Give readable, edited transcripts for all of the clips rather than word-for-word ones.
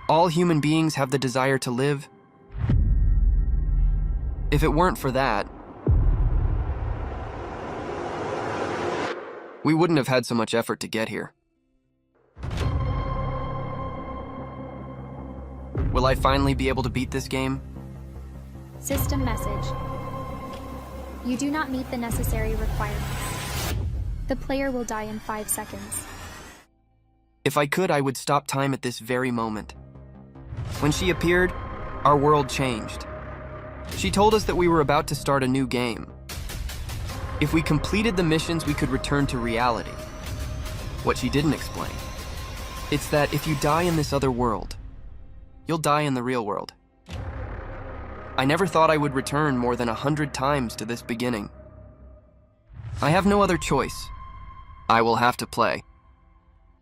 All human beings have the desire to live. If it weren't for that, we wouldn't have had so much effort to get here. Will I finally be able to beat this game? System message. You do not meet the necessary requirements. The player will die in 5 seconds. If I could, I would stop time at this very moment. When she appeared, our world changed. She told us that we were about to start a new game. If we completed the missions, we could return to reality. What she didn't explain, it's that if you die in this other world, you'll die in the real world. I never thought I would return more than 100 times to this beginning. I have no other choice. I will have to play.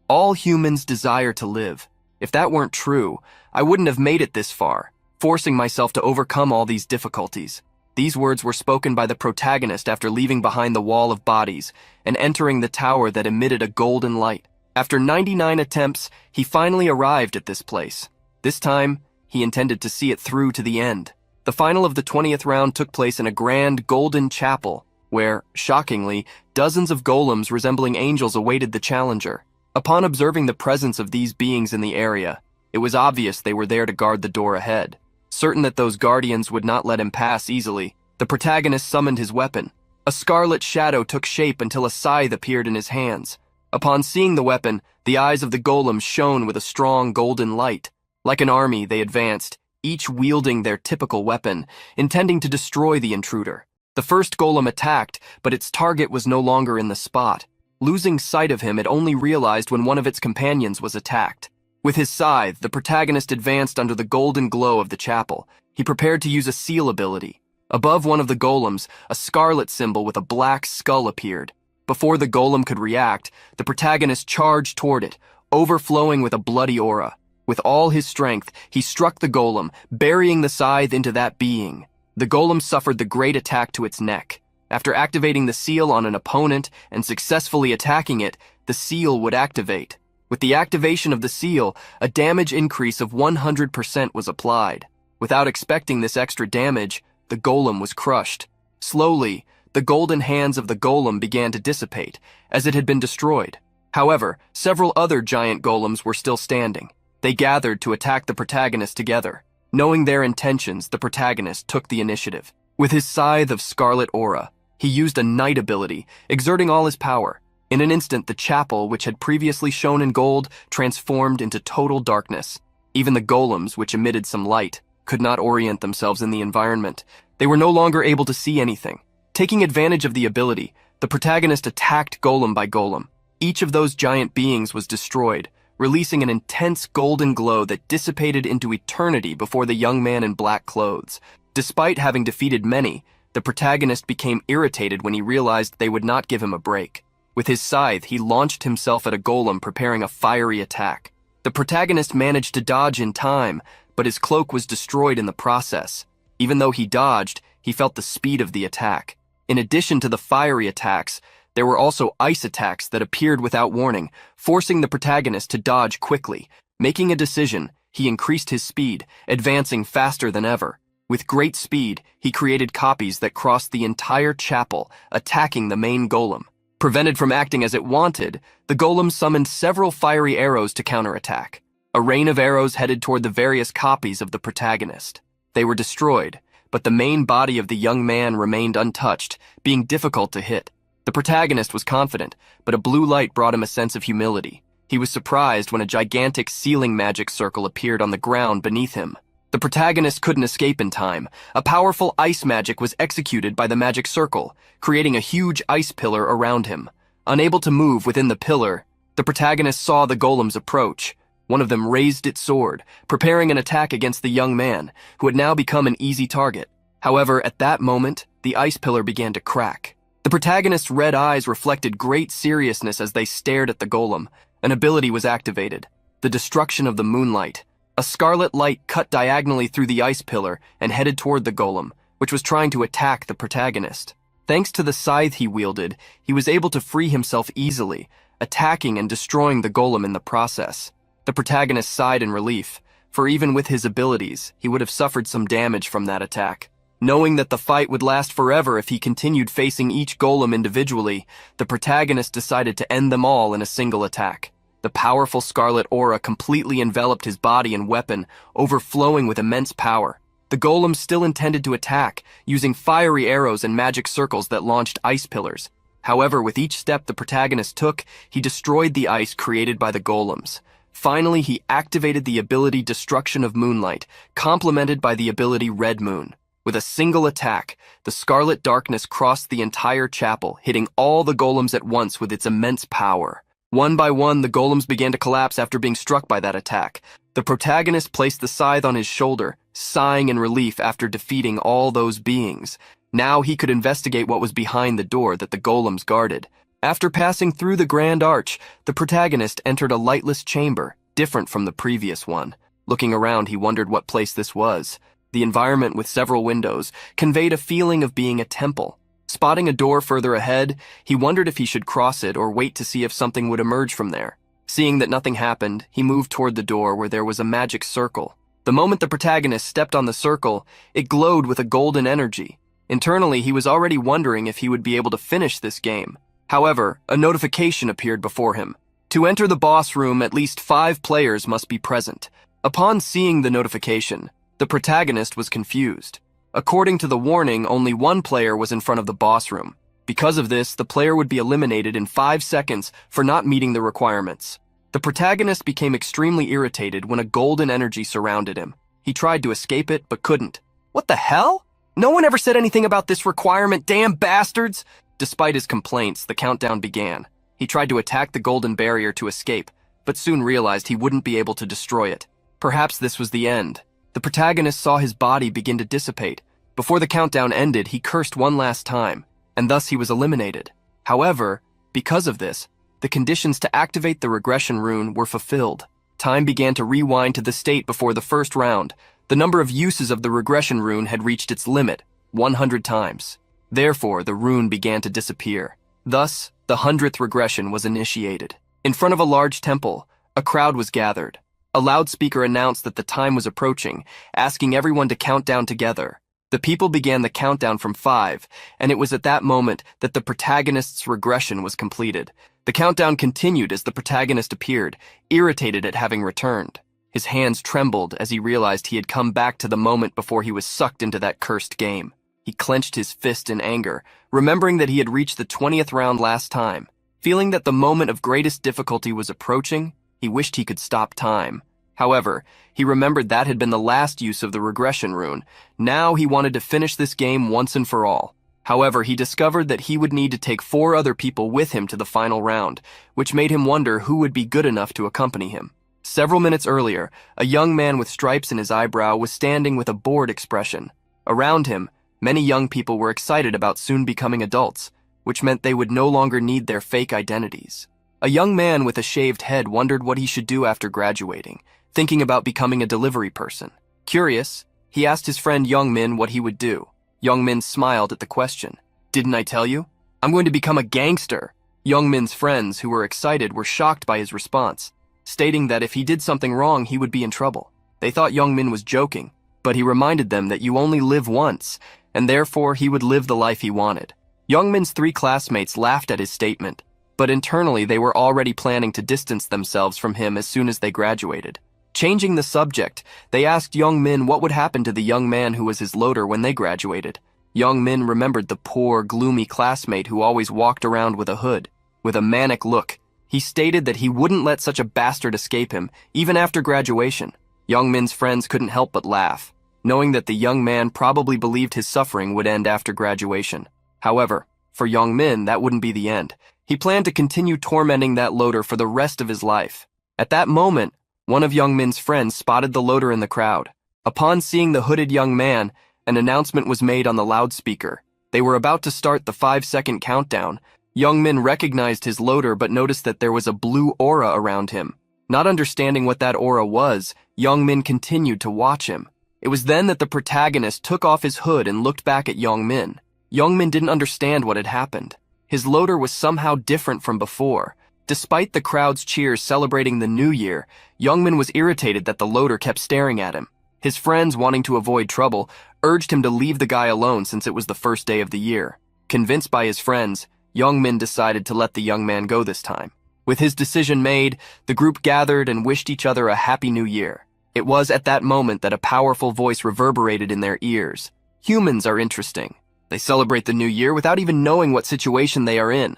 All humans desire to live. If that weren't true, I wouldn't have made it this far, forcing myself to overcome all these difficulties. These words were spoken by the protagonist after leaving behind the wall of bodies and entering the tower that emitted a golden light. After 99 attempts, he finally arrived at this place. This time, he intended to see it through to the end. The final of the 20th round took place in a grand golden chapel, where, shockingly, dozens of golems resembling angels awaited the challenger. Upon observing the presence of these beings in the area, it was obvious they were there to guard the door ahead. Certain that those guardians would not let him pass easily, the protagonist summoned his weapon. A scarlet shadow took shape until a scythe appeared in his hands. Upon seeing the weapon, the eyes of the golems shone with a strong golden light. Like an army, they advanced, each wielding their typical weapon, intending to destroy the intruder. The first golem attacked, but its target was no longer in the spot. Losing sight of him, it only realized when one of its companions was attacked. With his scythe, the protagonist advanced under the golden glow of the chapel. He prepared to use a seal ability. Above one of the golems, a scarlet symbol with a black skull appeared. Before the golem could react, the protagonist charged toward it, overflowing with a bloody aura. With all his strength, he struck the golem, burying the scythe into that being. The golem suffered the great attack to its neck. After activating the seal on an opponent and successfully attacking it, the seal would activate. With the activation of the seal, a damage increase of 100% was applied. Without expecting this extra damage, the golem was crushed. Slowly, the golden hands of the golem began to dissipate, as it had been destroyed. However, several other giant golems were still standing. They gathered to attack the protagonist together. Knowing their intentions, the protagonist took the initiative. With his scythe of scarlet aura, he used a night ability, exerting all his power. In an instant, the chapel, which had previously shone in gold, transformed into total darkness. Even the golems, which emitted some light, could not orient themselves in the environment. They were no longer able to see anything. Taking advantage of the ability, the protagonist attacked golem by golem. Each of those giant beings was destroyed, releasing an intense golden glow that dissipated into eternity before the young man in black clothes. Despite having defeated many, the protagonist became irritated when he realized they would not give him a break. With his scythe, he launched himself at a golem preparing a fiery attack. The protagonist managed to dodge in time, but his cloak was destroyed in the process. Even though he dodged, he felt the speed of the attack. In addition to the fiery attacks, there were also ice attacks that appeared without warning, forcing the protagonist to dodge quickly. Making a decision, he increased his speed, advancing faster than ever. With great speed, he created copies that crossed the entire chapel, attacking the main golem. Prevented from acting as it wanted, the golem summoned several fiery arrows to counterattack. A rain of arrows headed toward the various copies of the protagonist. They were destroyed, but the main body of the young man remained untouched, being difficult to hit. The protagonist was confident, but a blue light brought him a sense of humility. He was surprised when a gigantic sealing magic circle appeared on the ground beneath him. The protagonist couldn't escape in time. A powerful ice magic was executed by the magic circle, creating a huge ice pillar around him. Unable to move within the pillar, the protagonist saw the golems approach. One of them raised its sword, preparing an attack against the young man, who had now become an easy target. However, at that moment, the ice pillar began to crack. The protagonist's red eyes reflected great seriousness as they stared at the golem. An ability was activated, the destruction of the moonlight. A scarlet light cut diagonally through the ice pillar and headed toward the golem, which was trying to attack the protagonist. Thanks to the scythe he wielded, he was able to free himself easily, attacking and destroying the golem in the process. The protagonist sighed in relief. for even with his abilities, he would have suffered some damage from that attack. Knowing that the fight would last forever if he continued facing each golem individually, the protagonist decided to end them all in a single attack. The powerful scarlet aura completely enveloped his body and weapon, overflowing with immense power. The golems still intended to attack, using fiery arrows and magic circles that launched ice pillars. However, with each step the protagonist took, he destroyed the ice created by the golems. Finally, he activated the ability Destruction of Moonlight, complemented by the ability Red Moon. With a single attack, the scarlet darkness crossed the entire chapel, hitting all the golems at once with its immense power. One by one, the golems began to collapse after being struck by that attack. The protagonist placed the scythe on his shoulder, sighing in relief after defeating all those beings. Now he could investigate what was behind the door that the golems guarded. After passing through the grand arch, the protagonist entered a lightless chamber, different from the previous one. Looking around, he wondered what place this was. The environment with several windows conveyed a feeling of being a temple. Spotting a door further ahead, he wondered if he should cross it or wait to see if something would emerge from there. Seeing that nothing happened, he moved toward the door where there was a magic circle. The moment the protagonist stepped on the circle, it glowed with a golden energy. Internally, he was already wondering if he would be able to finish this game. However, a notification appeared before him. To enter the boss room, at least 5 players must be present. Upon seeing the notification, the protagonist was confused. According to the warning, only 1 player was in front of the boss room. Because of this, the player would be eliminated in 5 seconds for not meeting the requirements. The protagonist became extremely irritated when a golden energy surrounded him. He tried to escape it, but couldn't. What the hell? No one ever said anything about this requirement, damn bastards! Despite his complaints, the countdown began. He tried to attack the golden barrier to escape, but soon realized he wouldn't be able to destroy it. Perhaps this was the end. The protagonist saw his body begin to dissipate. Before the countdown ended, he cursed one last time, and thus he was eliminated. However, because of this, the conditions to activate the regression rune were fulfilled. Time began to rewind to the state before the first round. The number of uses of the regression rune had reached its limit, 100 times. Therefore, the rune began to disappear. Thus, the 100th regression was initiated. In front of a large temple, a crowd was gathered. A loudspeaker announced that the time was approaching, asking everyone to count down together. The people began the countdown from 5, and it was at that moment that the protagonist's regression was completed. The countdown continued as the protagonist appeared, irritated at having returned. His hands trembled as he realized he had come back to the moment before he was sucked into that cursed game. He clenched his fist in anger, remembering that he had reached the 20th round last time. Feeling that the moment of greatest difficulty was approaching, he wished he could stop time. However, he remembered that had been the last use of the regression rune. Now he wanted to finish this game once and for all. However, he discovered that he would need to take 4 other people with him to the final round, which made him wonder who would be good enough to accompany him. Several minutes earlier, a young man with stripes in his eyebrow was standing with a bored expression. Around him, many young people were excited about soon becoming adults, which meant they would no longer need their fake identities. A young man with a shaved head wondered what he should do after graduating, thinking about becoming a delivery person. Curious, he asked his friend Young Min what he would do. Young Min smiled at the question. "Didn't I tell you? I'm going to become a gangster." Young Min's friends, who were excited, were shocked by his response, stating that if he did something wrong, he would be in trouble. They thought Young Min was joking, but he reminded them that you only live once, and therefore he would live the life he wanted. Young Min's 3 classmates laughed at his statement, but internally they were already planning to distance themselves from him as soon as they graduated. Changing the subject, they asked Young Min what would happen to the young man who was his loader when they graduated. Young Min remembered the poor, gloomy classmate who always walked around with a hood. With a manic look, he stated that he wouldn't let such a bastard escape him, even after graduation. Young Min's friends couldn't help but laugh, knowing that the young man probably believed his suffering would end after graduation. However, for Young Min, that wouldn't be the end. He planned to continue tormenting that loader for the rest of his life. At that moment, one of Young Min's friends spotted the loader in the crowd. Upon seeing the hooded young man, an announcement was made on the loudspeaker. They were about to start the 5-second countdown. Young Min recognized his loader but noticed that there was a blue aura around him. Not understanding what that aura was, Young Min continued to watch him. It was then that the protagonist took off his hood and looked back at Young Min. Young Min didn't understand what had happened. His loader was somehow different from before. Despite the crowd's cheers celebrating the new year, Youngmin was irritated that the loader kept staring at him. His friends, wanting to avoid trouble, urged him to leave the guy alone since it was the first day of the year. Convinced by his friends, Youngmin decided to let the young man go this time. With his decision made, the group gathered and wished each other a happy new year. It was at that moment that a powerful voice reverberated in their ears. Humans are interesting. They celebrate the new year without even knowing what situation they are in.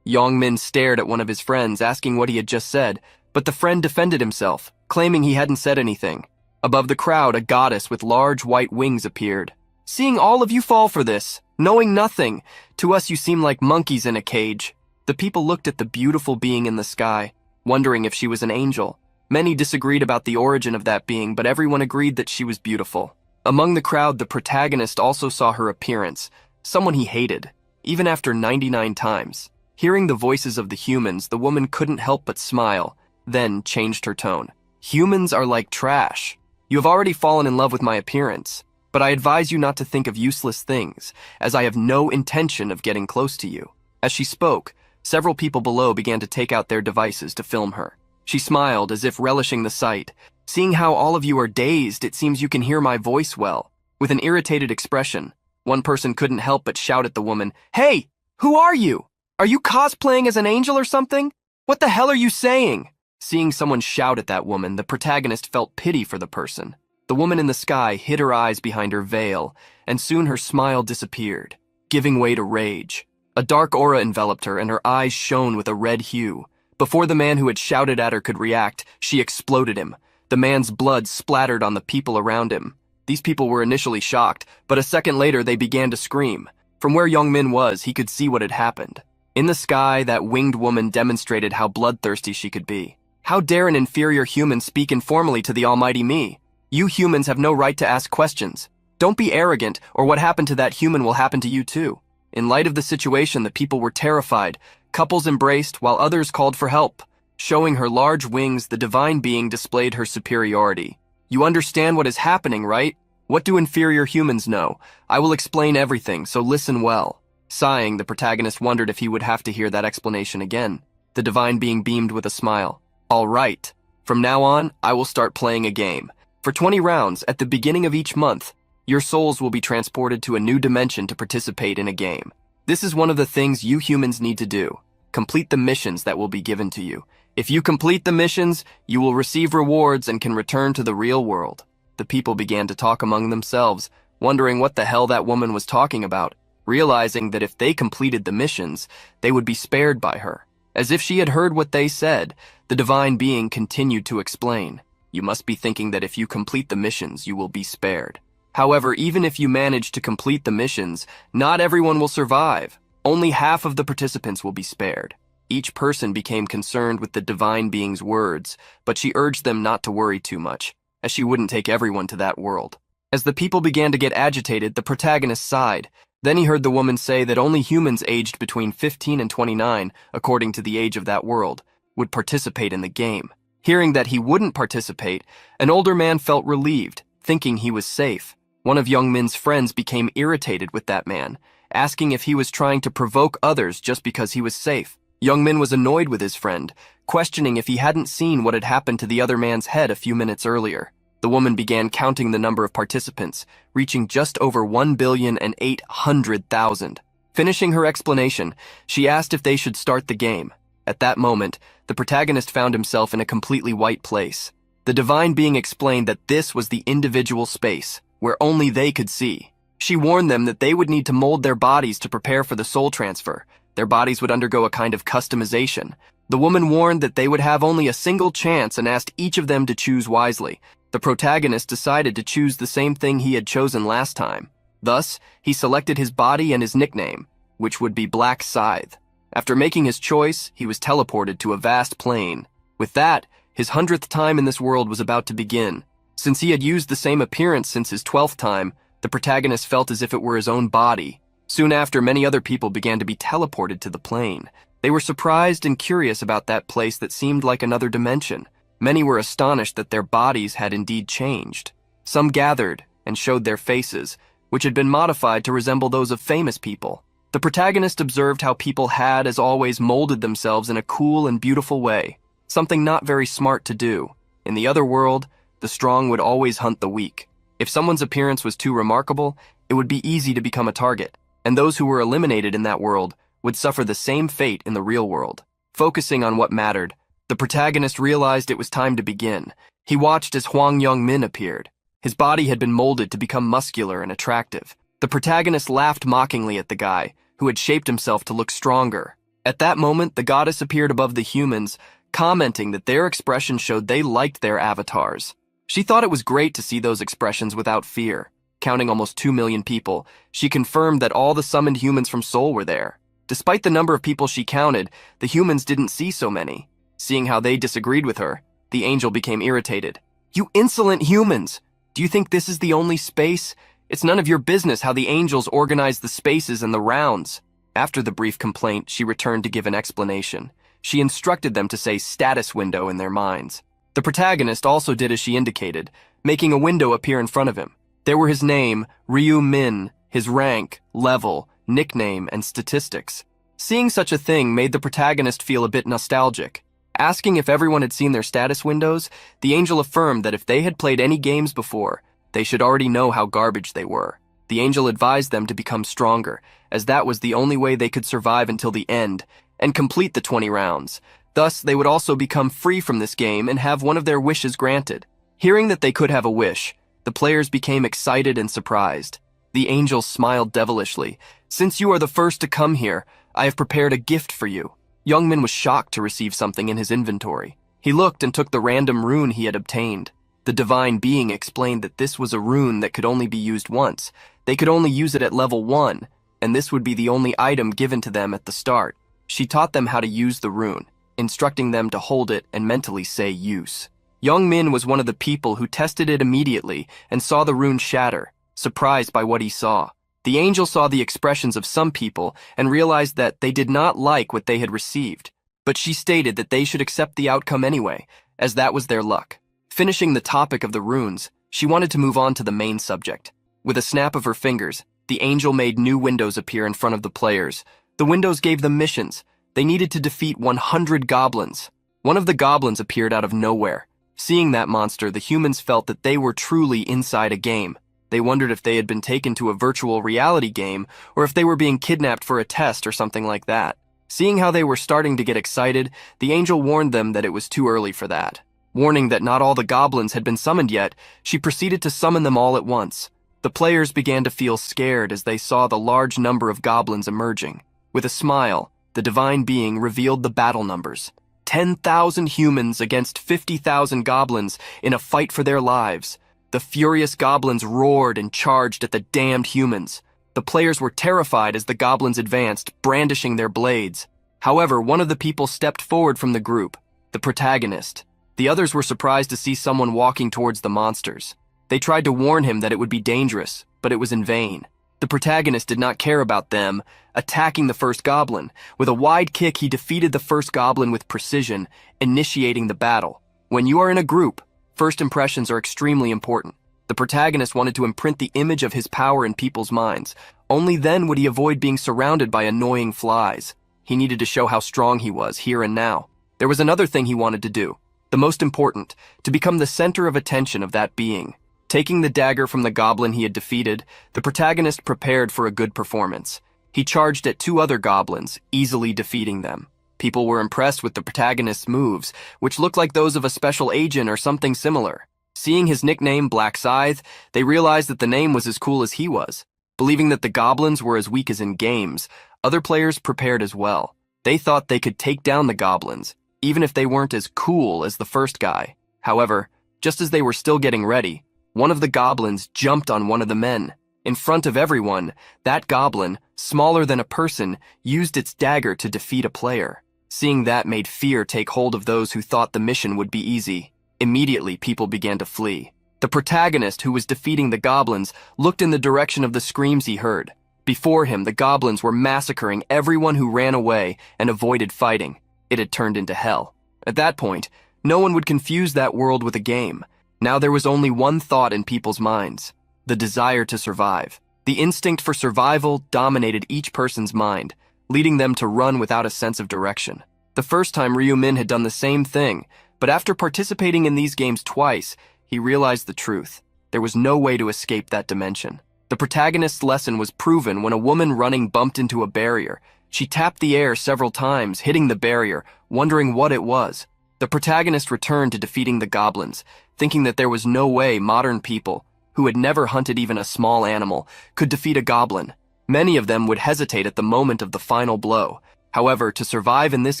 Youngmin stared at one of his friends, asking what he had just said, but the friend defended himself, claiming he hadn't said anything. Above the crowd, a goddess with large white wings appeared. "Seeing all of you fall for this, knowing nothing, to us you seem like monkeys in a cage." The people looked at the beautiful being in the sky, wondering if she was an angel. Many disagreed about the origin of that being, but everyone agreed that she was beautiful. Among the crowd, the protagonist also saw her appearance, someone he hated, even after 99 times. Hearing the voices of the humans, the woman couldn't help but smile, then changed her tone. "Humans are like trash. You have already fallen in love with my appearance, but I advise you not to think of useless things, as I have no intention of getting close to you." As she spoke, several people below began to take out their devices to film her. She smiled as if relishing the sight. "Seeing how all of you are dazed, it seems you can hear my voice well." With an irritated expression, one person couldn't help but shout at the woman, "Hey, who are you? Are you cosplaying as an angel or something? What the hell are you saying?" Seeing someone shout at that woman, the protagonist felt pity for the person. The woman in the sky hid her eyes behind her veil, and soon her smile disappeared, giving way to rage. A dark aura enveloped her, and her eyes shone with a red hue. Before the man who had shouted at her could react, she exploded him. The man's blood splattered on the people around him. These people were initially shocked, but a second later they began to scream. From where Youngmin was, he could see what had happened. In the sky, that winged woman demonstrated how bloodthirsty she could be. "How dare an inferior human speak informally to the almighty me? You humans have no right to ask questions. Don't be arrogant, or what happened to that human will happen to you too." In light of the situation, the people were terrified. Couples embraced, while others called for help. Showing her large wings, the divine being displayed her superiority. "You understand what is happening, right? What do inferior humans know? I will explain everything, so listen well." Sighing, the protagonist wondered if he would have to hear that explanation again. The divine being beamed with a smile. "All right. From now on, I will start playing a game. For 20 rounds, at the beginning of each month, your souls will be transported to a new dimension to participate in a game. This is one of the things you humans need to do. Complete the missions that will be given to you. If you complete the missions, you will receive rewards and can return to the real world." The people began to talk among themselves, wondering what the hell that woman was talking about, realizing that if they completed the missions, they would be spared by her. As if she had heard what they said, the divine being continued to explain. "You must be thinking that if you complete the missions, you will be spared. However, even if you manage to complete the missions, not everyone will survive. Only half of the participants will be spared." Each person became concerned with the divine being's words, but she urged them not to worry too much, as she wouldn't take everyone to that world. As the people began to get agitated, the protagonist sighed. Then he heard the woman say that only humans aged between 15 and 29, according to the age of that world, would participate in the game. Hearing that he wouldn't participate, an older man felt relieved, thinking he was safe. One of Youngmin's friends became irritated with that man, asking if he was trying to provoke others just because he was safe. Youngmin was annoyed with his friend, questioning if he hadn't seen what had happened to the other man's head a few minutes earlier. The woman began counting the number of participants, reaching just over 1,800,000. Finishing her explanation, she asked if they should start the game. At that moment, the protagonist found himself in a completely white place. The divine being explained that this was the individual space, where only they could see. She warned them that they would need to mold their bodies to prepare for the soul transfer. Their bodies would undergo a kind of customization. The woman warned that they would have only a single chance and asked each of them to choose wisely. The protagonist decided to choose the same thing he had chosen last time. Thus, he selected his body and his nickname, which would be Black Scythe. After making his choice, he was teleported to a vast plain. With that, his 100th time in this world was about to begin. Since he had used the same appearance since his 12th time, the protagonist felt as if it were his own body. Soon after, many other people began to be teleported to the plane. They were surprised and curious about that place that seemed like another dimension. Many were astonished that their bodies had indeed changed. Some gathered and showed their faces, which had been modified to resemble those of famous people. The protagonist observed how people had, as always, molded themselves in a cool and beautiful way, something not very smart to do. In the other world, the strong would always hunt the weak. If someone's appearance was too remarkable, it would be easy to become a target, and those who were eliminated in that world would suffer the same fate in the real world. Focusing on what mattered, the protagonist realized it was time to begin. He watched as Hwang Young-min appeared. His body had been molded to become muscular and attractive. The protagonist laughed mockingly at the guy, who had shaped himself to look stronger. At that moment, the goddess appeared above the humans, commenting that their expression showed they liked their avatars. She thought it was great to see those expressions without fear. Counting almost 2 million people, she confirmed that all the summoned humans from Seoul were there. Despite the number of people she counted, the humans didn't see so many. Seeing how they disagreed with her, the angel became irritated. "You insolent humans! Do you think this is the only space? It's none of your business how the angels organize the spaces and the rounds." After the brief complaint, she returned to give an explanation. She instructed them to say status window in their minds. The protagonist also did as she indicated, making a window appear in front of him. There were his name, Ryu Min, his rank, level, nickname, and statistics. Seeing such a thing made the protagonist feel a bit nostalgic. Asking if everyone had seen their status windows, the angel affirmed that if they had played any games before, they should already know how garbage they were. The angel advised them to become stronger, as that was the only way they could survive until the end, and complete the 20 rounds. Thus, they would also become free from this game and have one of their wishes granted. Hearing that they could have a wish, the players became excited and surprised. The angel smiled devilishly. "Since you are the first to come here, I have prepared a gift for you." Youngmin was shocked to receive something in his inventory. He looked and took the random rune he had obtained. The divine being explained that this was a rune that could only be used once. They could only use it at level 1, and this would be the only item given to them at the start. She taught them how to use the rune, instructing them to hold it and mentally say use. Young-min was one of the people who tested it immediately and saw the rune shatter, surprised by what he saw. The angel saw the expressions of some people and realized that they did not like what they had received, but she stated that they should accept the outcome anyway, as that was their luck. Finishing the topic of the runes, she wanted to move on to the main subject. With a snap of her fingers, the angel made new windows appear in front of the players. The windows gave them missions. They needed to defeat 100 goblins. One of the goblins appeared out of nowhere. Seeing that monster, the humans felt that they were truly inside a game. They wondered if they had been taken to a virtual reality game or if they were being kidnapped for a test or something like that. Seeing how they were starting to get excited, the angel warned them that it was too early for that. Warning that not all the goblins had been summoned yet, she proceeded to summon them all at once. The players began to feel scared as they saw the large number of goblins emerging. With a smile, the divine being revealed the battle numbers. 10,000 humans against 50,000 goblins in a fight for their lives. The furious goblins roared and charged at the damned humans. The players were terrified as the goblins advanced, brandishing their blades. However, one of the people stepped forward from the group, the protagonist. The others were surprised to see someone walking towards the monsters. They tried to warn him that it would be dangerous, but it was in vain. The protagonist did not care about them, attacking the first goblin. With a wide kick, he defeated the first goblin with precision, initiating the battle. When you are in a group, first impressions are extremely important. The protagonist wanted to imprint the image of his power in people's minds. Only then would he avoid being surrounded by annoying flies. He needed to show how strong he was here and now. There was another thing he wanted to do, the most important, to become the center of attention of that being. Taking the dagger from the goblin he had defeated, the protagonist prepared for a good performance. He charged at 2 other goblins, easily defeating them. People were impressed with the protagonist's moves, which looked like those of a special agent or something similar. Seeing his nickname, Black Scythe, they realized that the name was as cool as he was. Believing that the goblins were as weak as in games, other players prepared as well. They thought they could take down the goblins, even if they weren't as cool as the first guy. However, just as they were still getting ready, one of the goblins jumped on one of the men. In front of everyone, that goblin, smaller than a person, used its dagger to defeat a player. Seeing that made fear take hold of those who thought the mission would be easy. Immediately, people began to flee. The protagonist, who was defeating the goblins, looked in the direction of the screams he heard. Before him, the goblins were massacring everyone who ran away and avoided fighting. It had turned into hell. At that point, no one would confuse that world with a game. Now there was only one thought in people's minds: the desire to survive. The instinct for survival dominated each person's mind, leading them to run without a sense of direction. The first time Ryu-min had done the same thing, but after participating in these games twice, he realized the truth. There was no way to escape that dimension. The protagonist's lesson was proven when a woman running bumped into a barrier. She tapped the air several times, hitting the barrier, wondering what it was. The protagonist returned to defeating the goblins, thinking that there was no way modern people, who had never hunted even a small animal, could defeat a goblin. Many of them would hesitate at the moment of the final blow. However, to survive in this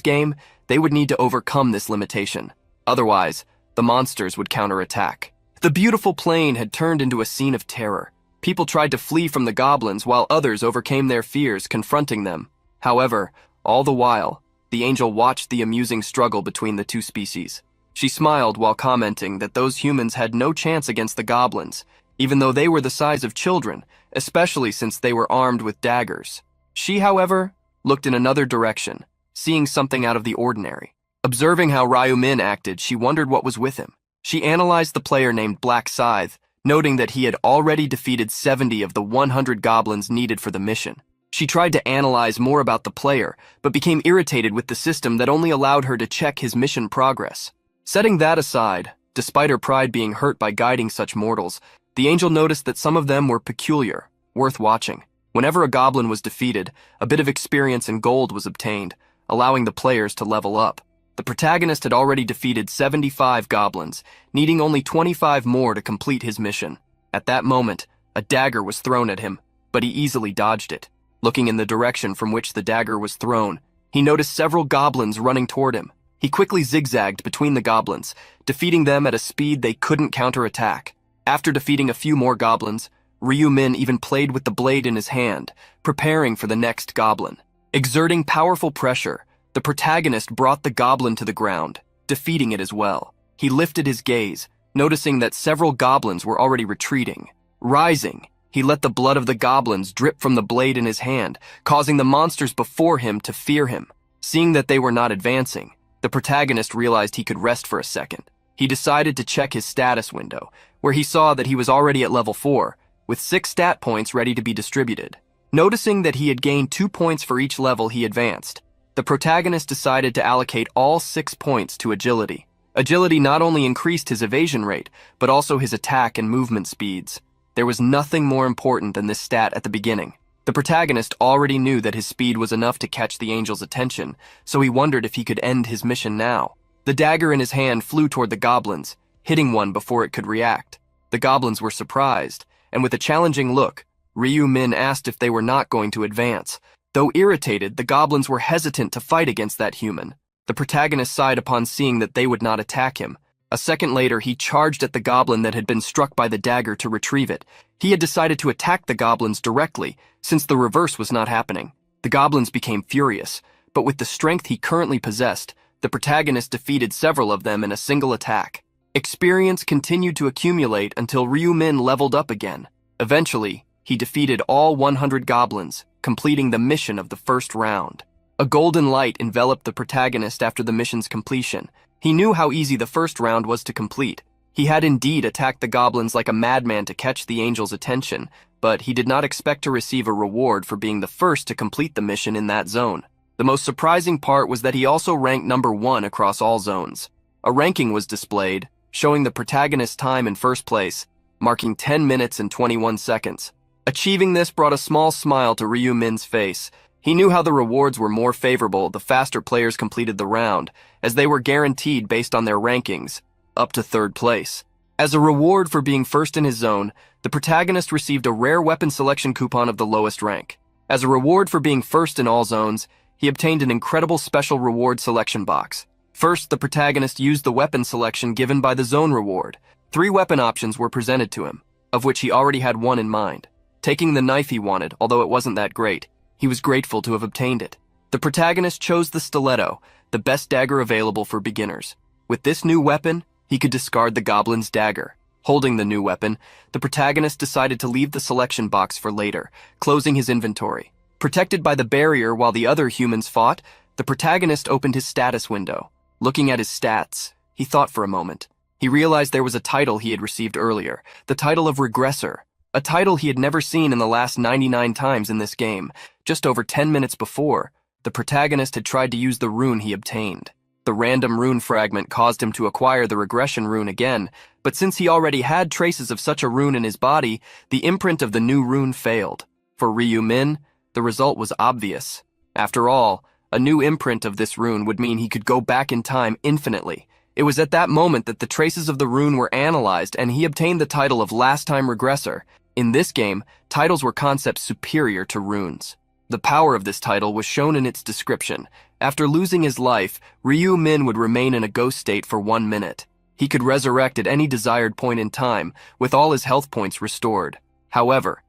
game, they would need to overcome this limitation. Otherwise, the monsters would counterattack. The beautiful plain had turned into a scene of terror. People tried to flee from the goblins while others overcame their fears, confronting them. However, all the while, the angel watched the amusing struggle between the two species. She smiled while commenting that those humans had no chance against the goblins, even though they were the size of children, especially since they were armed with daggers. She, however, looked in another direction, seeing something out of the ordinary. Observing how Ryu-min acted, she wondered what was with him. She analyzed the player named Black Scythe, noting that he had already defeated 70 of the 100 goblins needed for the mission. She tried to analyze more about the player, but became irritated with the system that only allowed her to check his mission progress. Setting that aside, despite her pride being hurt by guiding such mortals, the angel noticed that some of them were peculiar, worth watching. Whenever a goblin was defeated, a bit of experience and gold was obtained, allowing the players to level up. The protagonist had already defeated 75 goblins, needing only 25 more to complete his mission. At that moment, a dagger was thrown at him, but he easily dodged it. Looking in the direction from which the dagger was thrown, he noticed several goblins running toward him. He quickly zigzagged between the goblins, defeating them at a speed they couldn't counterattack. After defeating a few more goblins, Ryu-min even played with the blade in his hand, preparing for the next goblin. Exerting powerful pressure, the protagonist brought the goblin to the ground, defeating it as well. He lifted his gaze, noticing that several goblins were already retreating. Rising, he let the blood of the goblins drip from the blade in his hand, causing the monsters before him to fear him. Seeing that they were not advancing, the protagonist realized he could rest for a second. He decided to check his status window, where he saw that he was already at level 4, with 6 stat points ready to be distributed. Noticing that he had gained 2 points for each level he advanced, the protagonist decided to allocate all 6 points to agility. Agility not only increased his evasion rate, but also his attack and movement speeds. There was nothing more important than this stat at the beginning. The protagonist already knew that his speed was enough to catch the angel's attention, so he wondered if he could end his mission now. The dagger in his hand flew toward the goblins, hitting one before it could react. The goblins were surprised, and with a challenging look, Ryu-min asked if they were not going to advance. Though irritated, the goblins were hesitant to fight against that human. The protagonist sighed upon seeing that they would not attack him. A second later, he charged at the goblin that had been struck by the dagger to retrieve it. He had decided to attack the goblins directly, since the reverse was not happening. The goblins became furious, but with the strength he currently possessed, the protagonist defeated several of them in a single attack. Experience continued to accumulate until Ryu-min leveled up again. Eventually, he defeated all 100 goblins, completing the mission of the first round. A golden light enveloped the protagonist after the mission's completion. He knew how easy the first round was to complete. He had indeed attacked the goblins like a madman to catch the angel's attention, but he did not expect to receive a reward for being the first to complete the mission in that zone. The most surprising part was that he also ranked number 1 across all zones. A ranking was displayed, showing the protagonist's time in first place, marking 10 minutes and 21 seconds. Achieving this brought a small smile to Ryu-min's face. He knew how the rewards were more favorable the faster players completed the round, as they were guaranteed based on their rankings, up to 3rd place. As a reward for being first in his zone, the protagonist received a rare weapon selection coupon of the lowest rank. As a reward for being first in all zones, he obtained an incredible special reward selection box. First, the protagonist used the weapon selection given by the zone reward. 3 weapon options were presented to him, of which he already had one in mind. Taking the knife he wanted, although it wasn't that great, he was grateful to have obtained it. The protagonist chose the stiletto, the best dagger available for beginners. With this new weapon, he could discard the goblin's dagger. Holding the new weapon, the protagonist decided to leave the selection box for later, closing his inventory. Protected by the barrier while the other humans fought, the protagonist opened his status window. Looking at his stats, he thought for a moment. He realized there was a title he had received earlier, the title of Regressor. a title he had never seen in the last 99 times in this game. Just over 10 minutes before, the protagonist had tried to use the rune he obtained. The random rune fragment caused him to acquire the regression rune again, but since he already had traces of such a rune in his body, the imprint of the new rune failed. For Ryu Min, the result was obvious. After all, a new imprint of this rune would mean he could go back in time infinitely. It was at that moment that the traces of the rune were analyzed and he obtained the title of Last Time Regressor. In this game, titles were concepts superior to runes. The power of this title was shown in its description. After losing his life, Ryu Min would remain in a ghost state for 1 minute. He could resurrect at any desired point in time, with all his health points restored. However,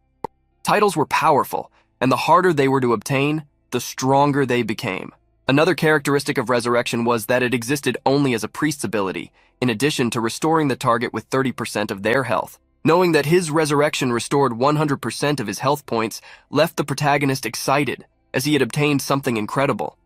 titles were powerful, and the harder they were to obtain, the stronger they became. Another characteristic of resurrection was that it existed only as a priest's ability, in addition to restoring the target with 30% of their health. Knowing that his resurrection restored 100% of his health points left the protagonist excited, as he had obtained something incredible.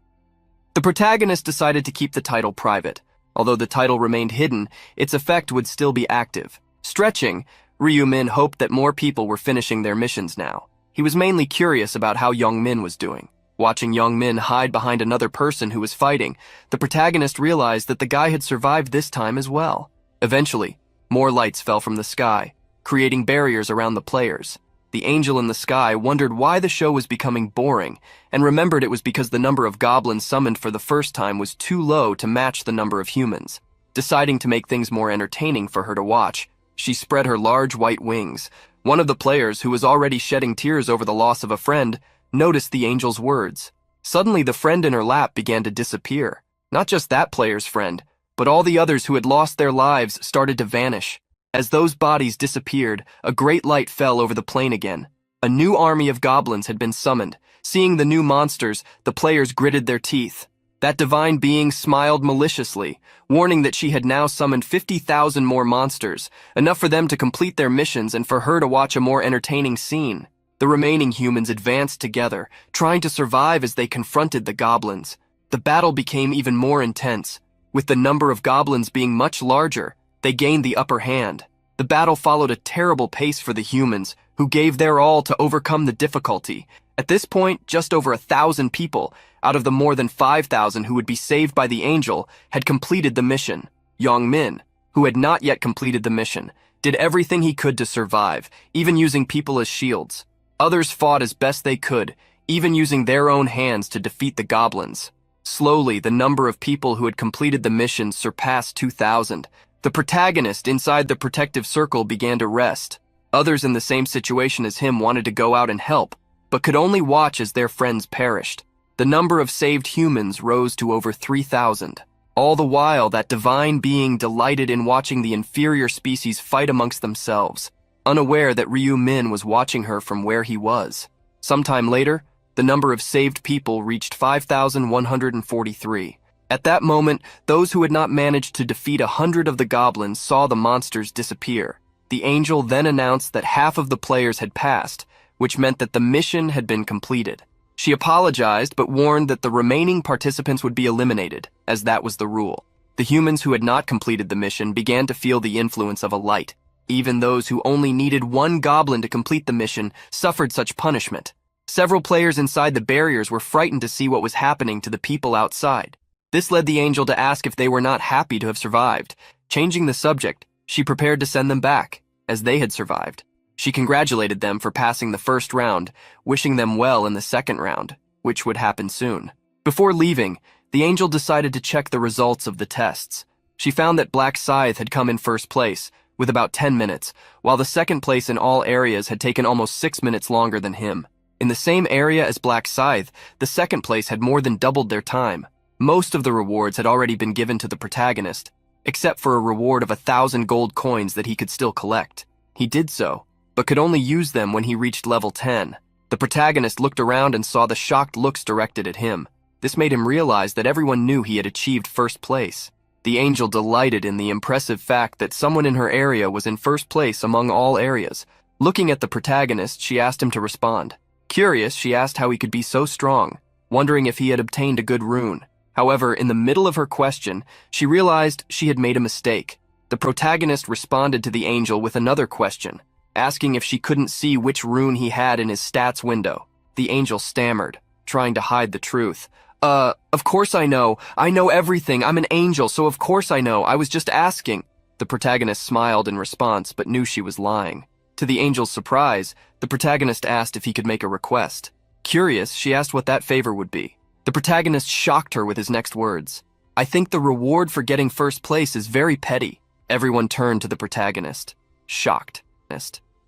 The protagonist decided to keep the title private. Although the title remained hidden, its effect would still be active. Stretching, Ryu Min hoped that more people were finishing their missions now. He was mainly curious about how Young Min was doing. Watching Young Min hide behind another person who was fighting, the protagonist realized that the guy had survived this time as well. Eventually, more lights fell from the sky, creating barriers around the players. The angel in the sky wondered why the show was becoming boring, and remembered it was because the number of goblins summoned for the first time was too low to match the number of humans. Deciding to make things more entertaining for her to watch, she spread her large white wings. One of the players, who was already shedding tears over the loss of a friend, noticed the angel's words. Suddenly, the friend in her lap began to disappear. Not just that player's friend, but all the others who had lost their lives started to vanish. As those bodies disappeared, a great light fell over the plain again. A new army of goblins had been summoned. Seeing the new monsters, the players gritted their teeth. That divine being smiled maliciously, warning that she had now summoned 50,000 more monsters, enough for them to complete their missions and for her to watch a more entertaining scene. The remaining humans advanced together, trying to survive as they confronted the goblins. The battle became even more intense. With the number of goblins being much larger, they gained the upper hand. The battle followed a terrible pace for the humans, who gave their all to overcome the difficulty. At this point, just over 1,000 people, out of the more than 5,000 who would be saved by the angel, had completed the mission. Young Min, who had not yet completed the mission, did everything he could to survive, even using people as shields. Others fought as best they could, even using their own hands to defeat the goblins. Slowly, the number of people who had completed the mission surpassed 2,000. The protagonist inside the protective circle began to rest. Others in the same situation as him wanted to go out and help, but could only watch as their friends perished. The number of saved humans rose to over 3,000. All the while, that divine being delighted in watching the inferior species fight amongst themselves, unaware that Ryu Min was watching her from where he was. Sometime later, the number of saved people reached 5,143. At that moment, those who had not managed to defeat 100 of the goblins saw the monsters disappear. The angel then announced that half of the players had passed, which meant that the mission had been completed. She apologized but warned that the remaining participants would be eliminated, as that was the rule. The humans who had not completed the mission began to feel the influence of a light. Even those who only needed one goblin to complete the mission suffered such punishment. Several players inside the barriers were frightened to see what was happening to the people outside. This led the angel to ask if they were not happy to have survived. Changing the subject, she prepared to send them back, as they had survived. She congratulated them for passing the first round, wishing them well in the second round, which would happen soon. Before leaving, the angel decided to check the results of the tests. She found that Black Scythe had come in first place, with about 10 minutes, while the second place in all areas had taken almost 6 minutes longer than him. In the same area as Black Scythe, the second place had more than doubled their time. Most of the rewards had already been given to the protagonist, except for a reward of 1,000 gold coins that he could still collect. He did so, but could only use them when he reached level 10. The protagonist looked around and saw the shocked looks directed at him. This made him realize that everyone knew he had achieved first place. The angel delighted in the impressive fact that someone in her area was in first place among all areas. Looking at the protagonist, she asked him to respond. Curious, she asked how he could be so strong, wondering if he had obtained a good rune. However, in the middle of her question, she realized she had made a mistake. The protagonist responded to the angel with another question. asking if she couldn't see which rune he had in his stats window. The angel stammered, trying to hide the truth. Of course I know. I know everything. I'm an angel, so of course I know. I was just asking. The protagonist smiled in response, but knew she was lying. To the angel's surprise, the protagonist asked if he could make a request. Curious, she asked what that favor would be. The protagonist shocked her with his next words. I think the reward for getting first place is very petty. Everyone turned to the protagonist, shocked.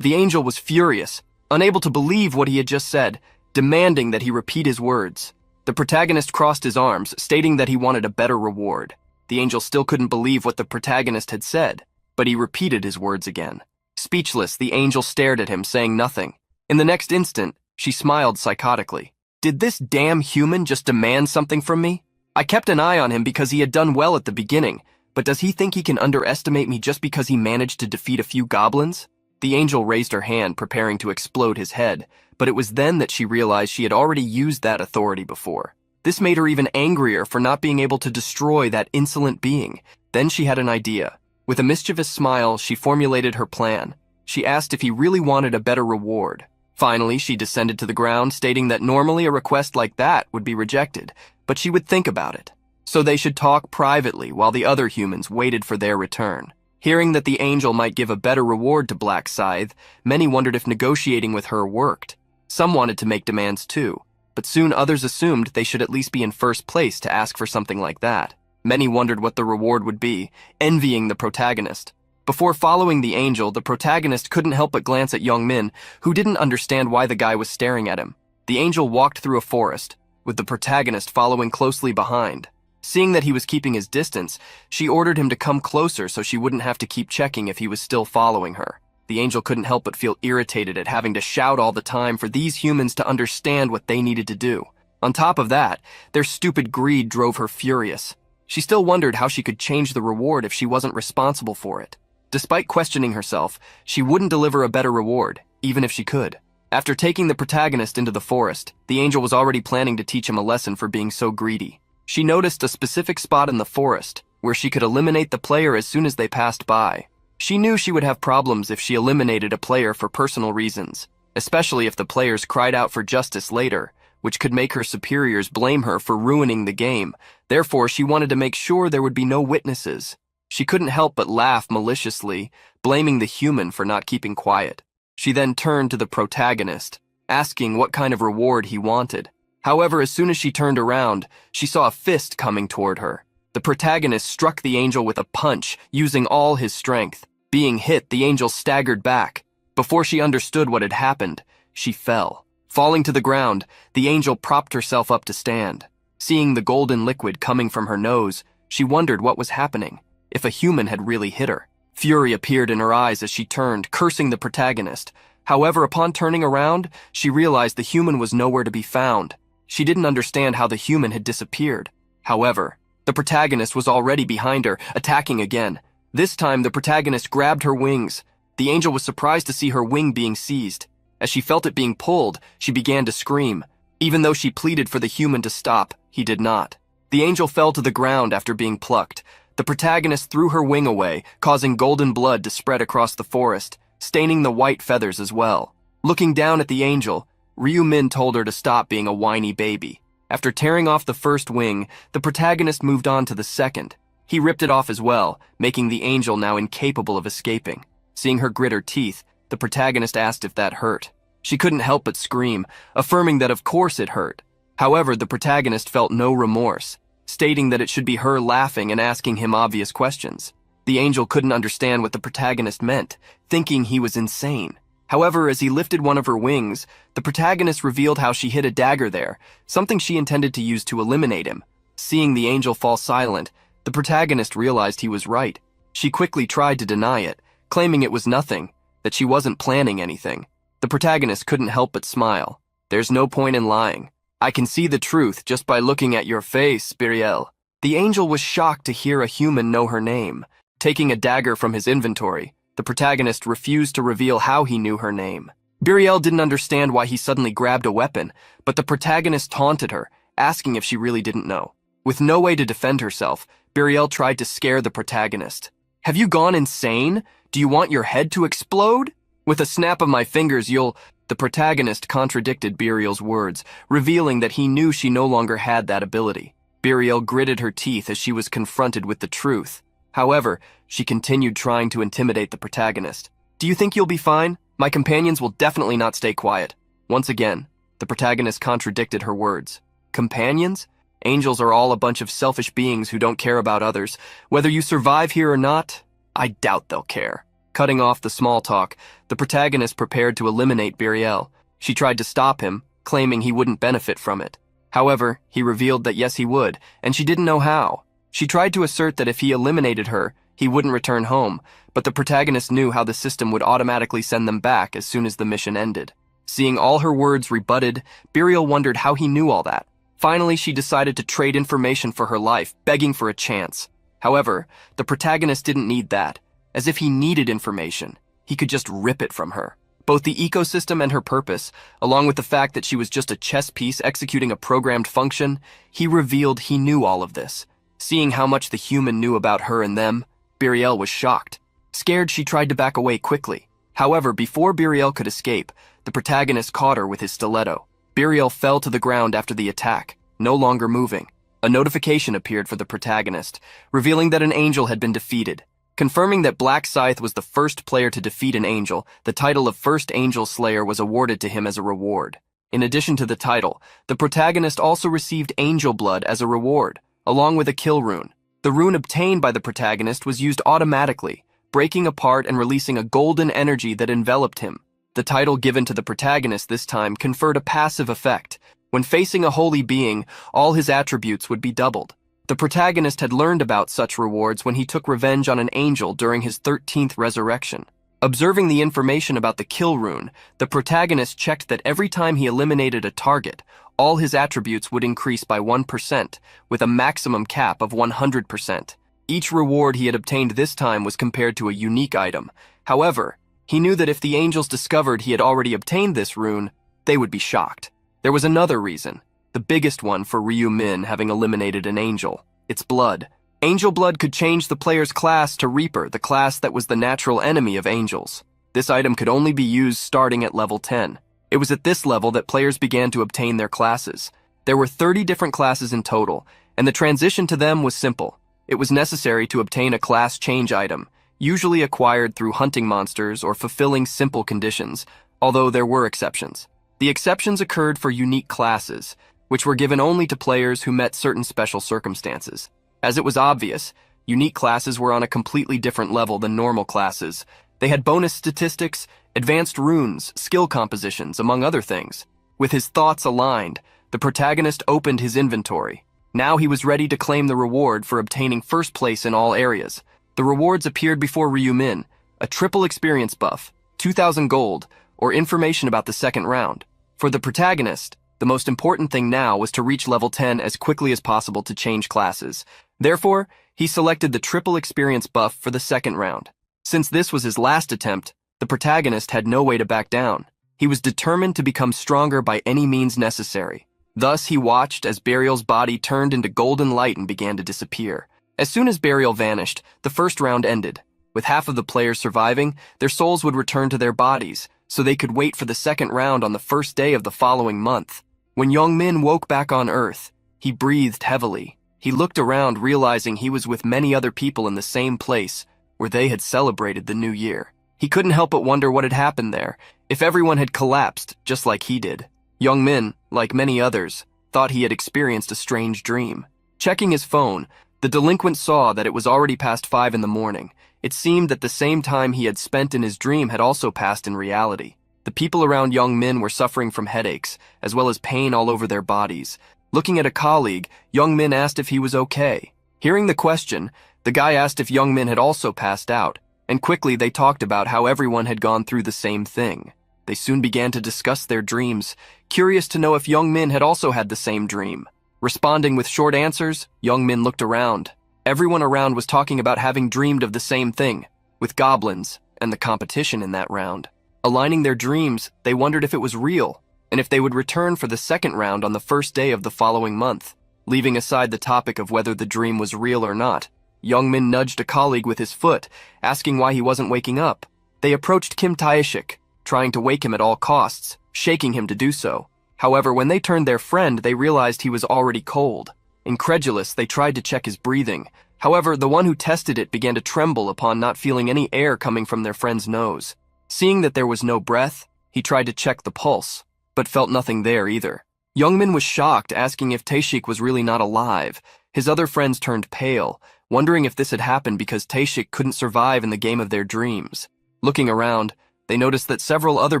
The angel was furious, unable to believe what he had just said, demanding that he repeat his words. The protagonist crossed his arms, stating that he wanted a better reward. The angel still couldn't believe what the protagonist had said, but he repeated his words again. Speechless, the angel stared at him, saying nothing. In the next instant, she smiled psychotically. Did this damn human just demand something from me? I kept an eye on him because he had done well at the beginning, but does he think he can underestimate me just because he managed to defeat a few goblins? The angel raised her hand, preparing to explode his head, but it was then that she realized she had already used that authority before. This made her even angrier for not being able to destroy that insolent being. Then she had an idea. With a mischievous smile, she formulated her plan. She asked if he really wanted a better reward. Finally, she descended to the ground, stating that normally a request like that would be rejected, but she would think about it. So they should talk privately while the other humans waited for their return. Hearing that the angel might give a better reward to Black Scythe, many wondered if negotiating with her worked. Some wanted to make demands too, but soon others assumed they should at least be in first place to ask for something like that. Many wondered what the reward would be, envying the protagonist. Before following the angel, the protagonist couldn't help but glance at Young Min, who didn't understand why the guy was staring at him. The angel walked through a forest, with the protagonist following closely behind. Seeing that he was keeping his distance, she ordered him to come closer so she wouldn't have to keep checking if he was still following her. The angel couldn't help but feel irritated at having to shout all the time for these humans to understand what they needed to do. On top of that, their stupid greed drove her furious. She still wondered how she could change the reward if she wasn't responsible for it. Despite questioning herself, she wouldn't deliver a better reward, even if she could. After taking the protagonist into the forest, the angel was already planning to teach him a lesson for being so greedy. She noticed a specific spot in the forest where she could eliminate the player as soon as they passed by. She knew she would have problems if she eliminated a player for personal reasons, especially if the players cried out for justice later, which could make her superiors blame her for ruining the game. Therefore, she wanted to make sure there would be no witnesses. She couldn't help but laugh maliciously, blaming the human for not keeping quiet. She then turned to the protagonist, asking what kind of reward he wanted. However, as soon as she turned around, she saw a fist coming toward her. The protagonist struck the angel with a punch, using all his strength. Being hit, the angel staggered back. Before she understood what had happened, she fell. Falling to the ground, the angel propped herself up to stand. Seeing the golden liquid coming from her nose, she wondered what was happening, if a human had really hit her. Fury appeared in her eyes as she turned, cursing the protagonist. However, upon turning around, she realized the human was nowhere to be found. She didn't understand how the human had disappeared. However, the protagonist was already behind her, attacking again. This time, the protagonist grabbed her wings. The angel was surprised to see her wing being seized. As she felt it being pulled, she began to scream. Even though she pleaded for the human to stop, he did not. The angel fell to the ground after being plucked. The protagonist threw her wing away, causing golden blood to spread across the forest, staining the white feathers as well. Looking down at the angel, Ryu Min told her to stop being a whiny baby. After tearing off the first wing, the protagonist moved on to the second. He ripped it off as well, making the angel now incapable of escaping. Seeing her grit her teeth, the protagonist asked if that hurt. She couldn't help but scream, affirming that of course it hurt. However, the protagonist felt no remorse, stating that it should be her laughing and asking him obvious questions. The angel couldn't understand what the protagonist meant, thinking he was insane. However, as he lifted one of her wings, the protagonist revealed how she hid a dagger there, something she intended to use to eliminate him. Seeing the angel fall silent, the protagonist realized he was right. She quickly tried to deny it, claiming it was nothing, that she wasn't planning anything. The protagonist couldn't help but smile. There's no point in lying. I can see the truth just by looking at your face, Biriel. The angel was shocked to hear a human know her name. Taking a dagger from his inventory, the protagonist refused to reveal how he knew her name. Biriel didn't understand why he suddenly grabbed a weapon, but the protagonist taunted her, asking if she really didn't know. With no way to defend herself, Biriel tried to scare the protagonist. Have you gone insane? Do you want your head to explode? With a snap of my fingers, you'll... The protagonist contradicted Burial's words, revealing that he knew she no longer had that ability. Burial gritted her teeth as she was confronted with the truth. However, she continued trying to intimidate the protagonist. Do you think you'll be fine? My companions will definitely not stay quiet. Once again, the protagonist contradicted her words. Companions? Angels are all a bunch of selfish beings who don't care about others. Whether you survive here or not, I doubt they'll care. Cutting off the small talk, the protagonist prepared to eliminate Burial. She tried to stop him, claiming he wouldn't benefit from it. However, he revealed that yes, he would, and she didn't know how. She tried to assert that if he eliminated her, he wouldn't return home, but the protagonist knew how the system would automatically send them back as soon as the mission ended. Seeing all her words rebutted, Burial wondered how he knew all that. Finally, she decided to trade information for her life, begging for a chance. However, the protagonist didn't need that. As if he needed information, he could just rip it from her. Both the ecosystem and her purpose, along with the fact that she was just a chess piece executing a programmed function, he revealed he knew all of this. Seeing how much the human knew about her and them, Burial was shocked. Scared, she tried to back away quickly. However, before Burial could escape, the protagonist caught her with his stiletto. Burial fell to the ground after the attack, no longer moving. A notification appeared for the protagonist, revealing that an angel had been defeated. Confirming that Black Scythe was the first player to defeat an angel, the title of First Angel Slayer was awarded to him as a reward. In addition to the title, the protagonist also received Angel Blood as a reward, along with a kill rune. The rune obtained by the protagonist was used automatically, breaking apart and releasing a golden energy that enveloped him. The title given to the protagonist this time conferred a passive effect. When facing a holy being, all his attributes would be doubled. The protagonist had learned about such rewards when he took revenge on an angel during his 13th resurrection. Observing the information about the kill rune, the protagonist checked that every time he eliminated a target, all his attributes would increase by 1%, with a maximum cap of 100%. Each reward he had obtained this time was compared to a unique item. However, he knew that if the angels discovered he had already obtained this rune, they would be shocked. There was another reason. The biggest one for Ryu Min having eliminated an angel. Its blood. Angel blood could change the player's class to Reaper, the class that was the natural enemy of angels. This item could only be used starting at level 10. It was at this level that players began to obtain their classes. There were 30 different classes in total, and the transition to them was simple. It was necessary to obtain a class change item, usually acquired through hunting monsters or fulfilling simple conditions, although there were exceptions. The exceptions occurred for unique classes, which were given only to players who met certain special circumstances. As it was obvious, unique classes were on a completely different level than normal classes. They had bonus statistics, advanced runes, skill compositions, among other things. With his thoughts aligned, the protagonist opened his inventory. Now he was ready to claim the reward for obtaining first place in all areas. The rewards appeared before Ryu Min: a triple experience buff, 2,000 gold, or information about the second round. For the protagonist, the most important thing now was to reach level 10 as quickly as possible to change classes. Therefore, he selected the triple experience buff for the second round. Since this was his last attempt, the protagonist had no way to back down. He was determined to become stronger by any means necessary. Thus, he watched as Burial's body turned into golden light and began to disappear. As soon as Burial vanished, the first round ended. With half of the players surviving, their souls would return to their bodies, so they could wait for the second round on the first day of the following month. When Young Min woke back on Earth, he breathed heavily. He looked around, realizing he was with many other people in the same place where they had celebrated the new year. He couldn't help but wonder what had happened there, if everyone had collapsed just like he did. Young Min, like many others, thought he had experienced a strange dream. Checking his phone, the delinquent saw that it was already past 5 in the morning. It seemed that the same time he had spent in his dream had also passed in reality. The people around Young Min were suffering from headaches, as well as pain all over their bodies. Looking at a colleague, Young Min asked if he was okay. Hearing the question, the guy asked if Young Min had also passed out, and quickly they talked about how everyone had gone through the same thing. They soon began to discuss their dreams, curious to know if Young Min had also had the same dream. Responding with short answers, Young Min looked around. Everyone around was talking about having dreamed of the same thing, with goblins and the competition in that round. Aligning their dreams, they wondered if it was real, and if they would return for the second round on the first day of the following month. Leaving aside the topic of whether the dream was real or not, Young Min nudged a colleague with his foot, asking why he wasn't waking up. They approached Kim Tae-shik, trying to wake him at all costs, shaking him to do so. However, when they turned their friend, they realized he was already cold. Incredulous, they tried to check his breathing. However, the one who tested it began to tremble upon not feeling any air coming from their friend's nose. Seeing that there was no breath, he tried to check the pulse, but felt nothing there either. Youngmin was shocked, asking if Tae-shik was really not alive. His other friends turned pale, wondering if this had happened because Tae-shik couldn't survive in the game of their dreams. Looking around, they noticed that several other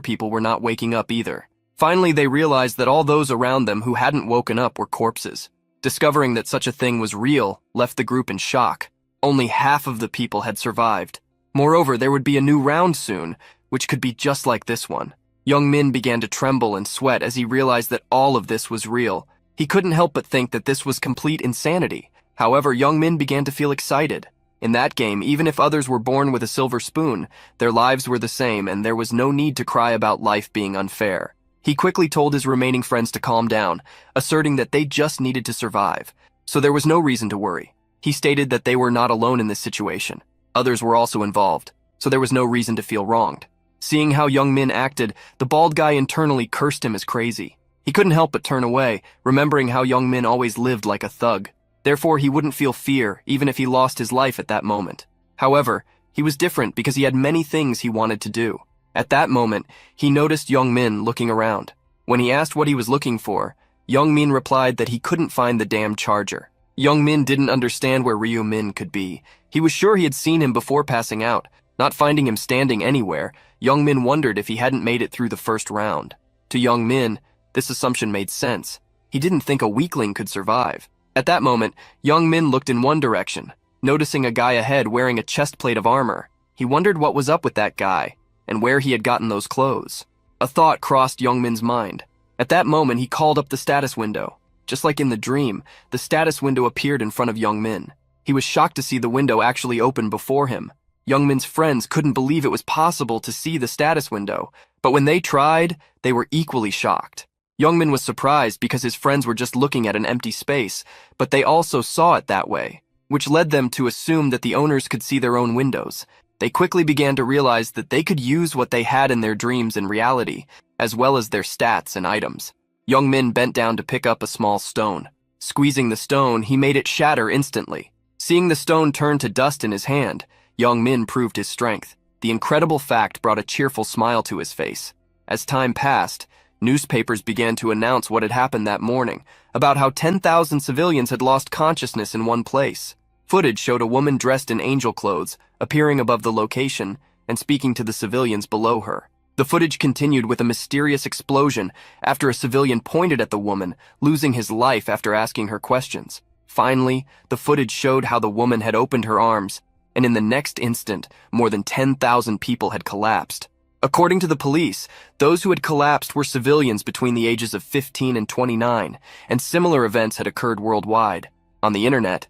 people were not waking up either. Finally, they realized that all those around them who hadn't woken up were corpses. Discovering that such a thing was real left the group in shock. Only half of the people had survived. Moreover, there would be a new round soon, which could be just like this one. Young Min began to tremble and sweat as he realized that all of this was real. He couldn't help but think that this was complete insanity. However, Young Min began to feel excited. In that game, even if others were born with a silver spoon, their lives were the same and there was no need to cry about life being unfair. He quickly told his remaining friends to calm down, asserting that they just needed to survive, so there was no reason to worry. He stated that they were not alone in this situation. Others were also involved, so there was no reason to feel wronged. Seeing how Young Min acted, the bald guy internally cursed him as crazy. He couldn't help but turn away, remembering how Young Min always lived like a thug. Therefore, he wouldn't feel fear, even if he lost his life at that moment. However, he was different because he had many things he wanted to do. At that moment, he noticed Young Min looking around. When he asked what he was looking for, Young Min replied that he couldn't find the damn charger. Young Min didn't understand where Ryu Min could be. He was sure he had seen him before passing out. Not finding him standing anywhere, Young Min wondered if he hadn't made it through the first round. To Young Min, this assumption made sense. He didn't think a weakling could survive. At that moment, Young Min looked in one direction, noticing a guy ahead wearing a chest plate of armor. He wondered what was up with that guy, and where he had gotten those clothes. A thought crossed Young Min's mind. At that moment, he called up the status window. Just like in the dream, the status window appeared in front of Young Min. He was shocked to see the window actually open before him. Young Min's friends couldn't believe it was possible to see the status window, but when they tried, they were equally shocked. Young Min was surprised because his friends were just looking at an empty space, but they also saw it that way, which led them to assume that the owners could see their own windows. They quickly began to realize that they could use what they had in their dreams in reality, as well as their stats and items. Young Min bent down to pick up a small stone. Squeezing the stone, he made it shatter instantly. Seeing the stone turn to dust in his hand, Young Min proved his strength. The incredible fact brought a cheerful smile to his face. As time passed, newspapers began to announce what had happened that morning, about how 10,000 civilians had lost consciousness in one place. Footage showed a woman dressed in angel clothes, appearing above the location and speaking to the civilians below her. The footage continued with a mysterious explosion after a civilian pointed at the woman, losing his life after asking her questions. Finally, the footage showed how the woman had opened her arms, and in the next instant, more than 10,000 people had collapsed. According to the police, those who had collapsed were civilians between the ages of 15 and 29, and similar events had occurred worldwide. On the internet,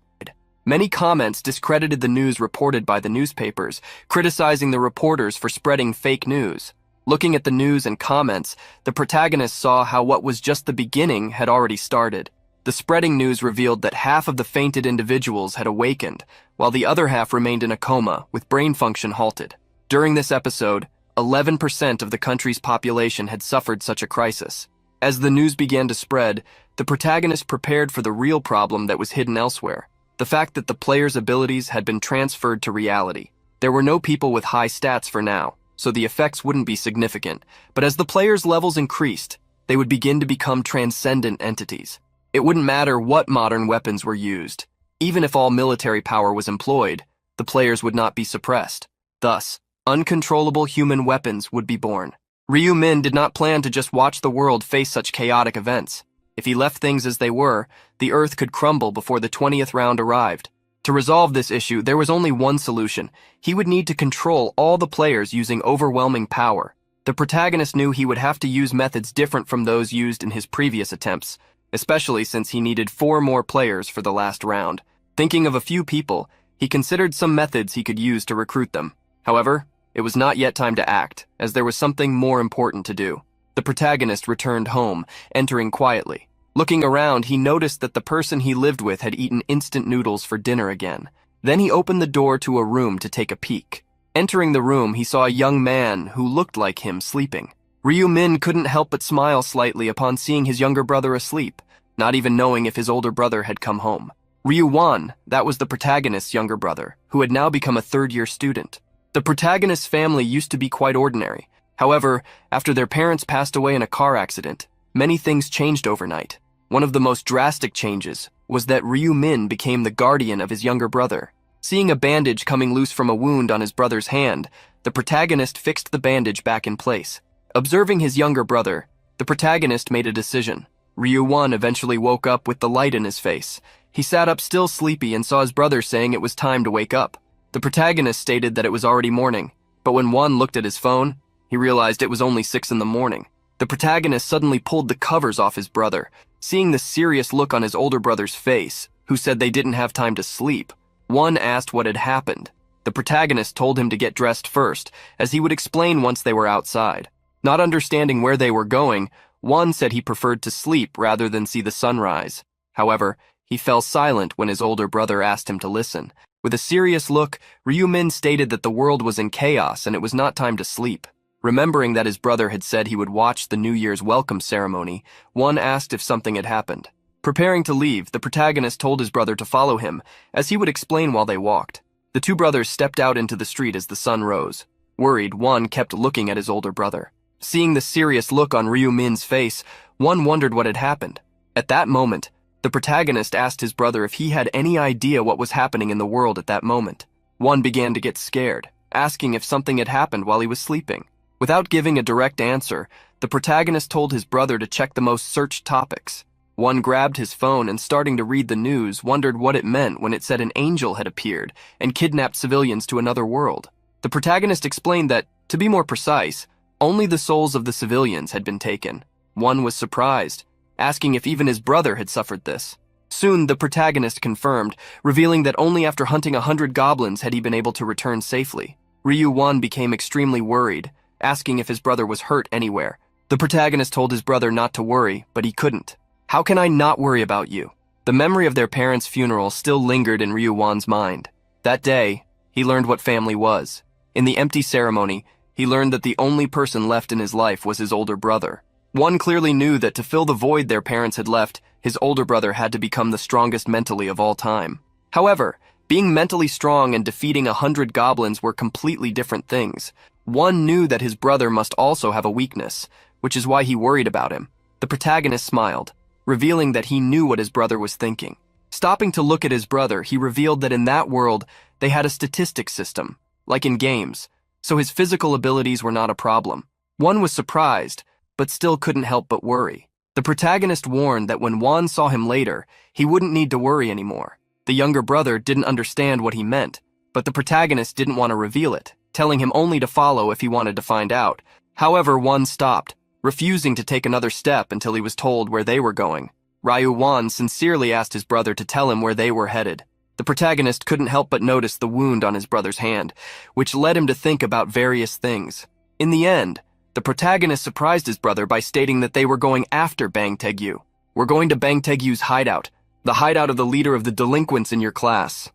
many comments discredited the news reported by the newspapers, criticizing the reporters for spreading fake news. Looking at the news and comments, the protagonist saw how what was just the beginning had already started. The spreading news revealed that half of the fainted individuals had awakened, while the other half remained in a coma, with brain function halted. During this episode, 11% of the country's population had suffered such a crisis. As the news began to spread, the protagonist prepared for the real problem that was hidden elsewhere. The fact that the player's abilities had been transferred to reality. There were no people with high stats for now, so the effects wouldn't be significant, but as the player's levels increased, they would begin to become transcendent entities. It wouldn't matter what modern weapons were used. Even if all military power was employed, the players would not be suppressed. Thus, uncontrollable human weapons would be born. Ryu Min did not plan to just watch the world face such chaotic events. If he left things as they were, the Earth could crumble before the 20th round arrived. To resolve this issue, there was only one solution. He would need to control all the players using overwhelming power. The protagonist knew he would have to use methods different from those used in his previous attempts, especially since he needed 4 more players for the last round. Thinking of a few people, he considered some methods he could use to recruit them. However, it was not yet time to act, as there was something more important to do. The protagonist returned home, entering quietly. Looking around, he noticed that the person he lived with had eaten instant noodles for dinner again. Then he opened the door to a room to take a peek. Entering the room, he saw a young man who looked like him sleeping. Ryu-min couldn't help but smile slightly upon seeing his younger brother asleep, not even knowing if his older brother had come home. Ryu-wan, that was the protagonist's younger brother, who had now become a third-year student. The protagonist's family used to be quite ordinary. However, after their parents passed away in a car accident, many things changed overnight. One of the most drastic changes was that Ryu-min became the guardian of his younger brother. Seeing a bandage coming loose from a wound on his brother's hand, the protagonist fixed the bandage back in place. Observing his younger brother, the protagonist made a decision. Ryu-wan eventually woke up with the light in his face. He sat up still sleepy and saw his brother saying it was time to wake up. The protagonist stated that it was already morning, but when Wan looked at his phone, he realized it was only 6 in the morning. The protagonist suddenly pulled the covers off his brother. Seeing the serious look on his older brother's face, who said they didn't have time to sleep, Wan asked what had happened. The protagonist told him to get dressed first, as he would explain once they were outside. Not understanding where they were going, Wan said he preferred to sleep rather than see the sunrise. However, he fell silent when his older brother asked him to listen. With a serious look, Ryu-min stated that the world was in chaos and it was not time to sleep. Remembering that his brother had said he would watch the New Year's welcome ceremony, Wan asked if something had happened. Preparing to leave, the protagonist told his brother to follow him, as he would explain while they walked. The two brothers stepped out into the street as the sun rose. Worried, Wan kept looking at his older brother. Seeing the serious look on Ryu-min's face, Wan wondered what had happened. At that moment, the protagonist asked his brother if he had any idea what was happening in the world at that moment. Wan began to get scared, asking if something had happened while he was sleeping. Without giving a direct answer, the protagonist told his brother to check the most searched topics. One grabbed his phone and, starting to read the news, wondered what it meant when it said an angel had appeared and kidnapped civilians to another world. The protagonist explained that, to be more precise, only the souls of the civilians had been taken. One was surprised, asking if even his brother had suffered this. Soon, the protagonist confirmed, revealing that only after hunting 100 goblins had he been able to return safely. Ryu-wan became extremely worried, asking if his brother was hurt anywhere. The protagonist told his brother not to worry, but he couldn't. "How can I not worry about you?" The memory of their parents' funeral still lingered in Ryu-wan's mind. That day, he learned what family was. In the empty ceremony, he learned that the only person left in his life was his older brother. One clearly knew that to fill the void their parents had left, his older brother had to become the strongest mentally of all time. However, being mentally strong and defeating 100 goblins were completely different things. One knew that his brother must also have a weakness, which is why he worried about him. The protagonist smiled, revealing that he knew what his brother was thinking. Stopping to look at his brother, he revealed that in that world, they had a statistics system, like in games, so his physical abilities were not a problem. One was surprised, but still couldn't help but worry. The protagonist warned that when Wan saw him later, he wouldn't need to worry anymore. The younger brother didn't understand what he meant, but the protagonist didn't want to reveal it, telling him only to follow if he wanted to find out. However, Wan stopped, refusing to take another step until he was told where they were going. Ryu-wan sincerely asked his brother to tell him where they were headed. The protagonist couldn't help but notice the wound on his brother's hand, which led him to think about various things. In the end, the protagonist surprised his brother by stating that they were going after Bang Taegyu. "We're going to Bang Taegyu's hideout, the hideout of the leader of the delinquents in your class."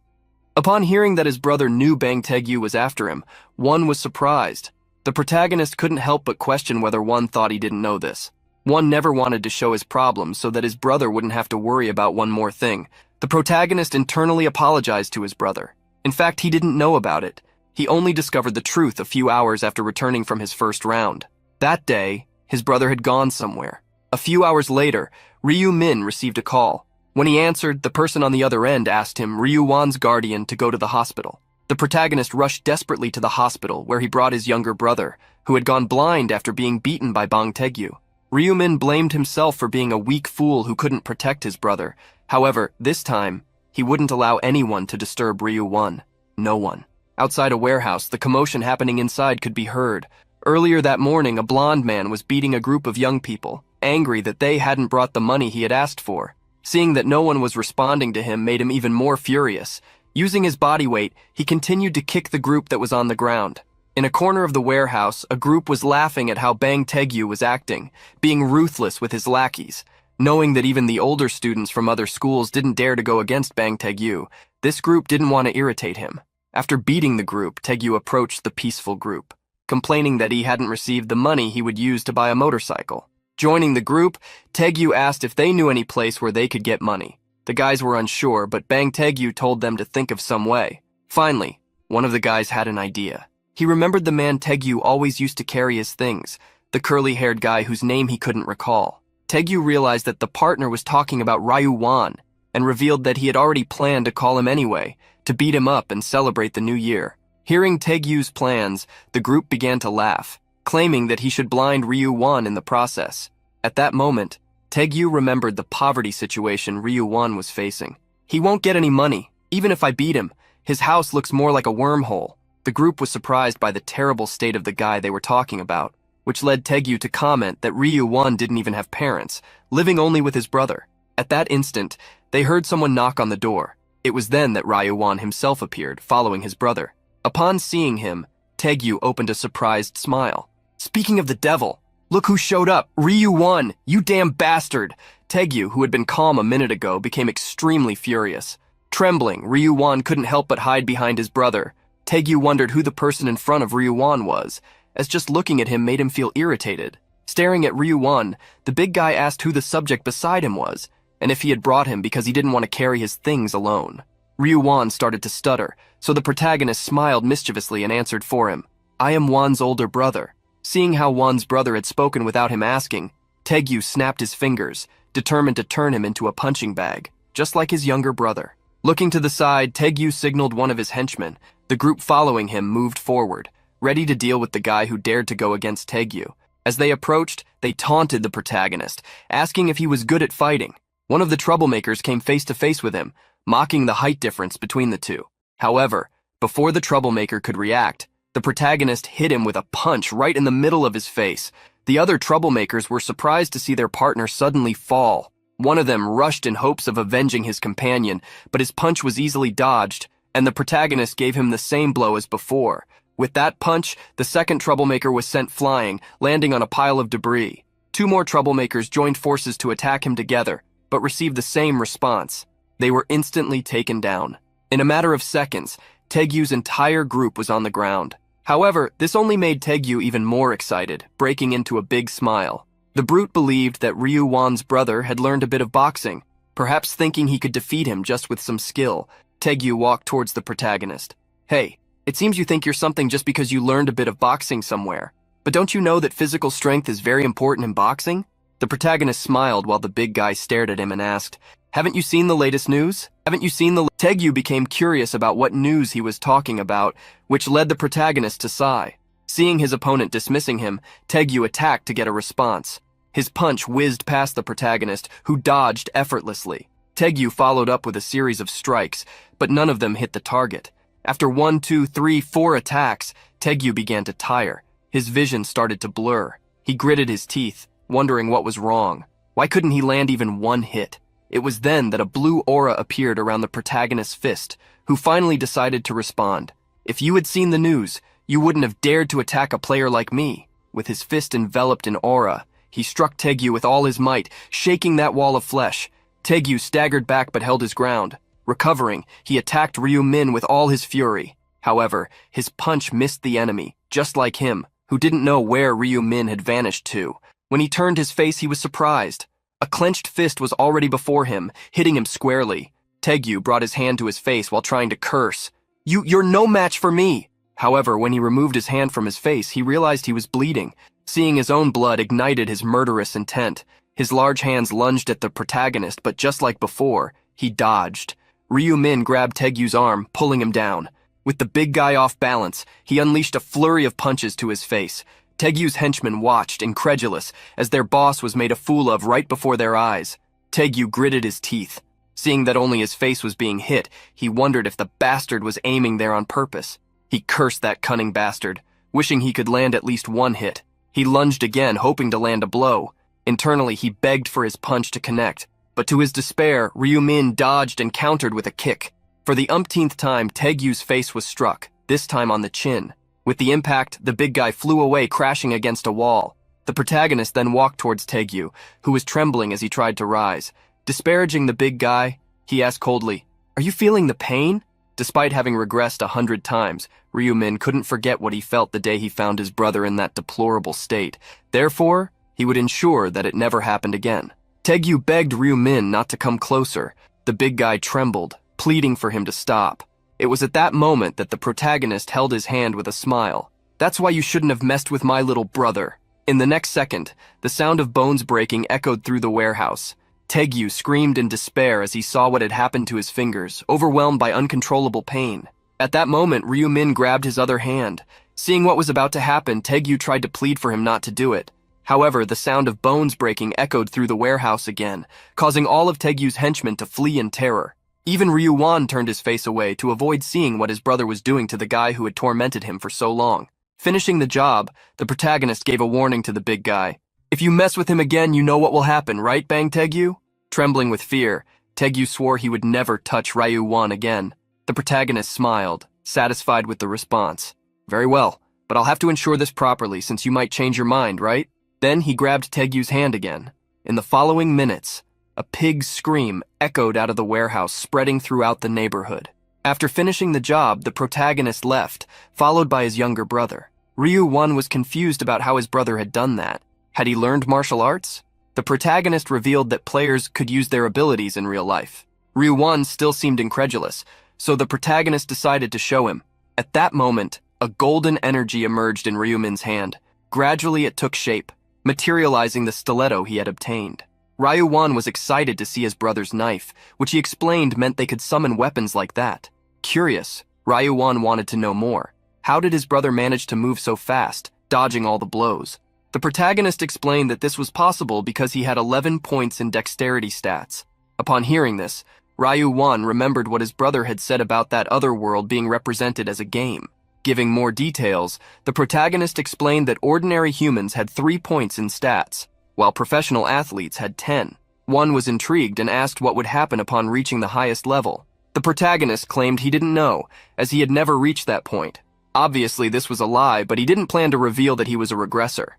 Upon hearing that his brother knew Bang Taegyu was after him, One was surprised. The protagonist couldn't help but question whether One thought he didn't know this. One never wanted to show his problems so that his brother wouldn't have to worry about one more thing. The protagonist internally apologized to his brother. In fact, he didn't know about it. He only discovered the truth a few hours after returning from his first round. That day, his brother had gone somewhere. A few hours later, Ryu-min received a call. When he answered, the person on the other end asked him, Ryu-wan's guardian, to go to the hospital. The protagonist rushed desperately to the hospital, where he brought his younger brother, who had gone blind after being beaten by Bang Taegyu. Ryu-min blamed himself for being a weak fool who couldn't protect his brother. However, this time, he wouldn't allow anyone to disturb Ryu-wan. No one. Outside a warehouse, the commotion happening inside could be heard. Earlier that morning, a blonde man was beating a group of young people, angry that they hadn't brought the money he had asked for. Seeing that no one was responding to him made him even more furious. Using his body weight, he continued to kick the group that was on the ground. In a corner of the warehouse, a group was laughing at how Bang Taegyu was acting, being ruthless with his lackeys. Knowing that even the older students from other schools didn't dare to go against Bang Taegyu, this group didn't want to irritate him. After beating the group, Taegyu approached the peaceful group, complaining that he hadn't received the money he would use to buy a motorcycle. Joining the group, Taegyu asked if they knew any place where they could get money. The guys were unsure, but Bang Taegyu told them to think of some way. Finally, one of the guys had an idea. He remembered the man Taegyu always used to carry his things, the curly-haired guy whose name he couldn't recall. Taegyu realized that the partner was talking about Ryu Wan, and revealed that he had already planned to call him anyway, to beat him up and celebrate the new year. Hearing Taegyu's plans, the group began to laugh, claiming that he should blind Ryu Wan in the process. At that moment, Taegyu remembered the poverty situation Ryu Wan was facing. He won't get any money, even if I beat him. His house looks more like a wormhole. The group was surprised by the terrible state of the guy they were talking about, which led Taegyu to comment that Ryu Wan didn't even have parents, living only with his brother. At that instant, they heard someone knock on the door. It was then that Ryu Wan himself appeared, following his brother. Upon seeing him, Taegyu opened a surprised smile. Speaking of the devil, look who showed up, Ryu Wan, you damn bastard! Taegyu, who had been calm a minute ago, became extremely furious. Trembling, Ryu Wan couldn't help but hide behind his brother. Taegyu wondered who the person in front of Ryu Wan was, as just looking at him made him feel irritated. Staring at Ryu Wan, the big guy asked who the subject beside him was, and if he had brought him because he didn't want to carry his things alone. Ryu Wan started to stutter, so the protagonist smiled mischievously and answered for him. I am Wan's older brother. Seeing how Wan's brother had spoken without him asking, Taegyu snapped his fingers, determined to turn him into a punching bag, just like his younger brother. Looking to the side, Taegyu signaled one of his henchmen. The group following him moved forward, ready to deal with the guy who dared to go against Taegyu. As they approached, they taunted the protagonist, asking if he was good at fighting. One of the troublemakers came face to face with him, mocking the height difference between the two. However, before the troublemaker could react, the protagonist hit him with a punch right in the middle of his face. The other troublemakers were surprised to see their partner suddenly fall. One of them rushed in hopes of avenging his companion, but his punch was easily dodged, and the protagonist gave him the same blow as before. With that punch, the second troublemaker was sent flying, landing on a pile of debris. Two more troublemakers joined forces to attack him together, but received the same response. They were instantly taken down. In a matter of seconds, Taegyu's entire group was on the ground. However, this only made Taegyu even more excited, breaking into a big smile. The brute believed that Ryu Wan's brother had learned a bit of boxing. Perhaps thinking he could defeat him just with some skill, Taegyu walked towards the protagonist. Hey, it seems you think you're something just because you learned a bit of boxing somewhere. But don't you know that physical strength is very important in boxing? The protagonist smiled while the big guy stared at him and asked, Haven't you seen the latest news? Taegyu became curious about what news he was talking about, which led the protagonist to sigh. Seeing his opponent dismissing him, Taegyu attacked to get a response. His punch whizzed past the protagonist, who dodged effortlessly. Taegyu followed up with a series of strikes, but none of them hit the target. After 1, 2, 3, 4 attacks, Taegyu began to tire. His vision started to blur. He gritted his teeth, wondering what was wrong. Why couldn't he land even one hit? It was then that a blue aura appeared around the protagonist's fist, who finally decided to respond. If you had seen the news, you wouldn't have dared to attack a player like me. With his fist enveloped in aura, he struck Taegyu with all his might, shaking that wall of flesh. Taegyu staggered back but held his ground. Recovering, he attacked Ryu Min with all his fury. However, his punch missed the enemy, just like him, who didn't know where Ryu Min had vanished to. When he turned his face, he was surprised. A clenched fist was already before him, hitting him squarely. Taegyu brought his hand to his face while trying to curse. You're no match for me! However, when he removed his hand from his face, he realized he was bleeding. Seeing his own blood ignited his murderous intent. His large hands lunged at the protagonist, but just like before, he dodged. Ryu Min grabbed Taegyu's arm, pulling him down. With the big guy off balance, he unleashed a flurry of punches to his face. Taegyu's henchmen watched, incredulous, as their boss was made a fool of right before their eyes. Taegyu gritted his teeth. Seeing that only his face was being hit, he wondered if the bastard was aiming there on purpose. He cursed that cunning bastard, wishing he could land at least one hit. He lunged again, hoping to land a blow. Internally, he begged for his punch to connect, but to his despair, Ryu Min dodged and countered with a kick. For the umpteenth time, Taegyu's face was struck, this time on the chin. With the impact, the big guy flew away, crashing against a wall. The protagonist then walked towards Taegyu, who was trembling as he tried to rise. Disparaging the big guy, he asked coldly, Are you feeling the pain? Despite having regressed 100 times, Ryu-min couldn't forget what he felt the day he found his brother in that deplorable state. Therefore, he would ensure that it never happened again. Taegyu begged Ryu-min not to come closer. The big guy trembled, pleading for him to stop. It was at that moment that the protagonist held his hand with a smile. "That's why you shouldn't have messed with my little brother." In the next second, the sound of bones breaking echoed through the warehouse. Taegyu screamed in despair as he saw what had happened to his fingers, overwhelmed by uncontrollable pain. At that moment, Ryu-min grabbed his other hand. Seeing what was about to happen, Taegyu tried to plead for him not to do it. However, the sound of bones breaking echoed through the warehouse again, causing all of Taegyu's henchmen to flee in terror. Even Ryu-wan turned his face away to avoid seeing what his brother was doing to the guy who had tormented him for so long. Finishing the job, the protagonist gave a warning to the big guy. "If you mess with him again, you know what will happen, right, Bang Taegyu?" Trembling with fear, Taegyu swore he would never touch Ryu-wan again. The protagonist smiled, satisfied with the response. "Very well, but I'll have to ensure this properly since you might change your mind, right?" Then he grabbed Taegyu's hand again. In the following minutes, a pig's scream echoed out of the warehouse, spreading throughout the neighborhood. After finishing the job, the protagonist left, followed by his younger brother. Ryu-wan was confused about how his brother had done that. Had he learned martial arts? The protagonist revealed that players could use their abilities in real life. Ryu-wan still seemed incredulous, so the protagonist decided to show him. At that moment, a golden energy emerged in Ryu-min's hand. Gradually it took shape, materializing the stiletto he had obtained. Ryu-wan was excited to see his brother's knife, which he explained meant they could summon weapons like that. Curious, Ryu-wan wanted to know more. How did his brother manage to move so fast, dodging all the blows? The protagonist explained that this was possible because he had 11 points in dexterity stats. Upon hearing this, Ryu-wan remembered what his brother had said about that other world being represented as a game. Giving more details, the protagonist explained that ordinary humans had 3 points in stats, while professional athletes had 10. One was intrigued and asked what would happen upon reaching the highest level. The protagonist claimed he didn't know, as he had never reached that point. Obviously, this was a lie, but he didn't plan to reveal that he was a regressor.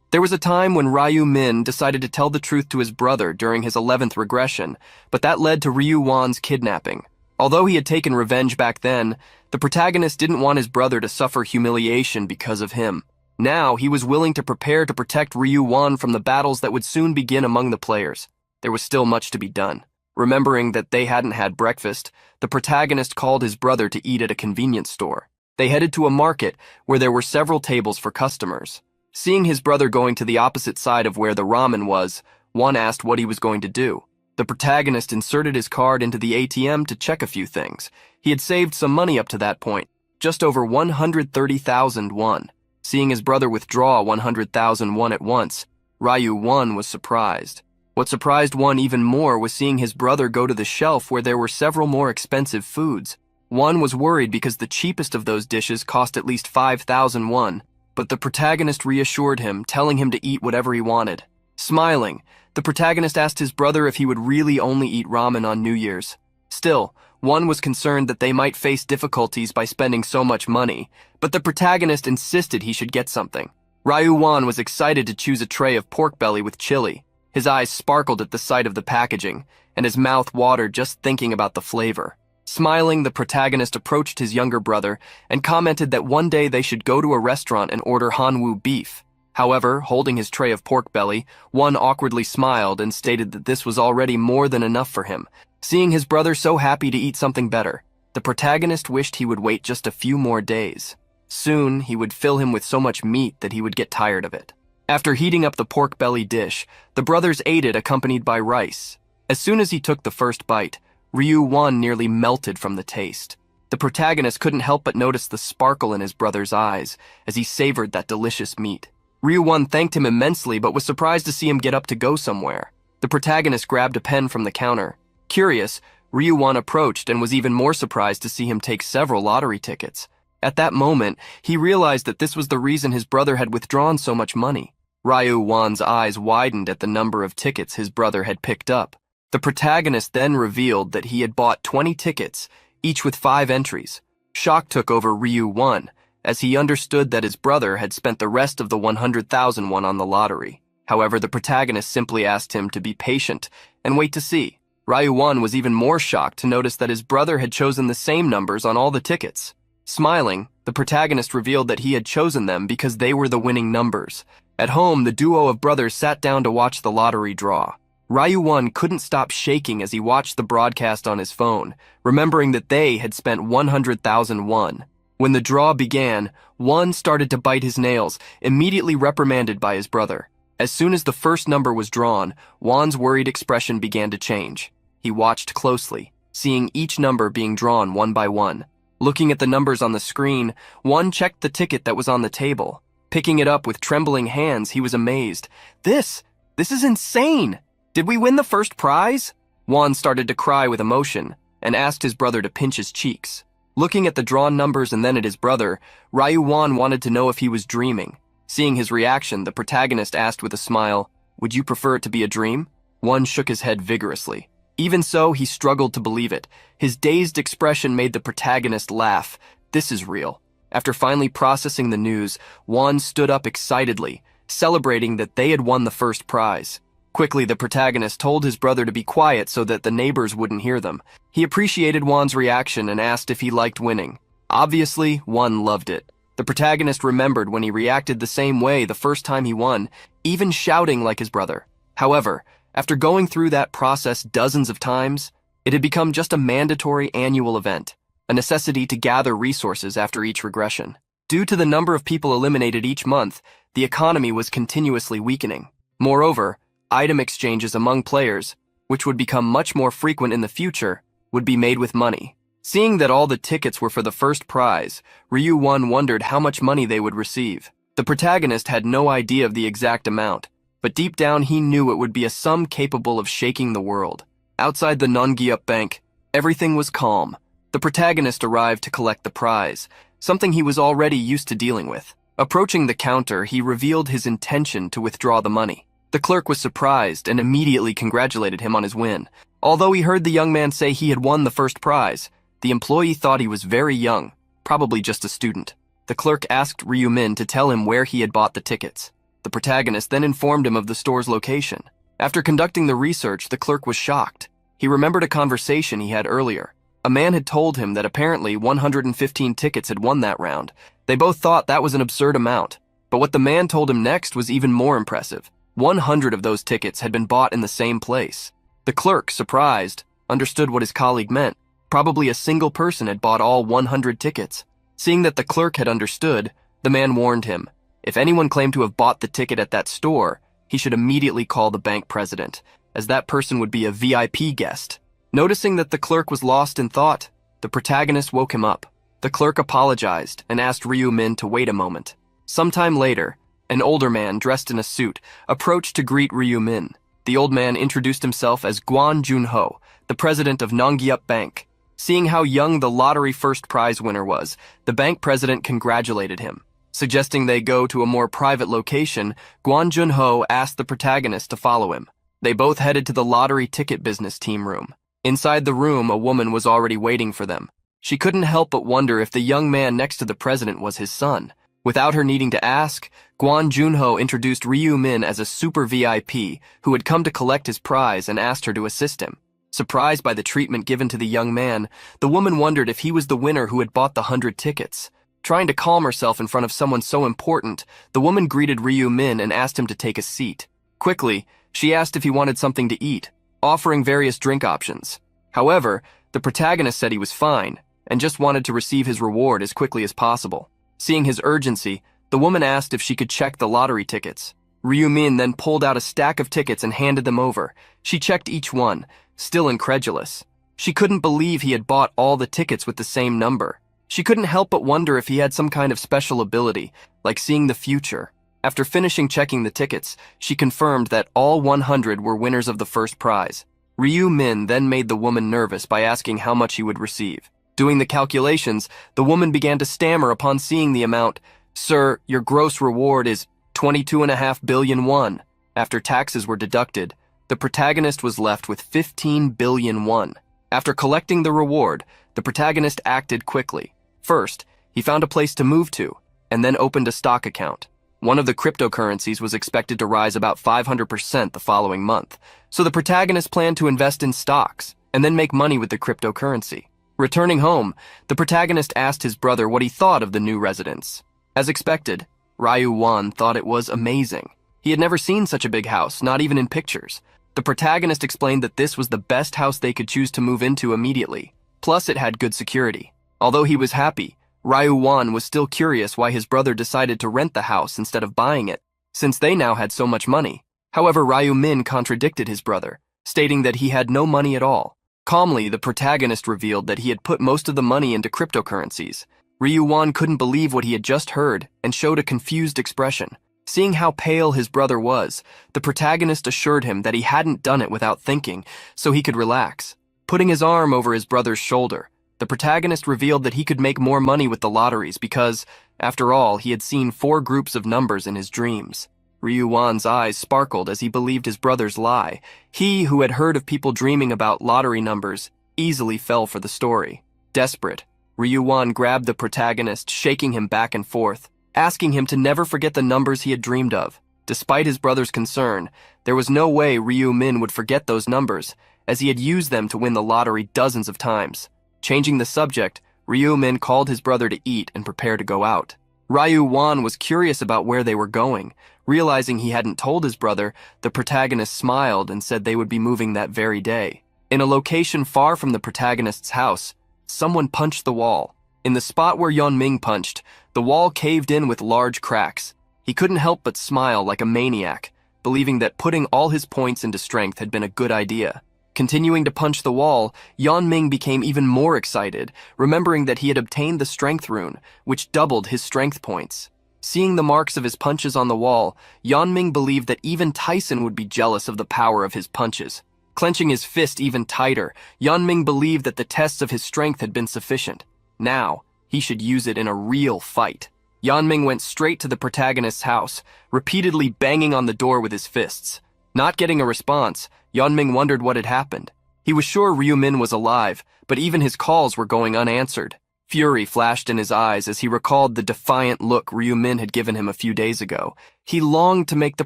There was a time when Ryu-min decided to tell the truth to his brother during his 11th regression, but that led to Ryu-wan's kidnapping. Although he had taken revenge back then, the protagonist didn't want his brother to suffer humiliation because of him. Now, he was willing to prepare to protect Ryu-wan from the battles that would soon begin among the players. There was still much to be done. Remembering that they hadn't had breakfast, the protagonist called his brother to eat at a convenience store. They headed to a market where there were several tables for customers. Seeing his brother going to the opposite side of where the ramen was, one asked what he was going to do. The protagonist inserted his card into the ATM to check a few things. He had saved some money up to that point, just over 130,000 won. Seeing his brother withdraw 100,000 won at once, Ryu-wan was surprised. What surprised one even more was seeing his brother go to the shelf where there were several more expensive foods. One was worried because the cheapest of those dishes cost at least 5,000 won, but the protagonist reassured him, telling him to eat whatever he wanted. Smiling, the protagonist asked his brother if he would really only eat ramen on New Year's. Still, one was concerned that they might face difficulties by spending so much money, but the protagonist insisted he should get something. Ryu-wan was excited to choose a tray of pork belly with chili. His eyes sparkled at the sight of the packaging, and his mouth watered just thinking about the flavor. Smiling, the protagonist approached his younger brother and commented that one day they should go to a restaurant and order hanwoo beef. However, holding his tray of pork belly, one awkwardly smiled and stated that this was already more than enough for him. Seeing his brother so happy to eat something better, the protagonist wished he would wait just a few more days. Soon, he would fill him with so much meat that he would get tired of it. After heating up the pork belly dish, the brothers ate it accompanied by rice. As soon as he took the first bite, Ryu-wan nearly melted from the taste. The protagonist couldn't help but notice the sparkle in his brother's eyes as he savored that delicious meat. Ryu-wan thanked him immensely but was surprised to see him get up to go somewhere. The protagonist grabbed a pen from the counter. Curious, Ryu-wan approached and was even more surprised to see him take several lottery tickets. At that moment, he realized that this was the reason his brother had withdrawn so much money. Ryu-wan's eyes widened at the number of tickets his brother had picked up. The protagonist then revealed that he had bought 20 tickets, each with 5 entries. Shock took over Ryu-wan, as he understood that his brother had spent the rest of the 100,000 won on the lottery. However, the protagonist simply asked him to be patient and wait to see. Ryu-1 was even more shocked to notice that his brother had chosen the same numbers on all the tickets. Smiling, the protagonist revealed that he had chosen them because they were the winning numbers. At home, the duo of brothers sat down to watch the lottery draw. Ryu-1 couldn't stop shaking as he watched the broadcast on his phone, remembering that they had spent 100,000 won. When the draw began, Won started to bite his nails, immediately reprimanded by his brother. As soon as the first number was drawn, Won's worried expression began to change. He watched closely, seeing each number being drawn one by one. Looking at the numbers on the screen, Won checked the ticket that was on the table. Picking it up with trembling hands, he was amazed. This is insane! Did we win the first prize? Won started to cry with emotion and asked his brother to pinch his cheeks. Looking at the drawn numbers and then at his brother, Ryu-1 wanted to know if he was dreaming. Seeing his reaction, the protagonist asked with a smile, "Would you prefer it to be a dream?" Won shook his head vigorously. Even so, he struggled to believe it. His dazed expression made the protagonist laugh. This is real. After finally processing the news, Won stood up excitedly, celebrating that they had won the first prize. Quickly, the protagonist told his brother to be quiet so that the neighbors wouldn't hear them. He appreciated Won's reaction and asked if he liked winning. Obviously, Won loved it. The protagonist remembered when he reacted the same way the first time he won, even shouting like his brother. However, after going through that process dozens of times, it had become just a mandatory annual event, a necessity to gather resources after each regression. Due to the number of people eliminated each month, the economy was continuously weakening. Moreover, item exchanges among players, which would become much more frequent in the future, would be made with money. Seeing that all the tickets were for the first prize, Ryu-1 wondered how much money they would receive. The protagonist had no idea of the exact amount, but deep down he knew it would be a sum capable of shaking the world. Outside the Manhwa bank, everything was calm. The protagonist arrived to collect the prize, something he was already used to dealing with. Approaching the counter, he revealed his intention to withdraw the money. The clerk was surprised and immediately congratulated him on his win. Although he heard the young man say he had won the first prize, the employee thought he was very young, probably just a student. The clerk asked Ryu-min to tell him where he had bought the tickets. The protagonist then informed him of the store's location. After conducting the research, the clerk was shocked. He remembered a conversation he had earlier. A man had told him that apparently 115 tickets had won that round. They both thought that was an absurd amount. But what the man told him next was even more impressive. 100 of those tickets had been bought in the same place. The clerk, surprised, understood what his colleague meant. Probably a single person had bought all 100 tickets. Seeing that the clerk had understood, the man warned him. If anyone claimed to have bought the ticket at that store, he should immediately call the bank president, as that person would be a VIP guest. Noticing that the clerk was lost in thought, the protagonist woke him up. The clerk apologized and asked Ryu-min to wait a moment. Sometime later, an older man dressed in a suit approached to greet Ryu-min. The old man introduced himself as Gwon Jun-ho, the president of Manhwa Bank. Seeing how young the lottery first prize winner was, the bank president congratulated him. Suggesting they go to a more private location, Gwon Jun-ho asked the protagonist to follow him. They both headed to the lottery ticket business team room. Inside the room, a woman was already waiting for them. She couldn't help but wonder if the young man next to the president was his son. Without her needing to ask, Gwon Jun-ho introduced Ryu-min as a super VIP who had come to collect his prize and asked her to assist him. Surprised by the treatment given to the young man, the woman wondered if he was the winner who had bought the 100 tickets. Trying to calm herself in front of someone so important, the woman greeted Ryu-min and asked him to take a seat. Quickly, she asked if he wanted something to eat, offering various drink options. However, the protagonist said he was fine and just wanted to receive his reward as quickly as possible. Seeing his urgency, the woman asked if she could check the lottery tickets. Ryu-min then pulled out a stack of tickets and handed them over. She checked each one, still incredulous. She couldn't believe he had bought all the tickets with the same number. She couldn't help but wonder if he had some kind of special ability, like seeing the future. After finishing checking the tickets, she confirmed that all 100 were winners of the first prize. Ryu-min then made the woman nervous by asking how much he would receive. Doing the calculations, the woman began to stammer upon seeing the amount. "Sir, your gross reward is 22.5 billion won." After taxes were deducted, the protagonist was left with 15 billion won. After collecting the reward, the protagonist acted quickly. First, he found a place to move to, and then opened a stock account. One of the cryptocurrencies was expected to rise about 500% the following month, so the protagonist planned to invest in stocks and then make money with the cryptocurrency. Returning home, the protagonist asked his brother what he thought of the new residence. As expected, Ryu-wan thought it was amazing. He had never seen such a big house, not even in pictures. The protagonist explained that this was the best house they could choose to move into immediately. Plus, it had good security. Although he was happy, Ryu-wan was still curious why his brother decided to rent the house instead of buying it, since they now had so much money. However, Ryu-min contradicted his brother, stating that he had no money at all. Calmly, the protagonist revealed that he had put most of the money into cryptocurrencies. Ryu-wan couldn't believe what he had just heard and showed a confused expression. Seeing how pale his brother was, the protagonist assured him that he hadn't done it without thinking, so he could relax. Putting his arm over his brother's shoulder, the protagonist revealed that he could make more money with the lotteries because, after all, he had seen 4 groups of numbers in his dreams. Ryu-wan's eyes sparkled as he believed his brother's lie. He, who had heard of people dreaming about lottery numbers, easily fell for the story. Desperate, Ryu-wan grabbed the protagonist, shaking him back and forth, asking him to never forget the numbers he had dreamed of. Despite his brother's concern, there was no way Ryu-min would forget those numbers, as he had used them to win the lottery dozens of times. Changing the subject, Ryu-min called his brother to eat and prepare to go out. Ryu-wan was curious about where they were going. Realizing he hadn't told his brother, the protagonist smiled and said they would be moving that very day. In a location far from the protagonist's house, someone punched the wall. In the spot where Yeon-ming punched, the wall caved in with large cracks. He couldn't help but smile like a maniac, believing that putting all his points into strength had been a good idea. Continuing to punch the wall, Yeon-ming became even more excited, remembering that he had obtained the strength rune, which doubled his strength points. Seeing the marks of his punches on the wall, Yeon-ming believed that even Tyson would be jealous of the power of his punches. Clenching his fist even tighter, Yeon-ming believed that the tests of his strength had been sufficient. Now, he should use it in a real fight. Yeon-ming went straight to the protagonist's house, repeatedly banging on the door with his fists. Not getting a response, Yeon-ming wondered what had happened. He was sure Ryu-min was alive, but even his calls were going unanswered. Fury flashed in his eyes as he recalled the defiant look Ryu-min had given him a few days ago. He longed to make the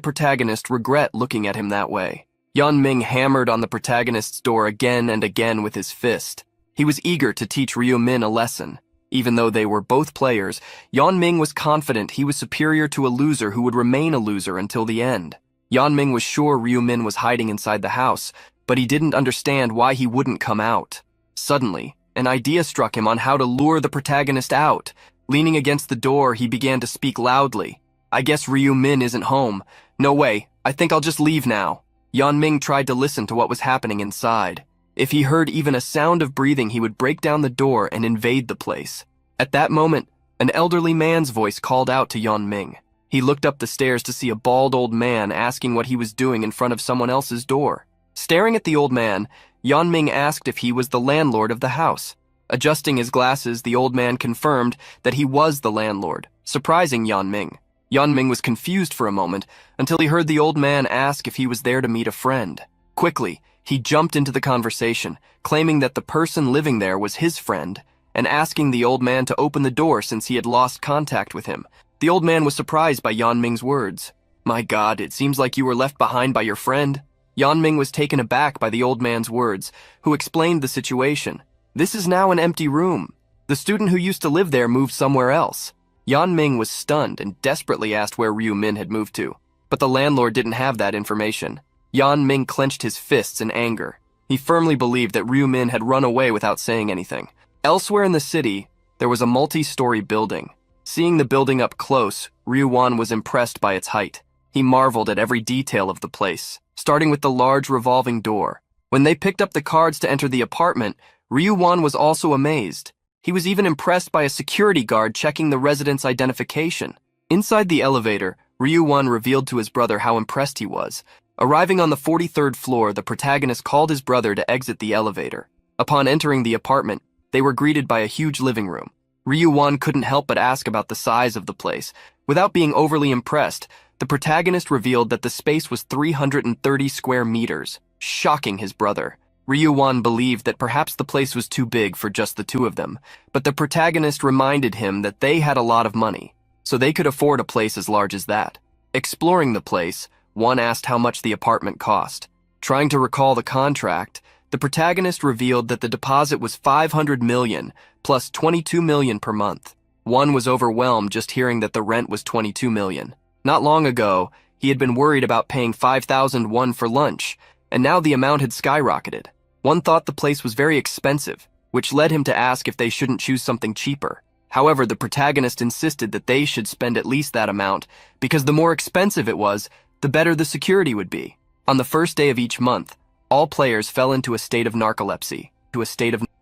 protagonist regret looking at him that way. Yeon-ming hammered on the protagonist's door again and again with his fist. He was eager to teach Ryu-min a lesson. Even though they were both players, Yeon-ming was confident he was superior to a loser who would remain a loser until the end. Yeon-ming was sure Ryu-min was hiding inside the house, but he didn't understand why he wouldn't come out. Suddenly, an idea struck him on how to lure the protagonist out. Leaning against the door, he began to speak loudly. "I guess Ryu-min isn't home. No way, I think I'll just leave now." Yeon-ming tried to listen to what was happening inside. If he heard even a sound of breathing, he would break down the door and invade the place. At that moment, an elderly man's voice called out to Yeon-ming. He looked up the stairs to see a bald old man asking what he was doing in front of someone else's door. Staring at the old man, Yeon-ming asked if he was the landlord of the house. Adjusting his glasses, the old man confirmed that he was the landlord, surprising Yeon-ming. Yeon-ming was confused for a moment until he heard the old man ask if he was there to meet a friend. Quickly, he jumped into the conversation, claiming that the person living there was his friend, and asking the old man to open the door since he had lost contact with him. The old man was surprised by Yeon-ming's words. "My God, it seems like you were left behind by your friend." Yeon-ming was taken aback by the old man's words, who explained the situation. "This is now an empty room. The student who used to live there moved somewhere else." Yeon-ming was stunned and desperately asked where Ryu-min had moved to, but the landlord didn't have that information. Yeon-ming clenched his fists in anger. He firmly believed that Ryu-min had run away without saying anything. Elsewhere in the city, there was a multi-story building. Seeing the building up close, Ryu-wan was impressed by its height. He marveled at every detail of the place, starting with the large revolving door. When they picked up the cards to enter the apartment, Ryu-wan was also amazed. He was even impressed by a security guard checking the resident's identification. Inside the elevator, Ryu-wan revealed to his brother how impressed he was. Arriving on the 43rd floor, the protagonist called his brother to exit the elevator. Upon entering the apartment, they were greeted by a huge living room. Ryu-wan couldn't help but ask about the size of the place. Without being overly impressed, the protagonist revealed that the space was 330 square meters, shocking his brother. Ryu-wan believed that perhaps the place was too big for just the two of them, but the protagonist reminded him that they had a lot of money. so they could afford a place as large as that. Exploring the place, one asked how much the apartment cost. Trying to recall the contract, the protagonist revealed that the deposit was 500 million plus 22 million per month. One was overwhelmed just hearing that the rent was 22 million. Not long ago, he had been worried about paying 5,001 for lunch, and now the amount had skyrocketed. One thought the place was very expensive, which led him to ask if they shouldn't choose something cheaper. However, the protagonist insisted that they should spend at least that amount, because the more expensive it was, the better the security would be. On the first day of each month, all players fell into a state of narcolepsy.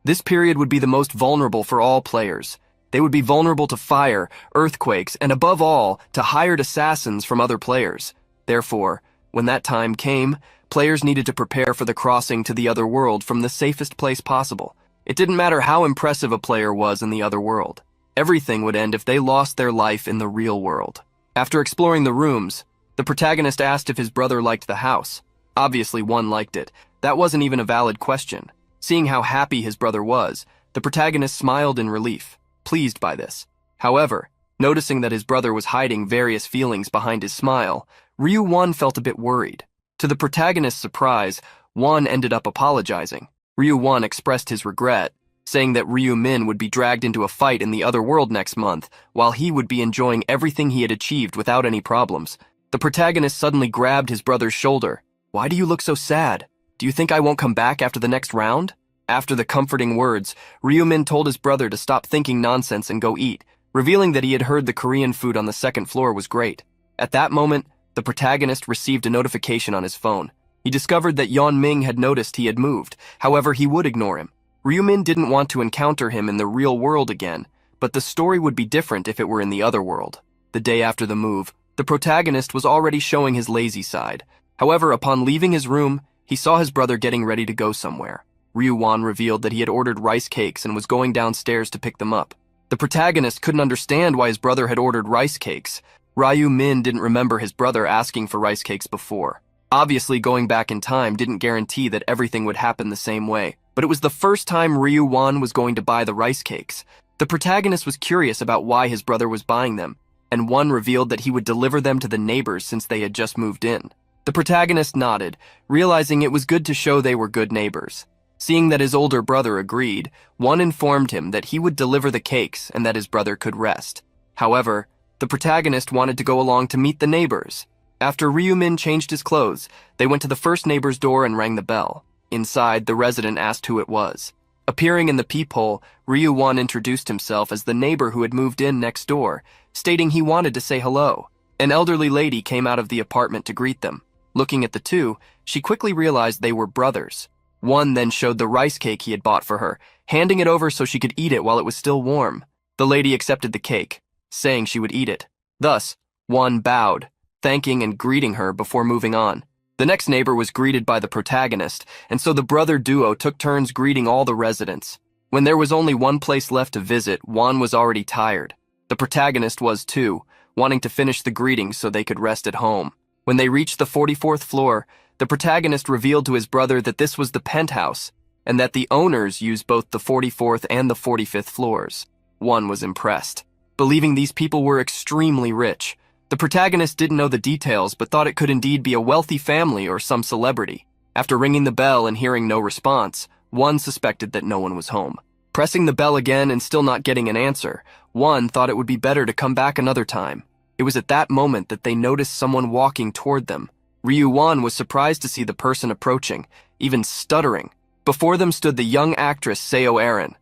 This period would be the most vulnerable for all players. They would be vulnerable to fire, earthquakes, and above all, to hired assassins from other players. Therefore, when that time came, players needed to prepare for the crossing to the other world from the safest place possible. It didn't matter how impressive a player was in the other world. Everything would end if they lost their life in the real world. After exploring the rooms, the protagonist asked if his brother liked the house. Obviously, one liked it. That wasn't even a valid question. Seeing how happy his brother was, the protagonist smiled in relief, pleased by this. However, noticing that his brother was hiding various feelings behind his smile, Ryu-Won felt a bit worried. To the protagonist's surprise, Won ended up apologizing. Ryu-Won expressed his regret, saying that Ryu-Min would be dragged into a fight in the other world next month, while he would be enjoying everything he had achieved without any problems. The protagonist suddenly grabbed his brother's shoulder. "Why do you look so sad? Do you think I won't come back after the next round?" After the comforting words, Ryu-Min told his brother to stop thinking nonsense and go eat, revealing that he had heard the Korean food on the second floor was great. At that moment, the protagonist received a notification on his phone. He discovered that Yeon-Ming had noticed he had moved, however he would ignore him. Ryu-Min didn't want to encounter him in the real world again, but the story would be different if it were in the other world. The day after the move, the protagonist was already showing his lazy side. However, upon leaving his room, he saw his brother getting ready to go somewhere. Ryu-Won revealed that he had ordered rice cakes and was going downstairs to pick them up. The protagonist couldn't understand why his brother had ordered rice cakes. Ryu-Min didn't remember his brother asking for rice cakes before. Obviously, going back in time didn't guarantee that everything would happen the same way, but it was the first time Ryu-Won was going to buy the rice cakes. The protagonist was curious about why his brother was buying them, and one revealed that he would deliver them to the neighbors since they had just moved in. The protagonist nodded, realizing it was good to show they were good neighbors. Seeing that his older brother agreed, one informed him that he would deliver the cakes and that his brother could rest. However, the protagonist wanted to go along to meet the neighbors. After Ryu-Min changed his clothes, they went to the first neighbor's door and rang the bell. Inside, the resident asked who it was. Appearing in the peephole, Ryu-Won introduced himself as the neighbor who had moved in next door, stating he wanted to say hello. An elderly lady came out of the apartment to greet them. Looking at the two, she quickly realized they were brothers. One then showed the rice cake he had bought for her, handing it over so she could eat it while it was still warm. The lady accepted the cake, saying she would eat it. Thus, one bowed, thanking and greeting her before moving on. The next neighbor was greeted by the protagonist, and so the brother duo took turns greeting all the residents. When there was only one place left to visit, Juan was already tired. The protagonist was too, wanting to finish the greetings so they could rest at home. When they reached the 44th floor, the protagonist revealed to his brother that this was the penthouse, and that the owners used both the 44th and the 45th floors. One was impressed, believing these people were extremely rich. The protagonist didn't know the details, but thought it could indeed be a wealthy family or some celebrity. After ringing the bell and hearing no response, one suspected that no one was home. Pressing the bell again and still not getting an answer, one thought it would be better to come back another time. It was at that moment that they noticed someone walking toward them. Ryu-Won was surprised to see the person approaching, even stuttering. Before them stood the young actress Seo Erin.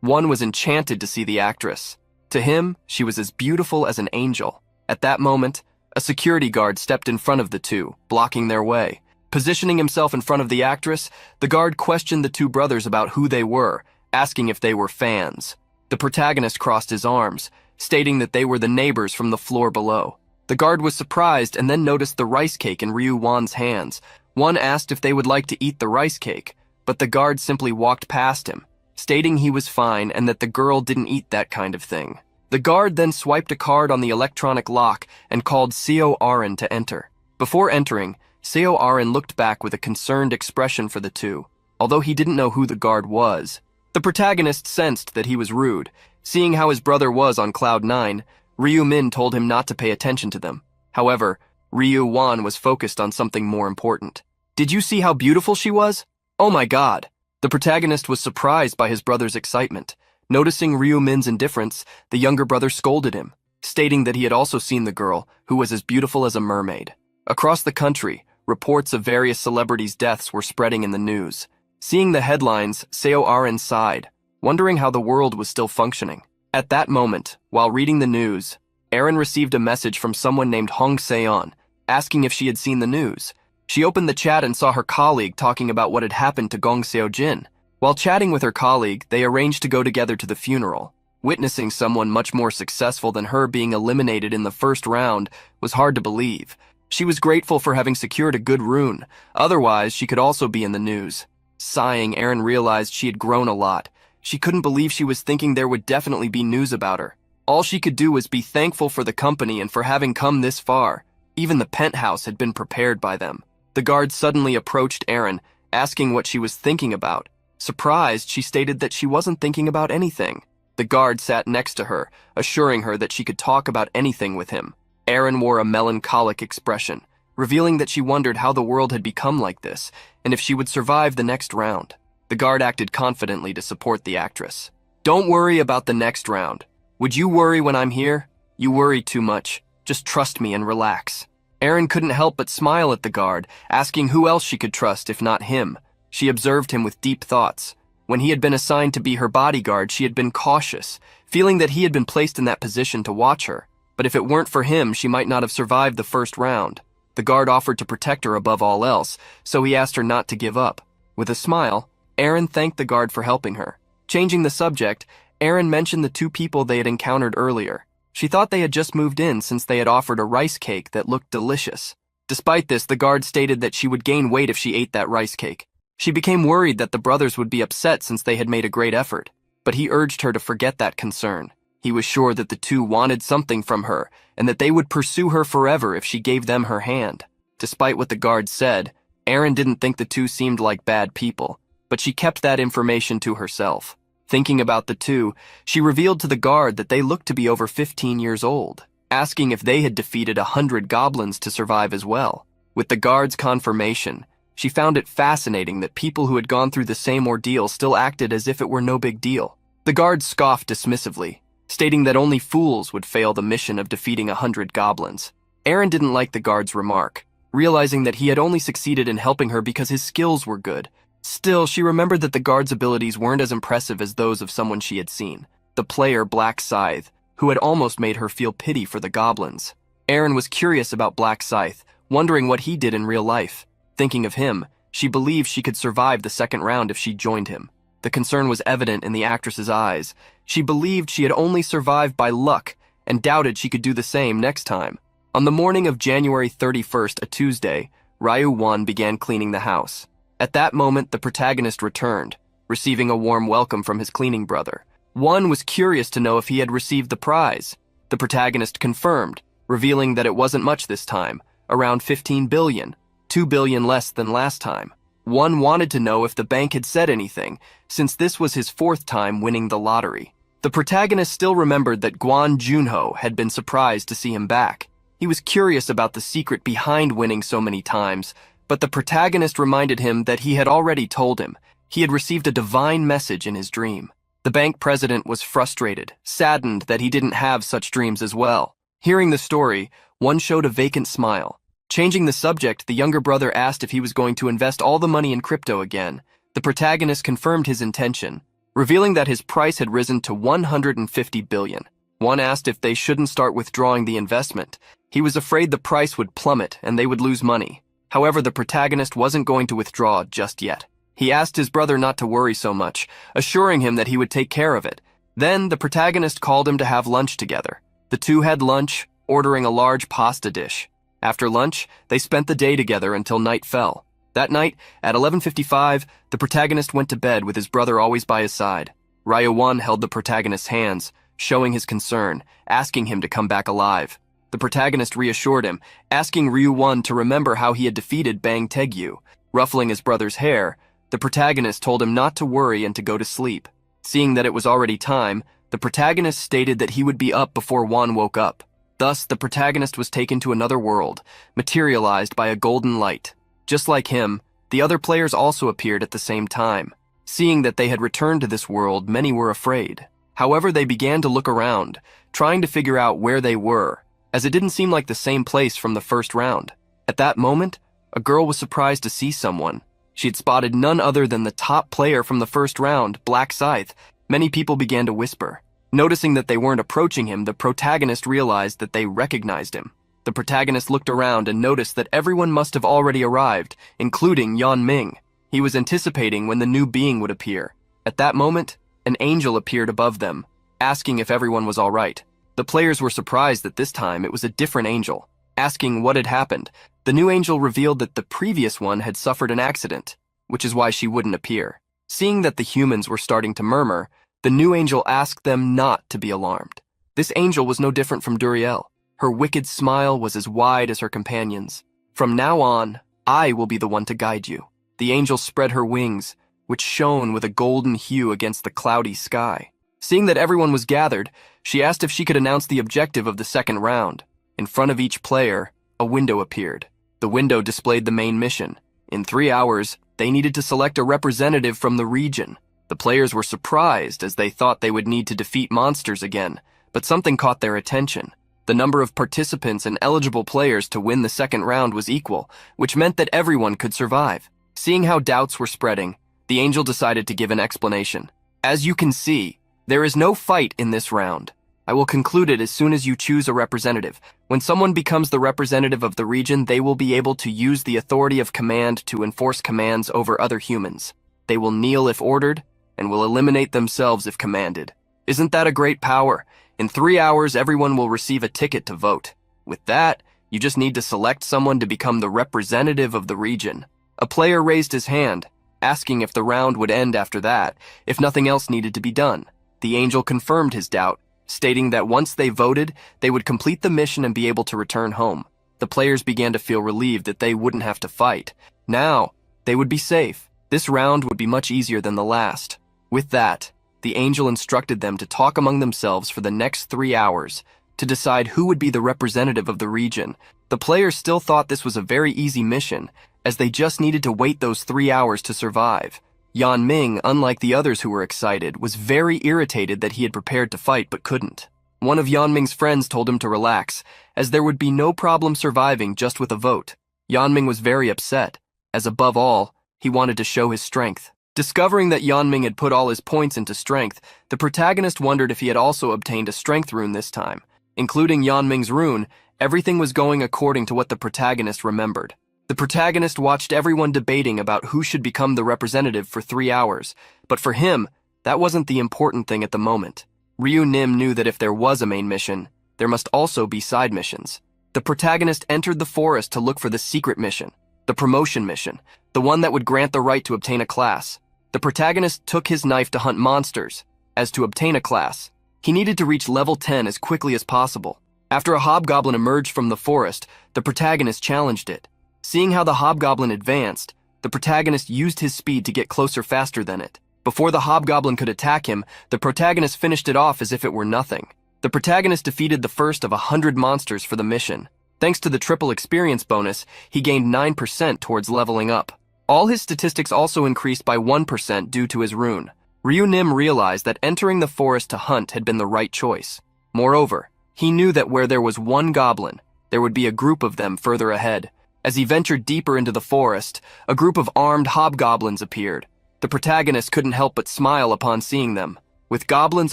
One was enchanted to see the actress. To him, she was as beautiful as an angel. At that moment, a security guard stepped in front of the two, blocking their way. Positioning himself in front of the actress, the guard questioned the two brothers about who they were, asking if they were fans. The protagonist crossed his arms, stating that they were the neighbors from the floor below. The guard was surprised and then noticed the rice cake in Ryu-Won's hands. One asked if they would like to eat the rice cake, but the guard simply walked past him, stating he was fine and that the girl didn't eat that kind of thing. The guard then swiped a card on the electronic lock and called Seo Erin to enter. Before entering, Seo Erin looked back with a concerned expression for the two, although he didn't know who the guard was. The protagonist sensed that he was rude. Seeing how his brother was on cloud 9, Ryu Min told him not to pay attention to them. However, Ryu Wan was focused on something more important. Did you see how beautiful she was? Oh my god! The protagonist was surprised by his brother's excitement. Noticing Ryu Min's indifference, the younger brother scolded him, stating that he had also seen the girl, who was as beautiful as a mermaid. Across the country, reports of various celebrities' deaths were spreading in the news. Seeing the headlines, Seo Arin sighed, wondering how the world was still functioning. At that moment, while reading the news, Arin received a message from someone named Hong Seon, asking if she had seen the news. She opened the chat and saw her colleague talking about what had happened to Gong Seo-jin. While chatting with her colleague, they arranged to go together to the funeral. Witnessing someone much more successful than her being eliminated in the first round was hard to believe. She was grateful for having secured a good rune, otherwise she could also be in the news. Sighing, Arin realized she had grown a lot. She couldn't believe she was thinking there would definitely be news about her. All she could do was be thankful for the company and for having come this far. Even the penthouse had been prepared by them. The guard suddenly approached Arin, asking what she was thinking about. Surprised, she stated that she wasn't thinking about anything. The guard sat next to her, assuring her that she could talk about anything with him. Arin wore a melancholic expression, revealing that she wondered how the world had become like this, and if she would survive the next round. The guard acted confidently to support the actress. Don't worry about the next round. Would you worry when I'm here? You worry too much. Just trust me and relax. Arin couldn't help but smile at the guard, asking who else she could trust if not him. She observed him with deep thoughts. When he had been assigned to be her bodyguard, she had been cautious, feeling that he had been placed in that position to watch her. But if it weren't for him, she might not have survived the first round. The guard offered to protect her above all else, so he asked her not to give up. With a smile, Arin thanked the guard for helping her. Changing the subject, Arin mentioned the two people they had encountered earlier. She thought they had just moved in since they had offered a rice cake that looked delicious. Despite this, the guard stated that she would gain weight if she ate that rice cake. She became worried that the brothers would be upset since they had made a great effort, but he urged her to forget that concern. He was sure that the two wanted something from her and that they would pursue her forever if she gave them her hand. Despite what the guard said, Arin didn't think the two seemed like bad people, but she kept that information to herself. Thinking about the two, she revealed to the guard that they looked to be over 15 years old, asking if they had defeated 100 goblins to survive as well. With the guard's confirmation, she found it fascinating that people who had gone through the same ordeal still acted as if it were no big deal. The guard scoffed dismissively, stating that only fools would fail the mission of defeating 100 goblins. Arin didn't like the guard's remark, realizing that he had only succeeded in helping her because his skills were good. Still, she remembered that the guard's abilities weren't as impressive as those of someone she had seen, the player Black Scythe, who had almost made her feel pity for the goblins. Arin was curious about Black Scythe, wondering what he did in real life. Thinking of him, she believed she could survive the second round if she joined him. The concern was evident in the actress's eyes. She believed she had only survived by luck and doubted she could do the same next time. On the morning of January 31st, a Tuesday, Ryu Wan began cleaning the house. At that moment, the protagonist returned, receiving a warm welcome from his cleaning brother. Wan was curious to know if he had received the prize. The protagonist confirmed, revealing that it wasn't much this time, around 15 billion, 2 billion less than last time. Wan wanted to know if the bank had said anything, since this was his fourth time winning the lottery. The protagonist still remembered that Guan Junho had been surprised to see him back. He was curious about the secret behind winning so many times, but the protagonist reminded him that he had already told him. He had received a divine message in his dream. The bank president was frustrated, saddened that he didn't have such dreams as well. Hearing the story, one showed a vacant smile. Changing the subject, the younger brother asked if he was going to invest all the money in crypto again. The protagonist confirmed his intention, revealing that his price had risen to 150 billion. One asked if they shouldn't start withdrawing the investment. He was afraid the price would plummet and they would lose money. However, the protagonist wasn't going to withdraw just yet. He asked his brother not to worry so much, assuring him that he would take care of it. Then, the protagonist called him to have lunch together. The two had lunch, ordering a large pasta dish. After lunch, they spent the day together until night fell. That night, at 11:55, the protagonist went to bed with his brother always by his side. Ryu Wan held the protagonist's hands, showing his concern, asking him to come back alive. The protagonist reassured him, asking Ryu Wan to remember how he had defeated Bang Taegyu. Ruffling his brother's hair, the protagonist told him not to worry and to go to sleep. Seeing that it was already time, The protagonist stated that he would be up before Juan woke up. Thus, the protagonist was taken to another world, materialized by a golden light. Just like him, the other players also appeared at the same time. Seeing that they had returned to this world, many were afraid. However, they began to look around, trying to figure out where they were, as it didn't seem like the same place from the first round. At that moment, a girl was surprised to see someone. She had spotted none other than the top player from the first round, Black Scythe. Many people began to whisper. Noticing that they weren't approaching him, the protagonist realized that they recognized him. The protagonist looked around and noticed that everyone must have already arrived, including Yan Ming. He was anticipating when the new being would appear. At that moment, an angel appeared above them, asking if everyone was all right. The players were surprised that this time it was a different angel. Asking what had happened, the new angel revealed that the previous one had suffered an accident, which is why she wouldn't appear. Seeing that the humans were starting to murmur, the new angel asked them not to be alarmed. This angel was no different from Duriel. Her wicked smile was as wide as her companions. From now on, I will be the one to guide you. The angel spread her wings, which shone with a golden hue against the cloudy sky. Seeing that everyone was gathered, she asked if she could announce the objective of the second round. In front of each player, a window appeared. The window displayed the main mission. In 3 hours, they needed to select a representative from the region. The players were surprised as they thought they would need to defeat monsters again, but something caught their attention. The number of participants and eligible players to win the second round was equal, which meant that everyone could survive. Seeing how doubts were spreading, the angel decided to give an explanation. As you can see, there is no fight in this round. I will conclude it as soon as you choose a representative. When someone becomes the representative of the region, they will be able to use the authority of command to enforce commands over other humans. They will kneel if ordered, and will eliminate themselves if commanded. Isn't that a great power? In 3 hours, everyone will receive a ticket to vote. With that, you just need to select someone to become the representative of the region. A player raised his hand, asking if the round would end after that, if nothing else needed to be done. The angel confirmed his doubt, stating that once they voted, they would complete the mission and be able to return home. The players began to feel relieved that they wouldn't have to fight. Now, they would be safe. This round would be much easier than the last. With that, the angel instructed them to talk among themselves for the next 3 hours to decide who would be the representative of the region. The players still thought this was a very easy mission, as they just needed to wait those 3 hours to survive. Yan Ming, unlike the others who were excited, was very irritated that he had prepared to fight but couldn't. One of Yan Ming's friends told him to relax, as there would be no problem surviving just with a vote. Yan Ming was very upset, as above all, he wanted to show his strength. Discovering that Yan Ming had put all his points into strength, the protagonist wondered if he had also obtained a strength rune this time. Including Yan Ming's rune, everything was going according to what the protagonist remembered. The protagonist watched everyone debating about who should become the representative for 3 hours, but for him, that wasn't the important thing at the moment. Ryu Nim knew that if there was a main mission, there must also be side missions. The protagonist entered the forest to look for the secret mission, the promotion mission, the one that would grant the right to obtain a class. The protagonist took his knife to hunt monsters. As to obtain a class, he needed to reach level 10 as quickly as possible. After a hobgoblin emerged from the forest, the protagonist challenged it. Seeing how the hobgoblin advanced, the protagonist used his speed to get closer faster than it. Before the hobgoblin could attack him, the protagonist finished it off as if it were nothing. The protagonist defeated the first of 100 monsters for the mission. Thanks to the triple experience bonus, he gained 9% towards leveling up. All his statistics also increased by 1% due to his rune. Ryu Nim realized that entering the forest to hunt had been the right choice. Moreover, he knew that where there was one goblin, there would be a group of them further ahead. As he ventured deeper into the forest, a group of armed hobgoblins appeared. The protagonist couldn't help but smile upon seeing them. With goblins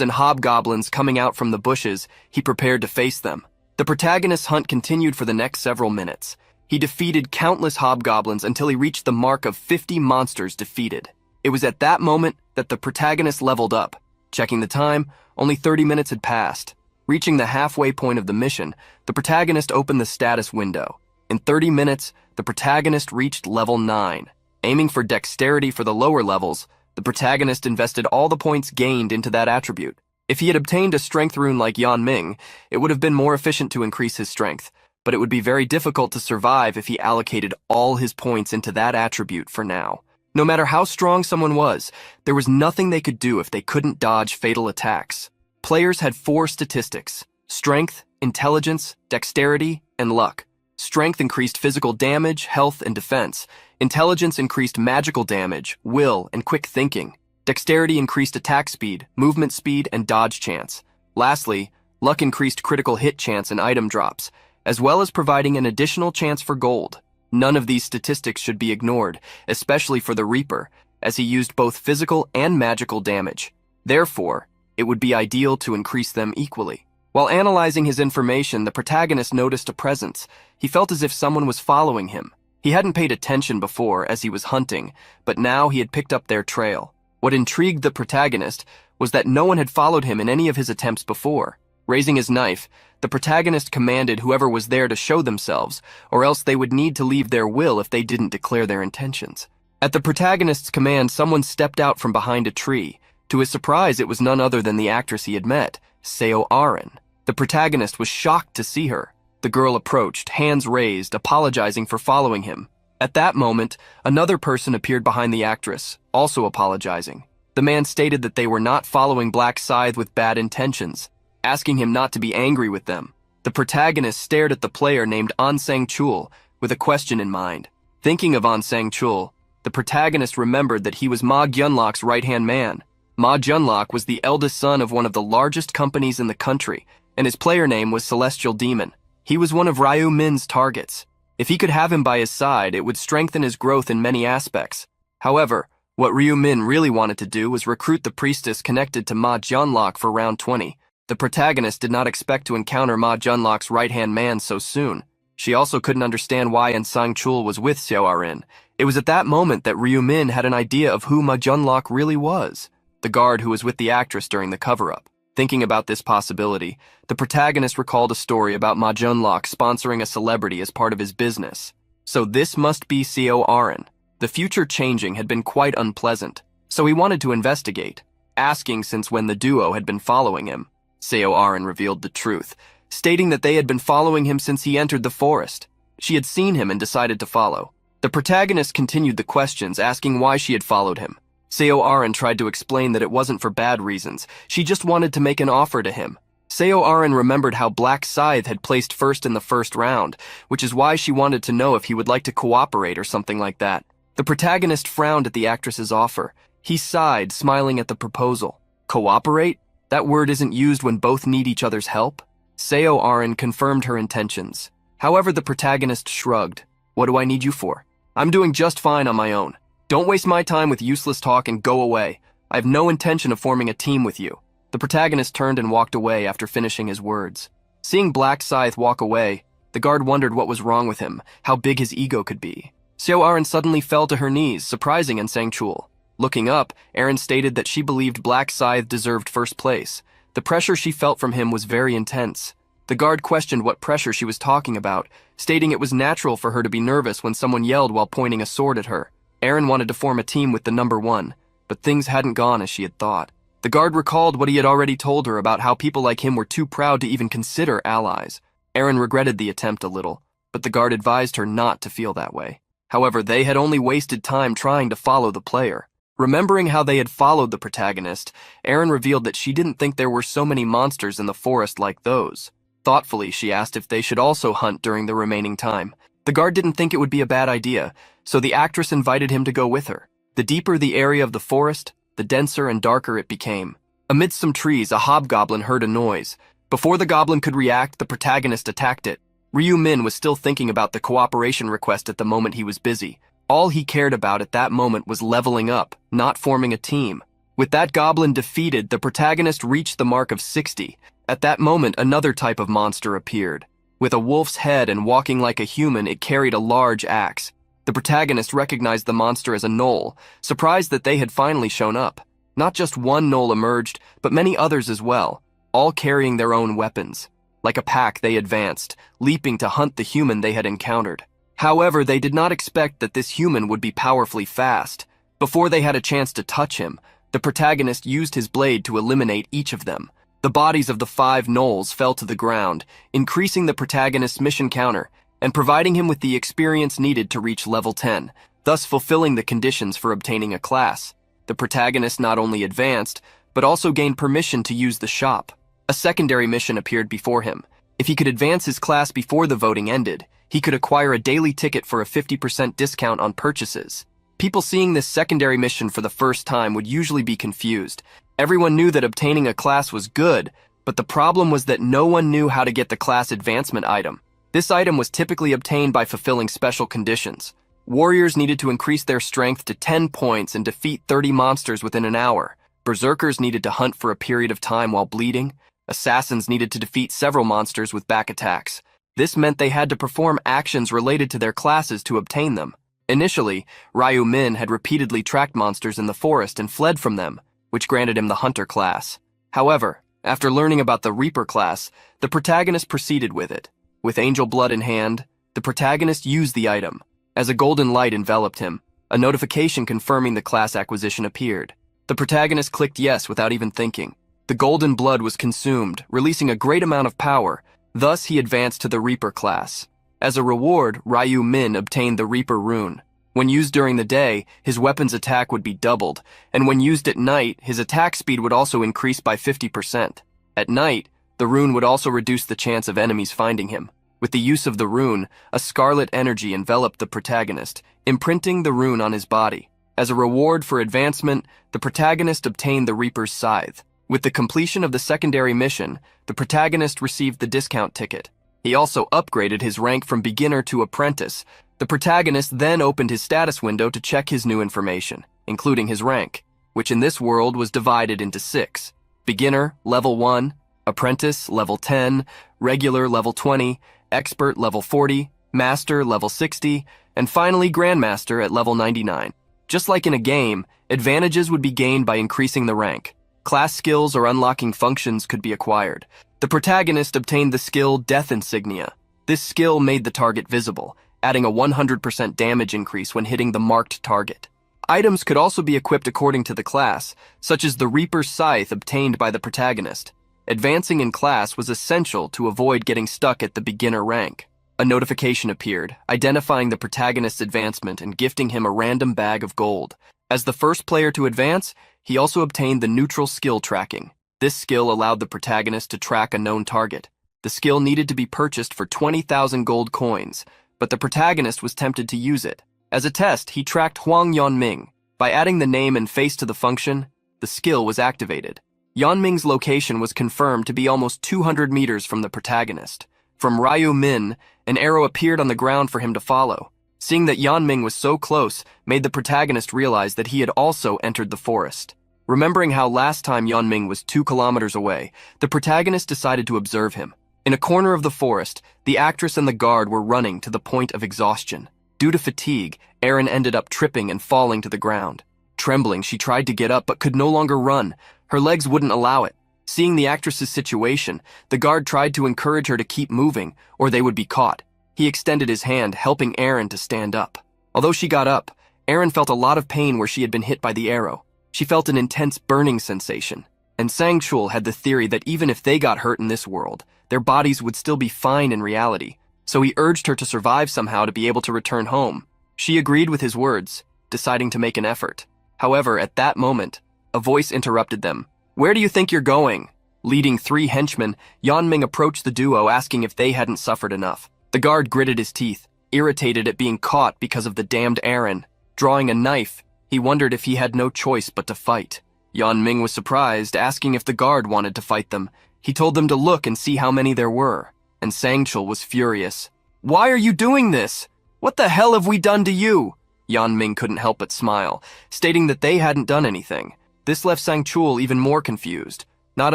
and hobgoblins coming out from the bushes, he prepared to face them. The protagonist's hunt continued for the next several minutes. He defeated countless hobgoblins until he reached the mark of 50 monsters defeated. It was at that moment that the protagonist leveled up. Checking the time, only 30 minutes had passed. Reaching the halfway point of the mission, the protagonist opened the status window. In 30 minutes, the protagonist reached level 9. Aiming for dexterity for the lower levels, the protagonist invested all the points gained into that attribute. If he had obtained a strength rune like Yan Ming, it would have been more efficient to increase his strength, but it would be very difficult to survive if he allocated all his points into that attribute for now. No matter how strong someone was, there was nothing they could do if they couldn't dodge fatal attacks. Players had 4 statistics: strength, intelligence, dexterity, and luck. Strength increased physical damage, health, and defense. Intelligence increased magical damage, will, and quick thinking. Dexterity increased attack speed, movement speed, and dodge chance. Lastly, luck increased critical hit chance and item drops, as well as providing an additional chance for gold. None of these statistics should be ignored, especially for the Reaper, as he used both physical and magical damage. Therefore, it would be ideal to increase them equally. While analyzing his information, the protagonist noticed a presence. He felt as if someone was following him. He hadn't paid attention before as he was hunting, but now he had picked up their trail. What intrigued the protagonist was that no one had followed him in any of his attempts before. Raising his knife, the protagonist commanded whoever was there to show themselves, or else they would need to leave their will if they didn't declare their intentions. At the protagonist's command, someone stepped out from behind a tree. To his surprise, it was none other than the actress he had met, Seo Aren. The protagonist was shocked to see her. The girl approached, hands raised, apologizing for following him. At that moment, another person appeared behind the actress, also apologizing. The man stated that they were not following Black Scythe with bad intentions, asking him not to be angry with them. The protagonist stared at the player named An Sang-chul with a question in mind. Thinking of An Sang-chul, the protagonist remembered that he was Ma Gyunlok's right-hand man. Ma Gyunlok was the eldest son of one of the largest companies in the country, and his player name was Celestial Demon. He was one of Ryu Min's targets. If he could have him by his side, it would strengthen his growth in many aspects. However, what Ryu Min really wanted to do was recruit the priestess connected to Ma Gyunlok for round 20. The protagonist did not expect to encounter Ma Gyunlok's right-hand man so soon. She also couldn't understand why An Sang-chul was with Seo Aren. It was at that moment that Ryu Min had an idea of who Ma Gyunlok really was, the guard who was with the actress during the cover-up. Thinking about this possibility, the protagonist recalled a story about Ma Gyunlok sponsoring a celebrity as part of his business. So this must be Seo Aren. The future changing had been quite unpleasant, so he wanted to investigate, asking since when the duo had been following him. Seo Aren revealed the truth, stating that they had been following him since he entered the forest. She had seen him and decided to follow. The protagonist continued the questions, asking why she had followed him. Seo Aren tried to explain that it wasn't for bad reasons. She just wanted to make an offer to him. Seo Aren remembered how Black Scythe had placed first in the first round, which is why she wanted to know if he would like to cooperate or something like that. The protagonist frowned at the actress's offer. He sighed, smiling at the proposal. Cooperate? That word isn't used when both need each other's help? Seo Aren confirmed her intentions. However, the protagonist shrugged. What do I need you for? I'm doing just fine on my own. Don't waste my time with useless talk and go away. I have no intention of forming a team with you. The protagonist turned and walked away after finishing his words. Seeing Black Scythe walk away, the guard wondered what was wrong with him, how big his ego could be. Seo Aren suddenly fell to her knees, surprising An Sang-chul. Looking up, Aren stated that she believed Black Scythe deserved first place. The pressure she felt from him was very intense. The guard questioned what pressure she was talking about, stating it was natural for her to be nervous when someone yelled while pointing a sword at her. Aren wanted to form a team with the number 1, but things hadn't gone as she had thought. The guard recalled what he had already told her about how people like him were too proud to even consider allies. Aren regretted the attempt a little, but the guard advised her not to feel that way. However, they had only wasted time trying to follow the player. Remembering how they had followed the protagonist, Aren revealed that she didn't think there were so many monsters in the forest like those. Thoughtfully, she asked if they should also hunt during the remaining time. The guard didn't think it would be a bad idea, so the actress invited him to go with her. The deeper the area of the forest, the denser and darker it became. Amidst some trees, a hobgoblin heard a noise. Before the goblin could react, the protagonist attacked it. Ryu Min was still thinking about the cooperation request at the moment he was busy. All he cared about at that moment was leveling up, not forming a team. With that goblin defeated, the protagonist reached the mark of 60. At that moment, another type of monster appeared. With a wolf's head and walking like a human, it carried a large axe. The protagonist recognized the monster as a gnoll, surprised that they had finally shown up. Not just one gnoll emerged, but many others as well, all carrying their own weapons. Like a pack, they advanced, leaping to hunt the human they had encountered. However, they did not expect that this human would be powerfully fast. Before they had a chance to touch him, the protagonist used his blade to eliminate each of them. The bodies of the 5 gnolls fell to the ground, increasing the protagonist's mission counter and providing him with the experience needed to reach level 10, thus fulfilling the conditions for obtaining a class. The protagonist not only advanced, but also gained permission to use the shop. A secondary mission appeared before him. If he could advance his class before the voting ended, he could acquire a daily ticket for a 50% discount on purchases. People seeing this secondary mission for the first time would usually be confused. Everyone knew that obtaining a class was good, but the problem was that no one knew how to get the class advancement item. This item was typically obtained by fulfilling special conditions. Warriors needed to increase their strength to 10 points and defeat 30 monsters within an hour. Berserkers needed to hunt for a period of time while bleeding. Assassins needed to defeat several monsters with back attacks. This meant they had to perform actions related to their classes to obtain them. Initially, Ryu Min had repeatedly tracked monsters in the forest and fled from them, which granted him the Hunter class. However, after learning about the Reaper class, the protagonist proceeded with it. With angel blood in hand, the protagonist used the item. As a golden light enveloped him, a notification confirming the class acquisition appeared. The protagonist clicked yes without even thinking. The golden blood was consumed, releasing a great amount of power. Thus, he advanced to the Reaper class. As a reward, Ryu Min obtained the Reaper rune. When used during the day, his weapon's attack would be doubled, and when used at night, his attack speed would also increase by 50%. At night, the rune would also reduce the chance of enemies finding him. With the use of the rune, a scarlet energy enveloped the protagonist, imprinting the rune on his body. As a reward for advancement, the protagonist obtained the Reaper's Scythe. With the completion of the secondary mission, the protagonist received the discount ticket. He also upgraded his rank from beginner to apprentice. The protagonist then opened his status window to check his new information, including his rank, which in this world was divided into 6. Beginner, level 1, apprentice, level 10, regular, level 20, expert, level 40, master, level 60, and finally grandmaster at level 99. Just like in a game, advantages would be gained by increasing the rank. Class skills or unlocking functions could be acquired. The protagonist obtained the skill Death Insignia. This skill made the target visible, adding a 100% damage increase when hitting the marked target. Items could also be equipped according to the class, such as the Reaper's Scythe obtained by the protagonist. Advancing in class was essential to avoid getting stuck at the beginner rank. A notification appeared, identifying the protagonist's advancement and gifting him a random bag of gold. As the first player to advance, he also obtained the neutral skill tracking. This skill allowed the protagonist to track a known target. The skill needed to be purchased for 20,000 gold coins, but the protagonist was tempted to use it. As a test, he tracked Huang Yanming. By adding the name and face to the function, the skill was activated. Yanming's location was confirmed to be almost 200 meters from the protagonist. From Ryu Min, an arrow appeared on the ground for him to follow. Seeing that Yanming was so close made the protagonist realize that he had also entered the forest. Remembering how last time Yanming was 2 kilometers away, the protagonist decided to observe him. In a corner of the forest, the actress and the guard were running to the point of exhaustion. Due to fatigue, Erin ended up tripping and falling to the ground. Trembling, she tried to get up but could no longer run. Her legs wouldn't allow it. Seeing the actress's situation, the guard tried to encourage her to keep moving, or they would be caught. He extended his hand, helping Erin to stand up. Although she got up, Erin felt a lot of pain where she had been hit by the arrow. She felt an intense burning sensation. And Sangchul had the theory that even if they got hurt in this world, their bodies would still be fine in reality. So he urged her to survive somehow to be able to return home. She agreed with his words, deciding to make an effort. However, at that moment, a voice interrupted them. "Where do you think you're going?" Leading 3 henchmen, Yanming approached the duo asking if they hadn't suffered enough. The guard gritted his teeth, irritated at being caught because of the damned Erin. Drawing a knife, he wondered if he had no choice but to fight. Yanming was surprised, asking if the guard wanted to fight them. He told them to look and see how many there were, and Sangchul was furious. "Why are you doing this? What the hell have we done to you?" Yanming couldn't help but smile, stating that they hadn't done anything. This left Sangchul even more confused, not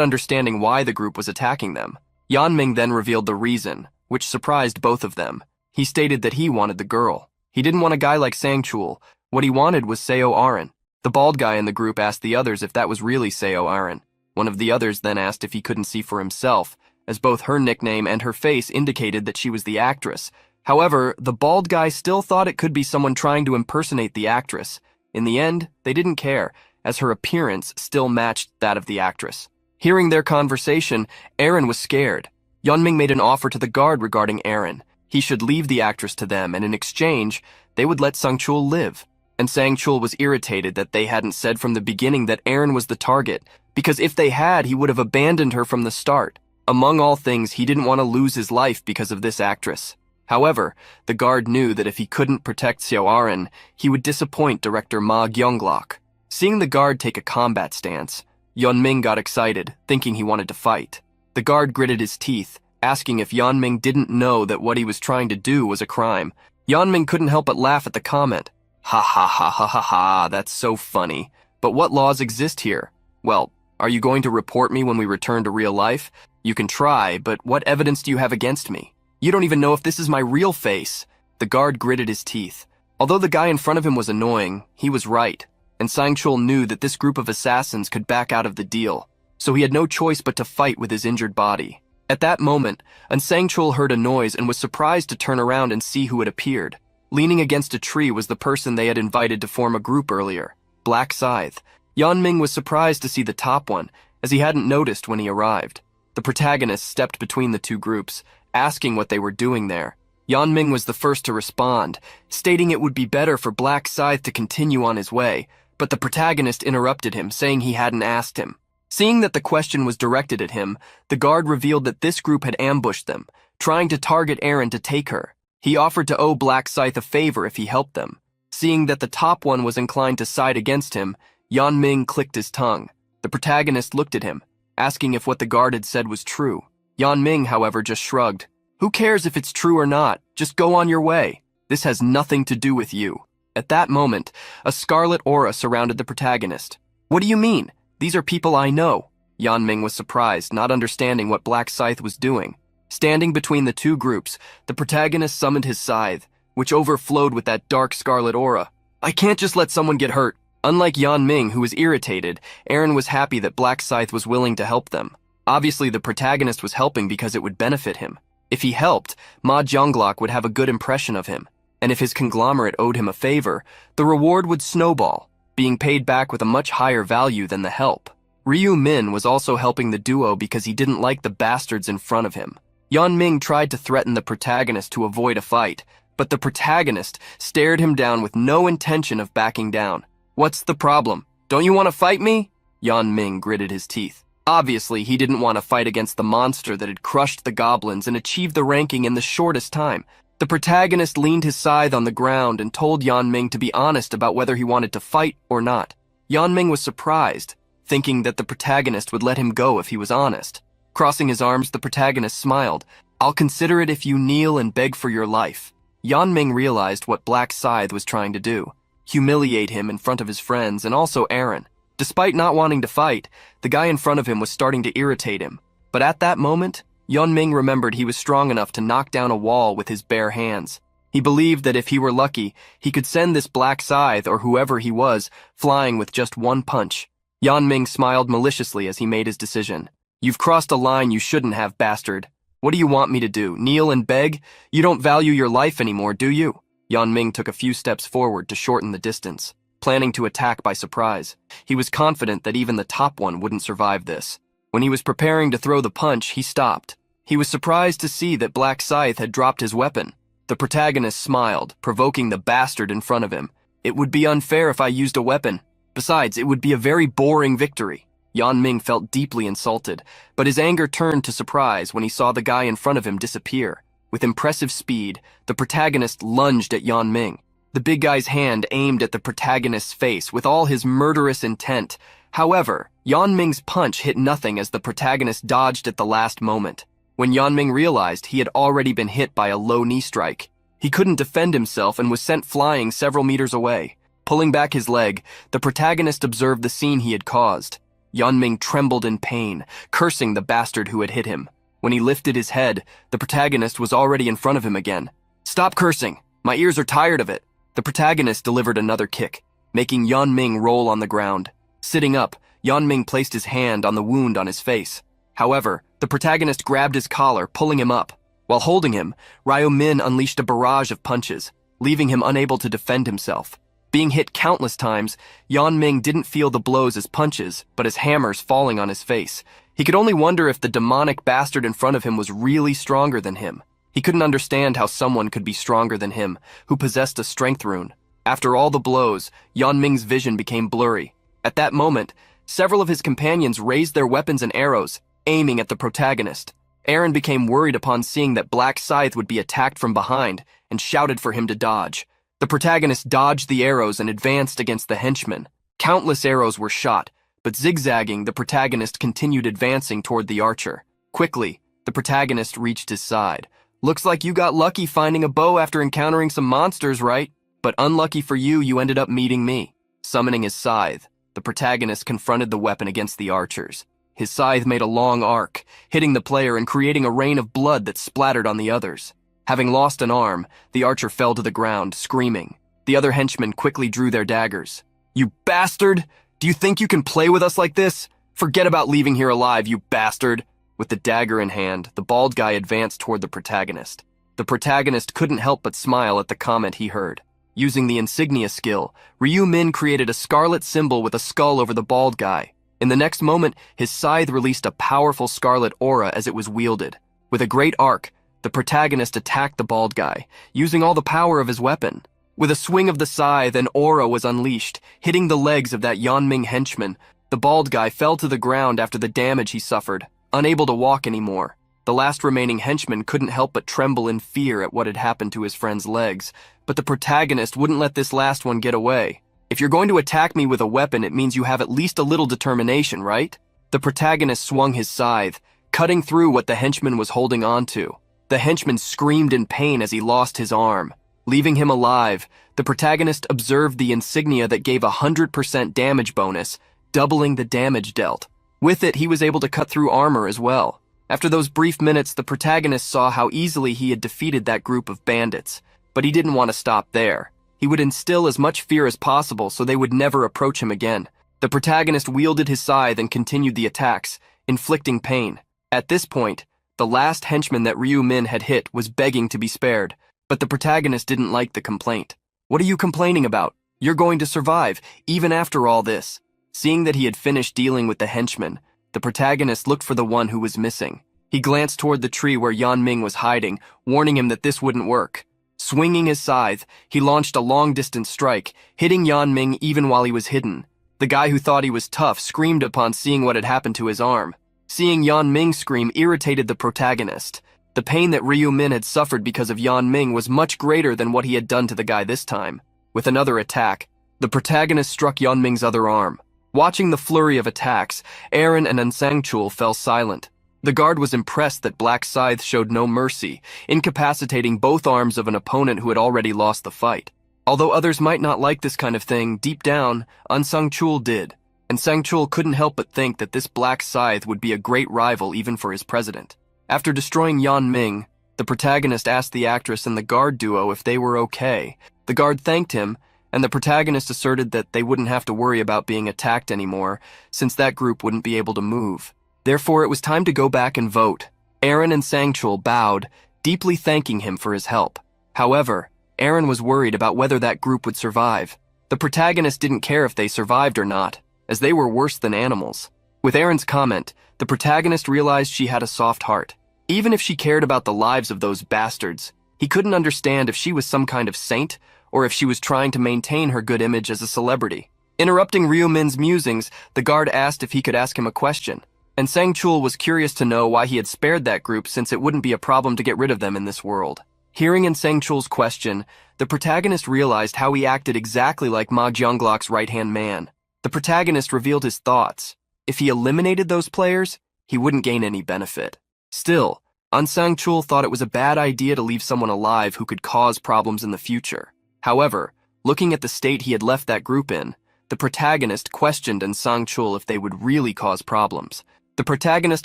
understanding why the group was attacking them. Yanming then revealed the reason, which surprised both of them. He stated that he wanted the girl. He didn't want a guy like Sangchul. What he wanted was Seo Aren. The bald guy in the group asked the others if that was really Seo Aren. One of the others then asked if he couldn't see for himself, as both her nickname and her face indicated that she was the actress. However, the bald guy still thought it could be someone trying to impersonate the actress. In the end, they didn't care, as her appearance still matched that of the actress. Hearing their conversation, Erin was scared. Yanming made an offer to the guard regarding Erin. He should leave the actress to them, and in exchange, they would let Sangchul live. And Sangchul was irritated that they hadn't said from the beginning that Erin was the target, because if they had, he would have abandoned her from the start. Among all things, he didn't want to lose his life because of this actress. However, the guard knew that if he couldn't protect Xiao Aran, he would disappoint director Ma Gyeonglok. Seeing the guard take a combat stance, Yeonming got excited, thinking he wanted to fight. The guard gritted his teeth, asking if Yeonming didn't know that what he was trying to do was a crime. Yeonming couldn't help but laugh at the comment. Ha ha ha ha ha ha, that's so funny. But what laws exist here? Well, are you going to report me when we return to real life? You can try, but what evidence do you have against me? You don't even know if this is my real face. The guard gritted his teeth. Although the guy in front of him was annoying, he was right, and Sang-chul knew that this group of assassins could back out of the deal, so he had no choice but to fight with his injured body. At that moment, Sang-chul heard a noise and was surprised to turn around and see who had appeared. Leaning against a tree was the person they had invited to form a group earlier, Black Scythe. Yeonming was surprised to see the top one, as he hadn't noticed when he arrived. The protagonist stepped between the two groups, asking what they were doing there. Yeonming was the first to respond, stating it would be better for Black Scythe to continue on his way, but the protagonist interrupted him, saying he hadn't asked him. Seeing that the question was directed at him, the guard revealed that this group had ambushed them, trying to target Aaron to take her. He offered to owe Black Scythe a favor if he helped them. Seeing that the top one was inclined to side against him, Yeonming clicked his tongue. The protagonist looked at him, asking if what the guard had said was true. Yeonming, however, just shrugged. Who cares if it's true or not? Just go on your way. This has nothing to do with you. At that moment, a scarlet aura surrounded the protagonist. What do you mean? These are people I know. Yeonming was surprised, not understanding what Black Scythe was doing. Standing between the two groups, the protagonist summoned his scythe, which overflowed with that dark scarlet aura. I can't just let someone get hurt. Unlike Yeonming, who was irritated, Aaron was happy that Black Scythe was willing to help them. Obviously, the protagonist was helping because it would benefit him. If he helped, Ma Gyeonglok would have a good impression of him, and if his conglomerate owed him a favor, the reward would snowball, being paid back with a much higher value than the help. Ryu Min was also helping the duo because he didn't like the bastards in front of him. Yeonming tried to threaten the protagonist to avoid a fight, but the protagonist stared him down with no intention of backing down. What's the problem? Don't you want to fight me? Yeonming gritted his teeth. Obviously, he didn't want to fight against the monster that had crushed the goblins and achieved the ranking in the shortest time. The protagonist leaned his scythe on the ground and told Yeonming to be honest about whether he wanted to fight or not. Yeonming was surprised, thinking that the protagonist would let him go if he was honest. Crossing his arms, the protagonist smiled. I'll consider it if you kneel and beg for your life. Yeonming realized what Black Scythe was trying to do. Humiliate him in front of his friends and also Aaron. Despite not wanting to fight, the guy in front of him was starting to irritate him. But at that moment, Yeonming remembered he was strong enough to knock down a wall with his bare hands. He believed that if he were lucky, he could send this Black Scythe, or whoever he was, flying with just one punch. Yeonming smiled maliciously as he made his decision. You've crossed a line you shouldn't have, bastard. What do you want me to do, kneel and beg? You don't value your life anymore, do you? Yeonming took a few steps forward to shorten the distance, planning to attack by surprise. He was confident that even the top one wouldn't survive this. When he was preparing to throw the punch, he stopped. He was surprised to see that Black Scythe had dropped his weapon. The protagonist smiled, provoking the bastard in front of him. It would be unfair if I used a weapon. Besides, it would be a very boring victory. Yeonming felt deeply insulted, but his anger turned to surprise when he saw the guy in front of him disappear. With impressive speed, the protagonist lunged at Yeonming. The big guy's hand aimed at the protagonist's face with all his murderous intent. However, Yeonming's punch hit nothing as the protagonist dodged at the last moment. When Yeonming realized he had already been hit by a low knee strike, he couldn't defend himself and was sent flying several meters away. Pulling back his leg, the protagonist observed the scene he had caused. Yeonming trembled in pain, cursing the bastard who had hit him. When he lifted his head, the protagonist was already in front of him again. Stop cursing! My ears are tired of it! The protagonist delivered another kick, making Yeonming roll on the ground. Sitting up, Yeonming placed his hand on the wound on his face. However, the protagonist grabbed his collar, pulling him up. While holding him, Ryu Min unleashed a barrage of punches, leaving him unable to defend himself. Being hit countless times, Yeonming didn't feel the blows as punches, but as hammers falling on his face. He could only wonder if the demonic bastard in front of him was really stronger than him. He couldn't understand how someone could be stronger than him, who possessed a strength rune. After all the blows, Yeonming's vision became blurry. At that moment, Several of his companions raised their weapons and arrows, aiming at the protagonist. Eren became worried upon seeing that Black Scythe would be attacked from behind and shouted for him to dodge. The protagonist dodged the arrows and advanced against the henchmen. Countless arrows were shot, but zigzagging, the protagonist continued advancing toward the archer. Quickly, the protagonist reached his side. Looks like you got lucky finding a bow after encountering some monsters, right? But unlucky for you, you ended up meeting me. Summoning his scythe, the protagonist confronted the weapon against the archers. His scythe made a long arc, hitting the player and creating a rain of blood that splattered on the others. Having lost an arm, the archer fell to the ground, screaming. The other henchmen quickly drew their daggers. You bastard! Do you think you can play with us like this? Forget about leaving here alive, you bastard! With the dagger in hand, the bald guy advanced toward the protagonist. The protagonist couldn't help but smile at the comment he heard. Using the insignia skill, Ryu Min created a scarlet symbol with a skull over the bald guy. In the next moment, his scythe released a powerful scarlet aura as it was wielded. With a great arc, the protagonist attacked the bald guy, using all the power of his weapon. With a swing of the scythe, an aura was unleashed, hitting the legs of that Yanming henchman. The bald guy fell to the ground after the damage he suffered, unable to walk anymore. The last remaining henchman couldn't help but tremble in fear at what had happened to his friend's legs, but the protagonist wouldn't let this last one get away. If you're going to attack me with a weapon, it means you have at least a little determination, right? The protagonist swung his scythe, cutting through what the henchman was holding on to. The henchman screamed in pain as he lost his arm. Leaving him alive, the protagonist observed the insignia that gave a 100% damage bonus, doubling the damage dealt. With it, he was able to cut through armor as well. After those brief minutes, the protagonist saw how easily he had defeated that group of bandits, but he didn't want to stop there. He would instill as much fear as possible so they would never approach him again. The protagonist wielded his scythe and continued the attacks, inflicting pain. At this point, the last henchman that Ryu Min had hit was begging to be spared, but the protagonist didn't like the complaint. What are you complaining about? You're going to survive, even after all this. Seeing that he had finished dealing with the henchman, the protagonist looked for the one who was missing. He glanced toward the tree where Yanming was hiding, warning him that this wouldn't work. Swinging his scythe, he launched a long-distance strike, hitting Yanming even while he was hidden. The guy who thought he was tough screamed upon seeing what had happened to his arm. Seeing Yanming scream irritated the protagonist. The pain that Ryu Min had suffered because of Yanming was much greater than what he had done to the guy this time. With another attack, the protagonist struck Yanming's other arm. Watching the flurry of attacks, Eren and Sangchul fell silent. The guard was impressed that Black Scythe showed no mercy, incapacitating both arms of an opponent who had already lost the fight. Although others might not like this kind of thing, deep down, Sangchul did, and Sangchul couldn't help but think that this Black Scythe would be a great rival even for his president. After destroying Yanming, the protagonist asked the actress and the guard duo if they were okay. The guard thanked him, and the protagonist asserted that they wouldn't have to worry about being attacked anymore, since that group wouldn't be able to move. Therefore, it was time to go back and vote. Eren and Sangchul bowed, deeply thanking him for his help. However, Eren was worried about whether that group would survive. The protagonist didn't care if they survived or not, as they were worse than animals. With Eren's comment, the protagonist realized she had a soft heart. Even if she cared about the lives of those bastards, he couldn't understand if she was some kind of saint or if she was trying to maintain her good image as a celebrity. Interrupting Ryu Min's musings, the guard asked if he could ask him a question, and Sangchul was curious to know why he had spared that group since it wouldn't be a problem to get rid of them in this world. Hearing in Sangchul's question, the protagonist realized how he acted exactly like Ma Jianglok's right-hand man. The protagonist revealed his thoughts. If he eliminated those players, he wouldn't gain any benefit. Still, Sangchul thought it was a bad idea to leave someone alive who could cause problems in the future. However, looking at the state he had left that group in, the protagonist questioned Sangchul if they would really cause problems. The protagonist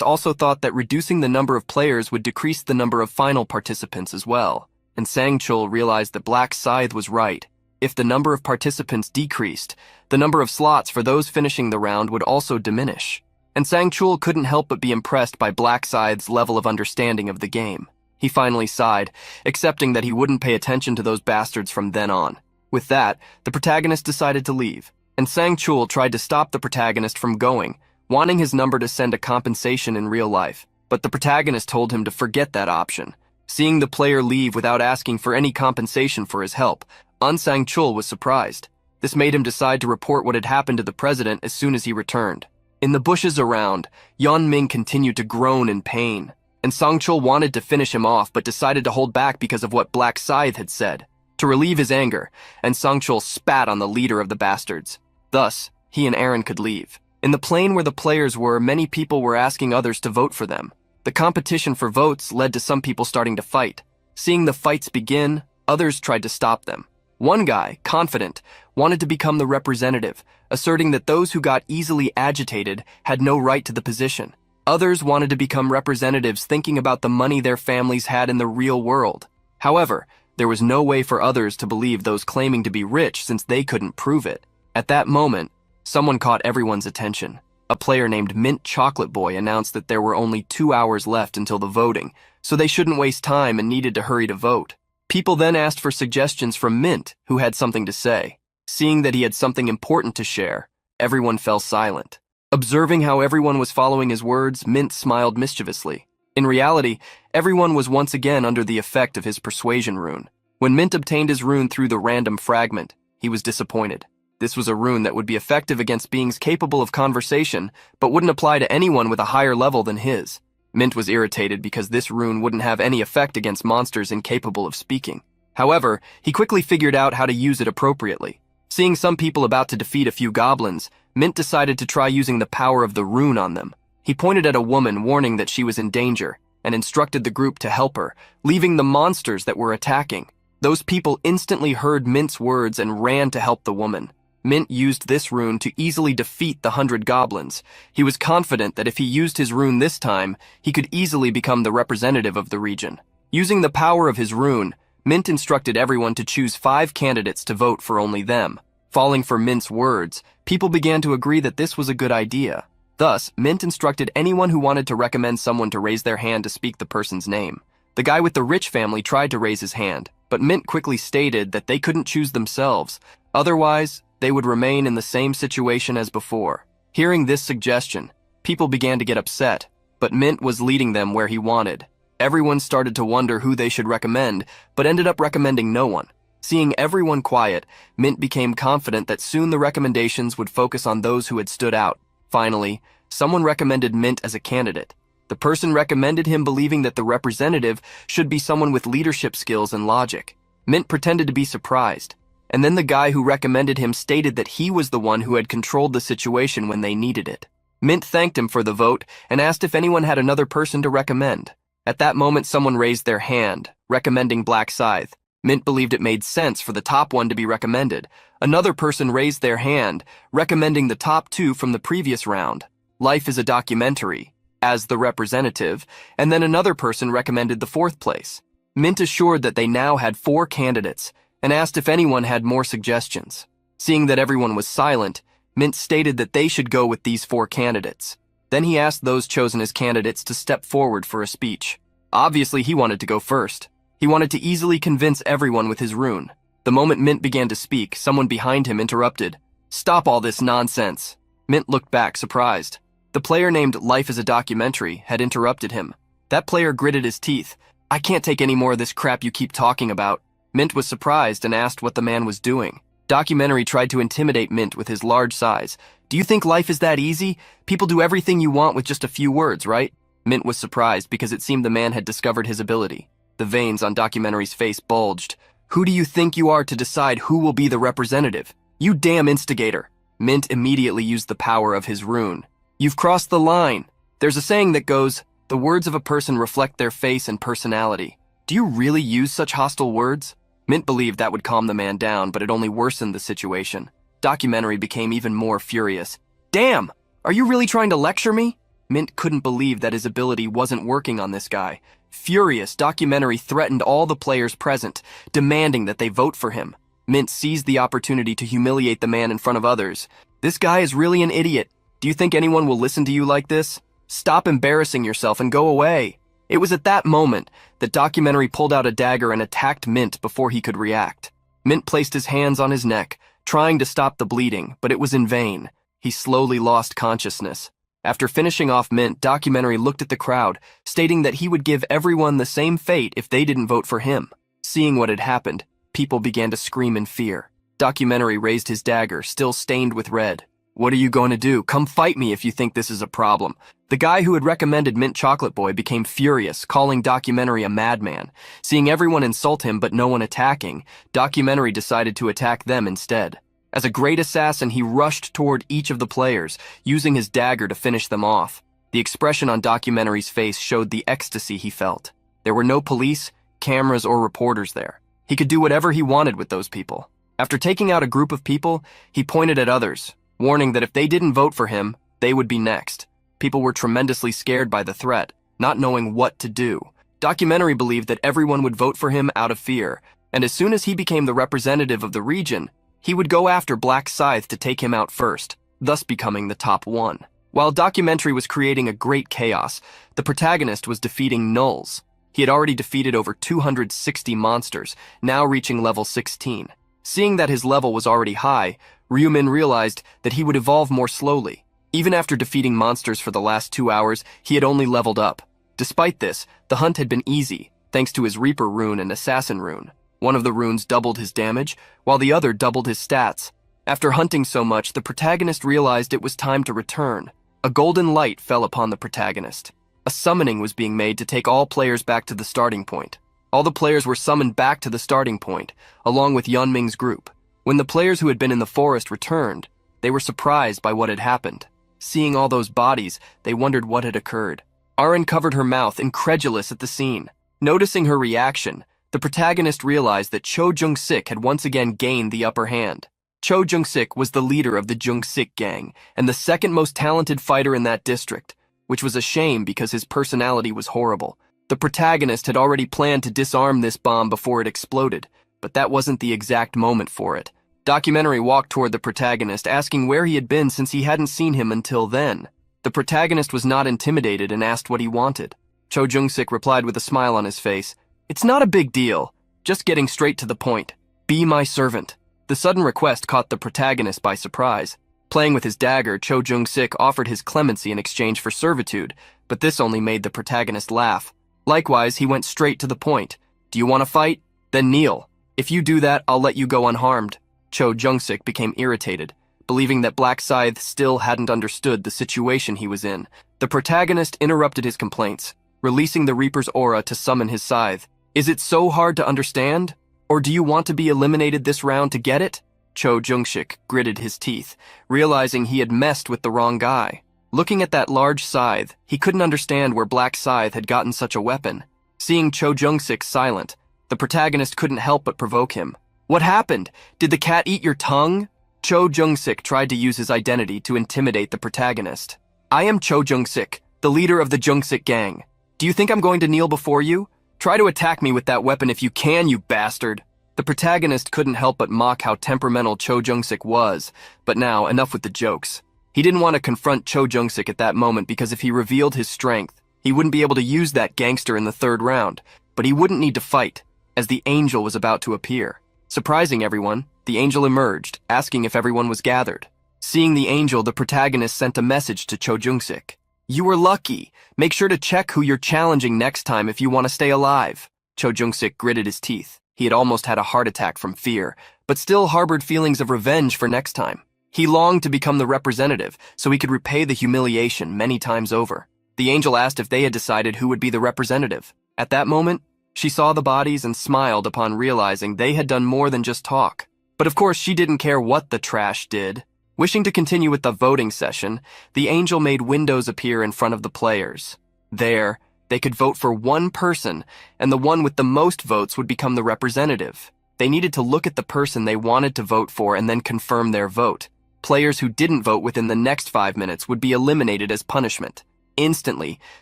also thought that reducing the number of players would decrease the number of final participants as well, and Sangchul realized that Black Scythe was right. If the number of participants decreased, the number of slots for those finishing the round would also diminish. And Sangchul couldn't help but be impressed by Black Scythe's level of understanding of the game. He finally sighed, accepting that he wouldn't pay attention to those bastards from then on. With that, the protagonist decided to leave, and Sangchul tried to stop the protagonist from going, wanting his number to send a compensation in real life. But the protagonist told him to forget that option. Seeing the player leave without asking for any compensation for his help, Sangchul was surprised. This made him decide to report what had happened to the president as soon as he returned. In the bushes around, Yeonming continued to groan in pain, and Songchul wanted to finish him off but decided to hold back because of what Black Scythe had said. To relieve his anger, and Songchul spat on the leader of the bastards. Thus, he and Aaron could leave. In the plane where the players were, many people were asking others to vote for them. The competition for votes led to some people starting to fight. Seeing the fights begin, others tried to stop them. One guy, confident, wanted to become the representative, asserting that those who got easily agitated had no right to the position. Others wanted to become representatives, thinking about the money their families had in the real world. However, there was no way for others to believe those claiming to be rich since they couldn't prove it. At that moment, someone caught everyone's attention. A player named Mint Chocolate Boy announced that there were only 2 hours left until the voting, so they shouldn't waste time and needed to hurry to vote. People then asked for suggestions from Mint, who had something to say. Seeing that he had something important to share, everyone fell silent. Observing how everyone was following his words, Mint smiled mischievously. In reality, everyone was once again under the effect of his persuasion rune. When Mint obtained his rune through the random fragment, he was disappointed. This was a rune that would be effective against beings capable of conversation, but wouldn't apply to anyone with a higher level than his. Mint was irritated because this rune wouldn't have any effect against monsters incapable of speaking. However, he quickly figured out how to use it appropriately. Seeing some people about to defeat a few goblins, Mint decided to try using the power of the rune on them. He pointed at a woman, warning that she was in danger, and instructed the group to help her, leaving the monsters that were attacking. Those people instantly heard Mint's words and ran to help the woman. Mint used this rune to easily defeat the 100 goblins. He was confident that if he used his rune this time, he could easily become the representative of the region. Using the power of his rune, Mint instructed everyone to choose 5 candidates to vote for only them. Falling for Mint's words, people began to agree that this was a good idea. Thus, Mint instructed anyone who wanted to recommend someone to raise their hand to speak the person's name. The guy with the rich family tried to raise his hand, but Mint quickly stated that they couldn't choose themselves. Otherwise, they would remain in the same situation as before. Hearing this suggestion, people began to get upset, but Mint was leading them where he wanted. Everyone started to wonder who they should recommend, but ended up recommending no one. Seeing everyone quiet, Mint became confident that soon the recommendations would focus on those who had stood out. Finally, someone recommended Mint as a candidate. The person recommended him believing that the representative should be someone with leadership skills and logic. Mint pretended to be surprised, and then the guy who recommended him stated that he was the one who had controlled the situation when they needed it. Mint thanked him for the vote and asked if anyone had another person to recommend. At that moment, someone raised their hand, recommending Black Scythe. Mint believed it made sense for the top one to be recommended. Another person raised their hand, recommending the top 2 from the previous round. Life is a documentary, as the representative, and then another person recommended the 4th place. Mint assured that they now had 4 candidates, and asked if anyone had more suggestions. Seeing that everyone was silent, Mint stated that they should go with these 4 candidates. Then he asked those chosen as candidates to step forward for a speech. Obviously, he wanted to go first. He wanted to easily convince everyone with his rune. The moment Mint began to speak, someone behind him interrupted. "Stop all this nonsense." Mint looked back, surprised. The player named Life is a Documentary had interrupted him. That player gritted his teeth. "I can't take any more of this crap you keep talking about." Mint was surprised and asked what the man was doing. Documentary tried to intimidate Mint with his large size. "Do you think life is that easy? People do everything you want with just a few words, right?" Mint was surprised because it seemed the man had discovered his ability. The veins on Documentary's face bulged. "Who do you think you are to decide who will be the representative? You damn instigator." Mint immediately used the power of his rune. "You've crossed the line." There's a saying that goes, "The words of a person reflect their face and personality." Do you really use such hostile words? Mint believed that would calm the man down, but it only worsened the situation. Documentary became even more furious. "Damn! Are you really trying to lecture me?" Mint couldn't believe that his ability wasn't working on this guy. Furious, Documentary threatened all the players present, demanding that they vote for him. Mint seized the opportunity to humiliate the man in front of others. "This guy is really an idiot. Do you think anyone will listen to you like this? Stop embarrassing yourself and go away." It was at that moment that Documentary pulled out a dagger and attacked Mint before he could react. Mint placed his hands on his neck, trying to stop the bleeding, but it was in vain. He slowly lost consciousness. After finishing off Mint, Documentary looked at the crowd, stating that he would give everyone the same fate if they didn't vote for him. Seeing what had happened, people began to scream in fear. Documentary raised his dagger, still stained with red. What are you going to do? Come fight me if you think this is a problem. The guy who had recommended Mint Chocolate Boy became furious, calling Documentary a madman. Seeing everyone insult him but no one attacking, Documentary decided to attack them instead. As a great assassin, he rushed toward each of the players, using his dagger to finish them off. The expression on Documentary's face showed the ecstasy he felt. There were no police, cameras, or reporters there. He could do whatever he wanted with those people. After taking out a group of people, he pointed at others, warning that if they didn't vote for him, they would be next. People were tremendously scared by the threat, not knowing what to do. Documentary believed that everyone would vote for him out of fear, and as soon as he became the representative of the region, he would go after Black Scythe to take him out first, thus becoming the top one. While Documentary was creating a great chaos, the protagonist was defeating nulls. He had already defeated over 260 monsters, now reaching level 16. Seeing that his level was already high, Ryumin realized that he would evolve more slowly. Even after defeating monsters for the last 2 hours, he had only leveled up. Despite this, the hunt had been easy, thanks to his Reaper rune and Assassin rune. One of the runes doubled his damage, while the other doubled his stats. After hunting so much, the protagonist realized it was time to return. A golden light fell upon the protagonist. A summoning was being made to take all players back to the starting point. All the players were summoned back to the starting point, along with Yunming's group. When the players who had been in the forest returned, they were surprised by what had happened. Seeing all those bodies, they wondered what had occurred. Arin covered her mouth, incredulous at the scene. Noticing her reaction, the protagonist realized that Cho Jung-sik had once again gained the upper hand. Cho Jung-sik was the leader of the Jung-sik gang, and the second most talented fighter in that district, which was a shame because his personality was horrible. The protagonist had already planned to disarm this bomb before it exploded, but that wasn't the exact moment for it. Documentary walked toward the protagonist, asking where he had been since he hadn't seen him until then. The protagonist was not intimidated and asked what he wanted. Cho Jung-sik replied with a smile on his face, "It's not a big deal, just getting straight to the point. Be my servant." The sudden request caught the protagonist by surprise. Playing with his dagger, Cho Jung-sik offered his clemency in exchange for servitude, but this only made the protagonist laugh. Likewise, he went straight to the point. "Do you want to fight? Then kneel. If you do that, I'll let you go unharmed." Cho Jung-sik became irritated, believing that Black Scythe still hadn't understood the situation he was in. The protagonist interrupted his complaints, releasing the Reaper's aura to summon his scythe. "Is it so hard to understand? Or do you want to be eliminated this round to get it?" Cho Jung-sik gritted his teeth, realizing he had messed with the wrong guy. Looking at that large scythe, he couldn't understand where Black Scythe had gotten such a weapon. Seeing Cho Jung-sik silent, the protagonist couldn't help but provoke him. "What happened? Did the cat eat your tongue?" Cho Jung-sik tried to use his identity to intimidate the protagonist. "I am Cho Jung-sik, the leader of the Jung-sik gang. Do you think I'm going to kneel before you? Try to attack me with that weapon if you can, you bastard." The protagonist couldn't help but mock how temperamental Cho Jung-sik was, but now, enough with the jokes. He didn't want to confront Cho Jung-sik at that moment because if he revealed his strength, he wouldn't be able to use that gangster in the third round, but he wouldn't need to fight, as the angel was about to appear. Surprising everyone, the angel emerged, asking if everyone was gathered. Seeing the angel, the protagonist sent a message to Cho Jung-sik. "You were lucky. Make sure to check who you're challenging next time if you want to stay alive." Cho Jung-sik gritted his teeth. He had almost had a heart attack from fear, but still harbored feelings of revenge for next time. He longed to become the representative so he could repay the humiliation many times over. The angel asked if they had decided who would be the representative. At that moment, she saw the bodies and smiled upon realizing they had done more than just talk. But of course, she didn't care what the trash did. Wishing to continue with the voting session, the angel made windows appear in front of the players. There, they could vote for one person, and the one with the most votes would become the representative. They needed to look at the person they wanted to vote for and then confirm their vote. Players who didn't vote within the next 5 minutes would be eliminated as punishment. Instantly,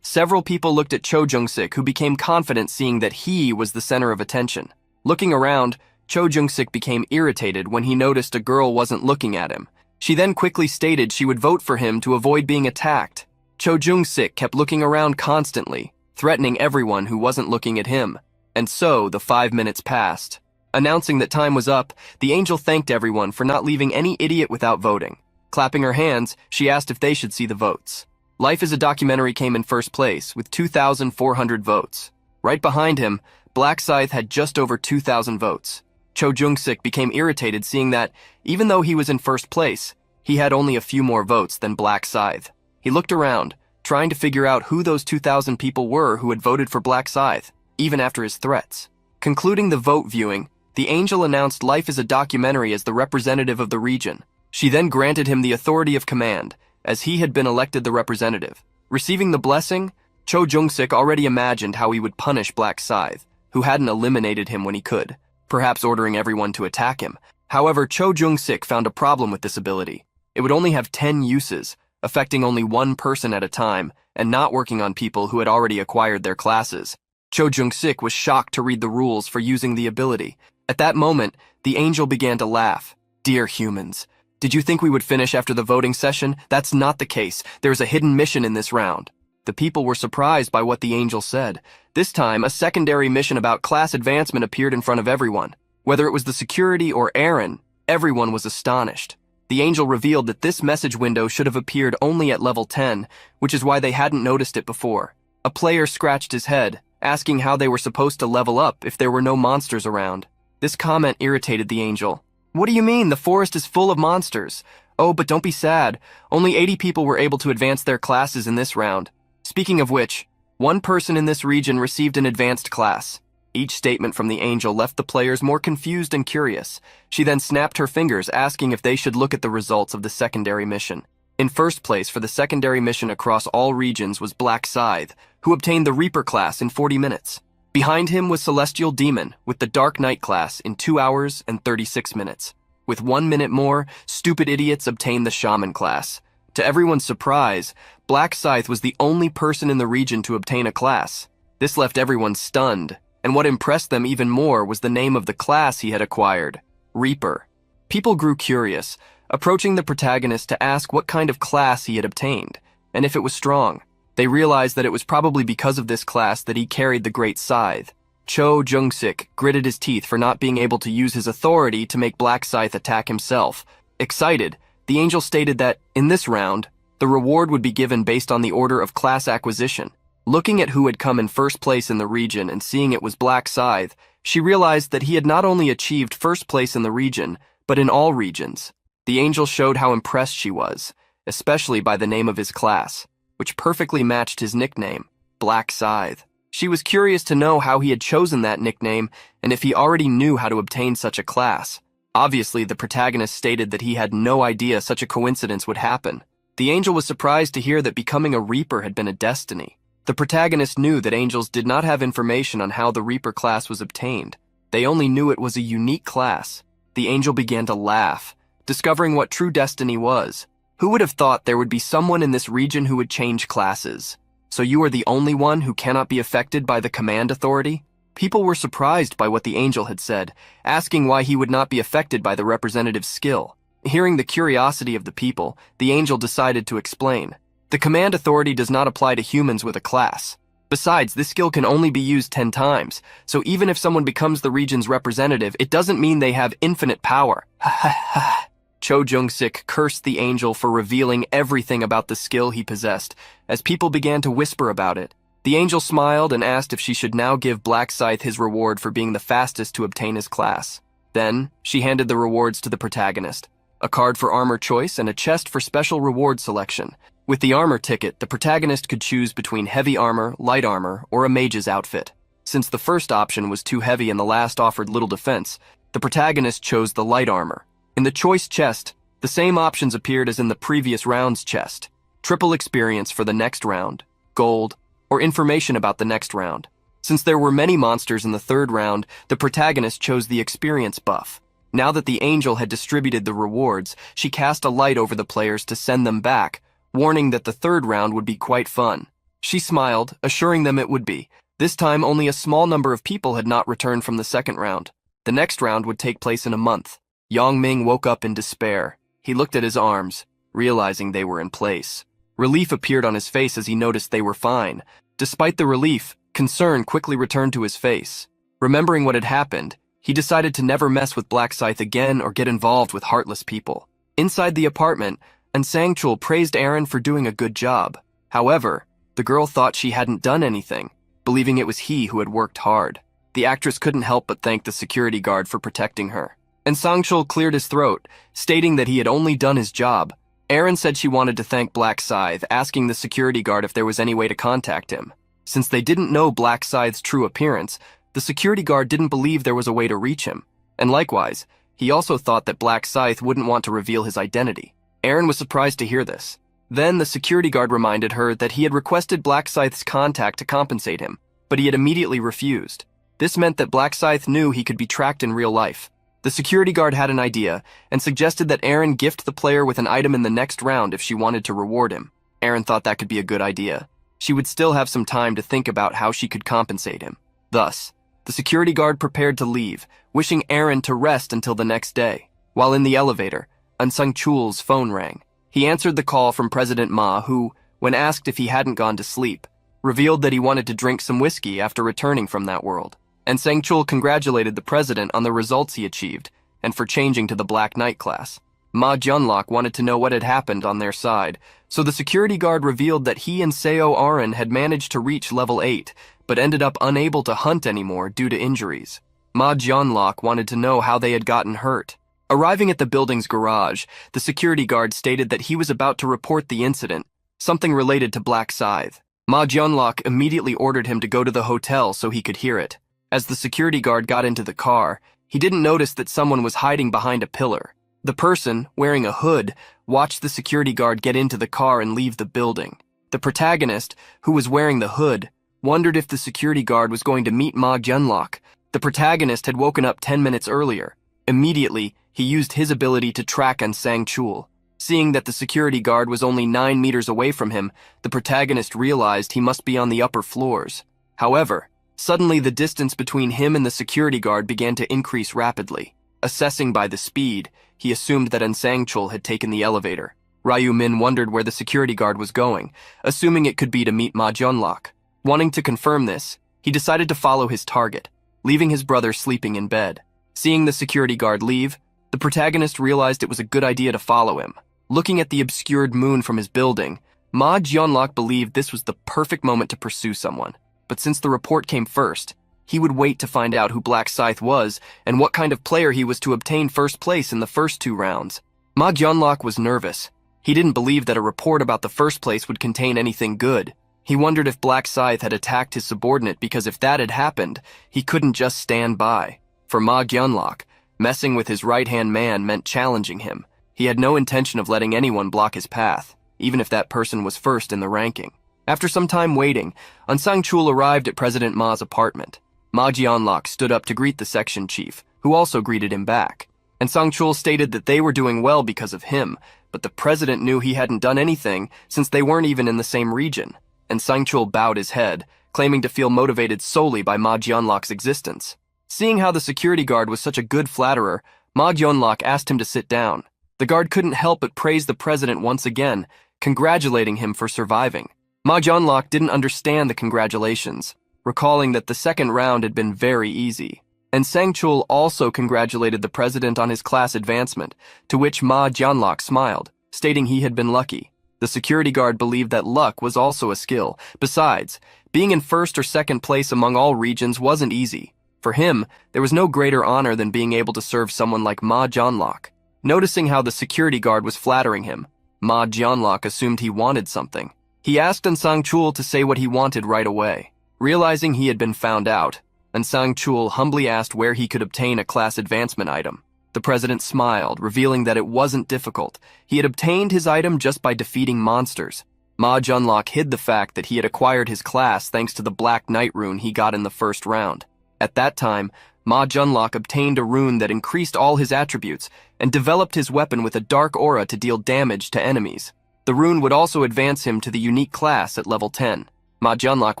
several people looked at Cho Jung-sik, who became confident seeing that he was the center of attention. Looking around, Cho Jung-sik became irritated when he noticed a girl wasn't looking at him. She then quickly stated she would vote for him to avoid being attacked. Cho Jung-sik kept looking around constantly, threatening everyone who wasn't looking at him. And so, the 5 minutes passed. Announcing that time was up, the angel thanked everyone for not leaving any idiot without voting. Clapping her hands, she asked if they should see the votes. Life is a Documentary came in first place, with 2,400 votes. Right behind him, Black Scythe had just over 2,000 votes. Cho Jung-sik became irritated seeing that, even though he was in first place, He had only a few more votes than Black Scythe. He looked around, trying to figure out who those 2,000 people were who had voted for Black Scythe, even after his threats. Concluding the vote viewing, the angel announced life as a documentary as the representative of the region. She then granted him the authority of command, as he had been elected the representative. Receiving the blessing, Cho Jung-sik already imagined how he would punish Black Scythe, who hadn't eliminated him when he could, perhaps ordering everyone to attack him. However, Cho Jung-sik found a problem with this ability. It would only have 10 uses, affecting only one person at a time, and not working on people who had already acquired their classes. Cho Jung-sik was shocked to read the rules for using the ability. At that moment, the angel began to laugh. "Dear humans, did you think we would finish after the voting session? That's not the case. There's a hidden mission in this round." The people were surprised by what the angel said. This time, a secondary mission about class advancement appeared in front of everyone. Whether it was the security or Aaron, everyone was astonished. The angel revealed that this message window should have appeared only at level 10, which is why they hadn't noticed it before. A player scratched his head, asking how they were supposed to level up if there were no monsters around. This comment irritated the angel. "What do you mean? The forest is full of monsters." "Oh, but don't be sad. Only 80 people were able to advance their classes in this round. Speaking of which, one person in this region received an advanced class." Each statement from the angel left the players more confused and curious. She then snapped her fingers, asking if they should look at the results of the secondary mission. In first place for the secondary mission across all regions was Black Scythe, who obtained the Reaper class in 40 minutes. Behind him was Celestial Demon, with the Dark Knight class in 2 hours and 36 minutes. With 1 minute more, Stupid Idiots obtained the Shaman class. To everyone's surprise, Black Scythe was the only person in the region to obtain a class. This left everyone stunned, and what impressed them even more was the name of the class he had acquired, Reaper. People grew curious, approaching the protagonist to ask what kind of class he had obtained, and if it was strong. They realized that it was probably because of this class that he carried the Great Scythe. Cho Jung-sik gritted his teeth for not being able to use his authority to make Black Scythe attack himself. Excited, the angel stated that, in this round, the reward would be given based on the order of class acquisition. Looking at who had come in first place in the region and seeing it was Black Scythe, she realized that he had not only achieved first place in the region, but in all regions. The angel showed how impressed she was, especially by the name of his class, which perfectly matched his nickname, Black Scythe. She was curious to know how he had chosen that nickname and if he already knew how to obtain such a class. Obviously, the protagonist stated that he had no idea such a coincidence would happen. The angel was surprised to hear that becoming a Reaper had been a destiny. The protagonist knew that angels did not have information on how the Reaper class was obtained. They only knew it was a unique class. The angel began to laugh, discovering what true destiny was. Who would have thought there would be someone in this region who would change classes? So you are the only one who cannot be affected by the command authority? People were surprised by what the angel had said, asking why he would not be affected by the representative's skill. Hearing the curiosity of the people, the angel decided to explain. The command authority does not apply to humans with a class. Besides, this skill can only be used 10 times, so even if someone becomes the region's representative, it doesn't mean they have infinite power. Ha ha ha. Cho Jung-sik cursed the angel for revealing everything about the skill he possessed, as people began to whisper about it. The angel smiled and asked if she should now give Black Scythe his reward for being the fastest to obtain his class. Then, she handed the rewards to the protagonist. A card for armor choice and a chest for special reward selection. With the armor ticket, the protagonist could choose between heavy armor, light armor, or a mage's outfit. Since the first option was too heavy and the last offered little defense, the protagonist chose the light armor. In the choice chest, the same options appeared as in the previous round's chest. Triple experience for the next round, gold, or information about the next round. Since there were many monsters in the third round, the protagonist chose the experience buff. Now that the angel had distributed the rewards, she cast a light over the players to send them back, warning that the third round would be quite fun. She smiled, assuring them it would be. This time, only a small number of people had not returned from the second round. The next round would take place in a month. Yang Ming woke up in despair. He looked at his arms, realizing they were in place. Relief appeared on his face as he noticed they were fine. Despite the relief, concern quickly returned to his face. Remembering what had happened, he decided to never mess with Black Scythe again or get involved with heartless people. Inside the apartment, Sang-chul praised Aaron for doing a good job. However, the girl thought she hadn't done anything, believing it was he who had worked hard. The actress couldn't help but thank the security guard for protecting her. and Sangchul cleared his throat, stating that he had only done his job. Aaron said she wanted to thank Black Scythe, asking the security guard if there was any way to contact him. Since they didn't know Black Scythe's true appearance, the security guard didn't believe there was a way to reach him. And likewise, he also thought that Black Scythe wouldn't want to reveal his identity. Aaron was surprised to hear this. Then the security guard reminded her that he had requested Black Scythe's contact to compensate him, but he had immediately refused. This meant that Black Scythe knew he could be tracked in real life. The security guard had an idea and suggested that Aaron gift the player with an item in the next round if she wanted to reward him. Aaron thought that could be a good idea. She would still have some time to think about how she could compensate him. Thus, the security guard prepared to leave, wishing Aaron to rest until the next day. While in the elevator, Unsung Chul's phone rang. He answered the call from President Ma, who, when asked if he hadn't gone to sleep, revealed that he wanted to drink some whiskey after returning from that world. And Sangchul congratulated the president on the results he achieved and for changing to the Black Knight class. Ma Junlok wanted to know what had happened on their side, so the security guard revealed that he and Seo Arin had managed to reach level 8, but ended up unable to hunt anymore due to injuries. Ma Junlok wanted to know how they had gotten hurt. Arriving at the building's garage, the security guard stated that he was about to report the incident, something related to Black Scythe. Ma Junlok immediately ordered him to go to the hotel so he could hear it. As the security guard got into the car, he didn't notice that someone was hiding behind a pillar. The person, wearing a hood, watched the security guard get into the car and leave the building. The protagonist, who was wearing the hood, wondered if the security guard was going to meet Ma Junlok. The protagonist had woken up 10 minutes earlier. Immediately, he used his ability to track on Sangchul. Seeing that the security guard was only 9 meters away from him, the protagonist realized he must be on the upper floors. However, suddenly the distance between him and the security guard began to increase rapidly. Assessing by the speed, he assumed that Sangchul had taken the elevator. Ryu Min wondered where the security guard was going, assuming it could be to meet Ma Junlok. Wanting to confirm this, he decided to follow his target, leaving his brother sleeping in bed. Seeing the security guard leave, the protagonist realized it was a good idea to follow him. Looking at the obscured moon from his building, Ma Junlok believed this was the perfect moment to pursue someone. But since the report came first, he would wait to find out who Black Scythe was and what kind of player he was to obtain first place in the first 2 rounds. Ma Junlok was nervous. He didn't believe that a report about the first place would contain anything good. He wondered if Black Scythe had attacked his subordinate because if that had happened, he couldn't just stand by. For Ma Junlok, messing with his right-hand man meant challenging him. He had no intention of letting anyone block his path, even if that person was first in the ranking. After some time waiting, Sangchul arrived at President Ma's apartment. Ma Junlok stood up to greet the section chief, who also greeted him back. And Sangchul stated that they were doing well because of him, but the president knew he hadn't done anything since they weren't even in the same region. And Sangchul bowed his head, claiming to feel motivated solely by Ma Junlok's existence. Seeing how the security guard was such a good flatterer, Ma Junlok asked him to sit down. The guard couldn't help but praise the president once again, congratulating him for surviving. Ma Junlok didn't understand the congratulations, recalling that the second round had been very easy. And Sangchul also congratulated the president on his class advancement, to which Ma Junlok smiled, stating he had been lucky. The security guard believed that luck was also a skill. Besides, being in first or second place among all regions wasn't easy. For him, there was no greater honor than being able to serve someone like Ma Junlok. Noticing how the security guard was flattering him, Ma Junlok assumed he wanted something. He asked Sangchul to say what he wanted right away. Realizing he had been found out, Sangchul humbly asked where he could obtain a class advancement item. The president smiled, revealing that it wasn't difficult. He had obtained his item just by defeating monsters. Ma Junlok hid the fact that he had acquired his class thanks to the Black Knight rune he got in the first round. At that time, Ma Junlok obtained a rune that increased all his attributes and developed his weapon with a dark aura to deal damage to enemies. The rune would also advance him to the unique class at level 10. Ma Junlok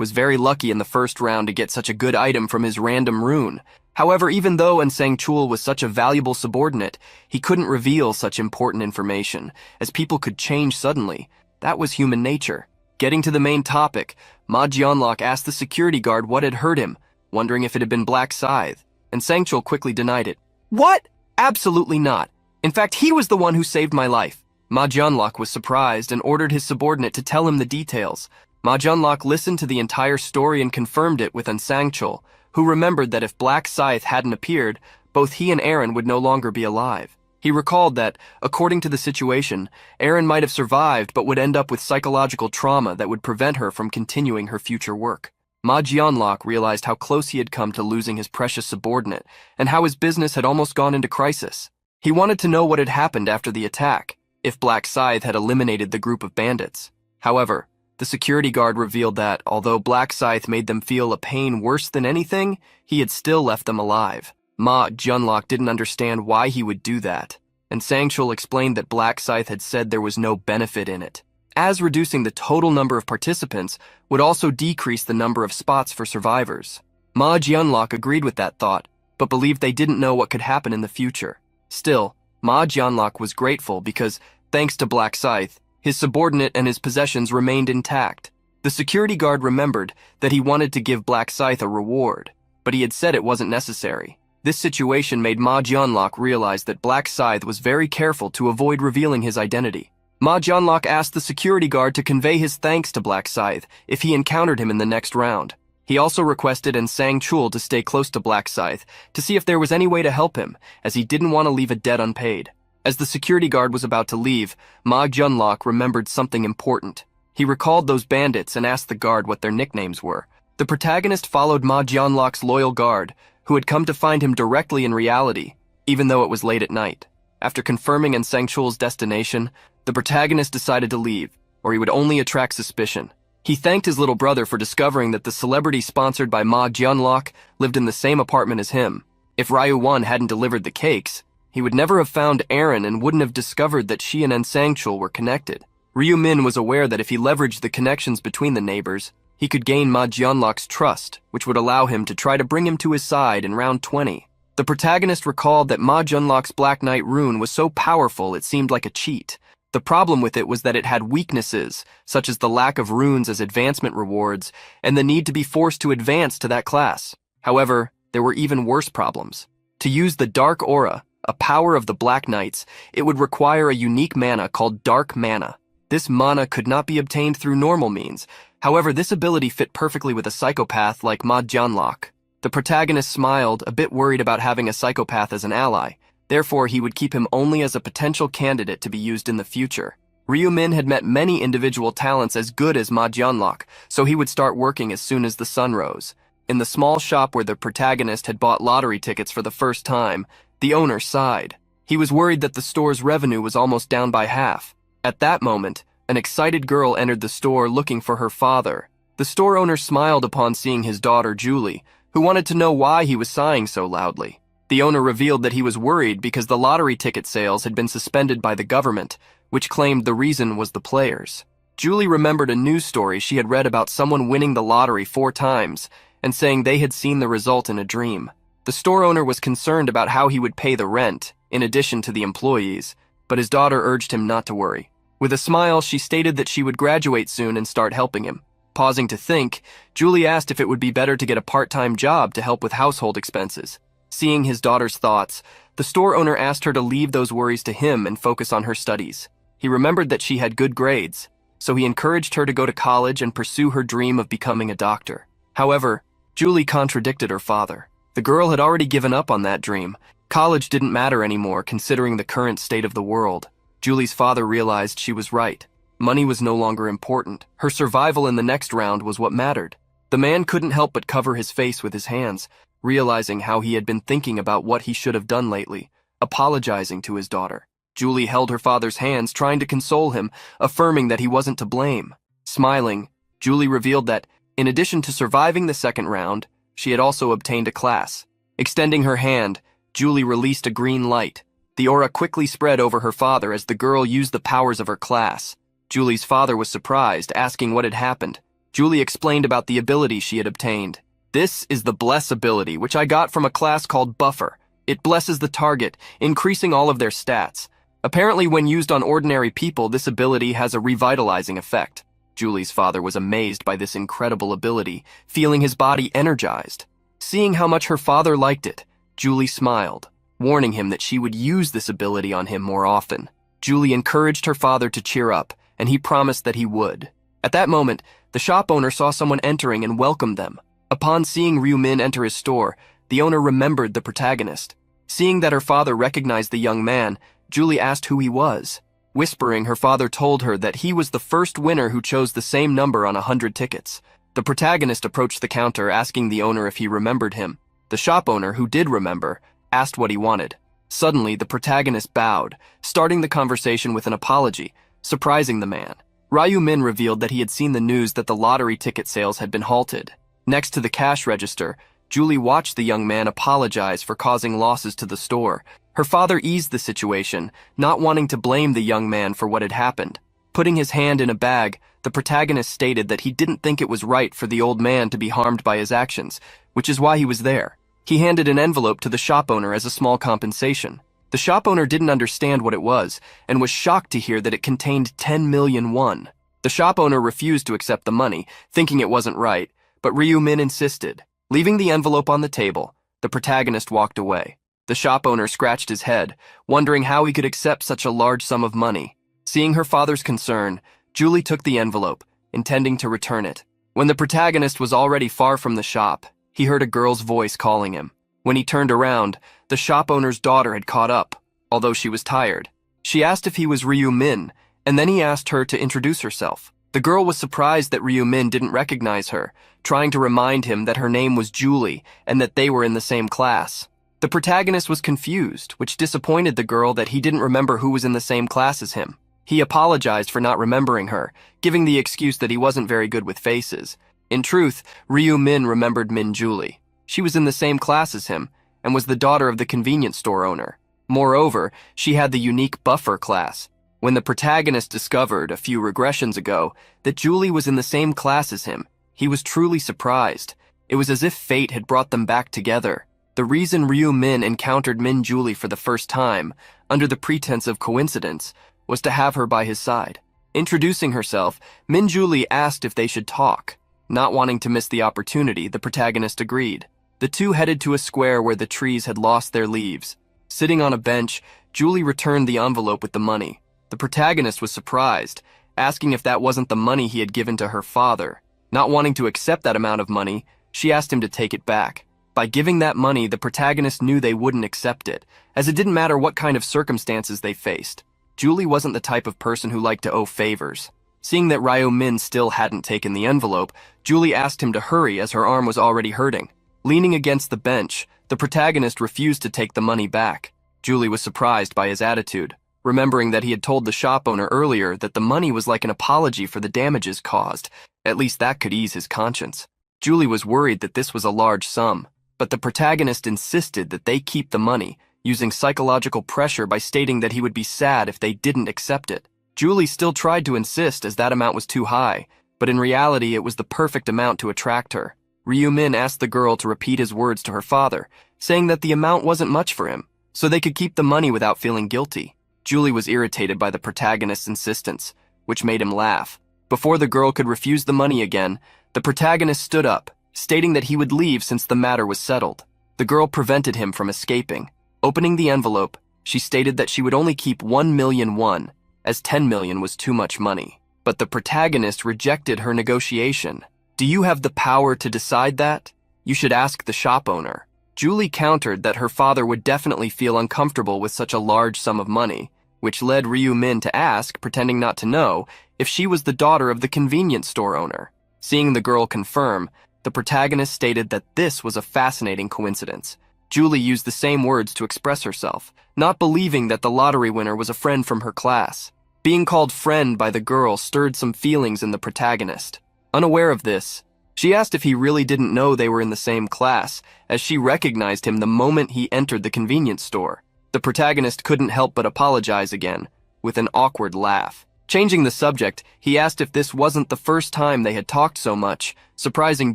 was very lucky in the first round to get such a good item from his random rune. However, even though Sangchul was such a valuable subordinate, he couldn't reveal such important information, as people could change suddenly. That was human nature. Getting to the main topic, Ma Junlok asked the security guard what had hurt him, wondering if it had been Black Scythe, and Sangchul quickly denied it. "What? Absolutely not. In fact, he was the one who saved my life." Ma Junlok was surprised and ordered his subordinate to tell him the details. Ma Junlok listened to the entire story and confirmed it with Sangchul, who remembered that if Black Scythe hadn't appeared, both he and Aaron would no longer be alive. He recalled that, according to the situation, Aaron might have survived but would end up with psychological trauma that would prevent her from continuing her future work. Ma Jianlok realized how close he had come to losing his precious subordinate and how his business had almost gone into crisis. He wanted to know what had happened after the attack, if Black Scythe had eliminated the group of bandits. However, the security guard revealed that, although Black Scythe made them feel a pain worse than anything, he had still left them alive. Ma Jianlok didn't understand why he would do that, and Sangchul explained that Black Scythe had said there was no benefit in it, as reducing the total number of participants would also decrease the number of spots for survivors. Ma Jianlok agreed with that thought, but believed they didn't know what could happen in the future. Still, Ma Jianlok was grateful because, thanks to Black Scythe, his subordinate and his possessions remained intact. The security guard remembered that he wanted to give Black Scythe a reward, but he had said it wasn't necessary. This situation made Ma Jianlok realize that Black Scythe was very careful to avoid revealing his identity. Ma Jianlok asked the security guard to convey his thanks to Black Scythe if he encountered him in the next round. He also requested Sangchul to stay close to Black Scythe to see if there was any way to help him, as he didn't want to leave a debt unpaid. As the security guard was about to leave, Ma Jianlok remembered something important. He recalled those bandits and asked the guard what their nicknames were. The protagonist followed Ma Jianlok's loyal guard, who had come to find him directly in reality, even though it was late at night. After confirming Sangchul's destination, the protagonist decided to leave, or he would only attract suspicion. He thanked his little brother for discovering that the celebrity sponsored by Ma Jianlok lived in the same apartment as him. If Ryu 1 hadn't delivered the cakes, he would never have found Aaron and wouldn't have discovered that she and Sangchul were connected. Ryu Min was aware that if he leveraged the connections between the neighbors, he could gain Ma Jianlok's trust, which would allow him to try to bring him to his side in round 20. The protagonist recalled that Ma Jianlok's Black Knight rune was so powerful it seemed like a cheat. The problem with it was that it had weaknesses, such as the lack of runes as advancement rewards and the need to be forced to advance to that class. However, there were even worse problems. To use the Dark Aura, a power of the Black Knights, it would require a unique mana called Dark Mana. This mana could not be obtained through normal means. However, this ability fit perfectly with a psychopath like Ma Jianlok. The protagonist smiled, a bit worried about having a psychopath as an ally. Therefore, he would keep him only as a potential candidate to be used in the future. Ryu Min had met many individual talents as good as Ma Jianlok, so he would start working as soon as the sun rose. In the small shop where the protagonist had bought lottery tickets for the first time, the owner sighed. He was worried that the store's revenue was almost down by half. At that moment, an excited girl entered the store looking for her father. The store owner smiled upon seeing his daughter, Julie, who wanted to know why he was sighing so loudly. The owner revealed that he was worried because the lottery ticket sales had been suspended by the government, which claimed the reason was the players. Julie remembered a news story she had read about someone winning the lottery 4 times and saying they had seen the result in a dream. The store owner was concerned about how he would pay the rent, in addition to the employees, but his daughter urged him not to worry. With a smile, she stated that she would graduate soon and start helping him. Pausing to think, Julie asked if it would be better to get a part-time job to help with household expenses. Seeing his daughter's thoughts, the store owner asked her to leave those worries to him and focus on her studies. He remembered that she had good grades, so he encouraged her to go to college and pursue her dream of becoming a doctor. However, Julie contradicted her father. The girl had already given up on that dream. College didn't matter anymore considering the current state of the world. Julie's father realized she was right. Money was no longer important. Her survival in the next round was what mattered. The man couldn't help but cover his face with his hands, realizing how he had been thinking about what he should have done lately, apologizing to his daughter. Julie held her father's hands, trying to console him, affirming that he wasn't to blame. Smiling, Julie revealed that, in addition to surviving the second round, she had also obtained a class. Extending her hand, Julie released a green light. The aura quickly spread over her father as the girl used the powers of her class. Julie's father was surprised, asking what had happened. Julie explained about the ability she had obtained. This is the Bless ability, which I got from a class called Buffer. It blesses the target, increasing all of their stats. Apparently, when used on ordinary people, this ability has a revitalizing effect. Julie's father was amazed by this incredible ability, feeling his body energized. Seeing how much her father liked it, Julie smiled, warning him that she would use this ability on him more often. Julie encouraged her father to cheer up, and he promised that he would. At that moment, the shop owner saw someone entering and welcomed them. Upon seeing Ryu Min enter his store, the owner remembered the protagonist. Seeing that her father recognized the young man, Julie asked who he was. Whispering, her father told her that he was the first winner who chose the same number on 100 tickets. The protagonist approached the counter, asking the owner if he remembered him. The shop owner, who did remember, asked what he wanted. Suddenly, the protagonist bowed, starting the conversation with an apology, surprising the man. Ryu Min revealed that he had seen the news that the lottery ticket sales had been halted. Next to the cash register, Julie watched the young man apologize for causing losses to the store. Her father eased the situation, not wanting to blame the young man for what had happened. Putting his hand in a bag, the protagonist stated that he didn't think it was right for the old man to be harmed by his actions, which is why he was there. He handed an envelope to the shop owner as a small compensation. The shop owner didn't understand what it was, and was shocked to hear that it contained 10 million won. The shop owner refused to accept the money, thinking it wasn't right, but Ryu Min insisted. Leaving the envelope on the table, the protagonist walked away. The shop owner scratched his head, wondering how he could accept such a large sum of money. Seeing her father's concern, Julie took the envelope, intending to return it. When the protagonist was already far from the shop, he heard a girl's voice calling him. When he turned around, the shop owner's daughter had caught up, although she was tired. She asked if he was Ryu Min, and then he asked her to introduce herself. The girl was surprised that Ryu Min didn't recognize her, trying to remind him that her name was Julie and that they were in the same class. The protagonist was confused, which disappointed the girl that he didn't remember who was in the same class as him. He apologized for not remembering her, giving the excuse that he wasn't very good with faces. In truth, Ryu Min remembered Min Julie. She was in the same class as him, and was the daughter of the convenience store owner. Moreover, she had the unique buffer class. When the protagonist discovered, a few regressions ago, that Julie was in the same class as him, he was truly surprised. It was as if fate had brought them back together. The reason Ryu Min encountered Min Julie for the first time, under the pretense of coincidence, was to have her by his side. Introducing herself, Min Julie asked if they should talk. Not wanting to miss the opportunity, the protagonist agreed. The two headed to a square where the trees had lost their leaves. Sitting on a bench, Julie returned the envelope with the money. The protagonist was surprised, asking if that wasn't the money he had given to her father. Not wanting to accept that amount of money, she asked him to take it back. By giving that money, the protagonist knew they wouldn't accept it, as it didn't matter what kind of circumstances they faced. Julie wasn't the type of person who liked to owe favors. Seeing that Ryu Min still hadn't taken the envelope, Julie asked him to hurry as her arm was already hurting. Leaning against the bench, the protagonist refused to take the money back. Julie was surprised by his attitude, remembering that he had told the shop owner earlier that the money was like an apology for the damages caused. At least that could ease his conscience. Julie was worried that this was a large sum, but the protagonist insisted that they keep the money, using psychological pressure by stating that he would be sad if they didn't accept it. Julie still tried to insist as that amount was too high, but in reality it was the perfect amount to attract her. Ryu Min asked the girl to repeat his words to her father, saying that the amount wasn't much for him, so they could keep the money without feeling guilty. Julie was irritated by the protagonist's insistence, which made him laugh. Before the girl could refuse the money again, the protagonist stood up, stating that he would leave since the matter was settled. The girl prevented him from escaping. Opening the envelope, she stated that she would only keep 1 million won, as 10 million was too much money. But the protagonist rejected her negotiation. "Do you have the power to decide that? You should ask the shop owner." Julie countered that her father would definitely feel uncomfortable with such a large sum of money, which led Ryu Min to ask, pretending not to know, if she was the daughter of the convenience store owner. Seeing the girl confirm, the protagonist stated that this was a fascinating coincidence. Julie used the same words to express herself, not believing that the lottery winner was a friend from her class. Being called friend by the girl stirred some feelings in the protagonist. Unaware of this, she asked if he really didn't know they were in the same class, as she recognized him the moment he entered the convenience store. The protagonist couldn't help but apologize again, with an awkward laugh. Changing the subject, he asked if this wasn't the first time they had talked so much, surprising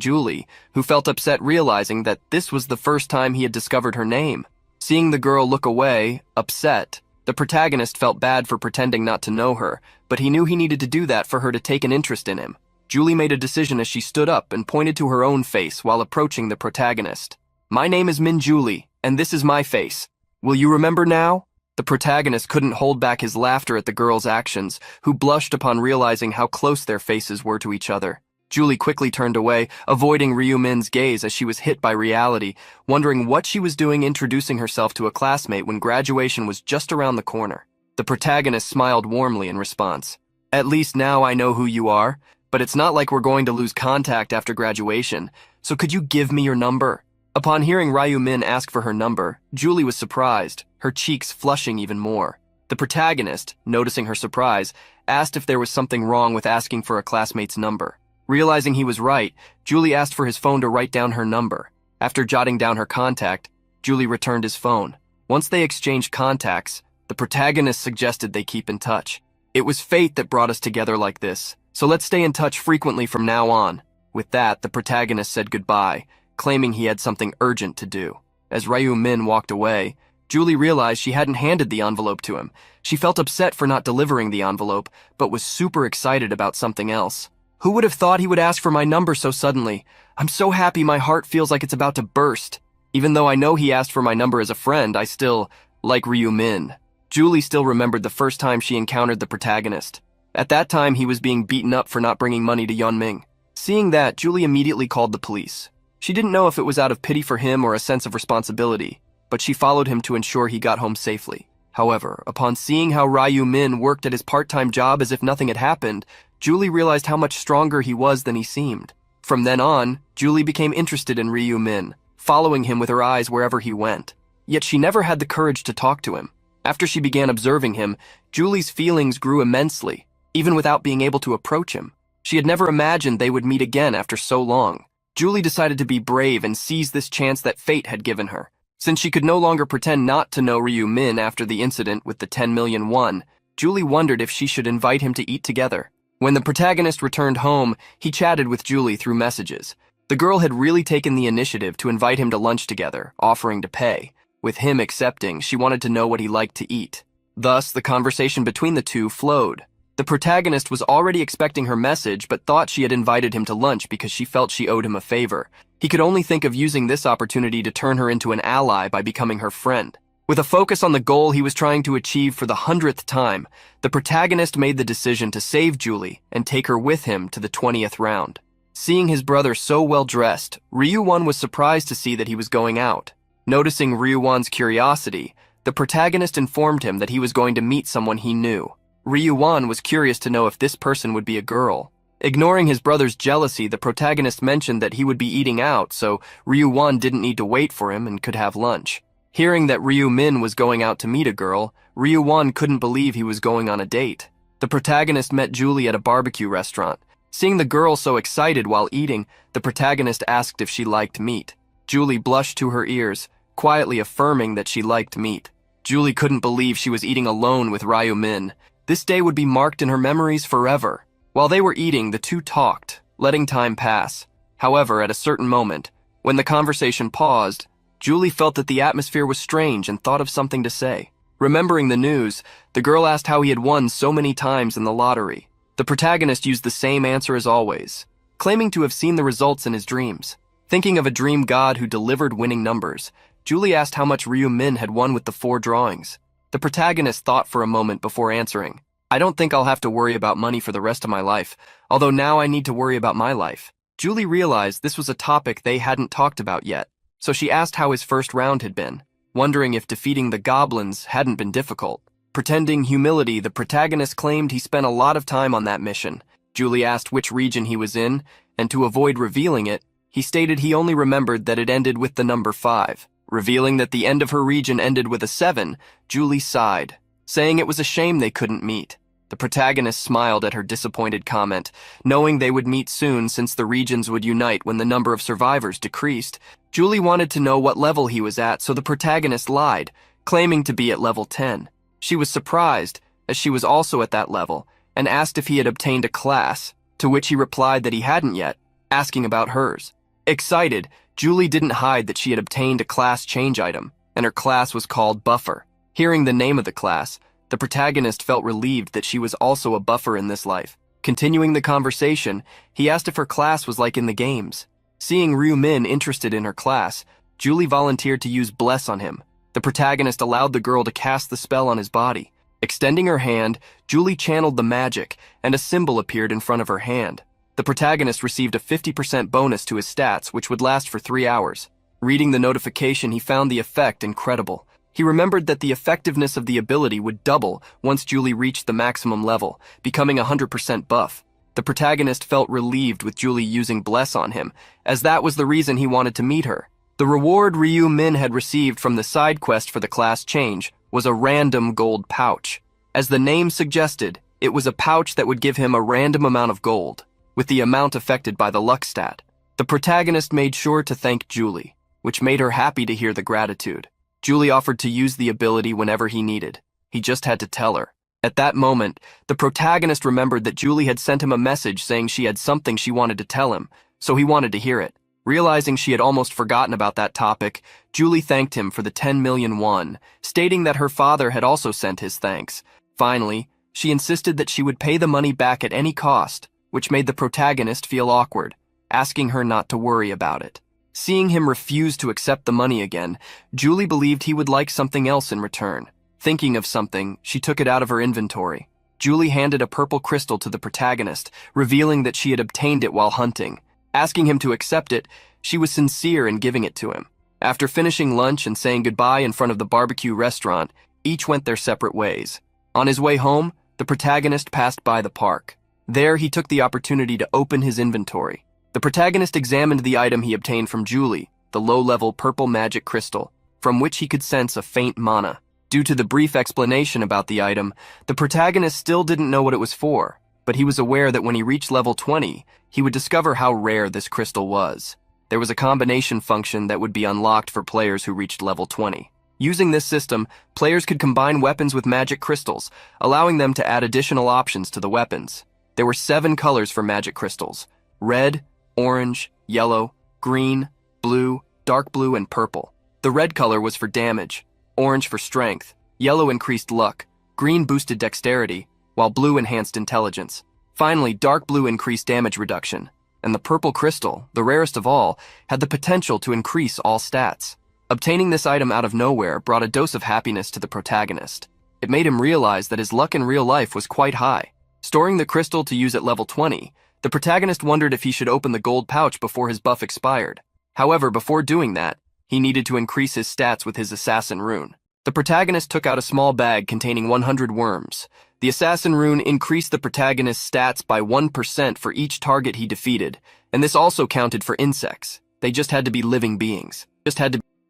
Julie, who felt upset realizing that this was the first time he had discovered her name. Seeing the girl look away, upset, the protagonist felt bad for pretending not to know her, but he knew he needed to do that for her to take an interest in him. Julie made a decision as she stood up and pointed to her own face while approaching the protagonist. "My name is Min Julie, and this is my face. Will you remember now?" The protagonist couldn't hold back his laughter at the girl's actions, who blushed upon realizing how close their faces were to each other. Julie quickly turned away, avoiding Ryu Min's gaze as she was hit by reality, wondering what she was doing introducing herself to a classmate when graduation was just around the corner. The protagonist smiled warmly in response. At least now I know who you are, but it's not like we're going to lose contact after graduation, so could you give me your number? Upon hearing Ryu Min ask for her number, Julie was surprised, her cheeks flushing even more. The protagonist, noticing her surprise, asked if there was something wrong with asking for a classmate's number. Realizing he was right, Julie asked for his phone to write down her number. After jotting down her contact, Julie returned his phone. Once they exchanged contacts, the protagonist suggested they keep in touch. It was fate that brought us together like this, so let's stay in touch frequently from now on. With that, the protagonist said goodbye, claiming he had something urgent to do. As Ryu Min walked away, Julie realized she hadn't handed the envelope to him. She felt upset for not delivering the envelope, but was super excited about something else. Who would have thought he would ask for my number so suddenly? I'm so happy my heart feels like it's about to burst. Even though I know he asked for my number as a friend, I still like Ryu Min. Julie still remembered the first time she encountered the protagonist. At that time, he was being beaten up for not bringing money to Yeonming. Seeing that, Julie immediately called the police. She didn't know if it was out of pity for him or a sense of responsibility, but she followed him to ensure he got home safely. However, upon seeing how Ryu Min worked at his part-time job as if nothing had happened, Julie realized how much stronger he was than he seemed. From then on, Julie became interested in Ryu Min, following him with her eyes wherever he went. Yet she never had the courage to talk to him. After she began observing him, Julie's feelings grew immensely, even without being able to approach him. She had never imagined they would meet again after so long. Julie decided to be brave and seize this chance that fate had given her. Since she could no longer pretend not to know Ryu Min after the incident with the 10 million won, Julie wondered if she should invite him to eat together. When the protagonist returned home, he chatted with Julie through messages. The girl had really taken the initiative to invite him to lunch together, offering to pay. With him accepting, she wanted to know what he liked to eat. Thus, the conversation between the two flowed. The protagonist was already expecting her message, but thought she had invited him to lunch because she felt she owed him a favor. He could only think of using this opportunity to turn her into an ally by becoming her friend. With a focus on the goal he was trying to achieve for the 100th time, the protagonist made the decision to save Julie and take her with him to the 20th round. Seeing his brother so well dressed, Ryu-won was surprised to see that he was going out. Noticing Ryu-won's curiosity, the protagonist informed him that he was going to meet someone he knew. Ryu-won was curious to know if this person would be a girl. Ignoring his brother's jealousy, the protagonist mentioned that he would be eating out, so Ryu-won didn't need to wait for him and could have lunch. Hearing that Ryu Min was going out to meet a girl, Ryu-won couldn't believe he was going on a date. The protagonist met Julie at a barbecue restaurant. Seeing the girl so excited while eating, the protagonist asked if she liked meat. Julie blushed to her ears, quietly affirming that she liked meat. Julie couldn't believe she was eating alone with Ryu Min. This day would be marked in her memories forever. While they were eating, the two talked, letting time pass. However, at a certain moment, when the conversation paused, Julie felt that the atmosphere was strange and thought of something to say. Remembering the news, the girl asked how he had won so many times in the lottery. The protagonist used the same answer as always, claiming to have seen the results in his dreams. Thinking of a dream god who delivered winning numbers, Julie asked how much Ryu Min had won with the 4 drawings. The protagonist thought for a moment before answering. I don't think I'll have to worry about money for the rest of my life, although now I need to worry about my life. Julie realized this was a topic they hadn't talked about yet, so she asked how his first round had been, wondering if defeating the goblins hadn't been difficult. Pretending humility, the protagonist claimed he spent a lot of time on that mission. Julie asked which region he was in, and to avoid revealing it, he stated he only remembered that it ended with the number 5. Revealing that the end of her region ended with a 7, Julie sighed, saying it was a shame they couldn't meet. The protagonist smiled at her disappointed comment, knowing they would meet soon since the regions would unite when the number of survivors decreased. Julie wanted to know what level he was at, so the protagonist lied, claiming to be at level 10. She was surprised, as she was also at that level, and asked if he had obtained a class, to which he replied that he hadn't yet, asking about hers. Excited, Julie didn't hide that she had obtained a class change item, and her class was called Buffer. Hearing the name of the class, the protagonist felt relieved that she was also a buffer in this life. Continuing the conversation, he asked if her class was like in the games. Seeing Ryu Min interested in her class, Julie volunteered to use Bless on him. The protagonist allowed the girl to cast the spell on his body. Extending her hand, Julie channeled the magic, and a symbol appeared in front of her hand. the protagonist received a 50% bonus to his stats, which would last for 3 hours. Reading the notification, he found the effect incredible. He remembered that the effectiveness of the ability would double once Julie reached the maximum level, becoming 100% buff. The protagonist felt relieved with Julie using Bless on him, as that was the reason he wanted to meet her. The reward Ryu Min had received from the side quest for the class change was a random gold pouch. As the name suggested, it was a pouch that would give him a random amount of gold, with the amount affected by the luck stat. The protagonist made sure to thank Julie, which made her happy to hear the gratitude. Julie offered to use the ability whenever he needed. He just had to tell her. At that moment, the protagonist remembered that Julie had sent him a message saying she had something she wanted to tell him, so he wanted to hear it. Realizing she had almost forgotten about that topic, Julie thanked him for the 10 million won, stating that her father had also sent his thanks. Finally, she insisted that she would pay the money back at any cost, which made the protagonist feel awkward, asking her not to worry about it. Seeing him refuse to accept the money again, Julie believed he would like something else in return. Thinking of something, she took it out of her inventory. Julie handed a purple crystal to the protagonist, revealing that she had obtained it while hunting. Asking him to accept it, she was sincere in giving it to him. After finishing lunch and saying goodbye in front of the barbecue restaurant, each went their separate ways. On his way home, the protagonist passed by the park. There, he took the opportunity to open his inventory. The protagonist examined the item he obtained from Julie, the low-level purple magic crystal, from which he could sense a faint mana. Due to the brief explanation about the item, the protagonist still didn't know what it was for, but he was aware that when he reached level 20, he would discover how rare this crystal was. There was a combination function that would be unlocked for players who reached level 20. Using this system, players could combine weapons with magic crystals, allowing them to add additional options to the weapons. There were 7 colors for magic crystals: red, orange, yellow, green, blue, dark blue, and purple. The red color was for damage, orange for strength, yellow increased luck, green boosted dexterity, while blue enhanced intelligence. Finally, dark blue increased damage reduction, and the purple crystal, the rarest of all, had the potential to increase all stats. Obtaining this item out of nowhere brought a dose of happiness to the protagonist. It made him realize that his luck in real life was quite high. Storing the crystal to use at level 20, the protagonist wondered if he should open the gold pouch before his buff expired. However, before doing that, he needed to increase his stats with his assassin rune. The protagonist took out a small bag containing 100 worms. The assassin rune increased the protagonist's stats by 1% for each target he defeated, and this also counted for insects. They just had to be living beings.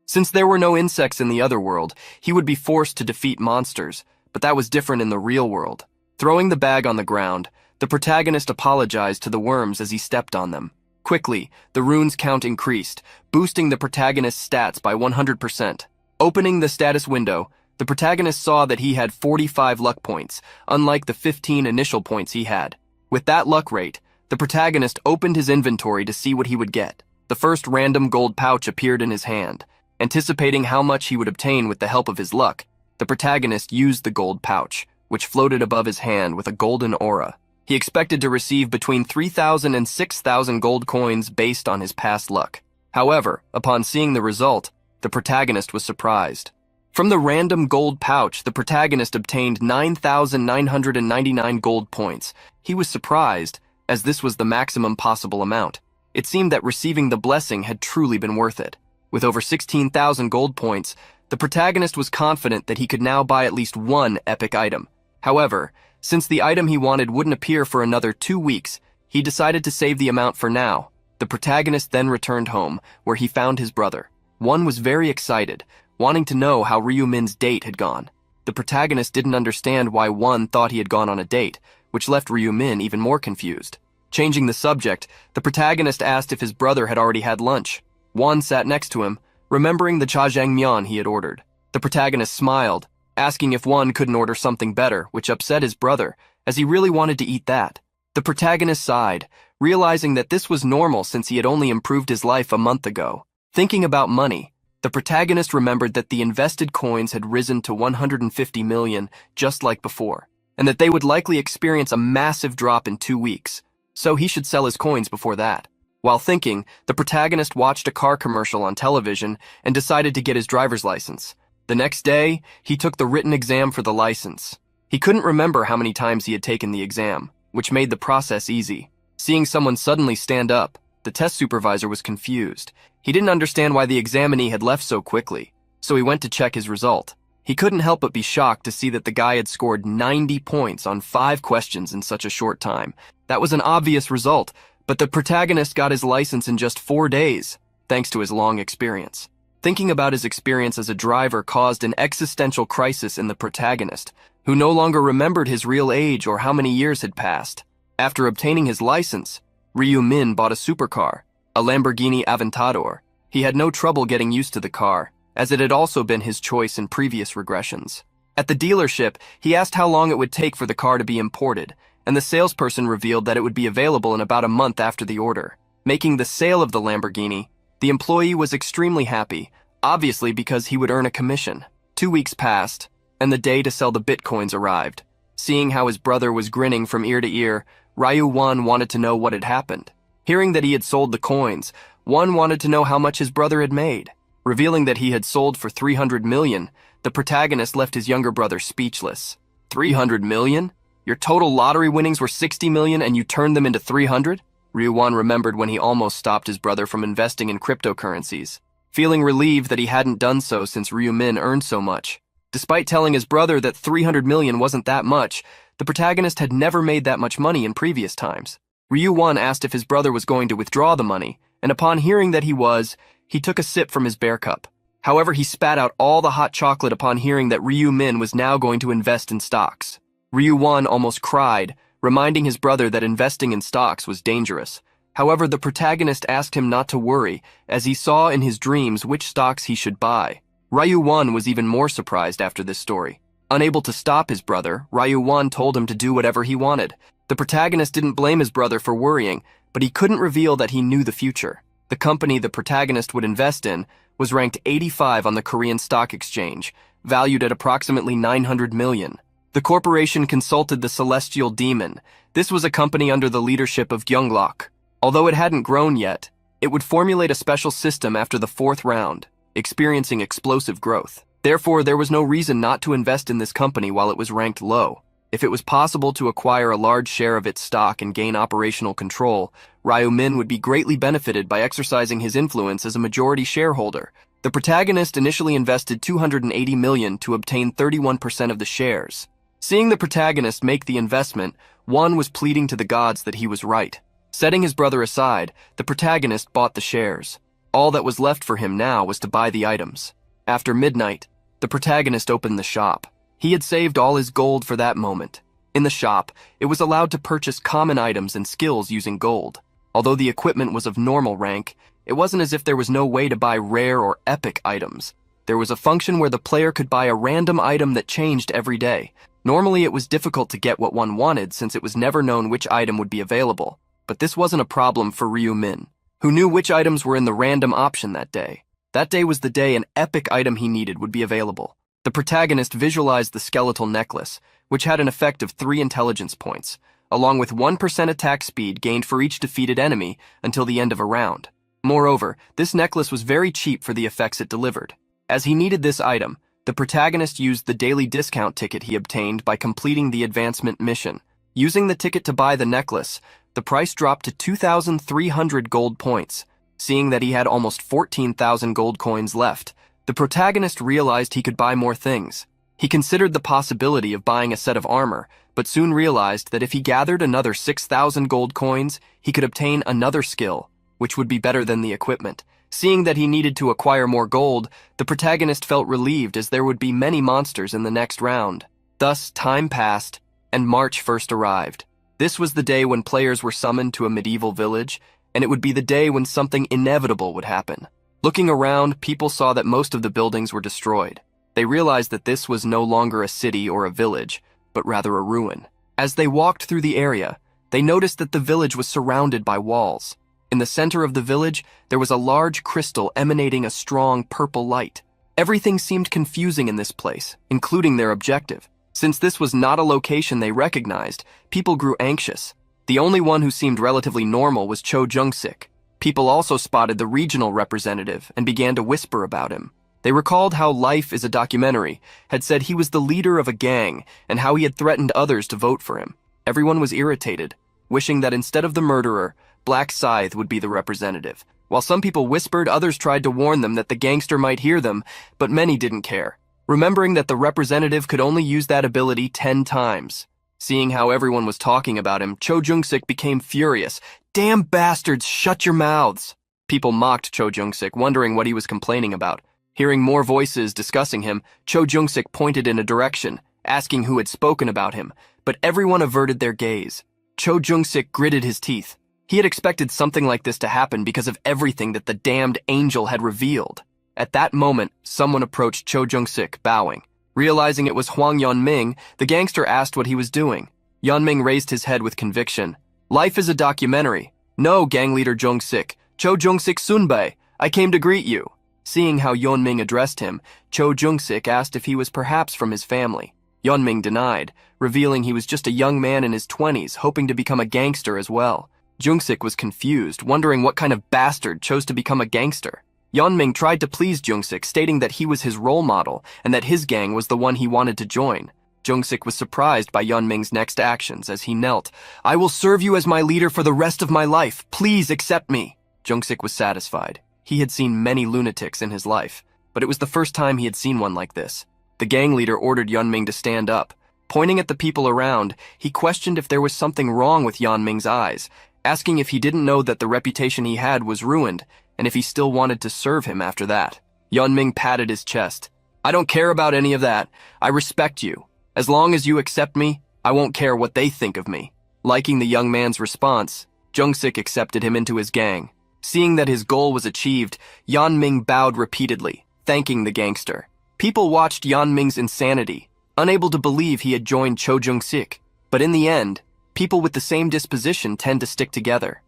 Since there were no insects in the other world, he would be forced to defeat monsters, but that was different in the real world. Throwing the bag on the ground, the protagonist apologized to the worms as he stepped on them. Quickly, the rune's count increased, boosting the protagonist's stats by 100%. Opening the status window, the protagonist saw that he had 45 luck points, unlike the 15 initial points he had. With that luck rate, the protagonist opened his inventory to see what he would get. The first random gold pouch appeared in his hand. Anticipating how much he would obtain with the help of his luck, the protagonist used the gold pouch, which floated above his hand with a golden aura. He expected to receive between 3,000 and 6,000 gold coins based on his past luck. However, upon seeing the result, the protagonist was surprised. From the random gold pouch, the protagonist obtained 9,999 gold points. He was surprised, as this was the maximum possible amount. It seemed that receiving the blessing had truly been worth it. With over 16,000 gold points, the protagonist was confident that he could now buy at least one epic item. However, since the item he wanted wouldn't appear for another 2 weeks, he decided to save the amount for now. The protagonist then returned home, where he found his brother. One was very excited, wanting to know how Ryu Min's date had gone. The protagonist didn't understand why one thought he had gone on a date, which left Ryu Min even more confused. Changing the subject, the protagonist asked if his brother had already had lunch. Juan sat next to him, remembering the jajangmyeon he had ordered. The protagonist smiled, asking if Juan couldn't order something better, which upset his brother, as he really wanted to eat that. The protagonist sighed, realizing that this was normal since he had only improved his life a month ago. Thinking about money, the protagonist remembered that the invested coins had risen to 150 million, just like before, and that they would likely experience a massive drop in 2 weeks, so he should sell his coins before that. While thinking, the protagonist watched a car commercial on television and decided to get his driver's license. The next day, he took the written exam for the license. He couldn't remember how many times he had taken the exam, which made the process easy. Seeing someone suddenly stand up, the test supervisor was confused. He didn't understand why the examinee had left so quickly, so he went to check his result. He couldn't help but be shocked to see that the guy had scored 90 points on 5 questions in such a short time. That was an obvious result, but the protagonist got his license in just 4 days, thanks to his long experience. Thinking about his experience as a driver caused an existential crisis in the protagonist, who no longer remembered his real age or how many years had passed. After obtaining his license, Ryu Min bought a supercar, a Lamborghini Aventador. He had no trouble getting used to the car, as it had also been his choice in previous regressions. At the dealership, he asked how long it would take for the car to be imported, and the salesperson revealed that it would be available in about a month after the order. Making the sale of the Lamborghini, the employee was extremely happy, obviously because he would earn a commission. 2 weeks passed, and the day to sell the bitcoins arrived. Seeing how his brother was grinning from ear to ear, Ryu Won wanted to know what had happened. Hearing that he had sold the coins, Won wanted to know how much his brother had made. Revealing that he had sold for 300 million, the protagonist left his younger brother speechless. 300 million? Your total lottery winnings were 60 million and you turned them into 300? Ryu-won remembered when he almost stopped his brother from investing in cryptocurrencies. Feeling relieved that he hadn't done so since Ryu-min earned so much. Despite telling his brother that 300 million wasn't that much, the protagonist had never made that much money in previous times. Ryu-won asked if his brother was going to withdraw the money, and upon hearing that he was, he took a sip from his bear cup. However, he spat out all the hot chocolate upon hearing that Ryu-min was now going to invest in stocks. Ryu-won almost cried, reminding his brother that investing in stocks was dangerous. However, the protagonist asked him not to worry, as he saw in his dreams which stocks he should buy. Ryu-won was even more surprised after this story. Unable to stop his brother, Ryu-won told him to do whatever he wanted. The protagonist didn't blame his brother for worrying, but he couldn't reveal that he knew the future. The company the protagonist would invest in was ranked 85 on the Korean Stock Exchange, valued at approximately 900 million. The corporation consulted the Celestial Demon. This was a company under the leadership of Gyeonglok. Although it hadn't grown yet, it would formulate a special system after the 4th round, experiencing explosive growth. Therefore, there was no reason not to invest in this company while it was ranked low. If it was possible to acquire a large share of its stock and gain operational control, Ryu-min would be greatly benefited by exercising his influence as a majority shareholder. The protagonist initially invested 280 million to obtain 31% of the shares. Seeing the protagonist make the investment, Won was pleading to the gods that he was right. Setting his brother aside, the protagonist bought the shares. All that was left for him now was to buy the items. After midnight, the protagonist opened the shop. He had saved all his gold for that moment. In the shop, it was allowed to purchase common items and skills using gold. Although the equipment was of normal rank, it wasn't as if there was no way to buy rare or epic items. There was a function where the player could buy a random item that changed every day. Normally, it was difficult to get what one wanted since it was never known which item would be available. But this wasn't a problem for Ryu-min, who knew which items were in the random option that day. That day was the day an epic item he needed would be available. The protagonist visualized the skeletal necklace, which had an effect of 3 intelligence points, along with 1% attack speed gained for each defeated enemy until the end of a round. Moreover, this necklace was very cheap for the effects it delivered. As he needed this item, the protagonist used the daily discount ticket he obtained by completing the advancement mission. Using the ticket to buy the necklace, the price dropped to 2,300 gold points. Seeing that he had almost 14,000 gold coins left, the protagonist realized he could buy more things. He considered the possibility of buying a set of armor, but soon realized that if he gathered another 6,000 gold coins, he could obtain another skill, which would be better than the equipment. Seeing that he needed to acquire more gold, the protagonist felt relieved as there would be many monsters in the next round. Thus, time passed, and March 1st arrived. This was the day when players were summoned to a medieval village, and it would be the day when something inevitable would happen. Looking around, people saw that most of the buildings were destroyed. They realized that this was no longer a city or a village, but rather a ruin. As they walked through the area, they noticed that the village was surrounded by walls. In the center of the village, there was a large crystal emanating a strong purple light. Everything seemed confusing in this place, including their objective. Since this was not a location they recognized, people grew anxious. The only one who seemed relatively normal was Cho Jung-sik. People also spotted the regional representative and began to whisper about him. They recalled how Life is a Documentary had said he was the leader of a gang and how he had threatened others to vote for him. Everyone was irritated. wishing that instead of the murderer, Black Scythe would be the representative. While some people whispered, others tried to warn them that the gangster might hear them, but many didn't care, remembering that the representative could only use that ability 10 times. Seeing how everyone was talking about him, Cho Jung-sik became furious. "Damn bastards, shut your mouths!" People mocked Cho Jung-sik, wondering what he was complaining about. Hearing more voices discussing him, Cho Jung-sik pointed in a direction, asking who had spoken about him, but everyone averted their gaze. Cho Jung-sik gritted his teeth. He had expected something like this to happen because of everything that the damned angel had revealed. At that moment, someone approached Cho Jung-sik, bowing. Realizing it was Hwang Yeonming, the gangster asked what he was doing. Yeonming raised his head with conviction. "Life is a documentary. No, gang leader Jung-sik. Cho Jung-sik Sunbae. I came to greet you." Seeing how Yeonming addressed him, Cho Jung-sik asked if he was perhaps from his family. Yeonming denied, revealing he was just a young man in his 20s, hoping to become a gangster as well. Jung-sik was confused, wondering what kind of bastard chose to become a gangster. Yeonming tried to please Jung-sik, stating that he was his role model and that his gang was the one he wanted to join. Jung-sik was surprised by Yeonming's next actions as he knelt. "I will serve you as my leader for the rest of my life. Please accept me." Jung-sik was satisfied. He had seen many lunatics in his life, but it was the first time he had seen one like this. The gang leader ordered Yeonming to stand up. Pointing at the people around, he questioned if there was something wrong with Yeonming's eyes, asking if he didn't know that the reputation he had was ruined, and if he still wanted to serve him after that. Yeonming patted his chest. "I don't care about any of that. I respect you. As long as you accept me, I won't care what they think of me." Liking the young man's response, Jung-sik accepted him into his gang. Seeing that his goal was achieved, Yeonming bowed repeatedly, thanking the gangster. People watched Yeonming's insanity, unable to believe he had joined Cho Jung-sik. But in the end, people with the same disposition tend to stick together.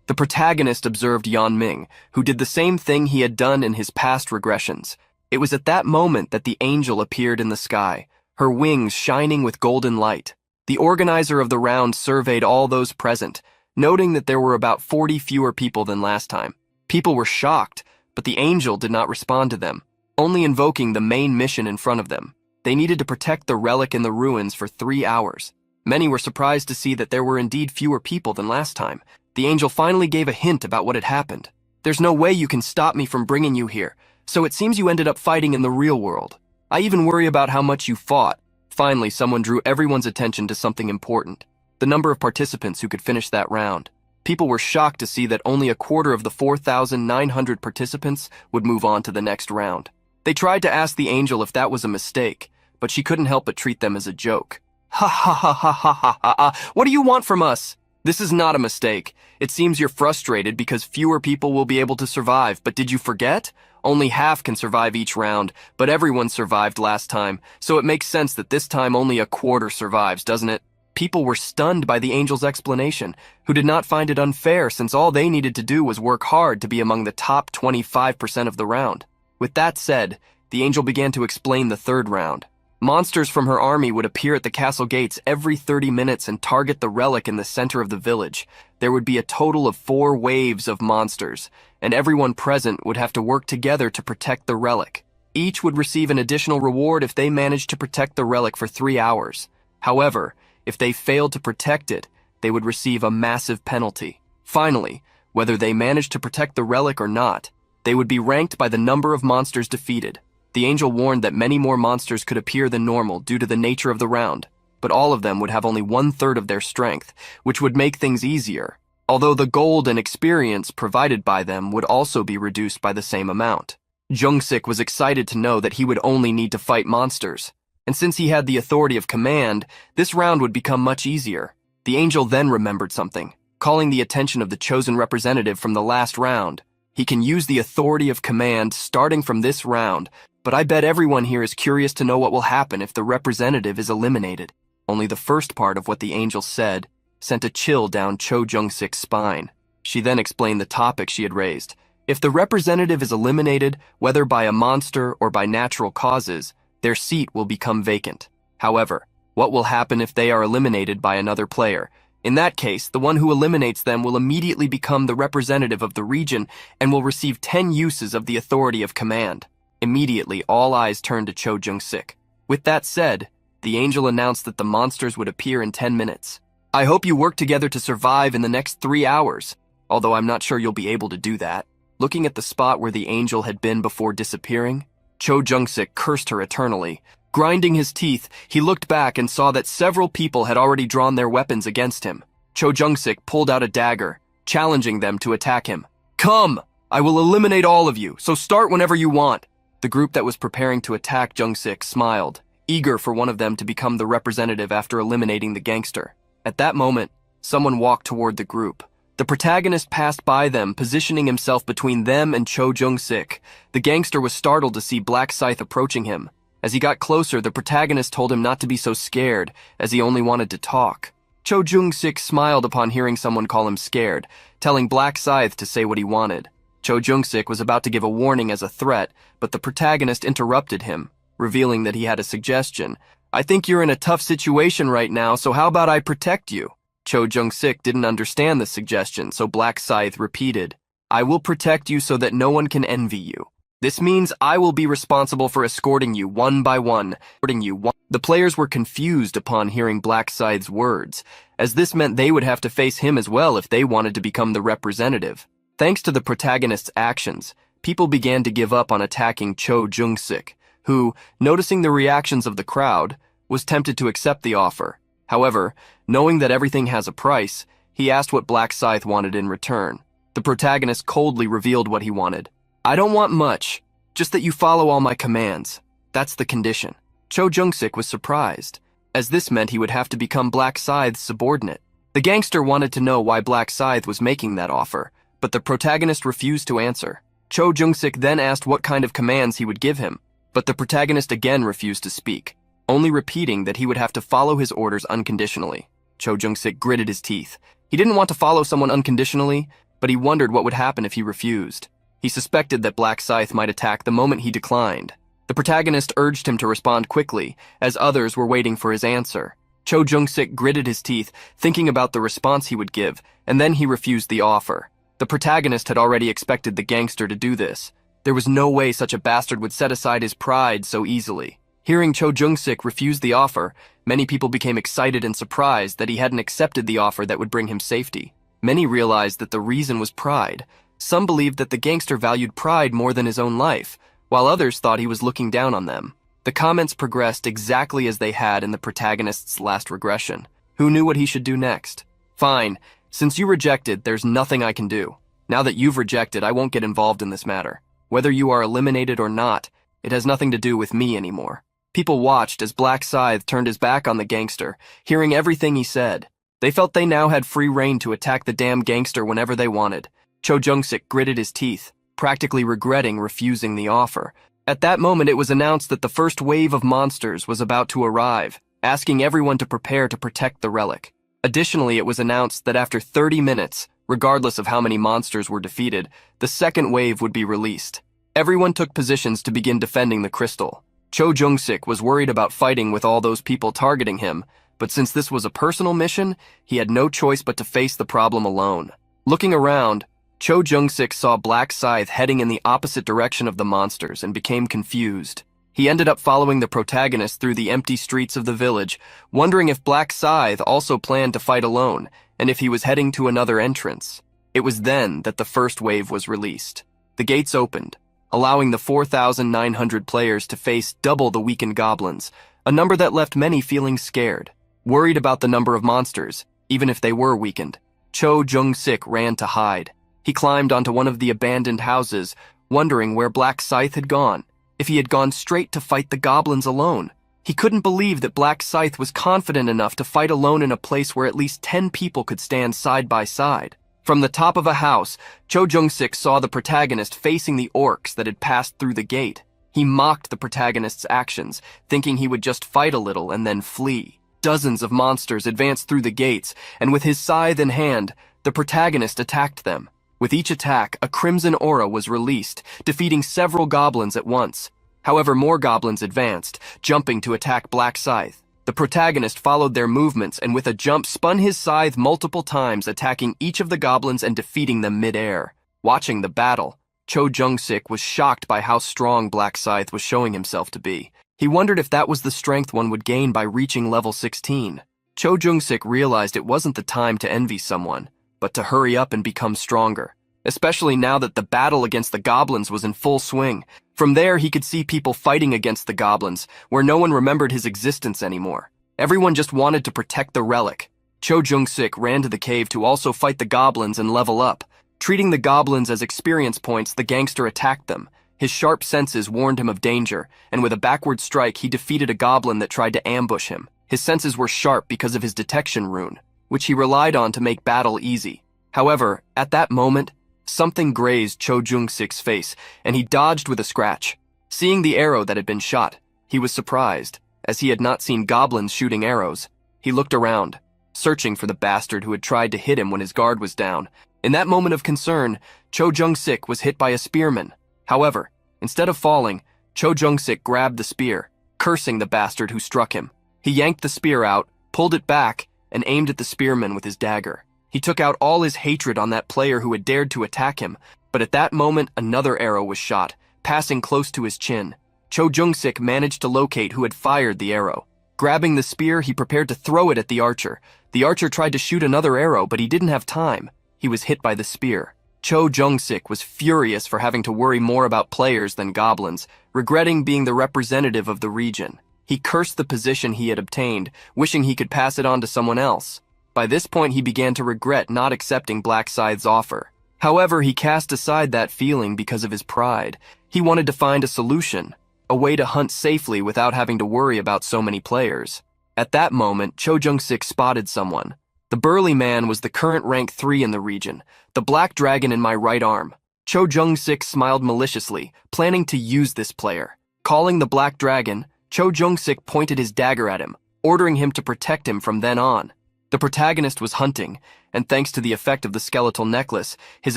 The protagonist observed Yeonming, who did the same thing he had done in his past regressions. It was at that moment that the angel appeared in the sky, her wings shining with golden light. The organizer of the round surveyed all those present, noting that there were about 40 fewer people than last time. People were shocked, but the angel did not respond to them, only invoking the main mission in front of them. They needed to protect the relic in the ruins for 3 hours. Many were surprised to see that there were indeed fewer people than last time. The angel finally gave a hint about what had happened. "There's no way you can stop me from bringing you here, so it seems you ended up fighting in the real world. I even worry about how much you fought." Finally, someone drew everyone's attention to something important: the number of participants who could finish that round. People were shocked to see that only a quarter of the 4,900 participants would move on to the next round. They tried to ask the angel if that was a mistake, but she couldn't help but treat them as a joke. "Ha ha ha ha ha ha ha! What do you want from us? This is not a mistake. It seems you're frustrated because fewer people will be able to survive, but did you forget? Only half can survive each round, but everyone survived last time, so it makes sense that this time only a quarter survives, doesn't it?" People were stunned by the angel's explanation, who did not find it unfair since all they needed to do was work hard to be among the top 25% of the round. With that said, the angel began to explain the third round. Monsters from her army would appear at the castle gates every 30 minutes and target the relic in the center of the village. There would be a total of 4 waves of monsters, and everyone present would have to work together to protect the relic. Each would receive an additional reward if they managed to protect the relic for 3 hours. However, if they failed to protect it, they would receive a massive penalty. Finally, whether they managed to protect the relic or not, they would be ranked by the number of monsters defeated. The angel warned that many more monsters could appear than normal due to the nature of the round, but all of them would have only 1/3 of their strength, which would make things easier, although the gold and experience provided by them would also be reduced by the same amount. Jung-sik was excited to know that he would only need to fight monsters, and since he had the authority of command, this round would become much easier. The angel then remembered something, calling the attention of the chosen representative from the last round. "He can use the authority of command starting from this round, but I bet everyone here is curious to know what will happen if the representative is eliminated." Only the first part of what the angel said sent a chill down Cho Jung-sik's spine. She then explained the topic she had raised. If the representative is eliminated, whether by a monster or by natural causes, their seat will become vacant. However, what will happen if they are eliminated by another player? In that case, the one who eliminates them will immediately become the representative of the region and will receive 10 uses of the authority of command. Immediately, all eyes turned to Cho Jung-sik. With that said, the angel announced that the monsters would appear in 10 minutes. I hope you work together to survive in the next 3 hours, although I'm not sure you'll be able to do that. Looking at the spot where the angel had been before disappearing, Cho Jung-sik cursed her eternally. Grinding his teeth, he looked back and saw that several people had already drawn their weapons against him. Cho Jung-sik pulled out a dagger, challenging them to attack him. Come! I will eliminate all of you, so start whenever you want. The group that was preparing to attack Jung-sik smiled, eager for one of them to become the representative after eliminating the gangster. At that moment, someone walked toward the group. The protagonist passed by them, positioning himself between them and Cho Jung-sik. The gangster was startled to see Black Scythe approaching him. As he got closer, the protagonist told him not to be so scared, as he only wanted to talk. Cho Jung-sik smiled upon hearing someone call him scared, telling Black Scythe to say what he wanted. Cho Jung-sik was about to give a warning as a threat, but the protagonist interrupted him, revealing that he had a suggestion. I think you're in a tough situation right now, so how about I protect you? Cho Jung-sik didn't understand the suggestion, so Black Scythe repeated, I will protect you so that no one can envy you. This means I will be responsible for escorting you one by one. The players were confused upon hearing Black Scythe's words, as this meant they would have to face him as well if they wanted to become the representative. Thanks to the protagonist's actions, people began to give up on attacking Cho Jung-sik, who, noticing the reactions of the crowd, was tempted to accept the offer. However, knowing that everything has a price, he asked what Black Scythe wanted in return. The protagonist coldly revealed what he wanted. I don't want much, just that you follow all my commands. That's the condition. Cho Jung-sik was surprised, as this meant he would have to become Black Scythe's subordinate. The gangster wanted to know why Black Scythe was making that offer, but the protagonist refused to answer. Cho Jung-sik then asked what kind of commands he would give him, but the protagonist again refused to speak, only repeating that he would have to follow his orders unconditionally. Cho Jung-sik gritted his teeth. He didn't want to follow someone unconditionally, but he wondered what would happen if he refused. He suspected that Black Scythe might attack the moment he declined. The protagonist urged him to respond quickly, as others were waiting for his answer. Cho Jung-sik gritted his teeth, thinking about the response he would give, and then he refused the offer. The protagonist had already expected the gangster to do this. There was no way such a bastard would set aside his pride so easily. Hearing Cho Jung-sik refuse the offer, many people became excited and surprised that he hadn't accepted the offer that would bring him safety. Many realized that the reason was pride. Some believed that the gangster valued pride more than his own life, while others thought he was looking down on them. The comments progressed exactly as they had in the protagonist's last regression. Who knew what he should do next? Fine. Since you rejected, there's nothing I can do. Now that you've rejected, I won't get involved in this matter. Whether you are eliminated or not, it has nothing to do with me anymore. People watched as Black Scythe turned his back on the gangster, hearing everything he said. They felt they now had free rein to attack the damn gangster whenever they wanted. Cho Jung-sik gritted his teeth, practically regretting refusing the offer. At that moment, it was announced that the first wave of monsters was about to arrive, asking everyone to prepare to protect the relic. Additionally, it was announced that after 30 minutes, regardless of how many monsters were defeated, the second wave would be released. Everyone took positions to begin defending the crystal. Cho Jung-sik was worried about fighting with all those people targeting him, but since this was a personal mission, he had no choice but to face the problem alone. Looking around, Cho Jung-sik saw Black Scythe heading in the opposite direction of the monsters and became confused. He ended up following the protagonist through the empty streets of the village, wondering if Black Scythe also planned to fight alone, and if he was heading to another entrance. It was then that the first wave was released. The gates opened, allowing the 4,900 players to face double the weakened goblins, a number that left many feeling scared, worried about the number of monsters, even if they were weakened. Cho Jung-sik ran to hide. He climbed onto one of the abandoned houses, wondering where Black Scythe had gone. If he had gone straight to fight the goblins alone. He couldn't believe that Black Scythe was confident enough to fight alone in a place where at least 10 people could stand side by side. From the top of a house, Cho Jung-sik saw the protagonist facing the orcs that had passed through the gate. He mocked the protagonist's actions, thinking he would just fight a little and then flee. Dozens of monsters advanced through the gates, and with his scythe in hand, the protagonist attacked them. With each attack, a crimson aura was released, defeating several goblins at once. However, more goblins advanced, jumping to attack Black Scythe. The protagonist followed their movements and with a jump spun his scythe multiple times, attacking each of the goblins and defeating them mid-air. Watching the battle, Cho Jung-sik was shocked by how strong Black Scythe was showing himself to be. He wondered if that was the strength one would gain by reaching level 16. Cho Jung-sik realized it wasn't the time to envy someone, but to hurry up and become stronger, especially now that the battle against the goblins was in full swing. From there, he could see people fighting against the goblins, where no one remembered his existence anymore. Everyone just wanted to protect the relic. Cho Jung-sik ran to the cave to also fight the goblins and level up. Treating the goblins as experience points, the gangster attacked them. His sharp senses warned him of danger, and with a backward strike, he defeated a goblin that tried to ambush him. His senses were sharp because of his detection rune, which he relied on to make battle easy. However, at that moment, something grazed Cho Jung-sik's face, and he dodged with a scratch. Seeing the arrow that had been shot, he was surprised, as he had not seen goblins shooting arrows. He looked around, searching for the bastard who had tried to hit him when his guard was down. In that moment of concern, Cho Jung-sik was hit by a spearman. However, instead of falling, Cho Jung-sik grabbed the spear, cursing the bastard who struck him. He yanked the spear out, pulled it back, and aimed at the spearman with his dagger. He took out all his hatred on that player who had dared to attack him, but at that moment another arrow was shot, passing close to his chin. Cho Jung-sik managed to locate who had fired the arrow. Grabbing the spear, he prepared to throw it at the archer. The archer tried to shoot another arrow, but he didn't have time. He was hit by the spear. Cho Jung-sik was furious for having to worry more about players than goblins, regretting being the representative of the region. He cursed the position he had obtained, wishing he could pass it on to someone else. By this point, he began to regret not accepting Black Scythe's offer. However, he cast aside that feeling because of his pride. He wanted to find a solution, a way to hunt safely without having to worry about so many players. At that moment, Cho Jung-sik spotted someone. The burly man was the current rank 3 in the region, the black dragon in my right arm. Cho Jung-sik smiled maliciously, planning to use this player. Calling the black dragon, Cho Jung-sik pointed his dagger at him, ordering him to protect him from then on. The protagonist was hunting, and thanks to the effect of the skeletal necklace, his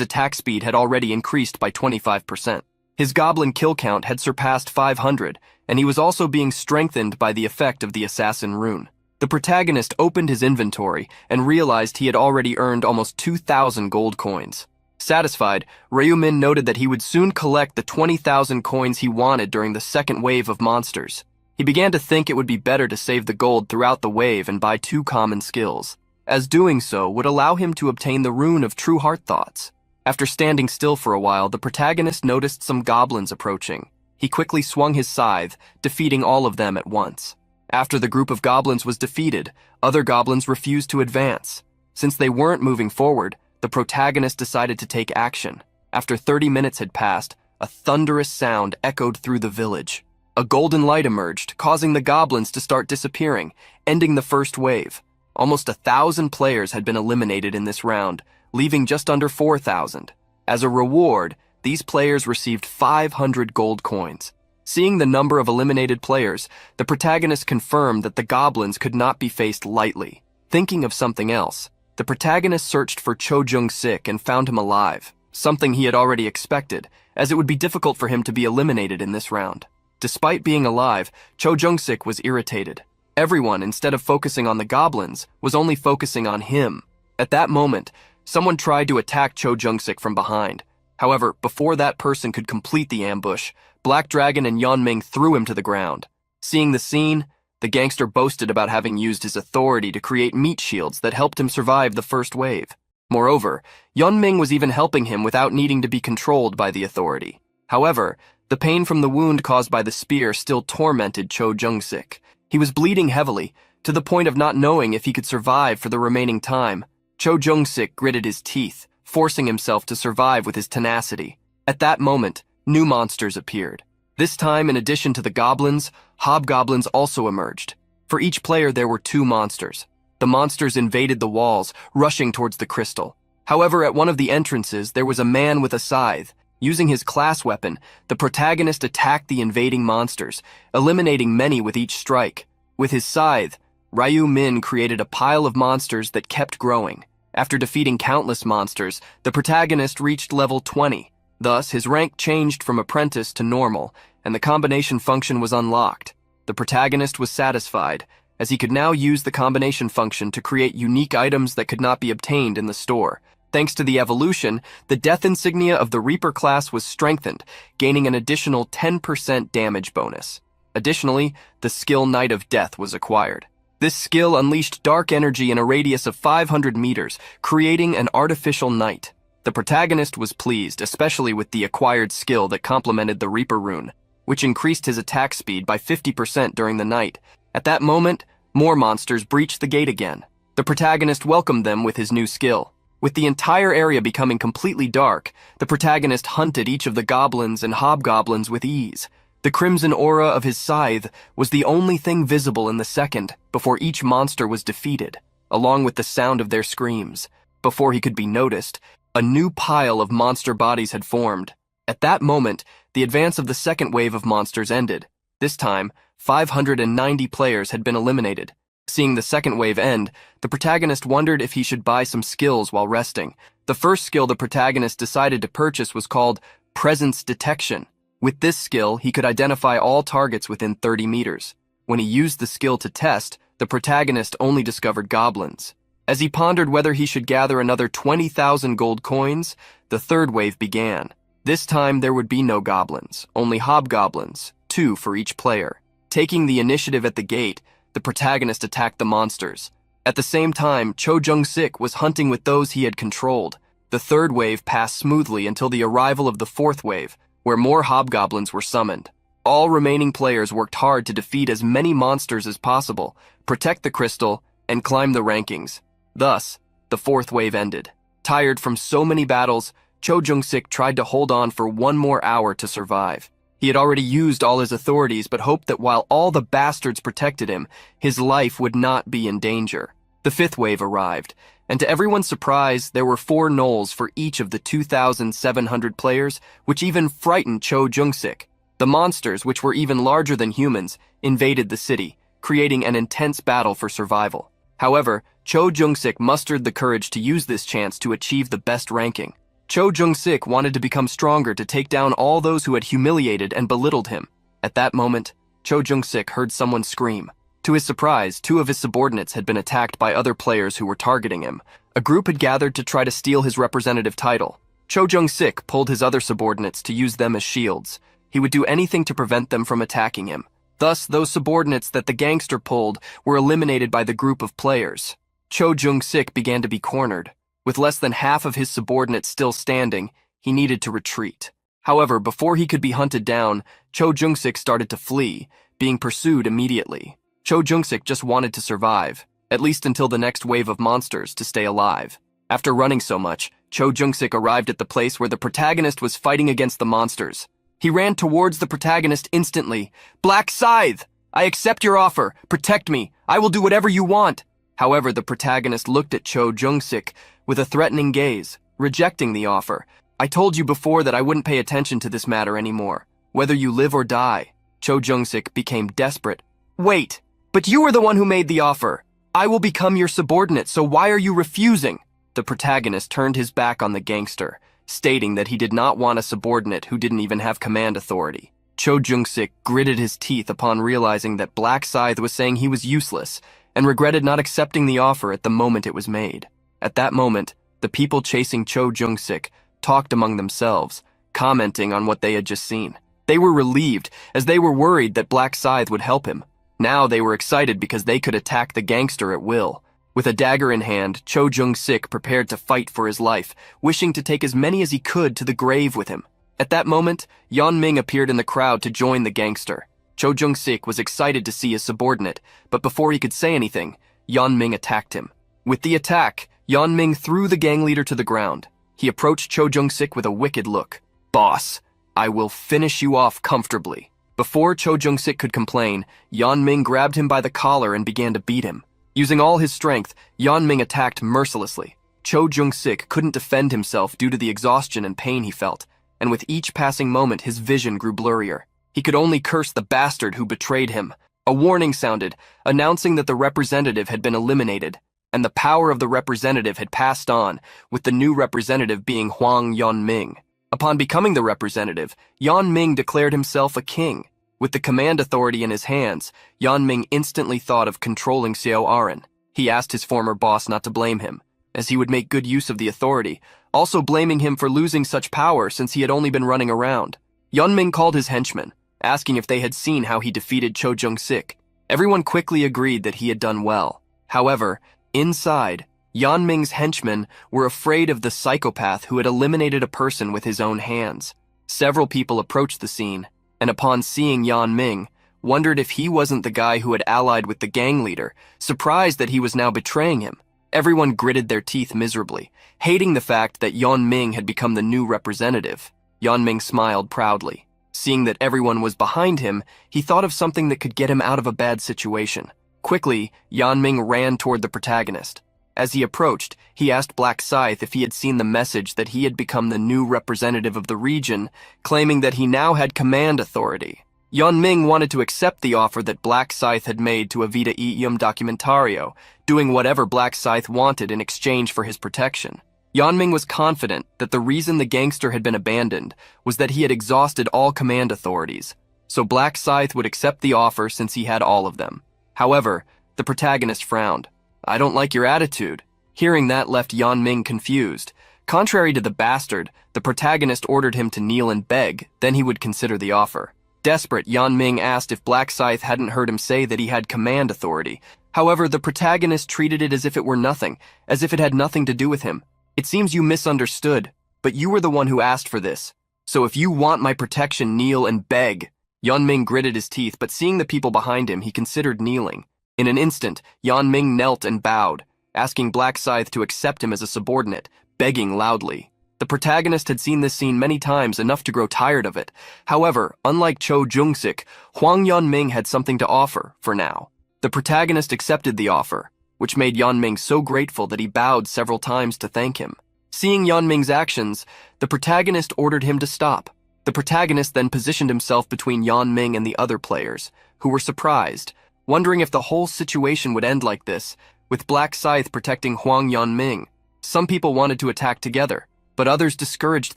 attack speed had already increased by 25%. His goblin kill count had surpassed 500, and he was also being strengthened by the effect of the assassin rune. The protagonist opened his inventory and realized he had already earned almost 2,000 gold coins. Satisfied, Ryumin noted that he would soon collect the 20,000 coins he wanted during the second wave of monsters. He began to think it would be better to save the gold throughout the wave and buy 2 common skills, as doing so would allow him to obtain the rune of True Heart Thoughts. After standing still for a while, the protagonist noticed some goblins approaching. He quickly swung his scythe, defeating all of them at once. After the group of goblins was defeated, other goblins refused to advance. Since they weren't moving forward, the protagonist decided to take action. After 30 minutes had passed, a thunderous sound echoed through the village. A golden light emerged, causing the goblins to start disappearing, ending the first wave. Almost 1,000 players had been eliminated in this round, leaving just under 4,000. As a reward, these players received 500 gold coins. Seeing the number of eliminated players, the protagonist confirmed that the goblins could not be faced lightly. Thinking of something else, the protagonist searched for Cho Jung-sik and found him alive, something he had already expected, as it would be difficult for him to be eliminated in this round. Despite being alive, Cho Jung-sik was irritated. Everyone, instead of focusing on the goblins, was only focusing on him. At that moment, someone tried to attack Cho Jung-sik from behind. However, before that person could complete the ambush, Black Dragon and Yeonming threw him to the ground. Seeing the scene, the gangster boasted about having used his authority to create meat shields that helped him survive the first wave. Moreover, Yeonming was even helping him without needing to be controlled by the authority. However, the pain from the wound caused by the spear still tormented Cho Jung-sik. He was bleeding heavily, to the point of not knowing if he could survive for the remaining time. Cho Jung-sik gritted his teeth, forcing himself to survive with his tenacity. At that moment, new monsters appeared. This time, in addition to the goblins, hobgoblins also emerged. For each player, there were 2 monsters. The monsters invaded the walls, rushing towards the crystal. However, at one of the entrances, there was a man with a scythe. Using his class weapon, the protagonist attacked the invading monsters, eliminating many with each strike. With his scythe, Ryu Min created a pile of monsters that kept growing. After defeating countless monsters, the protagonist reached level 20. Thus, his rank changed from apprentice to normal, and the combination function was unlocked. The protagonist was satisfied, as he could now use the combination function to create unique items that could not be obtained in the store. Thanks to the evolution, the death insignia of the Reaper class was strengthened, gaining an additional 10% damage bonus. Additionally, the skill Knight of Death was acquired. This skill unleashed dark energy in a radius of 500 meters, creating an artificial night. The protagonist was pleased, especially with the acquired skill that complemented the Reaper rune, which increased his attack speed by 50% during the night. At that moment, more monsters breached the gate again. The protagonist welcomed them with his new skill. With the entire area becoming completely dark, the protagonist hunted each of the goblins and hobgoblins with ease. The crimson aura of his scythe was the only thing visible in the second before each monster was defeated, along with the sound of their screams. Before he could be noticed, a new pile of monster bodies had formed. At that moment, the advance of the second wave of monsters ended. This time, 590 players had been eliminated. Seeing the second wave end, the protagonist wondered if he should buy some skills while resting. The first skill the protagonist decided to purchase was called Presence Detection. With this skill, he could identify all targets within 30 meters. When he used the skill to test, the protagonist only discovered goblins. As he pondered whether he should gather another 20,000 gold coins, the third wave began. This time there would be no goblins, only hobgoblins, 2 for each player. Taking the initiative at the gate, the protagonist attacked the monsters. At the same time, Cho Jung-sik was hunting with those he had controlled. The third wave passed smoothly until the arrival of the fourth wave, where more hobgoblins were summoned. All remaining players worked hard to defeat as many monsters as possible, protect the crystal, and climb the rankings. Thus, the fourth wave ended. Tired from so many battles, Cho Jung-sik tried to hold on for one more hour to survive. He had already used all his authorities but hoped that while all the bastards protected him, his life would not be in danger. The fifth wave arrived, and to everyone's surprise, there were 4 gnolls for each of the 2,700 players, which even frightened Cho Jung-sik. The monsters, which were even larger than humans, invaded the city, creating an intense battle for survival. However, Cho Jung-sik mustered the courage to use this chance to achieve the best ranking. Cho Jung-sik wanted to become stronger to take down all those who had humiliated and belittled him. At that moment, Cho Jung-sik heard someone scream. To his surprise, 2 of his subordinates had been attacked by other players who were targeting him. A group had gathered to try to steal his representative title. Cho Jung-sik pulled his other subordinates to use them as shields. He would do anything to prevent them from attacking him. Thus, those subordinates that the gangster pulled were eliminated by the group of players. Cho Jung-sik began to be cornered. With less than half of his subordinates still standing, he needed to retreat. However, before he could be hunted down, Cho Jung-sik started to flee, being pursued immediately. Cho Jung-sik just wanted to survive, at least until the next wave of monsters to stay alive. After running so much, Cho Jung-sik arrived at the place where the protagonist was fighting against the monsters. He ran towards the protagonist instantly. "Black Scythe! I accept your offer. Protect me. I will do whatever you want." However, the protagonist looked at Cho Jung-sik with a threatening gaze, rejecting the offer. "I told you before that I wouldn't pay attention to this matter anymore. Whether you live or die." Cho Jung-sik became desperate. "Wait, but you were the one who made the offer. I will become your subordinate, so why are you refusing?" The protagonist turned his back on the gangster, stating that he did not want a subordinate who didn't even have command authority. Cho Jung-sik gritted his teeth upon realizing that Black Scythe was saying he was useless, and regretted not accepting the offer at the moment it was made. At that moment, the people chasing Cho Jung-sik talked among themselves, commenting on what they had just seen. They were relieved, as they were worried that Black Scythe would help him. Now they were excited because they could attack the gangster at will. With a dagger in hand, Cho Jung-sik prepared to fight for his life, wishing to take as many as he could to the grave with him. At that moment, Yeon-ming appeared in the crowd to join the gangster. Cho Jung-sik was excited to see his subordinate, but before he could say anything, Yeon-ming attacked him. With the attack, Yeon-ming threw the gang leader to the ground. He approached Cho Jung-sik with a wicked look. "Boss, I will finish you off comfortably." Before Cho Jung-sik could complain, Yeon-ming grabbed him by the collar and began to beat him. Using all his strength, Yeon-ming attacked mercilessly. Cho Jung-sik couldn't defend himself due to the exhaustion and pain he felt, and with each passing moment his vision grew blurrier. He could only curse the bastard who betrayed him. A warning sounded, announcing that the representative had been eliminated, and the power of the representative had passed on, with the new representative being Hwang Yeon-ming. Upon becoming the representative, Yeon-ming declared himself a king. With the command authority in his hands, Yeon-ming instantly thought of controlling Seo Arin. He asked his former boss not to blame him, as he would make good use of the authority, also blaming him for losing such power since he had only been running around. Yeon-ming called his henchmen, asking if they had seen how he defeated Cho Jung-sik. Everyone quickly agreed that he had done well. However, inside, Yanming's henchmen were afraid of the psychopath who had eliminated a person with his own hands. Several people approached the scene, and upon seeing Yanming, wondered if he wasn't the guy who had allied with the gang leader, surprised that he was now betraying him. Everyone gritted their teeth miserably, hating the fact that Yanming had become the new representative. Yanming smiled proudly. Seeing that everyone was behind him, he thought of something that could get him out of a bad situation. Quickly, Yanming ran toward the protagonist. As he approached, he asked Black Scythe if he had seen the message that he had become the new representative of the region, claiming that he now had command authority. Yanming wanted to accept the offer that Black Scythe had made to Evita Ium Documentario, doing whatever Black Scythe wanted in exchange for his protection. Yanming was confident that the reason the gangster had been abandoned was that he had exhausted all command authorities, so Black Scythe would accept the offer since he had all of them. However, the protagonist frowned. "I don't like your attitude." Hearing that left Yanming confused. Contrary to the bastard, the protagonist ordered him to kneel and beg, then he would consider the offer. Desperate, Yanming asked if Black Scythe hadn't heard him say that he had command authority. However, the protagonist treated it as if it were nothing, as if it had nothing to do with him. "It seems you misunderstood, but you were the one who asked for this. So if you want my protection, kneel and beg." Yanming gritted his teeth, but seeing the people behind him, he considered kneeling. In an instant, Yanming knelt and bowed, asking Black Scythe to accept him as a subordinate, begging loudly. The protagonist had seen this scene many times, enough to grow tired of it. However, unlike Cho Jung-sik, Hwang Yanming had something to offer, for now. The protagonist accepted the offer, which made Yanming so grateful that he bowed several times to thank him. Seeing Yanming's actions, the protagonist ordered him to stop. The protagonist then positioned himself between Yanming and the other players, who were surprised, wondering if the whole situation would end like this, with Black Scythe protecting Hwang Yanming. Some people wanted to attack together, but others discouraged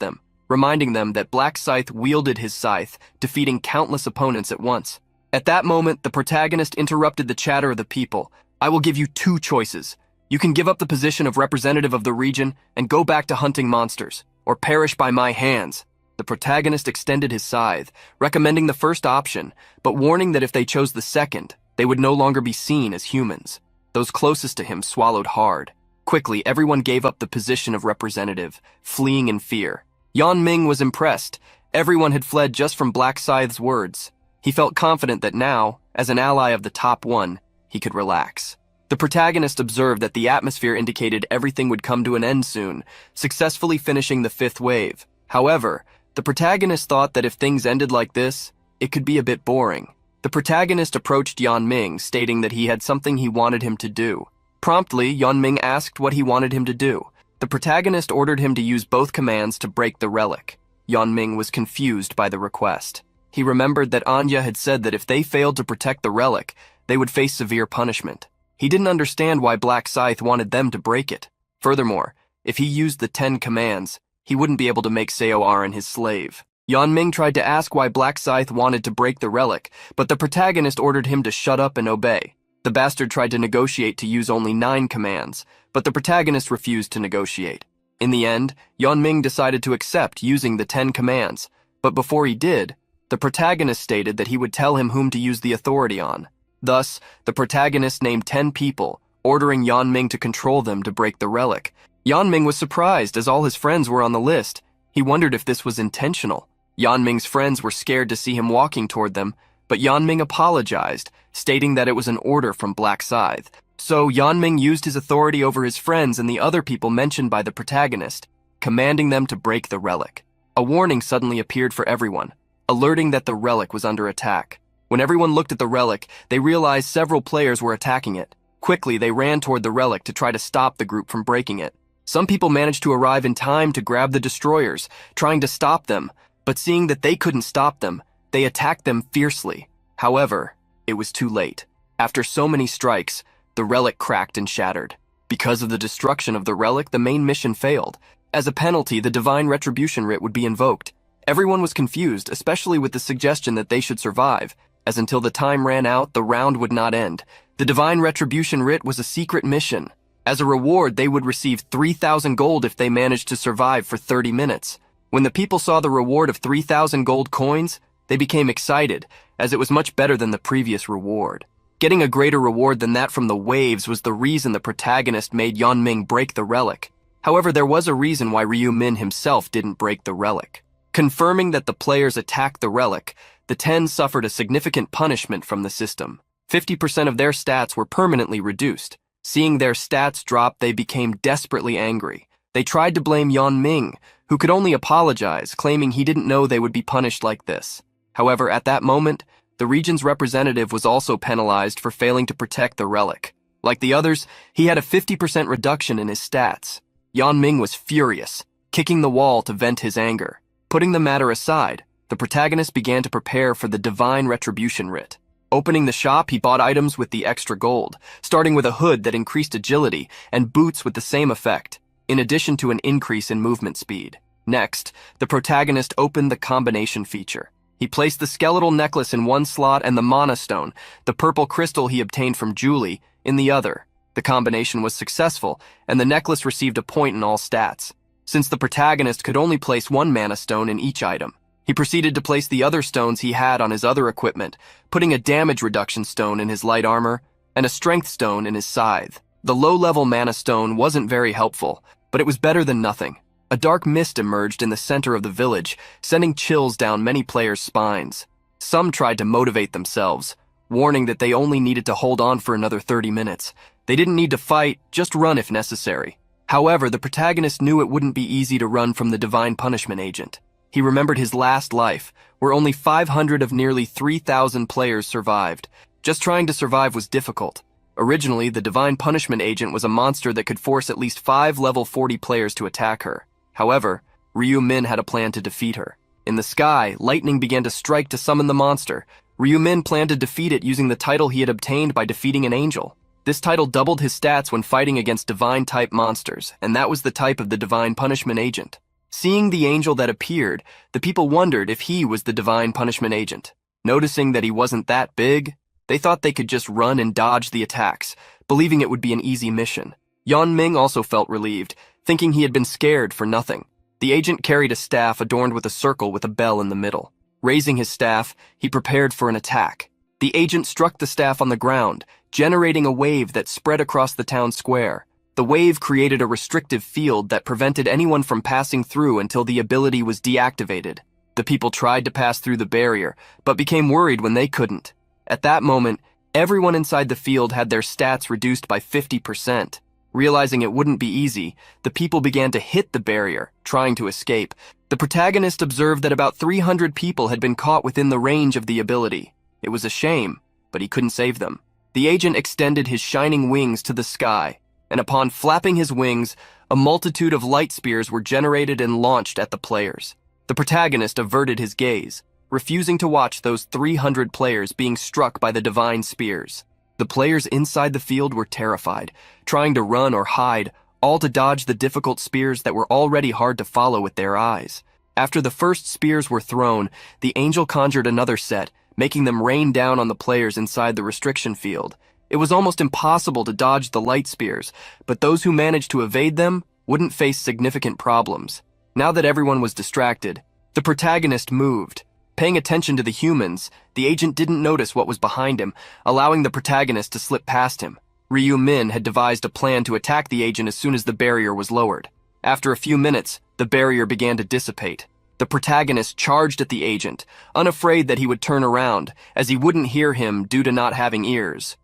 them, reminding them that Black Scythe wielded his scythe, defeating countless opponents at once. At that moment, the protagonist interrupted the chatter of the people. "I will give you two choices. You can give up the position of representative of the region and go back to hunting monsters, or perish by my hands." The protagonist extended his scythe, recommending the first option, but warning that if they chose the second, they would no longer be seen as humans. Those closest to him swallowed hard. Quickly, everyone gave up the position of representative, fleeing in fear. Yanming was impressed. Everyone had fled just from Black Scythe's words. He felt confident that now, as an ally of the top one, he could relax. The protagonist observed that the atmosphere indicated everything would come to an end soon, successfully finishing the fifth wave. However, the protagonist thought that if things ended like this, it could be a bit boring. The protagonist approached Yanming, stating that he had something he wanted him to do. Promptly, Yanming asked what he wanted him to do. The protagonist ordered him to use both commands to break the relic. Yanming was confused by the request. He remembered that Anya had said that if they failed to protect the relic, they would face severe punishment. He didn't understand why Black Scythe wanted them to break it. Furthermore, if he used the 10 commands, he wouldn't be able to make Seoarin his slave. Yanming tried to ask why Black Scythe wanted to break the relic, but the protagonist ordered him to shut up and obey. The bastard tried to negotiate to use only 9 commands, but the protagonist refused to negotiate. In the end, Yanming decided to accept using the 10 commands, but before he did, the protagonist stated that he would tell him whom to use the authority on. Thus, the protagonist named 10 people, ordering Yanming to control them to break the relic. Yanming was surprised as all his friends were on the list. He wondered if this was intentional. Yanming's friends were scared to see him walking toward them, but Yanming apologized, stating that it was an order from Black Scythe. So Yanming used his authority over his friends and the other people mentioned by the protagonist, commanding them to break the relic. A warning suddenly appeared for everyone, alerting that the relic was under attack. When everyone looked at the relic, they realized several players were attacking it. Quickly, they ran toward the relic to try to stop the group from breaking it. Some people managed to arrive in time to grab the destroyers, trying to stop them, but seeing that they couldn't stop them, they attacked them fiercely. However, it was too late. After so many strikes, the relic cracked and shattered. Because of the destruction of the relic, the main mission failed. As a penalty, the divine retribution writ would be invoked. Everyone was confused, especially with the suggestion that they should survive, as until the time ran out, the round would not end. The divine retribution writ was a secret mission. As a reward, they would receive 3,000 gold if they managed to survive for 30 minutes. When the people saw the reward of 3,000 gold coins, they became excited, as it was much better than the previous reward. Getting a greater reward than that from the waves was the reason the protagonist made Yeonming break the relic. However, there was a reason why Ryu Min himself didn't break the relic. Confirming that the players attacked the relic, the 10 suffered a significant punishment from the system. 50% of their stats were permanently reduced. Seeing their stats drop, they became desperately angry. They tried to blame Yeonming, who could only apologize, claiming he didn't know they would be punished like this. However, at that moment, the region's representative was also penalized for failing to protect the relic. Like the others, he had a 50% reduction in his stats. Yeonming was furious, kicking the wall to vent his anger. Putting the matter aside, the protagonist began to prepare for the divine retribution writ. Opening the shop, he bought items with the extra gold, starting with a hood that increased agility and boots with the same effect, in addition to an increase in movement speed. Next, the protagonist opened the combination feature. He placed the skeletal necklace in one slot and the mana stone, the purple crystal he obtained from Julie, in the other. The combination was successful, and the necklace received a point in all stats. Since the protagonist could only place one mana stone in each item, he proceeded to place the other stones he had on his other equipment, putting a damage reduction stone in his light armor and a strength stone in his scythe. The low-level mana stone wasn't very helpful, but it was better than nothing. A dark mist emerged in the center of the village, sending chills down many players' spines. Some tried to motivate themselves, warning that they only needed to hold on for another 30 minutes. They didn't need to fight, just run if necessary. However, the protagonist knew it wouldn't be easy to run from the divine punishment agent. He remembered his last life, where only 500 of nearly 3,000 players survived. Just trying to survive was difficult. Originally, the divine punishment agent was a monster that could force at least 5 level 40 players to attack her. However, Ryu Min had a plan to defeat her. In the sky, lightning began to strike to summon the monster. Ryu Min planned to defeat it using the title he had obtained by defeating an angel. This title doubled his stats when fighting against divine-type monsters, and that was the type of the divine punishment agent. Seeing the angel that appeared, the people wondered if he was the divine punishment agent. Noticing that he wasn't that big, they thought they could just run and dodge the attacks, believing it would be an easy mission. Yeonming also felt relieved, thinking he had been scared for nothing. The agent carried a staff adorned with a circle with a bell in the middle. Raising his staff, he prepared for an attack. The agent struck the staff on the ground, generating a wave that spread across the town square. The wave created a restrictive field that prevented anyone from passing through until the ability was deactivated. The people tried to pass through the barrier, but became worried when they couldn't. At that moment, everyone inside the field had their stats reduced by 50%. Realizing it wouldn't be easy, the people began to hit the barrier, trying to escape. The protagonist observed that about 300 people had been caught within the range of the ability. It was a shame, but he couldn't save them. The agent extended his shining wings to the sky, and upon flapping his wings, a multitude of light spears were generated and launched at the players. The protagonist averted his gaze, refusing to watch those 300 players being struck by the divine spears. The players inside the field were terrified, trying to run or hide, all to dodge the difficult spears that were already hard to follow with their eyes. After the first spears were thrown, the angel conjured another set, making them rain down on the players inside the restriction field. It was almost impossible to dodge the light spears, but those who managed to evade them wouldn't face significant problems. Now that everyone was distracted, the protagonist moved. Paying attention to the humans, the agent didn't notice what was behind him, allowing the protagonist to slip past him. Ryu Min had devised a plan to attack the agent as soon as the barrier was lowered. After a few minutes, the barrier began to dissipate. The protagonist charged at the agent, unafraid that he would turn around, as he wouldn't hear him due to not having ears.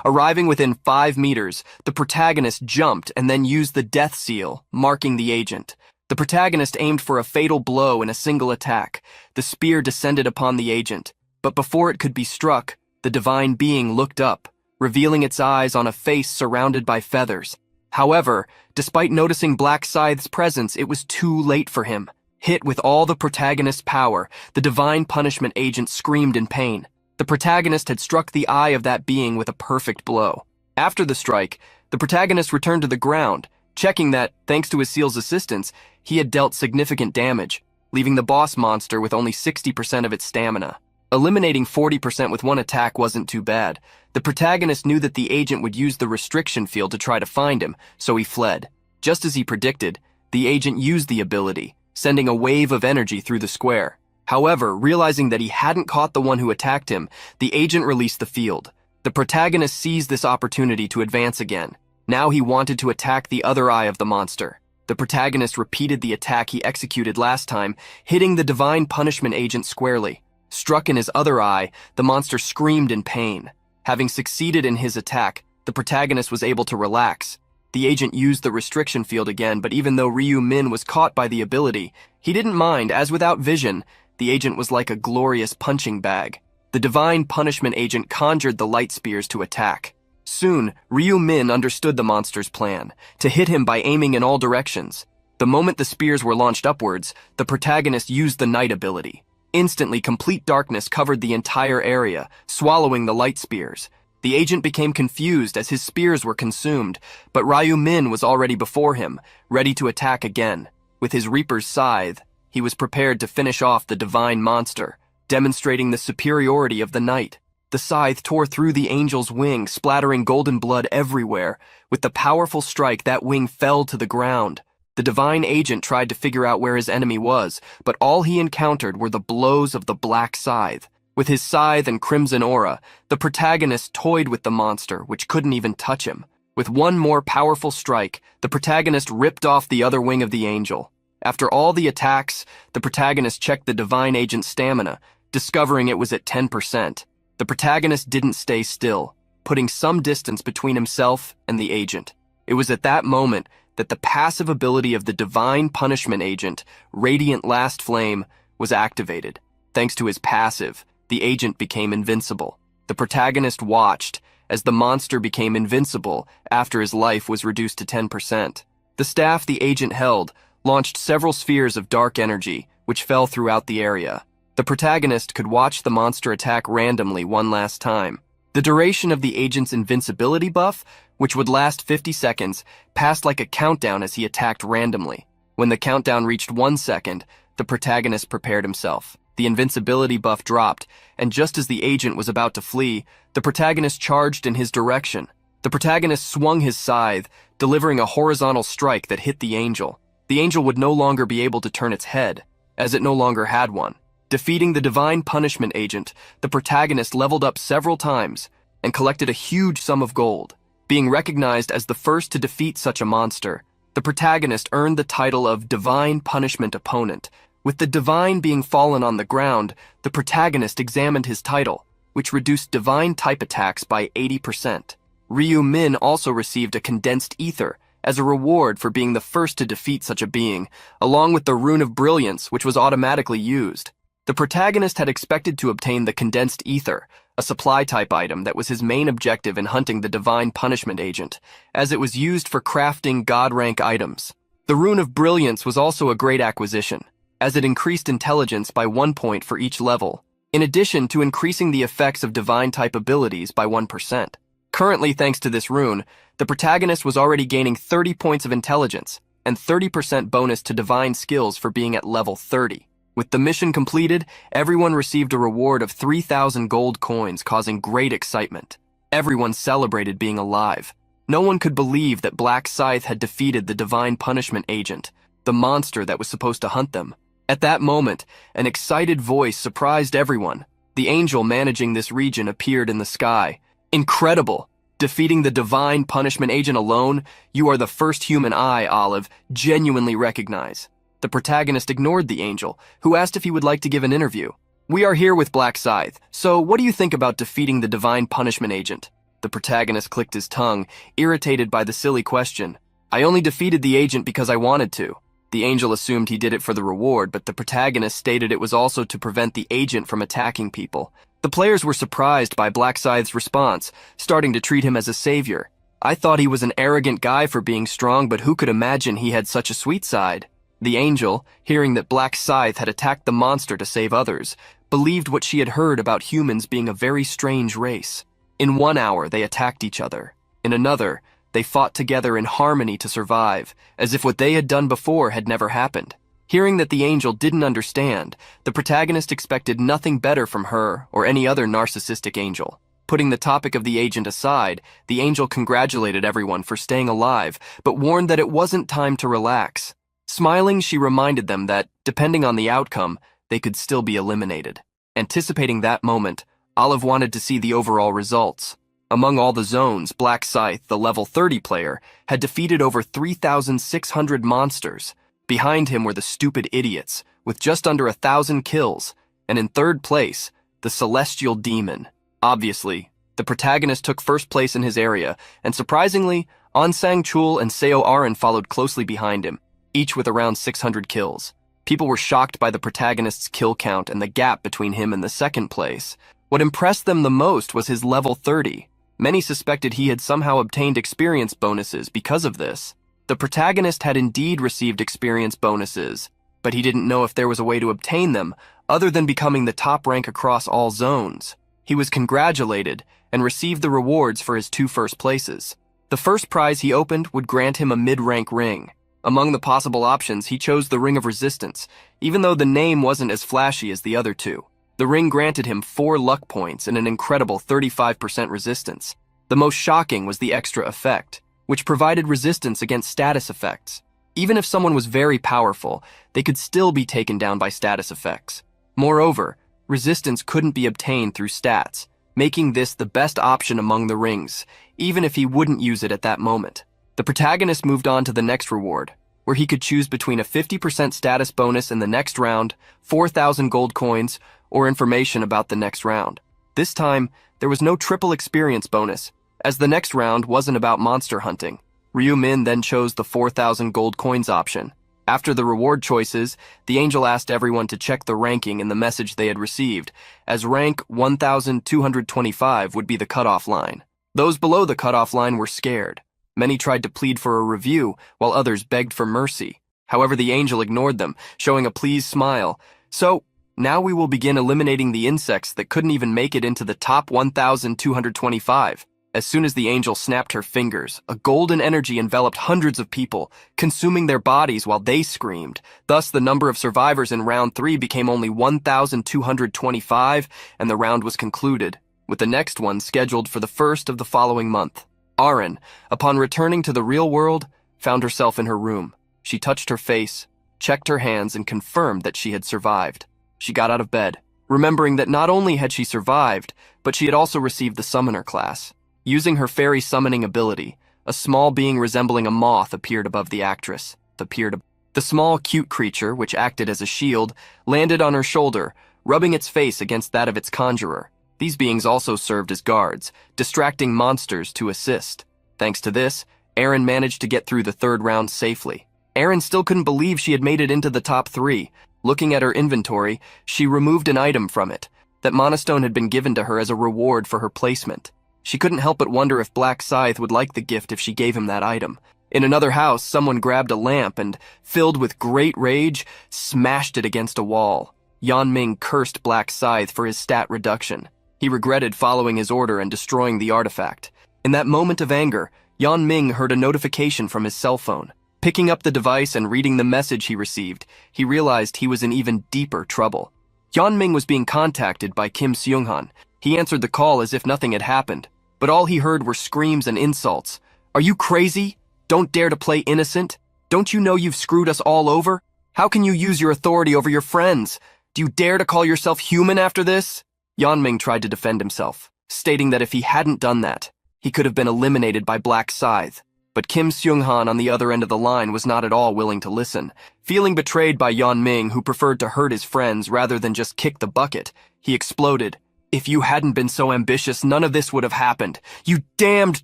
Arriving within 5 meters, the protagonist jumped and then used the death seal, marking the agent. The protagonist aimed for a fatal blow in a single attack. The spear descended upon the agent, but before it could be struck, the divine being looked up, revealing its eyes on a face surrounded by feathers. However, despite noticing Black Scythe's presence, it was too late for him. Hit with all the protagonist's power, the divine punishment agent screamed in pain. The protagonist had struck the eye of that being with a perfect blow. After the strike, the protagonist returned to the ground, checking that, thanks to his seal's assistance, he had dealt significant damage, leaving the boss monster with only 60% of its stamina. Eliminating 40% with one attack wasn't too bad. The protagonist knew that the agent would use the restriction field to try to find him, so he fled. Just as he predicted, the agent used the ability, sending a wave of energy through the square. However, realizing that he hadn't caught the one who attacked him, the agent released the field. The protagonist seized this opportunity to advance again. Now he wanted to attack the other eye of the monster. The protagonist repeated the attack he executed last time, hitting the divine punishment agent squarely. Struck in his other eye, the monster screamed in pain. Having succeeded in his attack, the protagonist was able to relax. The agent used the restriction field again, but even though Ryu Min was caught by the ability, he didn't mind, as without vision, the agent was like a glorious punching bag. The divine punishment agent conjured the light spears to attack. Soon, Ryu Min understood the monster's plan, to hit him by aiming in all directions. The moment the spears were launched upwards, the protagonist used the night ability. Instantly, complete darkness covered the entire area, swallowing the light spears. The agent became confused as his spears were consumed, but Ryu Min was already before him, ready to attack again. With his Reaper's scythe, he was prepared to finish off the divine monster, demonstrating the superiority of the night. The scythe tore through the angel's wing, splattering golden blood everywhere. With the powerful strike, that wing fell to the ground. The divine agent tried to figure out where his enemy was, but all he encountered were the blows of the black scythe. With his scythe and crimson aura, the protagonist toyed with the monster, which couldn't even touch him. With one more powerful strike, the protagonist ripped off the other wing of the angel. After all the attacks, the protagonist checked the divine agent's stamina, discovering it was at 10%. The protagonist didn't stay still, putting some distance between himself and the agent. It was at that moment that the passive ability of the divine punishment agent, Radiant Last Flame, was activated. Thanks to his passive, the agent became invincible. The protagonist watched as the monster became invincible after his life was reduced to 10%. The staff the agent held launched several spheres of dark energy, which fell throughout the area. The protagonist could watch the monster attack randomly one last time. The duration of the agent's invincibility buff, which would last 50 seconds, passed like a countdown as he attacked randomly. When the countdown reached 1 second, the protagonist prepared himself. The invincibility buff dropped, and just as the agent was about to flee, the protagonist charged in his direction. The protagonist swung his scythe, delivering a horizontal strike that hit the angel. The angel would no longer be able to turn its head, as it no longer had one. Defeating the divine punishment agent, the protagonist leveled up several times and collected a huge sum of gold. Being recognized as the first to defeat such a monster, the protagonist earned the title of Divine Punishment Opponent. With the divine being fallen on the ground, the protagonist examined his title, which reduced divine type attacks by 80%. Ryu Min also received a condensed ether as a reward for being the first to defeat such a being, along with the Rune of Brilliance, which was automatically used. The protagonist had expected to obtain the condensed ether, a supply-type item that was his main objective in hunting the divine punishment agent, as it was used for crafting god-rank items. The Rune of Brilliance was also a great acquisition, as it increased intelligence by 1 point for each level, in addition to increasing the effects of divine-type abilities by 1%. Currently, thanks to this rune, the protagonist was already gaining 30 points of intelligence and 30% bonus to divine skills for being at level 30. With the mission completed, everyone received a reward of 3,000 gold coins, causing great excitement. Everyone celebrated being alive. No one could believe that Black Scythe had defeated the divine punishment agent, the monster that was supposed to hunt them. At that moment, an excited voice surprised everyone. The angel managing this region appeared in the sky. Incredible! Defeating the divine punishment agent alone, you are the first human I, Olive, genuinely recognize. The protagonist ignored the angel, who asked if he would like to give an interview. We are here with Black Scythe, so what do you think about defeating the divine punishment agent? The protagonist clicked his tongue, irritated by the silly question. I only defeated the agent because I wanted to. The angel assumed he did it for the reward, but the protagonist stated it was also to prevent the agent from attacking people. The players were surprised by Black Scythe's response, starting to treat him as a savior. I thought he was an arrogant guy for being strong, but who could imagine he had such a sweet side? The angel, hearing that Black Scythe had attacked the monster to save others, believed what she had heard about humans being a very strange race. In 1 hour, they attacked each other. In another, they fought together in harmony to survive, as if what they had done before had never happened. Hearing that the angel didn't understand, the protagonist expected nothing better from her or any other narcissistic angel. Putting the topic of the agent aside, the angel congratulated everyone for staying alive, but warned that it wasn't time to relax. Smiling, she reminded them that, depending on the outcome, they could still be eliminated. Anticipating that moment, Olive wanted to see the overall results. Among all the zones, Black Scythe, the level 30 player, had defeated over 3,600 monsters. Behind him were the Stupid Idiots, with just under 1,000 kills, and in third place, the Celestial Demon. Obviously, the protagonist took first place in his area, and surprisingly, Onsang Chul and Seo Arin followed closely behind him, each with around 600 kills. People were shocked by the protagonist's kill count and the gap between him and the second place. What impressed them the most was his level 30. Many suspected he had somehow obtained experience bonuses because of this. The protagonist had indeed received experience bonuses, but he didn't know if there was a way to obtain them other than becoming the top rank across all zones. He was congratulated and received the rewards for his 2 first places. The first prize he opened would grant him a mid-rank ring. Among the possible options, he chose the Ring of Resistance, even though the name wasn't as flashy as the other 2. The ring granted him 4 luck points and an incredible 35% resistance. The most shocking was the extra effect, which provided resistance against status effects. Even if someone was very powerful, they could still be taken down by status effects. Moreover, resistance couldn't be obtained through stats, making this the best option among the rings, even if he wouldn't use it at that moment. The protagonist moved on to the next reward, where he could choose between a 50% status bonus in the next round, 4,000 gold coins, or information about the next round. This time, there was no triple experience bonus, as the next round wasn't about monster hunting. Ryu Min then chose the 4,000 gold coins option. After the reward choices, the angel asked everyone to check the ranking in the message they had received, as rank 1,225 would be the cutoff line. Those below the cutoff line were scared. Many tried to plead for a review, while others begged for mercy. However, the angel ignored them, showing a pleased smile. So, now we will begin eliminating the insects that couldn't even make it into the top 1,225. As soon as the angel snapped her fingers, a golden energy enveloped hundreds of people, consuming their bodies while they screamed. Thus, the number of survivors in round 3 became only 1,225, and the round was concluded, with the next one scheduled for the 1st of the following month. Arin, upon returning to the real world, found herself in her room. She touched her face, checked her hands, and confirmed that she had survived. She got out of bed, remembering that not only had she survived, but she had also received the summoner class. Using her fairy summoning ability, a small being resembling a moth appeared above the actress. The small, cute creature, which acted as a shield, landed on her shoulder, rubbing its face against that of its conjurer. These beings also served as guards, distracting monsters to assist. Thanks to this, Arin managed to get through the 3rd round safely. Arin still couldn't believe she had made it into the top 3. Looking at her inventory, she removed an item from it. That monostone had been given to her as a reward for her placement. She couldn't help but wonder if Black Scythe would like the gift if she gave him that item. In another house, someone grabbed a lamp and, filled with great rage, smashed it against a wall. Yan Ming cursed Black Scythe for his stat reduction. He regretted following his order and destroying the artifact. In that moment of anger, Yan Ming heard a notification from his cell phone. Picking up the device and reading the message he received, he realized he was in even deeper trouble. Yan Ming was being contacted by Kim Seung-han. He answered the call as if nothing had happened, but all he heard were screams and insults. "Are you crazy? Don't dare to play innocent? Don't you know you've screwed us all over? How can you use your authority over your friends? Do you dare to call yourself human after this?" Yan Ming tried to defend himself, stating that if he hadn't done that, he could have been eliminated by Black Scythe. But Kim Seung-han on the other end of the line was not at all willing to listen. Feeling betrayed by Yan Ming, who preferred to hurt his friends rather than just kick the bucket, he exploded. "If you hadn't been so ambitious, none of this would have happened. You damned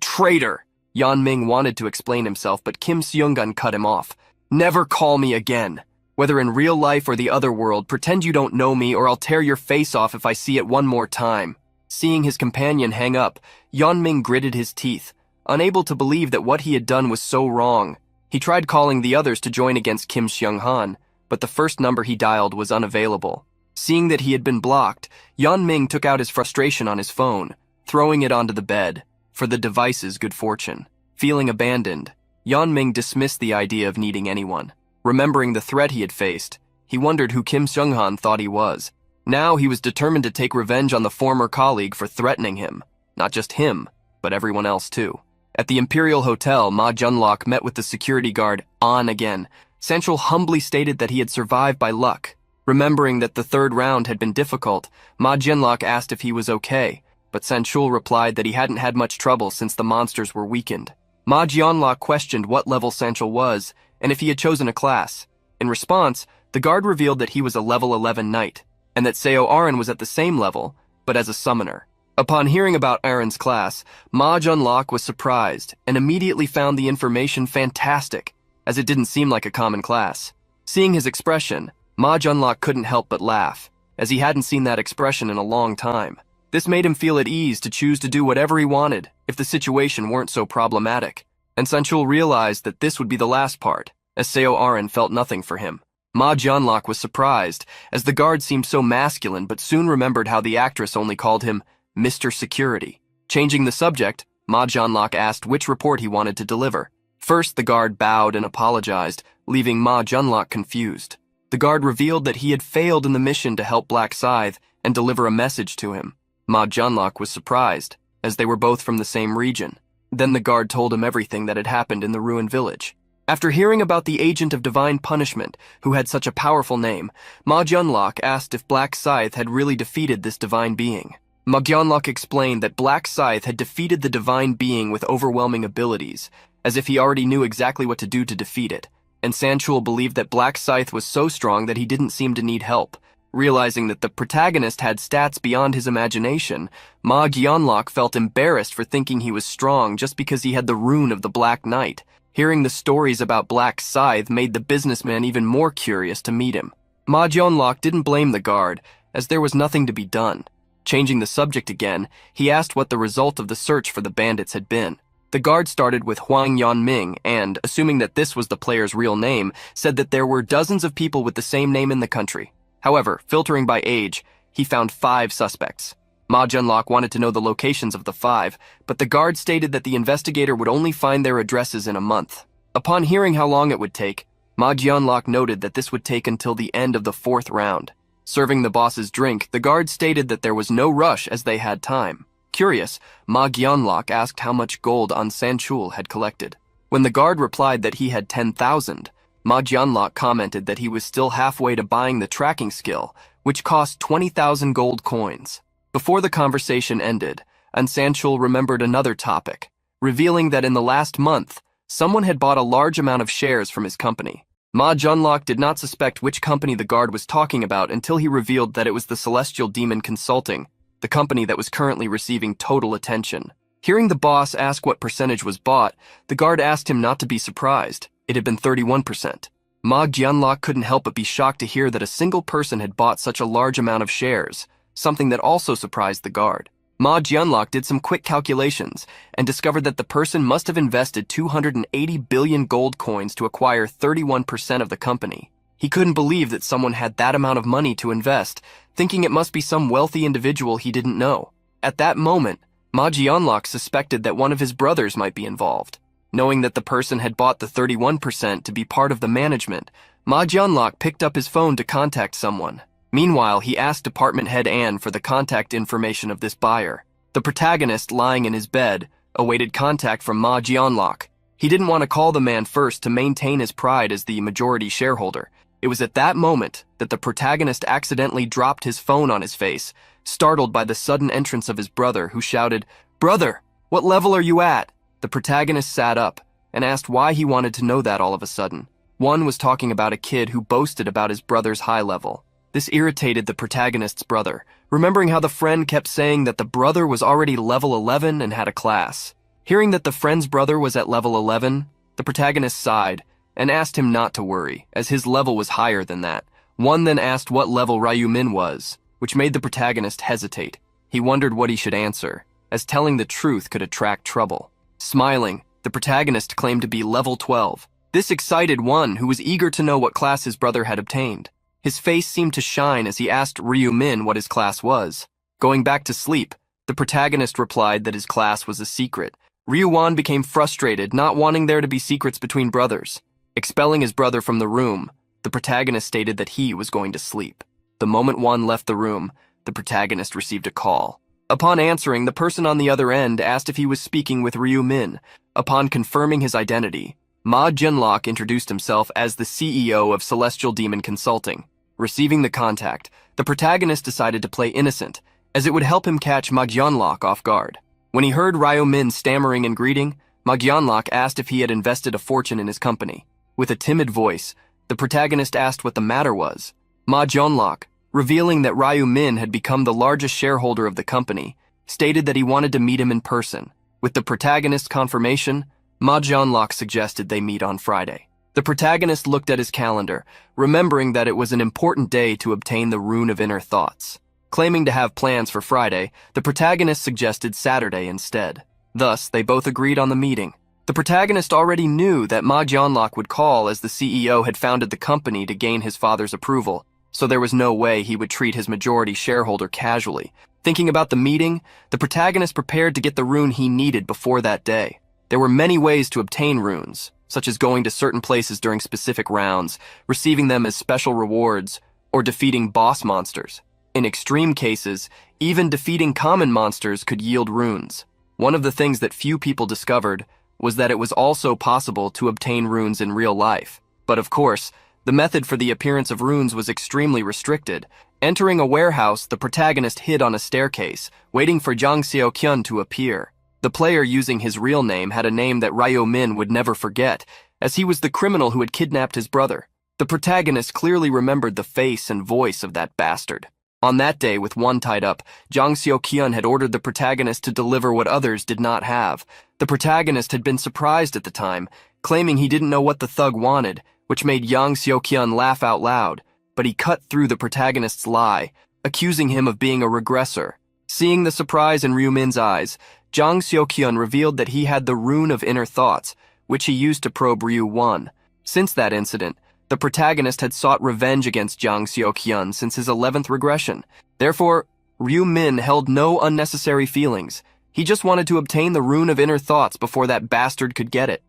traitor!" Yan Ming wanted to explain himself, but Kim Seung-gun cut him off. "Never call me again. Whether in real life or the other world, pretend you don't know me or I'll tear your face off if I see it one more time." Seeing his companion hang up, Yan Ming gritted his teeth, unable to believe that what he had done was so wrong. He tried calling the others to join against Kim Seung-han, but the first number he dialed was unavailable. Seeing that he had been blocked, Yan Ming took out his frustration on his phone, throwing it onto the bed, for the device's good fortune. Feeling abandoned, Yan Ming dismissed the idea of needing anyone. Remembering the threat he had faced, he wondered who Kim Seung-han thought he was. Now he was determined to take revenge on the former colleague for threatening him. Not just him, but everyone else too. At the Imperial Hotel, Ma Junlok met with the security guard, An again. Central humbly stated that he had survived by luck. Remembering that the 3rd round had been difficult, Ma Junlok asked if he was okay. but Sanchul replied that he hadn't had much trouble since the monsters were weakened. Ma Jianla questioned what level Sanchul was and if he had chosen a class. In response, the guard revealed that he was a level 11 knight, and that Seo Aaron was at the same level, but as a summoner. Upon hearing about Aaron's class, Ma Junlok was surprised and immediately found the information fantastic, as it didn't seem like a common class. Seeing his expression, Ma Junlok couldn't help but laugh, as he hadn't seen that expression in a long time. This made him feel at ease to choose to do whatever he wanted if the situation weren't so problematic. And Sanchul realized that this would be the last part, as Seo Aaron felt nothing for him. Ma Jianlok was surprised, as the guard seemed so masculine, but soon remembered how the actress only called him Mr. Security. Changing the subject, Ma Jianlok asked which report he wanted to deliver. First, the guard bowed and apologized, leaving Ma Jianlok confused. The guard revealed that he had failed in the mission to help Black Scythe and deliver a message to him. Ma Jianlok was surprised, as they were both from the same region. Then the guard told him everything that had happened in the ruined village. After hearing about the agent of divine punishment, who had such a powerful name, Ma Jianlok asked if Black Scythe had really defeated this divine being. Ma Jianlok explained that Black Scythe had defeated the divine being with overwhelming abilities, as if he already knew exactly what to do to defeat it, and Sanchul believed that Black Scythe was so strong that he didn't seem to need help. Realizing that the protagonist had stats beyond his imagination, Ma Jianlok felt embarrassed for thinking he was strong just because he had the rune of the Black Knight. Hearing the stories about Black Scythe made the businessman even more curious to meet him. Ma Jianlok didn't blame the guard, as there was nothing to be done. Changing the subject again, he asked what the result of the search for the bandits had been. The guard started with Huang Yanming and, assuming that this was the player's real name, said that there were dozens of people with the same name in the country. However, filtering by age, he found 5 suspects. Ma Jianlok wanted to know the locations of the 5, but the guard stated that the investigator would only find their addresses in a month. Upon hearing how long it would take, Ma Jianlok noted that this would take until the end of the 4th round. Serving the boss's drink, the guard stated that there was no rush as they had time. Curious, Ma Jianlok asked how much gold An Sanchul had collected. When the guard replied that he had 10,000, Ma Jianlok commented that he was still halfway to buying the tracking skill, which cost 20,000 gold coins. Before the conversation ended, An Sanchul remembered another topic, revealing that in the last month, someone had bought a large amount of shares from his company. Ma Jianlok did not suspect which company the guard was talking about until he revealed that it was the Celestial Demon Consulting, the company that was currently receiving total attention. Hearing the boss ask what percentage was bought, the guard asked him not to be surprised. It had been 31%. Ma Jianlok couldn't help but be shocked to hear that a single person had bought such a large amount of shares, something that also surprised the guard. Ma Jianlok did some quick calculations and discovered that the person must have invested 280 billion gold coins to acquire 31% of the company. He couldn't believe that someone had that amount of money to invest, thinking it must be some wealthy individual he didn't know. At that moment, Ma Jianlok suspected that one of his brothers might be involved. Knowing that the person had bought the 31% to be part of the management, Ma Jianlok picked up his phone to contact someone. Meanwhile, he asked department head Anne for the contact information of this buyer. The protagonist, lying in his bed, awaited contact from Ma Jianlok. He didn't want to call the man first to maintain his pride as the majority shareholder. It was at that moment that the protagonist accidentally dropped his phone on his face, startled by the sudden entrance of his brother, who shouted, "Brother, what level are you at?" The protagonist sat up and asked why he wanted to know that all of a sudden. One was talking about a kid who boasted about his brother's high level. This irritated the protagonist's brother, remembering how the friend kept saying that the brother was already level 11 and had a class. Hearing that the friend's brother was at level 11, the protagonist sighed and asked him not to worry, as his level was higher than that. One then asked what level Ryu Min was, which made the protagonist hesitate. He wondered what he should answer, as telling the truth could attract trouble. Smiling, the protagonist claimed to be level 12. This excited one who was eager to know what class his brother had obtained. His face seemed to shine as he asked Ryu Min what his class was. Going back to sleep, the protagonist replied that his class was a secret. Ryu Wan became frustrated, not wanting there to be secrets between brothers. Expelling his brother from the room, the protagonist stated that he was going to sleep. The moment Wan left the room, the protagonist received a call. Upon answering, the person on the other end asked if he was speaking with Ryu Min. Upon confirming his identity, Ma Jianlok introduced himself as the CEO of Celestial Demon Consulting. Receiving the contact, the protagonist decided to play innocent as it would help him catch Magyeonlok off guard. When he heard Ryo Min stammering and greeting, Magyeonlok asked if he had invested a fortune in his company. With a timid voice, the protagonist asked what the matter was. Magyeonlok, revealing that Ryo Min had become the largest shareholder of the company, stated that he wanted to meet him in person. With the protagonist's confirmation, Magyeonlok suggested they meet on Friday. The protagonist looked at his calendar, remembering that it was an important day to obtain the Rune of Inner Thoughts. Claiming to have plans for Friday, the protagonist suggested Saturday instead. Thus, they both agreed on the meeting. The protagonist already knew that Magyeonlok would call, as the CEO had founded the company to gain his father's approval, so there was no way he would treat his majority shareholder casually. Thinking about the meeting, the protagonist prepared to get the rune he needed before that day. There were many ways to obtain runes, such as going to certain places during specific rounds, receiving them as special rewards, or defeating boss monsters. In extreme cases, even defeating common monsters could yield runes. One of the things that few people discovered was that it was also possible to obtain runes in real life. But of course, the method for the appearance of runes was extremely restricted. Entering a warehouse, the protagonist hid on a staircase, waiting for Jang Seo-kyun to appear. The player using his real name had a name that Ryo Min would never forget, as he was the criminal who had kidnapped his brother. The protagonist clearly remembered the face and voice of that bastard. On that day, with one tied up, Jang Seo-kyun had ordered the protagonist to deliver what others did not have. The protagonist had been surprised at the time, claiming he didn't know what the thug wanted, which made Jang Seo-kyun laugh out loud, but he cut through the protagonist's lie, accusing him of being a regressor. Seeing the surprise in Ryo Min's eyes, Jang Seo-kyun revealed that he had the Rune of Inner Thoughts, which he used to probe Ryu 1. Since that incident, the protagonist had sought revenge against Jang Seo-kyun since his 11th regression. Therefore, Ryo Min held no unnecessary feelings. He just wanted to obtain the Rune of Inner Thoughts before that bastard could get it.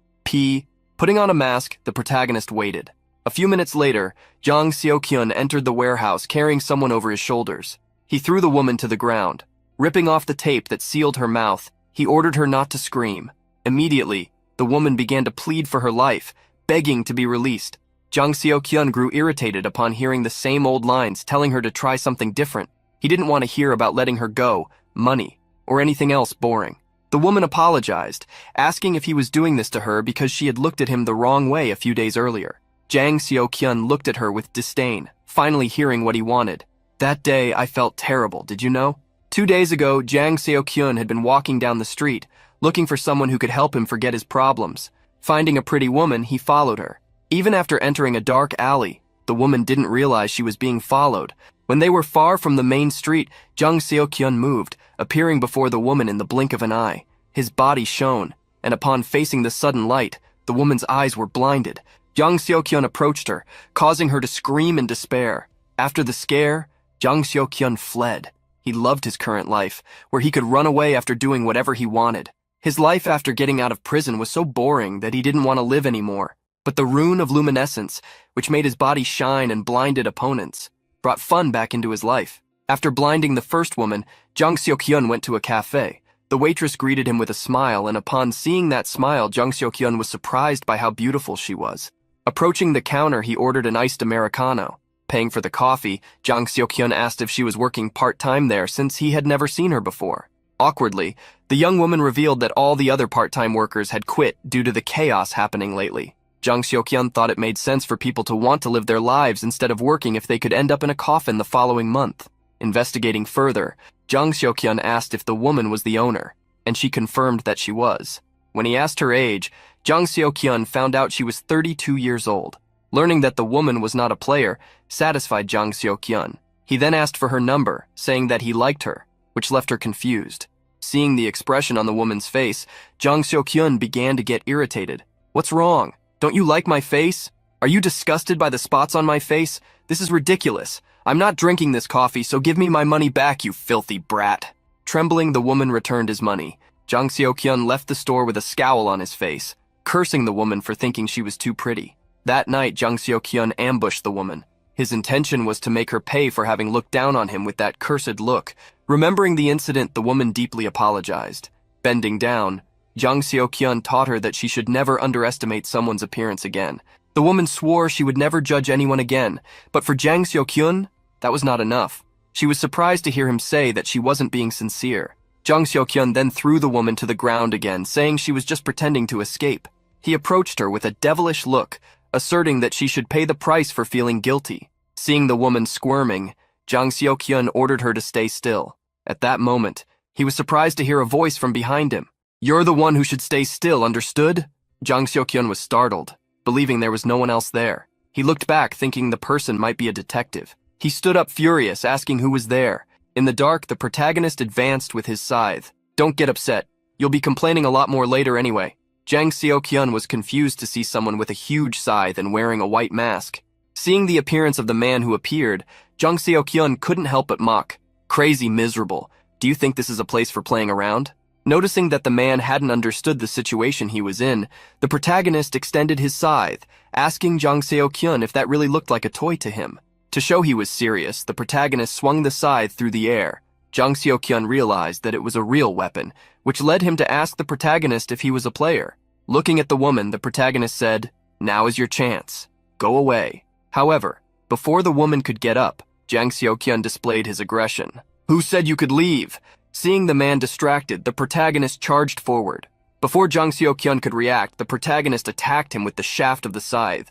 Putting on a mask, the protagonist waited. A few minutes later, Jang Seo-kyun entered the warehouse carrying someone over his shoulders. He threw the woman to the ground. Ripping off the tape that sealed her mouth, he ordered her not to scream. Immediately, the woman began to plead for her life, begging to be released. Jang Seo-kyun grew irritated upon hearing the same old lines telling her to try something different. He didn't want to hear about letting her go, money, or anything else boring. The woman apologized, asking if he was doing this to her because she had looked at him the wrong way a few days earlier. Jang Seo-kyun looked at her with disdain, finally hearing what he wanted. That day, I felt terrible, did you know? 2 days ago, Jang Seo-kyun had been walking down the street, looking for someone who could help him forget his problems. Finding a pretty woman, he followed her. Even after entering a dark alley, the woman didn't realize she was being followed. When they were far from the main street, Jang Seo-kyun moved, appearing before the woman in the blink of an eye. His body shone, and upon facing the sudden light, the woman's eyes were blinded. Jang Seo-kyun approached her, causing her to scream in despair. After the scare, Jang Seo-kyun fled. He loved his current life, where he could run away after doing whatever he wanted. His life after getting out of prison was so boring that he didn't want to live anymore. But the Rune of Luminescence, which made his body shine and blinded opponents, brought fun back into his life. After blinding the first woman, Jang Seo-kyun went to a cafe. The waitress greeted him with a smile, and upon seeing that smile, Jang Seo-kyun was surprised by how beautiful she was. Approaching the counter, he ordered an iced Americano. Paying for the coffee, Jang Seo-kyun asked if she was working part-time there since he had never seen her before. Awkwardly, the young woman revealed that all the other part-time workers had quit due to the chaos happening lately. Jang Seo-kyun thought it made sense for people to want to live their lives instead of working if they could end up in a coffin the following month. Investigating further, Jang Seo-kyun asked if the woman was the owner, and she confirmed that she was. When he asked her age, Jang Seo-kyun found out she was 32 years old. Learning that the woman was not a player satisfied Jang Seo-kyun. He then asked for her number, saying that he liked her, which left her confused. Seeing the expression on the woman's face, Jang Seo-kyun began to get irritated. "What's wrong? Don't you like my face? Are you disgusted by the spots on my face? This is ridiculous. I'm not drinking this coffee, so give me my money back, you filthy brat." Trembling, the woman returned his money. Jang Seo-kyun left the store with a scowl on his face, cursing the woman for thinking she was too pretty. That night, Jang Seo-kyun ambushed the woman. His intention was to make her pay for having looked down on him with that cursed look. Remembering the incident, the woman deeply apologized. Bending down, Jang Seo-kyun taught her that she should never underestimate someone's appearance again. The woman swore she would never judge anyone again, but for Jang Seo-kyun, that was not enough. She was surprised to hear him say that she wasn't being sincere. Jang Seok-hyun then threw the woman to the ground again, saying she was just pretending to escape. He approached her with a devilish look, asserting that she should pay the price for feeling guilty. Seeing the woman squirming, Jang Seok-hyun ordered her to stay still. At that moment, he was surprised to hear a voice from behind him. "You're the one who should stay still, understood?" Jang Seok-hyun was startled, believing there was no one else there. He looked back, thinking the person might be a detective. He stood up furious, asking who was there. In the dark, the protagonist advanced with his scythe. "Don't get upset. You'll be complaining a lot more later anyway." Jang Seok-hyun was confused to see someone with a huge scythe and wearing a white mask. Seeing the appearance of the man who appeared, Jang Seok-hyun couldn't help but mock. "Crazy miserable. Do you think this is a place for playing around?" Noticing that the man hadn't understood the situation he was in, the protagonist extended his scythe, asking Jang Seok-hyun if that really looked like a toy to him. To show he was serious, the protagonist swung the scythe through the air. Jang Seok-hyun realized that it was a real weapon, which led him to ask the protagonist if he was a player. Looking at the woman, the protagonist said, "Now is your chance. Go away." However, before the woman could get up, Jang Seok-hyun displayed his aggression. "Who said you could leave?" Seeing the man distracted, the protagonist charged forward. Before Jang Seok-hyun could react, the protagonist attacked him with the shaft of the scythe,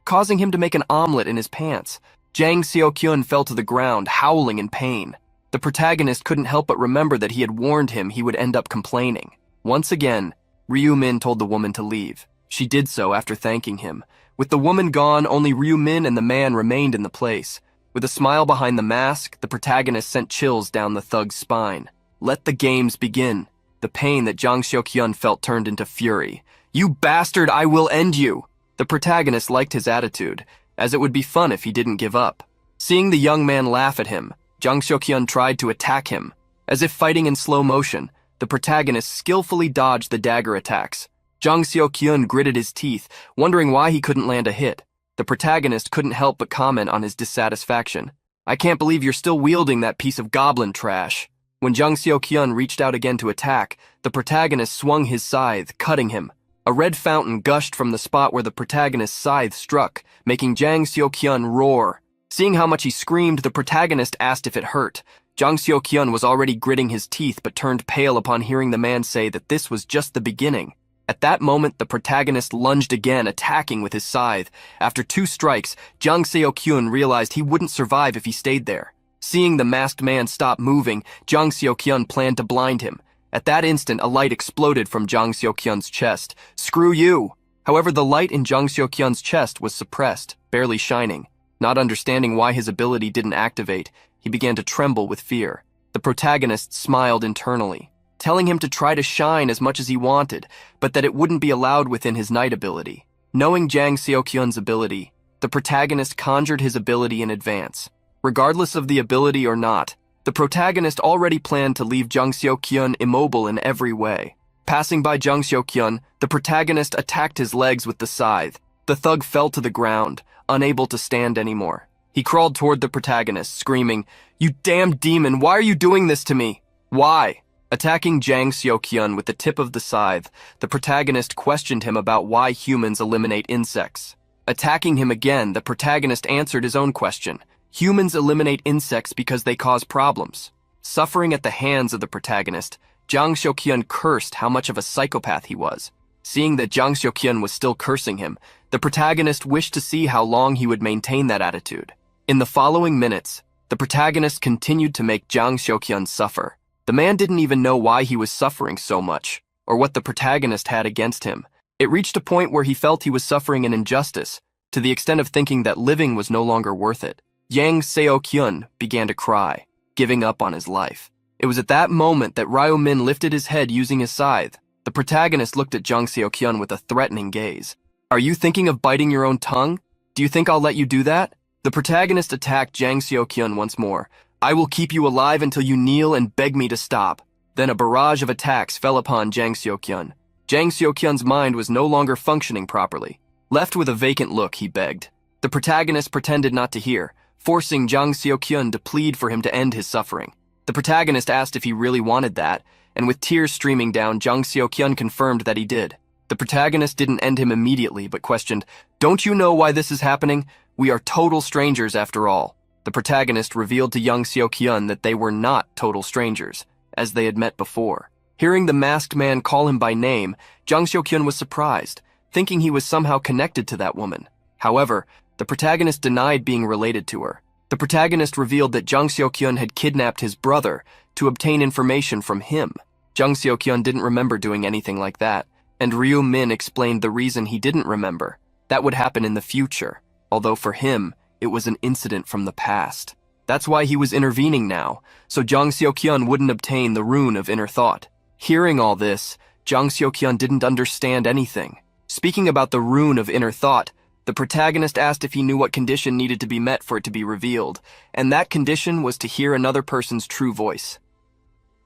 causing him to make an omelet in his pants. Jang Seok-hyun fell to the ground, howling in pain. The protagonist couldn't help but remember that he had warned him he would end up complaining. Once again, Ryu-min told the woman to leave. She did so after thanking him. With the woman gone, only Ryu-min and the man remained in the place. With a smile behind the mask, the protagonist sent chills down the thug's spine. Let the games begin. The pain that Jang Seok-hyun felt turned into fury. "You bastard, I will end you!" The protagonist liked his attitude, as it would be fun if he didn't give up. Seeing the young man laugh at him, Jang Seok-hyun tried to attack him. As if fighting in slow motion, the protagonist skillfully dodged the dagger attacks. Jang Seok-hyun gritted his teeth, wondering why he couldn't land a hit. The protagonist couldn't help but comment on his dissatisfaction. "I can't believe you're still wielding that piece of goblin trash." When Jang Seok-hyun reached out again to attack, the protagonist swung his scythe, cutting him. A red fountain gushed from the spot where the protagonist's scythe struck, making Jang Seok-hyun roar. Seeing how much he screamed, the protagonist asked if it hurt. Jang Seok-hyun was already gritting his teeth but turned pale upon hearing the man say that this was just the beginning. At that moment, the protagonist lunged again, attacking with his scythe. After 2 strikes, Jang Seok-hyun realized he wouldn't survive if he stayed there. Seeing the masked man stop moving, Jang Seok-hyun planned to blind him. At that instant, a light exploded from Jang Seok-hyun's chest. "Screw you!" However, the light in Jang Seok-hyun's chest was suppressed, barely shining. Not understanding why his ability didn't activate, he began to tremble with fear. The protagonist smiled internally, telling him to try to shine as much as he wanted, but that it wouldn't be allowed within his night ability. Knowing Jang Seok-hyun's ability, the protagonist conjured his ability in advance. Regardless of the ability or not, the protagonist already planned to leave Jang Seok-hyun immobile in every way. Passing by Jang Seok-hyun, the protagonist attacked his legs with the scythe. The thug fell to the ground, unable to stand anymore. He crawled toward the protagonist, screaming, "You damn demon, why are you doing this to me? Why?" Attacking Jang Seok-hyun with the tip of the scythe, the protagonist questioned him about why humans eliminate insects. Attacking him again, the protagonist answered his own question. Humans eliminate insects because they cause problems. Suffering at the hands of the protagonist, Jang Seok-hyun cursed how much of a psychopath he was. Seeing that Jang Seok-hyun was still cursing him, the protagonist wished to see how long he would maintain that attitude. In the following minutes, the protagonist continued to make Jang Seok-hyun suffer. The man didn't even know why he was suffering so much, or what the protagonist had against him. It reached a point where he felt he was suffering an injustice, to the extent of thinking that living was no longer worth it. Jang Seok-hyun began to cry, giving up on his life. It was at that moment that Ryu-min lifted his head using his scythe. The protagonist looked at Jang Seok-hyun with a threatening gaze. "Are you thinking of biting your own tongue? Do you think I'll let you do that?" The protagonist attacked Jang Seok-hyun once more. "I will keep you alive until you kneel and beg me to stop." Then a barrage of attacks fell upon Jang Seok-hyun. Jang Seok-hyun's mind was no longer functioning properly. Left with a vacant look, he begged. The protagonist pretended not to hear, forcing Jang Seok-hyun to plead for him to end his suffering. The protagonist asked if he really wanted that, and with tears streaming down, Jang Seok-hyun confirmed that he did. The protagonist didn't end him immediately, but questioned, "Don't you know why this is happening? We are total strangers after all." the protagonist revealed to young Seo-kyun that they were not total strangers, as they had met before. Hearing the masked man call him by name, Jang Seo-kyun was surprised, thinking he was somehow connected to that woman. However, the protagonist denied being related to her. The protagonist revealed that Jang Seo-kyun had kidnapped his brother to obtain information from him. Jang Seo-kyun didn't remember doing anything like that, and Ryu Min explained the reason he didn't remember. That would happen in the future, although for him, it was an incident from the past. That's why he was intervening now, so Jang Seo-kyun wouldn't obtain the rune of inner thought. Hearing all this, Jang Seo-kyun didn't understand anything. Speaking about the rune of inner thought, the protagonist asked if he knew what condition needed to be met for it to be revealed, and that condition was to hear another person's true voice.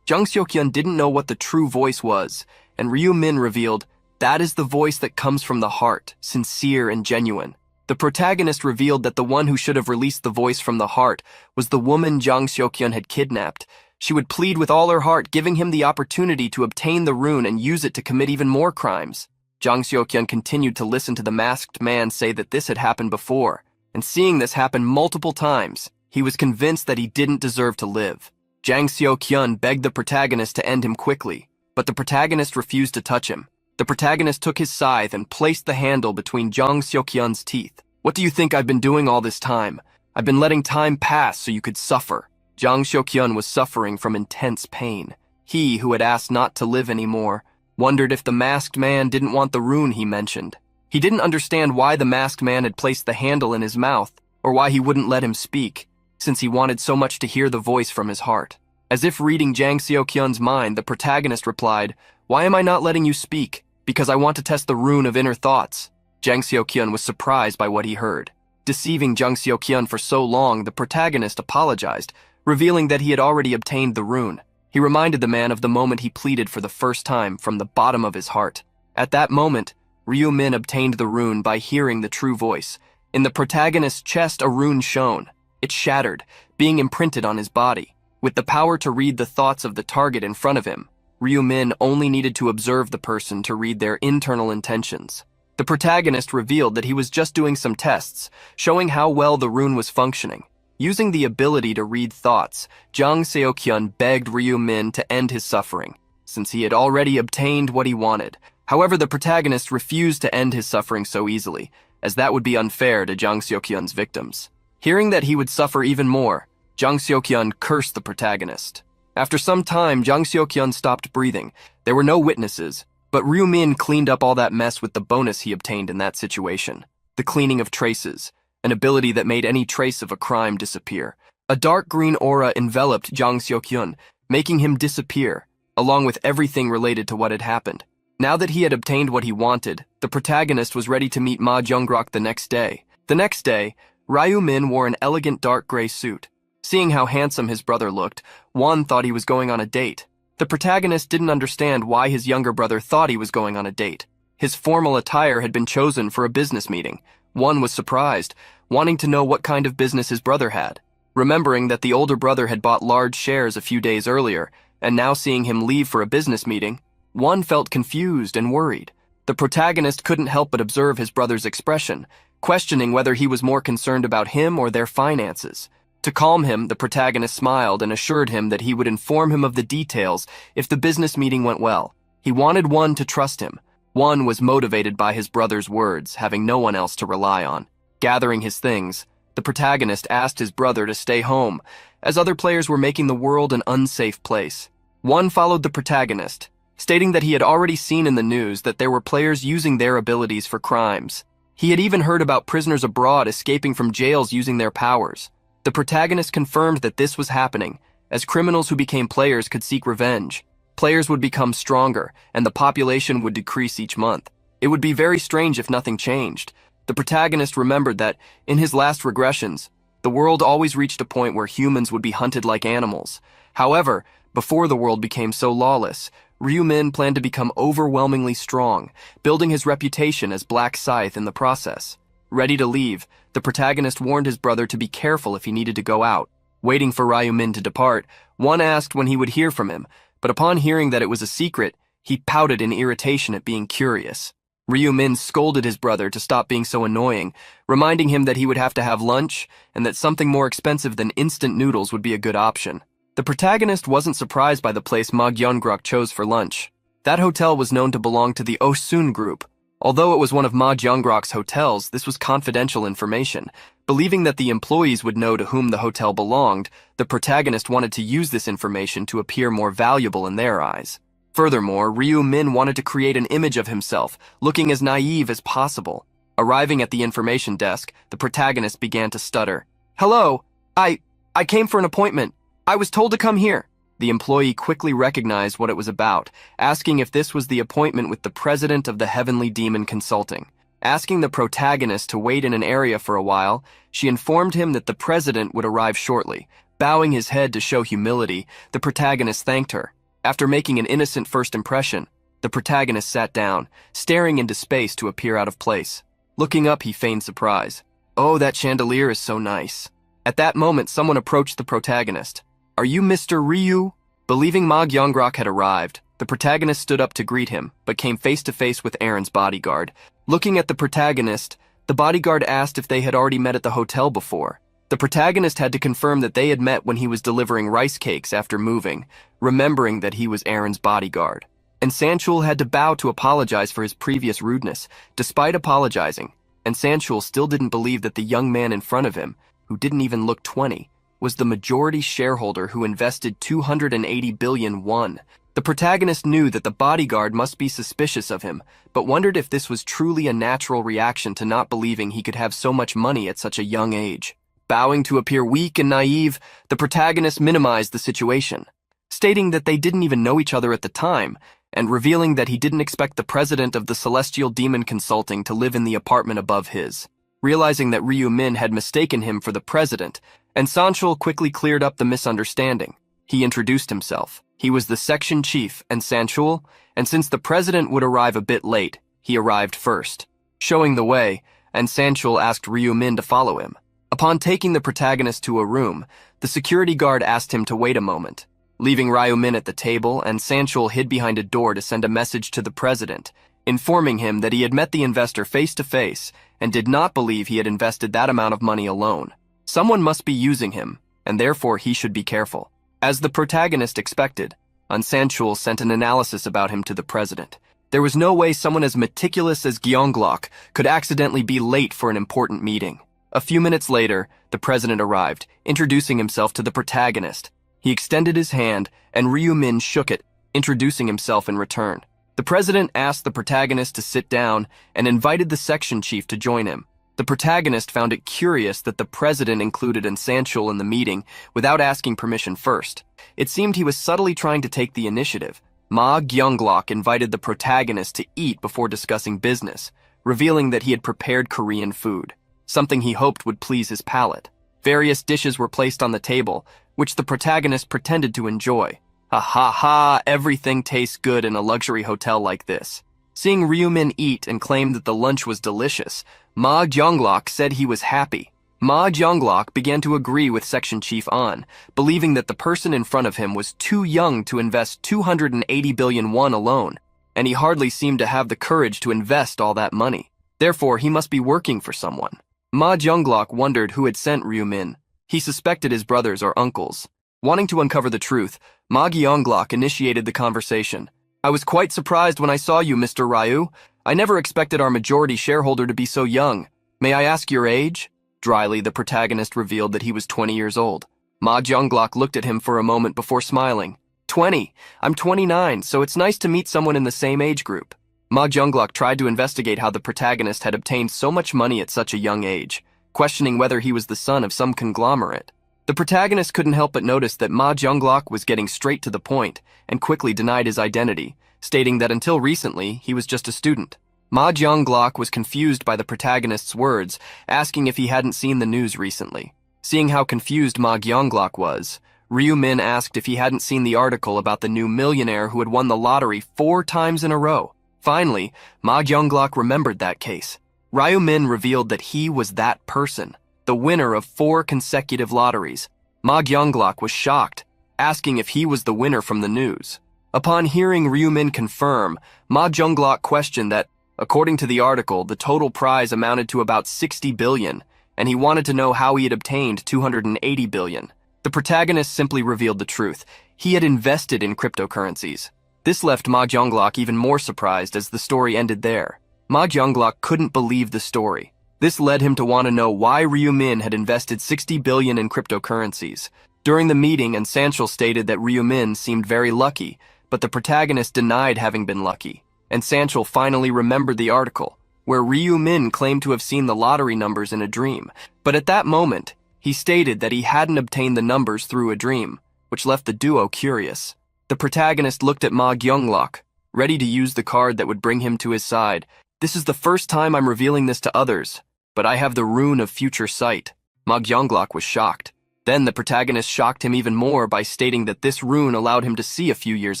Jang Seo-kyun didn't know what the true voice was, and Ryu Min revealed, that is the voice that comes from the heart, sincere and genuine. The protagonist revealed that the one who should have released the voice from the heart was the woman Jang Seo-kyun had kidnapped. She would plead with all her heart, giving him the opportunity to obtain the rune and use it to commit even more crimes. Jang Seo-kyun continued to listen to the masked man say that this had happened before, and seeing this happen multiple times, he was convinced that he didn't deserve to live. Jang Seo-kyun begged the protagonist to end him quickly, but the protagonist refused to touch him. The protagonist took his scythe and placed the handle between Jang Seo-kyun's teeth. What do you think I've been doing all this time? I've been letting time pass so you could suffer. Jang Seo-kyun was suffering from intense pain. He, who had asked not to live anymore, wondered if the masked man didn't want the rune he mentioned. He didn't understand why the masked man had placed the handle in his mouth, or why he wouldn't let him speak, since he wanted so much to hear the voice from his heart. As if reading Jang Seo-kyun's mind, the protagonist replied, "Why am I not letting you speak? Because I want to test the rune of inner thoughts." Jang Seo-kyun was surprised by what he heard. Deceiving Jang Seo-kyun for so long, the protagonist apologized, revealing that he had already obtained the rune. He reminded the man of the moment he pleaded for the first time from the bottom of his heart. At that moment, Ryu Min obtained the rune by hearing the true voice. In the protagonist's chest, a rune shone. It shattered, being imprinted on his body. With the power to read the thoughts of the target in front of him, Ryu Min only needed to observe the person to read their internal intentions. The protagonist revealed that he was just doing some tests, showing how well the rune was functioning. Using the ability to read thoughts, Jang Seo-kyun begged Ryu Min to end his suffering, since he had already obtained what he wanted. However, the protagonist refused to end his suffering so easily, as that would be unfair to Jang Seo-kyun's victims. Hearing that he would suffer even more, Jang Seo-kyun cursed the protagonist. After some time, Jang Seo-kyun stopped breathing. There were no witnesses, but Ryu Min cleaned up all that mess with the bonus he obtained in that situation. The cleaning of traces, an ability that made any trace of a crime disappear. A dark green aura enveloped Jang Seo-kyun, making him disappear, along with everything related to what had happened. Now that he had obtained what he wanted, the protagonist was ready to meet Ma Jung-grok the next day. The next day, Ryu Min wore an elegant dark gray suit. Seeing how handsome his brother looked, Won thought he was going on a date. The protagonist didn't understand why his younger brother thought he was going on a date. His formal attire had been chosen for a business meeting. Won was surprised, wanting to know what kind of business his brother had. Remembering that the older brother had bought large shares a few days earlier, and now seeing him leave for a business meeting, Won felt confused and worried. The protagonist couldn't help but observe his brother's expression, questioning whether he was more concerned about him or their finances. To calm him, the protagonist smiled and assured him that he would inform him of the details if the business meeting went well. He wanted Won to trust him. Won was motivated by his brother's words, having no one else to rely on. Gathering his things, the protagonist asked his brother to stay home, as other players were making the world an unsafe place. Won followed the protagonist, stating that he had already seen in the news that there were players using their abilities for crimes. He had even heard about prisoners abroad escaping from jails using their powers. The protagonist confirmed that this was happening, as criminals who became players could seek revenge. Players would become stronger, and the population would decrease each month. It would be very strange if nothing changed. The protagonist remembered that, in his last regressions, the world always reached a point where humans would be hunted like animals. However, before the world became so lawless, Ryu Min planned to become overwhelmingly strong, building his reputation as Black Scythe in the process. Ready to leave, the protagonist warned his brother to be careful if he needed to go out. Waiting for Ryu Min to depart, Won asked when he would hear from him, but upon hearing that it was a secret, he pouted in irritation at being curious. Ryu-min scolded his brother to stop being so annoying, reminding him that he would have to have lunch and that something more expensive than instant noodles would be a good option. The protagonist wasn't surprised by the place Ma Gyungrok chose for lunch. That hotel was known to belong to the Osun group. Although it was one of Ma Gyungrok's hotels, this was confidential information. Believing that the employees would know to whom the hotel belonged, the protagonist wanted to use this information to appear more valuable in their eyes. Furthermore, Ryu-min wanted to create an image of himself, looking as naive as possible. Arriving at the information desk, the protagonist began to stutter. "Hello, I came for an appointment. I was told to come here." The employee quickly recognized what it was about, asking if this was the appointment with the president of the Heavenly Demon Consulting. Asking the protagonist to wait in an area for a while, she informed him that the president would arrive shortly. Bowing his head to show humility, the protagonist thanked her. After making an innocent first impression, the protagonist sat down, staring into space to appear out of place. Looking up, he feigned surprise. "Oh, that chandelier is so nice." At that moment, someone approached the protagonist. "Are you Mr. Ryu?" Believing Ma Gyungrok had arrived, the protagonist stood up to greet him, but came face to face with Aaron's bodyguard. Looking at the protagonist, the bodyguard asked if they had already met at the hotel before. The protagonist had to confirm that they had met when he was delivering rice cakes after moving, remembering that he was Aaron's bodyguard. And Sanchul had to bow to apologize for his previous rudeness. Despite apologizing, and Sanchul still didn't believe that the young man in front of him, who didn't even look 20, was the majority shareholder who invested 280 billion won. The protagonist knew that the bodyguard must be suspicious of him, but wondered if this was truly a natural reaction to not believing he could have so much money at such a young age. Bowing to appear weak and naive, the protagonist minimized the situation, stating that they didn't even know each other at the time, and revealing that he didn't expect the president of the Celestial Demon Consulting to live in the apartment above his. Realizing that Ryu-min had mistaken him for the president, and Sanchul quickly cleared up the misunderstanding. He introduced himself. He was the section chief and Sanchul, and since the president would arrive a bit late, he arrived first. Showing the way, and Sanchul asked Ryu-min to follow him. Upon taking the protagonist to a room, the security guard asked him to wait a moment. Leaving Ryu-min at the table, and Sanchul hid behind a door to send a message to the president, informing him that he had met the investor face to face and did not believe he had invested that amount of money alone. Someone must be using him, and therefore he should be careful. As the protagonist expected, Sanchul sent an analysis about him to the president. There was no way someone as meticulous as Gyunglok could accidentally be late for an important meeting. A few minutes later, the president arrived, introducing himself to the protagonist. He extended his hand, and Ryu-min shook it, introducing himself in return. The president asked the protagonist to sit down and invited the section chief to join him. The protagonist found it curious that the president included Sanchul in the meeting without asking permission first. It seemed he was subtly trying to take the initiative. Ma Gyunglok invited the protagonist to eat before discussing business, revealing that he had prepared Korean food, something he hoped would please his palate. Various dishes were placed on the table, which the protagonist pretended to enjoy. Ha ha ha, everything tastes good in a luxury hotel like this. Seeing Ryu-min eat and claim that the lunch was delicious, Ma Gyunglok said he was happy. Ma Gyunglok began to agree with Section Chief An, believing that the person in front of him was too young to invest 280 billion won alone, and he hardly seemed to have the courage to invest all that money. Therefore, he must be working for someone. Ma Gyunglok wondered who had sent Ryu-min. He suspected his brothers or uncles. Wanting to uncover the truth, Ma Gyunglok initiated the conversation. "I was quite surprised when I saw you, Mr. Ryu. I never expected our majority shareholder to be so young. May I ask your age?" Dryly, the protagonist revealed that he was 20 years old. Ma Gyunglok looked at him for a moment before smiling. 20. I'm 29, so it's nice to meet someone in the same age group. Ma Gyunglok tried to investigate how the protagonist had obtained so much money at such a young age, questioning whether he was the son of some conglomerate. The protagonist couldn't help but notice that Ma Gyunglok was getting straight to the point and quickly denied his identity, stating that until recently, he was just a student. Ma Gyunglok was confused by the protagonist's words, asking if he hadn't seen the news recently. Seeing how confused Ma Gyunglok was, Ryu-min asked if he hadn't seen the article about the new millionaire who had won the lottery 4 times in a row. Finally, Ma Gyunglok remembered that case. Ryu-min revealed that he was that person, the winner of 4 consecutive lotteries. Ma Gyunglok was shocked, asking if he was the winner from the news. Upon hearing Ryu-min confirm, Ma Gyunglok questioned that, According to the article, the total prize amounted to about 60 billion, and he wanted to know how he had obtained 280 billion. The protagonist simply revealed the truth. He had invested in cryptocurrencies. This left Ma Jianglok even more surprised as the story ended there. Ma Jianglok couldn't believe the story. This led him to want to know why Ryu Min had invested 60 billion in cryptocurrencies. During the meeting, and Sanchul stated that Ryu Min seemed very lucky, but the protagonist denied having been lucky. And Sanchul finally remembered the article, where Ryu Min claimed to have seen the lottery numbers in a dream. But at that moment, he stated that he hadn't obtained the numbers through a dream, which left the duo curious. The protagonist looked at Ma Jianglok, ready to use the card that would bring him to his side. This is the first time I'm revealing this to others, but I have the rune of future sight. Ma Jianglok was shocked. Then the protagonist shocked him even more by stating that this rune allowed him to see a few years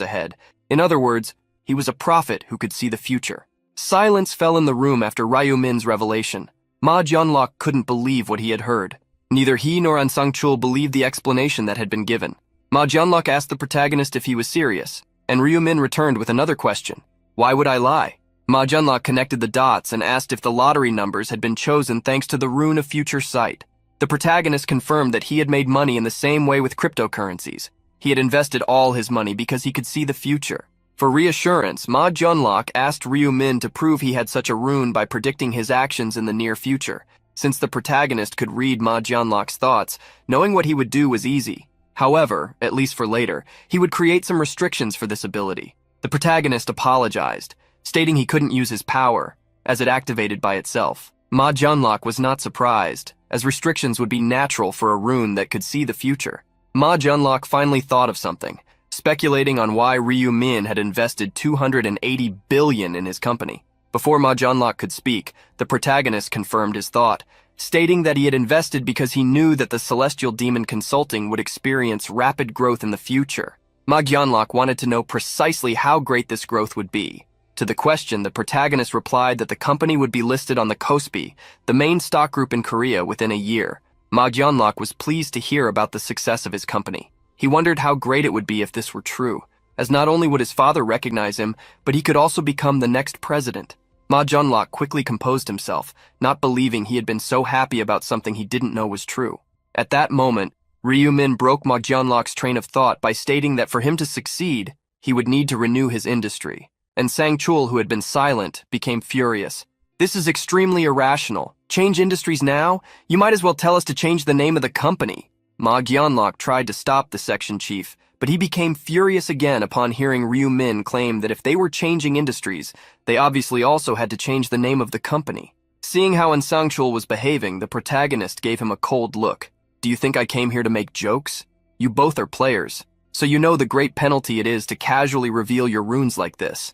ahead. In other words, he was a prophet who could see the future. Silence fell in the room after Ryu Min's revelation. Ma Jianglok couldn't believe what he had heard. Neither he nor An Sang-chul believed the explanation that had been given. Ma Jianglok asked the protagonist if he was serious, and Ryu Min returned with another question. Why would I lie? Ma Jianglok connected the dots and asked if the lottery numbers had been chosen thanks to the rune of future sight. The protagonist confirmed that he had made money in the same way with cryptocurrencies. He had invested all his money because he could see the future. For reassurance, Ma Jianglok asked Ryu Min to prove he had such a rune by predicting his actions in the near future. Since the protagonist could read Ma Jianglok's thoughts, knowing what he would do was easy. However, at least for later, he would create some restrictions for this ability. The protagonist apologized, stating he couldn't use his power, as it activated by itself. Ma Jianglok was not surprised, as restrictions would be natural for a rune that could see the future. Ma Jianglok finally thought of something, speculating on why Ryu Min had invested 280 billion in his company. Before Ma Jianglok could speak, the protagonist confirmed his thought, stating that he had invested because he knew that the Celestial Demon Consulting would experience rapid growth in the future. Ma Jianglok wanted to know precisely how great this growth would be. To the question, the protagonist replied that the company would be listed on the Kospi, the main stock group in Korea, within a year. Ma Jianglok was pleased to hear about the success of his company. He wondered how great it would be if this were true, as not only would his father recognize him, but he could also become the next president. Ma Jianglok quickly composed himself, not believing he had been so happy about something he didn't know was true. At that moment, Ryu Min broke Ma Jianglok's train of thought by stating that for him to succeed, he would need to renew his industry. And Sang-chul, who had been silent, became furious. This is extremely irrational. Change industries now? You might as well tell us to change the name of the company. Ma Jianglok tried to stop the section chief, but he became furious again upon hearing Ryu Min claim that if they were changing industries, they obviously also had to change the name of the company. Seeing how An Sang-chul was behaving, the protagonist gave him a cold look. Do you think I came here to make jokes? You both are players, so you know the great penalty it is to casually reveal your runes like this.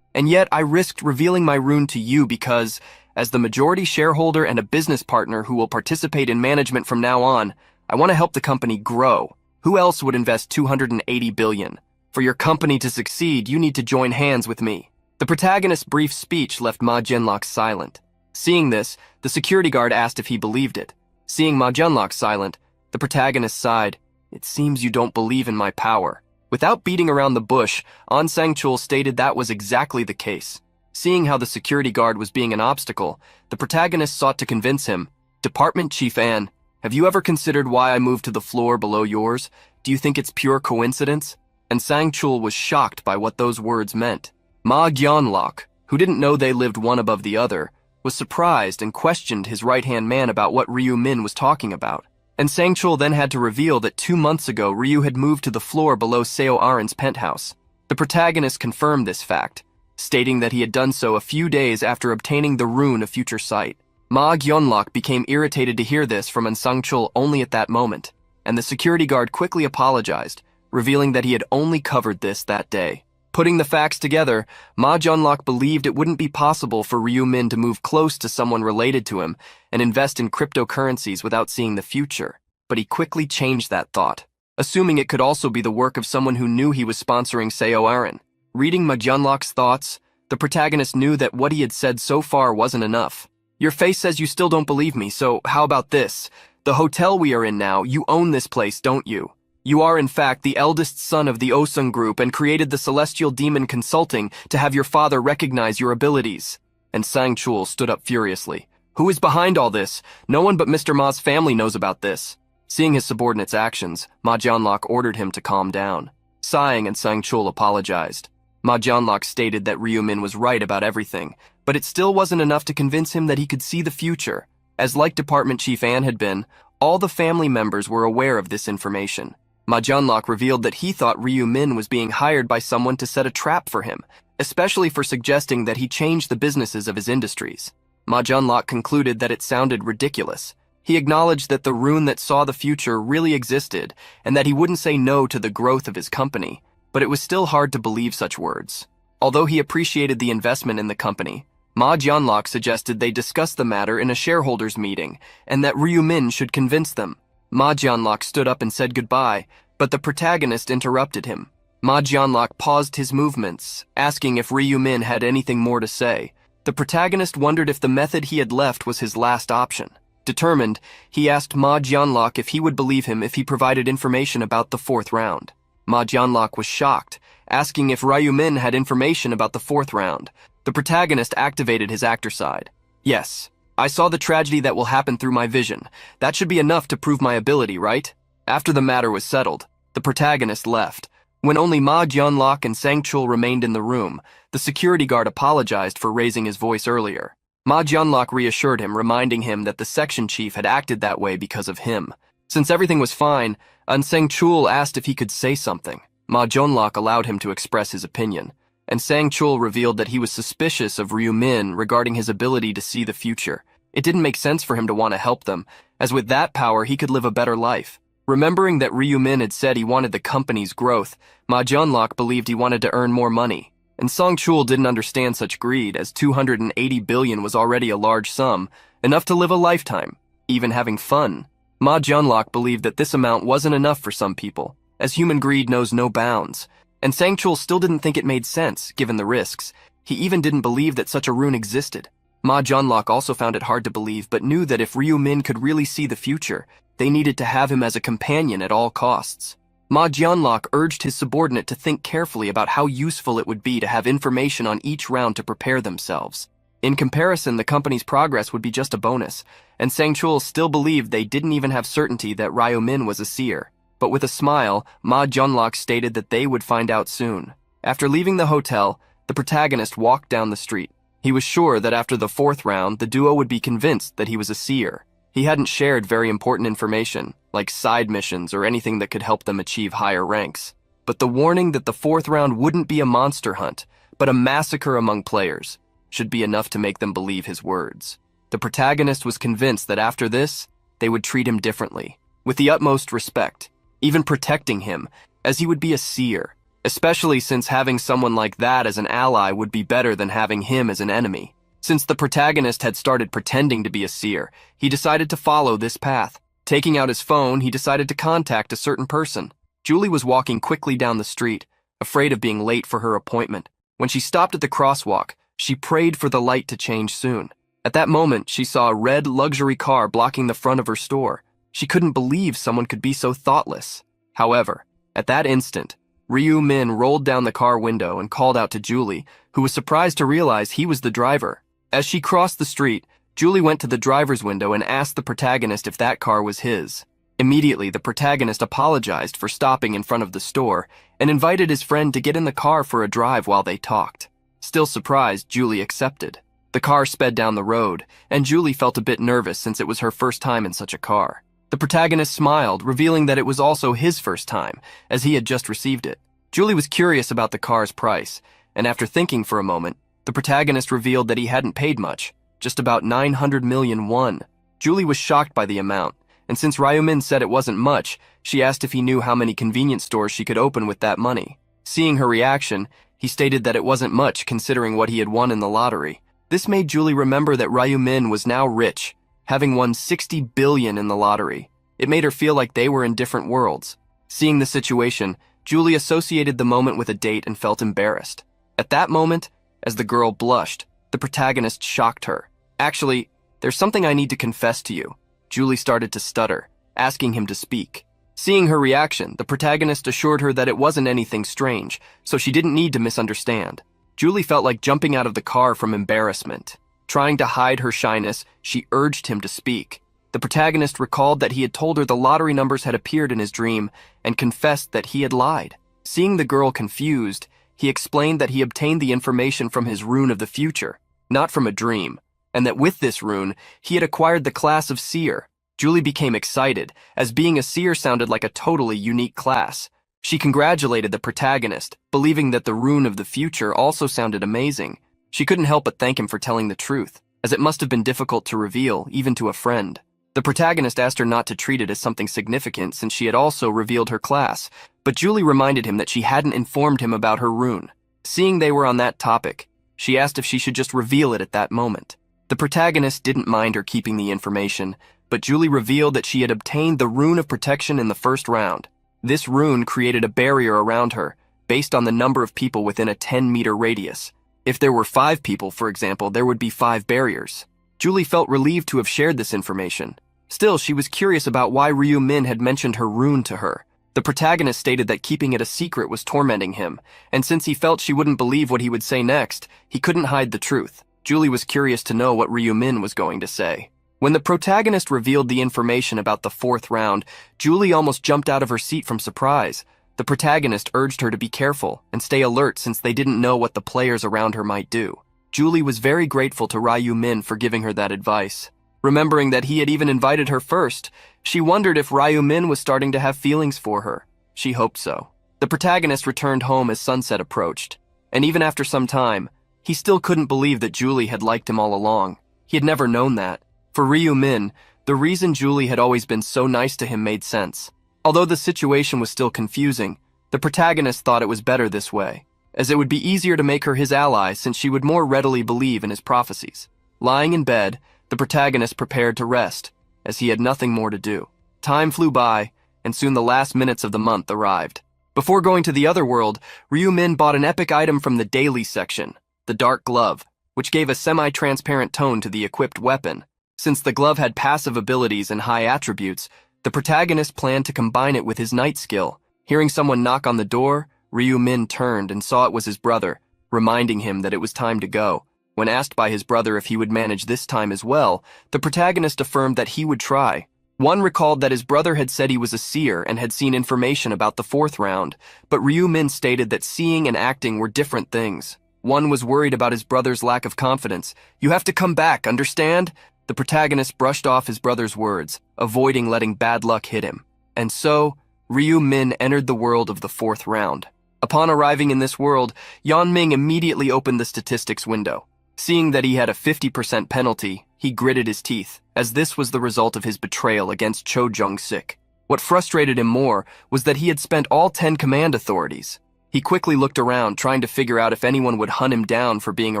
And yet I risked revealing my rune to you because, as the majority shareholder and a business partner who will participate in management from now on, I want to help the company grow. Who else would invest 280 billion? For your company to succeed, you need to join hands with me. The protagonist's brief speech left Ma Jianglok silent. Seeing this, the security guard asked if he believed it. Seeing Ma Jianglok silent, the protagonist sighed. It seems you don't believe in my power. Without beating around the bush, An Sang-chul stated that was exactly the case. Seeing how the security guard was being an obstacle, the protagonist sought to convince him. Department Chief An, have you ever considered why I moved to the floor below yours? Do you think it's pure coincidence? And Sang-chul was shocked by what those words meant. Ma Jianglok, who didn't know they lived one above the other, was surprised and questioned his right-hand man about what Ryu Min was talking about. And Sang-chul then had to reveal that 2 months ago Ryu had moved to the floor below Seo Aren's penthouse. The protagonist confirmed this fact, stating that he had done so a few days after obtaining the rune of future sight. Ma Jianglok became irritated to hear this from An Sang-chul only at that moment, and the security guard quickly apologized, revealing that he had only covered this that day. Putting the facts together, Ma Jianglok believed it wouldn't be possible for Ryu Min to move close to someone related to him and invest in cryptocurrencies without seeing the future. But he quickly changed that thought, assuming it could also be the work of someone who knew he was sponsoring Seo Aren. Reading Ma Jianglok's thoughts, the protagonist knew that what he had said so far wasn't enough. Your face says you still don't believe me, so how about this? The hotel we are in now, you own this place, don't you? You are in fact the eldest son of the Osung group and created the Celestial Demon Consulting to have your father recognize your abilities. And Sang-chul stood up furiously. Who is behind all this? No one but Mr. Ma's family knows about this. Seeing his subordinate's actions, Ma Jianlok ordered him to calm down. Sighing, and Sang-chul apologized. Ma Jianlok stated that Ryu Min was right about everything, but it still wasn't enough to convince him that he could see the future. As like Department Chief An had been, all the family members were aware of this information. Ma Jianlok revealed that he thought Ryu Min was being hired by someone to set a trap for him, especially for suggesting that he change the businesses of his industries. Ma Jianlok concluded that it sounded ridiculous. He acknowledged that the rune that saw the future really existed and that he wouldn't say no to the growth of his company, but it was still hard to believe such words. Although he appreciated the investment in the company, Ma Jianlok suggested they discuss the matter in a shareholders' meeting and that Ryu Min should convince them. Ma Jianlok stood up and said goodbye, but the protagonist interrupted him. Ma Jianlok paused his movements, asking if Ryu Min had anything more to say. The protagonist wondered if the method he had left was his last option. Determined, he asked Ma Jianlok if he would believe him if he provided information about the fourth round. Ma Jianlok was shocked, asking if Ryu Min had information about the fourth round. The protagonist activated his actor side. Yes, I saw the tragedy that will happen through my vision. That should be enough to prove my ability, right? After the matter was settled, the protagonist left. When only Ma Jianlok and Sang-chul remained in the room, the security guard apologized for raising his voice earlier. Ma Jianlok reassured him, reminding him that the section chief had acted that way because of him. Since everything was fine, Sang-chul asked if he could say something. Ma Jianlok allowed him to express his opinion, and Sang-chul revealed that he was suspicious of Ryu Min regarding his ability to see the future. It didn't make sense for him to want to help them, as with that power he could live a better life. Remembering that Ryu Min had said he wanted the company's growth, Ma Jianlok believed he wanted to earn more money. And Sang-chul didn't understand such greed, as 280 billion was already a large sum, enough to live a lifetime, even having fun. Ma Jianlok believed that this amount wasn't enough for some people, as human greed knows no bounds. And Sang-chul still didn't think it made sense, given the risks. He even didn't believe that such a rune existed. Ma Jianlok also found it hard to believe, but knew that if Ryu Min could really see the future, they needed to have him as a companion at all costs. Ma Jianlok urged his subordinate to think carefully about how useful it would be to have information on each round to prepare themselves. In comparison, the company's progress would be just a bonus, and Sang-chul still believed they didn't even have certainty that Ryu Min was a seer. But with a smile, Ma Jianlok stated that they would find out soon. After leaving the hotel, the protagonist walked down the street. He was sure that after the fourth round, the duo would be convinced that he was a seer. He hadn't shared very important information, like side missions or anything that could help them achieve higher ranks. But the warning that the fourth round wouldn't be a monster hunt, but a massacre among players, should be enough to make them believe his words. The protagonist was convinced that after this, they would treat him differently, with the utmost respect, even protecting him, as he would be a seer, especially since having someone like that as an ally would be better than having him as an enemy. Since the protagonist had started pretending to be a seer, he decided to follow this path. Taking out his phone, he decided to contact a certain person. Julie was walking quickly down the street, afraid of being late for her appointment. When she stopped at the crosswalk, she prayed for the light to change soon. At that moment, she saw a red luxury car blocking the front of her store. She couldn't believe someone could be so thoughtless. However, at that instant, Ryu Min rolled down the car window and called out to Julie, who was surprised to realize he was the driver. As she crossed the street, Julie went to the driver's window and asked the protagonist if that car was his. Immediately, the protagonist apologized for stopping in front of the store and invited his friend to get in the car for a drive while they talked. Still surprised, Julie accepted. The car sped down the road, and Julie felt a bit nervous since it was her first time in such a car. The protagonist smiled, revealing that it was also his first time, as he had just received it. Julie was curious about the car's price, and after thinking for a moment, the protagonist revealed that he hadn't paid much, just about 900 million won. Julie was shocked by the amount, and since Ryu Min said it wasn't much, she asked if he knew how many convenience stores she could open with that money. Seeing her reaction, he stated that it wasn't much considering what he had won in the lottery. This made Julie remember that Ryu Min was now rich, having won 60 billion in the lottery. It made her feel like they were in different worlds. Seeing the situation, Julie associated the moment with a date and felt embarrassed. At that moment, as the girl blushed, the protagonist shocked her. Actually, there's something I need to confess to you. Julie started to stutter, asking him to speak. Seeing her reaction, the protagonist assured her that it wasn't anything strange, so she didn't need to misunderstand. Julie felt like jumping out of the car from embarrassment. Trying to hide her shyness, she urged him to speak. The protagonist recalled that he had told her the lottery numbers had appeared in his dream and confessed that he had lied. Seeing the girl confused, he explained that he obtained the information from his rune of the future, not from a dream, and that with this rune, he had acquired the class of seer. Julie became excited, as being a seer sounded like a totally unique class. She congratulated the protagonist, believing that the rune of the future also sounded amazing. She couldn't help but thank him for telling the truth, as it must have been difficult to reveal, even to a friend. The protagonist asked her not to treat it as something significant since she had also revealed her class, but Julie reminded him that she hadn't informed him about her rune. Seeing they were on that topic, she asked if she should just reveal it at that moment. The protagonist didn't mind her keeping the information, but Julie revealed that she had obtained the rune of protection in the first round. This rune created a barrier around her, based on the number of people within a 10-meter radius. If there were 5 people, for example, there would be 5 barriers. Julie felt relieved to have shared this information. Still, she was curious about why Ryu Min had mentioned her rune to her. The protagonist stated that keeping it a secret was tormenting him, and since he felt she wouldn't believe what he would say next, he couldn't hide the truth. Julie was curious to know what Ryu Min was going to say. When the protagonist revealed the information about the 4th round, Julie almost jumped out of her seat from surprise. The protagonist urged her to be careful and stay alert since they didn't know what the players around her might do. Julie was very grateful to Ryu Min for giving her that advice. Remembering that he had even invited her first, she wondered if Ryu Min was starting to have feelings for her. She hoped so. The protagonist returned home as sunset approached, and even after some time, he still couldn't believe that Julie had liked him all along. He had never known that. For Ryu Min, the reason Julie had always been so nice to him made sense. Although the situation was still confusing, the protagonist thought it was better this way, as it would be easier to make her his ally since she would more readily believe in his prophecies. Lying in bed, the protagonist prepared to rest, as he had nothing more to do. Time flew by, and soon the last minutes of the month arrived. Before going to the other world, Ryu Min bought an epic item from the daily section, the dark glove, which gave a semi-transparent tone to the equipped weapon. Since the glove had passive abilities and high attributes, the protagonist planned to combine it with his night skill. Hearing someone knock on the door, Ryu Min turned and saw it was his brother, reminding him that it was time to go. When asked by his brother if he would manage this time as well, the protagonist affirmed that he would try. One recalled that his brother had said he was a seer and had seen information about the 4th round, but Ryu Min stated that seeing and acting were different things. One was worried about his brother's lack of confidence. "You have to come back, understand?" The protagonist brushed off his brother's words, avoiding letting bad luck hit him. And so, Ryu Min entered the world of the 4th round. Upon arriving in this world, Yan Ming immediately opened the statistics window. Seeing that he had a 50% penalty, he gritted his teeth, as this was the result of his betrayal against Cho Jung-sik. What frustrated him more was that he had spent all 10 command authorities. He quickly looked around, trying to figure out if anyone would hunt him down for being a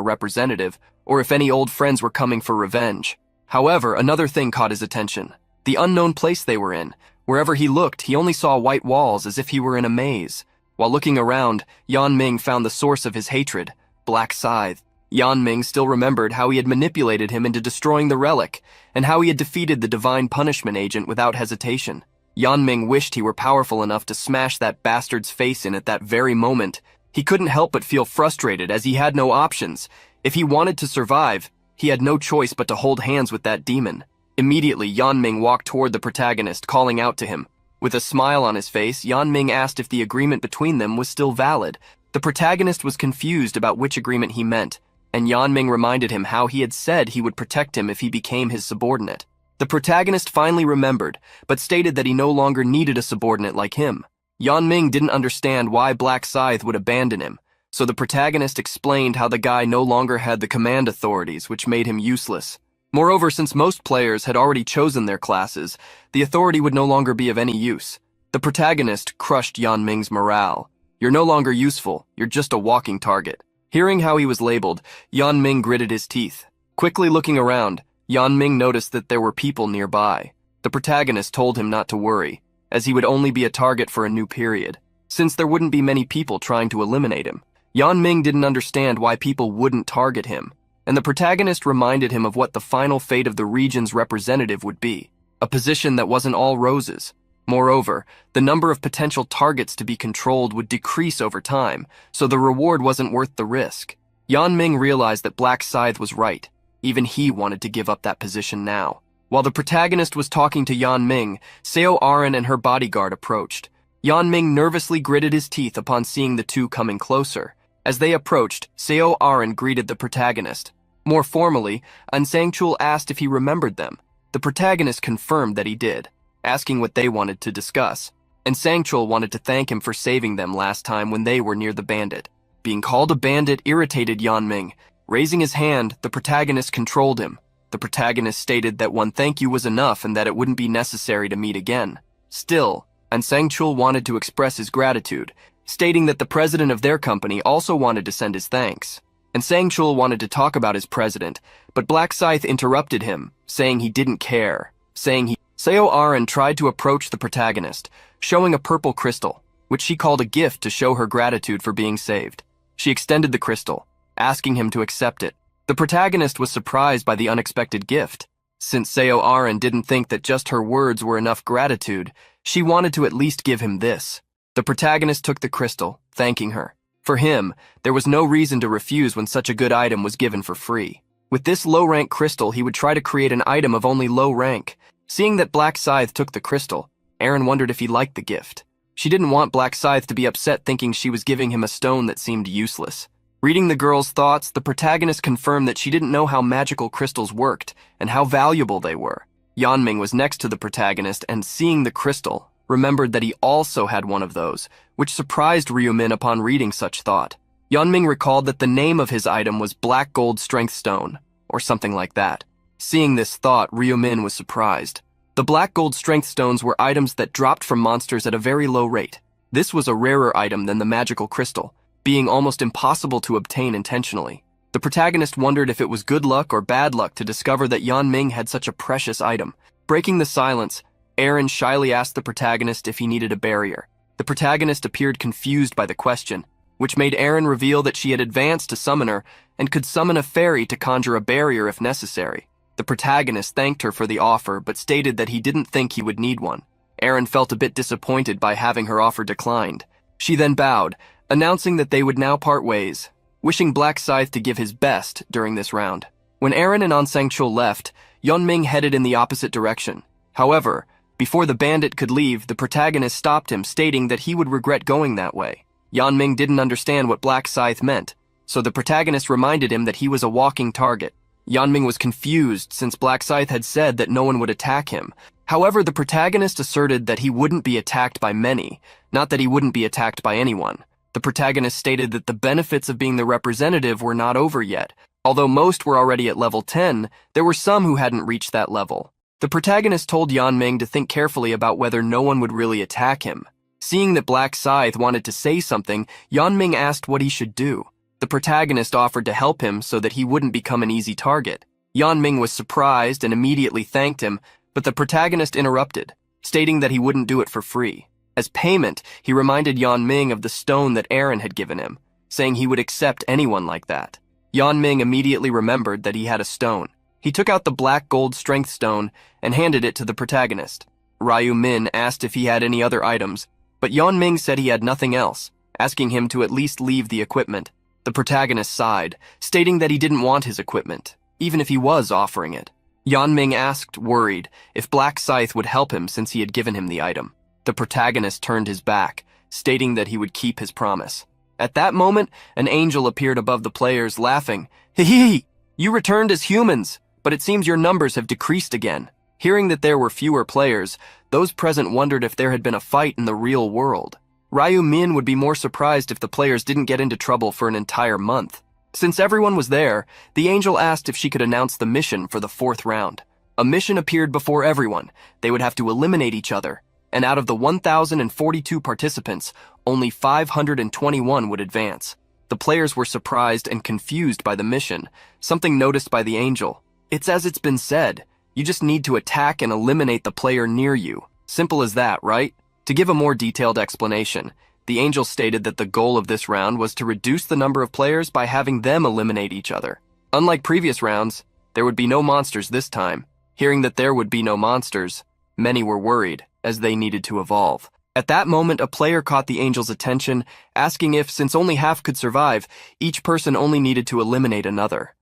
representative, or if any old friends were coming for revenge. However, another thing caught his attention: the unknown place they were in. Wherever he looked, he only saw white walls as if he were in a maze. While looking around, Yan Ming found the source of his hatred, Black Scythe. Yan Ming still remembered how he had manipulated him into destroying the relic, and how he had defeated the divine punishment agent without hesitation. Yan Ming wished he were powerful enough to smash that bastard's face in at that very moment. He couldn't help but feel frustrated as he had no options. If he wanted to survive, he had no choice but to hold hands with that demon. Immediately, Yan Ming walked toward the protagonist, calling out to him. With a smile on his face, Yan Ming asked if the agreement between them was still valid. The protagonist was confused about which agreement he meant, and Yan Ming reminded him how he had said he would protect him if he became his subordinate. The protagonist finally remembered, but stated that he no longer needed a subordinate like him. Yan Ming didn't understand why Black Scythe would abandon him, so the protagonist explained how the guy no longer had the command authorities, which made him useless. Moreover, since most players had already chosen their classes, the authority would no longer be of any use. The protagonist crushed Yan Ming's morale. "You're no longer useful, you're just a walking target." Hearing how he was labeled, Yan Ming gritted his teeth. Quickly looking around, Yan Ming noticed that there were people nearby. The protagonist told him not to worry, as he would only be a target for a new period, since there wouldn't be many people trying to eliminate him. Yan Ming didn't understand why people wouldn't target him, and the protagonist reminded him of what the final fate of the region's representative would be, a position that wasn't all roses. Moreover, the number of potential targets to be controlled would decrease over time, so the reward wasn't worth the risk. Yanming realized that Black Scythe was right. Even he wanted to give up that position now. While the protagonist was talking to Yanming, Seo Arin and her bodyguard approached. Yanming nervously gritted his teeth upon seeing the two coming closer. As they approached, Seo Arin greeted the protagonist. More formally, An Sangchul asked if he remembered them. The protagonist confirmed that he did, asking what they wanted to discuss. And Sangchul wanted to thank him for saving them last time when they were near the bandit. Being called a bandit irritated Yanming. Raising his hand, the protagonist controlled him. The protagonist stated that one thank you was enough and that it wouldn't be necessary to meet again. Still, An Sangchul wanted to express his gratitude, stating that the president of their company also wanted to send his thanks. And Sangchul wanted to talk about his president, but Black Scythe interrupted him, saying he didn't care, Seo Arin tried to approach the protagonist, showing a purple crystal, which she called a gift to show her gratitude for being saved. She extended the crystal, asking him to accept it. The protagonist was surprised by the unexpected gift. Since Seo Arin didn't think that just her words were enough gratitude, she wanted to at least give him this. The protagonist took the crystal, thanking her. For him, there was no reason to refuse when such a good item was given for free. With this low-rank crystal, he would try to create an item of only low rank. Seeing that Black Scythe took the crystal, Arin wondered if he liked the gift. She didn't want Black Scythe to be upset thinking she was giving him a stone that seemed useless. Reading the girl's thoughts, the protagonist confirmed that she didn't know how magical crystals worked and how valuable they were. Yanming was next to the protagonist and, seeing the crystal, remembered that he also had one of those, which surprised Ryumin upon reading such thought. Yanming recalled that the name of his item was Black Gold Strength Stone, or something like that. Seeing this thought, Ryumin was surprised. The Black Gold Strength Stones were items that dropped from monsters at a very low rate. This was a rarer item than the magical crystal, being almost impossible to obtain intentionally. The protagonist wondered if it was good luck or bad luck to discover that Yanming had such a precious item. Breaking the silence, Arin shyly asked the protagonist if he needed a barrier. The protagonist appeared confused by the question, which made Arin reveal that she had advanced to summoner and could summon a fairy to conjure a barrier if necessary. The protagonist thanked her for the offer but stated that he didn't think he would need one. Arin felt a bit disappointed by having her offer declined. She then bowed, announcing that they would now part ways, wishing Black Scythe to give his best during this round. When Arin and An Sangchul left, Yeonming headed in the opposite direction. However, before the bandit could leave, the protagonist stopped him, stating that he would regret going that way. Yeonming didn't understand what Black Scythe meant, so the protagonist reminded him that he was a walking target. Yeonming was confused since Black Scythe had said that no one would attack him. However, the protagonist asserted that he wouldn't be attacked by many, not that he wouldn't be attacked by anyone. The protagonist stated that the benefits of being the representative were not over yet. Although most were already at level 10, there were some who hadn't reached that level. The protagonist told Yeonming to think carefully about whether no one would really attack him. Seeing that Black Scythe wanted to say something, Yeonming asked what he should do. The protagonist offered to help him so that he wouldn't become an easy target. Yeonming was surprised and immediately thanked him, but the protagonist interrupted, stating that he wouldn't do it for free. As payment, he reminded Yeonming of the stone that Arin had given him, saying he would accept anyone like that. Yeonming immediately remembered that he had a stone. He took out the Black Gold Strength Stone and handed it to the protagonist. Ryu Min asked if he had any other items, but Yeonming said he had nothing else, asking him to at least leave the equipment. The protagonist sighed, stating that he didn't want his equipment, even if he was offering it. Yeonming asked, worried, if Black Scythe would help him since he had given him the item. The protagonist turned his back, stating that he would keep his promise. At that moment, an angel appeared above the players, laughing. "Hee! You returned as humans, but it seems your numbers have decreased again." Hearing that there were fewer players, those present wondered if there had been a fight in the real world. Ryu Min would be more surprised if the players didn't get into trouble for an entire month. Since everyone was there, the angel asked if she could announce the mission for the 4th round. A mission appeared before everyone. They would have to eliminate each other, and out of the 1,042 participants, only 521 would advance. The players were surprised and confused by the mission, something noticed by the angel. It's as it's been said, you just need to attack and eliminate the player near you. Simple as that, right? To give a more detailed explanation, the angel stated that the goal of this round was to reduce the number of players by having them eliminate each other. Unlike previous rounds, there would be no monsters this time. Hearing that there would be no monsters, many were worried. as they needed to evolve. At that moment, a player caught the angel's attention, asking if, since only half could survive, each person only needed to eliminate another.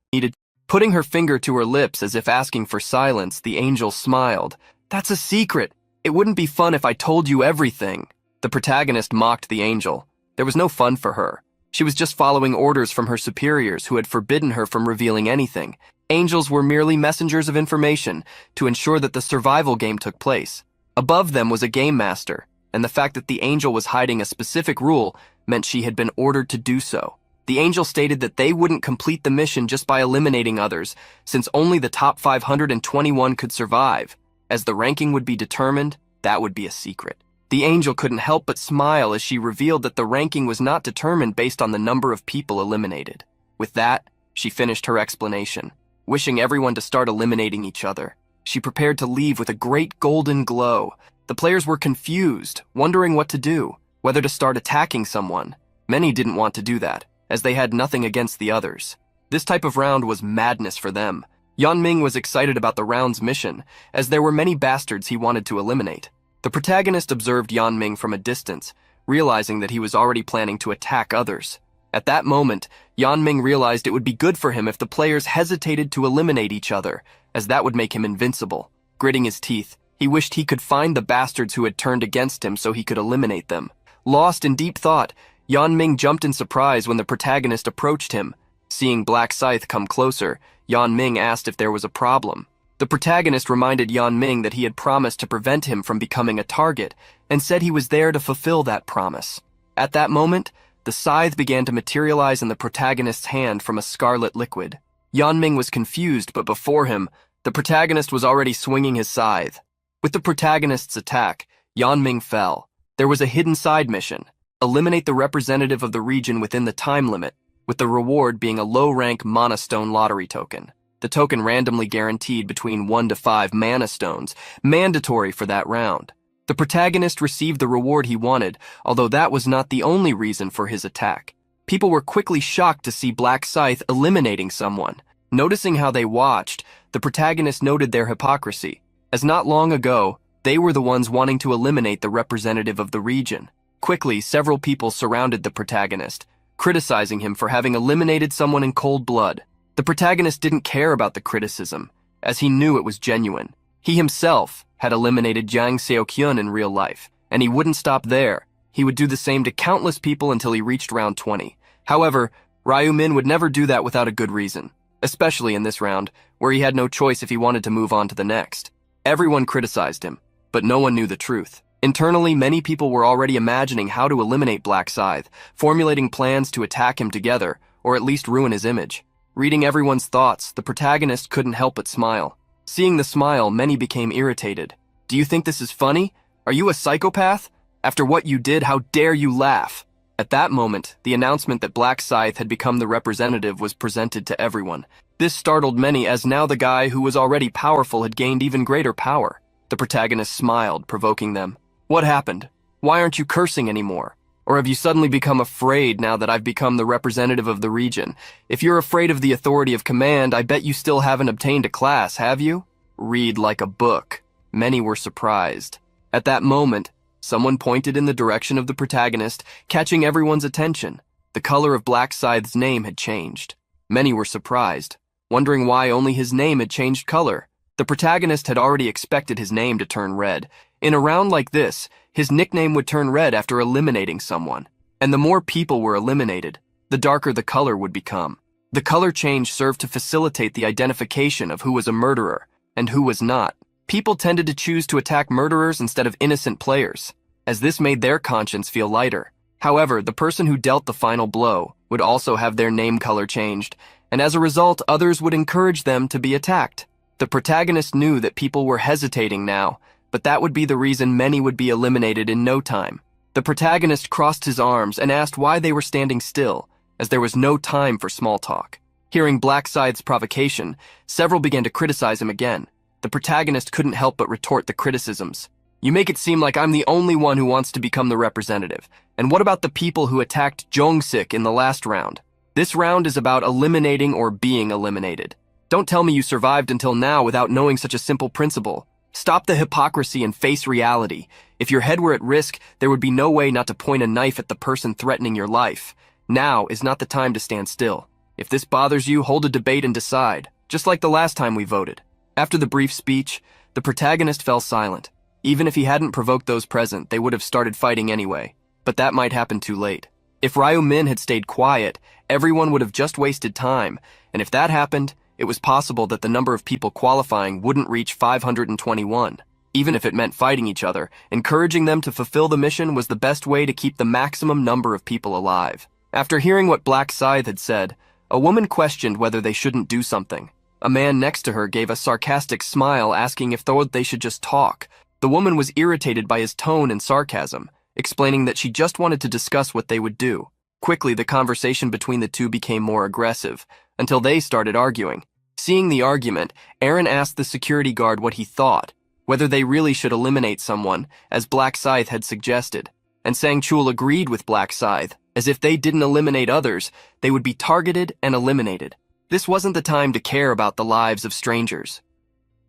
Putting her finger to her lips as if asking for silence, the angel smiled. "That's a secret. It wouldn't be fun if I told you everything." The protagonist mocked the angel. There was no fun for her. She was just following orders from her superiors who had forbidden her from revealing anything. Angels were merely messengers of information to ensure that the survival game took place. Above them was a game master, and the fact that the angel was hiding a specific rule meant she had been ordered to do so. The angel stated that they wouldn't complete the mission just by eliminating others, since only the top 521 could survive. As the ranking would be determined, that would be a secret. The angel couldn't help but smile as she revealed that the ranking was not determined based on the number of people eliminated. With that, she finished her explanation, wishing everyone to start eliminating each other. She prepared to leave with a great golden glow. The players were confused, wondering what to do, whether to start attacking someone. Many didn't want to do that, as they had nothing against the others. This type of round was madness for them. Yanming was excited about the round's mission, as there were many bastards he wanted to eliminate. The protagonist observed Yanming from a distance, realizing that he was already planning to attack others. At that moment, Yanming realized it would be good for him if the players hesitated to eliminate each other, as that would make him invincible. Gritting his teeth, he wished he could find the bastards who had turned against him so he could eliminate them. Lost in deep thought, Yanming jumped in surprise when the protagonist approached him. Seeing Black Scythe come closer, Yanming asked if there was a problem. The protagonist reminded Yanming that he had promised to prevent him from becoming a target, and said he was there to fulfill that promise. At that moment, the scythe began to materialize in the protagonist's hand from a scarlet liquid. Yanming was confused, but before him, the protagonist was already swinging his scythe. With the protagonist's attack, Yanming fell. There was a hidden side mission: eliminate the representative of the region within the time limit, with the reward being a low-rank mana stone lottery token. The token randomly guaranteed between 1 to 5 mana stones, mandatory for that round. The protagonist received the reward he wanted, although that was not the only reason for his attack. People were quickly shocked to see Black Scythe eliminating someone. Noticing how they watched, the protagonist noted their hypocrisy, as not long ago, they were the ones wanting to eliminate the representative of the region. Quickly, several people surrounded the protagonist, criticizing him for having eliminated someone in cold blood. The protagonist didn't care about the criticism, as he knew it was genuine. He himself had eliminated Jang Seokyun in real life, and he wouldn't stop there. He would do the same to countless people until he reached round 20. However, Ryu-min would never do that without a good reason, especially in this round, where he had no choice if he wanted to move on to the next. Everyone criticized him, but no one knew the truth. Internally, many people were already imagining how to eliminate Black Scythe, formulating plans to attack him together, or at least ruin his image. Reading everyone's thoughts, the protagonist couldn't help but smile. Seeing the smile, many became irritated. "Do you think this is funny? Are you a psychopath? After what you did, how dare you laugh?" At that moment, the announcement that Black Scythe had become the representative was presented to everyone. This startled many, as now the guy who was already powerful had gained even greater power. The protagonist smiled, provoking them. "What happened? Why aren't you cursing anymore? Or have you suddenly become afraid now that I've become the representative of the region? If you're afraid of the authority of command, I bet you still haven't obtained a class, have you? Read like a book." Many were surprised. At that moment, someone pointed in the direction of the protagonist, catching everyone's attention. The color of Black Scythe's name had changed. Many were surprised, wondering why only his name had changed color. The protagonist had already expected his name to turn red. In a round like this, his nickname would turn red after eliminating someone. And the more people were eliminated, the darker the color would become. The color change served to facilitate the identification of who was a murderer and who was not. People tended to choose to attack murderers instead of innocent players, as this made their conscience feel lighter. However, the person who dealt the final blow would also have their name color changed, and as a result, others would encourage them to be attacked. The protagonist knew that people were hesitating now, but that would be the reason many would be eliminated in no time. The protagonist crossed his arms and asked why they were standing still, as there was no time for small talk. Hearing Black Scythe's provocation, several began to criticize him again. The protagonist couldn't help but retort the criticisms. "You make it seem like I'm the only one who wants to become the representative. And what about the people who attacked Jongsik in the last round? This round is about eliminating or being eliminated. Don't tell me you survived until now without knowing such a simple principle. Stop the hypocrisy and face reality. If your head were at risk, there would be no way not to point a knife at the person threatening your life. Now is not the time to stand still. If this bothers you, hold a debate and decide, just like the last time we voted. After the brief speech, the protagonist fell silent. Even if he hadn't provoked those present, they would have started fighting anyway. But that might happen too late. If Ryu Min had stayed quiet, everyone would have just wasted time, and if that happened, it was possible that the number of people qualifying wouldn't reach 521. Even if it meant fighting each other, encouraging them to fulfill the mission was the best way to keep the maximum number of people alive. After hearing what Black Scythe had said, a woman questioned whether they shouldn't do something. A man next to her gave a sarcastic smile asking if they should just talk. The woman was irritated by his tone and sarcasm, explaining that she just wanted to discuss what they would do. Quickly, the conversation between the two became more aggressive, until they started arguing. Seeing the argument, Aaron asked the security guard what he thought, whether they really should eliminate someone, as Black Scythe had suggested. And Sang-chul agreed with Black Scythe, as if they didn't eliminate others, they would be targeted and eliminated. This wasn't the time to care about the lives of strangers.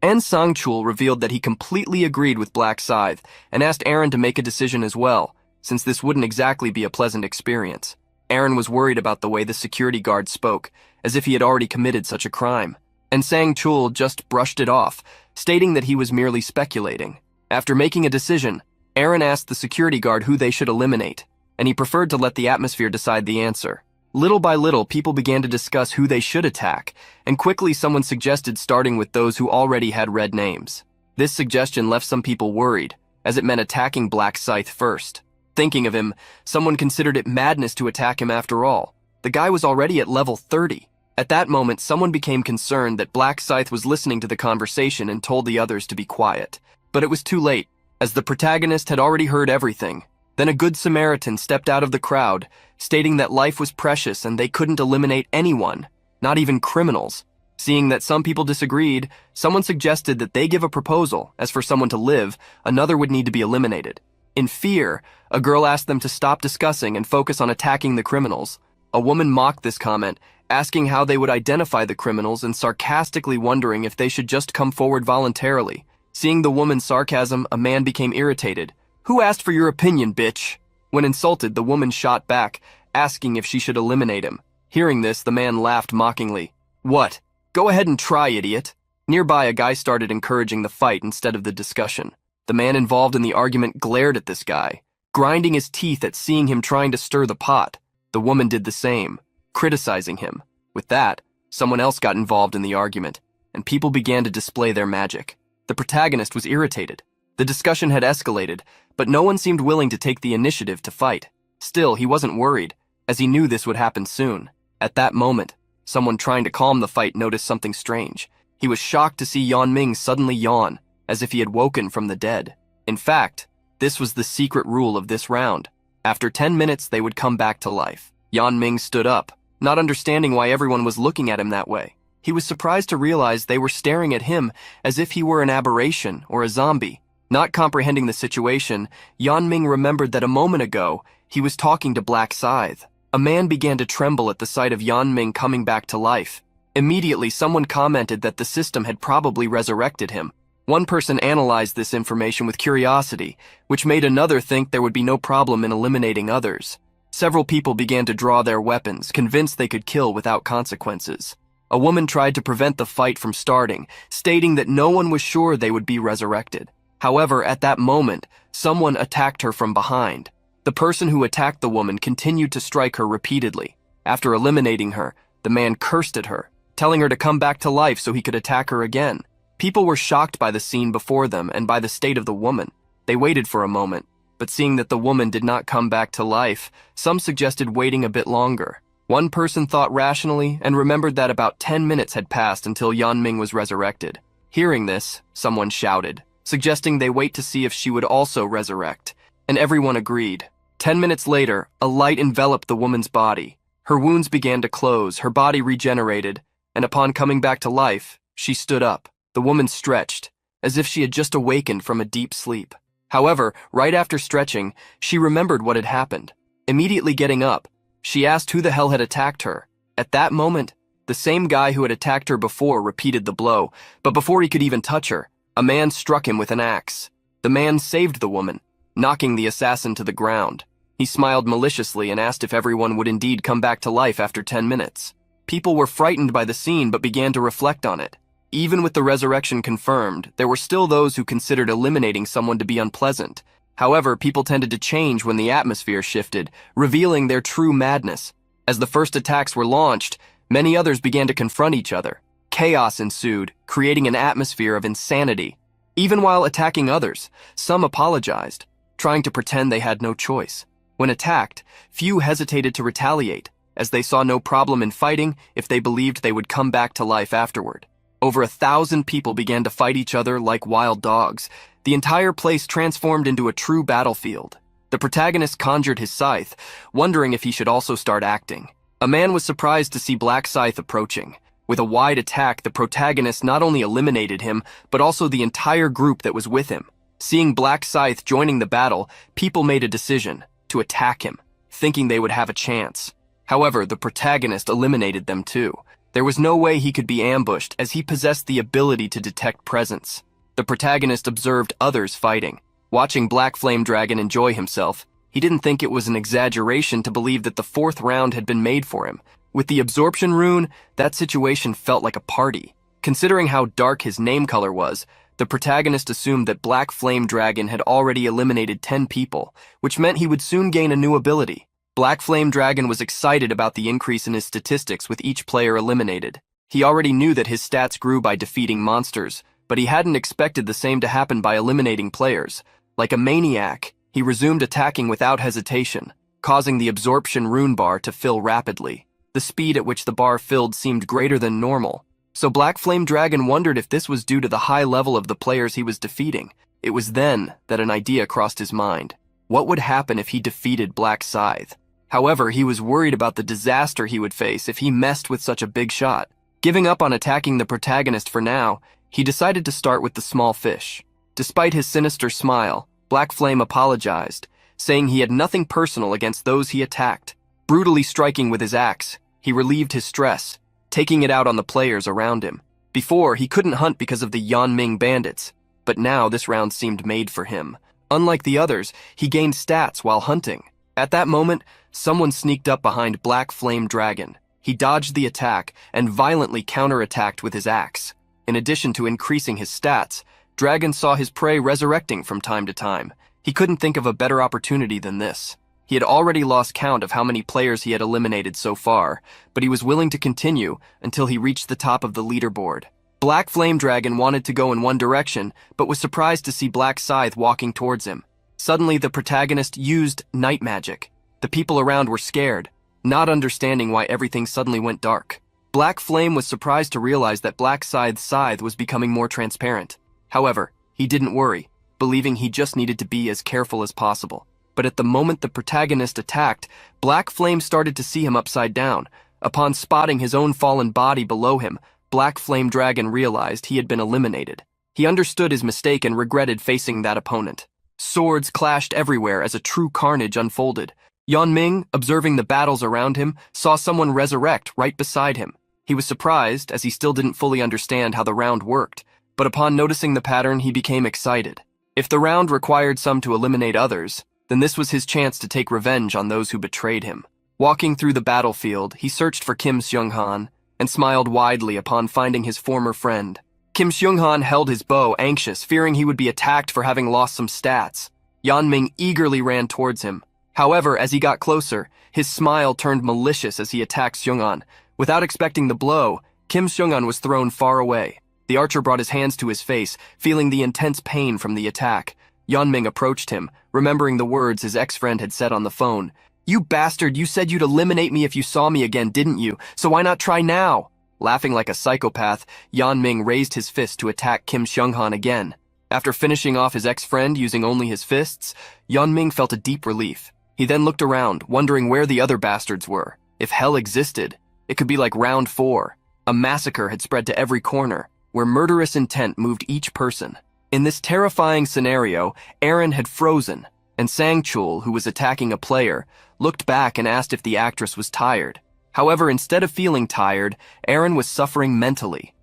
And Sang-chul revealed that he completely agreed with Black Scythe and asked Aaron to make a decision as well, since this wouldn't exactly be a pleasant experience. Aaron was worried about the way the security guard spoke, as if he had already committed such a crime. And Sang-chul just brushed it off, stating that he was merely speculating. After making a decision, Aaron asked the security guard who they should eliminate, and he preferred to let the atmosphere decide the answer. Little by little, people began to discuss who they should attack, and quickly someone suggested starting with those who already had red names. This suggestion left some people worried, as it meant attacking Black Scythe first. Thinking of him, someone considered it madness to attack him after all. The guy was already at level 30. At that moment, someone became concerned that Black Scythe was listening to the conversation and told the others to be quiet. But it was too late, as the protagonist had already heard everything. Then a good Samaritan stepped out of the crowd, stating that life was precious and they couldn't eliminate anyone, not even criminals. Seeing that some people disagreed, someone suggested that they give a proposal, as for someone to live, another would need to be eliminated. In fear, a girl asked them to stop discussing and focus on attacking the criminals. A woman mocked this comment, asking how they would identify the criminals and sarcastically wondering if they should just come forward voluntarily. Seeing the woman's sarcasm, a man became irritated. "Who asked for your opinion, bitch?" When insulted, the woman shot back, asking if she should eliminate him. Hearing this, the man laughed mockingly. "What? Go ahead and try, idiot." Nearby, a guy started encouraging the fight instead of the discussion. The man involved in the argument glared at this guy, grinding his teeth at seeing him trying to stir the pot. The woman did the same, criticizing him. With that, someone else got involved in the argument, and people began to display their magic. The protagonist was irritated. The discussion had escalated, but no one seemed willing to take the initiative to fight. Still, he wasn't worried, as he knew this would happen soon. At that moment, someone trying to calm the fight noticed something strange. He was shocked to see Yan Ming suddenly yawn, as if he had woken from the dead. In fact, this was the secret rule of this round. After 10 minutes, they would come back to life. Yan Ming stood up, not understanding why everyone was looking at him that way. He was surprised to realize they were staring at him as if he were an aberration or a zombie. Not comprehending the situation, Yan Ming remembered that a moment ago, he was talking to Black Scythe. A man began to tremble at the sight of Yan Ming coming back to life. Immediately, someone commented that the system had probably resurrected him. One person analyzed this information with curiosity, which made another think there would be no problem in eliminating others. Several people began to draw their weapons, convinced they could kill without consequences. A woman tried to prevent the fight from starting, stating that no one was sure they would be resurrected. However, at that moment, someone attacked her from behind. The person who attacked the woman continued to strike her repeatedly. After eliminating her, the man cursed at her, telling her to come back to life so he could attack her again. People were shocked by the scene before them and by the state of the woman. They waited for a moment, but seeing that the woman did not come back to life, some suggested waiting a bit longer. One person thought rationally and remembered that about 10 minutes had passed until Yan Ming was resurrected. Hearing this, someone shouted, suggesting they wait to see if she would also resurrect, and everyone agreed. 10 minutes later, a light enveloped the woman's body. Her wounds began to close, her body regenerated, and upon coming back to life, she stood up. The woman stretched, as if she had just awakened from a deep sleep. However, right after stretching, she remembered what had happened. Immediately getting up, she asked who the hell had attacked her. At that moment, the same guy who had attacked her before repeated the blow, but before he could even touch her, A man struck him with an axe. The man saved the woman, knocking the assassin to the ground. He smiled maliciously and asked if everyone would indeed come back to life after 10 minutes. People were frightened by the scene but began to reflect on it. Even with the resurrection confirmed, there were still those who considered eliminating someone to be unpleasant. However, people tended to change when the atmosphere shifted, revealing their true madness. As the first attacks were launched, many others began to confront each other. Chaos ensued, creating an atmosphere of insanity. Even while attacking others, some apologized, trying to pretend they had no choice. When attacked, few hesitated to retaliate, as they saw no problem in fighting if they believed they would come back to life afterward. Over 1,000 people began to fight each other like wild dogs. The entire place transformed into a true battlefield. The protagonist conjured his scythe, wondering if he should also start acting. A man was surprised to see Black Scythe approaching. With a wide attack, the protagonist not only eliminated him, but also the entire group that was with him. Seeing Black Scythe joining the battle, people made a decision to attack him, thinking they would have a chance. However, the protagonist eliminated them too. There was no way he could be ambushed, as he possessed the ability to detect presence. The protagonist observed others fighting. Watching Black Flame Dragon enjoy himself, he didn't think it was an exaggeration to believe that the 4th round had been made for him. With the absorption rune, that situation felt like a party. Considering how dark his name color was, the protagonist assumed that Black Flame Dragon had already eliminated 10 people, which meant he would soon gain a new ability. Black Flame Dragon was excited about the increase in his statistics with each player eliminated. He already knew that his stats grew by defeating monsters, but he hadn't expected the same to happen by eliminating players. Like a maniac, he resumed attacking without hesitation, causing the absorption rune bar to fill rapidly. The speed at which the bar filled seemed greater than normal, so Black Flame Dragon wondered if this was due to the high level of the players he was defeating. It was then that an idea crossed his mind. What would happen if he defeated Black Scythe? However, he was worried about the disaster he would face if he messed with such a big shot. Giving up on attacking the protagonist for now, he decided to start with the small fish. Despite his sinister smile, Black Flame apologized, saying he had nothing personal against those he attacked. Brutally striking with his axe, he relieved his stress, taking it out on the players around him. Before, he couldn't hunt because of the Yanming bandits, but now this round seemed made for him. Unlike the others, he gained stats while hunting. At that moment, someone sneaked up behind Black Flame Dragon. He dodged the attack and violently counterattacked with his axe. In addition to increasing his stats, Dragon saw his prey resurrecting from time to time. He couldn't think of a better opportunity than this. He had already lost count of how many players he had eliminated so far, but he was willing to continue until he reached the top of the leaderboard. Black Flame Dragon wanted to go in one direction, but was surprised to see Black Scythe walking towards him. Suddenly, the protagonist used night magic. The people around were scared, not understanding why everything suddenly went dark. Black Flame was surprised to realize that Black Scythe's scythe was becoming more transparent. However, he didn't worry, believing he just needed to be as careful as possible. But at the moment the protagonist attacked, Black Flame started to see him upside down. Upon spotting his own fallen body below him, Black Flame Dragon realized he had been eliminated. He understood his mistake and regretted facing that opponent. Swords clashed everywhere as a true carnage unfolded. Yanming, observing the battles around him, saw someone resurrect right beside him. He was surprised, as he still didn't fully understand how the round worked, but upon noticing the pattern, he became excited. If the round required some to eliminate others, then this was his chance to take revenge on those who betrayed him. Walking through the battlefield, he searched for Kim Seung-han and smiled widely upon finding his former friend. Kim Seung-han held his bow, anxious, fearing he would be attacked for having lost some stats. Yanming eagerly ran towards him. However, as he got closer, his smile turned malicious as he attacked Seung-han. Without expecting the blow, Kim Seung-han was thrown far away. The archer brought his hands to his face, feeling the intense pain from the attack. Yanming approached him, remembering the words his ex-friend had said on the phone. "You bastard, you said you'd eliminate me if you saw me again, didn't you? So why not try now?" Laughing like a psychopath, Yanming raised his fist to attack Kim Seung-han again. After finishing off his ex-friend using only his fists, Yanming felt a deep relief. He then looked around, wondering where the other bastards were. If hell existed, it could be like round 4. A massacre had spread to every corner, where murderous intent moved each person. In this terrifying scenario, Aaron had frozen, and Sangchul, who was attacking a player, looked back and asked if the actress was tired. However, instead of feeling tired, Aaron was suffering mentally.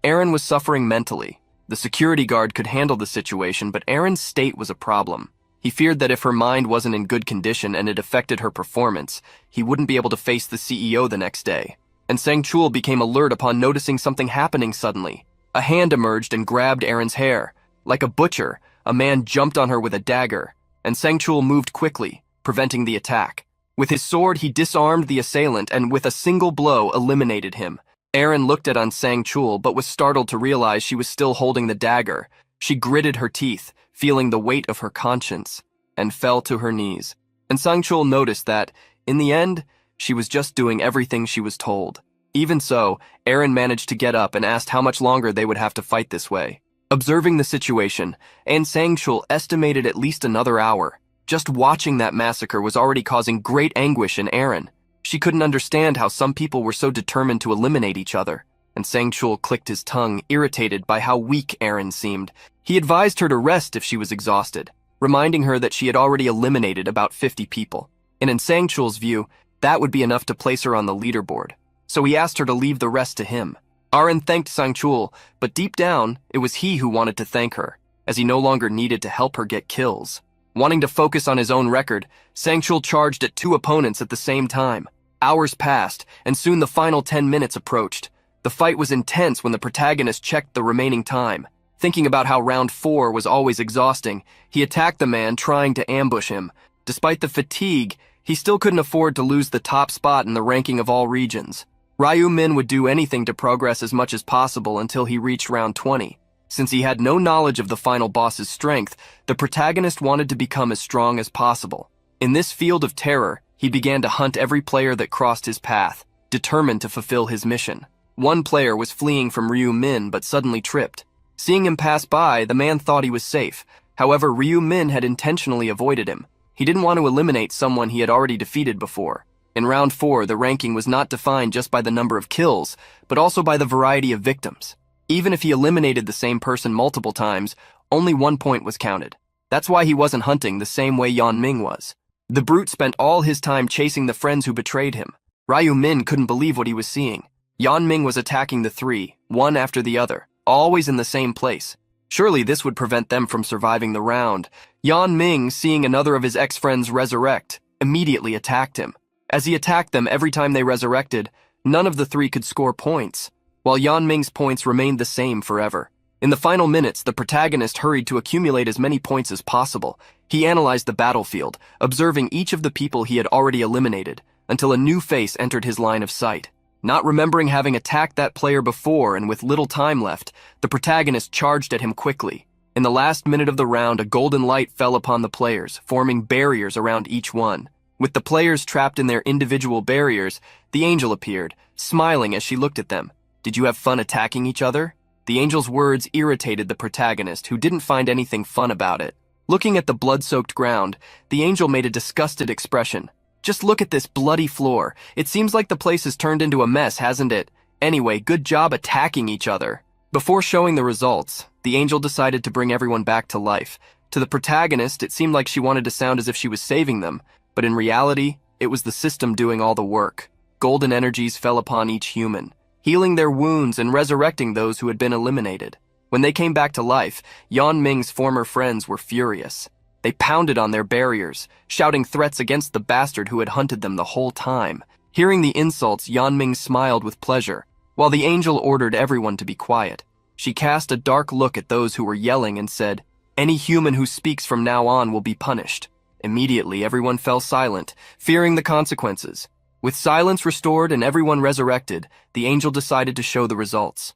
Aaron was suffering mentally. The security guard could handle the situation, but Aaron's state was a problem. He feared that if her mind wasn't in good condition and it affected her performance, he wouldn't be able to face the CEO the next day. And Sang-chul became alert upon noticing something happening suddenly. A hand emerged and grabbed Aaron's hair. Like a butcher, a man jumped on her with a dagger, and Sang-chul moved quickly, preventing the attack. With his sword, he disarmed the assailant and with a single blow eliminated him. Aaron looked at Sang-chul but was startled to realize she was still holding the dagger. She gritted her teeth, feeling the weight of her conscience, and fell to her knees. And Sang-chul noticed that, in the end, she was just doing everything she was told. Even so, Aaron managed to get up and asked how much longer they would have to fight this way. Observing the situation, Sang-chul estimated at least another hour. Just watching that massacre was already causing great anguish in Aaron. She couldn't understand how some people were so determined to eliminate each other. And Sang-chul clicked his tongue, irritated by how weak Aaron seemed. He advised her to rest if she was exhausted, reminding her that she had already eliminated about 50 people. And in Sang-chul's view, that would be enough to place her on the leaderboard. So he asked her to leave the rest to him. Aaron thanked Sang-chul, but deep down, it was he who wanted to thank her, as he no longer needed to help her get kills. Wanting to focus on his own record, Sang-chul charged at 2 opponents at the same time. Hours passed, and soon the final 10 minutes approached. The fight was intense when the protagonist checked the remaining time. Thinking about how round 4 was always exhausting, he attacked the man, trying to ambush him. Despite the fatigue, he still couldn't afford to lose the top spot in the ranking of all regions. Ryu Min would do anything to progress as much as possible until he reached round 20. Since he had no knowledge of the final boss's strength, the protagonist wanted to become as strong as possible. In this field of terror, he began to hunt every player that crossed his path, determined to fulfill his mission. One player was fleeing from Ryu Min but suddenly tripped. Seeing him pass by, the man thought he was safe. However, Ryu Min had intentionally avoided him. He didn't want to eliminate someone he had already defeated before. In round 4, the ranking was not defined just by the number of kills, but also by the variety of victims. Even if he eliminated the same person multiple times, only 1 point was counted. That's why he wasn't hunting the same way Yan Ming was. The brute spent all his time chasing the friends who betrayed him. Ryu Min couldn't believe what he was seeing. Yan Ming was attacking the 3, one after the other, always in the same place. Surely this would prevent them from surviving the round. Yan Ming, seeing another of his ex-friends resurrect, immediately attacked him. As he attacked them every time they resurrected, none of the 3 could score points, while Yan Ming's points remained the same forever. In the final minutes, the protagonist hurried to accumulate as many points as possible. He analyzed the battlefield, observing each of the people he had already eliminated, until a new face entered his line of sight. Not remembering having attacked that player before and with little time left, the protagonist charged at him quickly. In the last minute of the round, a golden light fell upon the players, forming barriers around each one. With the players trapped in their individual barriers, the angel appeared, smiling as she looked at them. "Did you have fun attacking each other?" The angel's words irritated the protagonist, who didn't find anything fun about it. Looking at the blood-soaked ground, the angel made a disgusted expression. "Just look at this bloody floor. It seems like the place has turned into a mess, hasn't it? Anyway, good job attacking each other." Before showing the results, the angel decided to bring everyone back to life. To the protagonist, it seemed like she wanted to sound as if she was saving them, but in reality, it was the system doing all the work. Golden energies fell upon each human, healing their wounds and resurrecting those who had been eliminated. When they came back to life, Yan Ming's former friends were furious. They pounded on their barriers, shouting threats against the bastard who had hunted them the whole time. Hearing the insults, Yan Ming smiled with pleasure, while the angel ordered everyone to be quiet. She cast a dark look at those who were yelling and said, "Any human who speaks from now on will be punished." Immediately, everyone fell silent, fearing the consequences. With silence restored and everyone resurrected, the angel decided to show the results.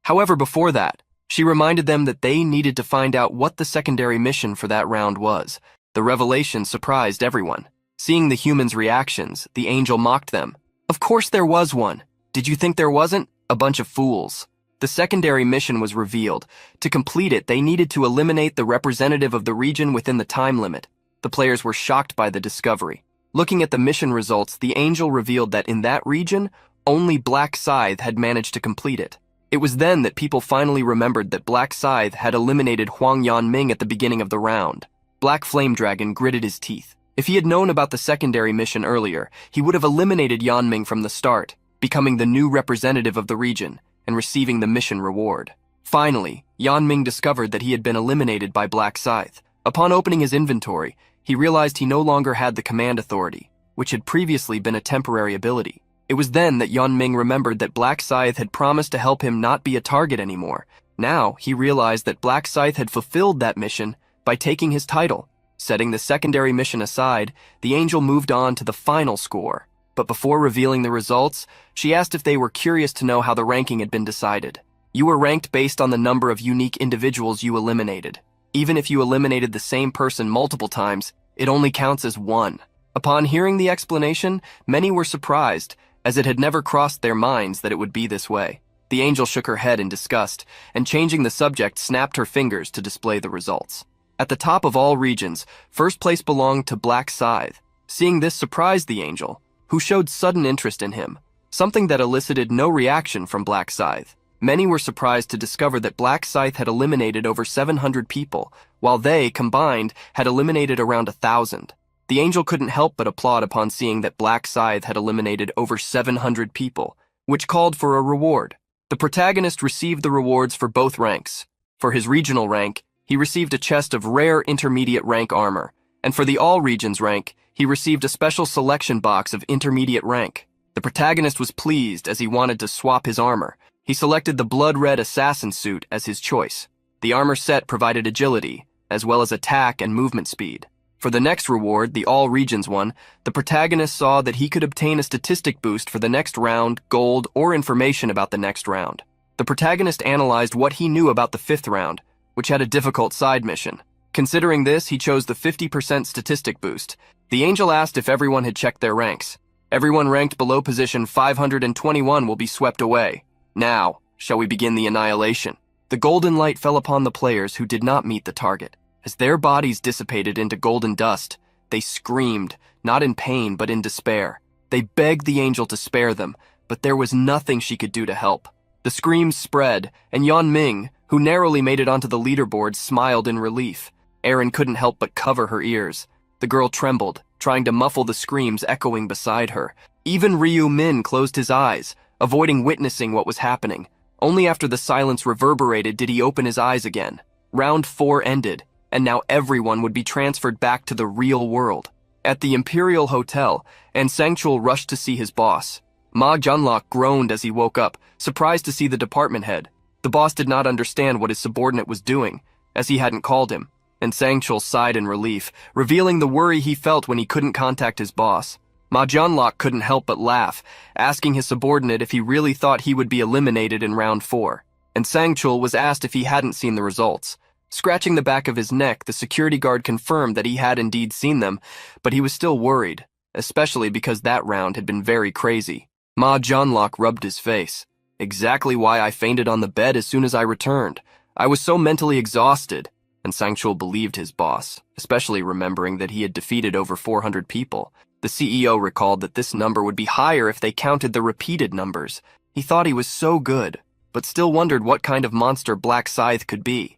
However, before that, she reminded them that they needed to find out what the secondary mission for that round was. The revelation surprised everyone. Seeing the humans' reactions, the angel mocked them. "Of course there was one. Did you think there wasn't? A bunch of fools." The secondary mission was revealed. To complete it, they needed to eliminate the representative of the region within the time limit. The players were shocked by the discovery. Looking at the mission results, the angel revealed that in that region, only Black Scythe had managed to complete it. It was then that people finally remembered that Black Scythe had eliminated Huang Yanming at the beginning of the round. Black Flame Dragon gritted his teeth. If he had known about the secondary mission earlier, he would have eliminated Yanming from the start, becoming the new representative of the region, and receiving the mission reward. Finally, Yanming discovered that he had been eliminated by Black Scythe. Upon opening his inventory, he realized he no longer had the command authority, which had previously been a temporary ability. It was then that Yanming remembered that Black Scythe had promised to help him not be a target anymore. Now, he realized that Black Scythe had fulfilled that mission by taking his title. Setting the secondary mission aside, the angel moved on to the final score. But before revealing the results, she asked if they were curious to know how the ranking had been decided. You were ranked based on the number of unique individuals you eliminated. Even if you eliminated the same person multiple times, it only counts as one. Upon hearing the explanation, many were surprised, as it had never crossed their minds that it would be this way. The angel shook her head in disgust, and changing the subject, snapped her fingers to display the results. At the top of all regions, first place belonged to Black Scythe. Seeing this surprised the angel, who showed sudden interest in him, something that elicited no reaction from Black Scythe. Many were surprised to discover that Black Scythe had eliminated over 700 people, while they, combined, had eliminated around 1,000. The angel couldn't help but applaud upon seeing that Black Scythe had eliminated over 700 people, which called for a reward. The protagonist received the rewards for both ranks. For his regional rank, he received a chest of rare intermediate rank armor, and for the all regions rank, he received a special selection box of intermediate rank. The protagonist was pleased as he wanted to swap his armor. He selected the blood-red assassin suit as his choice. The armor set provided agility, as well as attack and movement speed. For the next reward, the all regions one, the protagonist saw that he could obtain a statistic boost for the next round, gold, or information about the next round. The protagonist analyzed what he knew about the 5th round, which had a difficult side mission. Considering this, he chose the 50% statistic boost. The angel asked if everyone had checked their ranks. Everyone ranked below position 521 will be swept away. Now, shall we begin the annihilation? The golden light fell upon the players who did not meet the target. As their bodies dissipated into golden dust, they screamed, not in pain but in despair. They begged the angel to spare them, but there was nothing she could do to help. The screams spread, and Yanming, who narrowly made it onto the leaderboard, smiled in relief. Erin couldn't help but cover her ears. The girl trembled, trying to muffle the screams echoing beside her. Even Ryu Min closed his eyes, avoiding witnessing what was happening. Only after the silence reverberated did he open his eyes again. Round 4 ended, and now everyone would be transferred back to the real world. At the Imperial Hotel, Sang-chul rushed to see his boss. Ma Junlok groaned as he woke up, surprised to see the department head. The boss did not understand what his subordinate was doing, as he hadn't called him, and Sang-chul sighed in relief, revealing the worry he felt when he couldn't contact his boss. Ma Junlok couldn't help but laugh, asking his subordinate if he really thought he would be eliminated in round 4, and Sang-chul was asked if he hadn't seen the results. Scratching the back of his neck, the security guard confirmed that he had indeed seen them, but he was still worried, especially because that round had been very crazy. Ma Junlok rubbed his face. Exactly why I fainted on the bed as soon as I returned. I was so mentally exhausted, and Sang-chul believed his boss, especially remembering that he had defeated over 400 people. The CEO recalled that this number would be higher if they counted the repeated numbers. He thought he was so good, but still wondered what kind of monster Black Scythe could be.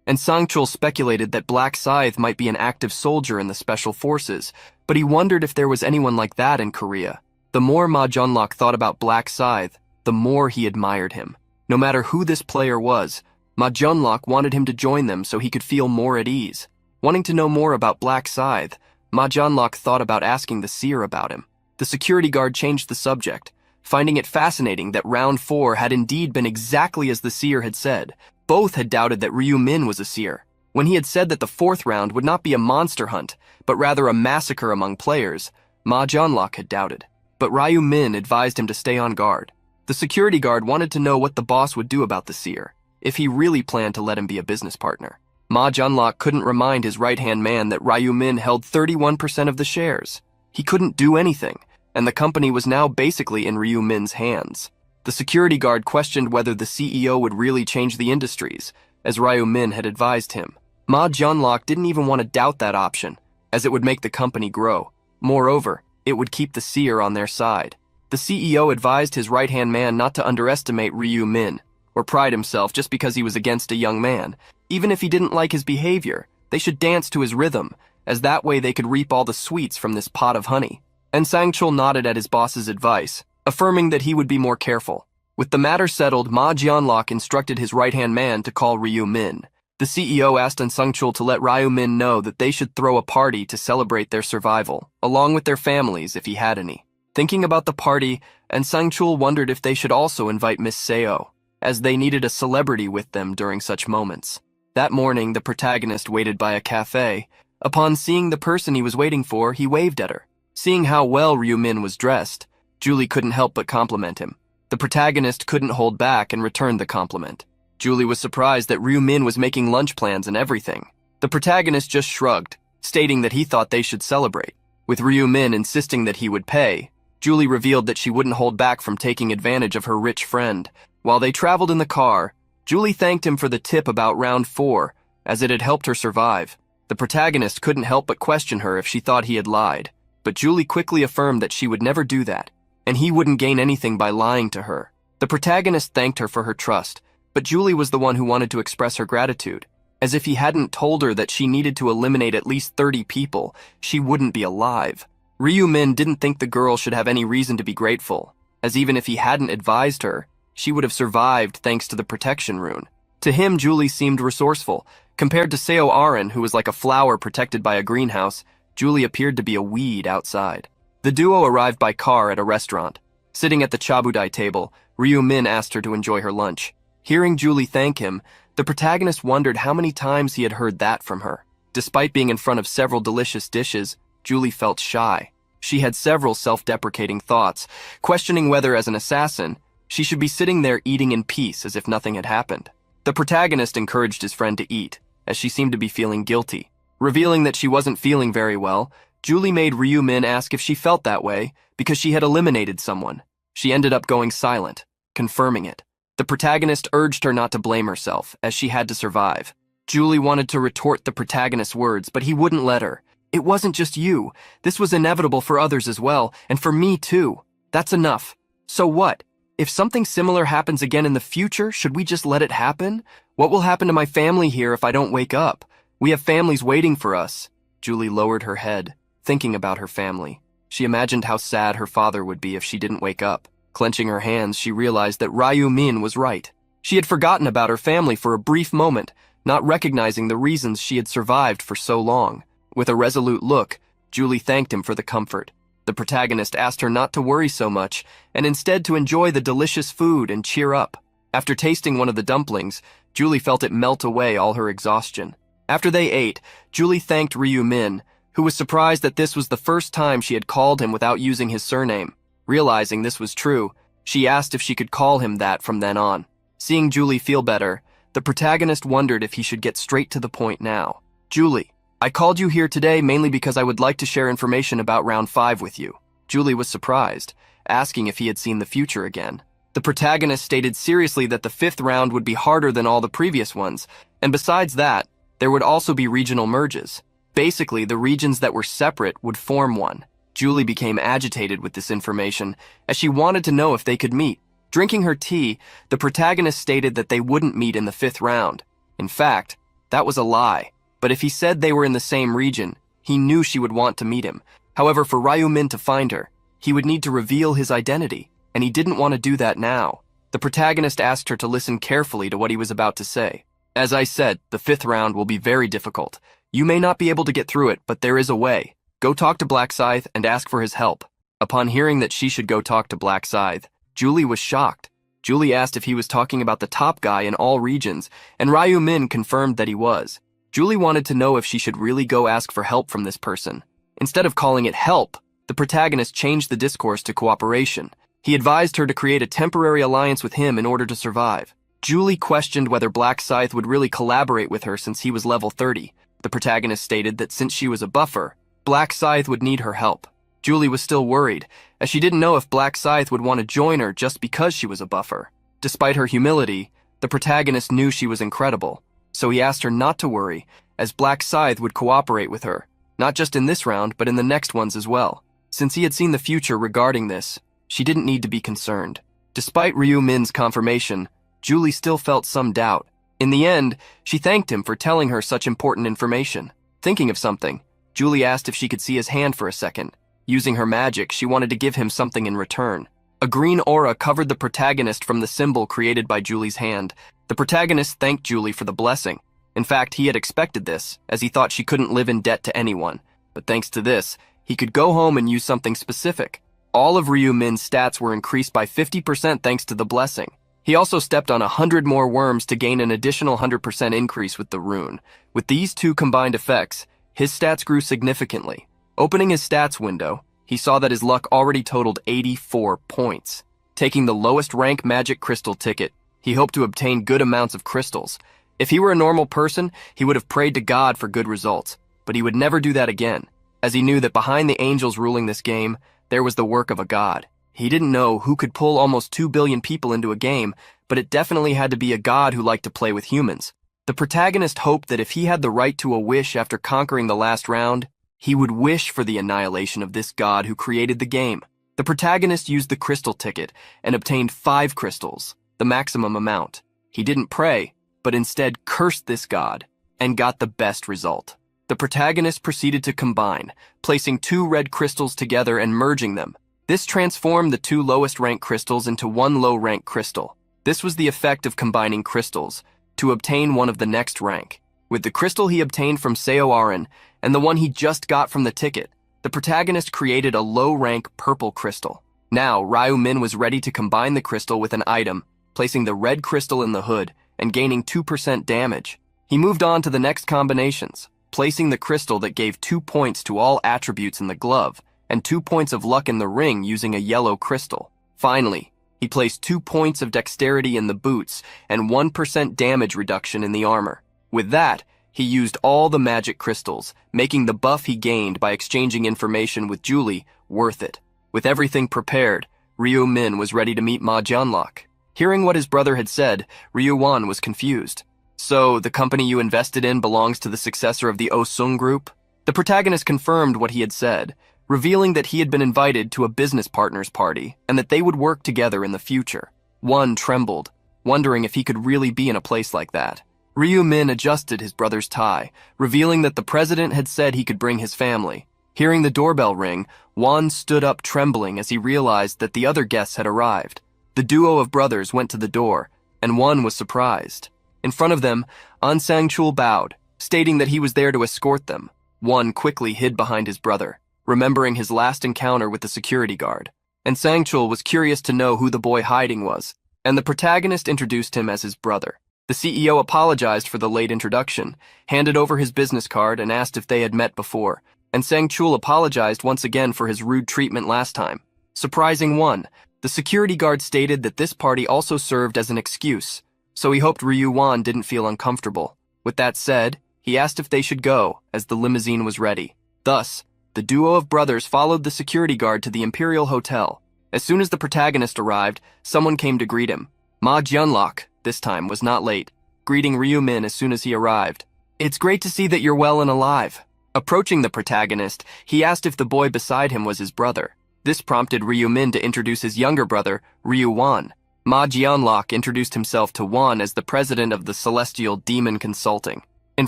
And Sang-chul speculated that Black Scythe might be an active soldier in the special forces, but he wondered if there was anyone like that in Korea. The more Ma Junlok thought about Black Scythe, the more he admired him. No matter who this player was, Ma Junlok wanted him to join them so he could feel more at ease. Wanting to know more about Black Scythe, Ma Junlok thought about asking the seer about him. The security guard changed the subject, finding it fascinating that round 4 had indeed been exactly as the seer had said. Both had doubted that Ryu Min was a seer. When he had said that the 4th round would not be a monster hunt, but rather a massacre among players, Ma Junlok had doubted. But Ryu Min advised him to stay on guard. The security guard wanted to know what the boss would do about the seer, if he really planned to let him be a business partner. Ma Junlok couldn't remind his right-hand man that Ryu Min held 31% of the shares. He couldn't do anything, and the company was now basically in Ryu Min's hands. The security guard questioned whether the CEO would really change the industries, as Ryu Min had advised him. Ma Junlok didn't even want to doubt that option, as it would make the company grow. Moreover, it would keep the seer on their side. The CEO advised his right-hand man not to underestimate Ryu Min, or pride himself just because he was against a young man. Even if he didn't like his behavior, they should dance to his rhythm, as that way they could reap all the sweets from this pot of honey. And Sang-chul nodded at his boss's advice, affirming that he would be more careful. With the matter settled, Ma Jianlok instructed his right-hand man to call Ryu Min. The CEO asked Sungchul to let Ryu Min know that they should throw a party to celebrate their survival, along with their families if he had any. Thinking about the party, Sungchul wondered if they should also invite Miss Seo, as they needed a celebrity with them during such moments. That morning, the protagonist waited by a cafe. Upon seeing the person he was waiting for, he waved at her. Seeing how well Ryu Min was dressed, Julie couldn't help but compliment him. The protagonist couldn't hold back and returned the compliment. Julie was surprised that Ryu Min was making lunch plans and everything. The protagonist just shrugged, stating that he thought they should celebrate. With Ryu Min insisting that he would pay, Julie revealed that she wouldn't hold back from taking advantage of her rich friend. While they traveled in the car, Julie thanked him for the tip about round 4, as it had helped her survive. The protagonist couldn't help but question her if she thought he had lied, but Julie quickly affirmed that she would never do that, and he wouldn't gain anything by lying to her. The protagonist thanked her for her trust, but Julie was the one who wanted to express her gratitude. As if he hadn't told her that she needed to eliminate at least 30 people, she wouldn't be alive. Ryu Min didn't think the girl should have any reason to be grateful, as even if he hadn't advised her, she would have survived thanks to the protection rune. To him, Julie seemed resourceful. Compared to Seo Arin, who was like a flower protected by a greenhouse, Julie appeared to be a weed outside. The duo arrived by car at a restaurant. Sitting at the chabudai table, Ryu Min asked her to enjoy her lunch. Hearing Julie thank him, the protagonist wondered how many times he had heard that from her. Despite being in front of several delicious dishes, Julie felt shy. She had several self-deprecating thoughts, questioning whether, as an assassin, she should be sitting there eating in peace as if nothing had happened. The protagonist encouraged his friend to eat, as she seemed to be feeling guilty. Revealing that she wasn't feeling very well, Julie made Ryu Min ask if she felt that way because she had eliminated someone. She ended up going silent, confirming it. The protagonist urged her not to blame herself, as she had to survive. Julie wanted to retort the protagonist's words, but he wouldn't let her. It wasn't just you. This was inevitable for others as well, and for me too. That's enough. So what? If something similar happens again in the future, should we just let it happen? What will happen to my family here if I don't wake up? We have families waiting for us. Julie lowered her head, thinking about her family. She imagined how sad her father would be if she didn't wake up. Clenching her hands, she realized that Ryu Min was right. She had forgotten about her family for a brief moment, not recognizing the reasons she had survived for so long. With a resolute look, Julie thanked him for the comfort. The protagonist asked her not to worry so much, and instead to enjoy the delicious food and cheer up. After tasting one of the dumplings, Julie felt it melt away all her exhaustion. After they ate, Julie thanked Ryu Min, who was surprised that this was the first time she had called him without using his surname. Realizing this was true, she asked if she could call him that from then on. Seeing Julie feel better, the protagonist wondered if he should get straight to the point now. Julie, I called you here today mainly because I would like to share information about round 5 with you. Julie was surprised, asking if he had seen the future again. The protagonist stated seriously that the 5th round would be harder than all the previous ones, and besides that, there would also be regional merges. Basically, the regions that were separate would form one. Julie became agitated with this information, as she wanted to know if they could meet. Drinking her tea, the protagonist stated that they wouldn't meet in the 5th round. In fact, that was a lie. But if he said they were in the same region, he knew she would want to meet him. However, for Ryu Min to find her, he would need to reveal his identity, and he didn't want to do that now. The protagonist asked her to listen carefully to what he was about to say. As I said, the 5th round will be very difficult. You may not be able to get through it, but there is a way. Go talk to Black Scythe and ask for his help. Upon hearing that she should go talk to Black Scythe, Julie was shocked. Julie asked if he was talking about the top guy in all regions, and Ryu Min confirmed that he was. Julie wanted to know if she should really go ask for help from this person. Instead of calling it help, the protagonist changed the discourse to cooperation. He advised her to create a temporary alliance with him in order to survive. Julie questioned whether Black Scythe would really collaborate with her since he was level 30. The protagonist stated that since she was a buffer, Black Scythe would need her help. Julie was still worried, as she didn't know if Black Scythe would want to join her just because she was a buffer. Despite her humility, the protagonist knew she was incredible. So he asked her not to worry, as Black Scythe would cooperate with her, not just in this round, but in the next ones as well. Since he had seen the future regarding this, she didn't need to be concerned. Despite Ryu Min's confirmation, Julie still felt some doubt. In the end, she thanked him for telling her such important information. Thinking of something, Julie asked if she could see his hand for a second. Using her magic, she wanted to give him something in return. A green aura covered the protagonist from the symbol created by Julie's hand. The protagonist thanked Julie for the blessing. In fact, he had expected this, as he thought she couldn't live in debt to anyone. But thanks to this, he could go home and use something specific. All of Ryu Min's stats were increased by 50% thanks to the blessing. He also stepped on 100 more worms to gain an additional 100% increase with the rune. With these two combined effects, his stats grew significantly. Opening his stats window, he saw that his luck already totaled 84 points. Taking the lowest rank magic crystal ticket, he hoped to obtain good amounts of crystals. If he were a normal person, he would have prayed to God for good results, but he would never do that again, as he knew that behind the angels ruling this game, there was the work of a god. He didn't know who could pull almost 2 billion people into a game, but it definitely had to be a god who liked to play with humans. The protagonist hoped that if he had the right to a wish after conquering the last round, he would wish for the annihilation of this god who created the game. The protagonist used the crystal ticket and obtained 5 crystals, the maximum amount. He didn't pray, but instead cursed this god, and got the best result. The protagonist proceeded to combine, placing 2 red crystals together and merging them. This transformed the 2 lowest ranked crystals into 1 low rank crystal. This was the effect of combining crystals, to obtain one of the next rank. With the crystal he obtained from Seo Arin, and the one he just got from the ticket, the protagonist created a low-rank purple crystal. Now, Ryu Min was ready to combine the crystal with an item, placing the red crystal in the hood and gaining 2% damage. He moved on to the next combinations, placing the crystal that gave 2 points to all attributes in the glove and 2 points of luck in the ring using a yellow crystal. Finally, he placed 2 points of dexterity in the boots and 1% damage reduction in the armor. With that, he used all the magic crystals, making the buff he gained by exchanging information with Julie worth it. With everything prepared, Ryu Min was ready to meet Ma Jianlok. Hearing what his brother had said, Ryu Wan was confused. So, the company you invested in belongs to the successor of the Osung Group? The protagonist confirmed what he had said, revealing that he had been invited to a business partners party and that they would work together in the future. Wan trembled, wondering if he could really be in a place like that. Ryu Min adjusted his brother's tie, revealing that the president had said he could bring his family. Hearing the doorbell ring, Wan stood up trembling as he realized that the other guests had arrived. The duo of brothers went to the door, and Wan was surprised. In front of them, An Sang-chul bowed, stating that he was there to escort them. Wan quickly hid behind his brother, remembering his last encounter with the security guard. And Sang-chul was curious to know who the boy hiding was, and the protagonist introduced him as his brother. The CEO apologized for the late introduction, handed over his business card and asked if they had met before, and Sang-chul apologized once again for his rude treatment last time. Surprising Wan, the security guard stated that this party also served as an excuse, so he hoped Ryu Wan didn't feel uncomfortable. With that said, he asked if they should go, as the limousine was ready. Thus, the duo of brothers followed the security guard to the Imperial Hotel. As soon as the protagonist arrived, someone came to greet him. Ma Jianlok, this time, was not late, greeting Ryu Min as soon as he arrived. "It's great to see that you're well and alive." Approaching the protagonist, he asked if the boy beside him was his brother. This prompted Ryu Min to introduce his younger brother, Ryu Wan. Ma Jianlok introduced himself to Wan as the president of the Celestial Demon Consulting. In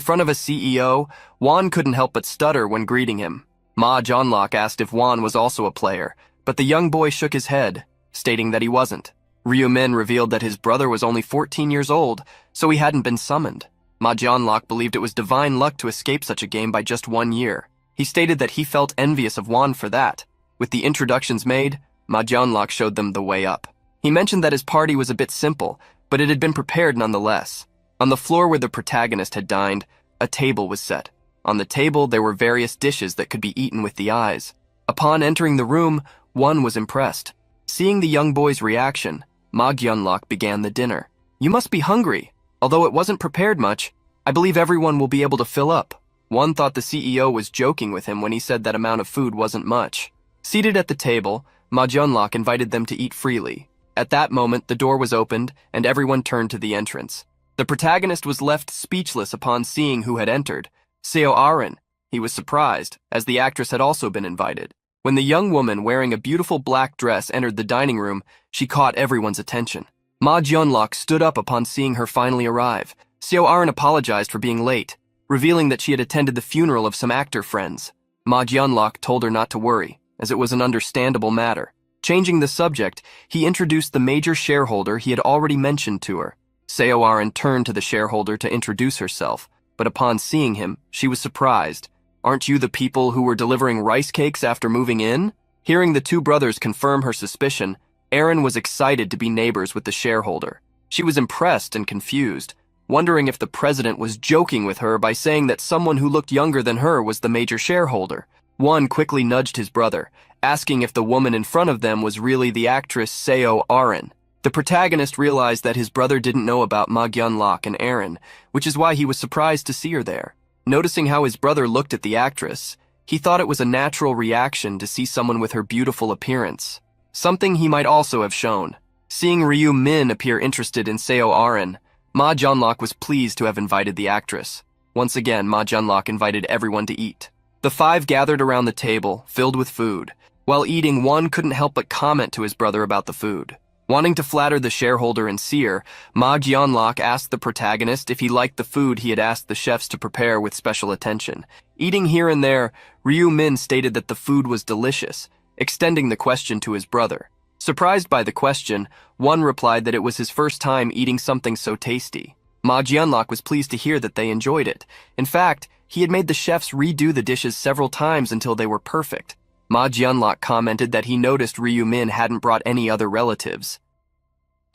front of a CEO, Wan couldn't help but stutter when greeting him. Ma Jianlok asked if Wan was also a player, but the young boy shook his head, stating that he wasn't. Ryu Min revealed that his brother was only 14 years old, so he hadn't been summoned. Ma Jianlok believed it was divine luck to escape such a game by just 1 year. He stated that he felt envious of Wan for that. With the introductions made, Ma Jianlok showed them the way up. He mentioned that his party was a bit simple, but it had been prepared nonetheless. On the floor where the protagonist had dined, a table was set. On the table, there were various dishes that could be eaten with the eyes. Upon entering the room, Wan was impressed. Seeing the young boy's reaction, Ma Jianlok began the dinner. "You must be hungry. Although it wasn't prepared much, I believe everyone will be able to fill up." Wan thought the CEO was joking with him when he said that amount of food wasn't much. Seated at the table, Ma Jianlok invited them to eat freely. At that moment, the door was opened, and everyone turned to the entrance. The protagonist was left speechless upon seeing who had entered. Seo Arin. He was surprised, as the actress had also been invited. When the young woman wearing a beautiful black dress entered the dining room, she caught everyone's attention. Ma Jianlok stood up upon seeing her finally arrive. Seo Arin apologized for being late, revealing that she had attended the funeral of some actor friends. Ma Jianlok told her not to worry, as it was an understandable matter. Changing the subject, he introduced the major shareholder he had already mentioned to her. Seo Aren turned to the shareholder to introduce herself, but upon seeing him, she was surprised. "Aren't you the people who were delivering rice cakes after moving in?" Hearing the two brothers confirm her suspicion, Aren was excited to be neighbors with the shareholder. She was impressed and confused, wondering if the president was joking with her by saying that someone who looked younger than her was the major shareholder. One quickly nudged his brother, asking if the woman in front of them was really the actress Seo Aren. The protagonist realized that his brother didn't know about Ma Gyunlok and Aren, which is why he was surprised to see her there. Noticing how his brother looked at the actress, he thought it was a natural reaction to see someone with her beautiful appearance, something he might also have shown. Seeing Ryu Min appear interested in Seo Aren, Ma Gyunlok was pleased to have invited the actress. Once again, Ma Gyunlok invited everyone to eat. The five gathered around the table, filled with food. While eating, one couldn't help but comment to his brother about the food. Wanting to flatter the shareholder and seer, Ma Gyunlok asked the protagonist if he liked the food he had asked the chefs to prepare with special attention. Eating here and there, Ryu Min stated that the food was delicious, extending the question to his brother. Surprised by the question, one replied that it was his first time eating something so tasty. Ma Gyunlok was pleased to hear that they enjoyed it. In fact, he had made the chefs redo the dishes several times until they were perfect. Ma Gyunlok commented that he noticed Ryu Min hadn't brought any other relatives,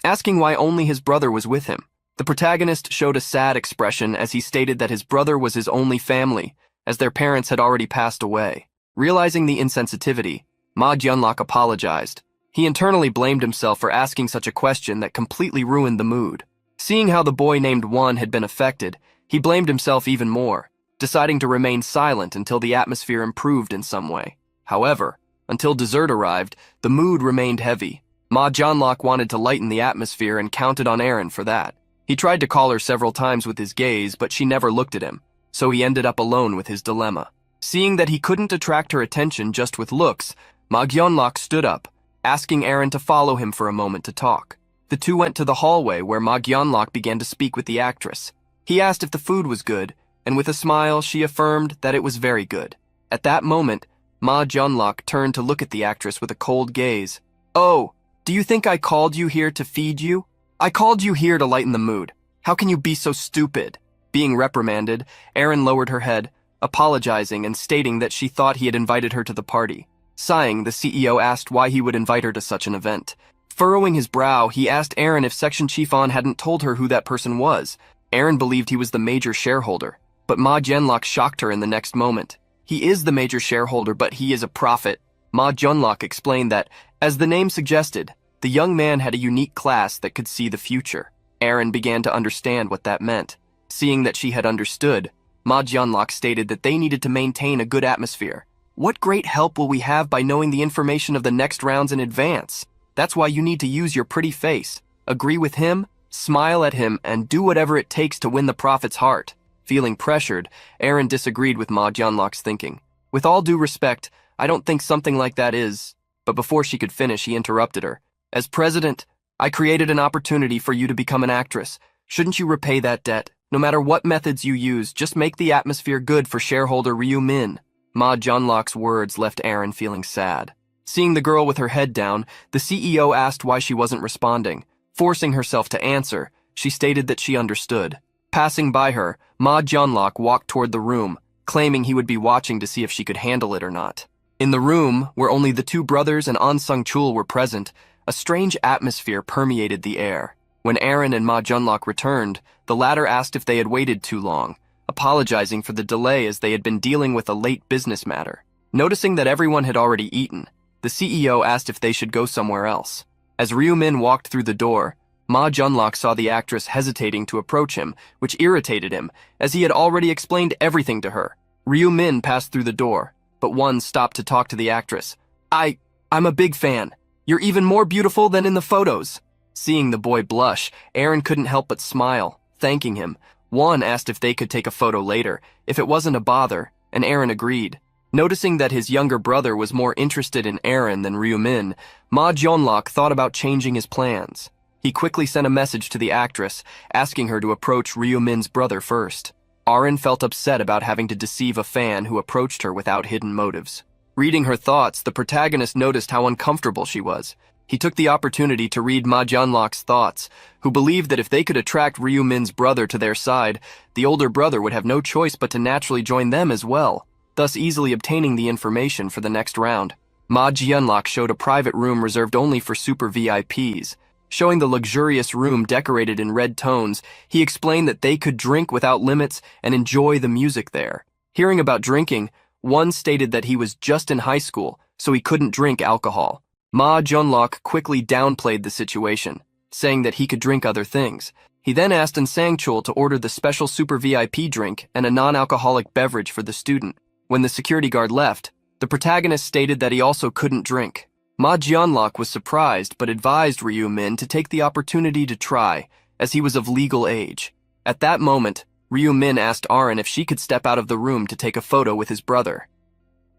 asking why only his brother was with him. The protagonist showed a sad expression as he stated that his brother was his only family, as their parents had already passed away. Realizing the insensitivity, Ma Gyunlok apologized. He internally blamed himself for asking such a question that completely ruined the mood. Seeing how the boy named One had been affected, he blamed himself even more, deciding to remain silent until the atmosphere improved in some way. However, until dessert arrived, the mood remained heavy. Ma Gyunlok wanted to lighten the atmosphere and counted on Aren for that. He tried to call her several times with his gaze, but she never looked at him, so he ended up alone with his dilemma. Seeing that he couldn't attract her attention just with looks, Ma Gyunlok stood up, asking Aren to follow him for a moment to talk. The two went to the hallway where Ma Gyunlok began to speak with the actress. He asked if the food was good, and with a smile, she affirmed that it was very good. At that moment, Ma Gyunlok turned to look at the actress with a cold gaze. "Oh, do you think I called you here to feed you? I called you here to lighten the mood. How can you be so stupid?" Being reprimanded, Aren lowered her head, apologizing and stating that she thought he had invited her to the party. Sighing, the CEO asked why he would invite her to such an event. Furrowing his brow, he asked Aren if Section Chief On hadn't told her who that person was. Aren believed he was the major shareholder, but Ma Gyunlok shocked her in the next moment. "He is the major shareholder, but he is a prophet." Ma Gyunlok explained that, as the name suggested, the young man had a unique class that could see the future. Aren began to understand what that meant. Seeing that she had understood, Ma Gyunlok stated that they needed to maintain a good atmosphere. "What great help will we have by knowing the information of the next rounds in advance? That's why you need to use your pretty face. Agree with him, smile at him, and do whatever it takes to win the prophet's heart." Feeling pressured, Aren disagreed with Ma Gyunlok's thinking. "With all due respect, I don't think something like that is..." But before she could finish, he interrupted her. "As president, I created an opportunity for you to become an actress. Shouldn't you repay that debt? No matter what methods you use, just make the atmosphere good for shareholder Ryu Min." Ma Gyunlok's words left Aren feeling sad. Seeing the girl with her head down, the CEO asked why she wasn't responding. Forcing herself to answer, she stated that she understood. Passing by her, Ma Gyunlok walked toward the room, claiming he would be watching to see if she could handle it or not. In the room, where only the two brothers and An Sung-chul were present, a strange atmosphere permeated the air. When Aren and Ma Gyunlok returned, the latter asked if they had waited too long, apologizing for the delay as they had been dealing with a late business matter. Noticing that everyone had already eaten, the CEO asked if they should go somewhere else. As Ryu Min walked through the door, Ma Gyunlok saw the actress hesitating to approach him, which irritated him, as he had already explained everything to her. Ryu Min passed through the door, but One stopped to talk to the actress. I'm a big fan. You're even more beautiful than in the photos." Seeing the boy blush, Aren couldn't help but smile, thanking him. One asked if they could take a photo later, if it wasn't a bother, and Aren agreed. Noticing that his younger brother was more interested in Aren than Ryu Min, Ma Gyunlok thought about changing his plans. He quickly sent a message to the actress, asking her to approach Ryu Min's brother first. Aren felt upset about having to deceive a fan who approached her without hidden motives. Reading her thoughts, the protagonist noticed how uncomfortable she was. He took the opportunity to read Ma Jianlok's thoughts, who believed that if they could attract Ryu Min's brother to their side, the older brother would have no choice but to naturally join them as well, thus easily obtaining the information for the next round. Ma Jianlok showed a private room reserved only for super VIPs. Showing the luxurious room decorated in red tones, he explained that they could drink without limits and enjoy the music there. Hearing about drinking, one stated that he was just in high school, so he couldn't drink alcohol. Ma Jianlok quickly downplayed the situation, saying that he could drink other things. He then asked Sang-chul to order the special super VIP drink and a non-alcoholic beverage for the student. When the security guard left, the protagonist stated that he also couldn't drink. Ma Jianlok was surprised but advised Ryu Min to take the opportunity to try, as he was of legal age. At that moment, Ryu Min asked Aren if she could step out of the room to take a photo with his brother.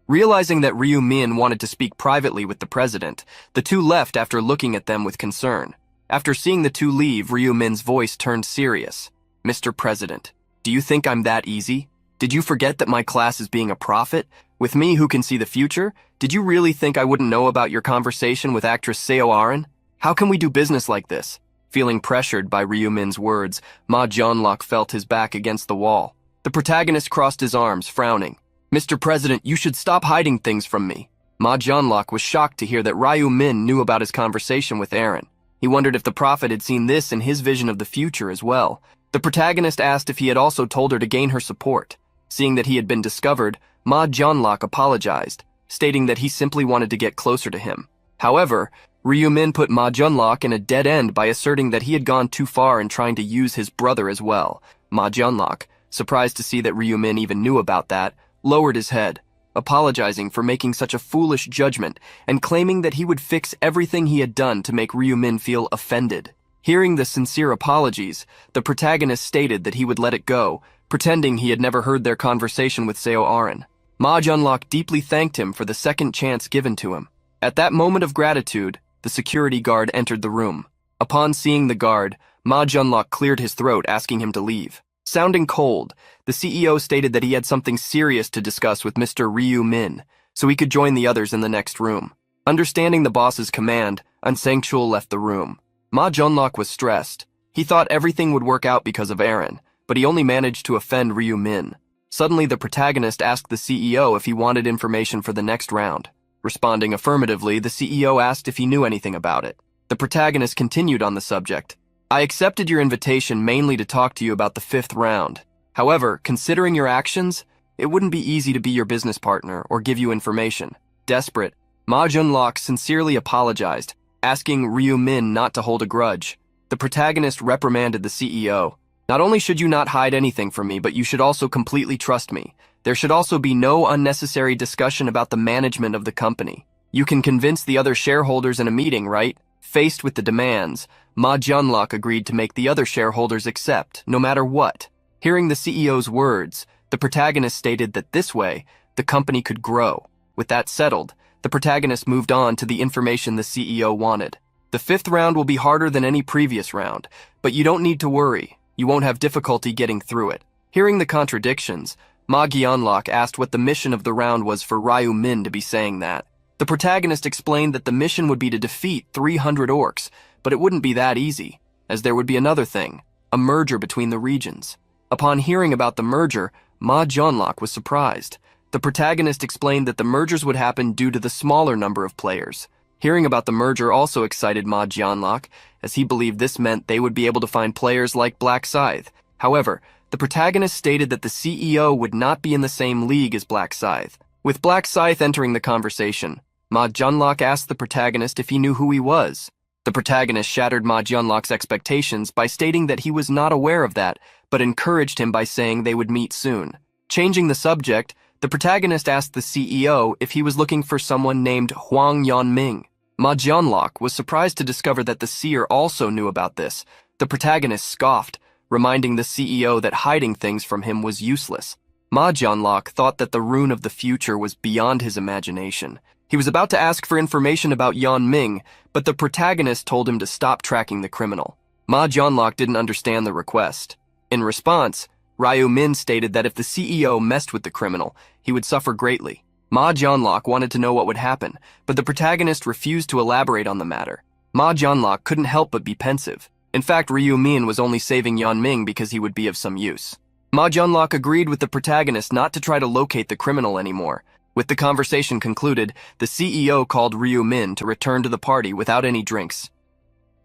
Realizing that Ryu Min wanted to speak privately with the president, the two left after looking at them with concern. After seeing the two leave, Ryu Min's voice turned serious. "Mr. President, do you think I'm that easy? Did you forget that my class is being a prophet? With me who can see the future? Did you really think I wouldn't know about your conversation with actress Seo Aren? How can we do business like this?" Feeling pressured by Ryu Min's words, Ma Jianlok felt his back against the wall. The protagonist crossed his arms, frowning. "Mr. President, you should stop hiding things from me." Ma Jianlok was shocked to hear that Ryu Min knew about his conversation with Aren. He wondered if the prophet had seen this in his vision of the future as well. The protagonist asked if he had also told her to gain her support. Seeing that he had been discovered, Ma Jianlok apologized, stating that he simply wanted to get closer to him. However, Ryu Min put Ma Jianlok in a dead end by asserting that he had gone too far in trying to use his brother as well. Ma Jianlok, surprised to see that Ryu Min even knew about that, lowered his head, apologizing for making such a foolish judgment and claiming that he would fix everything he had done to make Ryu Min feel offended. Hearing the sincere apologies, the protagonist stated that he would let it go, pretending he had never heard their conversation with Seo Aren. Ma Jianlok deeply thanked him for the second chance given to him. At that moment of gratitude, the security guard entered the room. Upon seeing the guard, Ma Jianlok cleared his throat, asking him to leave. Sounding cold, the CEO stated that he had something serious to discuss with Mr. Ryu Min, so he could join the others in the next room. Understanding the boss's command, Sang-chul left the room. Ma Jianlok was stressed. He thought everything would work out because of Aren, but he only managed to offend Ryu Min. Suddenly, the protagonist asked the CEO if he wanted information for the next round. Responding affirmatively, the CEO asked if he knew anything about it. The protagonist continued on the subject. "I accepted your invitation mainly to talk to you about the 5th round. However, considering your actions, it wouldn't be easy to be your business partner or give you information." Desperate, Ma Jianlok sincerely apologized, asking Ryu Min not to hold a grudge. The protagonist reprimanded the CEO. "Not only should you not hide anything from me, but you should also completely trust me. There should also be no unnecessary discussion about the management of the company. You can convince the other shareholders in a meeting, right?" Faced with the demands, Ma Jianlok agreed to make the other shareholders accept, no matter what. Hearing the CEO's words, the protagonist stated that this way, the company could grow. With that settled, the protagonist moved on to the information the CEO wanted. "The 5th round will be harder than any previous round, but you don't need to worry. You won't have difficulty getting through it." Hearing the contradictions, Ma Jianlok asked what the mission of the round was for Ryu Min to be saying that. The protagonist explained that the mission would be to defeat 300 orcs, but it wouldn't be that easy, as there would be another thing, a merger between the regions. Upon hearing about the merger, Ma Jianlok was surprised. The protagonist explained that the mergers would happen due to the smaller number of players. Hearing about the merger also excited Ma Jianlok, as he believed this meant they would be able to find players like Black Scythe. However, the protagonist stated that the CEO would not be in the same league as Black Scythe. With Black Scythe entering the conversation, Ma Jianlok asked the protagonist if he knew who he was. The protagonist shattered Ma Jianlok's expectations by stating that he was not aware of that, but encouraged him by saying they would meet soon. Changing the subject, the protagonist asked the CEO if he was looking for someone named Huang Yanming. Ma Jianlok was surprised to discover that the seer also knew about this. The protagonist scoffed, reminding the CEO that hiding things from him was useless. Ma Jianlok thought that the rune of the future was beyond his imagination. He was about to ask for information about Yan Ming, but the protagonist told him to stop tracking the criminal. Ma Jianlok didn't understand the request. In response, Ryu Min stated that if the CEO messed with the criminal, he would suffer greatly. Ma Jianlok wanted to know what would happen, but the protagonist refused to elaborate on the matter. Ma Jianlok couldn't help but be pensive. In fact, Ryu Min was only saving Yan Ming because he would be of some use. Ma Jianlok agreed with the protagonist not to try to locate the criminal anymore. With the conversation concluded, the CEO called Ryu Min to return to the party without any drinks.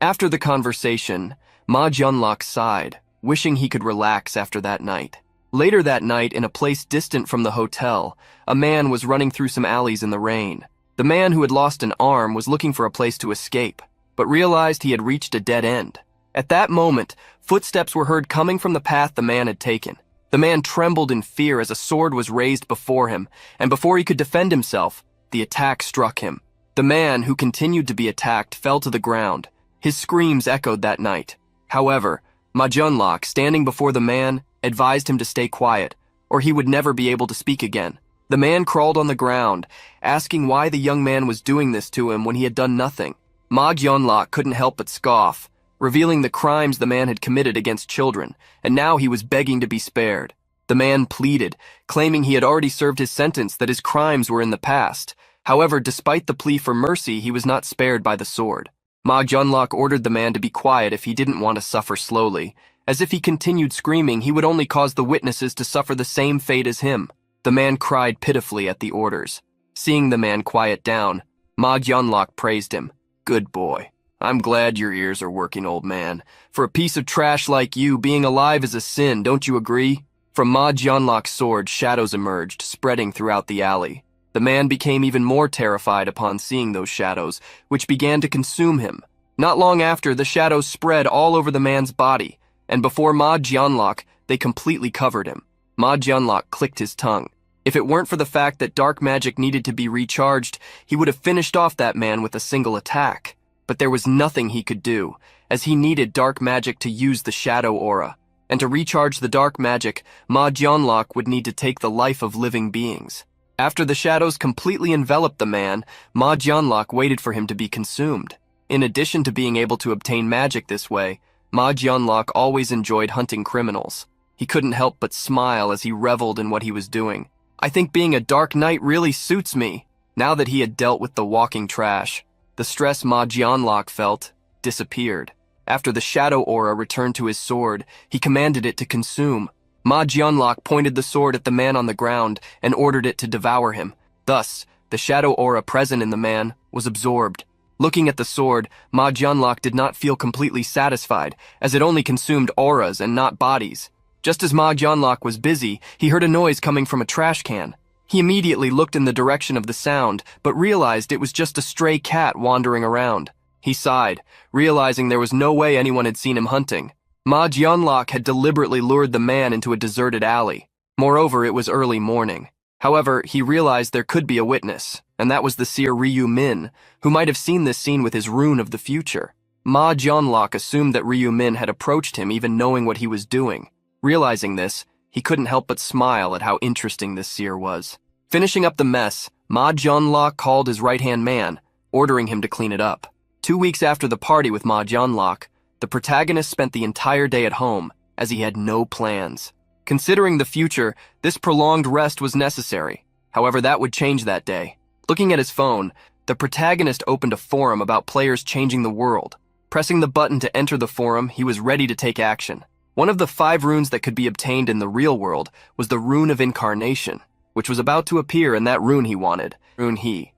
After the conversation, Ma Jianlok sighed, wishing he could relax after that night. Later that night, in a place distant from the hotel, a man was running through some alleys in the rain. The man who had lost an arm was looking for a place to escape, but realized he had reached a dead end. At that moment, footsteps were heard coming from the path the man had taken. The man trembled in fear as a sword was raised before him, and before he could defend himself, the attack struck him. The man, who continued to be attacked, fell to the ground. His screams echoed that night. However, Ma Jianlok, standing before the man, advised him to stay quiet, or he would never be able to speak again. The man crawled on the ground, asking why the young man was doing this to him when he had done nothing. Ma Jianlok couldn't help but scoff, revealing the crimes the man had committed against children, and now he was begging to be spared. The man pleaded, claiming he had already served his sentence, that his crimes were in the past. However, despite the plea for mercy, he was not spared by the sword. Ma Jianlok ordered the man to be quiet if he didn't want to suffer slowly, as if he continued screaming, he would only cause the witnesses to suffer the same fate as him. The man cried pitifully at the orders. Seeing the man quiet down, Ma Jianlok praised him. "Good boy. I'm glad your ears are working, old man. For a piece of trash like you, being alive is a sin, don't you agree?" From Ma Jianlok's sword, shadows emerged, spreading throughout the alley. The man became even more terrified upon seeing those shadows, which began to consume him. Not long after, the shadows spread all over the man's body, and before Ma Jianlok, they completely covered him. Ma Jianlok clicked his tongue. If it weren't for the fact that dark magic needed to be recharged, he would have finished off that man with a single attack. But there was nothing he could do, as he needed dark magic to use the shadow aura. And to recharge the dark magic, Ma Jianlok would need to take the life of living beings. After the shadows completely enveloped the man, Ma Jianlok waited for him to be consumed. In addition to being able to obtain magic this way, Ma Jianlok always enjoyed hunting criminals. He couldn't help but smile as he reveled in what he was doing. "I think being a dark knight really suits me." Now that he had dealt with the walking trash, the stress Ma Jianlok felt disappeared. After the shadow aura returned to his sword, he commanded it to consume. Ma Jianlok pointed the sword at the man on the ground and ordered it to devour him. Thus, the shadow aura present in the man was absorbed. Looking at the sword, Ma Jianlok did not feel completely satisfied, as it only consumed auras and not bodies. Just as Ma Jianlok was busy, he heard a noise coming from a trash can. He immediately looked in the direction of the sound, but realized it was just a stray cat wandering around. He sighed, realizing there was no way anyone had seen him hunting. Ma Jianlok had deliberately lured the man into a deserted alley. Moreover, it was early morning. However, he realized there could be a witness, and that was the seer Ryu Min, who might have seen this scene with his rune of the future. Ma Jianlok assumed that Ryu Min had approached him even knowing what he was doing. Realizing this, he couldn't help but smile at how interesting this seer was. Finishing up the mess, Ma Jianlok called his right-hand man, ordering him to clean it up. 2 weeks after the party with Ma Jianlok, the protagonist spent the entire day at home, as he had no plans. Considering the future, this prolonged rest was necessary. However, that would change that day. Looking at his phone, the protagonist opened a forum about players changing the world. Pressing the button to enter the forum, he was ready to take action. One of the 5 runes that could be obtained in the real world was the Rune of Incarnation, which was about to appear in that rune he wanted, Rune He.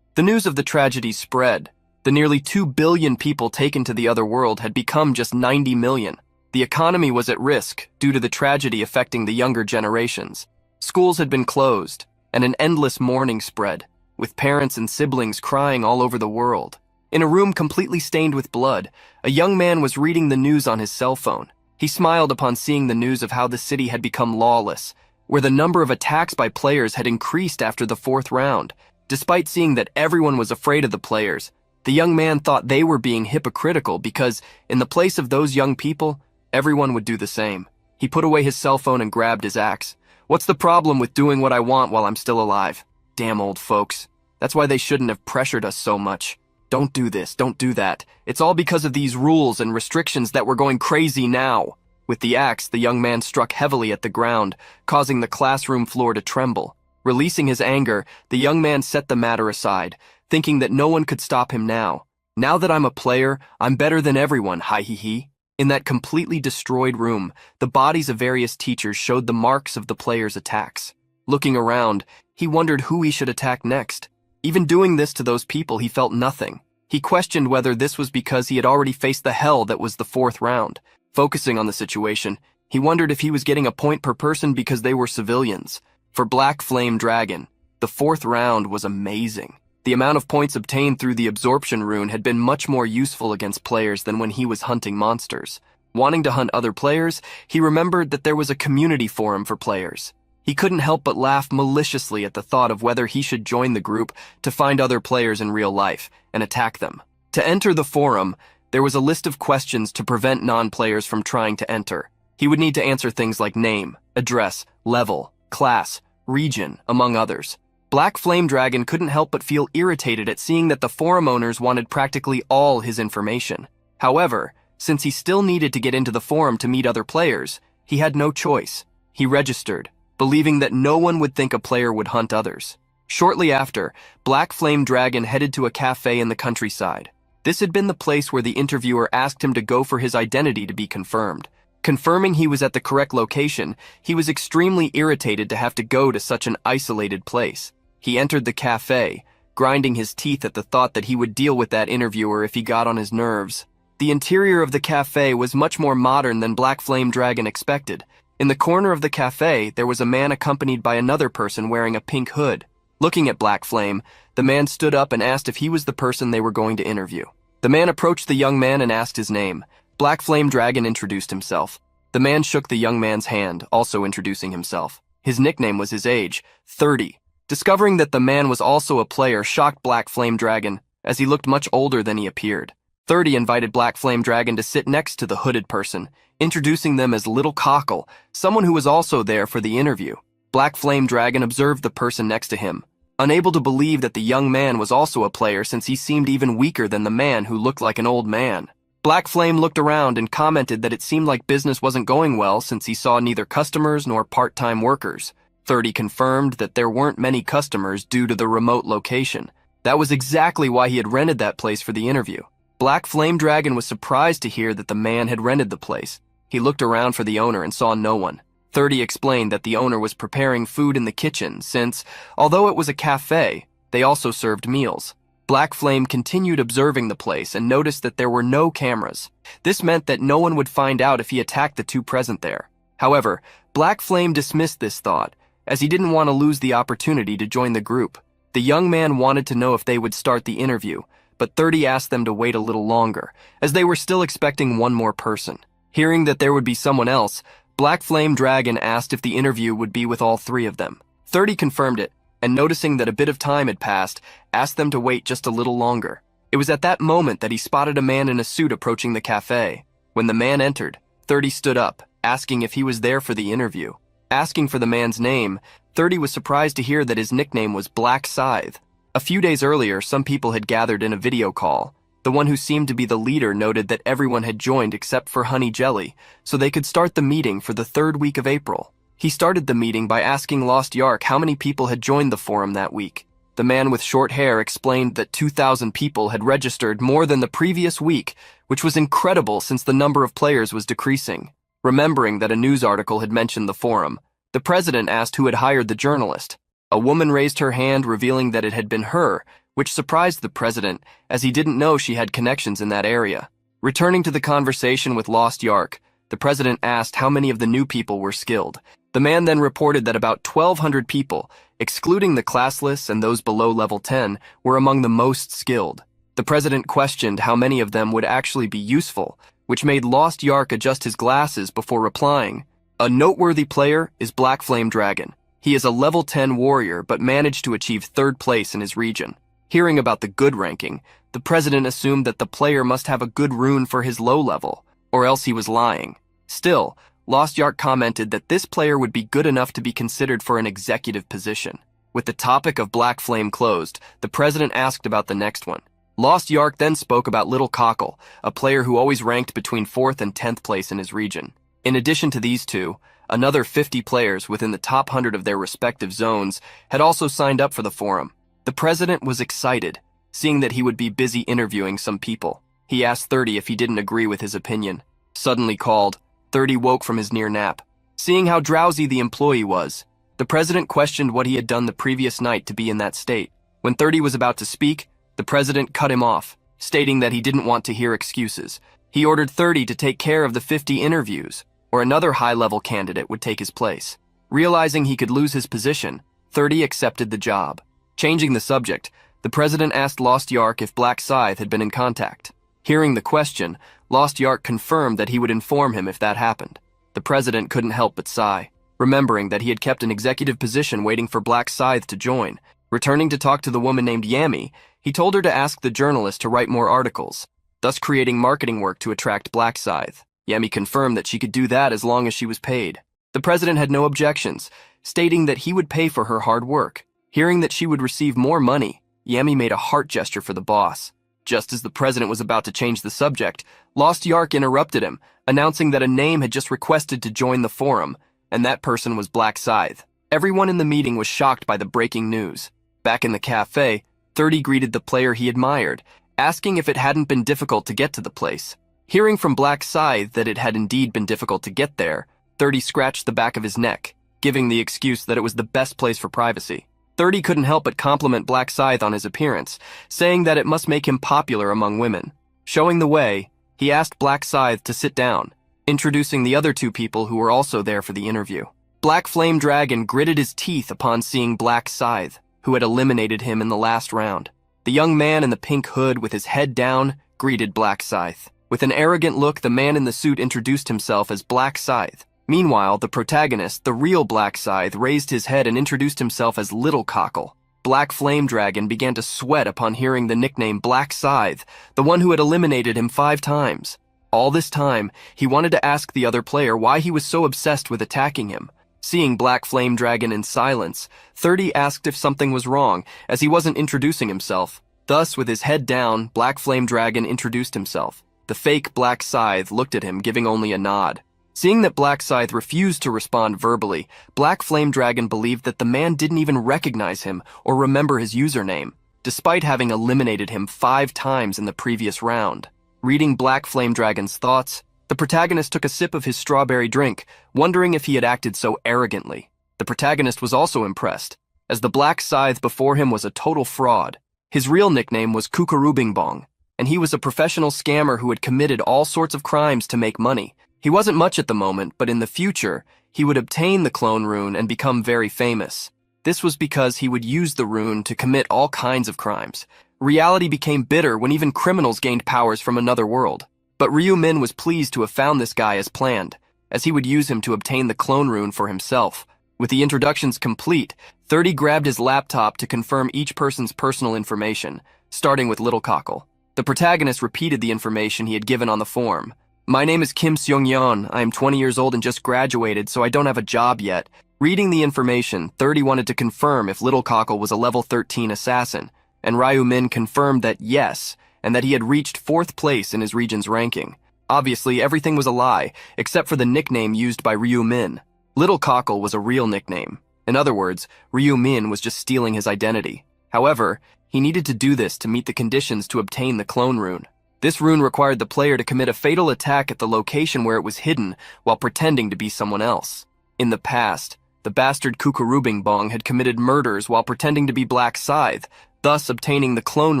The news of the tragedy spread. The nearly 2 billion people taken to the other world had become just 90 million. The economy was at risk due to the tragedy affecting the younger generations. Schools had been closed, and an endless mourning spread, with parents and siblings crying all over the world. In a room completely stained with blood, a young man was reading the news on his cell phone. He smiled upon seeing the news of how the city had become lawless, where the number of attacks by players had increased after the 4th round. Despite seeing that everyone was afraid of the players, the young man thought they were being hypocritical because, in the place of those young people, everyone would do the same. He put away his cell phone and grabbed his axe. "What's the problem with doing what I want while I'm still alive? Damn old folks. That's why they shouldn't have pressured us so much. Don't do this, don't do that. It's all because of these rules and restrictions that we're going crazy now." With the axe, the young man struck heavily at the ground, causing the classroom floor to tremble. Releasing his anger, the young man set the matter aside, thinking that no one could stop him now. Now that I'm a player, I'm better than everyone, hi he he. In that completely destroyed room, the bodies of various teachers showed the marks of the players' attacks. Looking around, he wondered who he should attack next. Even doing this to those people, he felt nothing. He questioned whether this was because he had already faced the hell that was the 4th round. Focusing on the situation, he wondered if he was getting a point per person because they were civilians. For Black Flame Dragon, the 4th round was amazing. The amount of points obtained through the absorption rune had been much more useful against players than when he was hunting monsters. Wanting to hunt other players, he remembered that there was a community forum for players. He couldn't help but laugh maliciously at the thought of whether he should join the group to find other players in real life and attack them. To enter the forum, there was a list of questions to prevent non-players from trying to enter. He would need to answer things like name, address, level, class, region, among others. Black Flame Dragon couldn't help but feel irritated at seeing that the forum owners wanted practically all his information. However, since he still needed to get into the forum to meet other players, he had no choice. He registered, believing that no one would think a player would hunt others. Shortly after, Black Flame Dragon headed to a cafe in the countryside. This had been the place where the interviewer asked him to go for his identity to be confirmed. Confirming he was at the correct location, he was extremely irritated to have to go to such an isolated place. He entered the cafe, grinding his teeth at the thought that he would deal with that interviewer if he got on his nerves. The interior of the cafe was much more modern than Black Flame Dragon expected. In the corner of the cafe, there was a man accompanied by another person wearing a pink hood. Looking at Black Flame, the man stood up and asked if he was the person they were going to interview. The man approached the young man and asked his name. Black Flame Dragon introduced himself. The man shook the young man's hand, also introducing himself. His nickname was his age, 30. Discovering that the man was also a player shocked Black Flame Dragon, as he looked much older than he appeared. 30 invited Black Flame Dragon to sit next to the hooded person, introducing them as Little Cockle, someone who was also there for the interview. Black Flame Dragon observed the person next to him, unable to believe that the young man was also a player since he seemed even weaker than the man who looked like an old man. Black Flame looked around and commented that it seemed like business wasn't going well since he saw neither customers nor part-time workers. 30 confirmed that there weren't many customers due to the remote location. That was exactly why he had rented that place for the interview. Black Flame Dragon was surprised to hear that the man had rented the place. He looked around for the owner and saw no one. 30 explained that the owner was preparing food in the kitchen since, although it was a cafe, they also served meals. Black Flame continued observing the place and noticed that there were no cameras. This meant that no one would find out if he attacked the two present there. However, Black Flame dismissed this thought, as he didn't want to lose the opportunity to join the group. The young man wanted to know if they would start the interview, but 30 asked them to wait a little longer, as they were still expecting one more person. Hearing that there would be someone else, Black Flame Dragon asked if the interview would be with all 3 of them. 30 confirmed it, and noticing that a bit of time had passed, asked them to wait just a little longer. It was at that moment that he spotted a man in a suit approaching the cafe. When the man entered, 30 stood up, asking if he was there for the interview. Asking for the man's name, 30 was surprised to hear that his nickname was Black Scythe. A few days earlier, some people had gathered in a video call. The one who seemed to be the leader noted that everyone had joined except for Honey Jelly, so they could start the meeting for the 3rd week of April. He started the meeting by asking Lost Yark how many people had joined the forum that week. The man with short hair explained that 2,000 people had registered more than the previous week, which was incredible since the number of players was decreasing. Remembering that a news article had mentioned the forum, the president asked who had hired the journalist. A woman raised her hand, revealing that it had been her, which surprised the president, as he didn't know she had connections in that area. Returning to the conversation with Lost Yark, the president asked how many of the new people were skilled. The man then reported that about 1,200 people, excluding the classless and those below level 10, were among the most skilled. The president questioned how many of them would actually be useful, which made Lost Yark adjust his glasses before replying. A noteworthy player is Black Flame Dragon. He is a level 10 warrior but managed to achieve 3rd place in his region. Hearing about the good ranking, the president assumed that the player must have a good rune for his low level, or else he was lying. Still, Lost Yark commented that this player would be good enough to be considered for an executive position. With the topic of Black Flame closed, the president asked about the next one. Lost Yark then spoke about Little Cockle, a player who always ranked between 4th and 10th place in his region. In addition to these two, another 50 players within the top 100 of their respective zones had also signed up for the forum. The president was excited, seeing that he would be busy interviewing some people. He asked 30 if he didn't agree with his opinion. Suddenly called, 30 woke from his near nap. Seeing how drowsy the employee was, the president questioned what he had done the previous night to be in that state. When 30 was about to speak, the president cut him off, stating that he didn't want to hear excuses. He ordered 30 to take care of the 50 interviews, or another high-level candidate would take his place. Realizing he could lose his position, 30 accepted the job. Changing the subject, the president asked Lost Yark if Black Scythe had been in contact. Hearing the question, Lost Yark confirmed that he would inform him if that happened. The president couldn't help but sigh, remembering that he had kept an executive position waiting for Black Scythe to join. Returning to talk to the woman named Yami, he told her to ask the journalist to write more articles, thus creating marketing work to attract Black Scythe. Yami confirmed that she could do that as long as she was paid. The president had no objections, stating that he would pay for her hard work. Hearing that she would receive more money, Yami made a heart gesture for the boss. Just as the president was about to change the subject, Lost Yark interrupted him, announcing that a name had just requested to join the forum, and that person was Black Scythe. Everyone in the meeting was shocked by the breaking news. Back in the cafe, 30 greeted the player he admired, asking if it hadn't been difficult to get to the place. Hearing from Black Scythe that it had indeed been difficult to get there, 30 scratched the back of his neck, giving the excuse that it was the best place for privacy. 30 couldn't help but compliment Black Scythe on his appearance, saying that it must make him popular among women. Showing the way, he asked Black Scythe to sit down, introducing the other two people who were also there for the interview. Black Flame Dragon gritted his teeth upon seeing Black Scythe, who had eliminated him in the last round. The young man in the pink hood with his head down greeted Black Scythe. With an arrogant look, the man in the suit introduced himself as Black Scythe. Meanwhile, the protagonist, the real Black Scythe, raised his head and introduced himself as Little Cockle. Black Flame Dragon began to sweat upon hearing the nickname Black Scythe, the one who had eliminated him 5 times. All this time, he wanted to ask the other player why he was so obsessed with attacking him. Seeing Black Flame Dragon in silence, 30 asked if something was wrong, as he wasn't introducing himself. Thus, with his head down, Black Flame Dragon introduced himself. The fake Black Scythe looked at him, giving only a nod. Seeing that Black Scythe refused to respond verbally, Black Flame Dragon believed that the man didn't even recognize him or remember his username, despite having eliminated him 5 times in the previous round. Reading Black Flame Dragon's thoughts, the protagonist took a sip of his strawberry drink, wondering if he had acted so arrogantly. The protagonist was also impressed, as the Black Scythe before him was a total fraud. His real nickname was Kukurubingbong, and he was a professional scammer who had committed all sorts of crimes to make money. He wasn't much at the moment, but in the future, he would obtain the clone rune and become very famous. This was because he would use the rune to commit all kinds of crimes. Reality became bitter when even criminals gained powers from another world. But Ryu Min was pleased to have found this guy as planned, as he would use him to obtain the clone rune for himself. With the introductions complete, 30 grabbed his laptop to confirm each person's personal information, starting with Little Cockle. The protagonist repeated the information he had given on the form. My name is Kim Seong-yeon. I am 20 years old and just graduated, so I don't have a job yet. Reading the information, 30 wanted to confirm if Little Cockle was a level 13 assassin, and Ryu Min confirmed that yes, and that he had reached 4th place in his region's ranking. Obviously, everything was a lie, except for the nickname used by Ryu Min. Little Cockle was a real nickname. In other words, Ryu Min was just stealing his identity. However, he needed to do this to meet the conditions to obtain the clone rune. This rune required the player to commit a fatal attack at the location where it was hidden while pretending to be someone else. In the past, the bastard Kukurubingbong had committed murders while pretending to be Black Scythe, thus obtaining the clone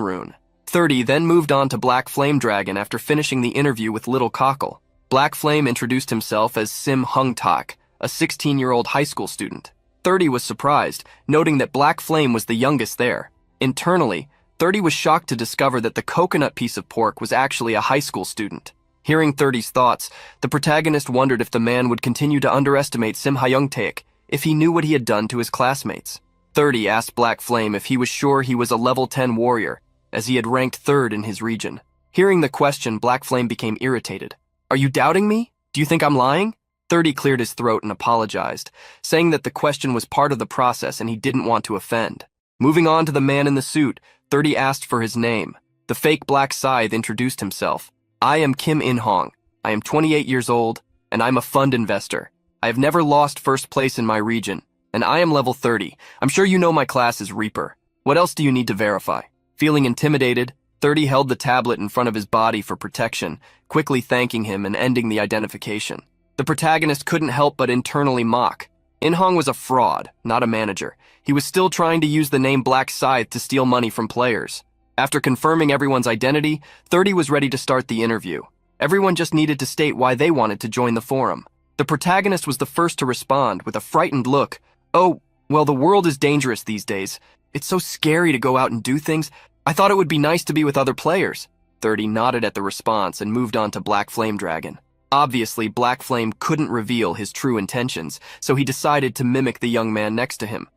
rune. 30 then moved on to Black Flame Dragon after finishing the interview with Little Cockle. Black Flame introduced himself as Sim Hung Tak, a 16-year-old high school student. 30 was surprised, noting that Black Flame was the youngest there. Internally, 30 was shocked to discover that the coconut piece of pork was actually a high school student. Hearing 30's thoughts, the protagonist wondered if the man would continue to underestimate Sim Hyung Taek if he knew what he had done to his classmates. 30 asked Black Flame if he was sure he was a level 10 warrior, as he had ranked 3rd in his region. Hearing the question, Black Flame became irritated. Are you doubting me? Do you think I'm lying? 30 cleared his throat and apologized, saying that the question was part of the process and he didn't want to offend. Moving on to the man in the suit, 30 asked for his name. The fake Black Scythe introduced himself. I am Kim In-hong. I am 28 years old. and I'm a fund investor. I have never lost first place in my region, and I am level 30. I'm sure you know my class is Reaper. What else do you need to verify? Feeling intimidated, 30 held the tablet in front of his body for protection, quickly thanking him and ending the identification. The protagonist couldn't help but internally mock. In-hong was a fraud, not a manager. He was still trying to use the name Black Scythe to steal money from players. After confirming everyone's identity, 30 was ready to start the interview. Everyone just needed to state why they wanted to join the forum. The protagonist was the first to respond with a frightened look. "Oh, well, the world is dangerous these days. It's so scary to go out and do things. I thought it would be nice to be with other players." 30 nodded at the response and moved on to Black Flame Dragon. Obviously, Black Flame couldn't reveal his true intentions, so he decided to mimic the young man next to him.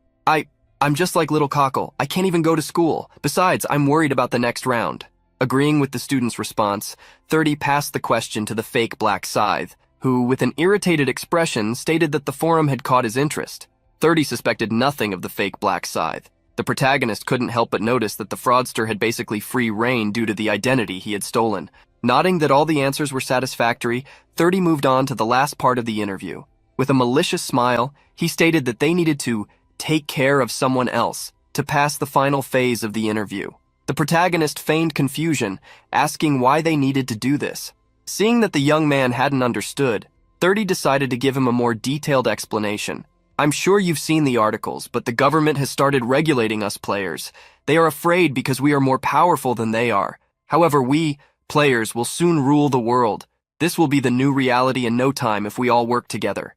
I'm just like Little Cockle. I can't even go to school. Besides, I'm worried about the next round." Agreeing with the student's response, 30 passed the question to the fake Black Scythe, who, with an irritated expression, stated that the forum had caught his interest. 30 suspected nothing of the fake Black Scythe. The protagonist couldn't help but notice that the fraudster had basically free reign due to the identity he had stolen. Nodding that all the answers were satisfactory, 30 moved on to the last part of the interview. With a malicious smile, he stated that they needed to take care of someone else to pass the final phase of the interview. The protagonist feigned confusion, asking why they needed to do this. Seeing that the young man hadn't understood, 30 decided to give him a more detailed explanation. "I'm sure you've seen the articles, but the government has started regulating us players. They are afraid because we are more powerful than they are. However, we, players, will soon rule the world. This will be the new reality in no time if we all work together."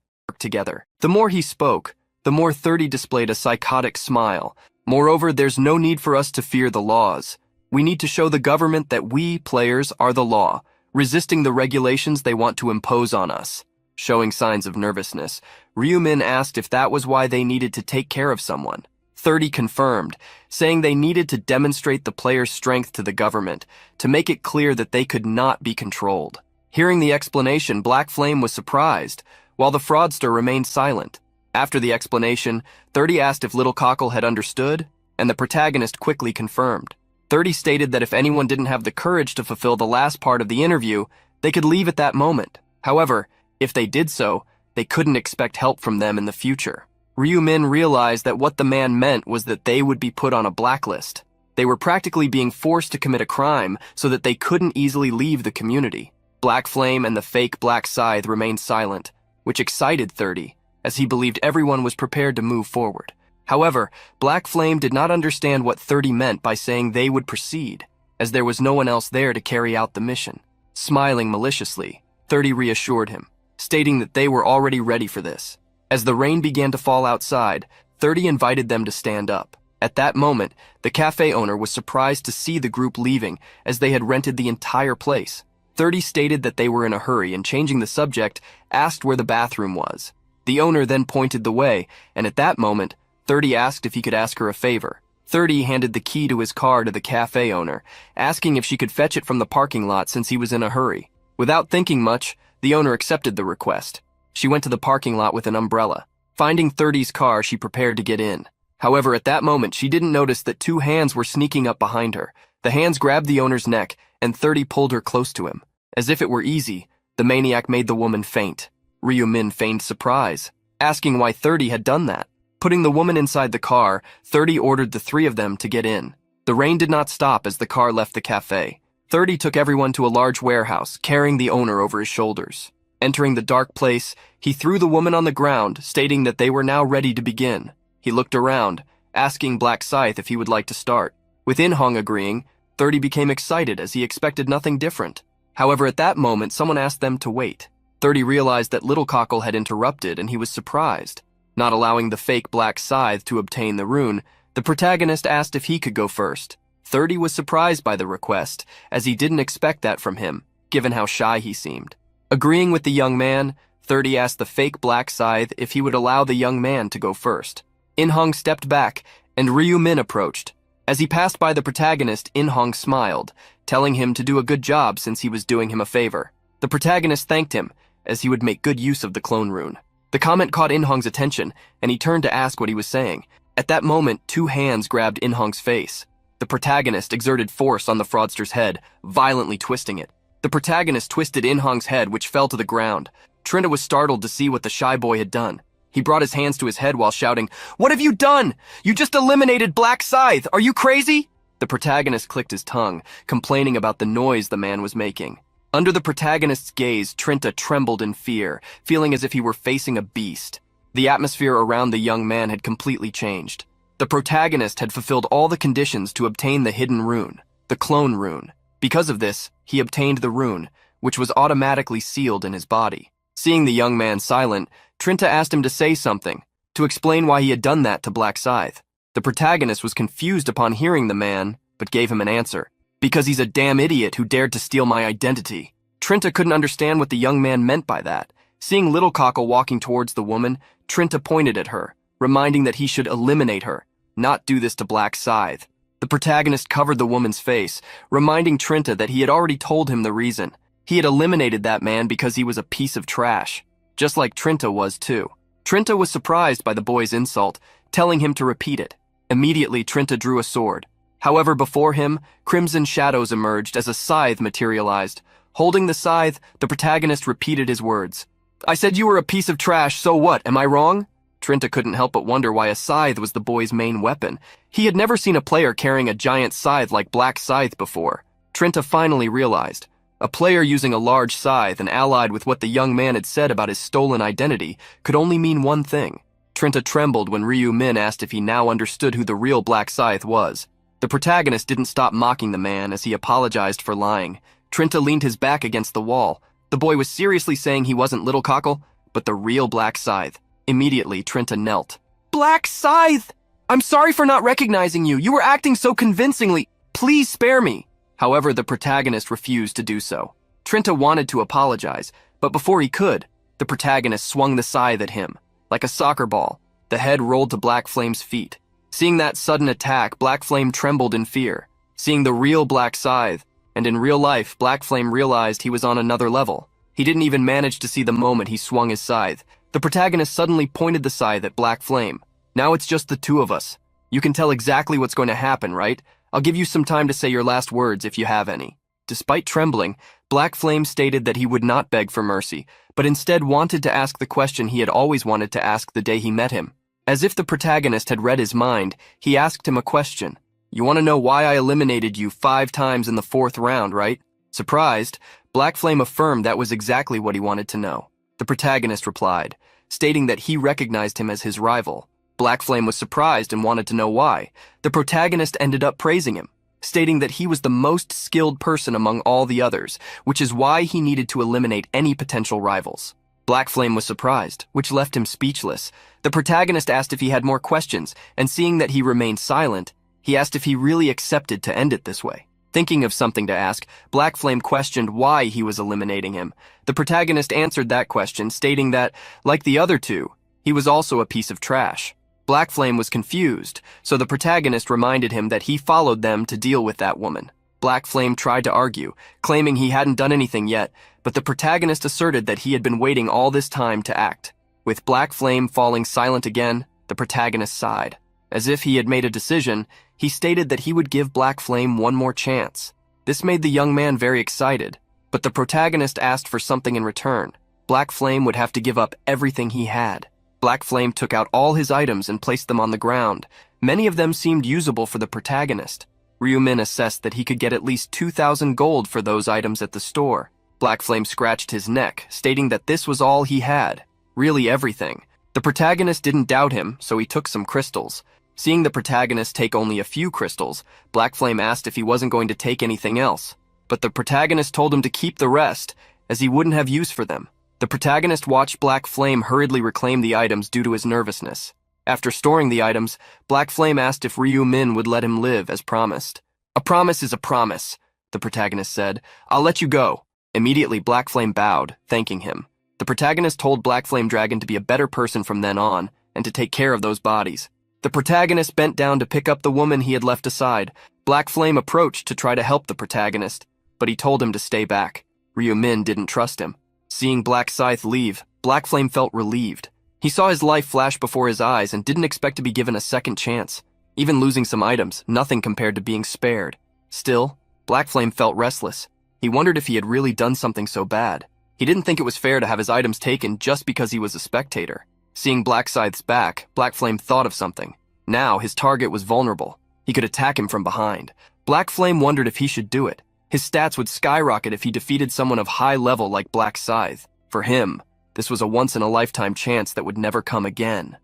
The more he spoke, the more 30 displayed a psychotic smile. "Moreover, there's no need for us to fear the laws. We need to show the government that we, players, are the law, resisting the regulations they want to impose on us." Showing signs of nervousness, Ryumin asked if that was why they needed to take care of someone. 30 confirmed, saying they needed to demonstrate the player's strength to the government, to make it clear that they could not be controlled. Hearing the explanation, Black Flame was surprised, while the fraudster remained silent. After the explanation, 30 asked if Little Cockle had understood, and the protagonist quickly confirmed. 30 stated that if anyone didn't have the courage to fulfill the last part of the interview, they could leave at that moment. However, if they did so, they couldn't expect help from them in the future. Ryumin realized that what the man meant was that they would be put on a blacklist. They were practically being forced to commit a crime so that they couldn't easily leave the community. Black Flame and the fake Black Scythe remained silent, which excited 30, as he believed everyone was prepared to move forward. However, Black Flame did not understand what 30 meant by saying they would proceed, as there was no one else there to carry out the mission. Smiling maliciously, 30 reassured him, stating that they were already ready for this. As the rain began to fall outside, 30 invited them to stand up. At that moment, the cafe owner was surprised to see the group leaving, as they had rented the entire place. 30 stated that they were in a hurry and, changing the subject, asked where the bathroom was. The owner then pointed the way, and at that moment, 30 asked if he could ask her a favor. 30 handed the key to his car to the cafe owner, asking if she could fetch it from the parking lot since he was in a hurry. Without thinking much, the owner accepted the request. She went to the parking lot with an umbrella. Finding 30's car, she prepared to get in. However, at that moment, she didn't notice that two hands were sneaking up behind her. The hands grabbed the owner's neck, and 30 pulled her close to him. As if it were easy, the maniac made the woman faint. Ryumin feigned surprise, asking why 30 had done that. Putting the woman inside the car, 30 ordered the three of them to get in. The rain did not stop as the car left the cafe. 30 took everyone to a large warehouse, carrying the owner over his shoulders. Entering the dark place, he threw the woman on the ground, stating that they were now ready to begin. He looked around, asking Black Scythe if he would like to start. With In-hong agreeing, 30 became excited as he expected nothing different. However, at that moment, someone asked them to wait. 30 realized that Little Cockle had interrupted, and he was surprised. Not allowing the fake Black Scythe to obtain the rune, the protagonist asked if he could go first. 30 was surprised by the request, as he didn't expect that from him, given how shy he seemed. Agreeing with the young man, 30 asked the fake Black Scythe if he would allow the young man to go first. In-hong stepped back, and Ryumin approached. As he passed by the protagonist, In-hong smiled, telling him to do a good job since he was doing him a favor. The protagonist thanked him, as he would make good use of the clone rune. The comment caught In-hong's attention, and he turned to ask what he was saying. At that moment, two hands grabbed In-hong's face. The protagonist exerted force on the fraudster's head, violently twisting it. The protagonist twisted In-hong's head, which fell to the ground. Trinta was startled to see what the shy boy had done. He brought his hands to his head while shouting, "What have you done? You just eliminated Black Scythe! Are you crazy?" The protagonist clicked his tongue, complaining about the noise the man was making. Under the protagonist's gaze, Trinta trembled in fear, feeling as if he were facing a beast. The atmosphere around the young man had completely changed. The protagonist had fulfilled all the conditions to obtain the hidden rune, the clone rune. Because of this, he obtained the rune, which was automatically sealed in his body. Seeing the young man silent, Trinta asked him to say something, to explain why he had done that to Black Scythe. The protagonist was confused upon hearing the man, but gave him an answer. "Because he's a damn idiot who dared to steal my identity." Trinta couldn't understand what the young man meant by that. Seeing Little Cockle walking towards the woman, Trinta pointed at her, reminding that he should eliminate her, not do this to Black Scythe. The protagonist covered the woman's face, reminding Trinta that he had already told him the reason. He had eliminated that man because he was a piece of trash, just like Trinta was too. Trinta was surprised by the boy's insult, telling him to repeat it. Immediately, Trinta drew a sword. However, before him, crimson shadows emerged as a scythe materialized. Holding the scythe, the protagonist repeated his words. "I said you were a piece of trash, so what, am I wrong?" Trinta couldn't help but wonder why a scythe was the boy's main weapon. He had never seen a player carrying a giant scythe like Black Scythe before. Trinta finally realized. A player using a large scythe and allied with what the young man had said about his stolen identity could only mean one thing. Trinta trembled when Ryu Min asked if he now understood who the real Black Scythe was. The protagonist didn't stop mocking the man as he apologized for lying. Trinta leaned his back against the wall. The boy was seriously saying he wasn't Little Cockle, but the real Black Scythe. Immediately, Trinta knelt. "Black Scythe! I'm sorry for not recognizing you. You were acting so convincingly. Please spare me." However, the protagonist refused to do so. Trinta wanted to apologize, but before he could, the protagonist swung the scythe at him. Like a soccer ball, the head rolled to Black Flame's feet. Seeing that sudden attack, Black Flame trembled in fear. Seeing the real Black Scythe, and in real life, Black Flame realized he was on another level. He didn't even manage to see the moment he swung his scythe. The protagonist suddenly pointed the scythe at Black Flame. "Now it's just the two of us. You can tell exactly what's going to happen, right? I'll give you some time to say your last words if you have any." Despite trembling, Black Flame stated that he would not beg for mercy, but instead wanted to ask the question he had always wanted to ask the day he met him. As if the protagonist had read his mind, he asked him a question. "You want to know why I eliminated you 5 times in the 4th round, right?" Surprised, Black Flame affirmed that was exactly what he wanted to know. The protagonist replied, stating that he recognized him as his rival. Black Flame was surprised and wanted to know why. The protagonist ended up praising him, stating that he was the most skilled person among all the others, which is why he needed to eliminate any potential rivals. Black Flame was surprised, which left him speechless. The protagonist asked if he had more questions, and seeing that he remained silent, he asked if he really accepted to end it this way. Thinking of something to ask, Black Flame questioned why he was eliminating him. The protagonist answered that question, stating that, like the other two, he was also a piece of trash. Black Flame was confused, so the protagonist reminded him that he followed them to deal with that woman. Black Flame tried to argue, claiming he hadn't done anything yet, but the protagonist asserted that he had been waiting all this time to act. With Black Flame falling silent again, the protagonist sighed. As if he had made a decision, he stated that he would give Black Flame one more chance. This made the young man very excited, but the protagonist asked for something in return. Black Flame would have to give up everything he had. Black Flame took out all his items and placed them on the ground. Many of them seemed usable for the protagonist. Ryu Min assessed that he could get at least 2,000 gold for those items at the store. Black Flame scratched his neck, stating that this was all he had. Really everything. The protagonist didn't doubt him, so he took some crystals. Seeing the protagonist take only a few crystals, Black Flame asked if he wasn't going to take anything else. But the protagonist told him to keep the rest, as he wouldn't have use for them. The protagonist watched Black Flame hurriedly reclaim the items due to his nervousness. After storing the items, Black Flame asked if Ryu Min would let him live as promised. "A promise is a promise," the protagonist said. "I'll let you go." Immediately, Black Flame bowed, thanking him. The protagonist told Black Flame Dragon to be a better person from then on, and to take care of those bodies. The protagonist bent down to pick up the woman he had left aside. Black Flame approached to try to help the protagonist, but he told him to stay back. Ryu Min didn't trust him. Seeing Black Scythe leave, Black Flame felt relieved. He saw his life flash before his eyes and didn't expect to be given a second chance. Even losing some items, nothing compared to being spared. Still, Black Flame felt restless. He wondered if he had really done something so bad. He didn't think it was fair to have his items taken just because he was a spectator. Seeing Black Scythe's back, Black Flame thought of something. Now, his target was vulnerable. He could attack him from behind. Black Flame wondered if he should do it. His stats would skyrocket if he defeated someone of high level like Black Scythe. For him, this was a once-in-a-lifetime chance that would never come again.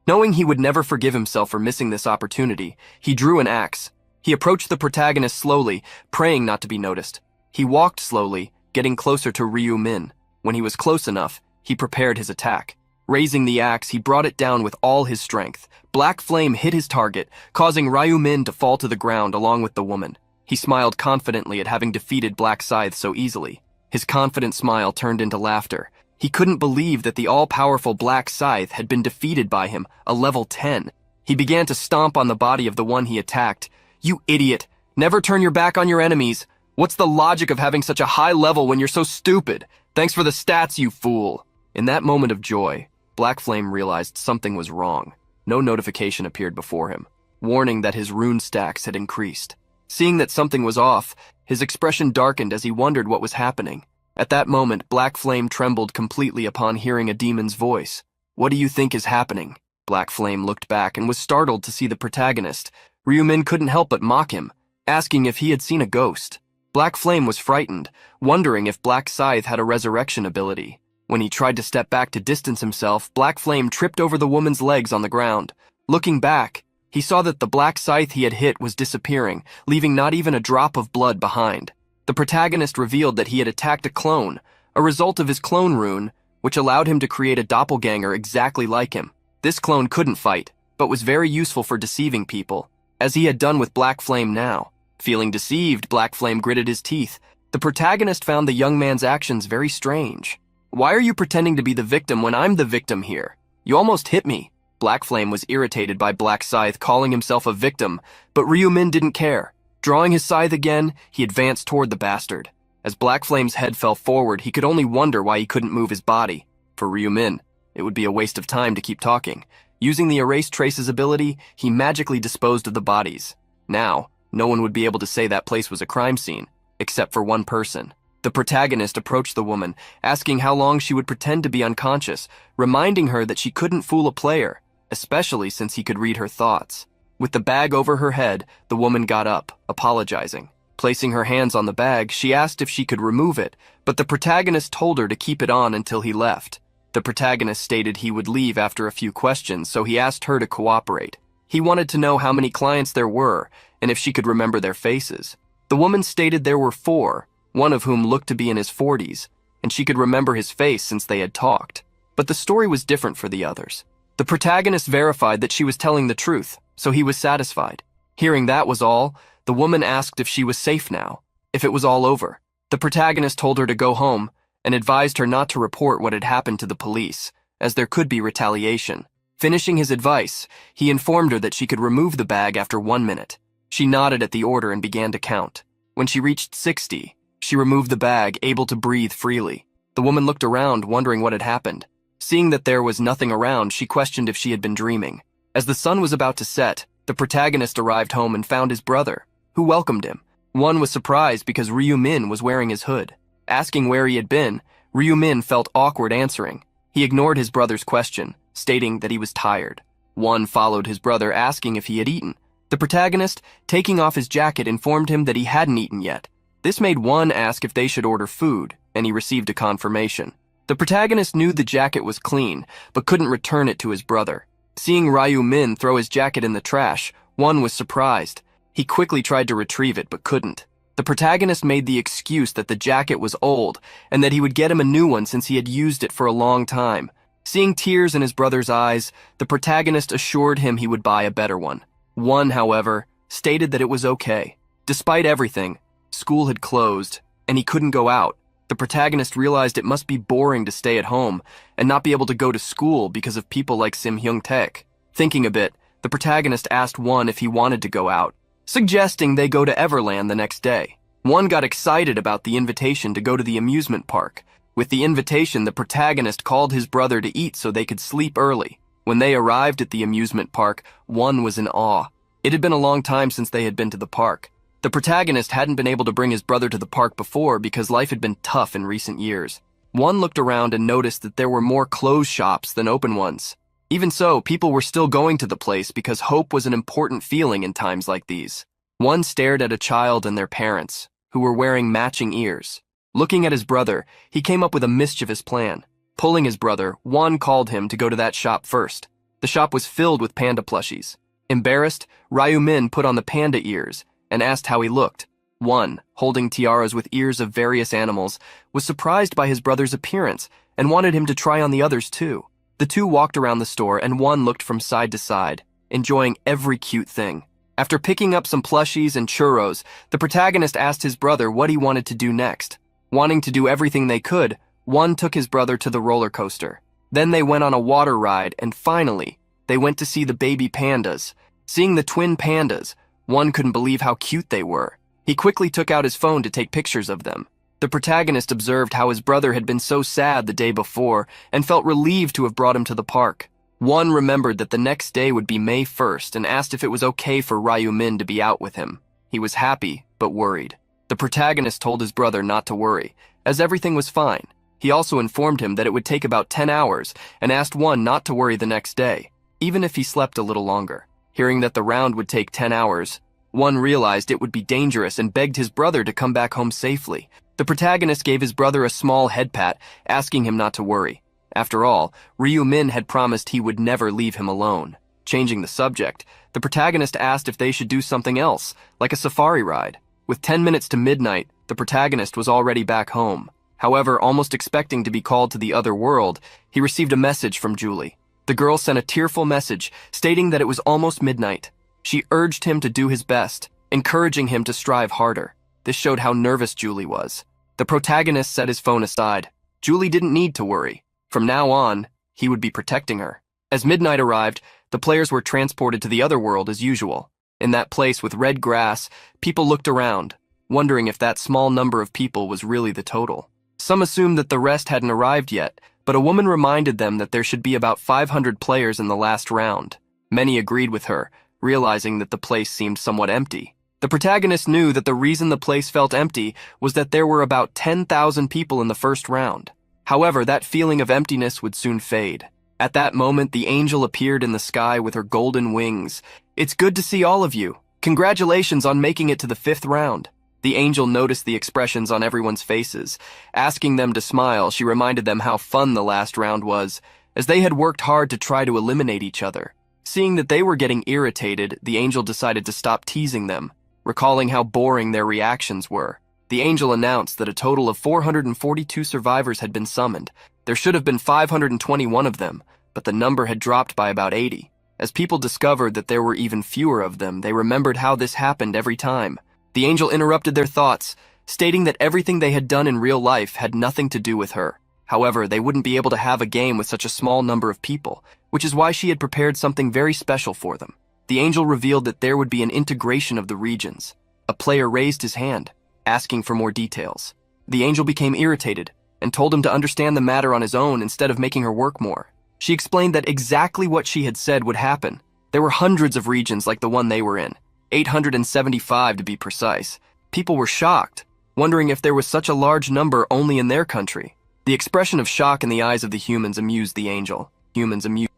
Knowing he would never forgive himself for missing this opportunity, he drew an axe. He approached the protagonist slowly, praying not to be noticed. He walked slowly, getting closer to Ryu Min. When he was close enough, he prepared his attack. Raising the axe, he brought it down with all his strength. Black Flame hit his target, causing Ryu Min to fall to the ground along with the woman. He smiled confidently at having defeated Black Scythe so easily. His confident smile turned into laughter. He couldn't believe that the all-powerful Black Scythe had been defeated by him, a level 10. He began to stomp on the body of the one he attacked. "You idiot! Never turn your back on your enemies! What's the logic of having such a high level when you're so stupid? Thanks for the stats, you fool!" In that moment of joy, Black Flame realized something was wrong. No notification appeared before him, warning that his rune stacks had increased. Seeing that something was off, his expression darkened as he wondered what was happening. At that moment, Black Flame trembled completely upon hearing a demon's voice. "What do you think is happening?" Black Flame looked back and was startled to see the protagonist. Ryu Min couldn't help but mock him, asking if he had seen a ghost. Black Flame was frightened, wondering if Black Scythe had a resurrection ability. When he tried to step back to distance himself, Black Flame tripped over the woman's legs on the ground. Looking back, he saw that the Black Scythe he had hit was disappearing, leaving not even a drop of blood behind. The protagonist revealed that he had attacked a clone, a result of his clone rune, which allowed him to create a doppelganger exactly like him. This clone couldn't fight, but was very useful for deceiving people, as he had done with Black Flame now. Feeling deceived, Black Flame gritted his teeth. The protagonist found the young man's actions very strange. "Why are you pretending to be the victim when I'm the victim here? You almost hit me." Black Flame was irritated by Black Scythe calling himself a victim, but Ryu Min didn't care. Drawing his scythe again, he advanced toward the bastard. As Black Flame's head fell forward, he could only wonder why he couldn't move his body. For Ryu Min, it would be a waste of time to keep talking. Using the Erase Traces ability, he magically disposed of the bodies. Now, no one would be able to say that place was a crime scene, except for one person. The protagonist approached the woman, asking how long she would pretend to be unconscious, reminding her that she couldn't fool a player, especially since he could read her thoughts. With the bag over her head, the woman got up, apologizing. Placing her hands on the bag, she asked if she could remove it, but the protagonist told her to keep it on until he left. The protagonist stated he would leave after a few questions, so he asked her to cooperate. He wanted to know how many clients there were, and if she could remember their faces. The woman stated there were 4, one of whom looked to be in his 40s, and she could remember his face since they had talked. But the story was different for the others. The protagonist verified that she was telling the truth, so he was satisfied. Hearing that was all, the woman asked if she was safe now, if it was all over. The protagonist told her to go home and advised her not to report what had happened to the police, as there could be retaliation. Finishing his advice, he informed her that she could remove the bag after 1 minute. She nodded at the order and began to count. When she reached 60, she removed the bag, able to breathe freely. The woman looked around, wondering what had happened. Seeing that there was nothing around, she questioned if she had been dreaming. As the sun was about to set, the protagonist arrived home and found his brother, who welcomed him. One was surprised because Ryu Min was wearing his hood. Asking where he had been, Ryu Min felt awkward answering. He ignored his brother's question, stating that he was tired. One followed his brother, asking if he had eaten. The protagonist, taking off his jacket, informed him that he hadn't eaten yet. This made one ask if they should order food, and he received a confirmation. The protagonist knew the jacket was clean, but couldn't return it to his brother. Seeing Ryu Min throw his jacket in the trash, one was surprised. He quickly tried to retrieve it, but couldn't. The protagonist made the excuse that the jacket was old, and that he would get him a new one since he had used it for a long time. Seeing tears in his brother's eyes, the protagonist assured him he would buy a better one. One, however, stated that it was okay. Despite everything, school had closed, and he couldn't go out. The protagonist realized it must be boring to stay at home and not be able to go to school because of people like Sim Hyung-taek. Thinking a bit, the protagonist asked One if he wanted to go out, suggesting they go to Everland the next day. One got excited about the invitation to go to the amusement park. With the invitation, the protagonist called his brother to eat so they could sleep early. When they arrived at the amusement park, One was in awe. It had been a long time since they had been to the park. The protagonist hadn't been able to bring his brother to the park before because life had been tough in recent years. One looked around and noticed that there were more closed shops than open ones. Even so, people were still going to the place because hope was an important feeling in times like these. One stared at a child and their parents, who were wearing matching ears. Looking at his brother, he came up with a mischievous plan. Pulling his brother, One called him to go to that shop first. The shop was filled with panda plushies. Embarrassed, Ryu-min put on the panda ears and asked how he looked. One, holding tiaras with ears of various animals, was surprised by his brother's appearance and wanted him to try on the others too. The two walked around the store and One looked from side to side, enjoying every cute thing. After picking up some plushies and churros, the protagonist asked his brother what he wanted to do next. Wanting to do everything they could, One took his brother to the roller coaster. Then they went on a water ride, and finally, they went to see the baby pandas. Seeing the twin pandas, One couldn't believe how cute they were. He quickly took out his phone to take pictures of them. The protagonist observed how his brother had been so sad the day before and felt relieved to have brought him to the park. One remembered that the next day would be May 1st and asked if it was okay for Ryu-min to be out with him. He was happy, but worried. The protagonist told his brother not to worry, as everything was fine. He also informed him that it would take about 10 hours and asked One not to worry the next day, even if he slept a little longer. Hearing that the round would take 10 hours, One realized it would be dangerous and begged his brother to come back home safely. The protagonist gave his brother a small head pat, asking him not to worry. After all, Ryu-min had promised he would never leave him alone. Changing the subject, the protagonist asked if they should do something else, like a safari ride. With 10 minutes to midnight, the protagonist was already back home. However, almost expecting to be called to the other world, he received a message from Julie. The girl sent a tearful message stating that it was almost midnight. She urged him to do his best, encouraging him to strive harder. This showed how nervous Julie was. The protagonist set his phone aside. Julie didn't need to worry. From now on, he would be protecting her. As midnight arrived, the players were transported to the other world as usual. In that place with red grass, people looked around, wondering if that small number of people was really the total. Some assumed that the rest hadn't arrived yet, but a woman reminded them that there should be about 500 players in the last round. Many agreed with her, realizing that the place seemed somewhat empty. The protagonist knew that the reason the place felt empty was that there were about 10,000 people in the first round. However, that feeling of emptiness would soon fade. At that moment, the angel appeared in the sky with her golden wings. "It's good to see all of you. Congratulations on making it to the 5th round." The angel noticed the expressions on everyone's faces. Asking them to smile, she reminded them how fun the last round was, as they had worked hard to try to eliminate each other. Seeing that they were getting irritated, the angel decided to stop teasing them. Recalling how boring their reactions were, the angel announced that a total of 442 survivors had been summoned. There should have been 521 of them, but the number had dropped by about 80. As people discovered that there were even fewer of them, they remembered how this happened every time. The angel interrupted their thoughts, stating that everything they had done in real life had nothing to do with her. However, they wouldn't be able to have a game with such a small number of people, which is why she had prepared something very special for them. The angel revealed that there would be an integration of the regions. A player raised his hand, asking for more details. The angel became irritated and told him to understand the matter on his own instead of making her work more. She explained that exactly what she had said would happen. There were hundreds of regions like the one they were in, 875 to be precise. People were shocked, wondering if there was such a large number only in their country. The expression of shock in the eyes of the humans amused the angel.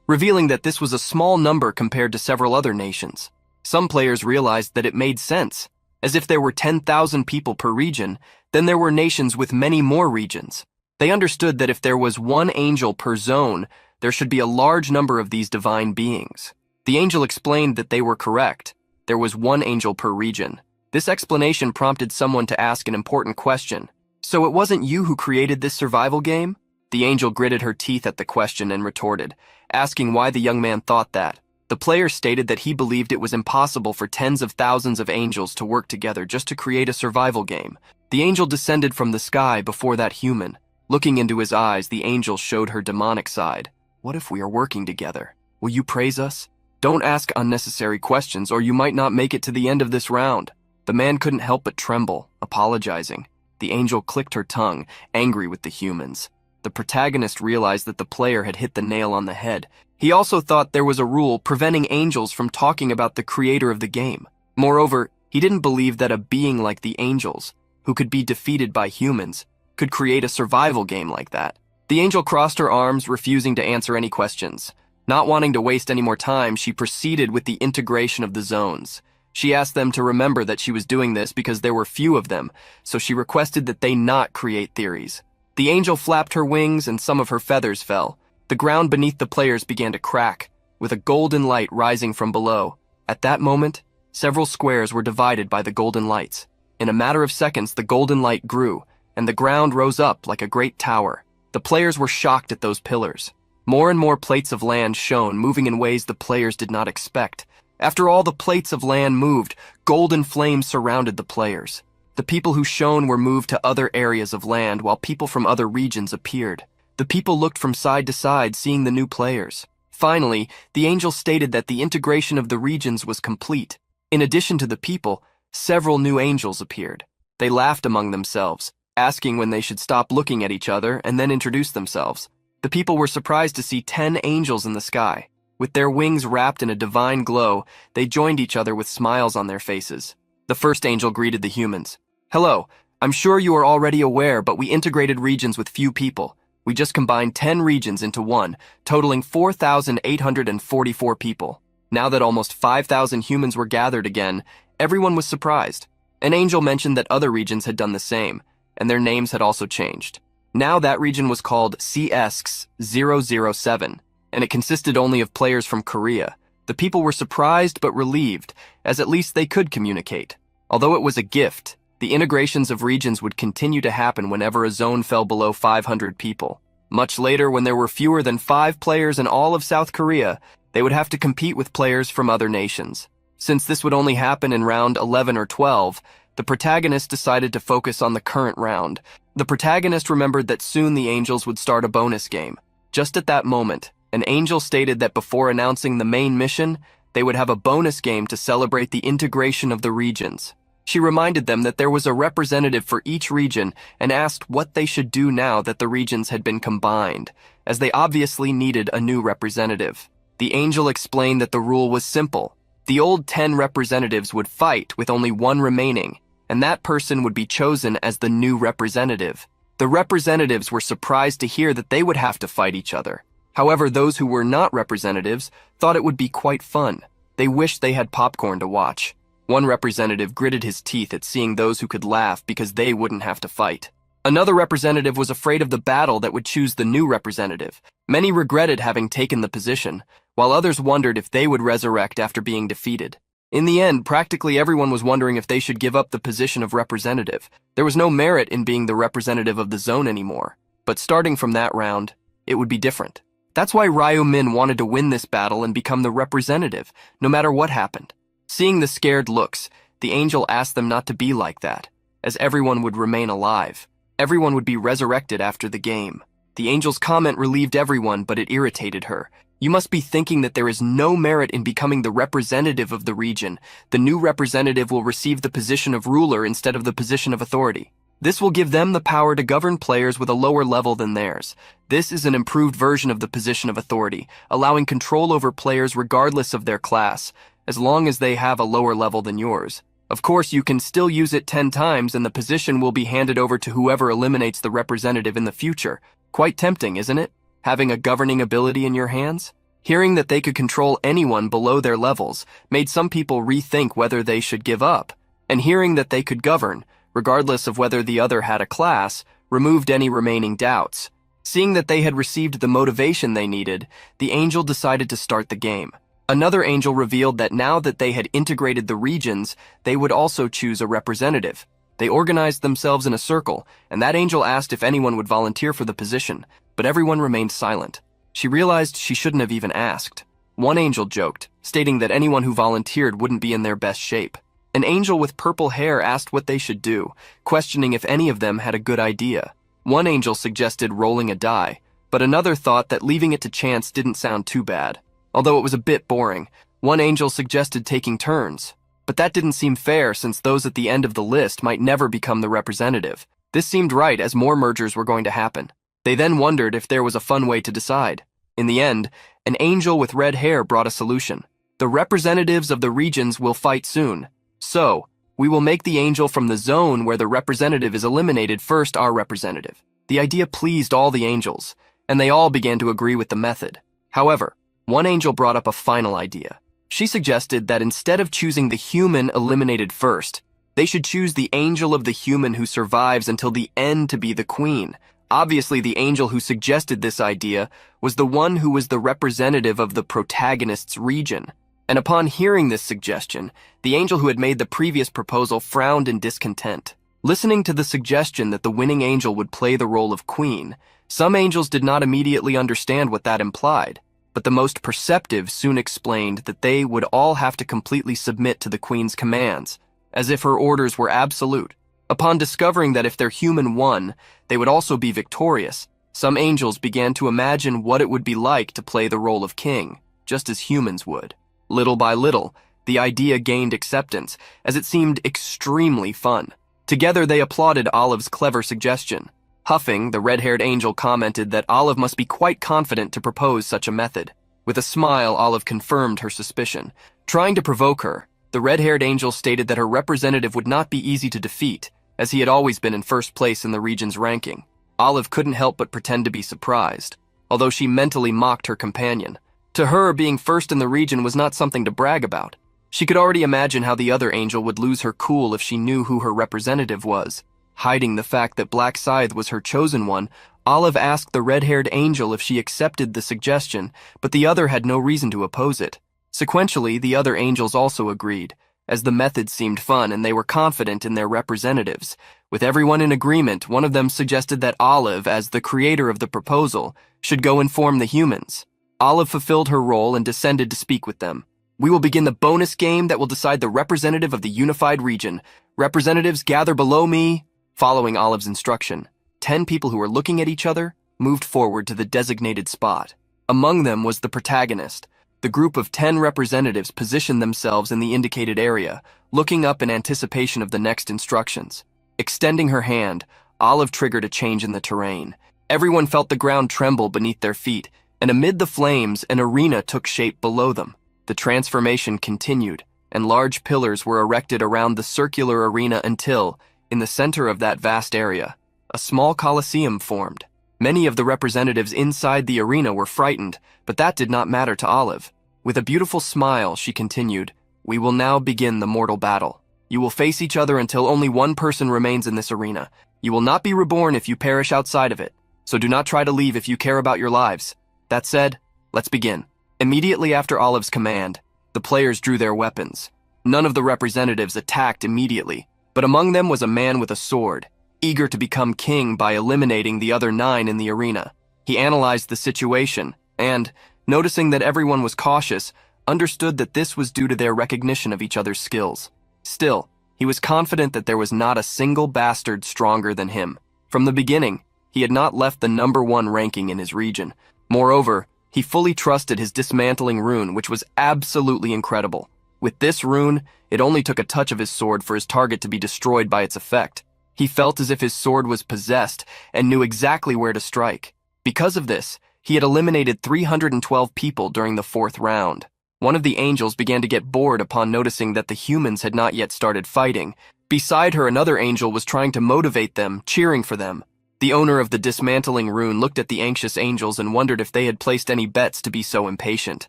Revealing that this was a small number compared to several other nations. Some players realized that it made sense. As if there were 10,000 people per region, then there were nations with many more regions. They understood that if there was one angel per zone, there should be a large number of these divine beings. The angel explained that they were correct. There was one angel per region. This explanation prompted someone to ask an important question. "So it wasn't you who created this survival game?" The angel gritted her teeth at the question and retorted, asking why the young man thought that. The player stated that he believed it was impossible for tens of thousands of angels to work together just to create a survival game. The angel descended from the sky before that human. Looking into his eyes, the angel showed her demonic side. "What if we are working together? Will you praise us? Don't ask unnecessary questions or you might not make it to the end of this round." The man couldn't help but tremble, apologizing. The angel clicked her tongue, angry with the humans. The protagonist realized that the player had hit the nail on the head. He also thought there was a rule preventing angels from talking about the creator of the game. Moreover, he didn't believe that a being like the angels, who could be defeated by humans, could create a survival game like that. The angel crossed her arms, refusing to answer any questions. Not wanting to waste any more time, she proceeded with the integration of the zones. She asked them to remember that she was doing this because there were few of them, so she requested that they not create theories. The angel flapped her wings and some of her feathers fell. The ground beneath the players began to crack, with a golden light rising from below. At that moment, several squares were divided by the golden lights. In a matter of seconds, the golden light grew, and the ground rose up like a great tower. The players were shocked at those pillars. More and more plates of land shone, moving in ways the players did not expect. After all the plates of land moved, golden flames surrounded the players. The people who shone were moved to other areas of land, while people from other regions appeared. The people looked from side to side, seeing the new players. Finally, the angel stated that the integration of the regions was complete. In addition to the people, several new angels appeared. They laughed among themselves, asking when they should stop looking at each other and then introduce themselves. The people were surprised to see 10 angels in the sky. With their wings wrapped in a divine glow, they joined each other with smiles on their faces. The first angel greeted the humans. "Hello, I'm sure you are already aware, but we integrated regions with few people. We just combined 10 regions into one, totaling 4,844 people. Now that almost 5,000 humans were gathered again, everyone was surprised. An angel mentioned that other regions had done the same, and their names had also changed. Now that region was called CX-007, and it consisted only of players from Korea. The people were surprised but relieved, as at least they could communicate. Although it was a gift, the integrations of regions would continue to happen whenever a zone fell below 500 people. Much later, when there were fewer than 5 players in all of South Korea, they would have to compete with players from other nations. Since this would only happen in round 11 or 12, the protagonist decided to focus on the current round. The protagonist remembered that soon the angels would start a bonus game. Just at that moment, an angel stated that before announcing the main mission, they would have a bonus game to celebrate the integration of the regions. She reminded them that there was a representative for each region and asked what they should do now that the regions had been combined, as they obviously needed a new representative. The angel explained that the rule was simple. The old 10 representatives would fight with only one remaining, and that person would be chosen as the new representative. The representatives were surprised to hear that they would have to fight each other. However, those who were not representatives thought it would be quite fun. They wished they had popcorn to watch. One representative gritted his teeth at seeing those who could laugh because they wouldn't have to fight. Another representative was afraid of the battle that would choose the new representative. Many regretted having taken the position, while others wondered if they would resurrect after being defeated. In the end, practically everyone was wondering if they should give up the position of representative. There was no merit in being the representative of the zone anymore. But starting from that round, it would be different. That's why Ryu Min wanted to win this battle and become the representative, no matter what happened. Seeing the scared looks, the angel asked them not to be like that, as everyone would remain alive. Everyone would be resurrected after the game. The angel's comment relieved everyone, but it irritated her. You must be thinking that there is no merit in becoming the representative of the region. The new representative will receive the position of ruler instead of the position of authority. This will give them the power to govern players with a lower level than theirs. This is an improved version of the position of authority, allowing control over players regardless of their class, as long as they have a lower level than yours. Of course, you can still use it 10 times and the position will be handed over to whoever eliminates the representative in the future. Quite tempting, isn't it? Having a governing ability in your hands? Hearing that they could control anyone below their levels made some people rethink whether they should give up, and hearing that they could govern, regardless of whether the other had a class, removed any remaining doubts. Seeing that they had received the motivation they needed, the angel decided to start the game. Another angel revealed that now that they had integrated the regions, they would also choose a representative. They organized themselves in a circle, and that angel asked if anyone would volunteer for the position, but everyone remained silent. She realized she shouldn't have even asked. One angel joked, stating that anyone who volunteered wouldn't be in their best shape. An angel with purple hair asked what they should do, questioning if any of them had a good idea. One angel suggested rolling a die, but another thought that leaving it to chance didn't sound too bad. Although it was a bit boring, one angel suggested taking turns. But that didn't seem fair since those at the end of the list might never become the representative. This seemed right as more mergers were going to happen. They then wondered if there was a fun way to decide. In the end, an angel with red hair brought a solution. The representatives of the regions will fight soon. So, We will make the angel from the zone where the representative is eliminated first our representative. The idea pleased all the angels, and they all began to agree with the method. However, one angel brought up a final idea. She suggested that instead of choosing the human eliminated first, they should choose the angel of the human who survives until the end to be the queen. Obviously, the angel who suggested this idea was the one who was the representative of the protagonist's region. And upon hearing this suggestion, the angel who had made the previous proposal frowned in discontent. Listening to the suggestion that the winning angel would play the role of queen, some angels did not immediately understand what that implied, but the most perceptive soon explained that they would all have to completely submit to the queen's commands, as if her orders were absolute. Upon discovering that if their human won, they would also be victorious, some angels began to imagine what it would be like to play the role of king, just as humans would. Little by little, the idea gained acceptance, as it seemed extremely fun. Together they applauded Olive's clever suggestion. Huffing, the red-haired angel commented that Olive must be quite confident to propose such a method. With a smile, Olive confirmed her suspicion. Trying to provoke her, the red-haired angel stated that her representative would not be easy to defeat, as he had always been in first place in the region's ranking. Olive couldn't help but pretend to be surprised, although she mentally mocked her companion. To her, being first in the region was not something to brag about. She could already imagine how the other angel would lose her cool if she knew who her representative was. Hiding the fact that Black Scythe was her chosen one, Olive asked the red-haired angel if she accepted the suggestion, but the other had no reason to oppose it. Sequentially, the other angels also agreed, as the method seemed fun and they were confident in their representatives. With everyone in agreement, one of them suggested that Olive, as the creator of the proposal, should go inform the humans. Olive fulfilled her role and descended to speak with them. We will begin the bonus game that will decide the representative of the unified region. Representatives, gather below me. Following Olive's instruction, 10 people who were looking at each other moved forward to the designated spot. Among them was the protagonist. The group of 10 representatives positioned themselves in the indicated area, looking up in anticipation of the next instructions. Extending her hand, Olive triggered a change in the terrain. Everyone felt the ground tremble beneath their feet, and amid the flames, an arena took shape below them. The transformation continued, and large pillars were erected around the circular arena until, in the center of that vast area, a small coliseum formed. Many of the representatives inside the arena were frightened, but that did not matter to Olive. With a beautiful smile, she continued, "We will now begin the mortal battle. You will face each other until only one person remains in this arena. You will not be reborn if you perish outside of it, so do not try to leave if you care about your lives. That said, let's begin." Immediately after Olive's command, the players drew their weapons. None of the representatives attacked immediately, but among them was a man with a sword, eager to become king by eliminating the other 9 in the arena. He analyzed the situation and, noticing that everyone was cautious, understood that this was due to their recognition of each other's skills. Still, he was confident that there was not a single bastard stronger than him. From the beginning, he had not left the #1 ranking in his region. Moreover, he fully trusted his dismantling rune, which was absolutely incredible. With this rune, it only took a touch of his sword for his target to be destroyed by its effect. He felt as if his sword was possessed and knew exactly where to strike. Because of this, he had eliminated 312 people during the 4th round. One of the angels began to get bored upon noticing that the humans had not yet started fighting. Beside her, another angel was trying to motivate them, cheering for them. The owner of the dismantling rune looked at the anxious angels and wondered if they had placed any bets to be so impatient.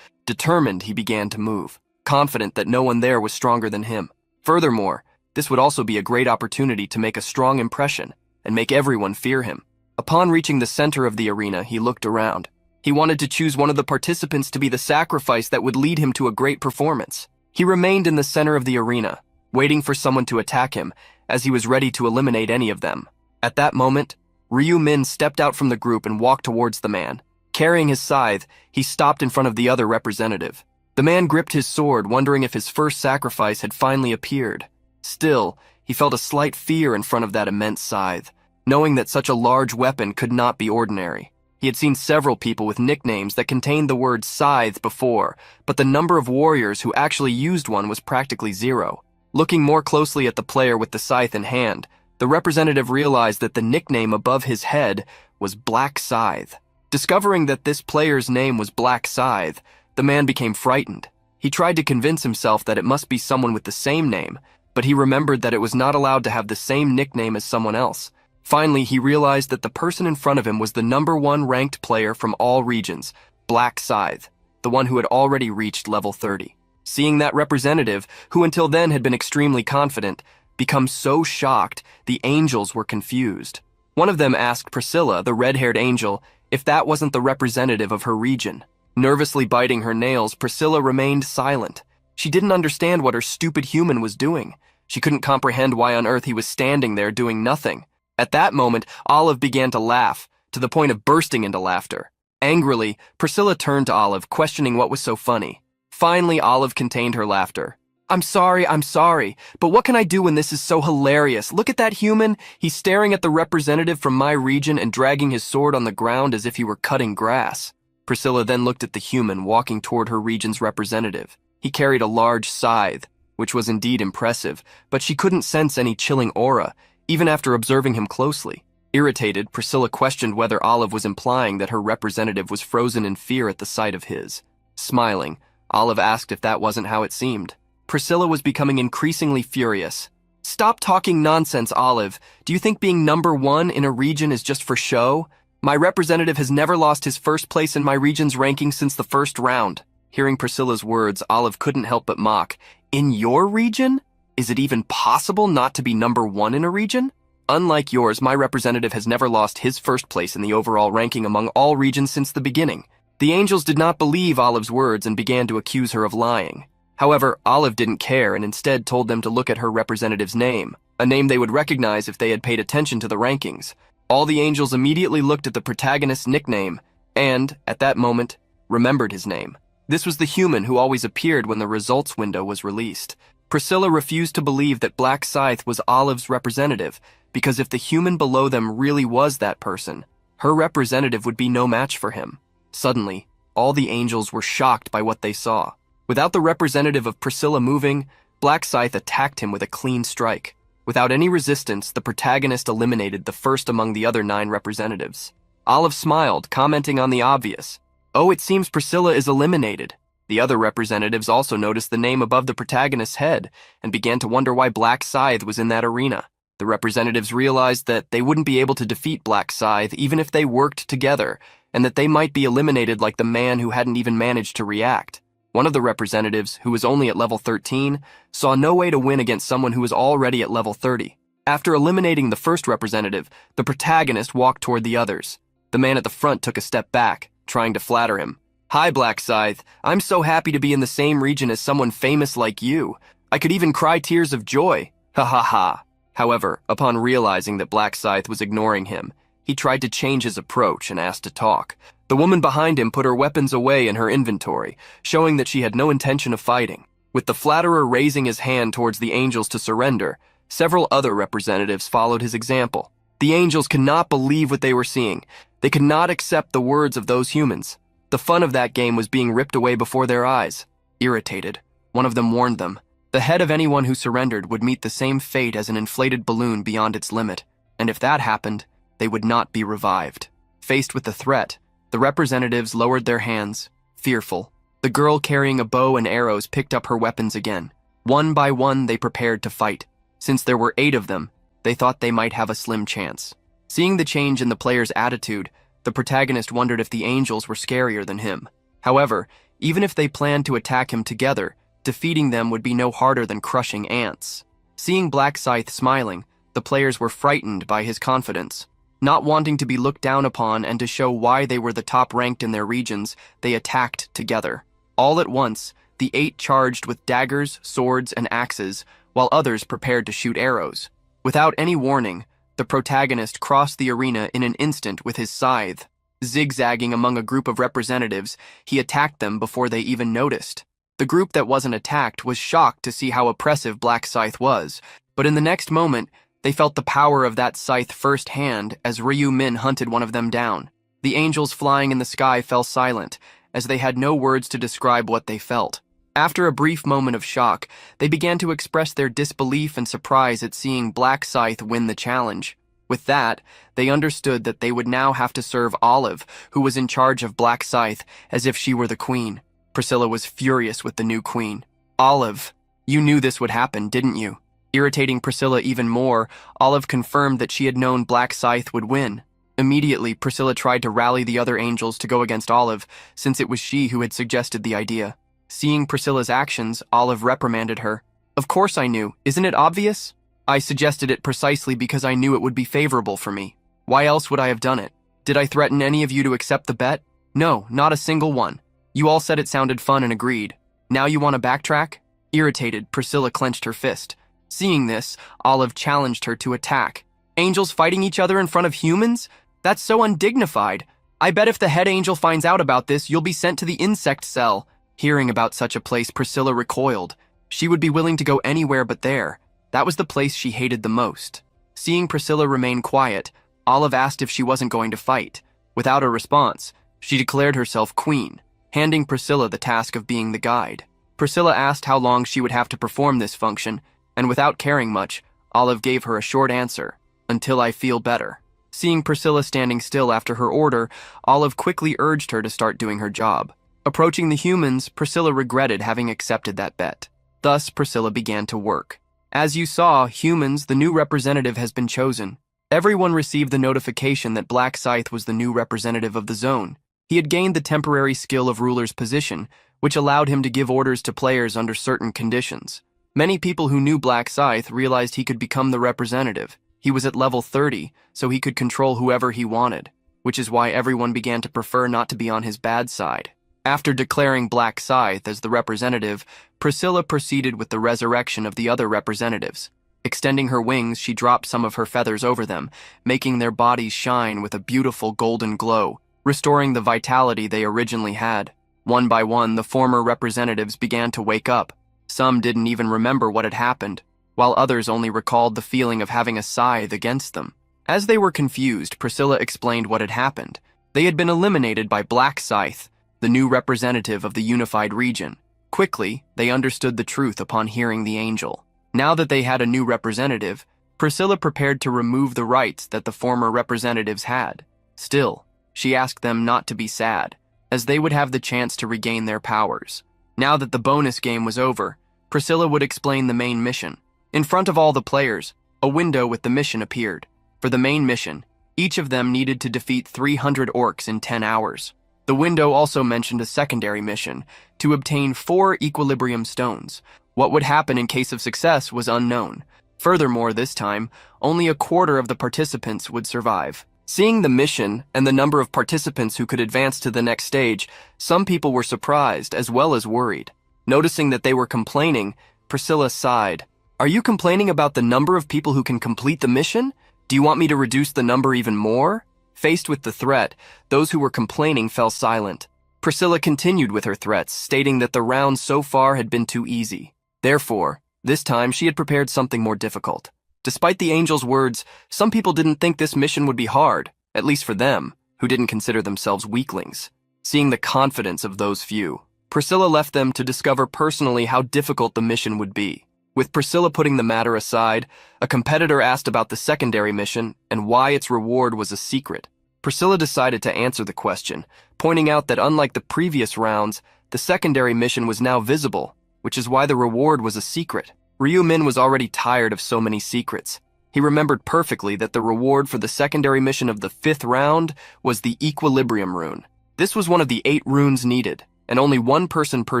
Determined, he began to move, confident that no one there was stronger than him. Furthermore, this would also be a great opportunity to make a strong impression and make everyone fear him. Upon reaching the center of the arena, he looked around. He wanted to choose one of the participants to be the sacrifice that would lead him to a great performance. He remained in the center of the arena, waiting for someone to attack him, as he was ready to eliminate any of them. At that moment, Ryu Min stepped out from the group and walked towards the man. Carrying his scythe, he stopped in front of the other representative. The man gripped his sword, wondering if his first sacrifice had finally appeared. Still, he felt a slight fear in front of that immense scythe, knowing that such a large weapon could not be ordinary. He had seen several people with nicknames that contained the word scythe before, but the number of warriors who actually used one was practically 0. Looking more closely at the player with the scythe in hand, the representative realized that the nickname above his head was Black Scythe. Discovering that this player's name was Black Scythe, the man became frightened. He tried to convince himself that it must be someone with the same name, but he remembered that it was not allowed to have the same nickname as someone else. Finally, he realized that the person in front of him was the #1 ranked player from all regions, Black Scythe, the one who had already reached level 30. Seeing that representative, who until then had been extremely confident, become so shocked, the angels were confused. One of them asked Priscilla, the red-haired angel, if that wasn't the representative of her region. Nervously biting her nails, Priscilla remained silent. She didn't understand what her stupid human was doing. She couldn't comprehend why on earth he was standing there doing nothing. At that moment, Olive began to laugh, to the point of bursting into laughter. Angrily, Priscilla turned to Olive, questioning what was so funny. Finally, Olive contained her laughter. I'm sorry, but what can I do when this is so hilarious? Look at that human. He's staring at the representative from my region and dragging his sword on the ground as if he were cutting grass. Priscilla then looked at the human walking toward her region's representative. He carried a large scythe, which was indeed impressive, but she couldn't sense any chilling aura, even after observing him closely. Irritated, Priscilla questioned whether Olive was implying that her representative was frozen in fear at the sight of his. Smiling, Olive asked if that wasn't how it seemed. Priscilla was becoming increasingly furious. Stop talking nonsense, Olive. Do you think being #1 in a region is just for show? My representative has never lost his first place in my region's ranking since the first round. Hearing Priscilla's words, Olive couldn't help but mock. In your region? Is it even possible not to be #1 in a region? Unlike yours, my representative has never lost his first place in the overall ranking among all regions since the beginning. The angels did not believe Olive's words and began to accuse her of lying. However, Olive didn't care and instead told them to look at her representative's name, a name they would recognize if they had paid attention to the rankings. All the angels immediately looked at the protagonist's nickname and, at that moment, remembered his name. This was the human who always appeared when the results window was released. Priscilla refused to believe that Black Scythe was Olive's representative, because if the human below them really was that person, her representative would be no match for him. Suddenly, all the angels were shocked by what they saw. Without the representative of Priscilla moving, Black Scythe attacked him with a clean strike. Without any resistance, the protagonist eliminated the first among the other 9 representatives. Olive smiled, commenting on the obvious. Oh, it seems Priscilla is eliminated. The other representatives also noticed the name above the protagonist's head and began to wonder why Black Scythe was in that arena. The representatives realized that they wouldn't be able to defeat Black Scythe even if they worked together, and that they might be eliminated like the man who hadn't even managed to react. One of the representatives, who was only at level 13, saw no way to win against someone who was already at level 30. After eliminating the first representative, the protagonist walked toward the others. The man at the front took a step back, trying to flatter him. Hi, Black Scythe. I'm so happy to be in the same region as someone famous like you. I could even cry tears of joy. Ha ha ha. However, upon realizing that Black Scythe was ignoring him, he tried to change his approach and asked to talk. The woman behind him put her weapons away in her inventory, showing that she had no intention of fighting. With the flatterer raising his hand towards the angels to surrender, several other representatives followed his example. The angels could not believe what they were seeing. They could not accept the words of those humans. The fun of that game was being ripped away before their eyes. Irritated, one of them warned them. The head of anyone who surrendered would meet the same fate as an inflated balloon beyond its limit, and if that happened, they would not be revived. Faced with the threat, the representatives lowered their hands, fearful. The girl carrying a bow and arrows picked up her weapons again. One by one, they prepared to fight. Since there were 8 of them, they thought they might have a slim chance. Seeing the change in the player's attitude, the protagonist wondered if the angels were scarier than him. However, even if they planned to attack him together, defeating them would be no harder than crushing ants. Seeing Black Scythe smiling, the players were frightened by his confidence. Not wanting to be looked down upon and to show why they were the top ranked in their regions, they attacked together. All at once, the 8 charged with daggers, swords, and axes, while others prepared to shoot arrows. Without any warning, the protagonist crossed the arena in an instant with his scythe. Zigzagging among a group of representatives, he attacked them before they even noticed. The group that wasn't attacked was shocked to see how oppressive Black Scythe was, but in the next moment, they felt the power of that scythe firsthand as Ryu Min hunted one of them down. The angels flying in the sky fell silent, as they had no words to describe what they felt. After a brief moment of shock, they began to express their disbelief and surprise at seeing Black Scythe win the challenge. With that, they understood that they would now have to serve Olive, who was in charge of Black Scythe, as if she were the queen. Priscilla was furious with the new queen. Olive, you knew this would happen, didn't you? Irritating Priscilla even more, Olive confirmed that she had known Black Scythe would win. Immediately, Priscilla tried to rally the other angels to go against Olive, since it was she who had suggested the idea. Seeing Priscilla's actions, Olive reprimanded her. "Of course I knew. Isn't it obvious? I suggested it precisely because I knew it would be favorable for me. Why else would I have done it? Did I threaten any of you to accept the bet? No, not a single one. You all said it sounded fun and agreed. Now you want to backtrack?" Irritated, Priscilla clenched her fist. Seeing this, Olive challenged her to attack. "Angels fighting each other in front of humans? That's so undignified. I bet if the head angel finds out about this, you'll be sent to the insect cell." Hearing about such a place, Priscilla recoiled. She would be willing to go anywhere but there. That was the place she hated the most. Seeing Priscilla remain quiet, Olive asked if she wasn't going to fight. Without a response, she declared herself queen, handing Priscilla the task of being the guide. Priscilla asked how long she would have to perform this function, and without caring much, Olive gave her a short answer: "Until I feel better." Seeing Priscilla standing still after her order, Olive quickly urged her to start doing her job. Approaching the humans, Priscilla regretted having accepted that bet. Thus, Priscilla began to work. As you saw, humans, the new representative has been chosen. Everyone received the notification that Black Scythe was the new representative of the zone. He had gained the temporary skill of ruler's position, which allowed him to give orders to players under certain conditions. Many people who knew Black Scythe realized he could become the representative. He was at level 30, so he could control whoever he wanted, which is why everyone began to prefer not to be on his bad side. After declaring Black Scythe as the representative, Priscilla proceeded with the resurrection of the other representatives. Extending her wings, she dropped some of her feathers over them, making their bodies shine with a beautiful golden glow, restoring the vitality they originally had. One by one, the former representatives began to wake up. Some didn't even remember what had happened, while others only recalled the feeling of having a scythe against them. As they were confused, Priscilla explained what had happened. They had been eliminated by Black Scythe, the new representative of the unified region. Quickly, they understood the truth upon hearing the angel. Now that they had a new representative, Priscilla prepared to remove the rights that the former representatives had. Still, she asked them not to be sad, as they would have the chance to regain their powers. Now that the bonus game was over, Priscilla would explain the main mission. In front of all the players, a window with the mission appeared. For the main mission, each of them needed to defeat 300 orcs in 10 hours. The window also mentioned a secondary mission, to obtain 4 equilibrium stones. What would happen in case of success was unknown. Furthermore, this time, only a quarter of the participants would survive. Seeing the mission and the number of participants who could advance to the next stage, some people were surprised as well as worried. Noticing that they were complaining, Priscilla sighed. "Are you complaining about the number of people who can complete the mission? Do you want me to reduce the number even more?" Faced with the threat, those who were complaining fell silent. Priscilla continued with her threats, stating that the round so far had been too easy. Therefore, this time she had prepared something more difficult. Despite the angel's words, some people didn't think this mission would be hard, at least for them, who didn't consider themselves weaklings. Seeing the confidence of those few, Priscilla left them to discover personally how difficult the mission would be. With Priscilla putting the matter aside, a competitor asked about the secondary mission and why its reward was a secret. Priscilla decided to answer the question, pointing out that unlike the previous rounds, the secondary mission was now visible, which is why the reward was a secret. Ryu Min was already tired of so many secrets. He remembered perfectly that the reward for the secondary mission of the 5th round was the Equilibrium rune. This was one of the 8 runes needed, and only one person per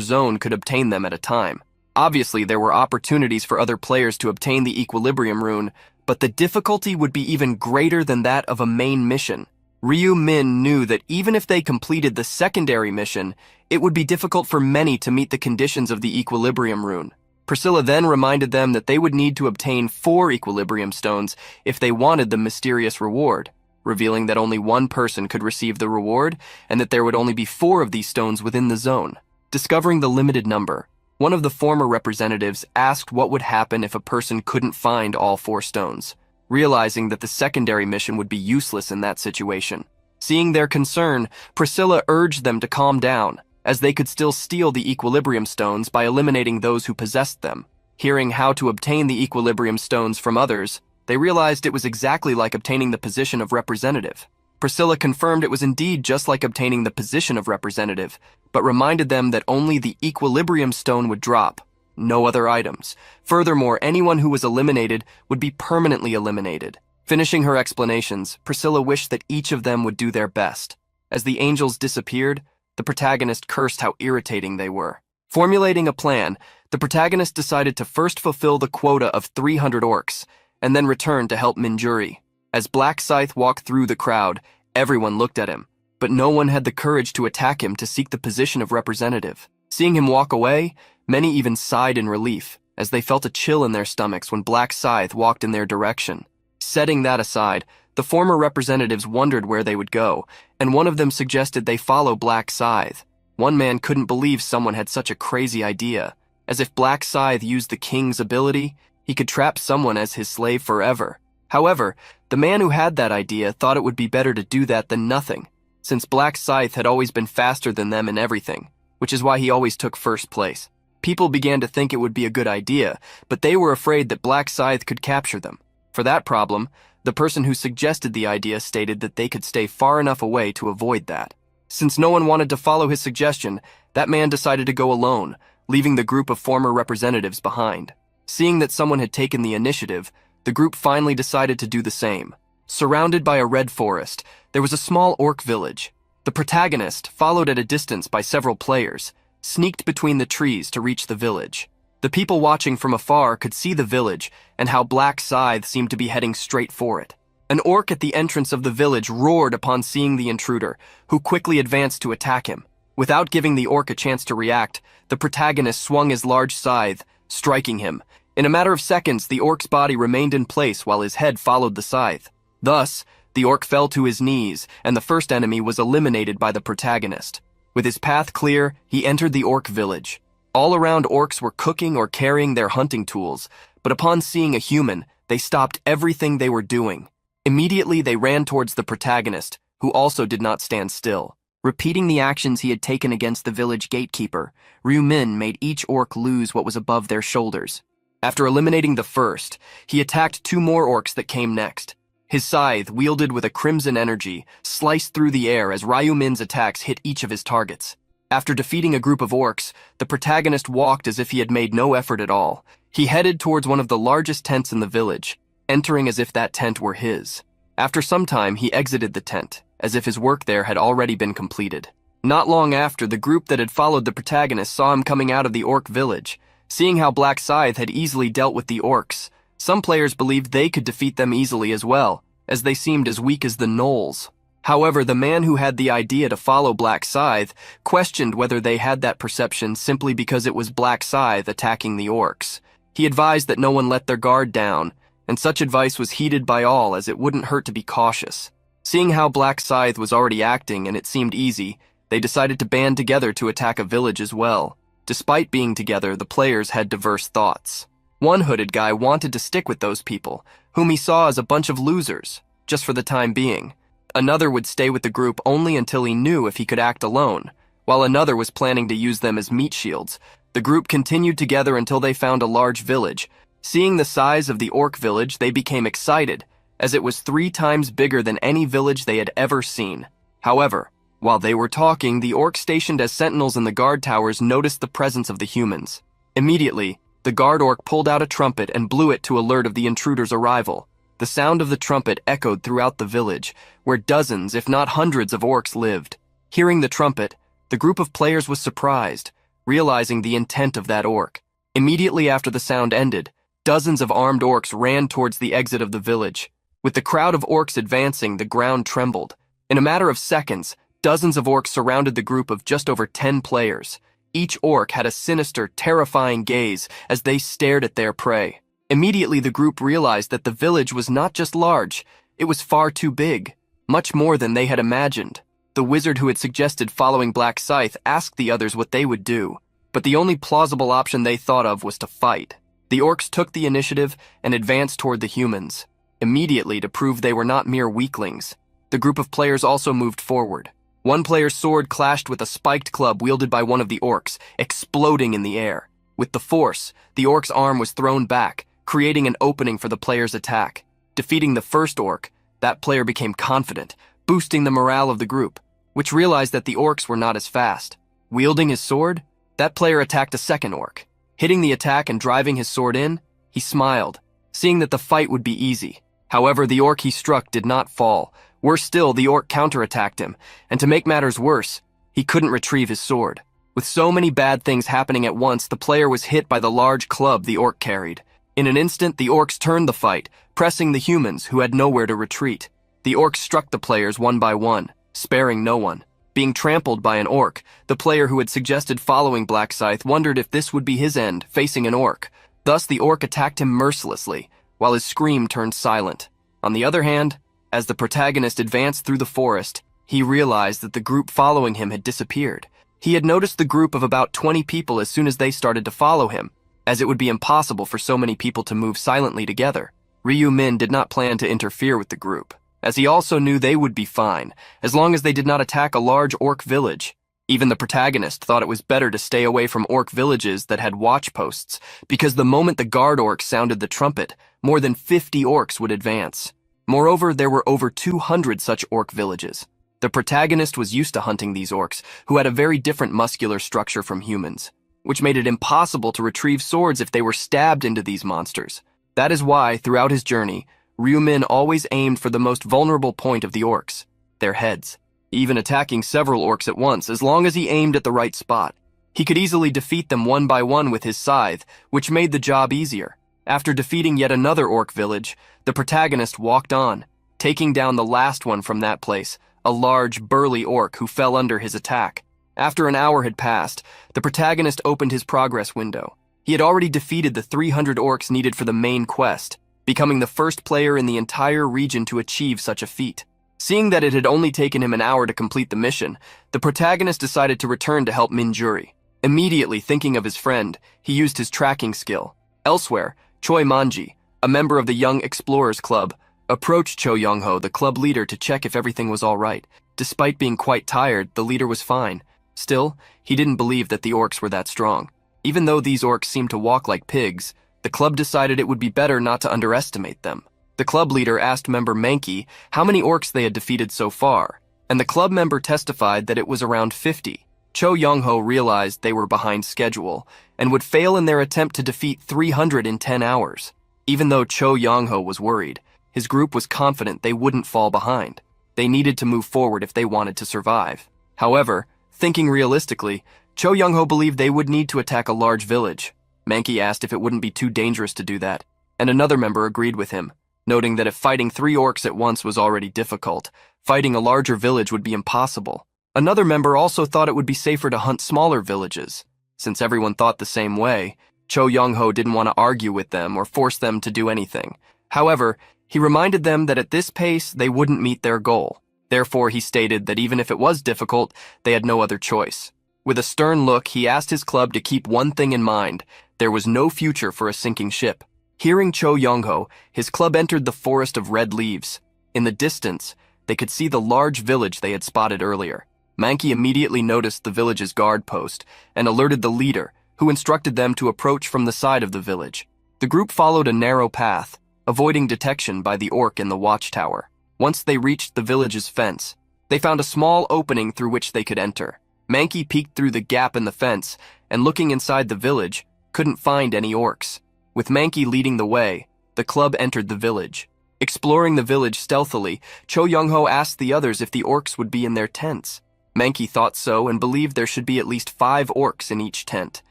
zone could obtain them at a time. Obviously, there were opportunities for other players to obtain the Equilibrium rune, but the difficulty would be even greater than that of a main mission. Ryu Min knew that even if they completed the secondary mission, it would be difficult for many to meet the conditions of the Equilibrium rune. Priscilla then reminded them that they would need to obtain 4 equilibrium stones if they wanted the mysterious reward, revealing that only one person could receive the reward and that there would only be 4 of these stones within the zone. Discovering the limited number, one of the former representatives asked what would happen if a person couldn't find all 4 stones, realizing that the secondary mission would be useless in that situation. Seeing their concern, Priscilla urged them to calm down, as they could still steal the equilibrium stones by eliminating those who possessed them. Hearing how to obtain the equilibrium stones from others, they realized it was exactly like obtaining the position of representative. Priscilla confirmed it was indeed just like obtaining the position of representative, but reminded them that only the equilibrium stone would drop. no other items. Furthermore, anyone who was eliminated would be permanently eliminated. Finishing her explanations, Priscilla wished that each of them would do their best. As the angels disappeared, the protagonist cursed how irritating they were. Formulating a plan, the protagonist decided to first fulfill the quota of 300 orcs, and then return to help Minjuri. As Black Scythe walked through the crowd, everyone looked at him, but no one had the courage to attack him to seek the position of representative. Seeing him walk away, many even sighed in relief, as they felt a chill in their stomachs when Black Scythe walked in their direction. Setting that aside, the former representatives wondered where they would go, and one of them suggested they follow Black Scythe. One man couldn't believe someone had such a crazy idea. As if Black Scythe used the king's ability, he could trap someone as his slave forever. However, the man who had that idea thought it would be better to do that than nothing, since Black Scythe had always been faster than them in everything, which is why he always took first place. People began to think it would be a good idea, but they were afraid that Black Scythe could capture them. For that problem, the person who suggested the idea stated that they could stay far enough away to avoid that. Since no one wanted to follow his suggestion, that man decided to go alone, leaving the group of former representatives behind. Seeing that someone had taken the initiative, the group finally decided to do the same. Surrounded by a red forest, there was a small orc village. The protagonist, followed at a distance by several players, sneaked between the trees to reach the village. The people watching from afar could see the village and how Black Scythe seemed to be heading straight for it. An orc at the entrance of the village roared upon seeing the intruder, who quickly advanced to attack him. Without giving the orc a chance to react, the protagonist swung his large scythe, striking him. In a matter of seconds, the orc's body remained in place while his head followed the scythe. Thus, the orc fell to his knees, and the first enemy was eliminated by the protagonist. With his path clear, he entered the orc village. All around, orcs were cooking or carrying their hunting tools, but upon seeing a human, they stopped everything they were doing. Immediately, they ran towards the protagonist, who also did not stand still. Repeating the actions he had taken against the village gatekeeper, Ryu Min made each orc lose what was above their shoulders. After eliminating the first, he attacked two more orcs that came next. His scythe, wielded with a crimson energy, sliced through the air as Ryu Min's attacks hit each of his targets. After defeating a group of orcs, the protagonist walked as if he had made no effort at all. He headed towards one of the largest tents in the village, entering as if that tent were his. After some time, he exited the tent, as if his work there had already been completed. Not long after, the group that had followed the protagonist saw him coming out of the orc village. Seeing how Black Scythe had easily dealt with the orcs, some players believed they could defeat them easily as well, as they seemed as weak as the gnolls. However, the man who had the idea to follow Black Scythe questioned whether they had that perception simply because it was Black Scythe attacking the orcs. He advised that no one let their guard down, and such advice was heeded by all as it wouldn't hurt to be cautious. Seeing how Black Scythe was already acting and it seemed easy, they decided to band together to attack a village as well. Despite being together, the players had diverse thoughts. One hooded guy wanted to stick with those people, whom he saw as a bunch of losers, just for the time being. Another would stay with the group only until he knew if he could act alone, while another was planning to use them as meat shields. The group continued together until they found a large village. Seeing the size of the orc village, they became excited, as it was 3 times bigger than any village they had ever seen. However, while they were talking, the orcs stationed as sentinels in the guard towers noticed the presence of the humans. Immediately, the guard orc pulled out a trumpet and blew it to alert of the intruder's arrival. The sound of the trumpet echoed throughout the village, where dozens, if not hundreds, of orcs lived. Hearing the trumpet, the group of players was surprised, realizing the intent of that orc. Immediately after the sound ended, dozens of armed orcs ran towards the exit of the village. With the crowd of orcs advancing, the ground trembled. In a matter of seconds, dozens of orcs surrounded the group of just over 10 players. Each orc had a sinister, terrifying gaze as they stared at their prey. Immediately, the group realized that the village was not just large, it was far too big, much more than they had imagined. The wizard who had suggested following Black Scythe asked the others what they would do, but the only plausible option they thought of was to fight. The orcs took the initiative and advanced toward the humans, immediately to prove they were not mere weaklings. The group of players also moved forward. One player's sword clashed with a spiked club wielded by one of the orcs, exploding in the air. With the force, the orc's arm was thrown back, creating an opening for the player's attack. Defeating the first orc, that player became confident, boosting the morale of the group, which realized that the orcs were not as fast. Wielding his sword, that player attacked a second orc. Hitting the attack and driving his sword in, he smiled, seeing that the fight would be easy. However, the orc he struck did not fall. Worse still, the orc counterattacked him, and to make matters worse, he couldn't retrieve his sword. With so many bad things happening at once, the player was hit by the large club the orc carried. In an instant, the orcs turned the fight, pressing the humans, who had nowhere to retreat. The orcs struck the players one by one, sparing no one. Being trampled by an orc, the player who had suggested following Black Scythe wondered if this would be his end, facing an orc. Thus, the orc attacked him mercilessly, while his scream turned silent. On the other hand, as the protagonist advanced through the forest, he realized that the group following him had disappeared. He had noticed the group of about 20 people as soon as they started to follow him, as it would be impossible for so many people to move silently together. Ryu Min did not plan to interfere with the group, as he also knew they would be fine, as long as they did not attack a large orc village. Even the protagonist thought it was better to stay away from orc villages that had watch posts, because the moment the guard orcs sounded the trumpet, more than 50 orcs would advance. Moreover, there were over 200 such orc villages. The protagonist was used to hunting these orcs, who had a very different muscular structure from humans, which made it impossible to retrieve swords if they were stabbed into these monsters. That is why, throughout his journey, Ryu Min always aimed for the most vulnerable point of the orcs, their heads, even attacking several orcs at once as long as he aimed at the right spot. He could easily defeat them one by one with his scythe, which made the job easier. After defeating yet another orc village, the protagonist walked on, taking down the last one from that place, a large, burly orc who fell under his attack. After an hour had passed, the protagonist opened his progress window. He had already defeated the 300 orcs needed for the main quest, becoming the first player in the entire region to achieve such a feat. Seeing that it had only taken him an hour to complete the mission, the protagonist decided to return to help Minjuri. Immediately thinking of his friend, he used his tracking skill. Elsewhere, Choi Manji, a member of the Young Explorers Club, approached Cho Young-ho, the club leader, to check if everything was all right. Despite being quite tired, the leader was fine. Still, he didn't believe that the orcs were that strong. Even though these orcs seemed to walk like pigs, the club decided it would be better not to underestimate them. The club leader asked member Mankey how many orcs they had defeated so far, and the club member testified that it was around 50. Cho Young-ho realized they were behind schedule and would fail in their attempt to defeat 300 in 10 hours. Even though Cho Young-ho was worried, his group was confident they wouldn't fall behind. They needed to move forward if they wanted to survive. However, thinking realistically, Cho Young-ho believed they would need to attack a large village. Mankey asked if it wouldn't be too dangerous to do that, and another member agreed with him, noting that if fighting 3 orcs at once was already difficult, fighting a larger village would be impossible. Another member also thought it would be safer to hunt smaller villages. Since everyone thought the same way, Cho Young-ho didn't want to argue with them or force them to do anything. However, he reminded them that at this pace, they wouldn't meet their goal. Therefore, he stated that even if it was difficult, they had no other choice. With a stern look, he asked his club to keep one thing in mind: there was no future for a sinking ship. Hearing Cho Young-ho, his club entered the forest of red leaves. In the distance, they could see the large village they had spotted earlier. Mankey immediately noticed the village's guard post and alerted the leader, who instructed them to approach from the side of the village. The group followed a narrow path, avoiding detection by the orc in the watchtower. Once they reached the village's fence, they found a small opening through which they could enter. Mankey peeked through the gap in the fence, and looking inside the village, couldn't find any orcs. With Mankey leading the way, the club entered the village. Exploring the village stealthily, Cho Young-ho asked the others if the orcs would be in their tents. Mankey thought so and believed there should be at least 5 orcs in each tent.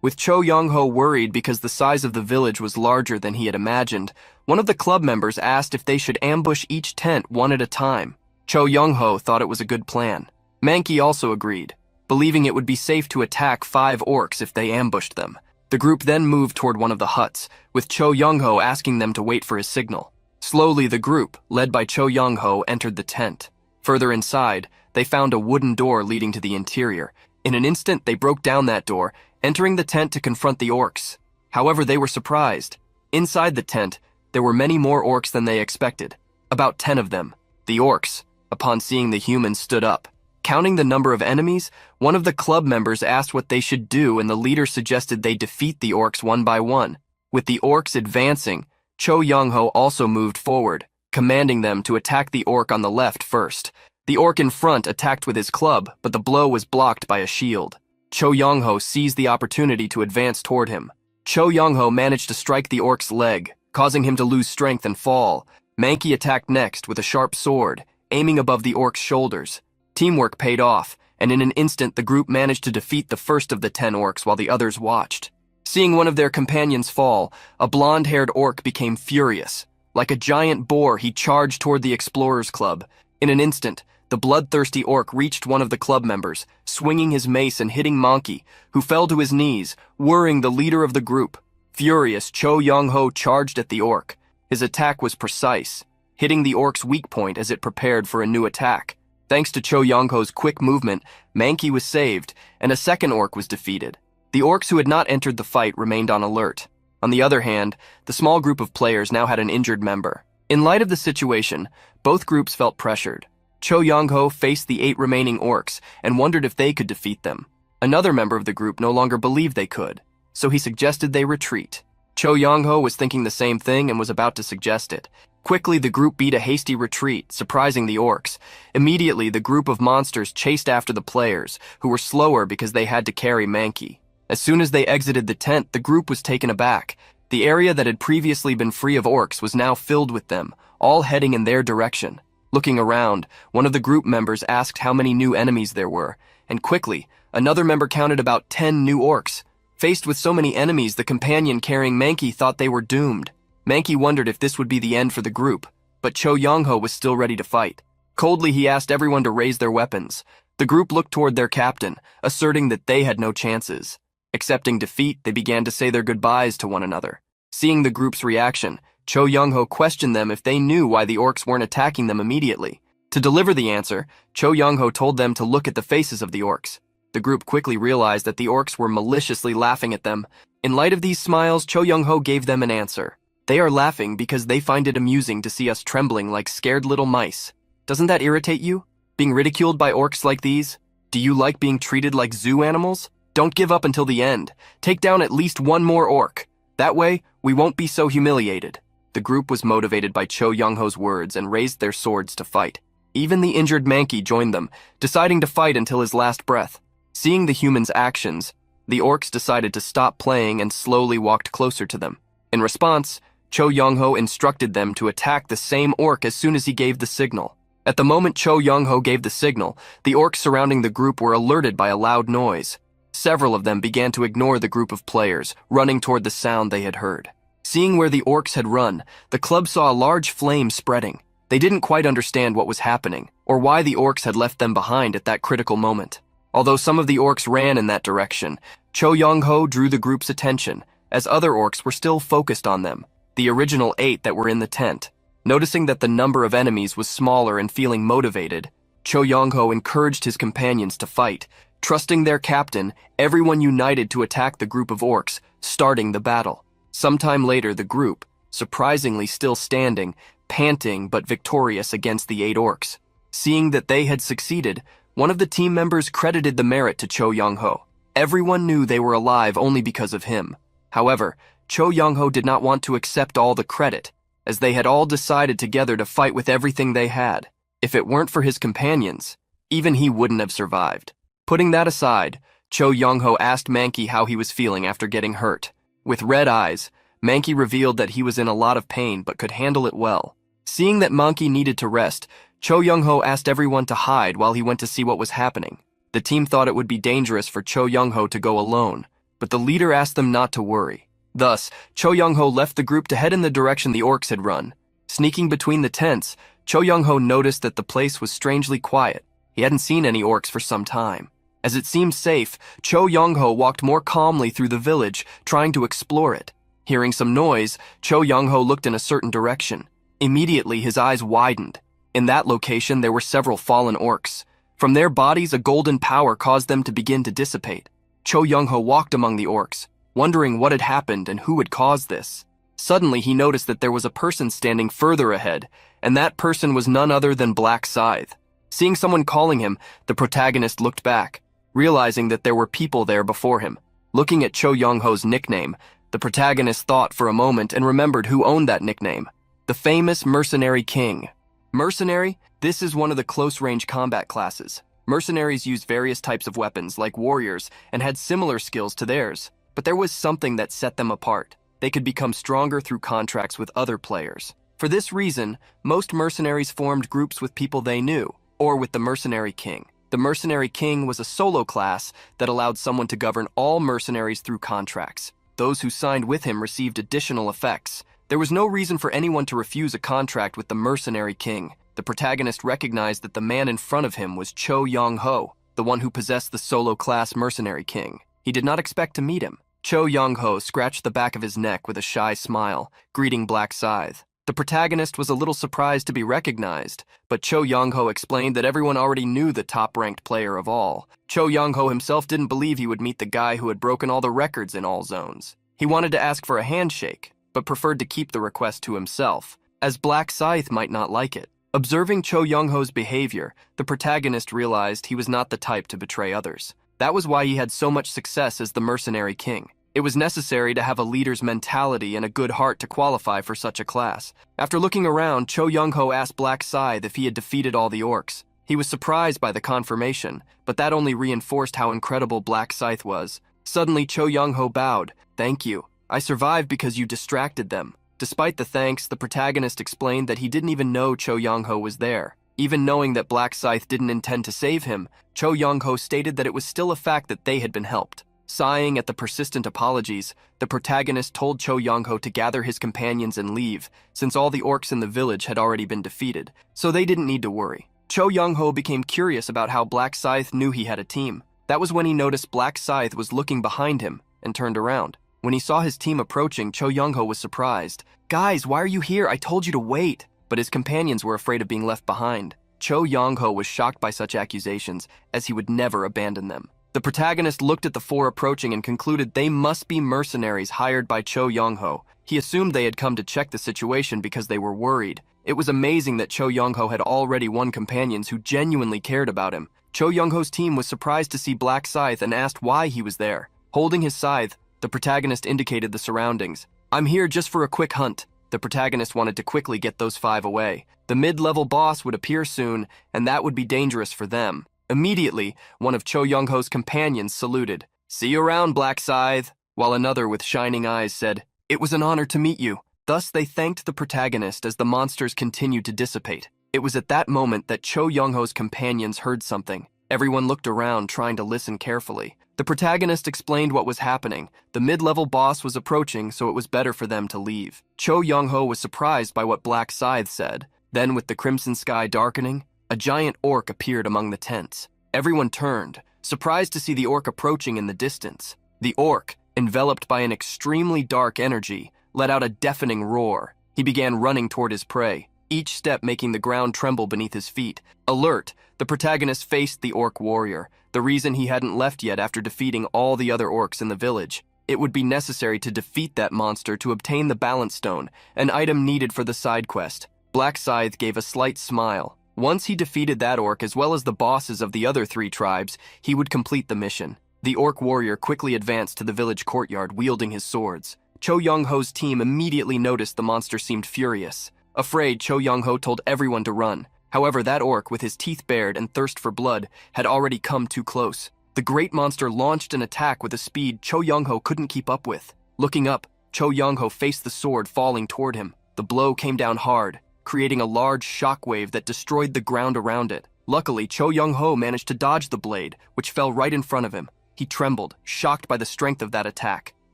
With Cho Young-ho worried because the size of the village was larger than he had imagined, one of the club members asked if they should ambush each tent one at a time. Cho Young-ho thought it was a good plan. Mankey also agreed, believing it would be safe to attack 5 orcs if they ambushed them. The group then moved toward one of the huts, with Cho Young-ho asking them to wait for his signal. Slowly, the group, led by Cho Young-ho, entered the tent. Further inside, they found a wooden door leading to the interior. In an instant, they broke down that door, entering the tent to confront the orcs. However, they were surprised. Inside the tent, there were many more orcs than they expected. About 10 of them. The orcs, upon seeing the humans, stood up. Counting the number of enemies, one of the club members asked what they should do, and the leader suggested they defeat the orcs one by one. With the orcs advancing, Cho Young-ho also moved forward, commanding them to attack the orc on the left first. The orc in front attacked with his club, but the blow was blocked by a shield. Cho Young-ho seized the opportunity to advance toward him. Cho Young-ho managed to strike the orc's leg, causing him to lose strength and fall. Manky attacked next with a sharp sword, aiming above the orc's shoulders. Teamwork paid off, and in an instant the group managed to defeat the first of the 10 orcs while the others watched. Seeing one of their companions fall, a blonde-haired orc became furious. Like a giant boar, he charged toward the Explorers Club. In an instant, the bloodthirsty orc reached one of the club members, swinging his mace and hitting Manky, who fell to his knees, worrying the leader of the group. Furious, Cho Young-ho charged at the orc. His attack was precise, hitting the orc's weak point as it prepared for a new attack. Thanks to Cho Young-ho's quick movement, Manky was saved, and a second orc was defeated. The orcs who had not entered the fight remained on alert. On the other hand, the small group of players now had an injured member. In light of the situation, both groups felt pressured. Cho Young-ho faced the 8 remaining orcs and wondered if they could defeat them. Another member of the group no longer believed they could, so he suggested they retreat. Cho Young-ho was thinking the same thing and was about to suggest it. Quickly, the group beat a hasty retreat, surprising the orcs. Immediately, the group of monsters chased after the players, who were slower because they had to carry Manky. As soon as they exited the tent, the group was taken aback. The area that had previously been free of orcs was now filled with them, all heading in their direction. Looking around, one of the group members asked how many new enemies there were, and quickly, another member counted about 10 new orcs. Faced with so many enemies, the companion carrying Manky thought they were doomed. Manky wondered if this would be the end for the group, but Cho Young-ho was still ready to fight. Coldly, he asked everyone to raise their weapons. The group looked toward their captain, asserting that they had no chances. Accepting defeat, they began to say their goodbyes to one another. Seeing the group's reaction, Cho Young-ho questioned them if they knew why the orcs weren't attacking them immediately. To deliver the answer, Cho Young-ho told them to look at the faces of the orcs. The group quickly realized that the orcs were maliciously laughing at them. In light of these smiles, Cho Young-ho gave them an answer. They are laughing because they find it amusing to see us trembling like scared little mice. Doesn't that irritate you? Being ridiculed by orcs like these? Do you like being treated like zoo animals? Don't give up until the end. Take down at least one more orc. That way, we won't be so humiliated. The group was motivated by Cho Young-ho's words and raised their swords to fight. Even the injured Manky joined them, deciding to fight until his last breath. Seeing the humans' actions, the orcs decided to stop playing and slowly walked closer to them. In response, Cho Young-ho instructed them to attack the same orc as soon as he gave the signal. At the moment Cho Young-ho gave the signal, the orcs surrounding the group were alerted by a loud noise. Several of them began to ignore the group of players, running toward the sound they had heard. Seeing where the orcs had run, the club saw a large flame spreading. They didn't quite understand what was happening, or why the orcs had left them behind at that critical moment. Although some of the orcs ran in that direction, Cho Young-ho drew the group's attention, as other orcs were still focused on them, the original 8 that were in the tent. Noticing that the number of enemies was smaller and feeling motivated, Cho Young-ho encouraged his companions to fight. Trusting their captain, everyone united to attack the group of orcs, starting the battle. Sometime later, the group, surprisingly still standing, panting but victorious against the 8 orcs. Seeing that they had succeeded, one of the team members credited the merit to Cho Young-ho. Everyone knew they were alive only because of him. However, Cho Young-ho did not want to accept all the credit, as they had all decided together to fight with everything they had. If it weren't for his companions, even he wouldn't have survived. Putting that aside, Cho Young-ho asked Manky how he was feeling after getting hurt. With red eyes, Manky revealed that he was in a lot of pain but could handle it well. Seeing that Manky needed to rest, Cho Young-ho asked everyone to hide while he went to see what was happening. The team thought it would be dangerous for Cho Young-ho to go alone, but the leader asked them not to worry. Thus, Cho Young-ho left the group to head in the direction the orcs had run. Sneaking between the tents, Cho Young-ho noticed that the place was strangely quiet. He hadn't seen any orcs for some time. As it seemed safe, Cho Young-ho walked more calmly through the village, trying to explore it. Hearing some noise, Cho Young-ho looked in a certain direction. Immediately, his eyes widened. In that location, there were several fallen orcs. From their bodies, a golden power caused them to begin to dissipate. Cho Young-ho walked among the orcs, wondering what had happened and who had caused this. Suddenly, he noticed that there was a person standing further ahead, and that person was none other than Black Scythe. Seeing someone calling him, the protagonist looked back, realizing that there were people there before him. Looking at Cho Young-ho's nickname, the protagonist thought for a moment and remembered who owned that nickname: the famous Mercenary King. Mercenary? This is one of the close-range combat classes. Mercenaries used various types of weapons, like warriors, and had similar skills to theirs. But there was something that set them apart. They could become stronger through contracts with other players. For this reason, most mercenaries formed groups with people they knew, or with the mercenary king. The mercenary king was a solo class that allowed someone to govern all mercenaries through contracts. Those who signed with him received additional effects. There was no reason for anyone to refuse a contract with the mercenary king. The protagonist recognized that the man in front of him was Cho Yong-ho, the one who possessed the solo class mercenary king. He did not expect to meet him. Cho Yong-ho scratched the back of his neck with a shy smile, greeting Black Scythe. The protagonist was a little surprised to be recognized, but Cho Yong-ho explained that everyone already knew the top-ranked player of all. Cho Yong-ho himself didn't believe he would meet the guy who had broken all the records in all zones. He wanted to ask for a handshake, but preferred to keep the request to himself, as Black Scythe might not like it. Observing Cho Yong-ho's behavior, the protagonist realized he was not the type to betray others. That was why he had so much success as the mercenary king. It was necessary to have a leader's mentality and a good heart to qualify for such a class. After looking around, Cho Yong-ho asked Black Scythe if he had defeated all the orcs. He was surprised by the confirmation, but that only reinforced how incredible Black Scythe was. Suddenly, Cho Yong-ho bowed. "Thank you. I survived because you distracted them." Despite the thanks, the protagonist explained that he didn't even know Cho Yong-ho was there. Even knowing that Black Scythe didn't intend to save him, Cho Yong-ho stated that it was still a fact that they had been helped. Sighing at the persistent apologies, the protagonist told Cho Yong-ho to gather his companions and leave, since all the orcs in the village had already been defeated, so they didn't need to worry. Cho Yong-ho became curious about how Black Scythe knew he had a team. That was when he noticed Black Scythe was looking behind him and turned around. When he saw his team approaching, Cho Yong-ho was surprised. "Guys, why are you here? I told you to wait." But his companions were afraid of being left behind. Cho Yong-ho was shocked by such accusations, as he would never abandon them. The protagonist looked at the four approaching and concluded they must be mercenaries hired by Cho Yong-ho. He assumed they had come to check the situation because they were worried. It was amazing that Cho Yong-ho had already won companions who genuinely cared about him. Cho Yong-ho's team was surprised to see Black Scythe and asked why he was there. Holding his scythe, the protagonist indicated the surroundings. "I'm here just for a quick hunt." The protagonist wanted to quickly get those five away. The mid-level boss would appear soon, and that would be dangerous for them. Immediately, one of Cho Yong-ho's companions saluted. "See you around, Black Scythe," while another with shining eyes said, "It was an honor to meet you." Thus, they thanked the protagonist as the monsters continued to dissipate. It was at that moment that Cho Yong-ho's companions heard something. Everyone looked around, trying to listen carefully. The protagonist explained what was happening. The mid-level boss was approaching, so it was better for them to leave. Cho Yong-ho was surprised by what Black Scythe said. Then, with the crimson sky darkening, a giant orc appeared among the tents. Everyone turned, surprised to see the orc approaching in the distance. The orc, enveloped by an extremely dark energy, let out a deafening roar. He began running toward his prey, each step making the ground tremble beneath his feet. Alert, the protagonist faced the orc warrior, the reason he hadn't left yet after defeating all the other orcs in the village. It would be necessary to defeat that monster to obtain the balance stone, an item needed for the side quest. Black Scythe gave a slight smile. Once he defeated that orc as well as the bosses of the other three tribes, he would complete the mission. The orc warrior quickly advanced to the village courtyard wielding his swords. Cho Yong-ho's team immediately noticed the monster seemed furious. Afraid, Cho Yong-ho told everyone to run. However, that orc, with his teeth bared and thirst for blood, had already come too close. The great monster launched an attack with a speed Cho Yong-ho couldn't keep up with. Looking up, Cho Yong-ho faced the sword falling toward him. The blow came down hard, creating a large shockwave that destroyed the ground around it. Luckily, Cho Yong-ho managed to dodge the blade, which fell right in front of him. He trembled, shocked by the strength of that attack.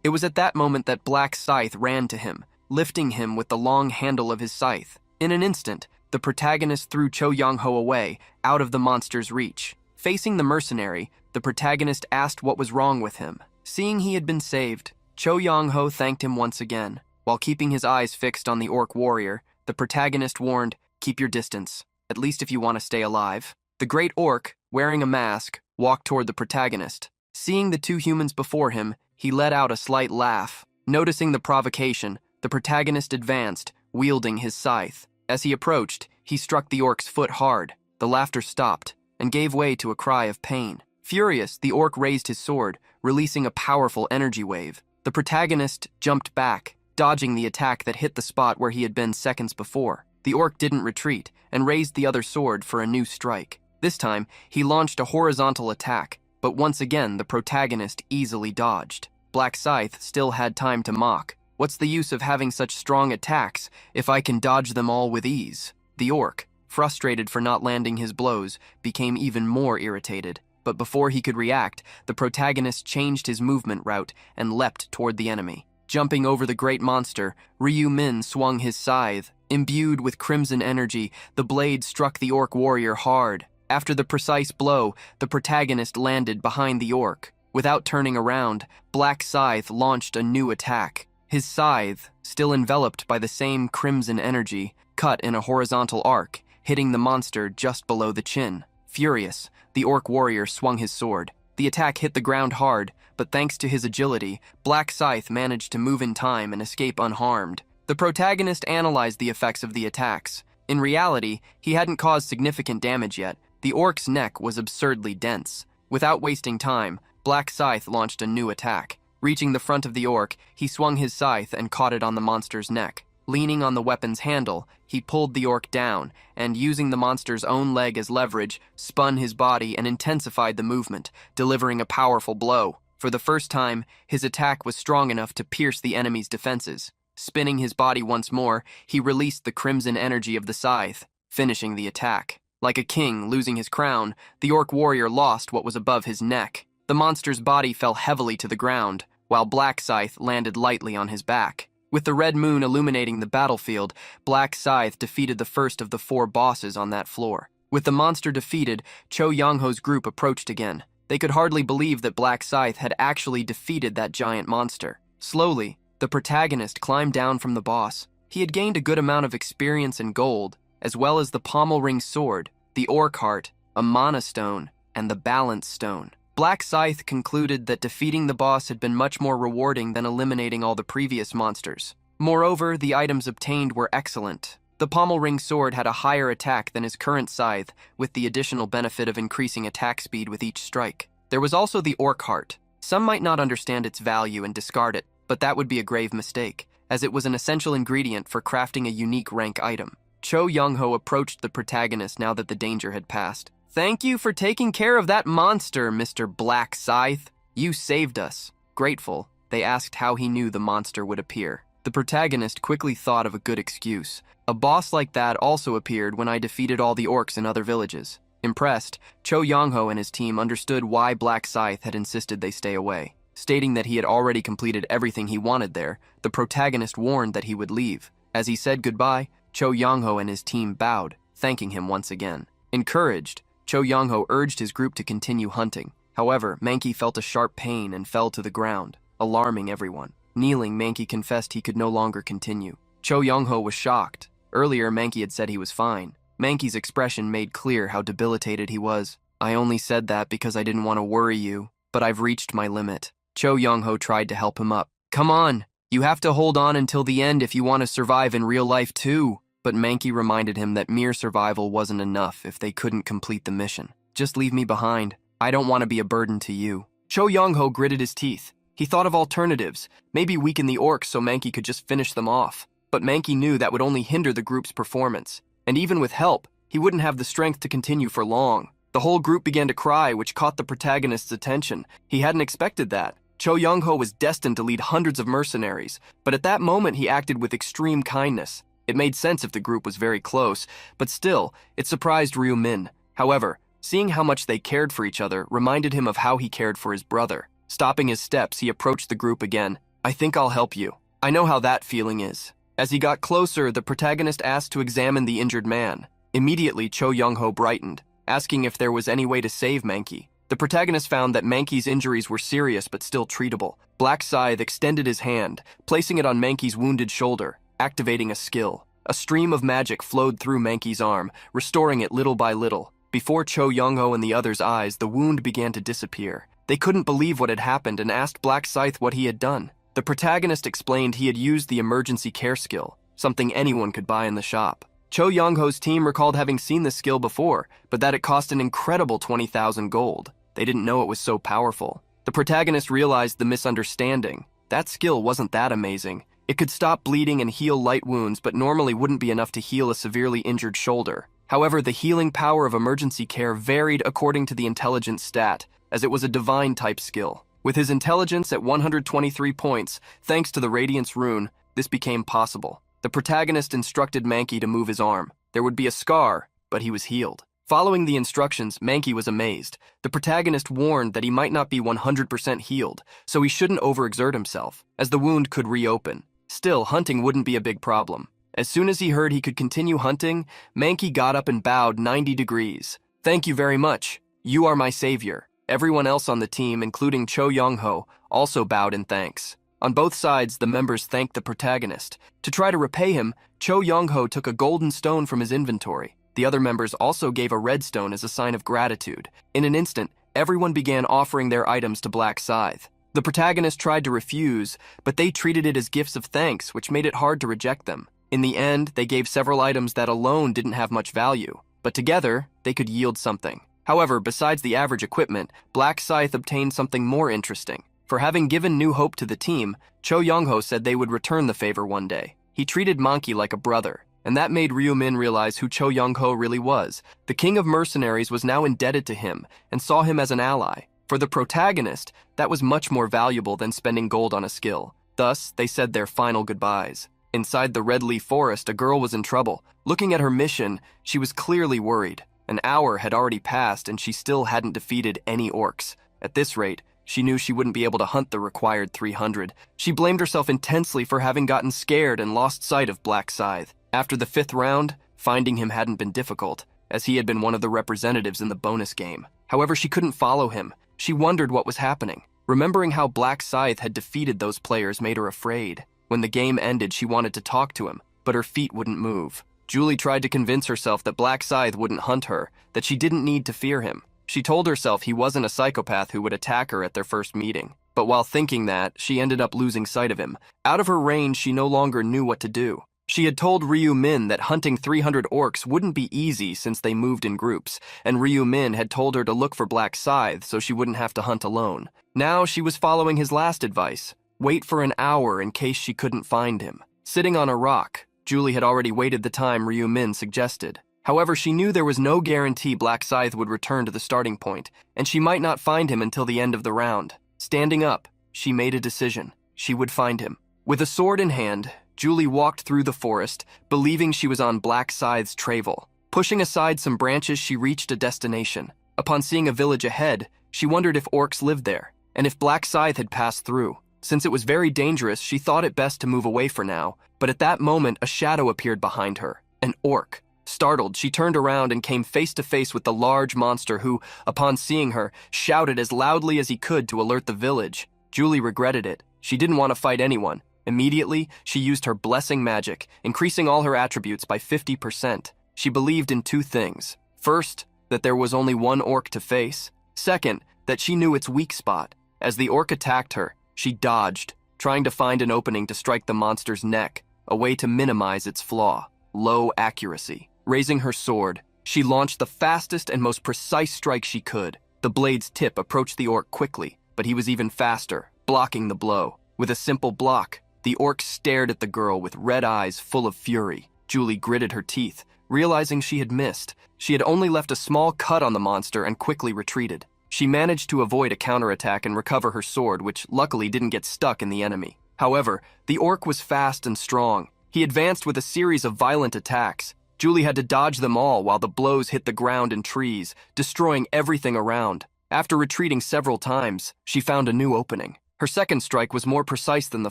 It was at that moment that Black Scythe ran to him, lifting him with the long handle of his scythe. In an instant, the protagonist threw Cho Yong-ho away, out of the monster's reach. Facing the mercenary, the protagonist asked what was wrong with him. Seeing he had been saved, Cho Yong-ho thanked him once again. While keeping his eyes fixed on the orc warrior, the protagonist warned, "Keep your distance, at least if you want to stay alive." The great orc, wearing a mask, walked toward the protagonist. Seeing the two humans before him, he let out a slight laugh. Noticing the provocation, the protagonist advanced, wielding his scythe. As he approached, he struck the orc's foot hard. The laughter stopped and gave way to a cry of pain. Furious, the orc raised his sword, releasing a powerful energy wave. The protagonist jumped back, dodging the attack that hit the spot where he had been seconds before. The orc didn't retreat and raised the other sword for a new strike. This time, he launched a horizontal attack, but once again the protagonist easily dodged. Black Scythe still had time to mock. What's the use of having such strong attacks if I can dodge them all with ease? The orc, frustrated for not landing his blows, became even more irritated. But before he could react, the protagonist changed his movement route and leapt toward the enemy. Jumping over the great monster, Ryu Min swung his scythe. Imbued with crimson energy, the blade struck the orc warrior hard. After the precise blow, the protagonist landed behind the orc. Without turning around, Black Scythe launched a new attack. His scythe, still enveloped by the same crimson energy, cut in a horizontal arc, hitting the monster just below the chin. Furious, the orc warrior swung his sword. The attack hit the ground hard, but thanks to his agility, Black Scythe managed to move in time and escape unharmed. The protagonist analyzed the effects of the attacks. In reality, he hadn't caused significant damage yet. The orc's neck was absurdly dense. Without wasting time, Black Scythe launched a new attack. Reaching the front of the orc, he swung his scythe and caught it on the monster's neck. Leaning on the weapon's handle, he pulled the orc down, and using the monster's own leg as leverage, spun his body and intensified the movement, delivering a powerful blow. For the first time, his attack was strong enough to pierce the enemy's defenses. Spinning his body once more, he released the crimson energy of the scythe, finishing the attack. Like a king losing his crown, the orc warrior lost what was above his neck. The monster's body fell heavily to the ground, while Black Scythe landed lightly on his back. With the red moon illuminating the battlefield, Black Scythe defeated the first of the 4 bosses on that floor. With the monster defeated, Cho Yongho's group approached again. They could hardly believe that Black Scythe had actually defeated that giant monster. Slowly, the protagonist climbed down from the boss. He had gained a good amount of experience and gold, as well as the pommel ring sword, the orc heart, a mana stone, and the balance stone. Black Scythe concluded that defeating the boss had been much more rewarding than eliminating all the previous monsters. Moreover, the items obtained were excellent. The pommel ring sword had a higher attack than his current scythe, with the additional benefit of increasing attack speed with each strike. There was also the orc heart. Some might not understand its value and discard it, but that would be a grave mistake, as it was an essential ingredient for crafting a unique rank item. Cho Yongho approached the protagonist now that the danger had passed. "Thank you for taking care of that monster, Mr. Black Scythe. You saved us." Grateful, they asked how he knew the monster would appear. The protagonist quickly thought of a good excuse. A boss like that also appeared when I defeated all the orcs in other villages. Impressed, Cho Yongho and his team understood why Black Scythe had insisted they stay away. Stating that he had already completed everything he wanted there, the protagonist warned that he would leave. As he said goodbye, Cho Yongho and his team bowed, thanking him once again. Encouraged, Cho Yongho urged his group to continue hunting. However, Mankey felt a sharp pain and fell to the ground, alarming everyone. Kneeling, Mankey confessed he could no longer continue. Cho Yongho was shocked. Earlier, Mankey had said he was fine. Mankey's expression made clear how debilitated he was. "I only said that because I didn't want to worry you, but I've reached my limit." Cho Yongho tried to help him up. "Come on, you have to hold on until the end if you want to survive in real life too." But Mankey reminded him that mere survival wasn't enough if they couldn't complete the mission. "Just leave me behind. I don't want to be a burden to you." Cho Yongho gritted his teeth. He thought of alternatives, maybe weaken the orcs so Mankey could just finish them off. But Mankey knew that would only hinder the group's performance. And even with help, he wouldn't have the strength to continue for long. The whole group began to cry, which caught the protagonist's attention. He hadn't expected that. Cho Yongho was destined to lead hundreds of mercenaries, but at that moment he acted with extreme kindness. It made sense if the group was very close, but still, it surprised Ryu Min. However, seeing how much they cared for each other reminded him of how he cared for his brother. Stopping his steps, he approached the group again. "I think I'll help you. I know how that feeling is." As he got closer, the protagonist asked to examine the injured man. Immediately, Cho Yongho brightened, asking if there was any way to save Mankey. The protagonist found that Mankey's injuries were serious but still treatable. Black Scythe extended his hand, placing it on Mankey's wounded shoulder, activating a skill. A stream of magic flowed through Mankey's arm, restoring it little by little. Before Cho Yongho and the others' eyes, the wound began to disappear. They couldn't believe what had happened and asked Black Scythe what he had done. The protagonist explained he had used the emergency care skill, something anyone could buy in the shop. Cho Yongho's team recalled having seen this skill before, but that it cost an incredible 20,000 gold. They didn't know it was so powerful. The protagonist realized the misunderstanding. That skill wasn't that amazing. It could stop bleeding and heal light wounds, but normally wouldn't be enough to heal a severely injured shoulder. However, the healing power of emergency care varied according to the intelligence stat, as it was a divine-type skill. With his intelligence at 123 points, thanks to the Radiance rune, this became possible. The protagonist instructed Mankey to move his arm. There would be a scar, but he was healed. Following the instructions, Mankey was amazed. The protagonist warned that he might not be 100% healed, so he shouldn't overexert himself, as the wound could reopen. Still, hunting wouldn't be a big problem. As soon as he heard he could continue hunting, Mankey got up and bowed 90 degrees. "Thank you very much. You are my savior." Everyone else on the team, including Cho Young-ho, also bowed in thanks. On both sides, the members thanked the protagonist. To try to repay him, Cho Young-ho took a golden stone from his inventory. The other members also gave a red stone as a sign of gratitude. In an instant, everyone began offering their items to Black Scythe. The protagonist tried to refuse, but they treated it as gifts of thanks, which made it hard to reject them. In the end, they gave several items that alone didn't have much value, but together, they could yield something. However, besides the average equipment, Black Scythe obtained something more interesting. For having given new hope to the team, Cho Young-ho said they would return the favor one day. He treated Mankey like a brother, and that made Ryu-min realize who Cho Young-ho really was. The king of mercenaries was now indebted to him and saw him as an ally. For the protagonist, that was much more valuable than spending gold on a skill. Thus, they said their final goodbyes. Inside the Red Leaf Forest, a girl was in trouble. Looking at her mission, she was clearly worried. An hour had already passed and she still hadn't defeated any orcs. At this rate, she knew she wouldn't be able to hunt the required 300. She blamed herself intensely for having gotten scared and lost sight of Black Scythe. After the 5th round, finding him hadn't been difficult, as he had been one of the representatives in the bonus game. However, she couldn't follow him. She wondered what was happening. Remembering how Black Scythe had defeated those players made her afraid. When the game ended, she wanted to talk to him, but her feet wouldn't move. Julie tried to convince herself that Black Scythe wouldn't hunt her, that she didn't need to fear him. She told herself he wasn't a psychopath who would attack her at their first meeting. But while thinking that, she ended up losing sight of him. Out of her range, she no longer knew what to do. She had told Ryu-min that hunting 300 orcs wouldn't be easy since they moved in groups, and Ryu-min had told her to look for Black Scythe so she wouldn't have to hunt alone. Now she was following his last advice: wait for an hour in case she couldn't find him. Sitting on a rock, Julie had already waited the time Ryu-min suggested. However, she knew there was no guarantee Black Scythe would return to the starting point, and she might not find him until the end of the round. Standing up, she made a decision. She would find him. With a sword in hand, Julie walked through the forest, believing she was on Black Scythe's travel. Pushing aside some branches, she reached a destination. Upon seeing a village ahead, she wondered if orcs lived there, and if Black Scythe had passed through. Since it was very dangerous, she thought it best to move away for now, but at that moment, a shadow appeared behind her, an orc. Startled, she turned around and came face to face with the large monster who, upon seeing her, shouted as loudly as he could to alert the village. Julie regretted it. She didn't want to fight anyone. Immediately, she used her blessing magic, increasing all her attributes by 50%. She believed in 2 things. First, that there was only one orc to face. Second, that she knew its weak spot. As the orc attacked her, she dodged, trying to find an opening to strike the monster's neck, a way to minimize its flaw: low accuracy. Raising her sword, she launched the fastest and most precise strike she could. The blade's tip approached the orc quickly, but he was even faster, blocking the blow. With a simple block, the orc stared at the girl with red eyes full of fury. Julie gritted her teeth, realizing she had missed. She had only left a small cut on the monster and quickly retreated. She managed to avoid a counterattack and recover her sword, which luckily didn't get stuck in the enemy. However, the orc was fast and strong. He advanced with a series of violent attacks. Julie had to dodge them all while the blows hit the ground and trees, destroying everything around. After retreating several times, she found a new opening. Her second strike was more precise than the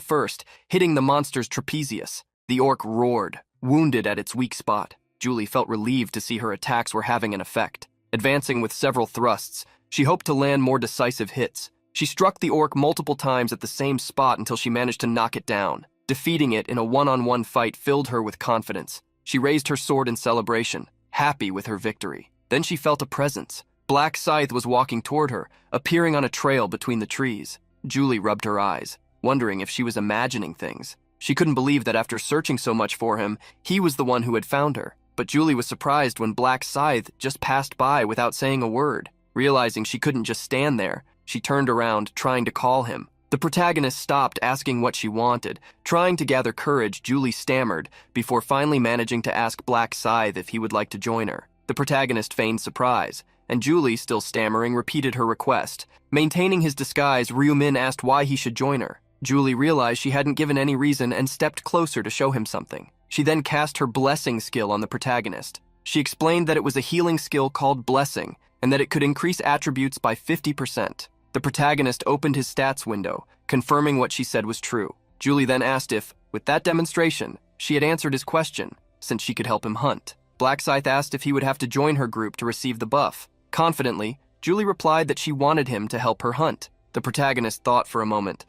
first, hitting the monster's trapezius. The orc roared, wounded at its weak spot. Julie felt relieved to see her attacks were having an effect. Advancing with several thrusts, she hoped to land more decisive hits. She struck the orc multiple times at the same spot until she managed to knock it down. Defeating it in a one-on-one fight filled her with confidence. She raised her sword in celebration, happy with her victory. Then she felt a presence. Black Scythe was walking toward her, appearing on a trail between the trees. Julie rubbed her eyes, wondering if she was imagining things. She couldn't believe that after searching so much for him, he was the one who had found her. But Julie was surprised when Black Scythe just passed by without saying a word. Realizing she couldn't just stand there, she turned around, trying to call him. The protagonist stopped asking what she wanted. Trying to gather courage, Julie stammered, before finally managing to ask Black Scythe if he would like to join her. The protagonist feigned surprise. and Julie, still stammering, repeated her request. Maintaining his disguise, Ryu-min asked why he should join her. Julie realized she hadn't given any reason and stepped closer to show him something. She then cast her blessing skill on the protagonist. She explained that it was a healing skill called blessing, and that it could increase attributes by 50%. The protagonist opened his stats window, confirming what she said was true. Julie then asked if, with that demonstration, she had answered his question, since she could help him hunt. Black Scythe asked if he would have to join her group to receive the buff. Confidently, Julie replied that she wanted him to help her hunt. The protagonist thought for a moment.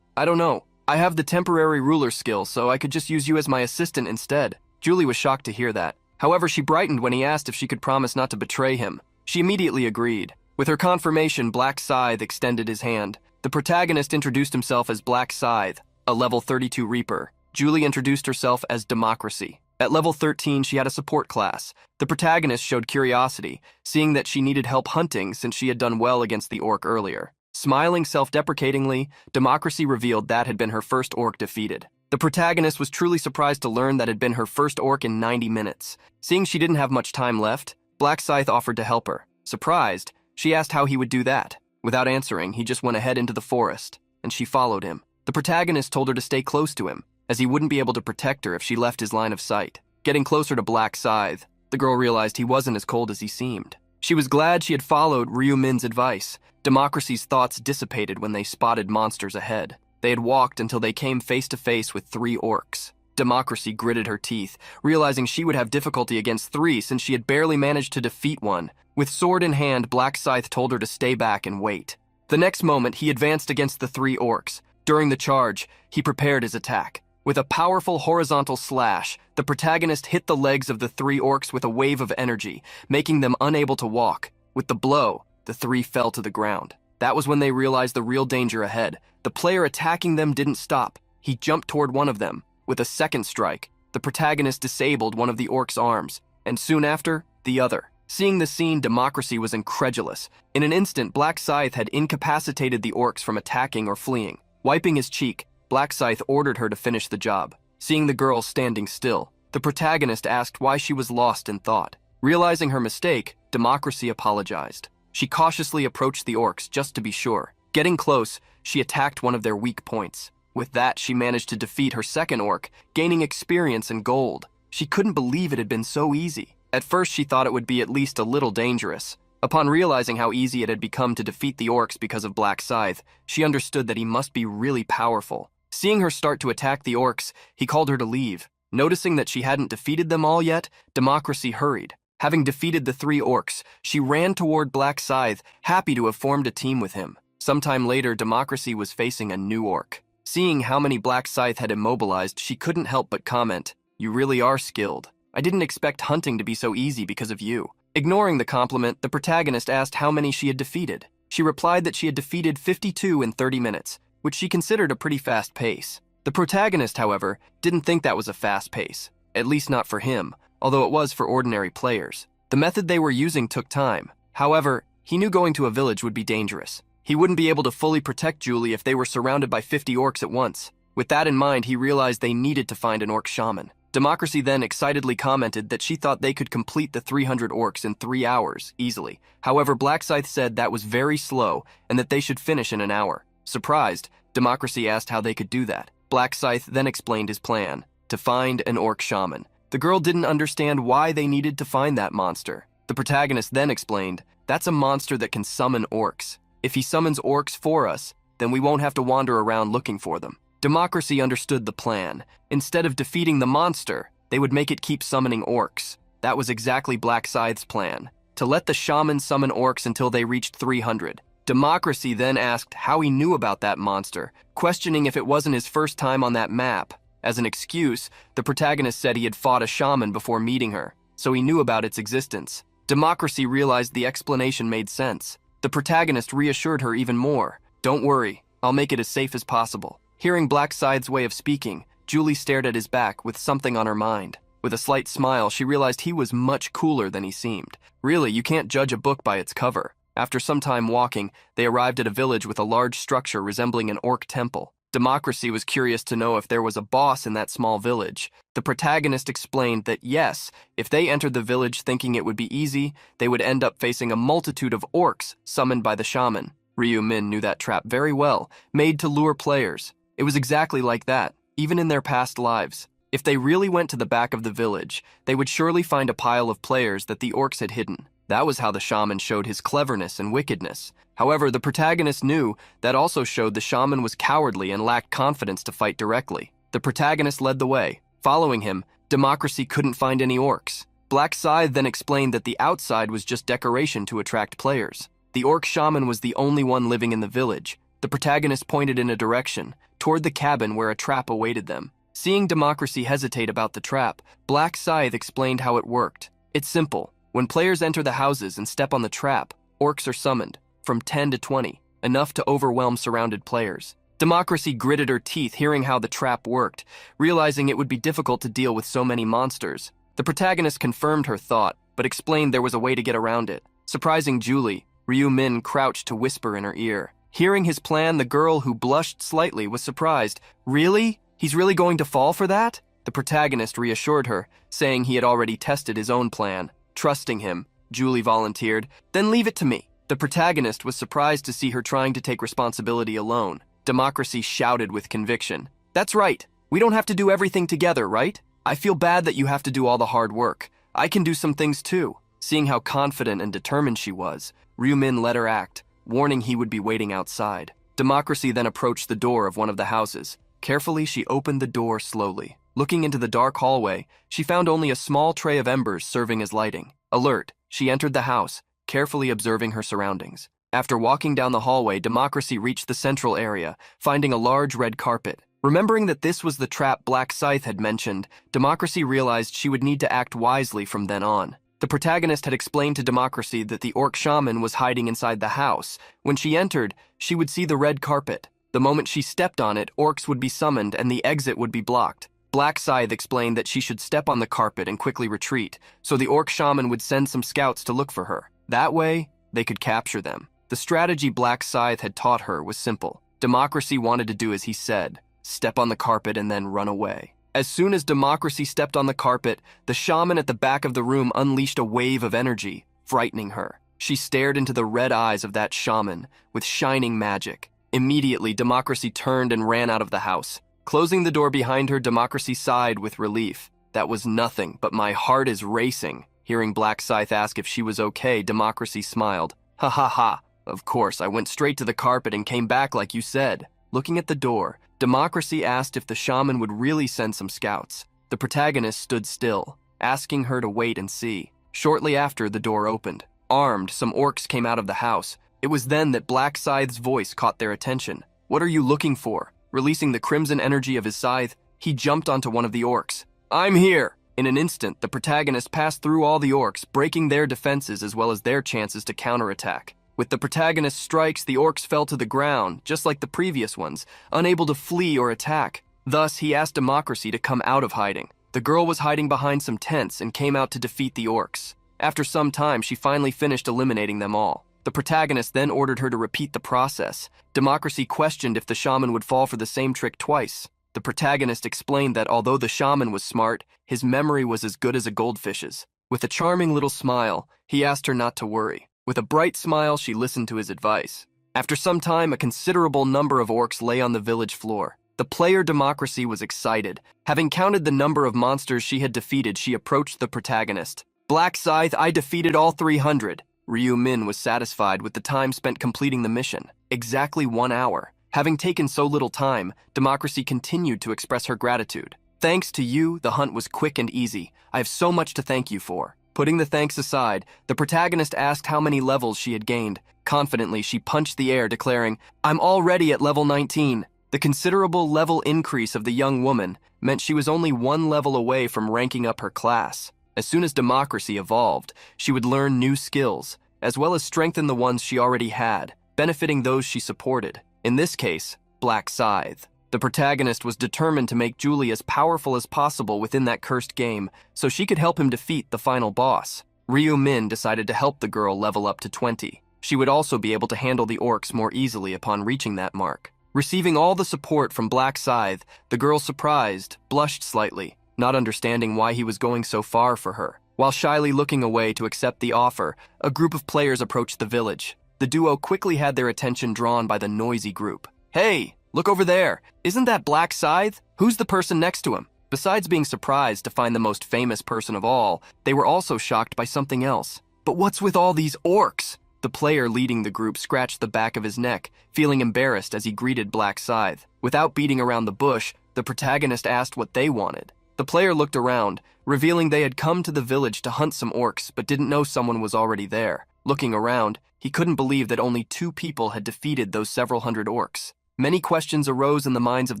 I don't know. I have the temporary ruler skill, so I could just use you as my assistant instead. Julie was shocked to hear that. However, she brightened when he asked if she could promise not to betray him. She immediately agreed. With her confirmation, Black Scythe extended his hand. The protagonist introduced himself as Black Scythe, a level 32 Reaper. Julie introduced herself as Democracy. At level 13, she had a support class. The protagonist showed curiosity, seeing that she needed help hunting since she had done well against the orc earlier. Smiling self-deprecatingly, Democracy revealed that had been her first orc defeated. The protagonist was truly surprised to learn that had been her first orc in 90 minutes. Seeing she didn't have much time left, Black Scythe offered to help her. Surprised, she asked how he would do that. Without answering, he just went ahead into the forest, and she followed him. The protagonist told her to stay close to him, as he wouldn't be able to protect her if she left his line of sight. Getting closer to Black Scythe, the girl realized he wasn't as cold as he seemed. She was glad she had followed Ryu-min's advice. Democracy's thoughts dissipated when they spotted monsters ahead. They had walked until they came face to face with 3 orcs. Democracy gritted her teeth, realizing she would have difficulty against 3 since she had barely managed to defeat one. With sword in hand, Black Scythe told her to stay back and wait. The next moment, he advanced against the 3 orcs. During the charge, he prepared his attack. With a powerful horizontal slash, the protagonist hit the legs of the 3 orcs with a wave of energy, making them unable to walk. With the blow, the 3 fell to the ground. That was when they realized the real danger ahead. The player attacking them didn't stop. He jumped toward one of them. With a second strike, the protagonist disabled one of the orc's arms, and soon after, the other. Seeing the scene, Democracy was incredulous. In an instant, Black Scythe had incapacitated the orcs from attacking or fleeing. Wiping his cheek, Black Scythe ordered her to finish the job. Seeing the girl standing still, the protagonist asked why she was lost in thought. Realizing her mistake, Democracy apologized. She cautiously approached the orcs just to be sure. Getting close, she attacked one of their weak points. With that, she managed to defeat her second orc, gaining experience and gold. She couldn't believe it had been so easy. At first, she thought it would be at least a little dangerous. Upon realizing how easy it had become to defeat the orcs because of Black Scythe, she understood that he must be really powerful. Seeing her start to attack the orcs, he called her to leave. Noticing that she hadn't defeated them all yet, Democracy hurried. Having defeated the 3 orcs, she ran toward Black Scythe, happy to have formed a team with him. Sometime later, Democracy was facing a new orc. Seeing how many Black Scythe had immobilized, she couldn't help but comment, "You really are skilled. I didn't expect hunting to be so easy because of you." Ignoring the compliment, the protagonist asked how many she had defeated. She replied that she had defeated 52 in 30 minutes, which she considered a pretty fast pace. The protagonist, however, didn't think that was a fast pace, at least not for him, although it was for ordinary players. The method they were using took time. However, he knew going to a village would be dangerous. He wouldn't be able to fully protect Julie if they were surrounded by 50 orcs at once. With that in mind, he realized they needed to find an orc shaman. Democracy then excitedly commented that she thought they could complete the 300 orcs in 3 hours, easily. However, Black Scythe said that was very slow and that they should finish in an hour. Surprised, Democracy asked how they could do that. Black Scythe then explained his plan, to find an orc shaman. The girl didn't understand why they needed to find that monster. The protagonist then explained, "That's a monster that can summon orcs. If he summons orcs for us, then we won't have to wander around looking for them." Democracy understood the plan. Instead of defeating the monster, they would make it keep summoning orcs. That was exactly Black Scythe's plan, to let the shaman summon orcs until they reached 300. Democracy then asked how he knew about that monster, questioning if it wasn't his first time on that map. As an excuse, the protagonist said he had fought a shaman before meeting her, so he knew about its existence. Democracy realized the explanation made sense. The protagonist reassured her even more. "Don't worry, I'll make it as safe as possible." Hearing Black Scythe's way of speaking, Julie stared at his back with something on her mind. With a slight smile, she realized he was much cooler than he seemed. Really, you can't judge a book by its cover. After some time walking, they arrived at a village with a large structure resembling an orc temple. Democracy was curious to know if there was a boss in that small village. The protagonist explained that yes, if they entered the village thinking it would be easy, they would end up facing a multitude of orcs summoned by the shaman. Ryu Min knew that trap very well, made to lure players. It was exactly like that, even in their past lives. If they really went to the back of the village, they would surely find a pile of players that the orcs had hidden. That was how the shaman showed his cleverness and wickedness. However, the protagonist knew that also showed the shaman was cowardly and lacked confidence to fight directly. The protagonist led the way. Following him, Democracy couldn't find any orcs. Black Scythe then explained that the outside was just decoration to attract players. The orc shaman was the only one living in the village. The protagonist pointed in a direction, toward the cabin where a trap awaited them. Seeing Democracy hesitate about the trap, Black Scythe explained how it worked. It's simple. When players enter the houses and step on the trap, orcs are summoned, from 10 to 20, enough to overwhelm surrounded players. Democracy gritted her teeth hearing how the trap worked, realizing it would be difficult to deal with so many monsters. The protagonist confirmed her thought, but explained there was a way to get around it. Surprising Julie, Ryu Min crouched to whisper in her ear. Hearing his plan, the girl, who blushed slightly, was surprised. Really? He's really going to fall for that? The protagonist reassured her, saying he had already tested his own plan. Trusting him, Julie volunteered, "Then leave it to me." The protagonist was surprised to see her trying to take responsibility alone. Democracy shouted with conviction, "That's right. We don't have to do everything together, right? I feel bad that you have to do all the hard work. I can do some things too." Seeing how confident and determined she was, Ryu Min let her act, warning he would be waiting outside. Democracy then approached the door of one of the houses. Carefully, she opened the door slowly. Looking into the dark hallway, she found only a small tray of embers serving as lighting. Alert, she entered the house, carefully observing her surroundings. After walking down the hallway, Democracy reached the central area, finding a large red carpet. Remembering that this was the trap Black Scythe had mentioned, Democracy realized she would need to act wisely from then on. The protagonist had explained to Democracy that the orc shaman was hiding inside the house. When she entered, she would see the red carpet. The moment she stepped on it, orcs would be summoned and the exit would be blocked. Black Scythe explained that she should step on the carpet and quickly retreat, so the orc shaman would send some scouts to look for her. That way, they could capture them. The strategy Black Scythe had taught her was simple. Democracy wanted to do as he said, step on the carpet and then run away. As soon as Democracy stepped on the carpet, the shaman at the back of the room unleashed a wave of energy, frightening her. She stared into the red eyes of that shaman with shining magic. Immediately, Democracy turned and ran out of the house. Closing the door behind her, Democracy sighed with relief. That was nothing, but my heart is racing. Hearing Black Scythe ask if she was okay, Democracy smiled. Ha ha ha. Of course, I went straight to the carpet and came back like you said. Looking at the door, Democracy asked if the shaman would really send some scouts. The protagonist stood still, asking her to wait and see. Shortly after, the door opened. Armed, some orcs came out of the house. It was then that Black Scythe's voice caught their attention. "What are you looking for?" Releasing the crimson energy of his scythe, he jumped onto one of the orcs. "I'm here!" In an instant, the protagonist passed through all the orcs, breaking their defenses as well as their chances to counterattack. With the protagonist's strikes, the orcs fell to the ground, just like the previous ones, unable to flee or attack. Thus, he asked Democracy to come out of hiding. The girl was hiding behind some tents and came out to defeat the orcs. After some time, she finally finished eliminating them all. The protagonist then ordered her to repeat the process. Democracy questioned if the shaman would fall for the same trick twice. The protagonist explained that although the shaman was smart, his memory was as good as a goldfish's. With a charming little smile, he asked her not to worry. With a bright smile, she listened to his advice. After some time, a considerable number of orcs lay on the village floor. The player Democracy was excited. Having counted the number of monsters she had defeated, she approached the protagonist. "Black Scythe, I defeated all 300. Ryu Min was satisfied with the time spent completing the mission. Exactly 1 hour. Having taken so little time, Democracy continued to express her gratitude. "Thanks to you, the hunt was quick and easy. I have so much to thank you for." Putting the thanks aside, the protagonist asked how many levels she had gained. Confidently, she punched the air, declaring, "I'm already at level 19. The considerable level increase of the young woman meant she was only 1 level away from ranking up her class. As soon as Democracy evolved, she would learn new skills, as well as strengthen the ones she already had, benefiting those she supported. In this case, Black Scythe. The protagonist was determined to make Julie as powerful as possible within that cursed game, so she could help him defeat the final boss. Ryu Min decided to help the girl level up to 20. She would also be able to handle the orcs more easily upon reaching that mark. Receiving all the support from Black Scythe, the girl, surprised, blushed slightly, not understanding why he was going so far for her. While shyly looking away to accept the offer, a group of players approached the village. The duo quickly had their attention drawn by the noisy group. "Hey, look over there. Isn't that Black Scythe? Who's the person next to him?" Besides being surprised to find the most famous person of all, they were also shocked by something else. "But what's with all these orcs?" The player leading the group scratched the back of his neck, feeling embarrassed as he greeted Black Scythe. Without beating around the bush, the protagonist asked what they wanted. The player looked around, revealing they had come to the village to hunt some orcs but didn't know someone was already there. Looking around, he couldn't believe that only 2 people had defeated those several hundred orcs. Many questions arose in the minds of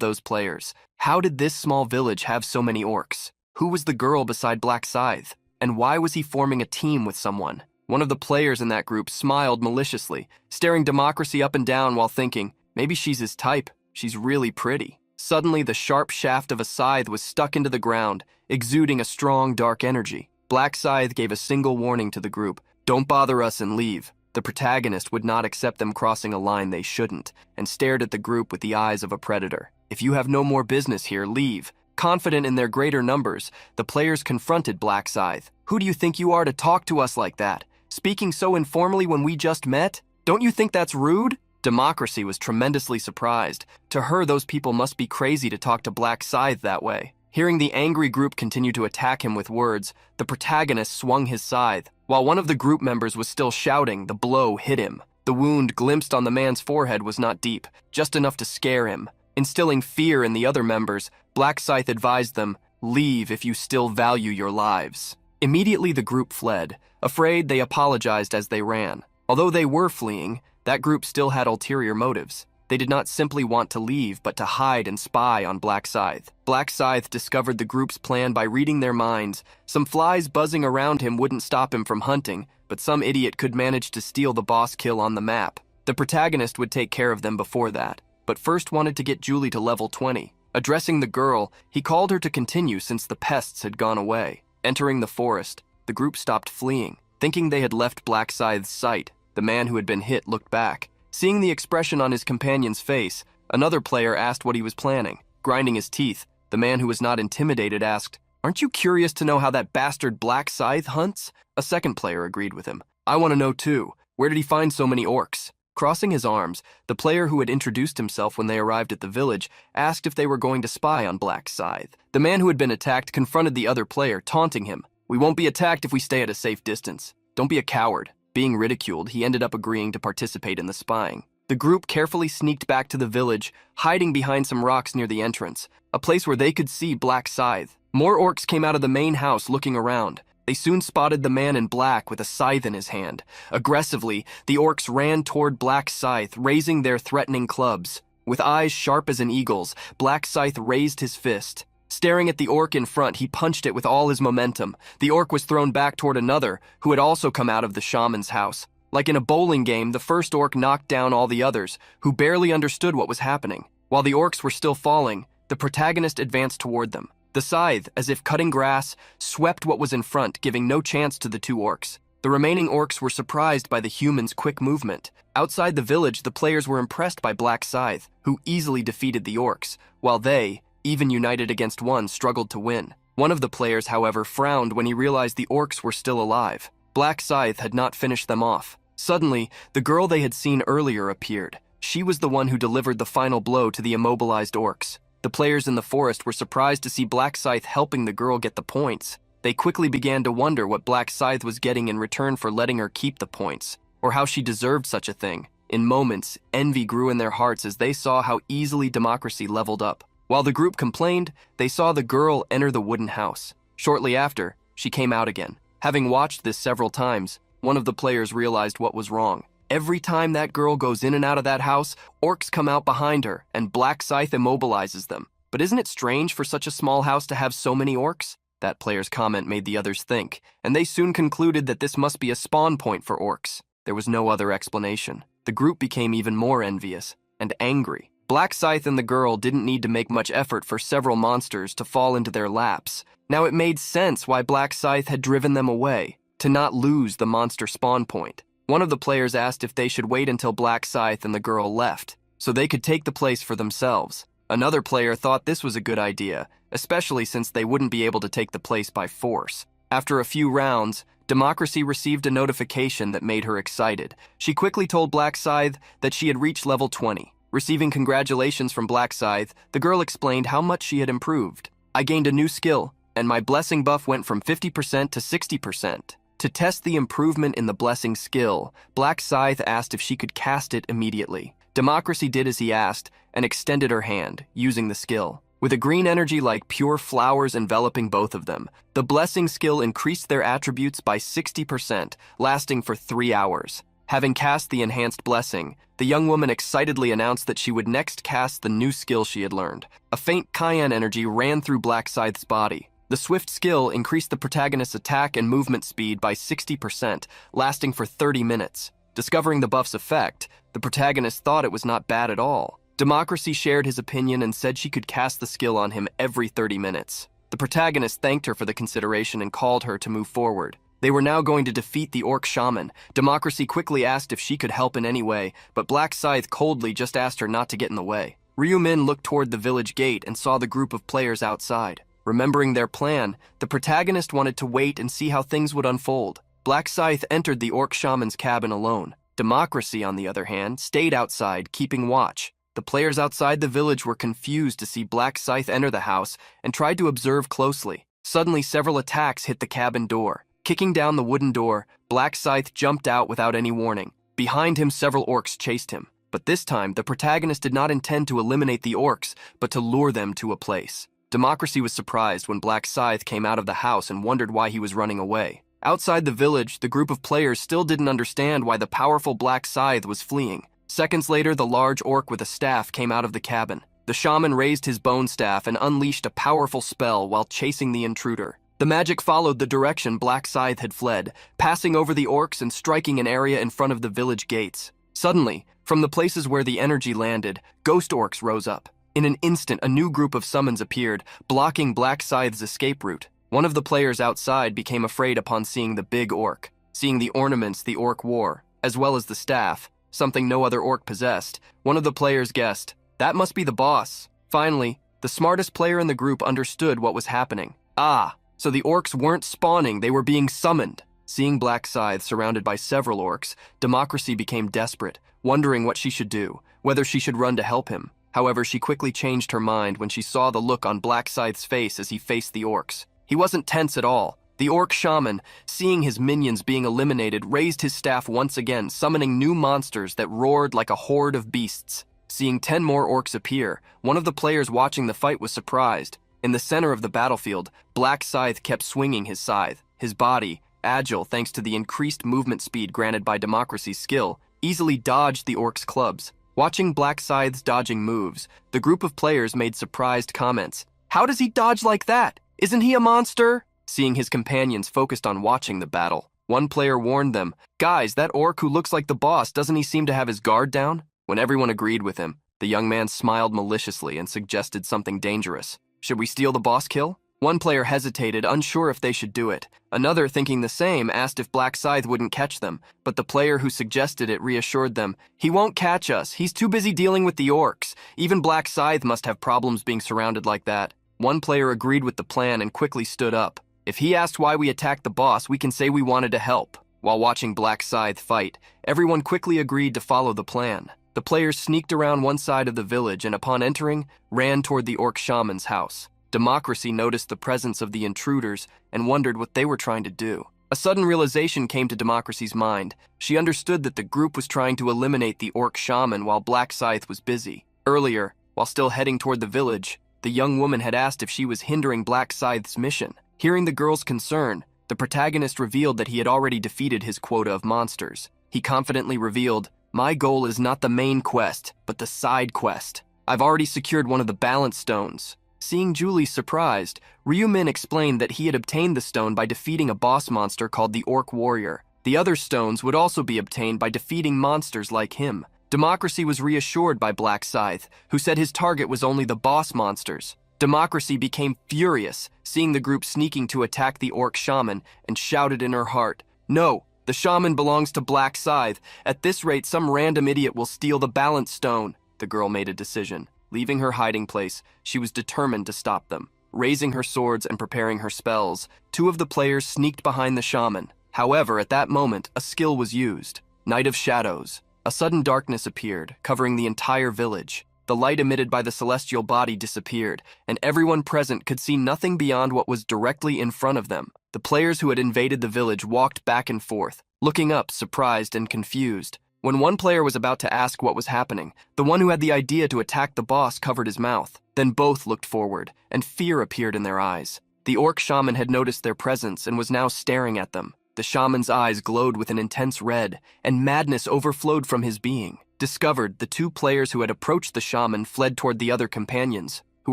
those players. How did this small village have so many orcs? Who was the girl beside Black Scythe? And why was he forming a team with someone? One of the players in that group smiled maliciously, staring Democracy up and down while thinking, maybe she's his type. She's really pretty. Suddenly, the sharp shaft of a scythe was stuck into the ground, exuding a strong, dark energy. Black Scythe gave a single warning to the group: "Don't bother us and leave." The protagonist would not accept them crossing a line they shouldn't, and stared at the group with the eyes of a predator. "If you have no more business here, leave." Confident in their greater numbers, the players confronted Black Scythe. "Who do you think you are to talk to us like that? Speaking so informally when we just met? Don't you think that's rude?" Democracy was tremendously surprised. To her, those people must be crazy to talk to Black Scythe that way. Hearing the angry group continue to attack him with words, the protagonist swung his scythe. While one of the group members was still shouting, the blow hit him. The wound glimpsed on the man's forehead was not deep, just enough to scare him. Instilling fear in the other members, Black Scythe advised them, "Leave if you still value your lives." Immediately the group fled. Afraid, they apologized as they ran. Although they were fleeing, that group still had ulterior motives. They did not simply want to leave, but to hide and spy on Black Scythe. Black Scythe discovered the group's plan by reading their minds. Some flies buzzing around him wouldn't stop him from hunting, but some idiot could manage to steal the boss kill on the map. The protagonist would take care of them before that, but first wanted to get Julie to level 20. Addressing the girl, he called her to continue since the pests had gone away. Entering the forest, the group stopped fleeing. Thinking they had left Black Scythe's sight, the man who had been hit looked back. Seeing the expression on his companion's face, another player asked what he was planning. Grinding his teeth, the man who was not intimidated asked, "Aren't you curious to know how that bastard Black Scythe hunts?" A second player agreed with him. "I want to know too. Where did he find so many orcs?" Crossing his arms, the player who had introduced himself when they arrived at the village asked if they were going to spy on Black Scythe. The man who had been attacked confronted the other player, taunting him. "We won't be attacked if we stay at a safe distance. Don't be a coward." Being ridiculed, he ended up agreeing to participate in the spying. The group carefully sneaked back to the village, hiding behind some rocks near the entrance, a place where they could see Black Scythe. More orcs came out of the main house looking around. They soon spotted the man in black with a scythe in his hand. Aggressively, the orcs ran toward Black Scythe, raising their threatening clubs. With eyes sharp as an eagle's, Black Scythe raised his fist. Staring at the orc in front, he punched it with all his momentum. The orc was thrown back toward another, who had also come out of the shaman's house. Like in a bowling game, the first orc knocked down all the others, who barely understood what was happening. While the orcs were still falling, the protagonist advanced toward them. The scythe, as if cutting grass, swept what was in front, giving no chance to the 2 orcs. The remaining orcs were surprised by the humans' quick movement. Outside the village, the players were impressed by Black Scythe, who easily defeated the orcs, while they, even united against one, struggled to win. One of the players, however, frowned when he realized the orcs were still alive. Black Scythe had not finished them off. Suddenly, the girl they had seen earlier appeared. She was the one who delivered the final blow to the immobilized orcs. The players in the forest were surprised to see Black Scythe helping the girl get the points. They quickly began to wonder what Black Scythe was getting in return for letting her keep the points, or how she deserved such a thing. In moments, envy grew in their hearts as they saw how easily Democracy leveled up. While the group complained, they saw the girl enter the wooden house. Shortly after, she came out again. Having watched this several times, one of the players realized what was wrong. Every time that girl goes in and out of that house, orcs come out behind her, and Black Scythe immobilizes them. But isn't it strange for such a small house to have so many orcs? That player's comment made the others think, and they soon concluded that this must be a spawn point for orcs. There was no other explanation. The group became even more envious and angry. Black Scythe and the girl didn't need to make much effort for several monsters to fall into their laps. Now it made sense why Black Scythe had driven them away, to not lose the monster spawn point. One of the players asked if they should wait until Black Scythe and the girl left. so they could take the place for themselves. Another player thought this was a good idea, especially since they wouldn't be able to take the place by force. After a few rounds, Democracy received a notification that made her excited. She quickly told Black Scythe that she had reached level 20. Receiving congratulations from Black Scythe, the girl explained how much she had improved. I gained a new skill, and my blessing buff went from 50% to 60%. To test the improvement in the blessing skill, Black Scythe asked if she could cast it immediately. Democracy did as he asked and extended her hand, using the skill. With a green energy like pure flowers enveloping both of them, the blessing skill increased their attributes by 60%, lasting for 3 hours. Having cast the enhanced blessing, the young woman excitedly announced that she would next cast the new skill she had learned. A faint cayenne energy ran through Black Scythe's body. The swift skill increased the protagonist's attack and movement speed by 60%, lasting for 30 minutes. Discovering the buff's effect, the protagonist thought it was not bad at all. Democracy shared his opinion and said she could cast the skill on him every 30 minutes. The protagonist thanked her for the consideration and called her to move forward. They were now going to defeat the orc shaman. Democracy quickly asked if she could help in any way, but Black Scythe coldly just asked her not to get in the way. Ryu-min looked toward the village gate and saw the group of players outside. Remembering their plan, the protagonist wanted to wait and see how things would unfold. Black Scythe entered the orc shaman's cabin alone. Democracy, on the other hand, stayed outside, keeping watch. The players outside the village were confused to see Black Scythe enter the house and tried to observe closely. Suddenly, several attacks hit the cabin door. Kicking down the wooden door, Black Scythe jumped out without any warning. Behind him, several orcs chased him. But this time, the protagonist did not intend to eliminate the orcs, but to lure them to a place. Democracy was surprised when Black Scythe came out of the house and wondered why he was running away. Outside the village, the group of players still didn't understand why the powerful Black Scythe was fleeing. Seconds later, the large orc with a staff came out of the cabin. The shaman raised his bone staff and unleashed a powerful spell while chasing the intruder. The magic followed the direction Black Scythe had fled, passing over the orcs and striking an area in front of the village gates. Suddenly, from the places where the energy landed, ghost orcs rose up. In an instant, a new group of summons appeared, blocking Black Scythe's escape route. One of the players outside became afraid upon seeing the big orc. Seeing the ornaments the orc wore, as well as the staff, something no other orc possessed, one of the players guessed, that must be the boss. Finally, the smartest player in the group understood what was happening. Ah, so the orcs weren't spawning, they were being summoned. Seeing Black Scythe surrounded by several orcs, Democracy became desperate, wondering what she should do, whether she should run to help him. However, she quickly changed her mind when she saw the look on Black Scythe's face as he faced the orcs. He wasn't tense at all. The orc shaman, seeing his minions being eliminated, raised his staff once again, summoning new monsters that roared like a horde of beasts. Seeing 10 more orcs appear, one of the players watching the fight was surprised. In the center of the battlefield, Black Scythe kept swinging his scythe. His body, agile thanks to the increased movement speed granted by Democracy's skill, easily dodged the orcs' clubs. Watching Black Scythe's dodging moves, the group of players made surprised comments. How does he dodge like that? Isn't he a monster? Seeing his companions focused on watching the battle, one player warned them, guys, that orc who looks like the boss, doesn't he seem to have his guard down? When everyone agreed with him, the young man smiled maliciously and suggested something dangerous. Should we steal the boss kill? One player hesitated, unsure if they should do it. Another, thinking the same, asked if Black Scythe wouldn't catch them, but the player who suggested it reassured them, he won't catch us, he's too busy dealing with the orcs. Even Black Scythe must have problems being surrounded like that. One player agreed with the plan and quickly stood up. If he asked why we attacked the boss, we can say we wanted to help. While watching Black Scythe fight, everyone quickly agreed to follow the plan. The players sneaked around one side of the village and upon entering, ran toward the orc shaman's house. Democracy noticed the presence of the intruders and wondered what they were trying to do. A sudden realization came to Democracy's mind. She understood that the group was trying to eliminate the orc shaman while Black Scythe was busy. Earlier, while still heading toward the village, the young woman had asked if she was hindering Black Scythe's mission. Hearing the girl's concern, the protagonist revealed that he had already defeated his quota of monsters. He confidently revealed, my goal is not the main quest, but the side quest. I've already secured one of the balance stones. Seeing Julie surprised, Ryu-min explained that he had obtained the stone by defeating a boss monster called the Orc Warrior. The other stones would also be obtained by defeating monsters like him. Democracy was reassured by Black Scythe, who said his target was only the boss monsters. Democracy became furious, seeing the group sneaking to attack the orc shaman, and shouted in her heart, no, the shaman belongs to Black Scythe. At this rate, some random idiot will steal the balance stone. the girl made a decision. Leaving her hiding place, she was determined to stop them. Raising her swords and preparing her spells, two of the players sneaked behind the shaman. However, at that moment, a skill was used. Night of Shadows. A sudden darkness appeared, covering the entire village. The light emitted by the celestial body disappeared, and everyone present could see nothing beyond what was directly in front of them. The players who had invaded the village walked back and forth, looking up, surprised and confused. When one player was about to ask what was happening, the one who had the idea to attack the boss covered his mouth. Then both looked forward, and fear appeared in their eyes. The orc shaman had noticed their presence and was now staring at them. The shaman's eyes glowed with an intense red, and madness overflowed from his being. Discovered, the two players who had approached the shaman fled toward the other companions, who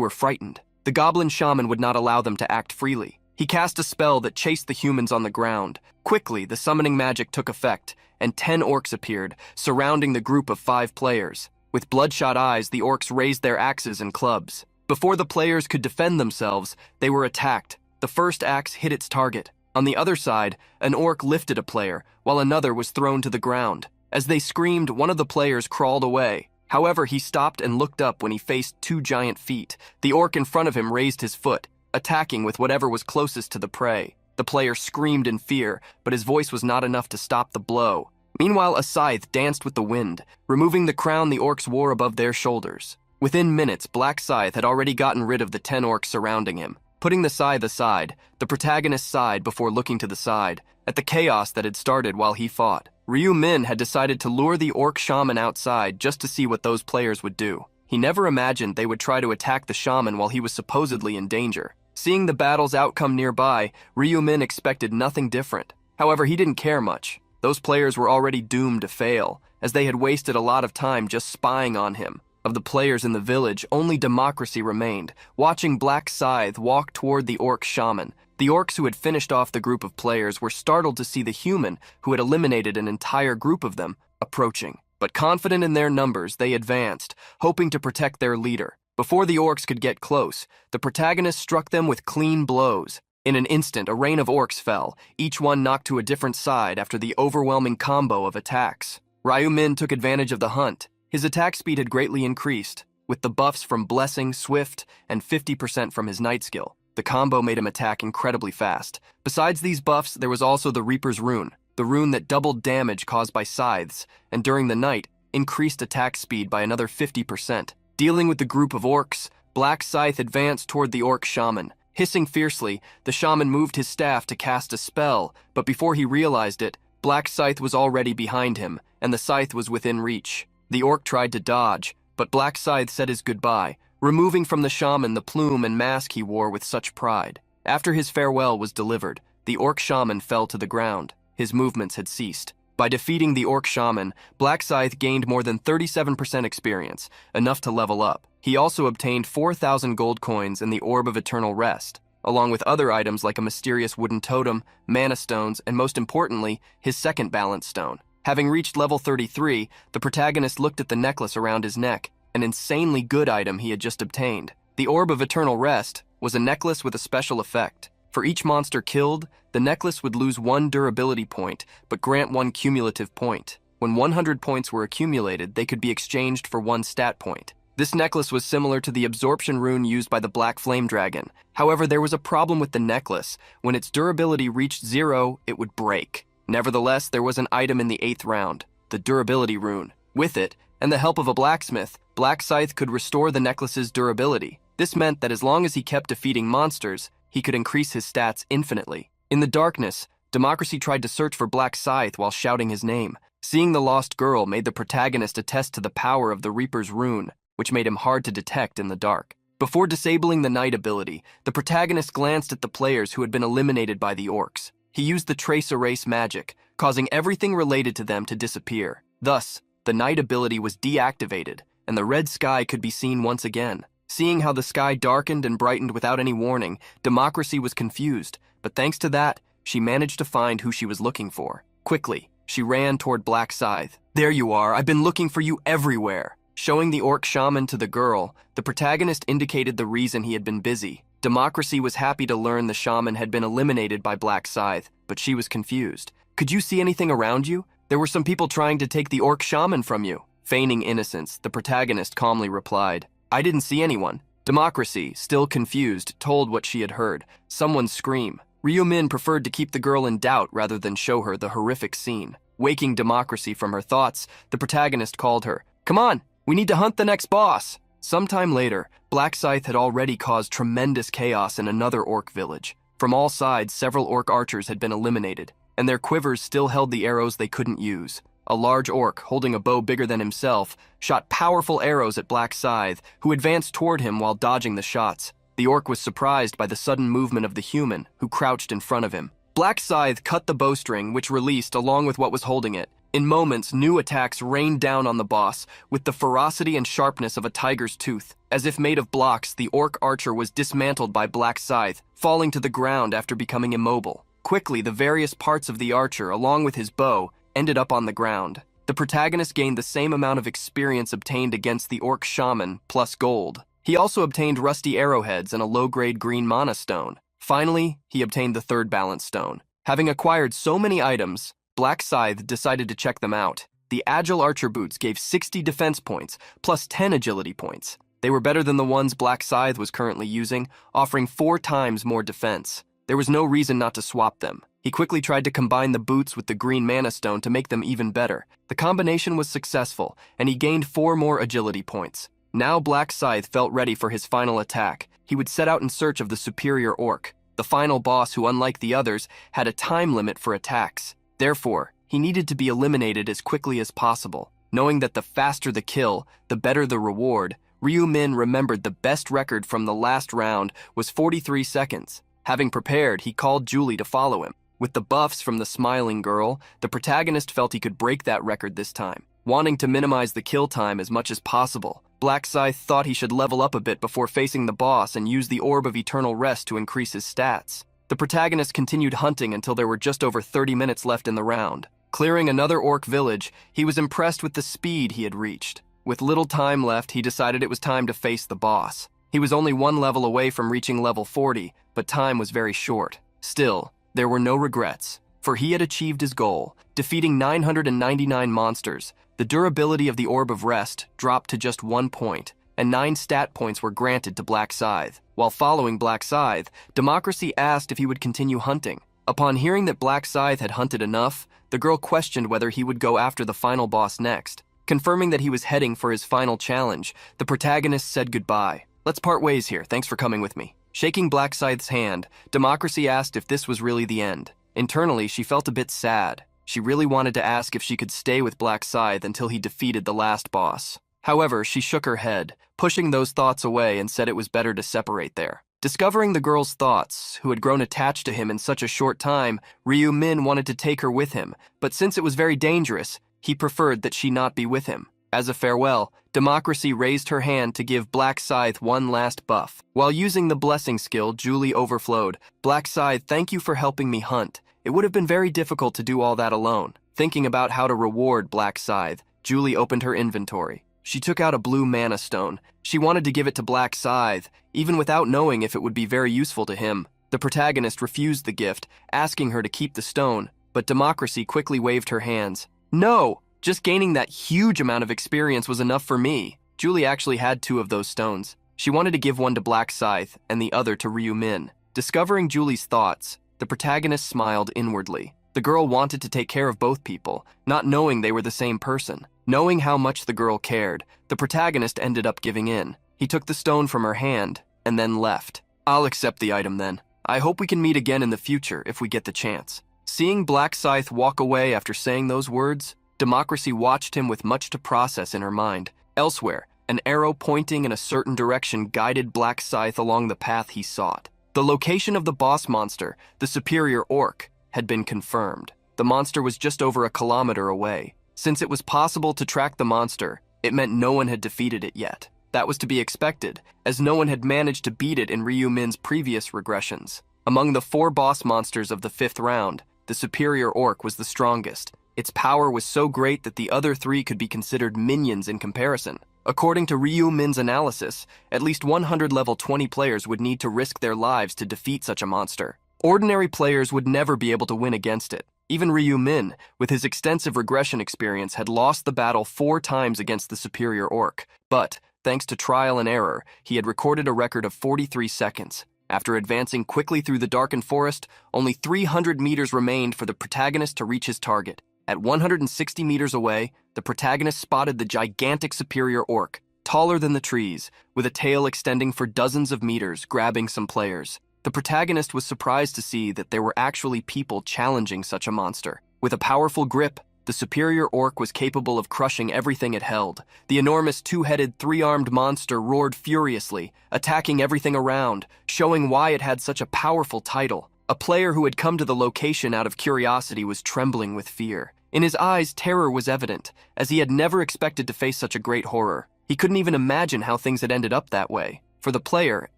were frightened. The goblin shaman would not allow them to act freely. He cast a spell that chased the humans on the ground. Quickly, the summoning magic took effect, and 10 orcs appeared, surrounding the group of 5 players. With bloodshot eyes, the orcs raised their axes and clubs. Before the players could defend themselves, they were attacked. The first axe hit its target. On the other side, an orc lifted a player, while another was thrown to the ground. As they screamed, one of the players crawled away. However, he stopped and looked up when he faced 2 giant feet. The orc in front of him raised his foot, attacking with whatever was closest to the prey. The player screamed in fear, but his voice was not enough to stop the blow. Meanwhile, a scythe danced with the wind, removing the crown the orcs wore above their shoulders. Within minutes, Black Scythe had already gotten rid of the 10 orcs surrounding him. Putting the scythe aside, the protagonist sighed before looking to the side, at the chaos that had started while he fought. Ryu Min had decided to lure the orc shaman outside just to see what those players would do. He never imagined they would try to attack the shaman while he was supposedly in danger. Seeing the battle's outcome nearby, Ryu Min expected nothing different. However, he didn't care much. Those players were already doomed to fail, as they had wasted a lot of time just spying on him. Of the players in the village, only Democracy remained, watching Black Scythe walk toward the orc shaman. The orcs who had finished off the group of players were startled to see the human, who had eliminated an entire group of them, approaching. But confident in their numbers, they advanced, hoping to protect their leader. Before the orcs could get close, the protagonist struck them with clean blows. In an instant, a rain of orcs fell, each one knocked to a different side after the overwhelming combo of attacks. Ryu Min took advantage of the hunt. His attack speed had greatly increased, with the buffs from Blessing, Swift, and 50% from his Night skill. The combo made him attack incredibly fast. Besides these buffs, there was also the Reaper's Rune, the rune that doubled damage caused by scythes, and during the night, increased attack speed by another 50%. Dealing with the group of orcs, Black Scythe advanced toward the orc shaman. Hissing fiercely, the shaman moved his staff to cast a spell, but before he realized it, Black Scythe was already behind him, and the scythe was within reach. The orc tried to dodge, but Black Scythe said his goodbye, removing from the shaman the plume and mask he wore with such pride. After his farewell was delivered, the orc shaman fell to the ground. His movements had ceased. By defeating the orc shaman, Black Scythe gained more than 37% experience, enough to level up. He also obtained 4,000 gold coins and the Orb of Eternal Rest, along with other items like a mysterious wooden totem, mana stones, and most importantly, his second balance stone. Having reached level 33, the protagonist looked at the necklace around his neck, an insanely good item he had just obtained. The Orb of Eternal Rest was a necklace with a special effect. For each monster killed, the necklace would lose 1 durability point, but grant 1 cumulative point. When 100 points were accumulated, they could be exchanged for 1 stat point. This necklace was similar to the absorption rune used by the Black Flame Dragon. However, there was a problem with the necklace. When its durability reached 0, it would break. Nevertheless, there was an item in the 8th round, the durability rune. With it, and the help of a blacksmith, Black Scythe could restore the necklace's durability. This meant that as long as he kept defeating monsters, he could increase his stats infinitely. In the darkness, Democracy tried to search for Black Scythe while shouting his name. Seeing the lost girl made the protagonist attest to the power of the Reaper's Rune, which made him hard to detect in the dark. Before disabling the night ability, the protagonist glanced at the players who had been eliminated by the orcs. He used the Trace Erase magic, causing everything related to them to disappear. Thus, the night ability was deactivated, and the red sky could be seen once again. Seeing how the sky darkened and brightened without any warning, Democracy was confused, but thanks to that, she managed to find who she was looking for. Quickly, she ran toward Black Scythe. "There you are, I've been looking for you everywhere." Showing the orc shaman to the girl, the protagonist indicated the reason he had been busy. Democracy was happy to learn the shaman had been eliminated by Black Scythe, but she was confused. "Could you see anything around you? There were some people trying to take the orc shaman from you." Feigning innocence, the protagonist calmly replied, "I didn't see anyone." Democracy, still confused, told what she had heard. Someone scream. Ryu-min preferred to keep the girl in doubt rather than show her the horrific scene. Waking Democracy from her thoughts, the protagonist called her, "Come on, we need to hunt the next boss." Sometime later, Black Scythe had already caused tremendous chaos in another orc village. From all sides, several orc archers had been eliminated, and their quivers still held the arrows they couldn't use. A large orc, holding a bow bigger than himself, shot powerful arrows at Black Scythe, who advanced toward him while dodging the shots. The orc was surprised by the sudden movement of the human, who crouched in front of him. Black Scythe cut the bowstring, which released along with what was holding it. In moments, new attacks rained down on the boss, with the ferocity and sharpness of a tiger's tooth. As if made of blocks, the orc archer was dismantled by Black Scythe, falling to the ground after becoming immobile. Quickly, the various parts of the archer, along with his bow, ended up on the ground. The protagonist gained the same amount of experience obtained against the orc shaman, plus gold. He also obtained rusty arrowheads and a low-grade green mana stone. Finally, he obtained the third balance stone. Having acquired so many items, Black Scythe decided to check them out. The agile archer boots gave 60 defense points, plus 10 agility points. They were better than the ones Black Scythe was currently using, offering 4 times more defense. There was no reason not to swap them. He quickly tried to combine the boots with the green mana stone to make them even better. The combination was successful, and he gained 4 more agility points. Now Black Scythe felt ready for his final attack. He would set out in search of the superior orc, the final boss who, unlike the others, had a time limit for attacks. Therefore, he needed to be eliminated as quickly as possible. Knowing that the faster the kill, the better the reward, Ryu-min remembered the best record from the last round was 43 seconds. Having prepared, he called Julie to follow him. With the buffs from the smiling girl, the protagonist felt he could break that record this time. Wanting to minimize the kill time as much as possible, Black Scythe thought he should level up a bit before facing the boss and use the Orb of Eternal Rest to increase his stats. The protagonist continued hunting until there were just over 30 minutes left in the round. Clearing another orc village, he was impressed with the speed he had reached. With little time left, he decided it was time to face the boss. He was only 1 level away from reaching level 40, but time was very short. Still, there were no regrets, for he had achieved his goal, defeating 999 monsters. The durability of the Orb of Rest dropped to just 1 point, and 9 stat points were granted to Black Scythe. While following Black Scythe, Democracy asked if he would continue hunting. Upon hearing that Black Scythe had hunted enough, the girl questioned whether he would go after the final boss next. Confirming that he was heading for his final challenge, the protagonist said goodbye. "Let's part ways here, thanks for coming with me." Shaking Black Scythe's hand, Democracy asked if this was really the end. Internally, she felt a bit sad. She really wanted to ask if she could stay with Black Scythe until he defeated the last boss. However, she shook her head, pushing those thoughts away, and said it was better to separate there. Discovering the girl's thoughts, who had grown attached to him in such a short time, Ryu-min wanted to take her with him, but since it was very dangerous, he preferred that she not be with him. As a farewell, Democracy raised her hand to give Black Scythe one last buff. While using the blessing skill, Julie overflowed. "Black Scythe, thank you for helping me hunt. It would have been very difficult to do all that alone." Thinking about how to reward Black Scythe, Julie opened her inventory. She took out a blue mana stone. She wanted to give it to Black Scythe, even without knowing if it would be very useful to him. The protagonist refused the gift, asking her to keep the stone, but Democracy quickly waved her hands. "No! Just gaining that huge amount of experience was enough for me." Julie actually had 2 of those stones. She wanted to give one to Black Scythe and the other to Ryu-min. Discovering Julie's thoughts, the protagonist smiled inwardly. The girl wanted to take care of both people, not knowing they were the same person. Knowing how much the girl cared, the protagonist ended up giving in. He took the stone from her hand and then left. "I'll accept the item then. I hope we can meet again in the future if we get the chance." Seeing Black Scythe walk away after saying those words, Democracy watched him with much to process in her mind. Elsewhere, an arrow pointing in a certain direction guided Black Scythe along the path he sought. The location of the boss monster, the superior orc, had been confirmed. The monster was just over a kilometer away. Since it was possible to track the monster, it meant no one had defeated it yet. That was to be expected, as no one had managed to beat it in Ryu-min's previous regressions. Among the 4 boss monsters of the 5th round, the superior orc was the strongest. Its power was so great that the other 3 could be considered minions in comparison. According to Ryu-min's analysis, at least 100 level 20 players would need to risk their lives to defeat such a monster. Ordinary players would never be able to win against it. Even Ryu Min, with his extensive regression experience, had lost the battle 4 times against the superior orc. But, thanks to trial and error, he had recorded a record of 43 seconds. After advancing quickly through the darkened forest, only 300 meters remained for the protagonist to reach his target. At 160 meters away, the protagonist spotted the gigantic superior orc, taller than the trees, with a tail extending for dozens of meters, grabbing some players. The protagonist was surprised to see that there were actually people challenging such a monster. With a powerful grip, the superior orc was capable of crushing everything it held. The enormous 2-headed, 3-armed monster roared furiously, attacking everything around, showing why it had such a powerful title. A player who had come to the location out of curiosity was trembling with fear. In his eyes, terror was evident, as he had never expected to face such a great horror. He couldn't even imagine how things had ended up that way. For the player,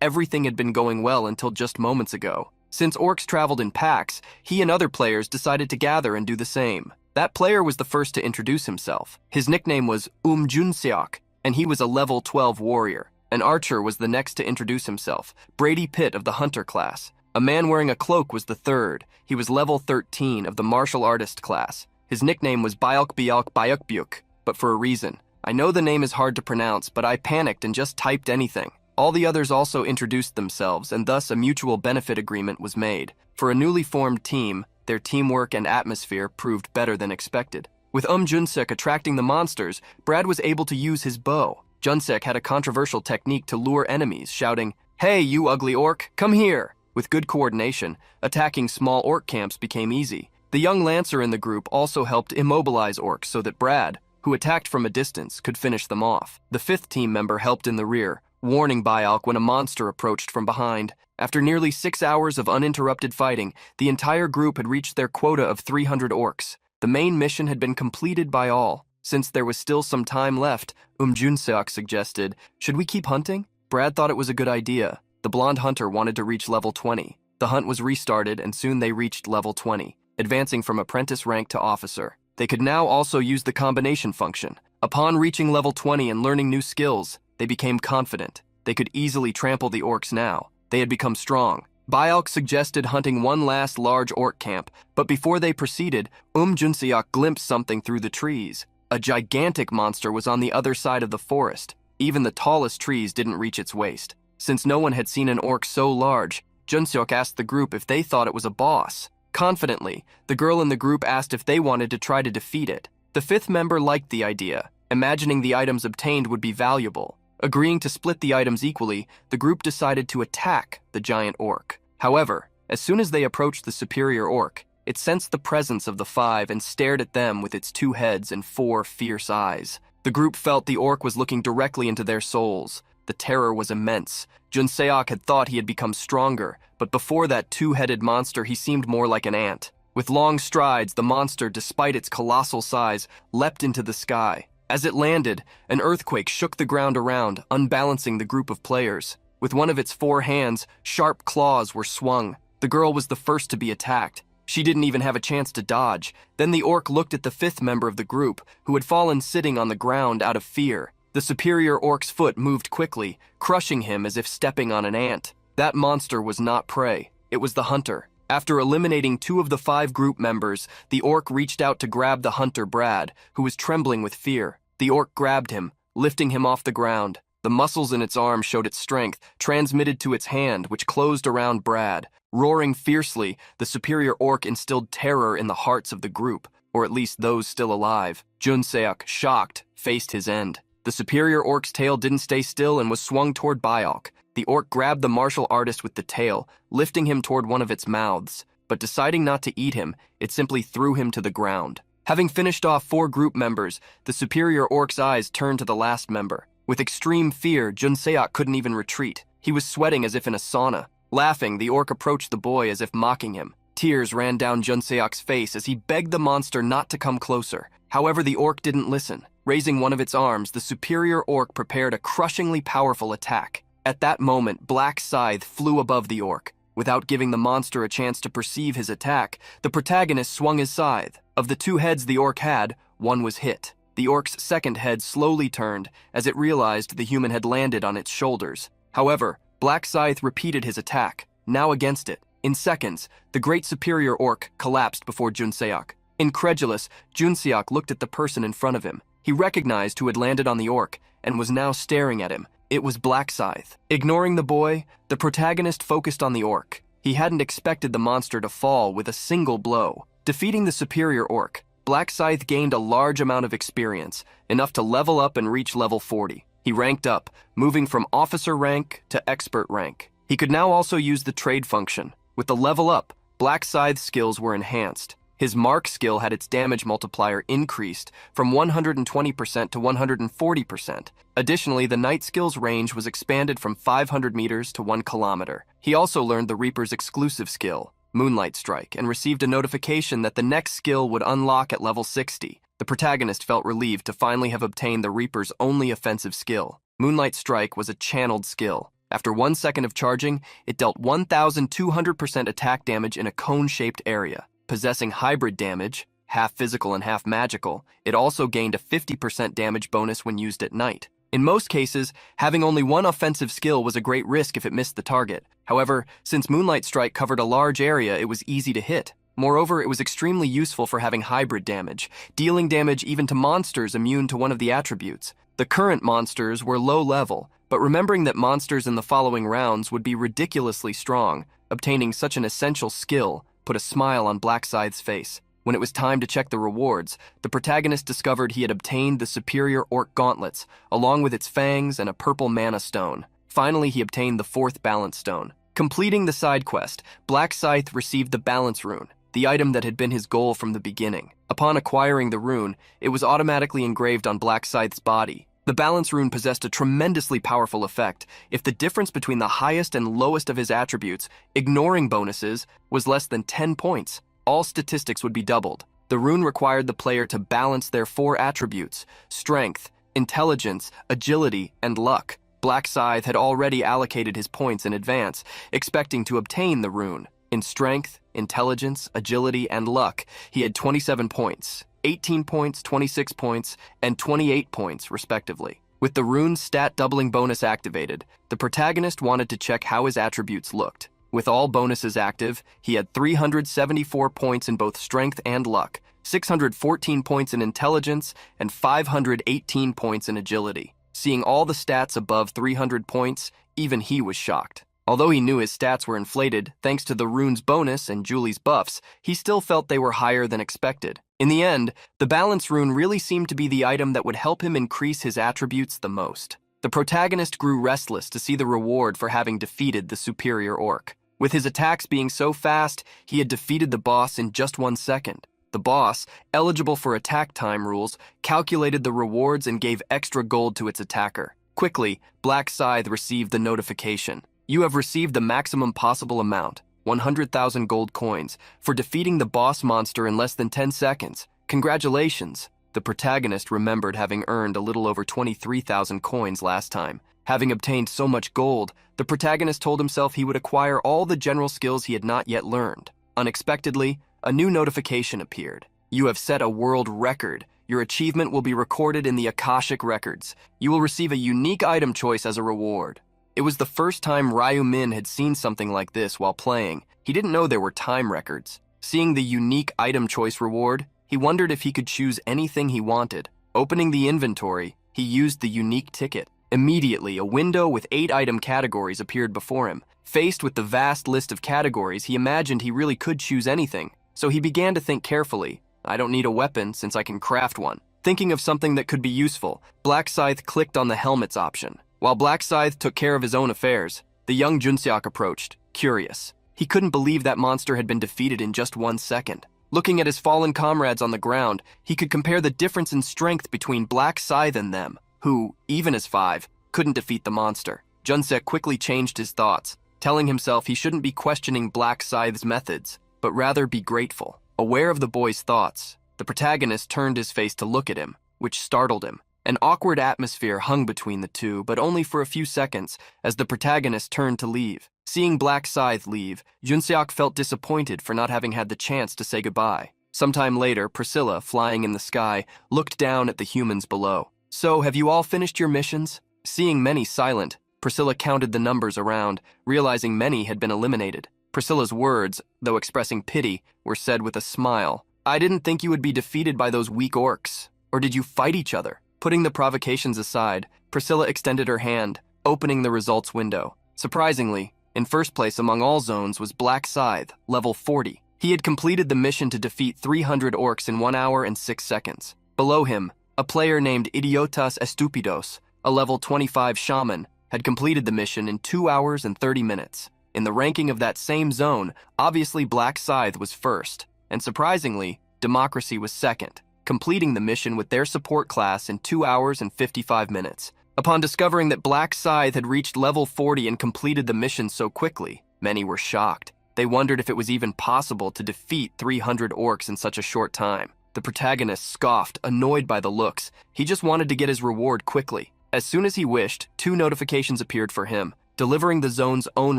everything had been going well until just moments ago. Since orcs traveled in packs, he and other players decided to gather and do the same. That player was the first to introduce himself. His nickname was Junseok, and he was a level 12 warrior. An archer was the next to introduce himself, Brady Pitt of the hunter class. A man wearing a cloak was the third. He was level 13 of the martial artist class. His nickname was Byuk, but for a reason. I know the name is hard to pronounce, but I panicked and just typed anything. All the others also introduced themselves, and thus a mutual benefit agreement was made. For a newly formed team, their teamwork and atmosphere proved better than expected. With Junseok attracting the monsters, Brad was able to use his bow. Junseok had a controversial technique to lure enemies, shouting, "Hey, you ugly orc, come here!" With good coordination, attacking small orc camps became easy. The young lancer in the group also helped immobilize orcs so that Brad, who attacked from a distance, could finish them off. The 5th team member helped in the rear, warning Byuk when a monster approached from behind. After nearly 6 hours of uninterrupted fighting, the entire group had reached their quota of 300 orcs. The main mission had been completed by all. Since there was still some time left, Junseok suggested, "Should we keep hunting?" Brad thought it was a good idea. The blonde hunter wanted to reach level 20. The hunt was restarted, and soon they reached level 20, advancing from apprentice rank to officer. They could now also use the combination function. Upon reaching level 20 and learning new skills, they became confident. They could easily trample the orcs now. They had become strong. Byuk suggested hunting one last large orc camp, but before they proceeded, Junseok glimpsed something through the trees. A gigantic monster was on the other side of the forest. Even the tallest trees didn't reach its waist. Since no one had seen an orc so large, Junseok asked the group if they thought it was a boss. Confidently, the girl in the group asked if they wanted to try to defeat it. The 5th member liked the idea, imagining the items obtained would be valuable. Agreeing to split the items equally, the group decided to attack the giant orc. However, as soon as they approached the superior orc, it sensed the presence of the 5 and stared at them with its 2 heads and 4 fierce eyes. The group felt the orc was looking directly into their souls. The terror was immense. Junseok had thought he had become stronger, but before that 2-headed monster he seemed more like an ant. With long strides, the monster, despite its colossal size, leapt into the sky. As it landed, an earthquake shook the ground around, unbalancing the group of players. With one of its 4 hands, sharp claws were swung. The girl was the first to be attacked. She didn't even have a chance to dodge. Then the orc looked at the 5th member of the group, who had fallen sitting on the ground out of fear. The superior orc's foot moved quickly, crushing him as if stepping on an ant. That monster was not prey. It was the hunter. After eliminating 2 of the 5 group members, the orc reached out to grab the hunter Brad, who was trembling with fear. The orc grabbed him, lifting him off the ground. The muscles in its arm showed its strength, transmitted to its hand, which closed around Brad. Roaring fiercely, the superior orc instilled terror in the hearts of the group, or at least those still alive. Junseok, shocked, faced his end. The superior orc's tail didn't stay still and was swung toward Byuk. The orc grabbed the martial artist with the tail, lifting him toward one of its mouths, but deciding not to eat him, it simply threw him to the ground. Having finished off 4 group members, the superior orc's eyes turned to the last member. With extreme fear, Junseok couldn't even retreat. He was sweating as if in a sauna. Laughing, the orc approached the boy as if mocking him. Tears ran down Junseok's face as he begged the monster not to come closer. However, the orc didn't listen. Raising one of its arms, the superior orc prepared a crushingly powerful attack. At that moment, Black Scythe flew above the orc. Without giving the monster a chance to perceive his attack, the protagonist swung his scythe. Of the 2 heads the orc had, one was hit. The orc's second head slowly turned as it realized the human had landed on its shoulders. However, Black Scythe repeated his attack, now against it. In seconds, the great superior orc collapsed before Junseok. Incredulous, Junseok looked at the person in front of him. He recognized who had landed on the orc and was now staring at him. It was Black Scythe. Ignoring the boy, the protagonist focused on the orc. He hadn't expected the monster to fall with a single blow. Defeating the superior orc, Black Scythe gained a large amount of experience, enough to level up and reach level 40. He ranked up, moving from officer rank to expert rank. He could now also use the trade function. With the level up, Black Scythe's skills were enhanced. His mark skill had its damage multiplier increased from 120% to 140%. Additionally, the Knight skill's range was expanded from 500 meters to 1 kilometer. He also learned the Reaper's exclusive skill, Moonlight Strike, and received a notification that the next skill would unlock at level 60. The protagonist felt relieved to finally have obtained the Reaper's only offensive skill. Moonlight Strike was a channeled skill. After 1 second of charging, it dealt 1,200% attack damage in a cone-shaped area. Possessing hybrid damage, half physical and half magical, it also gained a 50% damage bonus when used at night. In most cases, having only one offensive skill was a great risk if it missed the target. However, since Moonlight Strike covered a large area, it was easy to hit. Moreover, it was extremely useful for having hybrid damage, dealing damage even to monsters immune to one of the attributes. The current monsters were low level, but remembering that monsters in the following rounds would be ridiculously strong, obtaining such an essential skill put a smile on Black Scythe's face. When it was time to check the rewards, the protagonist discovered he had obtained the superior orc gauntlets, along with its fangs and a purple mana stone. Finally, he obtained the 4th balance stone. Completing the side quest, Black Scythe received the balance rune, the item that had been his goal from the beginning. Upon acquiring the rune, it was automatically engraved on Black Scythe's body. The balance rune possessed a tremendously powerful effect. If the difference between the highest and lowest of his attributes, ignoring bonuses, was less than 10 points, all statistics would be doubled. The rune required the player to balance their 4 attributes: strength, intelligence, agility, and luck. Black Scythe had already allocated his points in advance, expecting to obtain the rune. In strength, intelligence, agility, and luck, he had 27 points. 18 points, 26 points, and 28 points, respectively. With the rune's stat doubling bonus activated, the protagonist wanted to check how his attributes looked. With all bonuses active, he had 374 points in both strength and luck, 614 points in intelligence, and 518 points in agility. Seeing all the stats above 300 points, even he was shocked. Although he knew his stats were inflated, thanks to the rune's bonus and Julie's buffs, he still felt they were higher than expected. In the end, the balance rune really seemed to be the item that would help him increase his attributes the most. The protagonist grew restless to see the reward for having defeated the superior orc. With his attacks being so fast, he had defeated the boss in just 1 second. The boss, eligible for attack time rules, calculated the rewards and gave extra gold to its attacker. Quickly, Black Scythe received the notification. You have received the maximum possible amount, 100,000 gold coins, for defeating the boss monster in less than 10 seconds. Congratulations! The protagonist remembered having earned a little over 23,000 coins last time. Having obtained so much gold, the protagonist told himself he would acquire all the general skills he had not yet learned. Unexpectedly, a new notification appeared. You have set a world record. Your achievement will be recorded in the Akashic Records. You will receive a unique item choice as a reward. It was the first time Ryu Min had seen something like this while playing. He didn't know there were time records. Seeing the unique item choice reward, he wondered if he could choose anything he wanted. Opening the inventory, he used the unique ticket. Immediately, a window with 8 item categories appeared before him. Faced with the vast list of categories, he imagined he really could choose anything. So he began to think carefully. I don't need a weapon since I can craft one. Thinking of something that could be useful, Black Scythe clicked on the helmets option. While Black Scythe took care of his own affairs, the young Junseok approached, curious. He couldn't believe that monster had been defeated in just 1 second. Looking at his fallen comrades on the ground, he could compare the difference in strength between Black Scythe and them, who, even as 5, couldn't defeat the monster. Junseok quickly changed his thoughts, telling himself he shouldn't be questioning Black Scythe's methods, but rather be grateful. Aware of the boy's thoughts, the protagonist turned his face to look at him, which startled him. An awkward atmosphere hung between the two, but only for a few seconds, as the protagonist turned to leave. Seeing Black Scythe leave, Junseok felt disappointed for not having had the chance to say goodbye. Sometime later, Priscilla, flying in the sky, looked down at the humans below. So, have you all finished your missions? Seeing many silent, Priscilla counted the numbers around, realizing many had been eliminated. Priscilla's words, though expressing pity, were said with a smile. I didn't think you would be defeated by those weak orcs. Or did you fight each other? Putting the provocations aside, Priscilla extended her hand, opening the results window. Surprisingly, in first place among all zones was Black Scythe, level 40. He had completed the mission to defeat 300 orcs in 1 hour and 6 seconds. Below him, a player named Idiotas Estupidos, a level 25 shaman, had completed the mission in 2 hours and 30 minutes. In the ranking of that same zone, obviously Black Scythe was first, and surprisingly, Democracy was second, completing the mission with their support class in 2 hours and 55 minutes. Upon discovering that Black Scythe had reached level 40 and completed the mission so quickly, many were shocked. They wondered if it was even possible to defeat 300 orcs in such a short time. The protagonist scoffed, annoyed by the looks. He just wanted to get his reward quickly. As soon as he wished, 2 notifications appeared for him, delivering the zone's own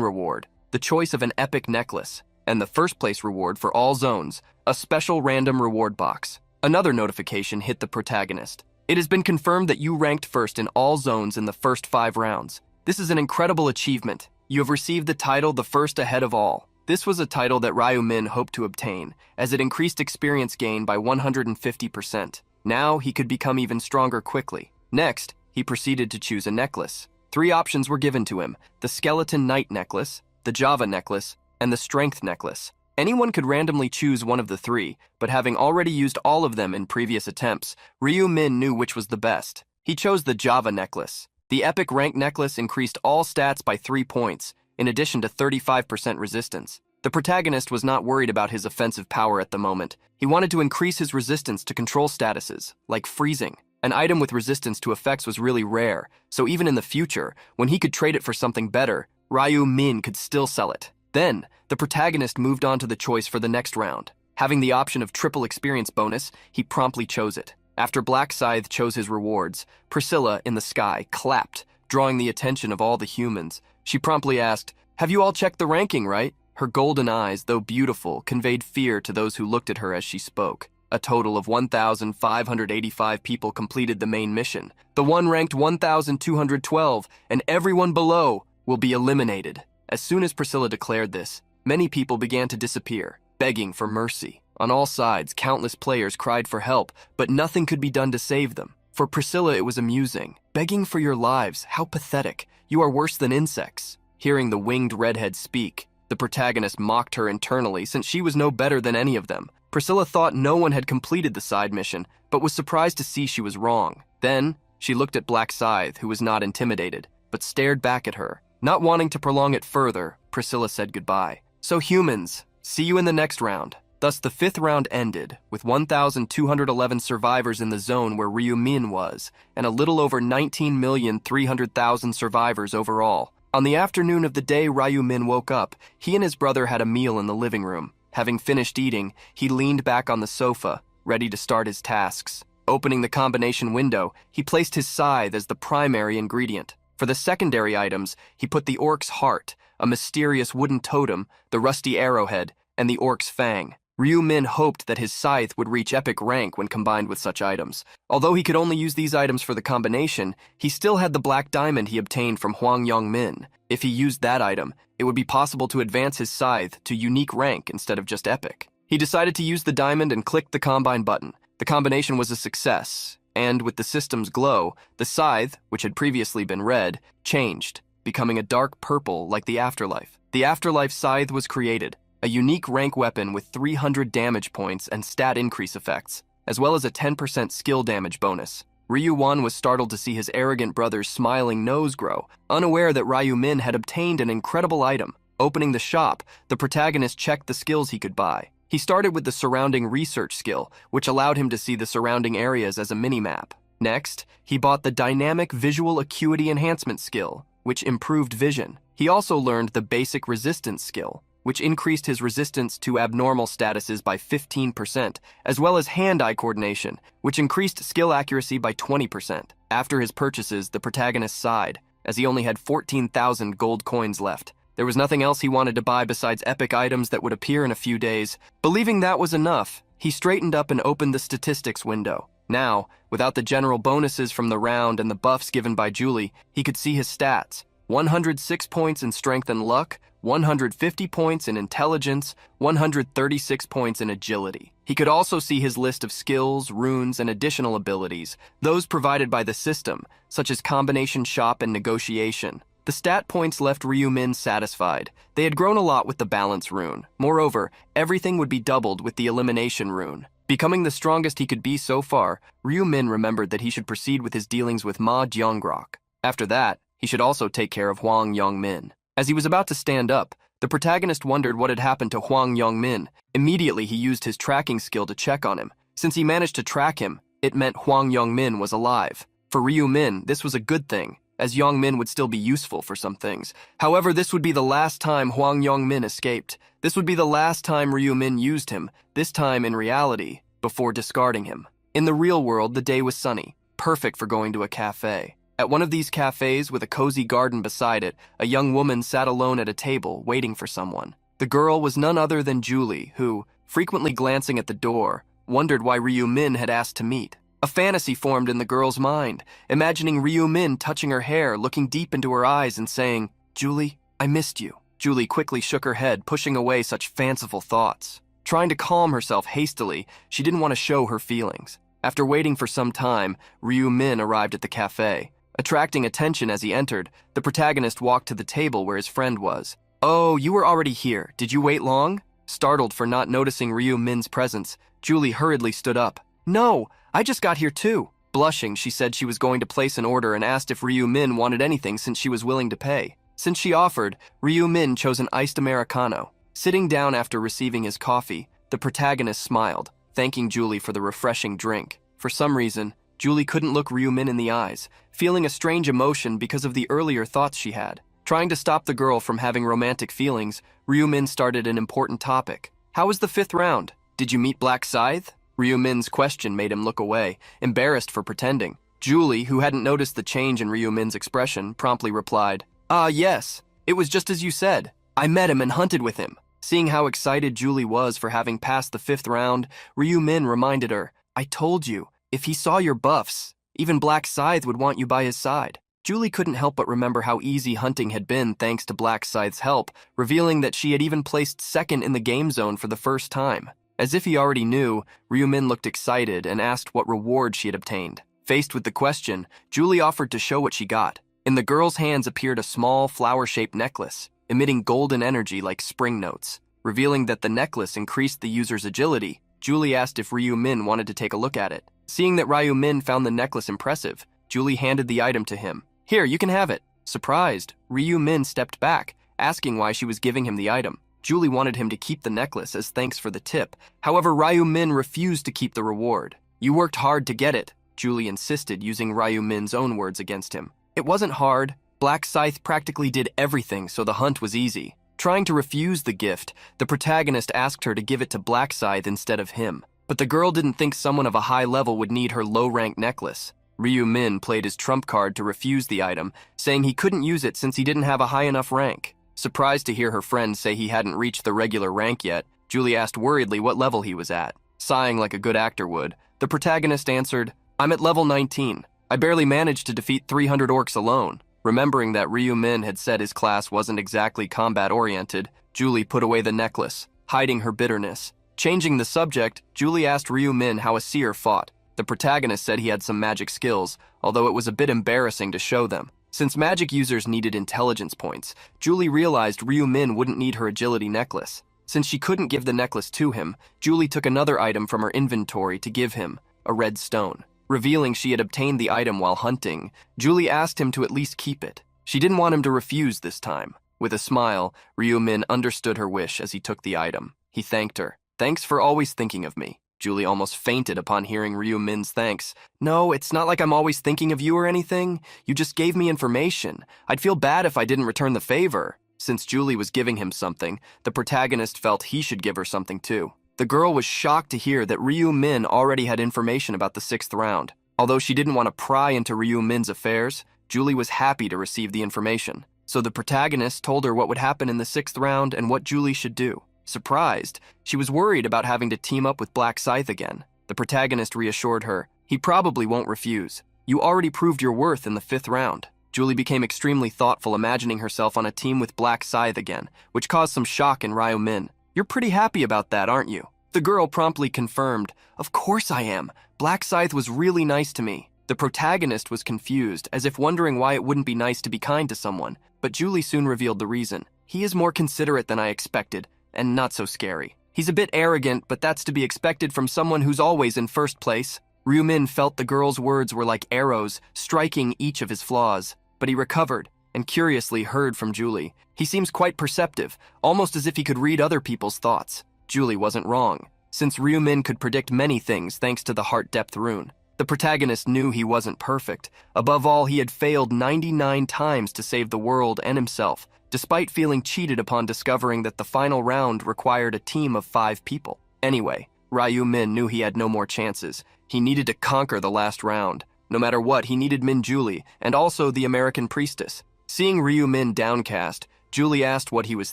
reward, the choice of an epic necklace, and the first place reward for all zones, a special random reward box. Another notification hit the protagonist. It has been confirmed that you ranked first in all zones in the first 5 rounds. This is an incredible achievement. You have received the title the first ahead of all. This was a title that Ryu Min hoped to obtain, as it increased experience gain by 150%. Now he could become even stronger quickly. Next, he proceeded to choose a necklace. 3 options were given to him: the Skeleton Knight necklace, the Java necklace, and the Strength necklace. Anyone could randomly choose one of the 3, but having already used all of them in previous attempts, Ryu Min knew which was the best. He chose the Java necklace. The epic rank necklace increased all stats by 3 points, in addition to 35% resistance. The protagonist was not worried about his offensive power at the moment. He wanted to increase his resistance to control statuses, like freezing. An item with resistance to effects was really rare, so even in the future, when he could trade it for something better, Ryu Min could still sell it. Then, the protagonist moved on to the choice for the next round. Having the option of triple experience bonus, he promptly chose it. After Black Scythe chose his rewards, Priscilla, in the sky, clapped, drawing the attention of all the humans. She promptly asked, "Have you all checked the ranking, right?" Her golden eyes, though beautiful, conveyed fear to those who looked at her as she spoke. A total of 1,585 people completed the main mission. The one ranked 1,212, and everyone below will be eliminated. As soon as Priscilla declared this, many people began to disappear, begging for mercy. On all sides, countless players cried for help, but nothing could be done to save them. For Priscilla, it was amusing. Begging for your lives, how pathetic. You are worse than insects. Hearing the winged redhead speak, the protagonist mocked her internally since she was no better than any of them. Priscilla thought no one had completed the side mission, but was surprised to see she was wrong. Then, she looked at Black Scythe, who was not intimidated, but stared back at her. Not wanting to prolong it further, Priscilla said goodbye. So humans, see you in the next round. Thus the 5th round ended, with 1,211 survivors in the zone where Ryu Min was, and a little over 19,300,000 survivors overall. On the afternoon of the day Ryu Min woke up, he and his brother had a meal in the living room. Having finished eating, he leaned back on the sofa, ready to start his tasks. Opening the combination window, he placed his scythe as the primary ingredient. For the secondary items, he put the orc's heart, a mysterious wooden totem, the rusty arrowhead, and the orc's fang. Ryu Min hoped that his scythe would reach epic rank when combined with such items. Although he could only use these items for the combination, he still had the black diamond he obtained from Hwang Yong Min. If he used that item, it would be possible to advance his scythe to unique rank instead of just epic. He decided to use the diamond and clicked the combine button. The combination was a success, and with the system's glow, the scythe, which had previously been red, changed, becoming a dark purple like the Afterlife. The Afterlife scythe was created, a unique rank weapon with 300 damage points and stat increase effects, as well as a 10% skill damage bonus. Ryu Wan was startled to see his arrogant brother's smiling nose grow, unaware that Ryu Min had obtained an incredible item. Opening the shop, the protagonist checked the skills he could buy. He started with the surrounding research skill, which allowed him to see the surrounding areas as a mini-map. Next, he bought the dynamic visual acuity enhancement skill, which improved vision. He also learned the basic resistance skill, which increased his resistance to abnormal statuses by 15%, as well as hand-eye coordination, which increased skill accuracy by 20%. After his purchases, the protagonist sighed, as he only had 14,000 gold coins left. There was nothing else he wanted to buy besides epic items that would appear in a few days. Believing that was enough, he straightened up and opened the statistics window. Now, without the general bonuses from the round and the buffs given by Julie, he could see his stats. 106 points in strength and luck, 150 points in intelligence, 136 points in agility. He could also see his list of skills, runes, and additional abilities, those provided by the system, such as combination shop and negotiation. The stat points left Ryu-Min satisfied. They had grown a lot with the balance rune. Moreover, everything would be doubled with the elimination rune. Becoming the strongest he could be so far, Ryu-Min remembered that he should proceed with his dealings with Ma Jeongrok. After that, he should also take care of Hwang Yong-min. As he was about to stand up, the protagonist wondered what had happened to Hwang Yong-min. Immediately, he used his tracking skill to check on him. Since he managed to track him, it meant Hwang Yong-min was alive. For Ryu-Min, this was a good thing, as Yong-min would still be useful for some things. However, this would be the last time Hwang Yong-min escaped. This would be the last time Ryu-Min used him, this time in reality, before discarding him. In the real world, the day was sunny, perfect for going to a cafe. At one of these cafes, with a cozy garden beside it, a young woman sat alone at a table, waiting for someone. The girl was none other than Julie, who, frequently glancing at the door, wondered why Ryu-Min had asked to meet. A fantasy formed in the girl's mind, imagining Ryu-Min touching her hair, looking deep into her eyes and saying, "Julie, I missed you." Julie quickly shook her head, pushing away such fanciful thoughts. Trying to calm herself hastily, she didn't want to show her feelings. After waiting for some time, Ryu-Min arrived at the cafe. Attracting attention as he entered, the protagonist walked to the table where his friend was. "Oh, you were already here. Did you wait long?" Startled for not noticing Ryu-Min's presence, Julie hurriedly stood up. "No, I just got here too." Blushing, she said she was going to place an order and asked if Ryu-Min wanted anything since she was willing to pay. Since she offered, Ryu-Min chose an iced Americano. Sitting down after receiving his coffee, the protagonist smiled, thanking Julie for the refreshing drink. For some reason, Julie couldn't look Ryu-Min in the eyes, feeling a strange emotion because of the earlier thoughts she had. Trying to stop the girl from having romantic feelings, Ryu-Min started an important topic. "How was the 5th round? Did you meet Black Scythe?" Ryu-Min's question made him look away, embarrassed for pretending. Julie, who hadn't noticed the change in Ryu-Min's expression, promptly replied, Yes. It was just as you said. I met him and hunted with him." Seeing how excited Julie was for having passed the 5th round, Ryu-Min reminded her, "I told you, if he saw your buffs, even Black Scythe would want you by his side." Julie couldn't help but remember how easy hunting had been thanks to Black Scythe's help, revealing that she had even placed second in the game zone for the first time. As if he already knew, Ryu-Min looked excited and asked what reward she had obtained. Faced with the question, Julie offered to show what she got. In the girl's hands appeared a small flower-shaped necklace, emitting golden energy like spring notes. Revealing that the necklace increased the user's agility, Julie asked if Ryu-Min wanted to take a look at it. Seeing that Ryu-Min found the necklace impressive, Julie handed the item to him. "Here, you can have it." Surprised, Ryu-Min stepped back, asking why she was giving him the item. Julie wanted him to keep the necklace as thanks for the tip. However, Ryu-Min refused to keep the reward. "You worked hard to get it," Julie insisted, using Ryu-Min's own words against him. "It wasn't hard. Black Scythe practically did everything, so the hunt was easy." Trying to refuse the gift, the protagonist asked her to give it to Black Scythe instead of him. But the girl didn't think someone of a high level would need her low-rank necklace. Ryu-Min played his trump card to refuse the item, saying he couldn't use it since he didn't have a high enough rank. Surprised to hear her friend say he hadn't reached the regular rank yet, Julie asked worriedly what level he was at. Sighing like a good actor would, the protagonist answered, "I'm at level 19. I barely managed to defeat 300 orcs alone." Remembering that Ryu-Min had said his class wasn't exactly combat-oriented, Julie put away the necklace, hiding her bitterness. Changing the subject, Julie asked Ryu-Min how a seer fought. The protagonist said he had some magic skills, although it was a bit embarrassing to show them. Since magic users needed intelligence points, Julie realized Ryu-Min wouldn't need her agility necklace. Since she couldn't give the necklace to him, Julie took another item from her inventory to give him, a red stone. Revealing she had obtained the item while hunting, Julie asked him to at least keep it. She didn't want him to refuse this time. With a smile, Ryu-Min understood her wish as he took the item. He thanked her. "Thanks for always thinking of me." Julie almost fainted upon hearing Ryu-Min's thanks. "No, it's not like I'm always thinking of you or anything. You just gave me information. I'd feel bad if I didn't return the favor." Since Julie was giving him something, the protagonist felt he should give her something too. The girl was shocked to hear that Ryu-Min already had information about the 6th round. Although she didn't want to pry into Ryu-Min's affairs, Julie was happy to receive the information. So the protagonist told her what would happen in the 6th round and what Julie should do. Surprised, she was worried about having to team up with Black Scythe again. The protagonist reassured her, "He probably won't refuse. You already proved your worth in the 5th round." Julie became extremely thoughtful, imagining herself on a team with Black Scythe again, which caused some shock in Ryu Min. "You're pretty happy about that, aren't you?" The girl promptly confirmed, "Of course I am. Black Scythe was really nice to me." The protagonist was confused, as if wondering why it wouldn't be nice to be kind to someone, but Julie soon revealed the reason. "He is more considerate than I expected, and not so scary. He's a bit arrogant, but that's to be expected from someone who's always in first place." Ryu Min felt the girl's words were like arrows, striking each of his flaws, but he recovered and curiously heard from Julie. "He seems quite perceptive, almost as if he could read other people's thoughts." Julie wasn't wrong, since Ryu Min could predict many things thanks to the Heart Depth rune. The protagonist knew he wasn't perfect. Above all, he had failed 99 times to save the world and himself, despite feeling cheated upon discovering that the final round required a team of 5 people. Anyway, Ryu Min knew he had no more chances. He needed to conquer the last round. No matter what, he needed Min Julie, and also the American priestess. Seeing Ryu Min downcast, Julie asked what he was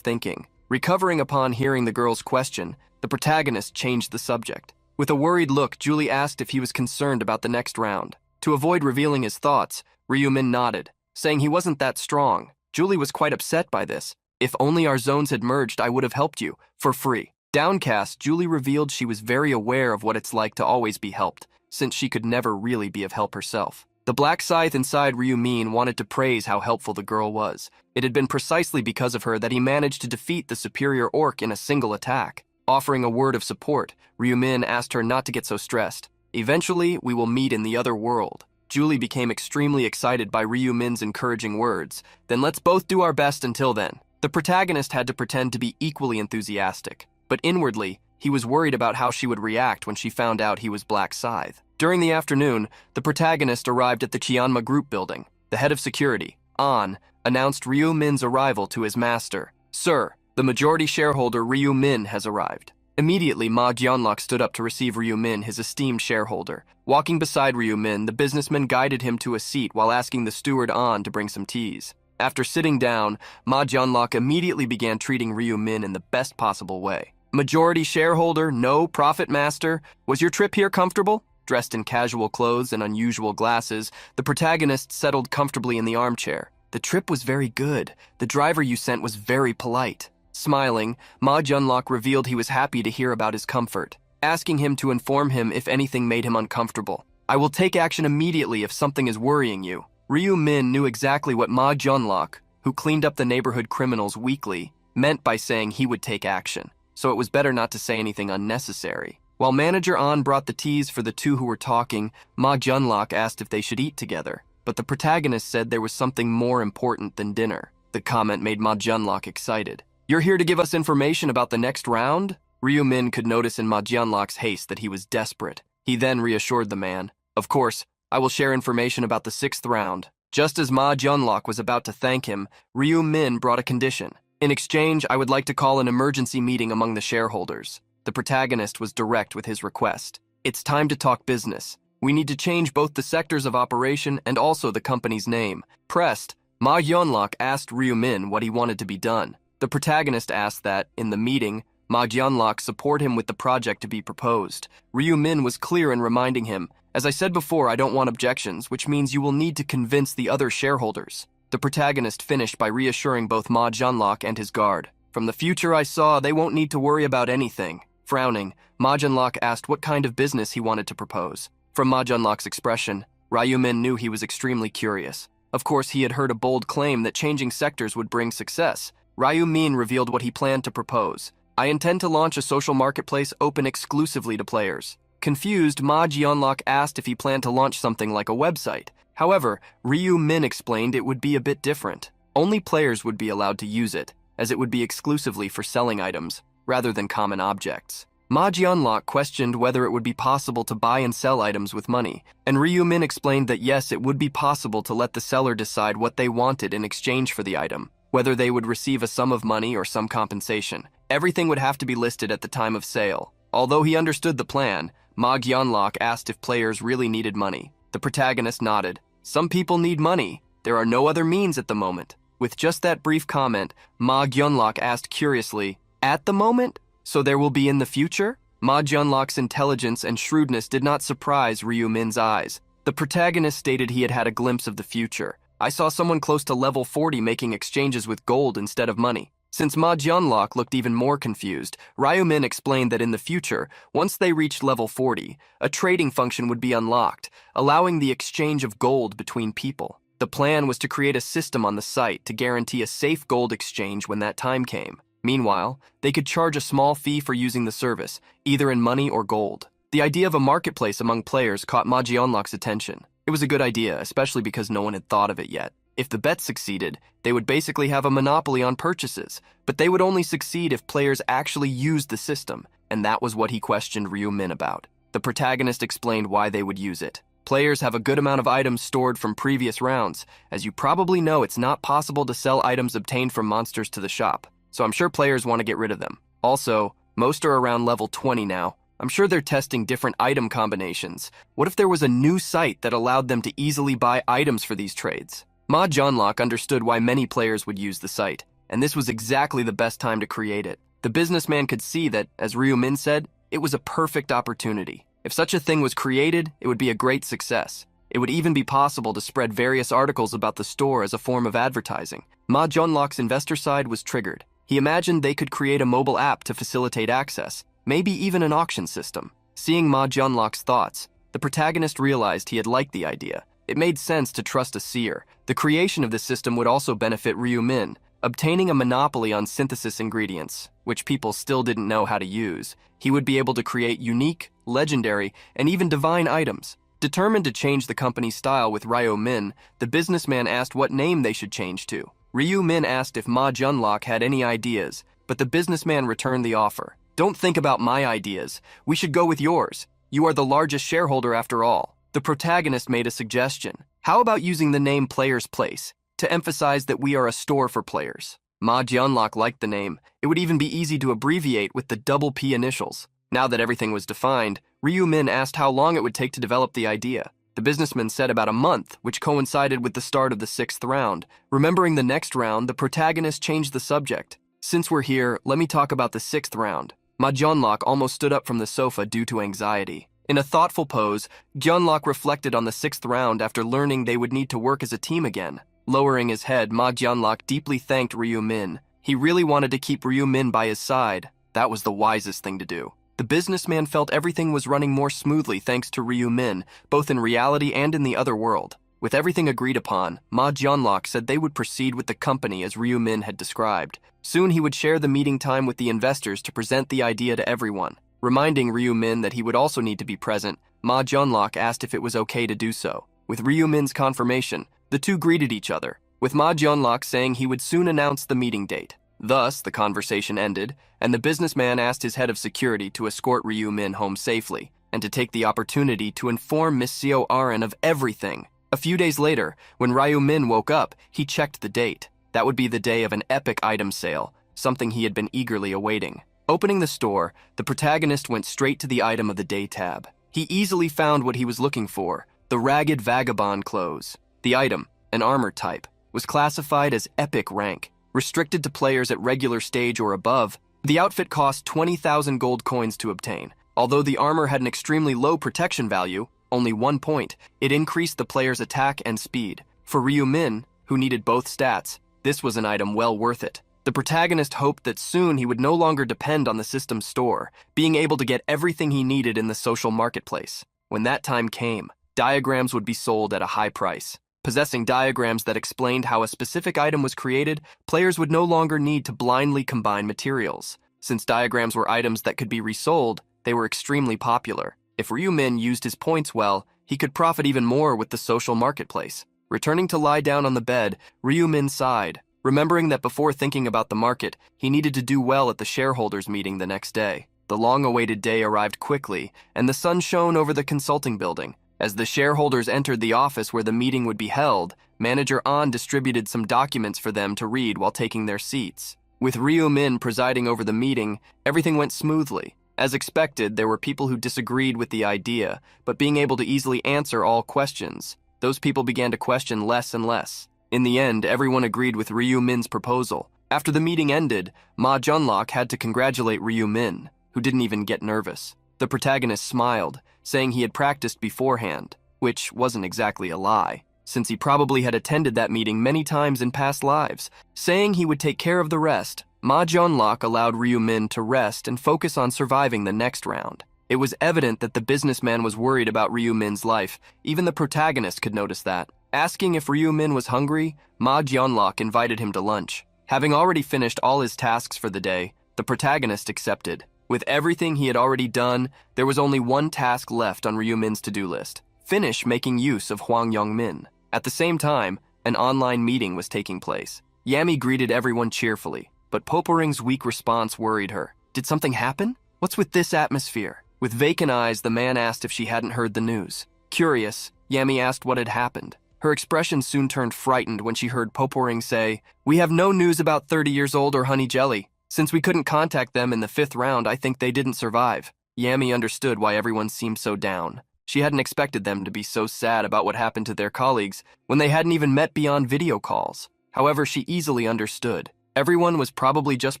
thinking. Recovering upon hearing the girl's question, the protagonist changed the subject. With a worried look, Julie asked if he was concerned about the next round. To avoid revealing his thoughts, Ryu Min nodded, saying he wasn't that strong. Julie was quite upset by this. "If only our zones had merged, I would have helped you, for free." Downcast, Julie revealed she was very aware of what it's like to always be helped, since she could never really be of help herself. The Black Scythe inside Ryu Min wanted to praise how helpful the girl was. It had been precisely because of her that he managed to defeat the superior orc in a single attack. Offering a word of support, Ryu Min asked her not to get so stressed. "Eventually, we will meet in the other world." Julie became extremely excited by Ryu Min's encouraging words. "Then let's both do our best until then." The protagonist had to pretend to be equally enthusiastic, but inwardly, he was worried about how she would react when she found out he was Black Scythe. During the afternoon, the protagonist arrived at the Chianma group building. The head of security, An, announced Ryu Min's arrival to his master. "Sir, the majority shareholder Ryu Min has arrived." Immediately, Ma Gyeonlok stood up to receive Ryu Min, his esteemed shareholder. Walking beside Ryu Min, the businessman guided him to a seat while asking the steward An to bring some teas. After sitting down, Ma Gyeonlok immediately began treating Ryu Min in the best possible way. "Majority shareholder, no profit master, was your trip here comfortable?" Dressed in casual clothes and unusual glasses, the protagonist settled comfortably in the armchair. "The trip was very good. The driver you sent was very polite." Smiling, Ma Gyeonlok revealed he was happy to hear about his comfort, asking him to inform him if anything made him uncomfortable. "I will take action immediately if something is worrying you." Ryu Min knew exactly what Ma Gyeonlok, who cleaned up the neighborhood criminals weekly, meant by saying he would take action, so it was better not to say anything unnecessary. While manager An brought the teas for the two who were talking, Ma Gyeonlok asked if they should eat together, but the protagonist said there was something more important than dinner. The comment made Ma Gyeonlok excited. "You're here to give us information about the next round?" Ryu Min could notice in Ma Gyeonlok's haste that he was desperate. He then reassured the man. "Of course, I will share information about the 6th round." Just as Ma Gyeonlok was about to thank him, Ryu Min brought a condition. "In exchange, I would like to call an emergency meeting among the shareholders." The protagonist was direct with his request. "It's time to talk business. We need to change both the sectors of operation and also the company's name." Pressed, Ma Gyeonlok asked Ryu Min what he wanted to be done. The protagonist asked that, in the meeting, Ma Gyeonlok support him with the project to be proposed. Ryu Min was clear in reminding him, "As I said before, I don't want objections, which means you will need to convince the other shareholders." The protagonist finished by reassuring both Ma Gyeonlok and his guard. "From the future I saw, they won't need to worry about anything." Frowning, Ma Gyeonlok asked what kind of business he wanted to propose. From Ma Gyeonlok's expression, Ryu Min knew he was extremely curious. Of course, he had heard a bold claim that changing sectors would bring success. Ryu Min revealed what he planned to propose. "I intend to launch a social marketplace open exclusively to players." Confused, Ma Gyeonlok asked if he planned to launch something like a website. However, Ryu Min explained it would be a bit different. Only players would be allowed to use it, as it would be exclusively for selling items, rather than common objects. Ma Gyeonlok questioned whether it would be possible to buy and sell items with money, and Ryu Min explained that yes, it would be possible to let the seller decide what they wanted in exchange for the item, whether they would receive a sum of money or some compensation. Everything would have to be listed at the time of sale. Although he understood the plan, Ma Gyeonlok asked if players really needed money. The protagonist nodded. "Some people need money. There are no other means at the moment." With just that brief comment, Ma Gyeonlok asked curiously, "At the moment? So there will be in the future?" Ma Gyeonlok's intelligence and shrewdness did not surprise Ryu Min's eyes. The protagonist stated he had had a glimpse of the future. I saw someone close to level 40 making exchanges with gold instead of money. Since Ma Jianlok looked even more confused, Ryumin explained that in the future, once they reached level 40, a trading function would be unlocked, allowing the exchange of gold between people. The plan was to create a system on the site to guarantee a safe gold exchange when that time came. Meanwhile, they could charge a small fee for using the service, either in money or gold. The idea of a marketplace among players caught Ma Jianlok's attention. It was a good idea, especially because no one had thought of it yet. If the bet succeeded, they would basically have a monopoly on purchases, but they would only succeed if players actually used the system, and that was what he questioned Ryumin about. The protagonist explained why they would use it. Players have a good amount of items stored from previous rounds. As you probably know, it's not possible to sell items obtained from monsters to the shop, so I'm sure players want to get rid of them. Also, most are around level 20 now. I'm sure they're testing different item combinations. What if there was a new site that allowed them to easily buy items for these trades? Ma Jianlok understood why many players would use the site, and this was exactly the best time to create it. The businessman could see that, as Ryumin said, it was a perfect opportunity. If such a thing was created, it would be a great success. It would even be possible to spread various articles about the store as a form of advertising. Ma Jianlok's investor side was triggered. He imagined they could create a mobile app to facilitate access, maybe even an auction system. Seeing Ma Jianlok's thoughts, the protagonist realized he had liked the idea. It made sense to trust a seer. The creation of the system would also benefit Ryumin, obtaining a monopoly on synthesis ingredients, which people still didn't know how to use. He would be able to create unique, legendary, and even divine items. Determined to change the company's style with Ryumin, the businessman asked what name they should change to. Ryumin asked if Ma Jianlok had any ideas, but the businessman returned the offer. Don't think about my ideas. We should go with yours. You are the largest shareholder after all. The protagonist made a suggestion. How about using the name Player's Place to emphasize that we are a store for players? Ma Jianlok liked the name. It would even be easy to abbreviate with the double P initials. Now that everything was defined, Ryumin asked how long it would take to develop the idea. The businessman said about a month, which coincided with the start of the 6th round. Remembering the next round, the protagonist changed the subject. Since we're here, let me talk about the 6th round. Ma Jianlok almost stood up from the sofa due to anxiety. In a thoughtful pose, Jianlok reflected on the 6th round after learning they would need to work as a team again. Lowering his head, Ma Jianlok deeply thanked Ryumin. He really wanted to keep Ryumin by his side. That was the wisest thing to do. The businessman felt everything was running more smoothly thanks to Ryumin, both in reality and in the other world. With everything agreed upon, Ma Jianlok said they would proceed with the company as Ryumin had described. Soon he would share the meeting time with the investors to present the idea to everyone. Reminding Ryumin that he would also need to be present, Ma Jianlok asked if it was okay to do so. With Ryumin's confirmation, the two greeted each other, with Ma Jianlok saying he would soon announce the meeting date. Thus, the conversation ended, and the businessman asked his head of security to escort Ryumin home safely, and to take the opportunity to inform Miss Seo Arin of everything. A few days later, when Ryumin woke up, he checked the date. That would be the day of an epic item sale, something he had been eagerly awaiting. Opening the store, the protagonist went straight to the item of the day tab. He easily found what he was looking for, the ragged vagabond clothes. The item, an armor type, was classified as epic rank, restricted to players at regular stage or above. The outfit cost 20,000 gold coins to obtain. Although the armor had an extremely low protection value, only 1 point, it increased the player's attack and speed. For Ryumin, who needed both stats, this was an item well worth it. The protagonist hoped that soon he would no longer depend on the system's store, being able to get everything he needed in the social marketplace. When that time came, diagrams would be sold at a high price. Possessing diagrams that explained how a specific item was created, players would no longer need to blindly combine materials. Since diagrams were items that could be resold, they were extremely popular. If Ryumin used his points well, he could profit even more with the social marketplace. Returning to lie down on the bed, Ryumin sighed, remembering that before thinking about the market, he needed to do well at the shareholders' meeting the next day. The long-awaited day arrived quickly, and the sun shone over the consulting building. As the shareholders entered the office where the meeting would be held, Manager An distributed some documents for them to read while taking their seats. With Ryumin presiding over the meeting, everything went smoothly. As expected, there were people who disagreed with the idea, but being able to easily answer all questions, those people began to question less and less. In the end, everyone agreed with Ryumin's proposal. After the meeting ended, Ma Jianlok had to congratulate Ryumin, who didn't even get nervous. The protagonist smiled, saying he had practiced beforehand, which wasn't exactly a lie. since he probably had attended that meeting many times in past lives. Saying he would take care of the rest, Ma Jeonlok allowed Ryu Min to rest and focus on surviving the next round. It was evident that the businessman was worried about Ryu Min's life. Even the protagonist could notice that. Asking if Ryu Min was hungry, Ma Jeonlok invited him to lunch. Having already finished all his tasks for the day, the protagonist accepted. With everything he had already done, there was only one task left on Ryu Min's to-do list: finish making use of Hwang Yong-min. At the same time, an online meeting was taking place. Yami greeted everyone cheerfully, but Poporing's weak response worried her. Did something happen? What's with this atmosphere? With vacant eyes, the man asked if she hadn't heard the news. Curious, Yami asked what had happened. Her expression soon turned frightened when she heard Poporing say, "We have no news about 30 years old or Honey Jelly. Since we couldn't contact them in the 5th round, I think they didn't survive." Yami understood why everyone seemed so down. She hadn't expected them to be so sad about what happened to their colleagues when they hadn't even met beyond video calls. However, she easily understood. Everyone was probably just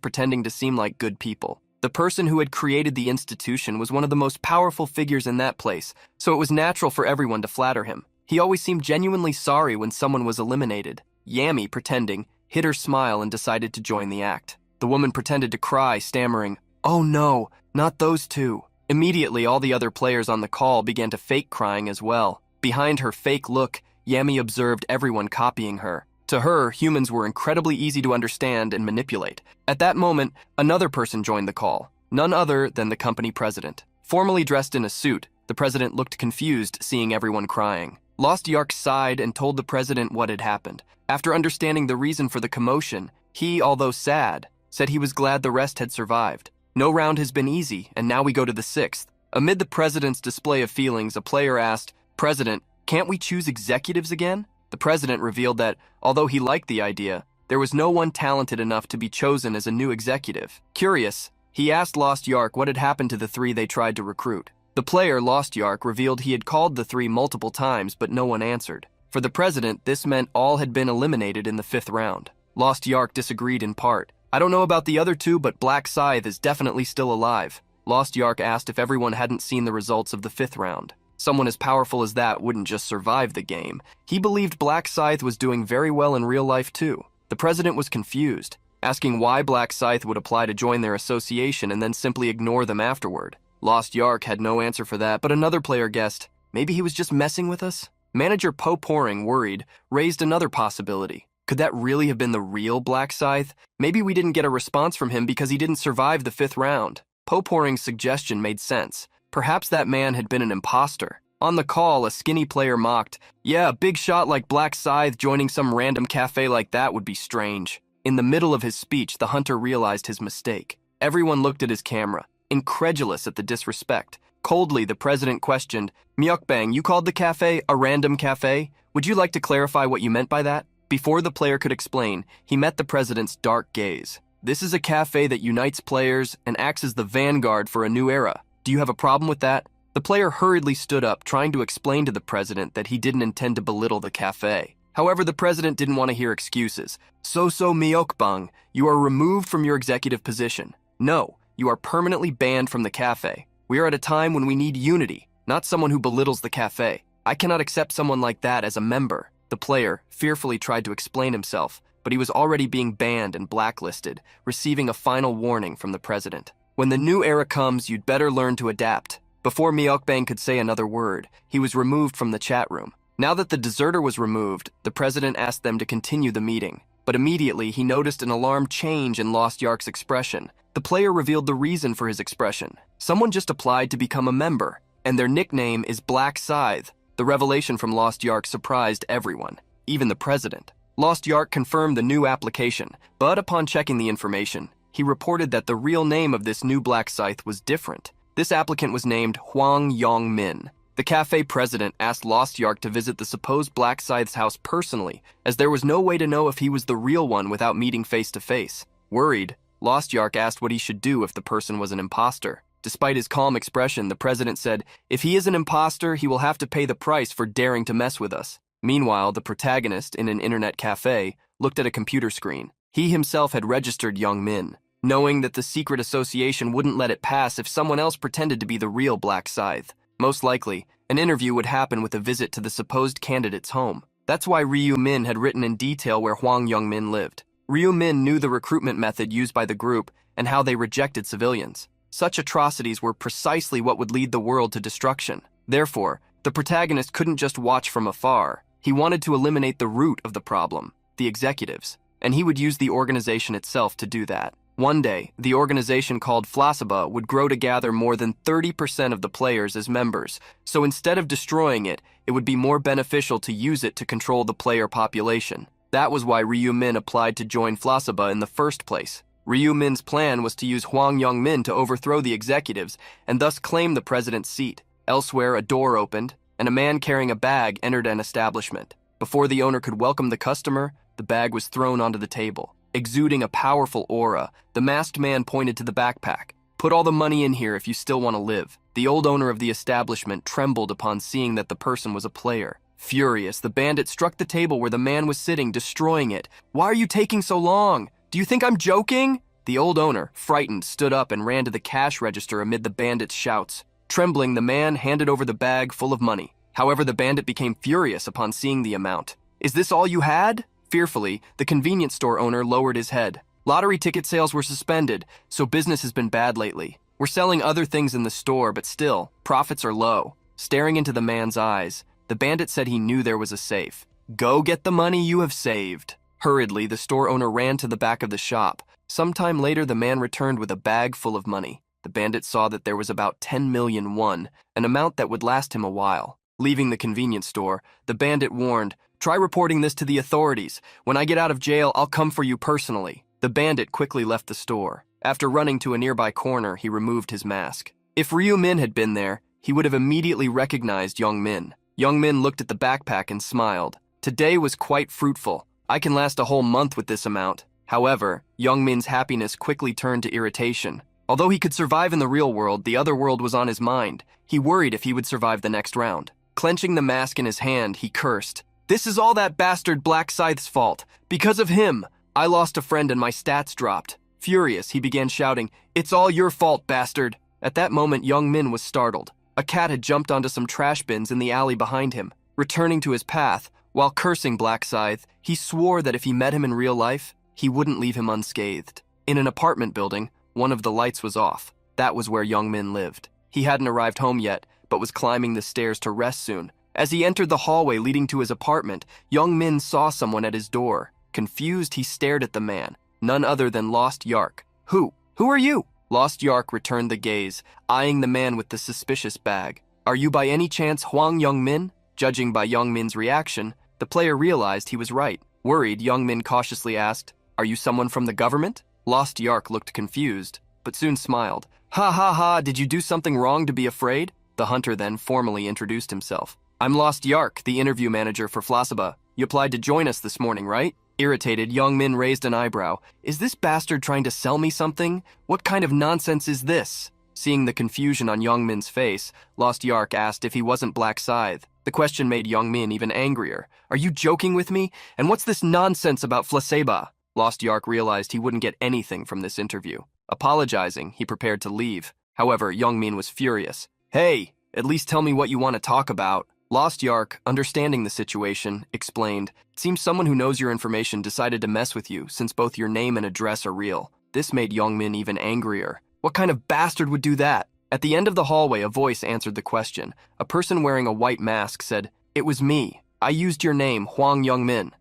pretending to seem like good people. The person who had created the institution was one of the most powerful figures in that place, so it was natural for everyone to flatter him. He always seemed genuinely sorry when someone was eliminated. Yami, pretending, hid her smile and decided to join the act. The woman pretended to cry, stammering, "Oh no, not those two." Immediately, all the other players on the call began to fake crying as well. Behind her fake look, Yami observed everyone copying her. To her, humans were incredibly easy to understand and manipulate. At that moment, another person joined the call, none other than the company president. Formally dressed in a suit, the president looked confused seeing everyone crying. Lost Yark sighed and told the president what had happened. After understanding the reason for the commotion, he, although sad, said he was glad the rest had survived. No round has been easy, and now we go to the 6th. Amid the president's display of feelings, a player asked, "President, can't we choose executives again?" The president revealed that, although he liked the idea, there was no one talented enough to be chosen as a new executive. Curious, he asked Lost Yark what had happened to the 3 they tried to recruit. The player, Lost Yark, revealed he had called the 3 multiple times, but no one answered. For the president, this meant all had been eliminated in the 5th round. Lost Yark disagreed in part. "I don't know about the other 2, but Black Scythe is definitely still alive." Lost Yark asked if everyone hadn't seen the results of the 5th round. Someone as powerful as that wouldn't just survive the game. He believed Black Scythe was doing very well in real life too. The president was confused, asking why Black Scythe would apply to join their association and then simply ignore them afterward. Lost Yark had no answer for that, but another player guessed, maybe he was just messing with us? Manager Po Poring, worried, raised another possibility. Could that really have been the real Black Scythe? Maybe we didn't get a response from him because he didn't survive the 5th round. Po Poring's suggestion made sense. Perhaps that man had been an imposter. On the call, a skinny player mocked, "Yeah, a big shot like Black Scythe joining some random cafe like that would be strange." In the middle of his speech, the hunter realized his mistake. Everyone looked at his camera, incredulous at the disrespect. Coldly, the president questioned, "Myeokbang, you called the cafe a random cafe? Would you like to clarify what you meant by that?" Before the player could explain, he met the president's dark gaze. "This is a cafe that unites players and acts as the vanguard for a new era. Do you have a problem with that?" The player hurriedly stood up, trying to explain to the president that he didn't intend to belittle the cafe. However, the president didn't want to hear excuses. "So Myeokbang, you are removed from your executive position. No, you are permanently banned from the cafe. We are at a time when we need unity, not someone who belittles the cafe. I cannot accept someone like that as a member." The player fearfully tried to explain himself, but he was already being banned and blacklisted, receiving a final warning from the president. "When the new era comes, you'd better learn to adapt." Before Myeokbang could say another word, he was removed from the chat room. Now that the deserter was removed, the president asked them to continue the meeting. But immediately, he noticed an alarmed change in Lost Yark's expression. The player revealed the reason for his expression. Someone just applied to become a member, and their nickname is Black Scythe. The revelation from Lost Yark surprised everyone, even the president. Lost Yark confirmed the new application, but upon checking the information, he reported that the real name of this new Black Scythe was different. This applicant was named Hwang Yong-min. The cafe president asked Lost Yark to visit the supposed Black Scythe's house personally, as there was no way to know if he was the real one without meeting face to face. Worried, Lost Yark asked what he should do if the person was an imposter. Despite his calm expression, the president said, "If he is an imposter, he will have to pay the price for daring to mess with us." Meanwhile, the protagonist, in an internet cafe, looked at a computer screen. He himself had registered Young Min, knowing that the secret association wouldn't let it pass if someone else pretended to be the real Black Scythe. Most likely, an interview would happen with a visit to the supposed candidate's home. That's why Ryu Min had written in detail where Hwang Young-min lived. Ryu Min knew the recruitment method used by the group and how they rejected civilians. Such atrocities were precisely what would lead the world to destruction. Therefore, the protagonist couldn't just watch from afar. He wanted to eliminate the root of the problem, the executives, and he would use the organization itself to do that. One day, the organization called Flasiba would grow to gather more than 30% of the players as members, so instead of destroying it, it would be more beneficial to use it to control the player population. That was why Ryu Min applied to join Flasiba in the first place. Ryu Min's plan was to use Hwang Young-min to overthrow the executives and thus claim the president's seat. Elsewhere, a door opened, and a man carrying a bag entered an establishment. Before the owner could welcome the customer, the bag was thrown onto the table. Exuding a powerful aura, the masked man pointed to the backpack. "Put all the money in here if you still want to live." The old owner of the establishment trembled upon seeing that the person was a player. Furious, the bandit struck the table where the man was sitting, destroying it. "Why are you taking so long? Do you think I'm joking?" The old owner, frightened, stood up and ran to the cash register amid the bandit's shouts. Trembling, the man handed over the bag full of money. However, the bandit became furious upon seeing the amount. "Is this all you had?" Fearfully, the convenience store owner lowered his head. "Lottery ticket sales were suspended, so business has been bad lately. We're selling other things in the store, but still, profits are low." Staring into the man's eyes, the bandit said he knew there was a safe. "Go get the money you have saved." Hurriedly, the store owner ran to the back of the shop. Sometime later, the man returned with a bag full of money. The bandit saw that there was about 10 million won, an amount that would last him a while. Leaving the convenience store, the bandit warned, "Try reporting this to the authorities. When I get out of jail, I'll come for you personally." The bandit quickly left the store. After running to a nearby corner, he removed his mask. If Ryu Min had been there, he would have immediately recognized Young Min. Young Min looked at the backpack and smiled. "Today was quite fruitful. I can last a whole month with this amount." However, Young Min's happiness quickly turned to irritation. Although he could survive in the real world, the other world was on his mind. He worried if he would survive the next round. Clenching the mask in his hand, he cursed. "This is all that bastard Black Scythe's fault. Because of him, I lost a friend and my stats dropped." Furious, he began shouting, "It's all your fault, bastard." At that moment, Young Min was startled. A cat had jumped onto some trash bins in the alley behind him. Returning to his path, while cursing Black Scythe, he swore that if he met him in real life, he wouldn't leave him unscathed. In an apartment building, one of the lights was off. That was where Young Min lived. He hadn't arrived home yet, but was climbing the stairs to rest soon. As he entered the hallway leading to his apartment, Young Min saw someone at his door. Confused, he stared at the man, none other than Lost Yark. Who are you?" Lost Yark returned the gaze, eyeing the man with the suspicious bag. "Are you by any chance Hwang Young Min?" Judging by Young Min's reaction, the player realized he was right. Worried, Young Min cautiously asked, "Are you someone from the government?" Lost Yark looked confused, but soon smiled. "Ha ha ha, did you do something wrong to be afraid?" The hunter then formally introduced himself. "I'm Lost Yark, the interview manager for Flasiba. You applied to join us this morning, right?" Irritated, Young Min raised an eyebrow. "Is this bastard trying to sell me something? What kind of nonsense is this?" Seeing the confusion on Young Min's face, Lost Yark asked if he wasn't Black Scythe. The question made Young Min even angrier. "Are you joking with me? And what's this nonsense about Flasiba?" Lost Yark realized he wouldn't get anything from this interview. Apologizing, he prepared to leave. However, Young Min was furious. "Hey, at least tell me what you want to talk about." Lost Yark, understanding the situation, explained, "It seems someone who knows your information decided to mess with you since both your name and address are real." This made Young Min even angrier. What kind of bastard would do that? At the end of the hallway, a voice answered the question. A person wearing a white mask said, "It was me. I used your name, Hwang Young Min."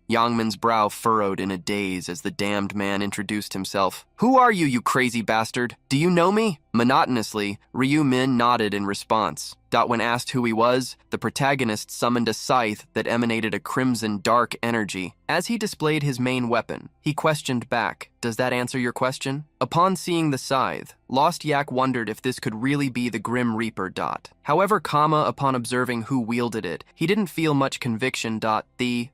Young Min's brow furrowed in a daze as the damned man introduced himself. "Who are you, you crazy bastard? Do you know me?" Monotonously, Ryu Min nodded in response. When asked who he was, the protagonist summoned a scythe that emanated a crimson dark energy. As he displayed his main weapon, he questioned back, "Does that answer your question?" Upon seeing the scythe, Lost Yak wondered if this could really be the Grim Reaper. However, upon observing who wielded it, he didn't feel much conviction. The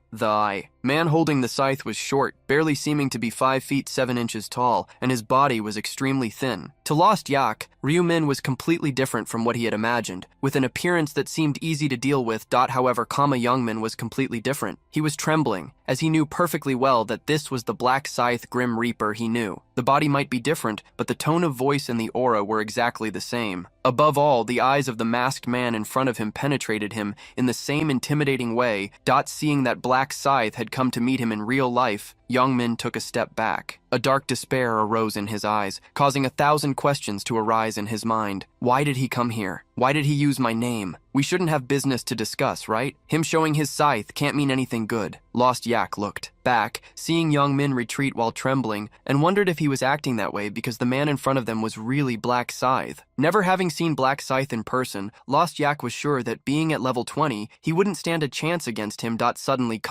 man holding the scythe was short, barely seeming to be 5 feet 7 inches tall, and his body was extremely thin. To Lost Yak, Ryu Min was completely different from what he had imagined, with an appearance that seemed easy to deal with. However, Young Min was completely different. He was trembling, as he knew perfectly well that this was the Black Scythe Grim Reaper he knew. The body might be different, but the tone of voice and the aura were exactly the same. Above all, the eyes of the masked man in front of him penetrated him in the same intimidating way. Seeing that Black Scythe had come to meet him in real life, Youngmin took a step back. A dark despair arose in his eyes, causing 1,000 questions to arise in his mind. Why did he come here? Why did he use my name? We shouldn't have business to discuss, right? Him showing his scythe can't mean anything good. Lost Yak looked back, seeing Youngmin retreat while trembling, and wondered if he was acting that way because the man in front of them was really Black Scythe. Never having seen Black Scythe in person, Lost Yak was sure that being at level 20, he wouldn't stand a chance against him. Suddenly,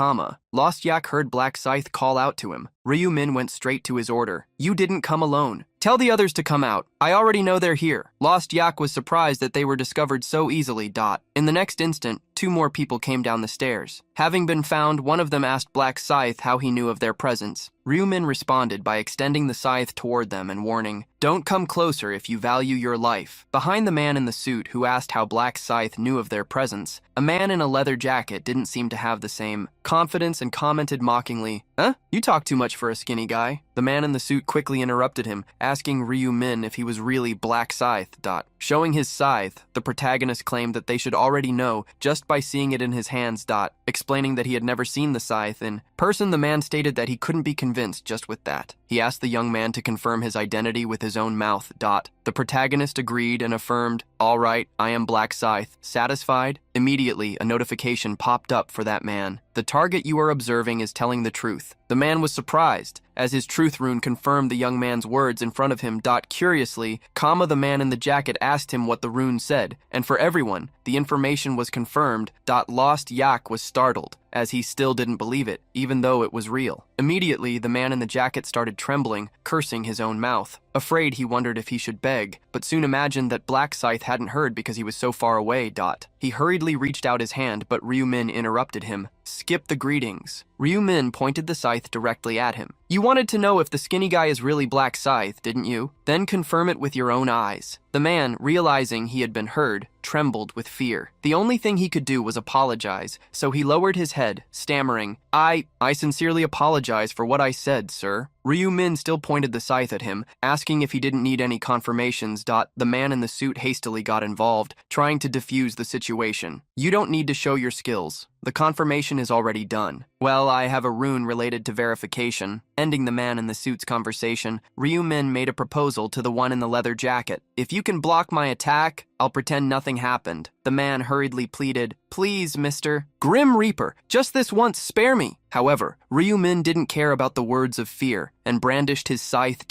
Lost Yak heard Black Scythe call out to him. Ryu Min went straight to his order. You didn't come alone. Tell the others to come out. I already know they're here. Lost Yak was surprised that they were discovered so easily. In the next instant, 2 more people came down the stairs. Having been found, one of them asked Black Scythe how he knew of their presence. Ryumin responded by extending the scythe toward them and warning, "Don't come closer if you value your life." Behind the man in the suit who asked how Black Scythe knew of their presence, a man in a leather jacket didn't seem to have the same confidence and commented mockingly, "Huh? You talk too much for a skinny guy." The man in the suit quickly interrupted him, asking Ryumin if he was really Black Scythe. Showing his scythe, the protagonist claimed that they should already know just by seeing it in his hands. Explaining that he had never seen the scythe in person, the man stated that he couldn't be convinced just with that. He asked the young man to confirm his identity with his own mouth. The protagonist agreed and affirmed, "All right, I am Black Scythe." Satisfied? Immediately, a notification popped up for that man. The target you are observing is telling the truth. The man was surprised, as his truth rune confirmed the young man's words in front of him. Curiously, the man in the jacket asked him what the rune said, and for everyone, the information was confirmed. Lost Yak was startled, as he still didn't believe it, even though it was real. Immediately, the man in the jacket started trembling, cursing his own mouth. Afraid, he wondered if he should beg, but soon imagined that Black Scythe hadn't heard because he was so far away. He hurriedly reached out his hand, but Ryumin interrupted him. "Skip the greetings." Ryumin pointed the scythe directly at him. "You wanted to know if the skinny guy is really Black Scythe, didn't you? Then confirm it with your own eyes." The man, realizing he had been heard, trembled with fear. The only thing he could do was apologize, so he lowered his head, stammering, I sincerely apologize for what I said, sir." Ryumin still pointed the scythe at him, asking if he didn't need any confirmations. The man in the suit hastily got involved, trying to defuse the situation. "You don't need to show your skills. The confirmation is already done." "Well, I have a rune related to verification." Ending the man in the suit's conversation, Ryumin made a proposal to the one in the leather jacket. "If you can block my attack, I'll pretend nothing happened." The man hurriedly pleaded, "Please, Mr. Grim Reaper, just this once, spare me." However, Ryumin didn't care about the words of fear and brandished his scythe.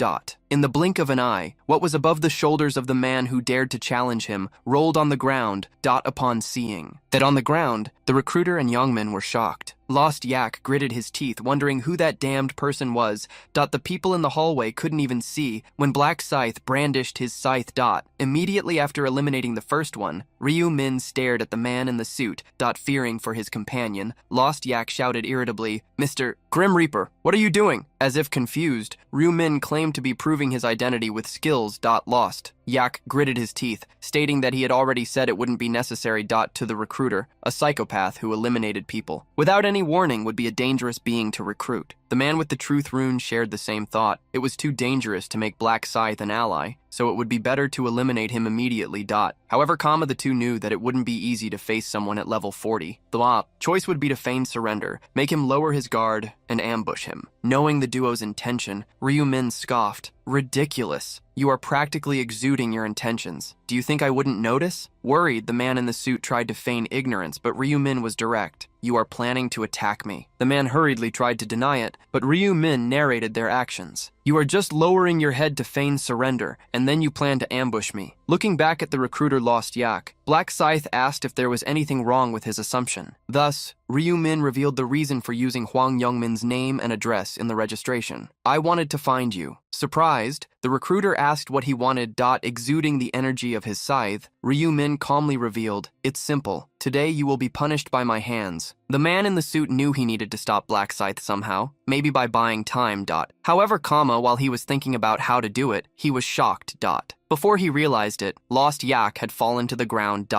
In the blink of an eye, what was above the shoulders of the man who dared to challenge him rolled on the ground. Upon seeing that on the ground, the recruiter and Youngmin were shocked. Lost Yak gritted his teeth, wondering who that damned person was. The people in the hallway couldn't even see when Black Scythe brandished his scythe. Immediately after eliminating the first one, Ryu Min stared at the man in the suit. Fearing for his companion, Lost Yak shouted irritably, "Mr. Grim Reaper, what are you doing?" As if confused, Ryu Min claimed to be proving his identity with skills. Lost Yak gritted his teeth, stating that he had already said it wouldn't be necessary. To the recruiter, a psychopath who eliminated people without any warning would be a dangerous being to recruit. The man with the truth rune shared the same thought. It was too dangerous to make Black Scythe an ally, so it would be better to eliminate him immediately. However, the two knew that it wouldn't be easy to face someone at level 40. The choice would be to feign surrender, make him lower his guard, and ambush him. Knowing the duo's intention, Ryu Min scoffed. "Ridiculous. You are practically exuding your intentions. Do you think I wouldn't notice?" Worried, the man in the suit tried to feign ignorance, but Ryu Min was direct. "You are planning to attack me." The man hurriedly tried to deny it, but Ryu Min narrated their actions. "You are just lowering your head to feign surrender, and then you plan to ambush me." Looking back at the recruiter Lost Yak, Black Scythe asked if there was anything wrong with his assumption. Thus, Ryu Min revealed the reason for using Huang Youngmin's name and address in the registration. "I wanted to find you." Surprised, the recruiter asked what he wanted. Exuding the energy of his scythe, Ryu Min calmly revealed, "It's simple. Today you will be punished by my hands." The man in the suit knew he needed to stop Black Scythe somehow, maybe by buying time. However, while he was thinking about how to do it, he was shocked. Before he realized it, Lost Yak had fallen to the ground.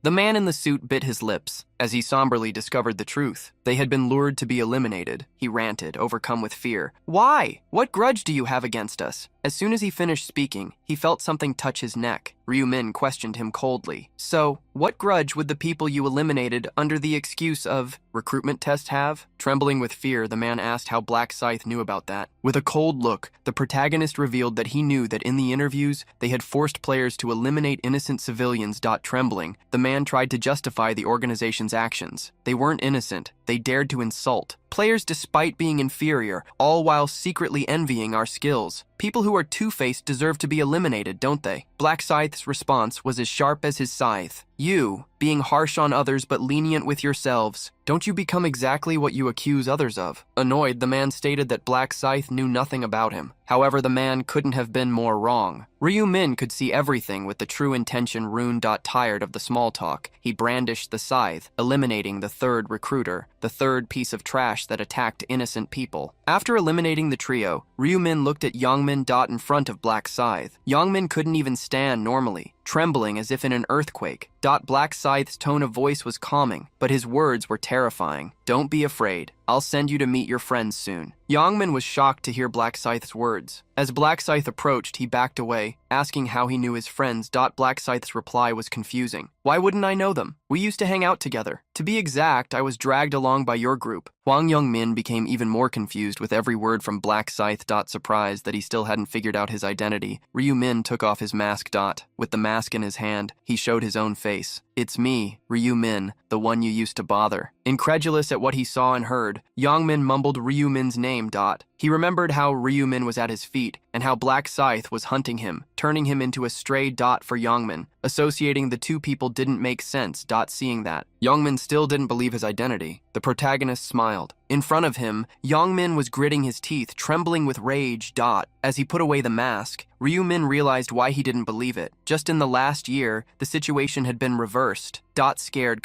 The man in the suit bit his lips as he somberly discovered the truth. They had been lured to be eliminated. He ranted, overcome with fear. Why? What grudge do you have against us? As soon as he finished speaking, he felt something touch his neck. Ryu-min questioned him coldly. So, what grudge would the people you eliminated under the excuse of recruitment test have? Trembling with fear, the man asked how Black Scythe knew about that. With a cold look, the protagonist revealed that he knew that in the interviews, they had forced players to eliminate innocent civilians. Trembling, the man tried to justify the organization's actions. They weren't innocent. They dared to insult players despite being inferior, all while secretly envying our skills. People who are two-faced deserve to be eliminated, don't they? Black Scythe's response was as sharp as his scythe. You, being harsh on others but lenient with yourselves, don't you become exactly what you accuse others of? Annoyed, the man stated that Black Scythe knew nothing about him. However, the man couldn't have been more wrong. Ryu-min could see everything with the true intention Rune. Tired of the small talk, he brandished the scythe, eliminating the third recruiter, the third piece of trash that attacked innocent people. After eliminating the trio, Ryu-min looked at Youngmin. In front of Black Scythe. Youngmin couldn't even stand normally, trembling as if in an earthquake. Black Scythe's tone of voice was calming, but his words were terrifying. Don't be afraid. I'll send you to meet your friends soon. Youngmin was shocked to hear Black Scythe's words. As Black Scythe approached, he backed away, asking how he knew his friends. Black Scythe's reply was confusing. Why wouldn't I know them? We used to hang out together. To be exact, I was dragged along by your group. Hwang Youngmin became even more confused with every word from Black Scythe. Surprised that he still hadn't figured out his identity, Ryu-min took off his mask. With the mask in his hand, he showed his own face. It's me, Ryu-min, the one you used to bother. Incredulous at what he saw and heard, Youngmin mumbled Ryu-min's name. He remembered how Ryu-min was at his feet and how Black Scythe was hunting him, turning him into a stray. For Youngmin, associating the two people didn't make sense. Seeing that, Youngmin still didn't believe his identity. The protagonist smiled. In front of him, Youngmin was gritting his teeth, trembling with rage. As he put away the mask, Ryu-min realized why he didn't believe it. Just in the last year, the situation had been reversed. Scared,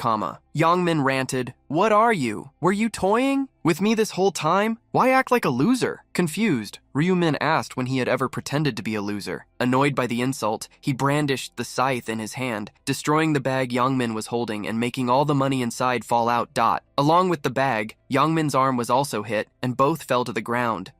Youngmin ranted, What are you? Were you toying with me this whole time? Why act like a loser? Confused, Ryu-min asked when he had ever pretended to be a loser. Annoyed by the insult, he brandished the scythe in his hand, destroying the bag Youngmin was holding and making all the money inside fall out. Along with the bag, Youngmin's arm was also hit, and both fell to the ground.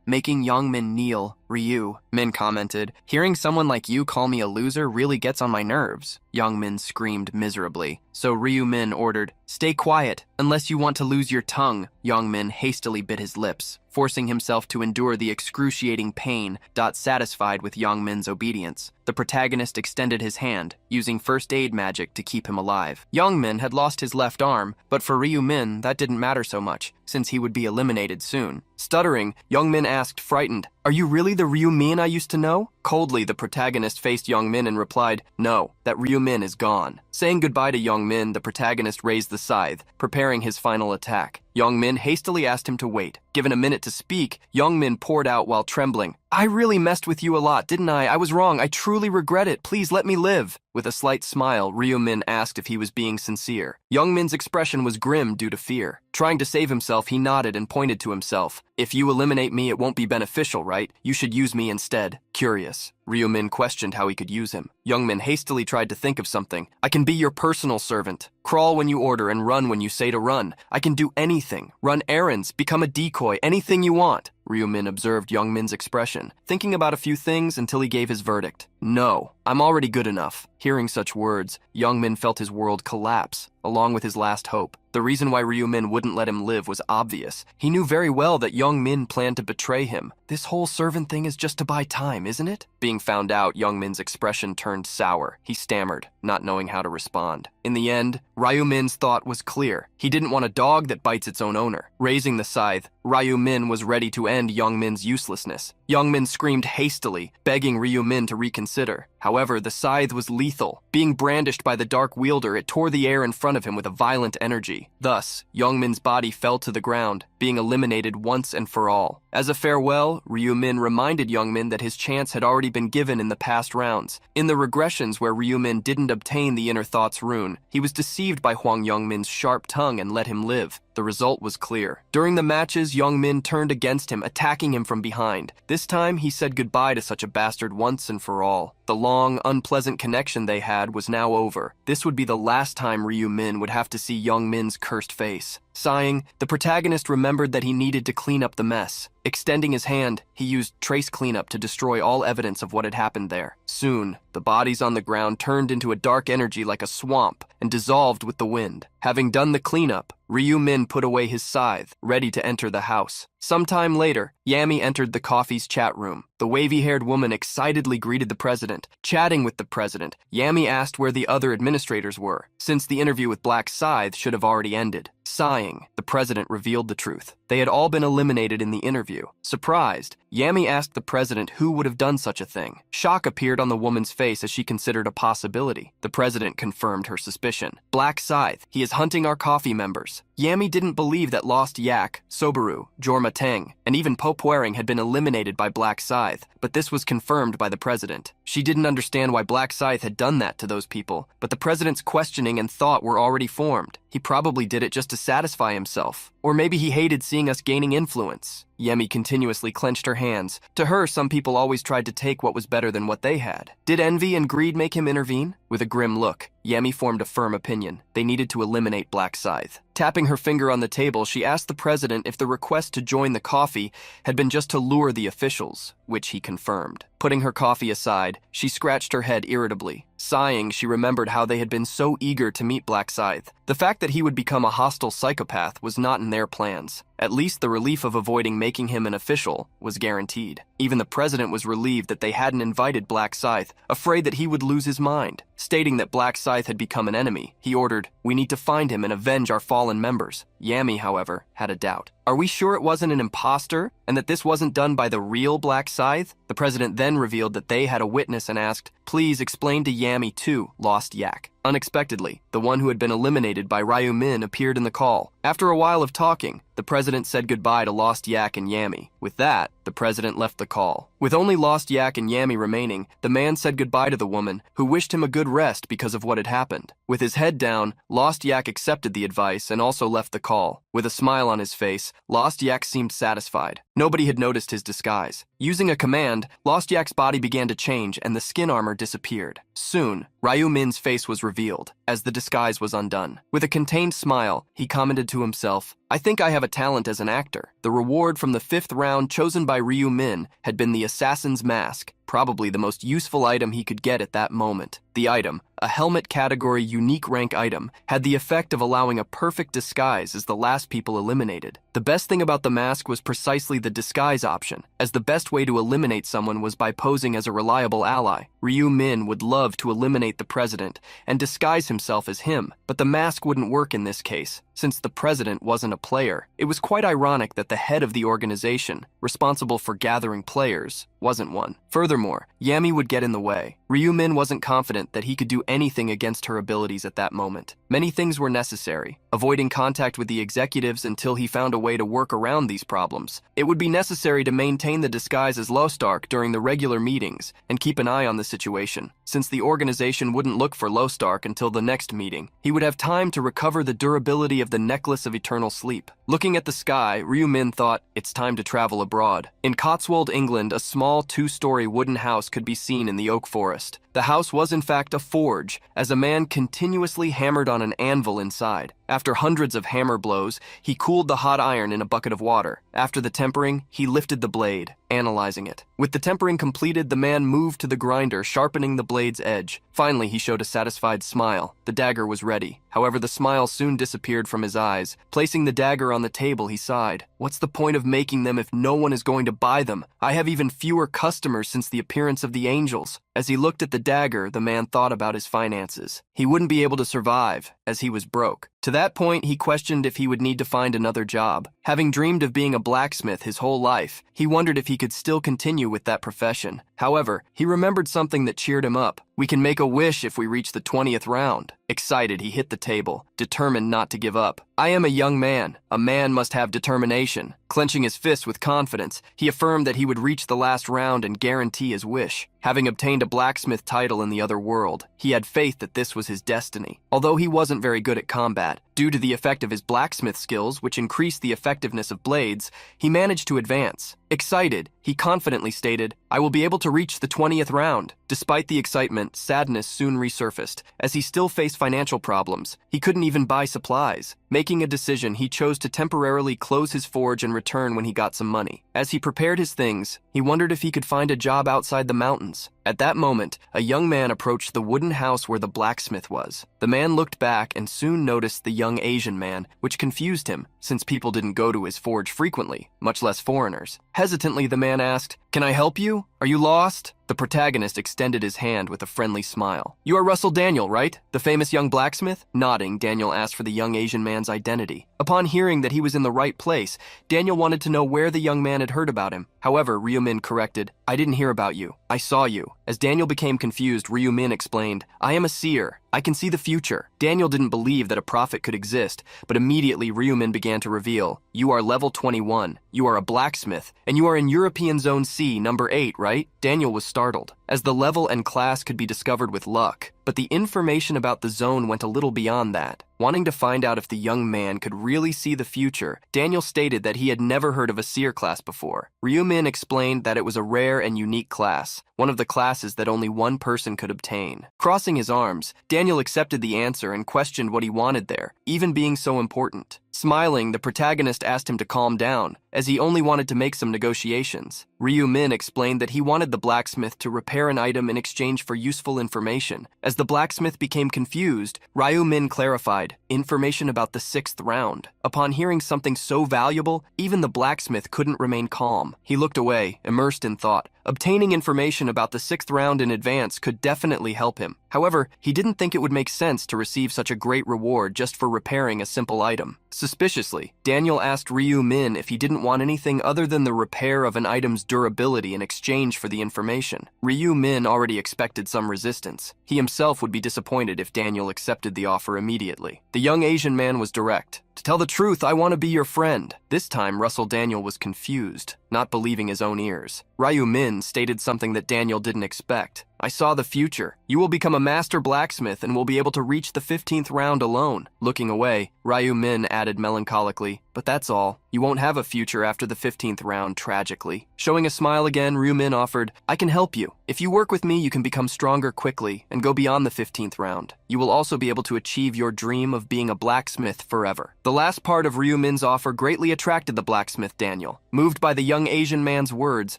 Making Youngmin kneel. Ryu-min commented, Hearing someone like you call me a loser really gets on my nerves. Youngmin screamed miserably. So Ryu-min ordered, Stay quiet, unless you want to lose your tongue. Youngmin hastily bit his lips, forcing himself to endure the excruciating pain. Satisfied with Youngmin's obedience, the protagonist extended his hand, using first aid magic to keep him alive. Youngmin had lost his left arm, but for Ryu-min, that didn't matter so much, since he would be eliminated soon. Stuttering, Youngmin asked, frightened, Are you really the Ryu-min I used to know? Coldly, the protagonist faced Youngmin and replied, No, that Ryu-min is gone. Saying goodbye to Youngmin, the protagonist raised the scythe, preparing his final attack. Youngmin hastily asked him to wait. Given a minute to speak, Youngmin poured out while trembling. I really messed with you a lot, didn't I? I was wrong. I truly regret it. Please let me live. With a slight smile, Ryu-min asked if he was being sincere. Youngmin's expression was grim due to fear. Trying to save himself, he nodded and pointed to himself. If you eliminate me, it won't be beneficial, right? You should use me instead. Curious, Ryu-min questioned how he could use him. Youngmin hastily tried to think of something. I can be your personal servant. Crawl when you order and run when you say to run. I can do anything. Run errands, become a decoy, anything you want. Ryu-min observed Youngmin's expression, thinking about a few things until he gave his verdict. No, I'm already good enough. Hearing such words, Youngmin felt his world collapse, along with his last hope. The reason why Ryu-min wouldn't let him live was obvious. He knew very well that Youngmin planned to betray him. This whole servant thing is just to buy time, isn't it? Being found out, Youngmin's expression turned sour. He stammered, not knowing how to respond. In the end, Ryu-min's thought was clear. He didn't want a dog that bites its own owner. Raising the scythe, Ryu-min was ready to end Youngmin's uselessness. Youngmin screamed hastily, begging Ryu-min to reconsider. However, the scythe was lethal. Being brandished by the dark wielder, it tore the air in front of him with a violent energy. Thus, Youngmin's body fell to the ground, being eliminated once and for all. As a farewell, Ryu-min reminded Youngmin that his chance had already been given in the past rounds. In the regressions where Ryu-min didn't obtain the Inner Thoughts rune, he was deceived by Hwang Youngmin's sharp tongue and let him live. The result was clear. During the matches, Youngmin turned against him, attacking him from behind. This time, he said goodbye to such a bastard once and for all. The long, unpleasant connection they had was now over. This would be the last time Ryu-min would have to see Youngmin's cursed face. Sighing, the protagonist remembered that he needed to clean up the mess. Extending his hand, he used trace cleanup to destroy all evidence of what had happened there. Soon, the bodies on the ground turned into a dark energy like a swamp and dissolved with the wind. Having done the cleanup, Ryu-min put away his scythe, ready to enter the house. Sometime later, Yami entered the coffee's chat room. The wavy-haired woman excitedly greeted the president. Chatting with the president, Yami asked where the other administrators were, since the interview with Black Scythe should have already ended. Sighing, the president revealed the truth. They had all been eliminated in the interview. Surprised, Yami asked the president who would have done such a thing. Shock appeared on the woman's face as she considered a possibility. The president confirmed her suspicion. Black Scythe, he is hunting our coffee members. Yami didn't believe that Lost Yak, Sobaru, Jorma Teng, and even Pope Waring had been eliminated by Black Scythe, but this was confirmed by the president. She didn't understand why Black Scythe had done that to those people, but the president's questioning and thought were already formed. He probably did it just to satisfy himself. Or maybe he hated seeing us gaining influence. Yemi continuously clenched her hands. To her, some people always tried to take what was better than what they had. Did envy and greed make him intervene? With a grim look, Yemi formed a firm opinion. They needed to eliminate Black Scythe. Tapping her finger on the table, she asked the president if the request to join the coffee had been just to lure the officials, which he confirmed. Putting her coffee aside, she scratched her head irritably. Sighing, she remembered how they had been so eager to meet Black Scythe. The fact that he would become a hostile psychopath was not in their plans. At least the relief of avoiding making him an official was guaranteed. Even the president was relieved that they hadn't invited Black Scythe, afraid that he would lose his mind. Stating that Black Scythe had become an enemy, he ordered, "We need to find him and avenge our fallen members." Yami, however, had a doubt. "Are we sure it wasn't an imposter and that this wasn't done by the real Black Scythe?" The president then revealed that they had a witness and asked, "Please explain to Yami too, Lost Yak." Unexpectedly, the one who had been eliminated by Ryu Min appeared in the call. After a while of talking, the president said goodbye to Lost Yak and Yami. With that, the president left the call. With only Lost Yak and Yami remaining, the man said goodbye to the woman, who wished him a good rest because of what had happened. With his head down, Lost Yak accepted the advice and also left the call. With a smile on his face, Lost Yak seemed satisfied. Nobody had noticed his disguise. Using a command, Lost Yak's body began to change and the skin armor disappeared. Soon, Ryu Min's face was revealed, as the disguise was undone. With a contained smile, he commented to himself, "I think I have a talent as an actor." The reward from the 5th round chosen by Ryu Min had been the assassin's mask, probably the most useful item he could get at that moment. The item, a helmet category unique rank item, had the effect of allowing a perfect disguise as the last people eliminated. The best thing about the mask was precisely the disguise option, as the best way to eliminate someone was by posing as a reliable ally. Ryu Min would love to eliminate the president and disguise himself as him, but the mask wouldn't work in this case, since the president wasn't a player. It was quite ironic that the head of the organization, responsible for gathering players, wasn't one. Furthermore, Yami would get in the way. Ryu Min wasn't confident that he could do anything against her abilities at that moment. Many things were necessary. Avoiding contact with the executives until he found a way to work around these problems. It would be necessary to maintain the disguise as Lostark during the regular meetings and keep an eye on the situation. Since the organization wouldn't look for Lostark until the next meeting, he would have time to recover the durability of the Necklace of Eternal Sleep. Looking at the sky, Ryu Min thought, it's time to travel abroad. In Cotswold, England, a small 2-story wooden house could be seen in the oak forest. The house was in fact a forge, as a man continuously hammered on an anvil inside. After hundreds of hammer blows, he cooled the hot iron in a bucket of water. After the tempering, he lifted the blade, analyzing it. With the tempering completed, the man moved to the grinder, sharpening the blade's edge. Finally, he showed a satisfied smile. The dagger was ready. However, the smile soon disappeared from his eyes. Placing the dagger on the table, he sighed. "What's the point of making them if no one is going to buy them? I have even fewer customers since the appearance of the angels." As he looked at the dagger, the man thought about his finances. He wouldn't be able to survive, as he was broke. To that point, he questioned if he would need to find another job. Having dreamed of being a blacksmith his whole life, he wondered if he could still continue with that profession. However, he remembered something that cheered him up. We can make a wish if we reach the 20th round. Excited, he hit the table, determined not to give up. I am a young man. A man must have determination. Clenching his fists with confidence, he affirmed that he would reach the last round and guarantee his wish. Having obtained a blacksmith title in the other world, he had faith that this was his destiny. Although he wasn't very good at combat, due to the effect of his blacksmith skills, which increased the effectiveness of blades, he managed to advance. Excited, he confidently stated, I will be able to reach the 20th round. Despite the excitement, sadness soon resurfaced, as he still faced financial problems. He couldn't even buy supplies. Making a decision, he chose to temporarily close his forge and return when he got some money. As he prepared his things, he wondered if he could find a job outside the mountains. At that moment, a young man approached the wooden house where the blacksmith was. The man looked back and soon noticed the young Asian man, which confused him, since people didn't go to his forge frequently, much less foreigners. Hesitantly, the man asked, "Can I help you? Are you lost?" The protagonist extended his hand with a friendly smile. "You are Russell Daniel, right? The famous young blacksmith?" Nodding, Daniel asked for the young Asian man's identity. Upon hearing that he was in the right place, Daniel wanted to know where the young man had heard about him. However, Ryu-min corrected, "I didn't hear about you. I saw you." As Daniel became confused, Ryu-min explained, "I am a seer. I can see the future." Daniel didn't believe that a prophet could exist, but immediately Ryu-min began to reveal, "You are level 21, you are a blacksmith, and you are in European Zone C, number 8, right?" Daniel was startled, as the level and class could be discovered with luck, but the information about the zone went a little beyond that. Wanting to find out if the young man could really see the future, Daniel stated that he had never heard of a seer class before. Ryu-min explained that it was a rare and unique class, one of the classes that only one person could obtain. Crossing his arms, Daniel accepted the answer and questioned what he wanted there, even being so important. Smiling, the protagonist asked him to calm down, as he only wanted to make some negotiations. Ryu-min explained that he wanted the blacksmith to repair an item in exchange for useful information. As the blacksmith became confused, Ryu-min clarified, information about the 6th round. Upon hearing something so valuable, even the blacksmith couldn't remain calm. He looked away, immersed in thought. Obtaining information about the 6th round in advance could definitely help him. However, he didn't think it would make sense to receive such a great reward just for repairing a simple item. Suspiciously, Daniel asked Ryu-min if he didn't want anything other than the repair of an item's durability in exchange for the information. Ryu-min already expected some resistance. He himself would be disappointed if Daniel accepted the offer immediately. The young Asian man was direct. "To tell the truth, I want to be your friend." This time, Russell Daniel was confused, not believing his own ears. Ryu-min stated something that Daniel didn't expect. "I saw the future. You will become a master blacksmith and will be able to reach the 15th round alone." Looking away, Ryu-min added melancholically, "But that's all. You won't have a future after the 15th round, tragically." Showing a smile again, Ryu-min offered, "I can help you. If you work with me, you can become stronger quickly and go beyond the 15th round. You will also be able to achieve your dream of being a blacksmith forever." The last part of Ryu-min's offer greatly attracted the blacksmith Daniel. Moved by the young Asian man's words,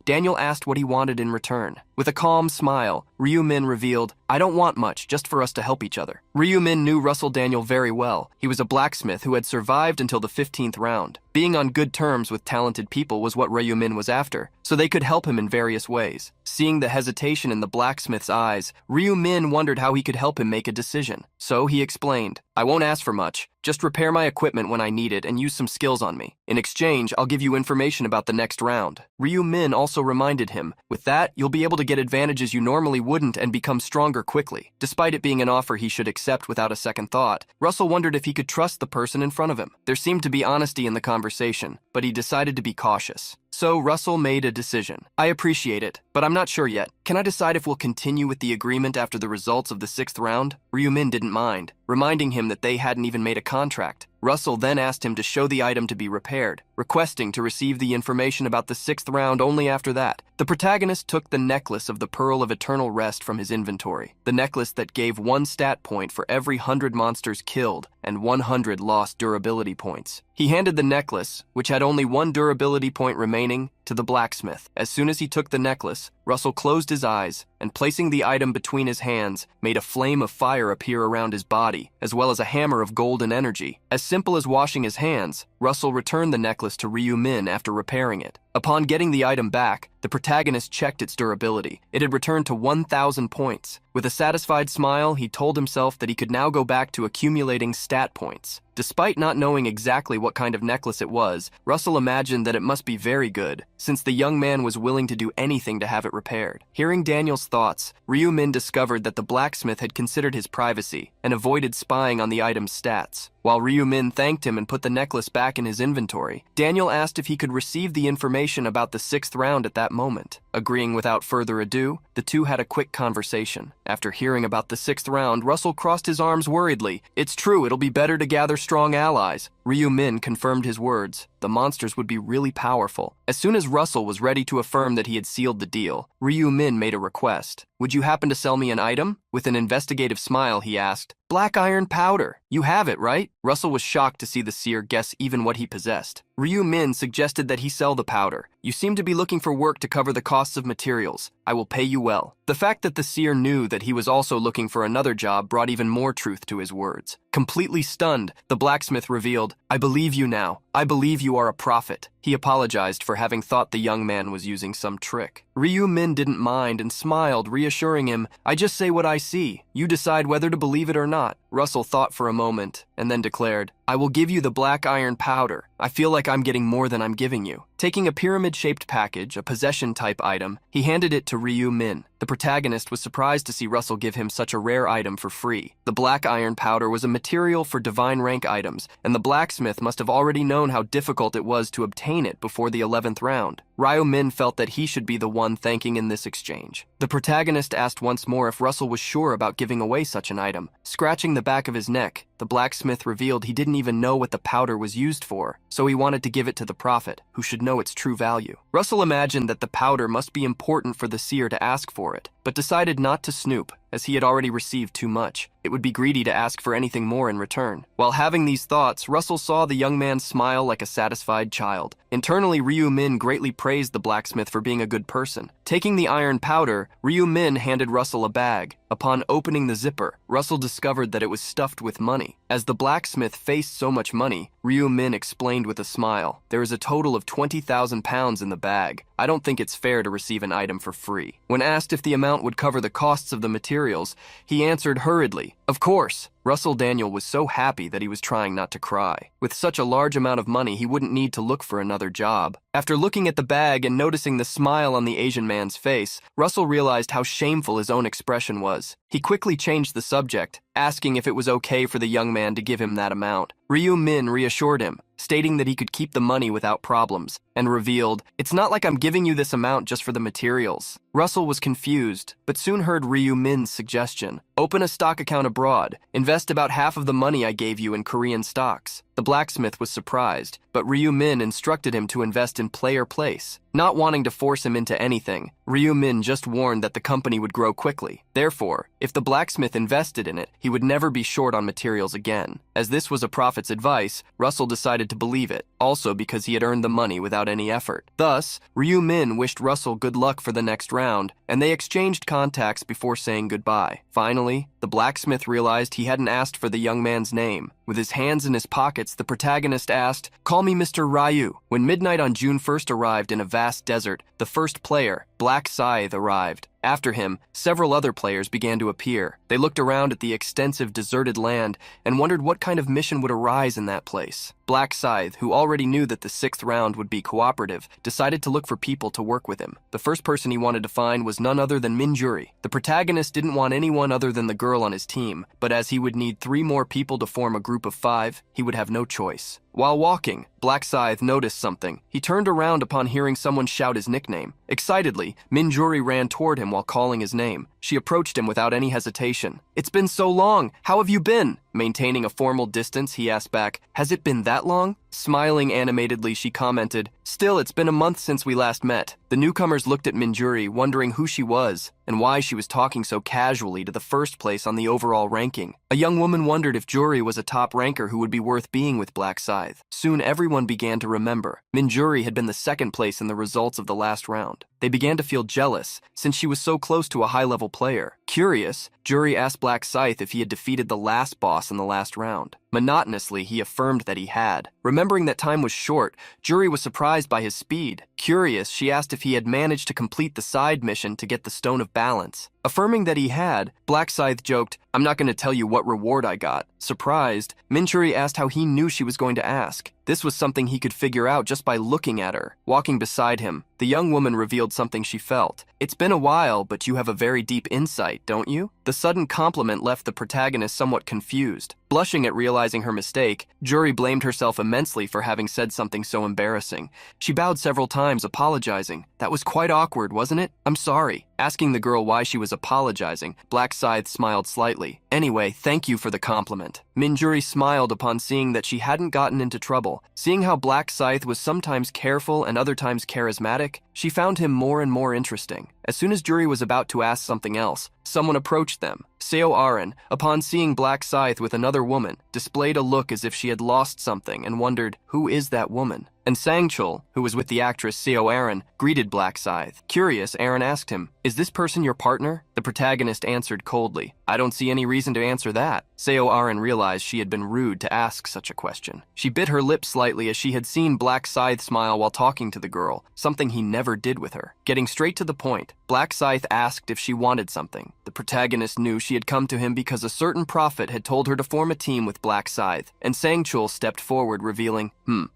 Daniel asked what he wanted in return. With a calm smile, Ryu-min revealed, "I don't want much, just for us to help each other." Ryu-min knew Russell Daniel very well. He was a blacksmith who had survived until the 15th round. Being on good terms with talented people was what Ryu-min was after, so they could help him in various ways. Seeing the hesitation in the blacksmith's eyes, Ryu-min wondered how he could help him make a decision. So he explained, "I won't ask for much. Just repair my equipment when I need it and use some skills on me. In exchange, I'll give you information about the next round." Ryu-min also reminded him, "With that, you'll be able to get advantages you normally wouldn't and become stronger quickly." Despite it being an offer he should accept without a second thought, Russell wondered if he could trust the person in front of him. There seemed to be honesty in the conversation, but he decided to be cautious. So Russell made a decision. "I appreciate it, but I'm not sure yet. Can I decide if we'll continue with the agreement after the results of the 6th round?" Ryu-min didn't mind, reminding him that they hadn't even made a contract. Russell then asked him to show the item to be repaired, requesting to receive the information about the 6th round only after that. The protagonist took the necklace of the Pearl of Eternal Rest from his inventory, the necklace that gave 1 stat point for every 100 monsters killed and 100 lost durability points. He handed the necklace, which had only 1 durability point remaining, to the blacksmith. As soon as he took the necklace, Russell closed his eyes and, placing the item between his hands, made a flame of fire appear around his body, as well as a hammer of golden energy. As simple as washing his hands, Russell returned the necklace to Ryu-min after repairing it. Upon getting the item back, the protagonist checked its durability. It had returned to 1,000 points. With a satisfied smile, he told himself that he could now go back to accumulating stat points. Despite not knowing exactly what kind of necklace it was, Russell imagined that it must be very good, since the young man was willing to do anything to have it repaired. Hearing Daniel's thoughts, Ryu-min discovered that the blacksmith had considered his privacy and avoided spying on the item's stats. While Ryu-min thanked him and put the necklace back in his inventory, Daniel asked if he could receive the information about the 6th round at that moment. Agreeing without further ado, the two had a quick conversation. After hearing about the 6th round, Russell crossed his arms worriedly. "It's true, it'll be better to gather strong allies." Ryu-min confirmed his words. The monsters would be really powerful. As soon as Russell was ready to affirm that he had sealed the deal, Ryu-min made a request. "Would you happen to sell me an item?" With an investigative smile, he asked. "Black iron powder. You have it, right?" Russell was shocked to see the seer guess even what he possessed. Ryu-min suggested that he sell the powder. "You seem to be looking for work to cover the costs of materials. I will pay you well." The fact that the seer knew that he was also looking for another job brought even more truth to his words. Completely stunned, the blacksmith revealed, "I believe you now. I believe you are a prophet." He apologized for having thought the young man was using some trick. Ryu-min didn't mind and smiled, reassuring him, "I just say what I see. You decide whether to believe it or not." Russell thought for a moment and then declared, "I will give you the black iron powder. I feel like I'm getting more than I'm giving you." Taking a pyramid-shaped package, a possession-type item, he handed it to Ryu-min. The protagonist was surprised to see Russell give him such a rare item for free. The black iron powder was a material for divine rank items, and the blacksmith must have already known how difficult it was to obtain it before the 11th round. Ryu-min felt that he should be the one thanking in this exchange. The protagonist asked once more if Russell was sure about giving away such an item. Scratching the back of his neck, the blacksmith revealed he didn't even know what the powder was used for, so he wanted to give it to the prophet, who should know its true value. Russell imagined that the powder must be important for the seer to ask for it, but decided not to snoop, as he had already received too much. It would be greedy to ask for anything more in return. While having these thoughts, Russell saw the young man smile like a satisfied child. Internally, Ryu-min greatly praised the blacksmith for being a good person. Taking the iron powder, Ryu-min handed Russell a bag. Upon opening the zipper, Russell discovered that it was stuffed with money. As the blacksmith faced so much money, Ryu-min explained with a smile, "There is a total of 20,000 pounds in the bag. I don't think it's fair to receive an item for free." When asked if the amount would cover the costs of the materials, he answered hurriedly, "Of course." Russell Daniel was so happy that he was trying not to cry. With such a large amount of money, he wouldn't need to look for another job. After looking at the bag and noticing the smile on the Asian man's face, Russell realized how shameful his own expression was. He quickly changed the subject, asking if it was okay for the young man to give him that amount. Ryu-min reassured him, stating that he could keep the money without problems, and revealed, "It's not like I'm giving you this amount just for the materials." Russell was confused, but soon heard Ryu-min's suggestion. "Open a stock account abroad. Invest about half of the money I gave you in Korean stocks." The blacksmith was surprised, but Ryu-min instructed him to invest in player place. Not wanting to force him into anything, Ryu-min just warned that the company would grow quickly. Therefore, if the blacksmith invested in it, he would never be short on materials again. As this was a prophet's advice, Russell decided to believe it, also because he had earned the money without any effort. Thus, Ryu-min wished Russell good luck for the next round, and they exchanged contacts before saying goodbye. Finally, the blacksmith realized he hadn't asked for the young man's name. With his hands in his pockets, the protagonist asked, "Call me Mr. Ryu." When midnight on June 1st arrived in a vast desert, the first player, Black Scythe, arrived. After him, several other players began to appear. They looked around at the extensive deserted land and wondered what kind of mission would arise in that place. Black Scythe, who already knew that the 6th round would be cooperative, decided to look for people to work with him. The first person he wanted to find was none other than Minjuri. The protagonist didn't want anyone other than the girl on his team, but as he would need 3 more people to form a group of 5, he would have no choice. While walking, Black Scythe noticed something. He turned around upon hearing someone shout his nickname. Excitedly, Minjuri ran toward him while calling his name. She approached him without any hesitation. "It's been so long. How have you been?" Maintaining a formal distance, he asked back, "Has it been that long?" Smiling animatedly, she commented, "Still, it's been a month since we last met." The newcomers looked at Minjuri, wondering who she was and why she was talking so casually to the first place on the overall ranking. A young woman wondered if Juri was a top ranker who would be worth being with Black Scythe. Soon everyone began to remember. Minjuri had been the second place in the results of the last round. they began to feel jealous since she was so close to a high-level player. Curious, Jury asked Black Scythe if he had defeated the last boss in the last round. Monotonously, he affirmed that he had. Remembering that time was short, Jury was surprised by his speed. Curious, she asked if he had managed to complete the side mission to get the Stone of Balance. Affirming that he had, Black Scythe joked, "I'm not going to tell you what reward I got." Surprised, Minchuri asked how he knew she was going to ask. This was something he could figure out just by looking at her. Walking beside him, the young woman revealed something she felt. "It's been a while, but you have a very deep insight, don't you?" The sudden compliment left the protagonist somewhat confused. Blushing at realizing her mistake, Jury blamed herself immensely for having said something so embarrassing. She bowed several times, apologizing. "That was quite awkward, wasn't it? I'm sorry." Asking the girl why she was apologizing, Black Scythe smiled slightly. "Anyway, thank you for the compliment." Minjuri smiled upon seeing that she hadn't gotten into trouble. Seeing how Black Scythe was sometimes careful and other times charismatic, she found him more and more interesting. As soon as Jury was about to ask something else, someone approached them. Seo Aren, upon seeing Black Scythe with another woman, displayed a look as if she had lost something and wondered, who is that woman? And Sangchul, who was with the actress Seo Aren, greeted Black Scythe. Curious, Aren asked him, "Is this person your partner?" The protagonist answered coldly, "I don't see any reason to answer that." Seo Aren realized she had been rude to ask such a question. She bit her lip slightly as she had seen Black Scythe smile while talking to the girl, something he never did with her. Getting straight to the point, Black Scythe asked if she wanted something. The protagonist knew she had come to him because a certain prophet had told her to form a team with Black Scythe, and Sangchul stepped forward revealing,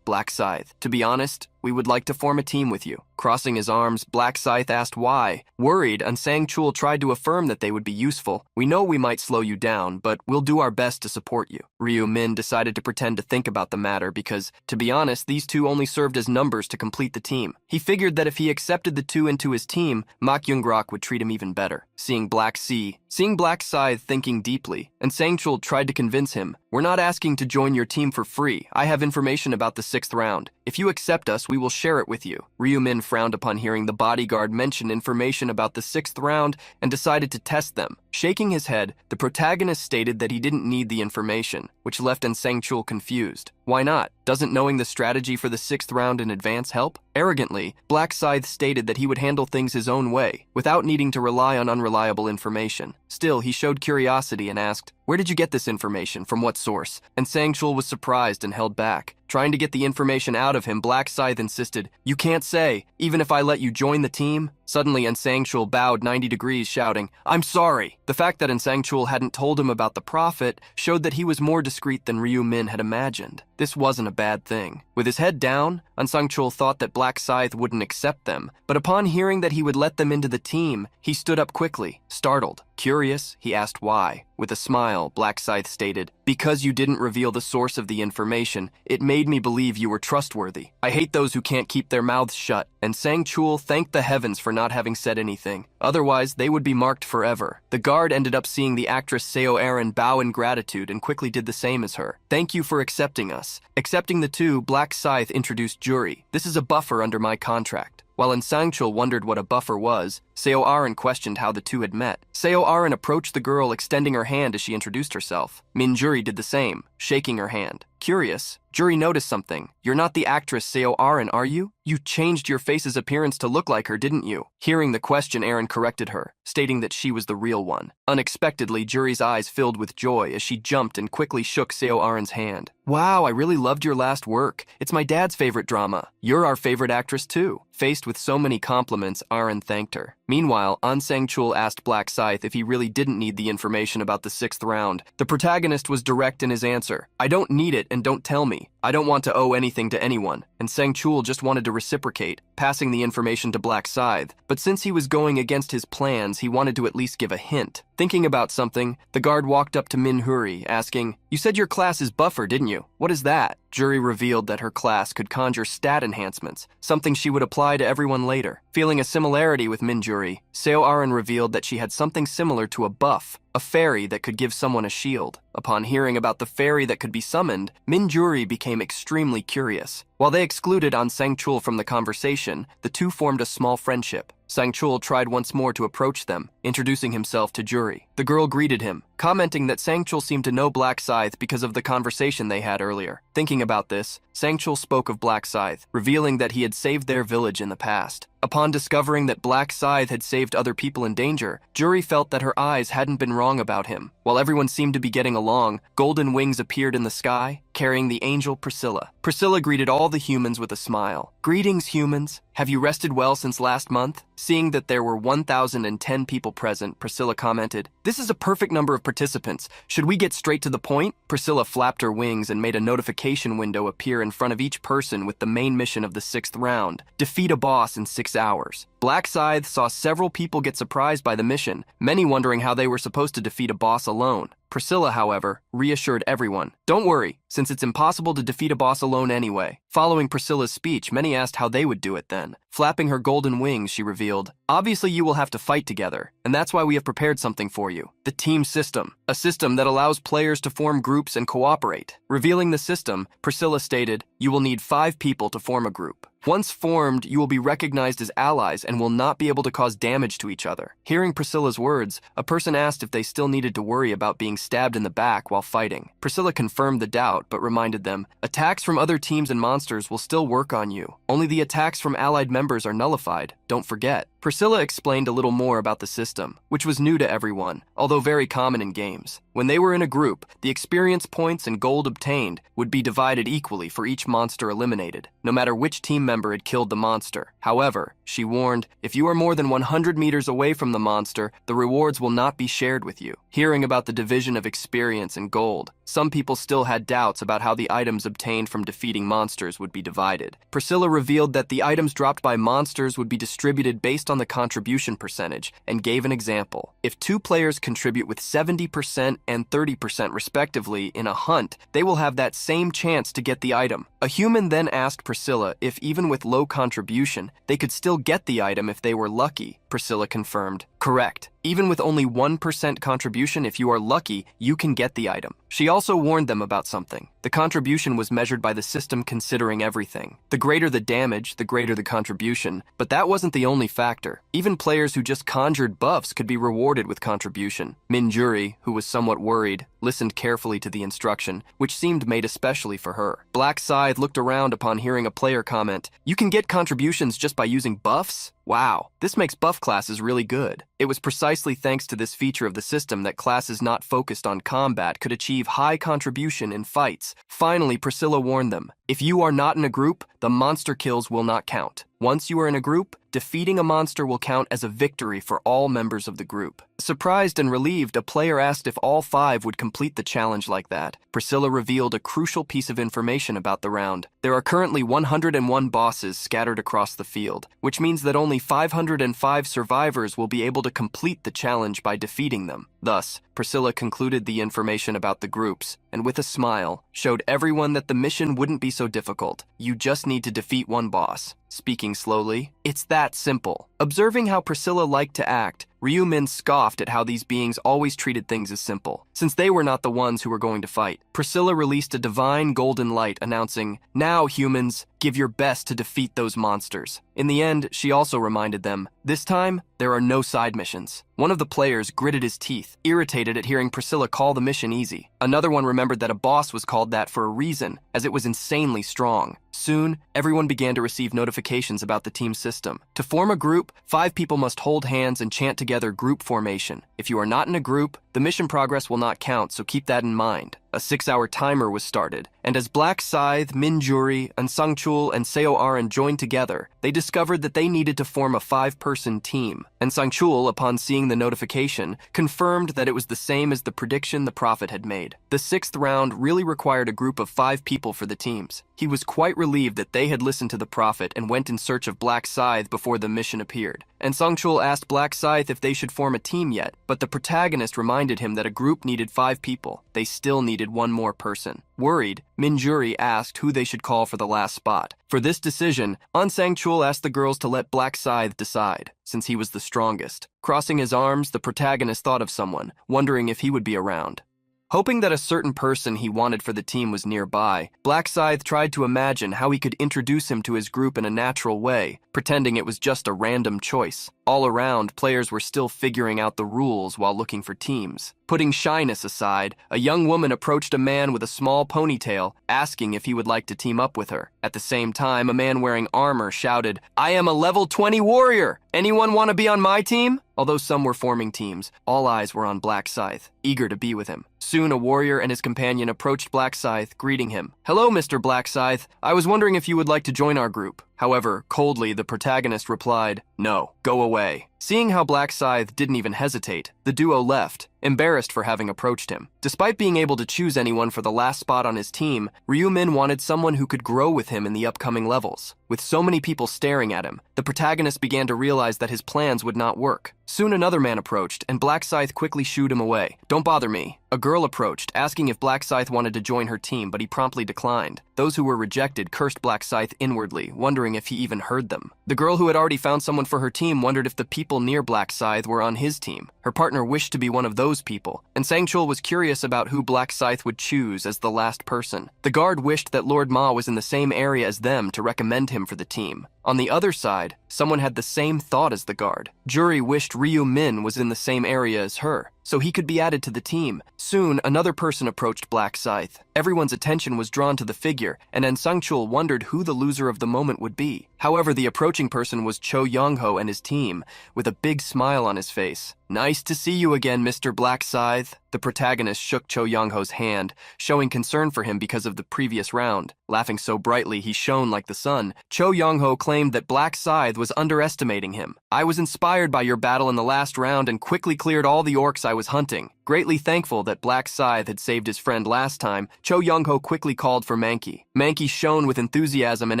Black Scythe, to be honest, we would like to form a team with you." Crossing his arms, Black Scythe asked why. Worried, Sangchul tried to affirm that they would be useful. "We know we might slow you down, but we'll do our best to support you." Ryu Min decided to pretend to think about the matter because, to be honest, these two only served as numbers to complete the team. He figured that if he accepted the two into his team, Mak Yoongrok would treat him even better. Seeing Black Scythe thinking deeply, and Sangchul tried to convince him, "We're not asking to join your team for free. I have information about the 6th round. If you accept us, we will share it with you." Ryu Min frowned upon hearing the bodyguard mention information about the 6th round and decided to test them. Shaking his head, the protagonist stated that he didn't need the information, which left Sangchul confused. Why not? Doesn't knowing the strategy for the 6th round in advance help? Arrogantly, Black Scythe stated that he would handle things his own way, without needing to rely on unreliable information. Still, he showed curiosity and asked, "Where did you get this information? From what source?" And Sangchul was surprised and held back. Trying to get the information out of him, Black Scythe insisted, "You can't say, even if I let you join the team." Suddenly, Sangchul bowed 90 degrees, shouting, "I'm sorry." The fact that Sangchul hadn't told him about the prophet showed that he was more discreet than Ryu Min had imagined. This wasn't a bad thing. With his head down, Sangchul thought that Black Scythe wouldn't accept them, but upon hearing that he would let them into the team, he stood up quickly, startled. Curious, he asked why. With a smile, Black Scythe stated, "Because you didn't reveal the source of the information, it made me believe you were trustworthy. I hate those who can't keep their mouths shut." And Sangchul thanked the heavens for not having said anything. Otherwise, they would be marked forever. The guard ended up seeing the actress Seo Aren bow in gratitude and quickly did the same as her. "Thank you for accepting us." Accepting the two, Black Scythe introduced Jury. "This is a buffer under my contract." While Sangchul wondered what a buffer was, Seo Aren questioned how the two had met. Seo Aren approached the girl, extending her hand as she introduced herself. Minjuri did the same, shaking her hand. Curious, Jury noticed something. "You're not the actress Seo Aren, are you? You changed your face's appearance to look like her, didn't you?" Hearing the question, Aren corrected her, stating that she was the real one. Unexpectedly, Jury's eyes filled with joy as she jumped and quickly shook Seo Aren's hand. "Wow, I really loved your last work. It's my dad's favorite drama. You're our favorite actress too." Faced with so many compliments, Aren thanked her. Meanwhile, Sangchul asked Black Scythe if he really didn't need the information about the 6th round. The protagonist was direct in his answer. "I don't need it and don't tell me. I don't want to owe anything to anyone." And Sangchul just wanted to reciprocate, passing the information to Black Scythe. But since he was going against his plans, he wanted to at least give a hint. Thinking about something, the guard walked up to Minhuri, asking, "You said your class is buffer, didn't you? What is that?" Jury revealed that her class could conjure stat enhancements, something she would apply to everyone later. Feeling a similarity with Minjuri, Seo Aren revealed that she had something similar to a buff, a fairy that could give someone a shield. Upon hearing about the fairy that could be summoned, Minjuri became extremely curious. While they excluded Sangchul from the conversation, the two formed a small friendship. Sangchul tried once more to approach them, introducing himself to Juri. The girl greeted him, commenting that Sangchul seemed to know Black Scythe because of the conversation they had earlier. Thinking about this, Sangchul spoke of Black Scythe, revealing that he had saved their village in the past. Upon discovering that Black Scythe had saved other people in danger, Juri felt that her eyes hadn't been wrong about him. While everyone seemed to be getting along, golden wings appeared in the sky, carrying the angel Priscilla. Priscilla greeted all the humans with a smile. "Greetings, humans. Have you rested well since last month?" Seeing that there were 1,010 people present, Priscilla commented, "This is a perfect number of participants. Should we get straight to the point?" Priscilla flapped her wings and made a notification window appear in front of each person with the main mission of the 6th round: defeat a boss in 6 hours. Black Scythe saw several people get surprised by the mission, many wondering how they were supposed to defeat a boss alone. Priscilla, however, reassured everyone. "Don't worry, since it's impossible to defeat a boss alone anyway." Following Priscilla's speech, many asked how they would do it then. Flapping her golden wings, she revealed, "Obviously you will have to fight together, and that's why we have prepared something for you. The team system, a system that allows players to form groups and cooperate." Revealing the system, Priscilla stated, "You will need 5 people to form a group. Once formed, you will be recognized as allies and will not be able to cause damage to each other." Hearing Priscilla's words, a person asked if they still needed to worry about being stabbed in the back while fighting. Priscilla confirmed the doubt, but reminded them, "Attacks from other teams and monsters will still work on you. Only the attacks from allied members are nullified. Don't forget." Priscilla explained a little more about the system, which was new to everyone, although very common in games. When they were in a group, the experience points and gold obtained would be divided equally for each monster eliminated, no matter which team member had killed the monster. However, she warned, if you are more than 100 meters away from the monster, the rewards will not be shared with you. Hearing about the division of experience and gold, some people still had doubts about how the items obtained from defeating monsters would be divided. Priscilla revealed that the items dropped by monsters would be distributed based on the contribution percentage, and gave an example. If 2 players contribute with 70% and 30% respectively in a hunt, they will have that same chance to get the item. A human then asked Priscilla if even with low contribution, they could still get the item if they were lucky. Priscilla confirmed, "Correct. Even with only 1% contribution, if you are lucky, you can get the item." She also warned them about something. The contribution was measured by the system considering everything. The greater the damage, the greater the contribution, but that wasn't the only factor. Even players who just conjured buffs could be rewarded with contribution. Minjuri, who was somewhat worried, listened carefully to the instruction, which seemed made especially for her. Black Scythe looked around upon hearing a player comment, "You can get contributions just by using buffs? Wow, this makes buff classes really good." It was precisely thanks to this feature of the system that classes not focused on combat could achieve high contribution in fights. Finally, Priscilla warned them, if you are not in a group, the monster kills will not count. Once you are in a group, defeating a monster will count as a victory for all members of the group. Surprised and relieved, a player asked if all 5 would complete the challenge like that. Priscilla revealed a crucial piece of information about the round. There are currently 101 bosses scattered across the field, which means that only 505 survivors will be able to complete the challenge by defeating them. Thus, Priscilla concluded the information about the groups, and with a smile, showed everyone that the mission wouldn't be so difficult. You just need to defeat one boss. Speaking slowly, it's that simple. Observing how Priscilla liked to act, Ryu-min scoffed at how these beings always treated things as simple, since they were not the ones who were going to fight. Priscilla released a divine golden light announcing, "Now, humans, give your best to defeat those monsters." In the end, she also reminded them, this time, there are no side missions. One of the players gritted his teeth, irritated at hearing Priscilla call the mission easy. Another one remembered that a boss was called that for a reason, as it was insanely strong. Soon, everyone began to receive notifications about the team system. To form a group, 5 people must hold hands and chant together group formation. If you are not in a group, the mission progress will not count, so keep that in mind. A 6-hour timer was started, and as Black Scythe, Minjuri, and Sangchul and Seo Aran joined together, they discovered that they needed to form a 5-person team. And Sangchul, upon seeing the notification, confirmed that it was the same as the prediction the Prophet had made. The 6th round really required a group of 5 people for the teams. He was quite relieved that they had listened to the Prophet and went in search of Black Scythe before the mission appeared. And Sangchul asked Black Scythe if they should form a team yet, but the protagonist reminded him that a group needed 5 people. They still needed 1 more person. Worried, Minjuri asked who they should call for the last spot. For this decision, Sangchul asked the girls to let Black Scythe decide, since he was the strongest. Crossing his arms, the protagonist thought of someone, wondering if he would be around. Hoping that a certain person he wanted for the team was nearby, Black Scythe tried to imagine how he could introduce him to his group in a natural way, pretending it was just a random choice. All around, players were still figuring out the rules while looking for teams. Putting shyness aside, a young woman approached a man with a small ponytail, asking if he would like to team up with her. At the same time, a man wearing armor shouted, "I am a level 20 warrior! Anyone want to be on my team?" Although some were forming teams, all eyes were on Black Scythe, eager to be with him. Soon, a warrior and his companion approached Black Scythe, greeting him. "Hello, Mr. Black Scythe. I was wondering if you would like to join our group." However, coldly, the protagonist replied, "No, go away." Seeing how Black Scythe didn't even hesitate, the duo left, embarrassed for having approached him. Despite being able to choose anyone for the last spot on his team, Ryu-min wanted someone who could grow with him in the upcoming levels. With so many people staring at him, the protagonist began to realize that his plans would not work. Soon another man approached, and Black Scythe quickly shooed him away. "Don't bother me." A girl approached, asking if Black Scythe wanted to join her team, but he promptly declined. Those who were rejected cursed Black Scythe inwardly, wondering if he even heard them. The girl who had already found someone for her team wondered if the people near Black Scythe were on his team. Her partner wished to be one of those people, and Sangchul was curious about who Black Scythe would choose as the last person. The guard wished that Lord Ma was in the same area as them to recommend him for the team. On the other side, someone had the same thought as the guard. Juri wished Ryu-min was in the same area as her, so he could be added to the team. Soon, another person approached Black Scythe. Everyone's attention was drawn to the figure, and Sangchul wondered who the loser of the moment would be. However, the approaching person was Cho Young-ho and his team, with a big smile on his face. "Nice to see you again, Mr. Black Scythe." The protagonist shook Cho Young-ho's hand, showing concern for him because of the previous round. Laughing so brightly he shone like the sun, Cho Young-ho claimed that Black Scythe was underestimating him. "I was inspired by your battle in the last round and quickly cleared all the orcs I was hunting." Greatly thankful that Black Scythe had saved his friend last time, Cho Young-ho quickly called for Mankey. Mankey shone with enthusiasm and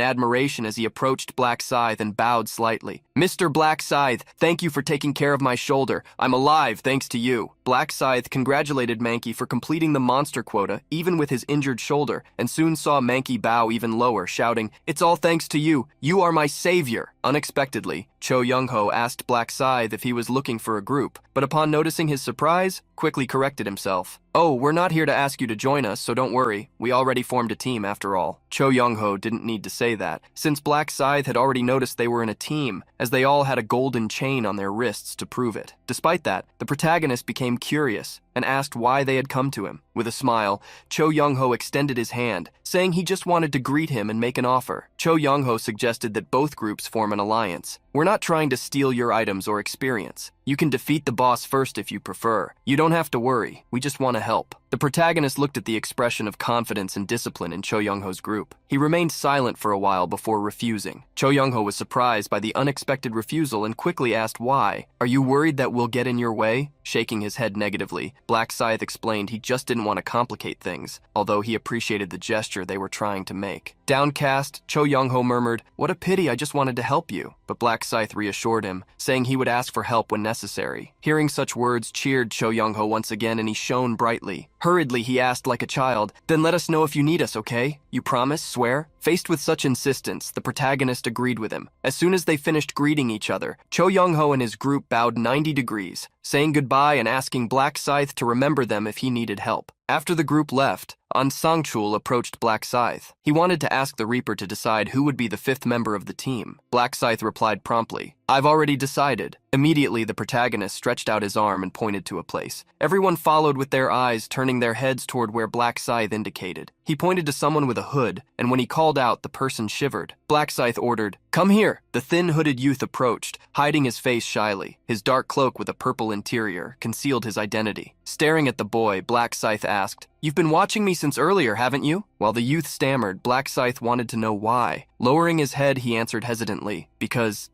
admiration as he approached Black Scythe and bowed slightly. "Mr. Black Scythe, thank you for taking care of my shoulder. I'm alive thanks to you." Black Scythe congratulated Mankey for completing the monster quota, even with his injured shoulder, and soon saw Mankey bow even lower, shouting, "It's all thanks to you. You are my savior." Unexpectedly, Cho Young-ho asked Black Scythe if he was looking for a group, but upon noticing his surprise, quickly corrected himself. "Oh, we're not here to ask you to join us, so don't worry. We already formed a team after all." Cho Young-ho didn't need to say that, since Black Scythe had already noticed they were in a team, as they all had a golden chain on their wrists to prove it. Despite that, the protagonist became curious and asked why they had come to him. With a smile, Cho Young-ho extended his hand, saying he just wanted to greet him and make an offer. Cho Young-ho suggested that both groups form an alliance. "We're not trying to steal your items or experience. You can defeat the boss first if you prefer. You don't have to worry. We just want to help." The protagonist looked at the expression of confidence and discipline in Cho Young-ho's group. He remained silent for a while before refusing. Cho Young-ho was surprised by the unexpected refusal and quickly asked why. "Are you worried that we'll get in your way?" Shaking his head negatively, Black Scythe explained he just didn't want to complicate things, although he appreciated the gesture they were trying to make. Downcast, Cho Young-ho murmured, "What a pity, I just wanted to help you." But Black Scythe reassured him, saying he would ask for help when necessary. Hearing such words cheered Cho Young-ho once again, and he shone brightly. Hurriedly, he asked like a child, "Then let us know if you need us, okay? You promise? Swear?" Faced with such insistence, the protagonist agreed with him. As soon as they finished greeting each other, Cho Young-ho and his group bowed 90 degrees, saying goodbye and asking Black Scythe to remember them if he needed help. After the group left, Sangchul approached Black Scythe. He wanted to ask the Reaper to decide who would be the fifth member of the team. Black Scythe replied promptly, "I've already decided." Immediately, the protagonist stretched out his arm and pointed to a place. Everyone followed with their eyes, turning their heads toward where Black Scythe indicated. He pointed to someone with a hood, and when he called out, the person shivered. Black Scythe ordered, "Come here." The thin hooded youth approached, hiding his face shyly. His dark cloak with a purple interior concealed his identity. Staring at the boy, Black Scythe asked, "You've been watching me since earlier, haven't you?" While the youth stammered, Black Scythe wanted to know why. Lowering his head, he answered hesitantly,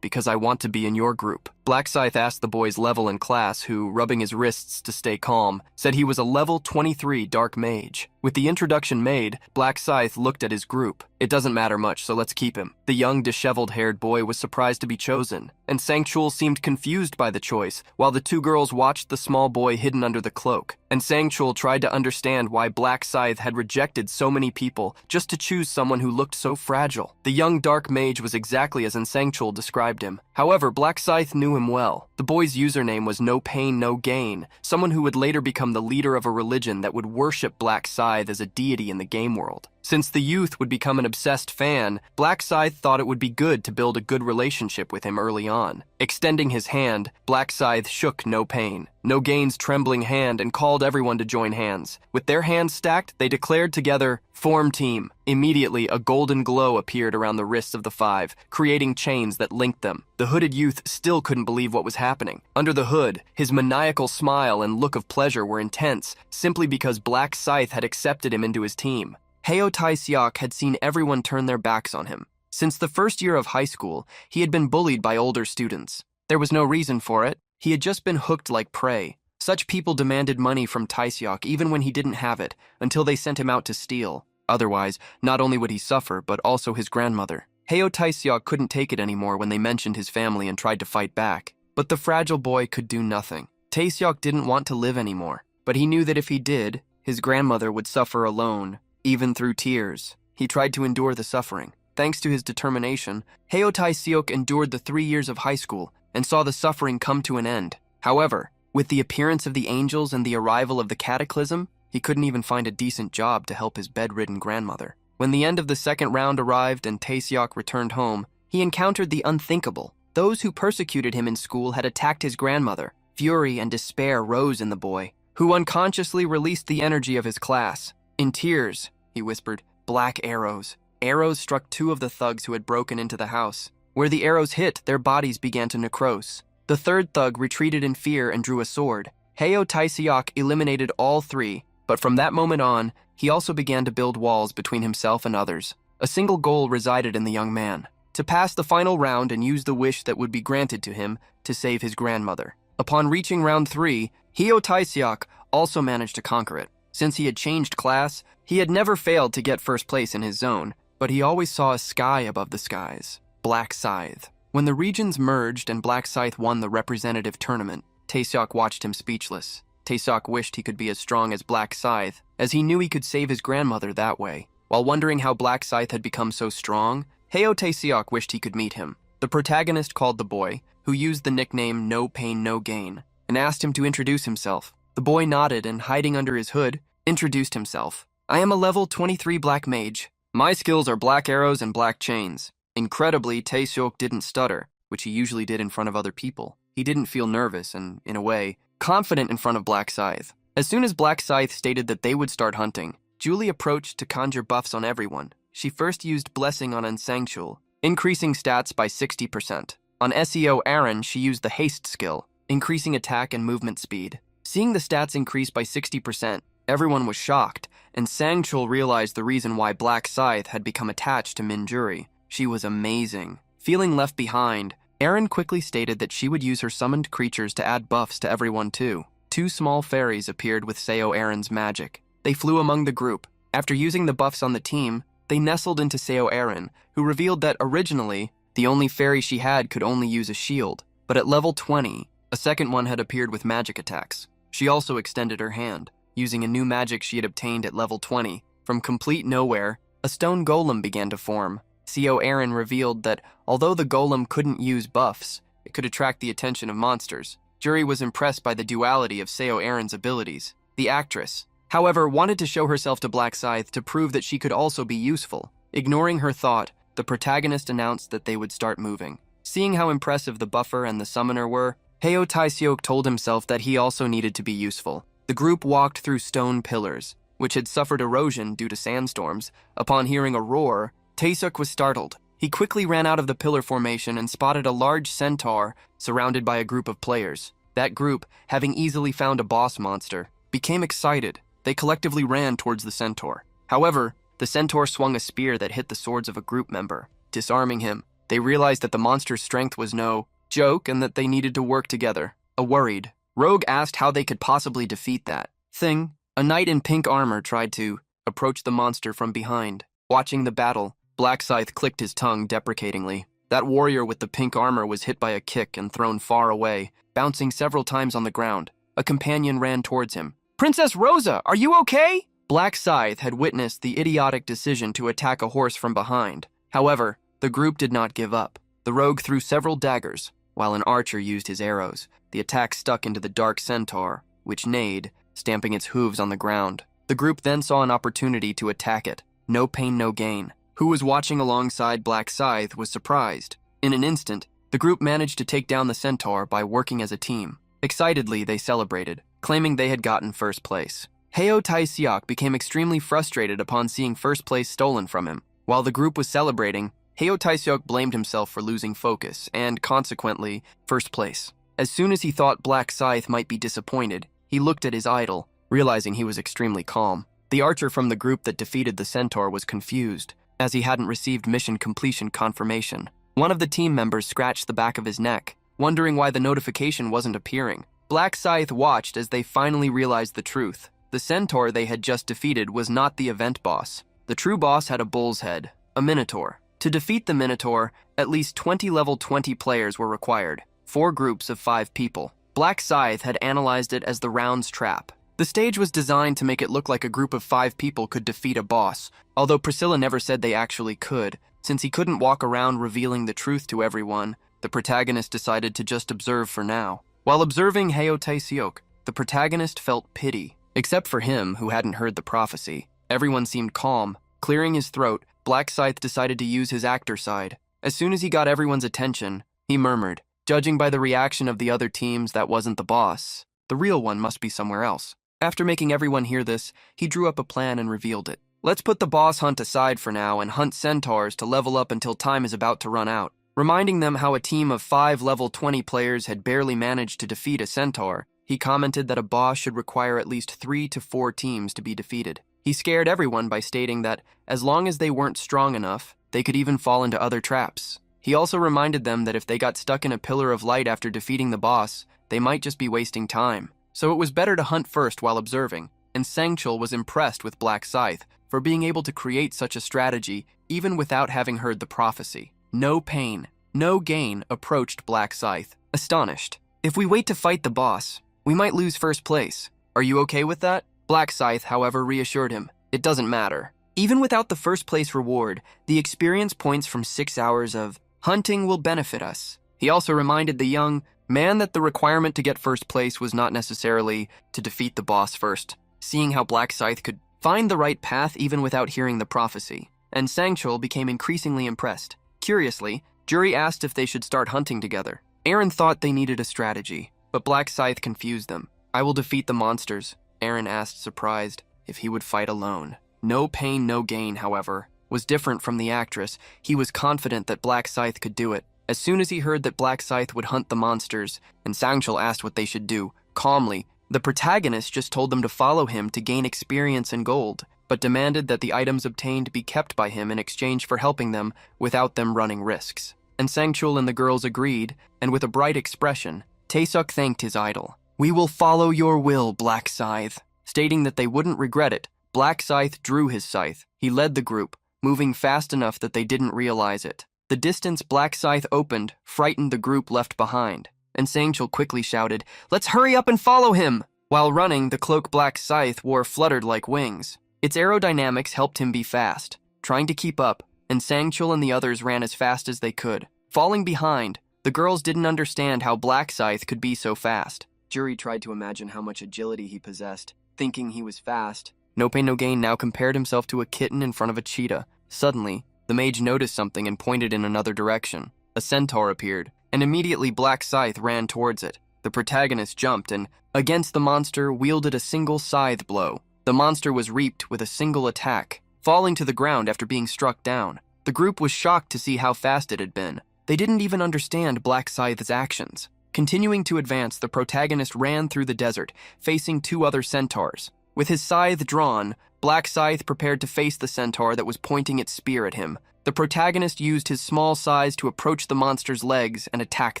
Because I want to be in your group." Black Scythe asked the boy's level and class, who, rubbing his wrists to stay calm, said he was a level 23 Dark Mage. With the introduction made, Black Scythe looked at his group. "It doesn't matter much, so let's keep him." The young, disheveled-haired boy was surprised to be chosen, and Sangchul seemed confused by the choice, while the two girls watched the small boy hidden under the cloak. And Sangchul tried to understand why Black Scythe had rejected so many people just to choose someone who looked so fragile. The young Dark Mage was exactly as Sangchul described him. However, Black Scythe knew him well. The boy's username was No Pain, No Gain, someone who would later become the leader of a religion that would worship Black Scythe as a deity in the game world. Since the youth would become an obsessed fan, Black Scythe thought it would be good to build a good relationship with him early on. Extending his hand, Black Scythe shook No Pain, No Gain's trembling hand and called everyone to join hands. With their hands stacked, they declared together, "Form team." Immediately, a golden glow appeared around the wrists of the five, creating chains that linked them. The hooded youth still couldn't believe what was happening. Under the hood, his maniacal smile and look of pleasure were intense, simply because Black Scythe had accepted him into his team. Heo Tai-seok had seen everyone turn their backs on him. Since the first year of high school, he had been bullied by older students. There was no reason for it. He had just been hooked like prey. Such people demanded money from Tai-seok even when he didn't have it, until they sent him out to steal. Otherwise, not only would he suffer, but also his grandmother. Heo Tai-seok couldn't take it anymore when they mentioned his family and tried to fight back. But the fragile boy could do nothing. Tai-seok didn't want to live anymore, but he knew that if he did, his grandmother would suffer alone, even through tears. He tried to endure the suffering. Thanks to his determination, Heo Tai-seok endured the 3 years of high school and saw the suffering come to an end. However, with the appearance of the angels and the arrival of the cataclysm, he couldn't even find a decent job to help his bedridden grandmother. When the end of the second round arrived and Tai-seok returned home, he encountered the unthinkable. Those who persecuted him in school had attacked his grandmother. Fury and despair rose in the boy, who unconsciously released the energy of his class. In tears, he whispered, "Black arrows." Arrows struck 2 of the thugs who had broken into the house. Where the arrows hit, their bodies began to necrose. The third thug retreated in fear and drew a sword. Heo Tai-seok eliminated all 3, but from that moment on, he also began to build walls between himself and others. A single goal resided in the young man: to pass the final round and use the wish that would be granted to him to save his grandmother. Upon reaching round 3, Heo Tai-seok also managed to conquer it. Since he had changed class, he had never failed to get first place in his zone, but he always saw a sky above the skies. Black Scythe. When the regions merged and Black Scythe won the representative tournament, Tai-seok watched him speechless. Tai-seok wished he could be as strong as Black Scythe, as he knew he could save his grandmother that way. While wondering how Black Scythe had become so strong, Heo Tai-seok wished he could meet him. The protagonist called the boy, who used the nickname No Pain, No Gain, and asked him to introduce himself. The boy nodded and, hiding under his hood, introduced himself. "I am a level 23 black mage. My skills are black arrows and black chains." Incredibly, Tai-seok didn't stutter, which he usually did in front of other people. He didn't feel nervous and, in a way, confident in front of Black Scythe. As soon as Black Scythe stated that they would start hunting, Julie approached to conjure buffs on everyone. She first used Blessing on Ansangchul, increasing stats by 60%. On SEO Aaron, she used the Haste skill, increasing attack and movement speed. Seeing the stats increase by 60%, everyone was shocked, and Sangchul realized the reason why Black Scythe had become attached to Minjuri. She was amazing. Feeling left behind, Erin quickly stated that she would use her summoned creatures to add buffs to everyone too. 2 small fairies appeared with Seo Erin's magic. They flew among the group. After using the buffs on the team, they nestled into Seo Erin, who revealed that originally, the only fairy she had could only use a shield. But at level 20, a second one had appeared with magic attacks. She also extended her hand, using a new magic she had obtained at level 20. From complete nowhere, a stone golem began to form. Seo Erin revealed that although the golem couldn't use buffs, it could attract the attention of monsters. Jury was impressed by the duality of Seo Erin's abilities. The actress, however, wanted to show herself to Black Scythe to prove that she could also be useful. Ignoring her thought, the protagonist announced that they would start moving. Seeing how impressive the buffer and the summoner were, Heo Tai-seok told himself that he also needed to be useful. The group walked through stone pillars, which had suffered erosion due to sandstorms. Upon hearing a roar, Tai-seok was startled. He quickly ran out of the pillar formation and spotted a large centaur surrounded by a group of players. That group, having easily found a boss monster, became excited. They collectively ran towards the centaur. However, the centaur swung a spear that hit the swords of a group member, disarming him. They realized that the monster's strength was no joke and that they needed to work together. Worried, Rogue asked how they could possibly defeat that thing. A knight in pink armor tried to approach the monster from behind. Watching the battle, Black Scythe clicked his tongue deprecatingly. That warrior with the pink armor was hit by a kick and thrown far away, bouncing several times on the ground. A companion ran towards him. "Princess Rosa, are you okay?" Black Scythe had witnessed the idiotic decision to attack a horse from behind. However, the group did not give up. The rogue threw several daggers, while an archer used his arrows. The attack stuck into the dark centaur, which neighed, stamping its hooves on the ground. The group then saw an opportunity to attack it. No pain, no gain. Who was watching alongside Black Scythe was surprised. In an instant, the group managed to take down the centaur by working as a team. Excitedly, they celebrated, claiming they had gotten first place. Heo Tai-seok became extremely frustrated upon seeing first place stolen from him. While the group was celebrating, Heo Tai-seok blamed himself for losing focus and, consequently, first place. As soon as he thought Black Scythe might be disappointed, he looked at his idol, realizing he was extremely calm. The archer from the group that defeated the centaur was confused, as he hadn't received mission completion confirmation. One of the team members scratched the back of his neck, wondering why the notification wasn't appearing. Black Scythe watched as they finally realized the truth. The centaur they had just defeated was not the event boss. The true boss had a bull's head, a minotaur. To defeat the minotaur, at least 20 level 20 players were required, 4 groups of 5 people. Black Scythe had analyzed it as the round's trap. The stage was designed to make it look like a group of 5 people could defeat a boss, although Priscilla never said they actually could. Since he couldn't walk around revealing the truth to everyone, the protagonist decided to just observe for now. While observing Heo Tai-seok, the protagonist felt pity. Except for him, who hadn't heard the prophecy. Everyone seemed calm. Clearing his throat, Black Scythe decided to use his actor side. As soon as he got everyone's attention, he murmured, "Judging by the reaction of the other teams, that wasn't the boss. The real one must be somewhere else." After making everyone hear this, he drew up a plan and revealed it. "Let's put the boss hunt aside for now and hunt centaurs to level up until time is about to run out." Reminding them how a team of 5 level 20 players had barely managed to defeat a centaur, he commented that a boss should require at least 3 to 4 teams to be defeated. He scared everyone by stating that, as long as they weren't strong enough, they could even fall into other traps. He also reminded them that if they got stuck in a pillar of light after defeating the boss, they might just be wasting time. So it was better to hunt first while observing, and Sangchul was impressed with Black Scythe for being able to create such a strategy even without having heard the prophecy. No pain, no gain approached Black Scythe, astonished. "If we wait to fight the boss, we might lose first place. Are you okay with that?" Black Scythe, however, reassured him. "It doesn't matter. Even without the first place reward, the experience points from 6 hours of hunting will benefit us." He also reminded the young man that the requirement to get first place was not necessarily to defeat the boss first, seeing how Black Scythe could find the right path even without hearing the prophecy. And Sangchul became increasingly impressed. Curiously, Jury asked if they should start hunting together. Aaron thought they needed a strategy, but Black Scythe confused them. "I will defeat the monsters," Aaron asked, surprised, if he would fight alone. No pain, no gain, however, was different from the actress. He was confident that Black Scythe could do it. As soon as he heard that Black Scythe would hunt the monsters, and Sangchul asked what they should do, calmly, the protagonist just told them to follow him to gain experience and gold, but demanded that the items obtained be kept by him in exchange for helping them without them running risks. And Sangchul and the girls agreed, and with a bright expression, Taesuk thanked his idol. "We will follow your will, Black Scythe." Stating that they wouldn't regret it, Black Scythe drew his scythe. He led the group, moving fast enough that they didn't realize it. The distance Black Scythe opened frightened the group left behind, and Sangchul quickly shouted, "Let's hurry up and follow him!" While running, the cloak Black Scythe wore fluttered like wings. Its aerodynamics helped him be fast, trying to keep up, and Sangchul and the others ran as fast as they could. Falling behind, the girls didn't understand how Black Scythe could be so fast. Jury tried to imagine how much agility he possessed, thinking he was fast. No Pain No Gain now compared himself to a kitten in front of a cheetah. Suddenly, the mage noticed something and pointed in another direction. A centaur appeared, and immediately Black Scythe ran towards it. The protagonist jumped and, against the monster, wielded a single scythe blow. The monster was reaped with a single attack, falling to the ground after being struck down. The group was shocked to see how fast it had been. They didn't even understand Black Scythe's actions. Continuing to advance, the protagonist ran through the desert, facing 2 other centaurs. With his scythe drawn, Black Scythe prepared to face the centaur that was pointing its spear at him. The protagonist used his small size to approach the monster's legs and attack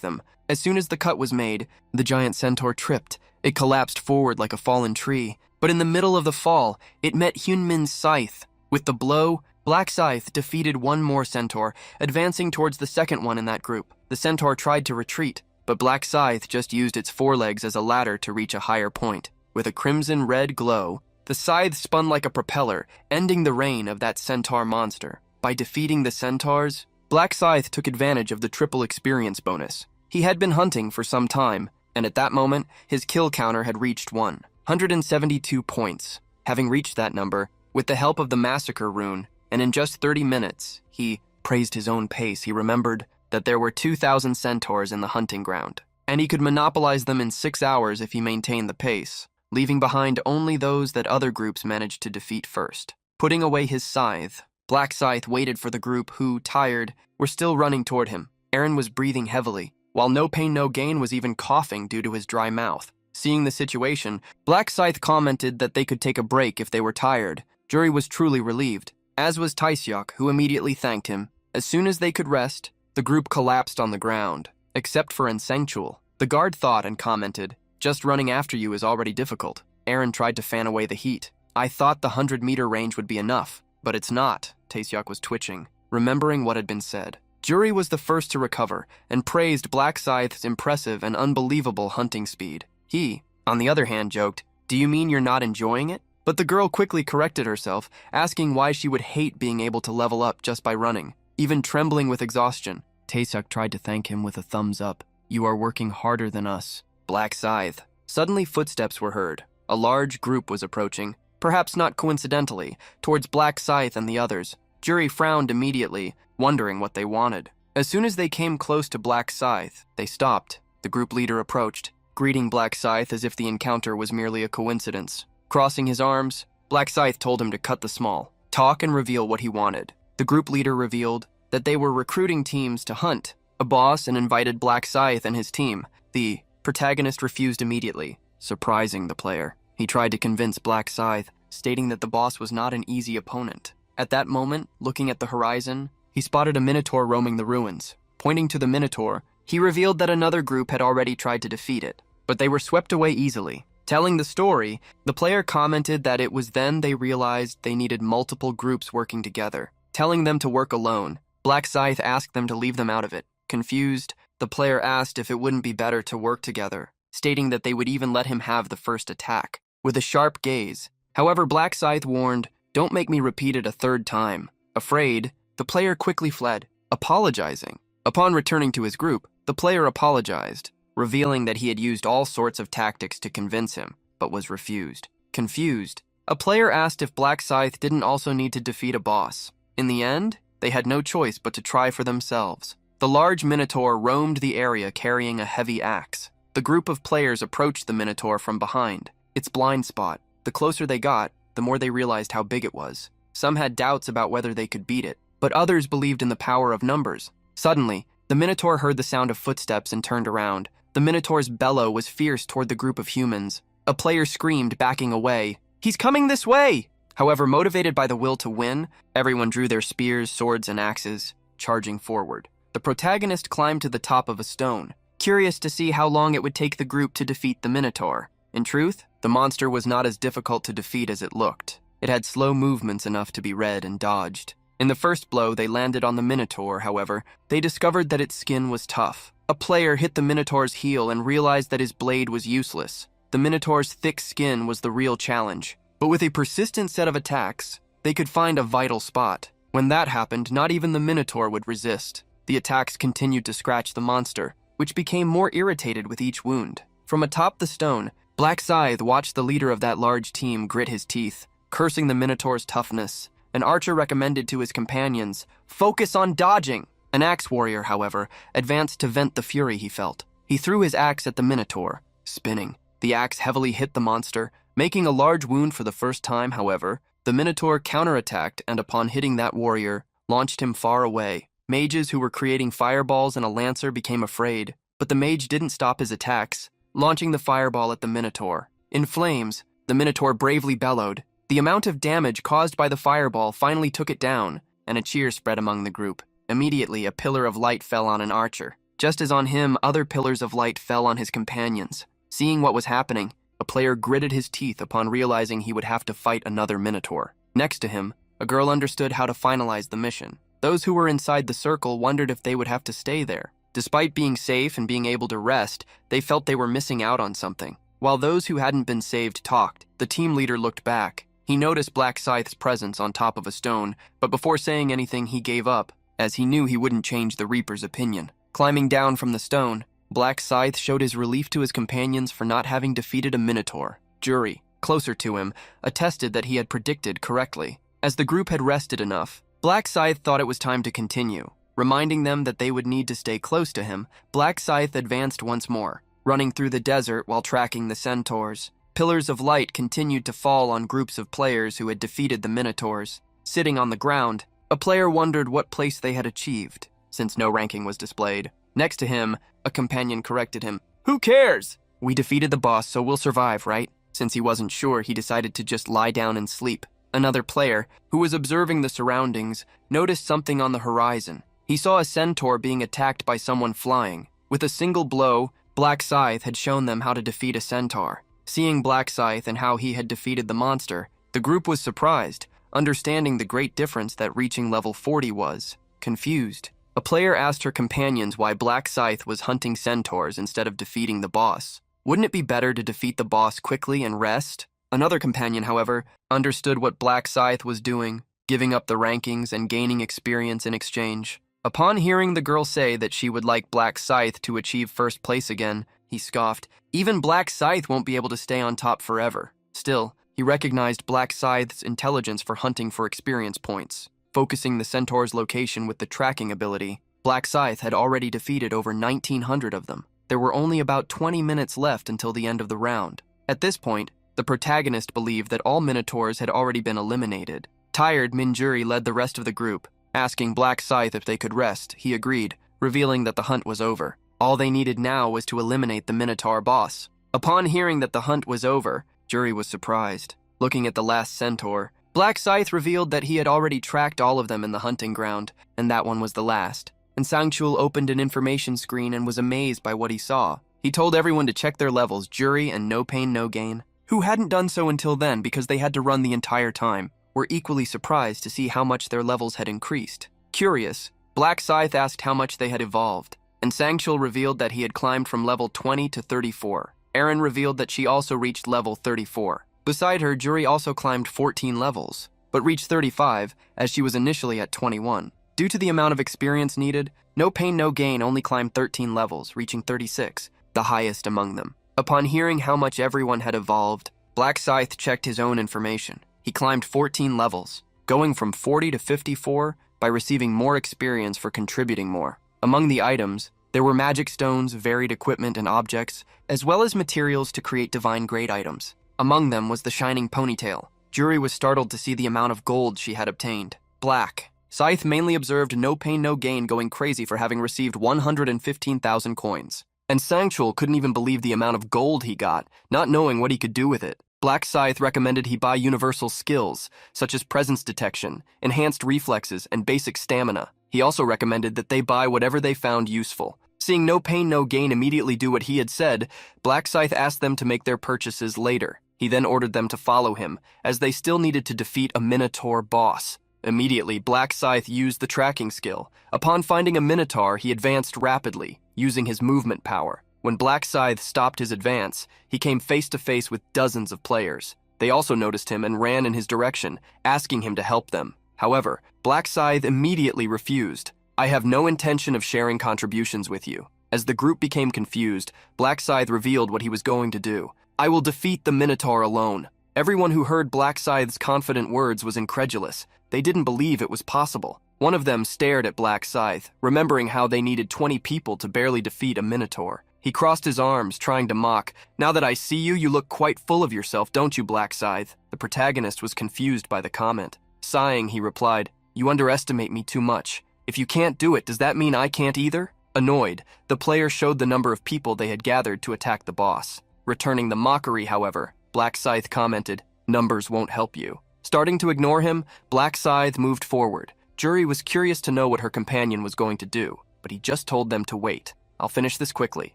them. As soon as the cut was made, the giant centaur tripped. It collapsed forward like a fallen tree. But in the middle of the fall, it met Hyunmin's scythe. With the blow, Black Scythe defeated 1 more centaur, advancing towards the second one in that group. The centaur tried to retreat, but Black Scythe just used its forelegs as a ladder to reach a higher point. With a crimson-red glow, the scythe spun like a propeller, ending the reign of that centaur monster. By defeating the centaurs, Black Scythe took advantage of the triple experience bonus. He had been hunting for some time, and at that moment, his kill counter had reached 172 points. Having reached that number, with the help of the Massacre rune, and in just 30 minutes, he praised his own pace. He remembered that there were 2,000 centaurs in the hunting ground, and he could monopolize them in 6 hours if he maintained the pace, leaving behind only those that other groups managed to defeat first. Putting away his scythe, Black Scythe waited for the group who, tired, were still running toward him. Aaron was breathing heavily, while No Pain No Gain was even coughing due to his dry mouth. Seeing the situation, Black Scythe commented that they could take a break if they were tired. Jury was truly relieved, as was Taisyok, who immediately thanked him. As soon as they could rest, the group collapsed on the ground, except for Insensual. The guard thought and commented, "Just running after you is already difficult." Aaron tried to fan away the heat. "I thought the 100-meter range would be enough, but it's not." Taisyok was twitching, remembering what had been said. Jury was the first to recover and praised Black Scythe's impressive and unbelievable hunting speed. He, on the other hand, joked, "Do you mean you're not enjoying it?" But the girl quickly corrected herself, asking why she would hate being able to level up just by running, even trembling with exhaustion. Taeseok tried to thank him with a thumbs up. "You are working harder than us." Black Scythe. Suddenly footsteps were heard. A large group was approaching, perhaps not coincidentally, towards Black Scythe and the others. Jury frowned immediately, wondering what they wanted. As soon as they came close to Black Scythe, they stopped. The group leader approached, greeting Black Scythe as if the encounter was merely a coincidence. Crossing his arms, Black Scythe told him to cut the small, talk and reveal what he wanted. The group leader revealed that they were recruiting teams to hunt a boss and invited Black Scythe and his team. The protagonist refused immediately, surprising the player. He tried to convince Black Scythe, stating that the boss was not an easy opponent. At that moment, looking at the horizon, he spotted a minotaur roaming the ruins. Pointing to the minotaur, he revealed that another group had already tried to defeat it, but they were swept away easily. Telling the story, the player commented that it was then they realized they needed multiple groups working together. Telling them to work alone, Black Scythe asked them to leave them out of it. Confused, the player asked if it wouldn't be better to work together, stating that they would even let him have the first attack, with a sharp gaze. However, Black Scythe warned, "Don't make me repeat it a third time." Afraid, the player quickly fled, apologizing. Upon returning to his group, the player apologized, revealing that he had used all sorts of tactics to convince him, but was refused. Confused, a player asked if Black Scythe didn't also need to defeat a boss. In the end, they had no choice but to try for themselves. The large minotaur roamed the area carrying a heavy axe. The group of players approached the minotaur from behind, its blind spot. The closer they got, the more they realized how big it was. Some had doubts about whether they could beat it, but others believed in the power of numbers. Suddenly, the minotaur heard the sound of footsteps and turned around. The minotaur's bellow was fierce toward the group of humans. A player screamed, backing away, "He's coming this way!" However, motivated by the will to win, everyone drew their spears, swords, and axes, charging forward. The protagonist climbed to the top of a stone, curious to see how long it would take the group to defeat the minotaur. In truth, the monster was not as difficult to defeat as it looked. It had slow movements enough to be read and dodged. In the first blow they landed on the minotaur, however, they discovered that its skin was tough. A player hit the minotaur's heel and realized that his blade was useless. The minotaur's thick skin was the real challenge. But with a persistent set of attacks, they could find a vital spot. When that happened, not even the minotaur would resist. The attacks continued to scratch the monster, which became more irritated with each wound. From atop the stone, Black Scythe watched the leader of that large team grit his teeth, cursing the minotaur's toughness. An archer recommended to his companions, "Focus on dodging." An axe warrior, however, advanced to vent the fury he felt. He threw his axe at the minotaur, spinning. The axe heavily hit the monster, making a large wound for the first time. However, the minotaur counterattacked and upon hitting that warrior, launched him far away. Mages who were creating fireballs and a lancer became afraid, but the mage didn't stop his attacks, launching the fireball at the minotaur. In flames, the minotaur bravely bellowed. The amount of damage caused by the fireball finally took it down, and a cheer spread among the group. Immediately, a pillar of light fell on an archer. Just as on him, other pillars of light fell on his companions. Seeing what was happening, a player gritted his teeth upon realizing he would have to fight another minotaur. Next to him, a girl understood how to finalize the mission. Those who were inside the circle wondered if they would have to stay there. Despite being safe and being able to rest, they felt they were missing out on something. While those who hadn't been saved talked, the team leader looked back. He noticed Black Scythe's presence on top of a stone, but before saying anything, he gave up. as he knew he wouldn't change the Reaper's opinion. Climbing down from the stone, Black Scythe showed his relief to his companions for not having defeated a Minotaur. Jury, closer to him, attested that he had predicted correctly. As the group had rested enough, Black Scythe thought it was time to continue. Reminding them that they would need to stay close to him, Black Scythe advanced once more, running through the desert while tracking the centaurs. Pillars of light continued to fall on groups of players who had defeated the Minotaurs. Sitting on the ground, a player wondered what place they had achieved, since no ranking was displayed. Next to him, a companion corrected him. "Who cares? We defeated the boss, so we'll survive, right?" Since he wasn't sure, he decided to just lie down and sleep. Another player, who was observing the surroundings, noticed something on the horizon. He saw a centaur being attacked by someone flying. With a single blow, Black Scythe had shown them how to defeat a centaur. Seeing Black Scythe and how he had defeated the monster, the group was surprised, understanding the great difference that reaching level 40 was. Confused, a player asked her companions why Black Scythe was hunting centaurs instead of defeating the boss. Wouldn't it be better to defeat the boss quickly and rest? Another companion, however, understood what Black Scythe was doing, giving up the rankings and gaining experience in exchange. Upon hearing the girl say that she would like Black Scythe to achieve first place again, he scoffed. Even Black Scythe won't be able to stay on top forever. Still, he recognized Black Scythe's intelligence for hunting for experience points. Focusing the centaur's location with the tracking ability, Black Scythe had already defeated over 1,900 of them. There were only about 20 minutes left until the end of the round. At this point, the protagonist believed that all Minotaurs had already been eliminated. Tired, Minjuri led the rest of the group. Asking Black Scythe if they could rest, he agreed, revealing that the hunt was over. All they needed now was to eliminate the Minotaur boss. Upon hearing that the hunt was over, Jury was surprised. Looking at the last centaur, Black Scythe revealed that he had already tracked all of them in the hunting ground, and that one was the last. And Sangchul opened an information screen and was amazed by what he saw. He told everyone to check their levels, Jury and No Pain No Gain, who hadn't done so until then because they had to run the entire time, were equally surprised to see how much their levels had increased. Curious, Black Scythe asked how much they had evolved, and Sangchul revealed that he had climbed from level 20 to 34. Erin revealed that she also reached level 34. Beside her, Jury also climbed 14 levels, but reached 35 as she was initially at 21. Due to the amount of experience needed, No Pain No Gain only climbed 13 levels, reaching 36, the highest among them. Upon hearing how much everyone had evolved, Black Scythe checked his own information. He climbed 14 levels, going from 40 to 54 by receiving more experience for contributing more. Among the items, there were magic stones, varied equipment and objects, as well as materials to create divine grade items. Among them was the shining ponytail. Jury was startled to see the amount of gold she had obtained. Black Scythe mainly observed No Pain No Gain going crazy for having received 115,000 coins. And Sangchul couldn't even believe the amount of gold he got, not knowing what he could do with it. Black Scythe recommended he buy universal skills, such as presence detection, enhanced reflexes, and basic stamina. He also recommended that they buy whatever they found useful. Seeing No Pain No Gain immediately do what he had said, Black Scythe asked them to make their purchases later. He then ordered them to follow him, as they still needed to defeat a Minotaur boss. Immediately, Black Scythe used the tracking skill. Upon finding a Minotaur, he advanced rapidly, using his movement power. When Black Scythe stopped his advance, he came face to face with dozens of players. They also noticed him and ran in his direction, asking him to help them. However, Black Scythe immediately refused. "I have no intention of sharing contributions with you." As the group became confused, Black Scythe revealed what he was going to do. "I will defeat the Minotaur alone." Everyone who heard Black Scythe's confident words was incredulous. They didn't believe it was possible. One of them stared at Black Scythe, remembering how they needed 20 people to barely defeat a Minotaur. He crossed his arms, trying to mock. "Now that I see you, you look quite full of yourself, don't you, Black Scythe?" The protagonist was confused by the comment. Sighing, he replied, "You underestimate me too much. If you can't do it, does that mean I can't either?" Annoyed, the player showed the number of people they had gathered to attack the boss. Returning the mockery, however, Black Scythe commented, "Numbers won't help you." Starting to ignore him, Black Scythe moved forward. Jury was curious to know what her companion was going to do, but he just told them to wait. "I'll finish this quickly."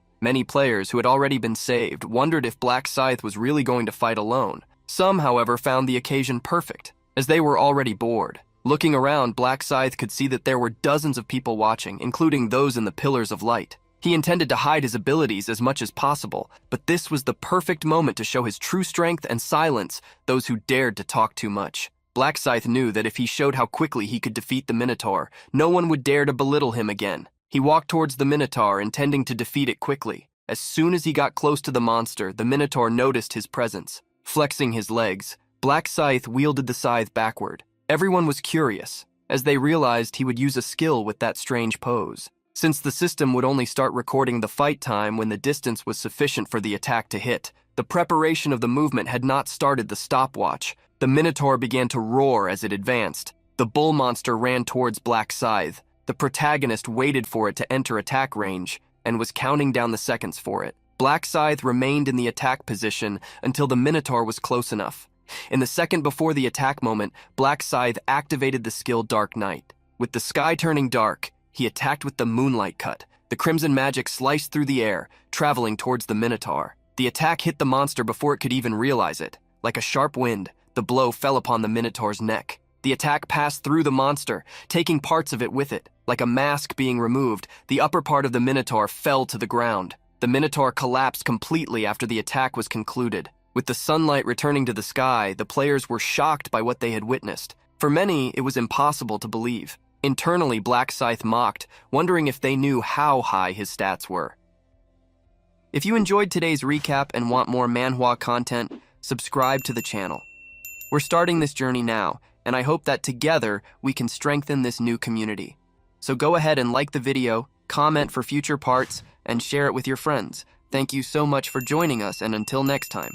Many players who had already been saved wondered if Black Scythe was really going to fight alone. Some, however, found the occasion perfect, as they were already bored. Looking around, Black Scythe could see that there were dozens of people watching, including those in the Pillars of Light. He intended to hide his abilities as much as possible, but this was the perfect moment to show his true strength and silence those who dared to talk too much. Black Scythe knew that if he showed how quickly he could defeat the Minotaur, no one would dare to belittle him again. He walked towards the Minotaur, intending to defeat it quickly. As soon as he got close to the monster, the Minotaur noticed his presence. Flexing his legs, Black Scythe wielded the scythe backward. Everyone was curious, as they realized he would use a skill with that strange pose. Since the system would only start recording the fight time when the distance was sufficient for the attack to hit, the preparation of the movement had not started the stopwatch. The Minotaur began to roar as it advanced. The bull monster ran towards Black Scythe. The protagonist waited for it to enter attack range and was counting down the seconds for it. Black Scythe remained in the attack position until the Minotaur was close enough. In the second before the attack moment, Black Scythe activated the skill Dark Night. With the sky turning dark, he attacked with the Moonlight Cut. The crimson magic sliced through the air, traveling towards the Minotaur. The attack hit the monster before it could even realize it. Like a sharp wind, the blow fell upon the Minotaur's neck. The attack passed through the monster, taking parts of it with it. Like a mask being removed, the upper part of the Minotaur fell to the ground. The Minotaur collapsed completely after the attack was concluded. With the sunlight returning to the sky, the players were shocked by what they had witnessed. For many, it was impossible to believe. Internally, Black Scythe mocked, wondering if they knew how high his stats were. If you enjoyed today's recap and want more manhwa content, subscribe to the channel. We're starting this journey now, and I hope that together we can strengthen this new community. So go ahead and like the video, comment for future parts, and share it with your friends. Thank you so much for joining us, and until next time.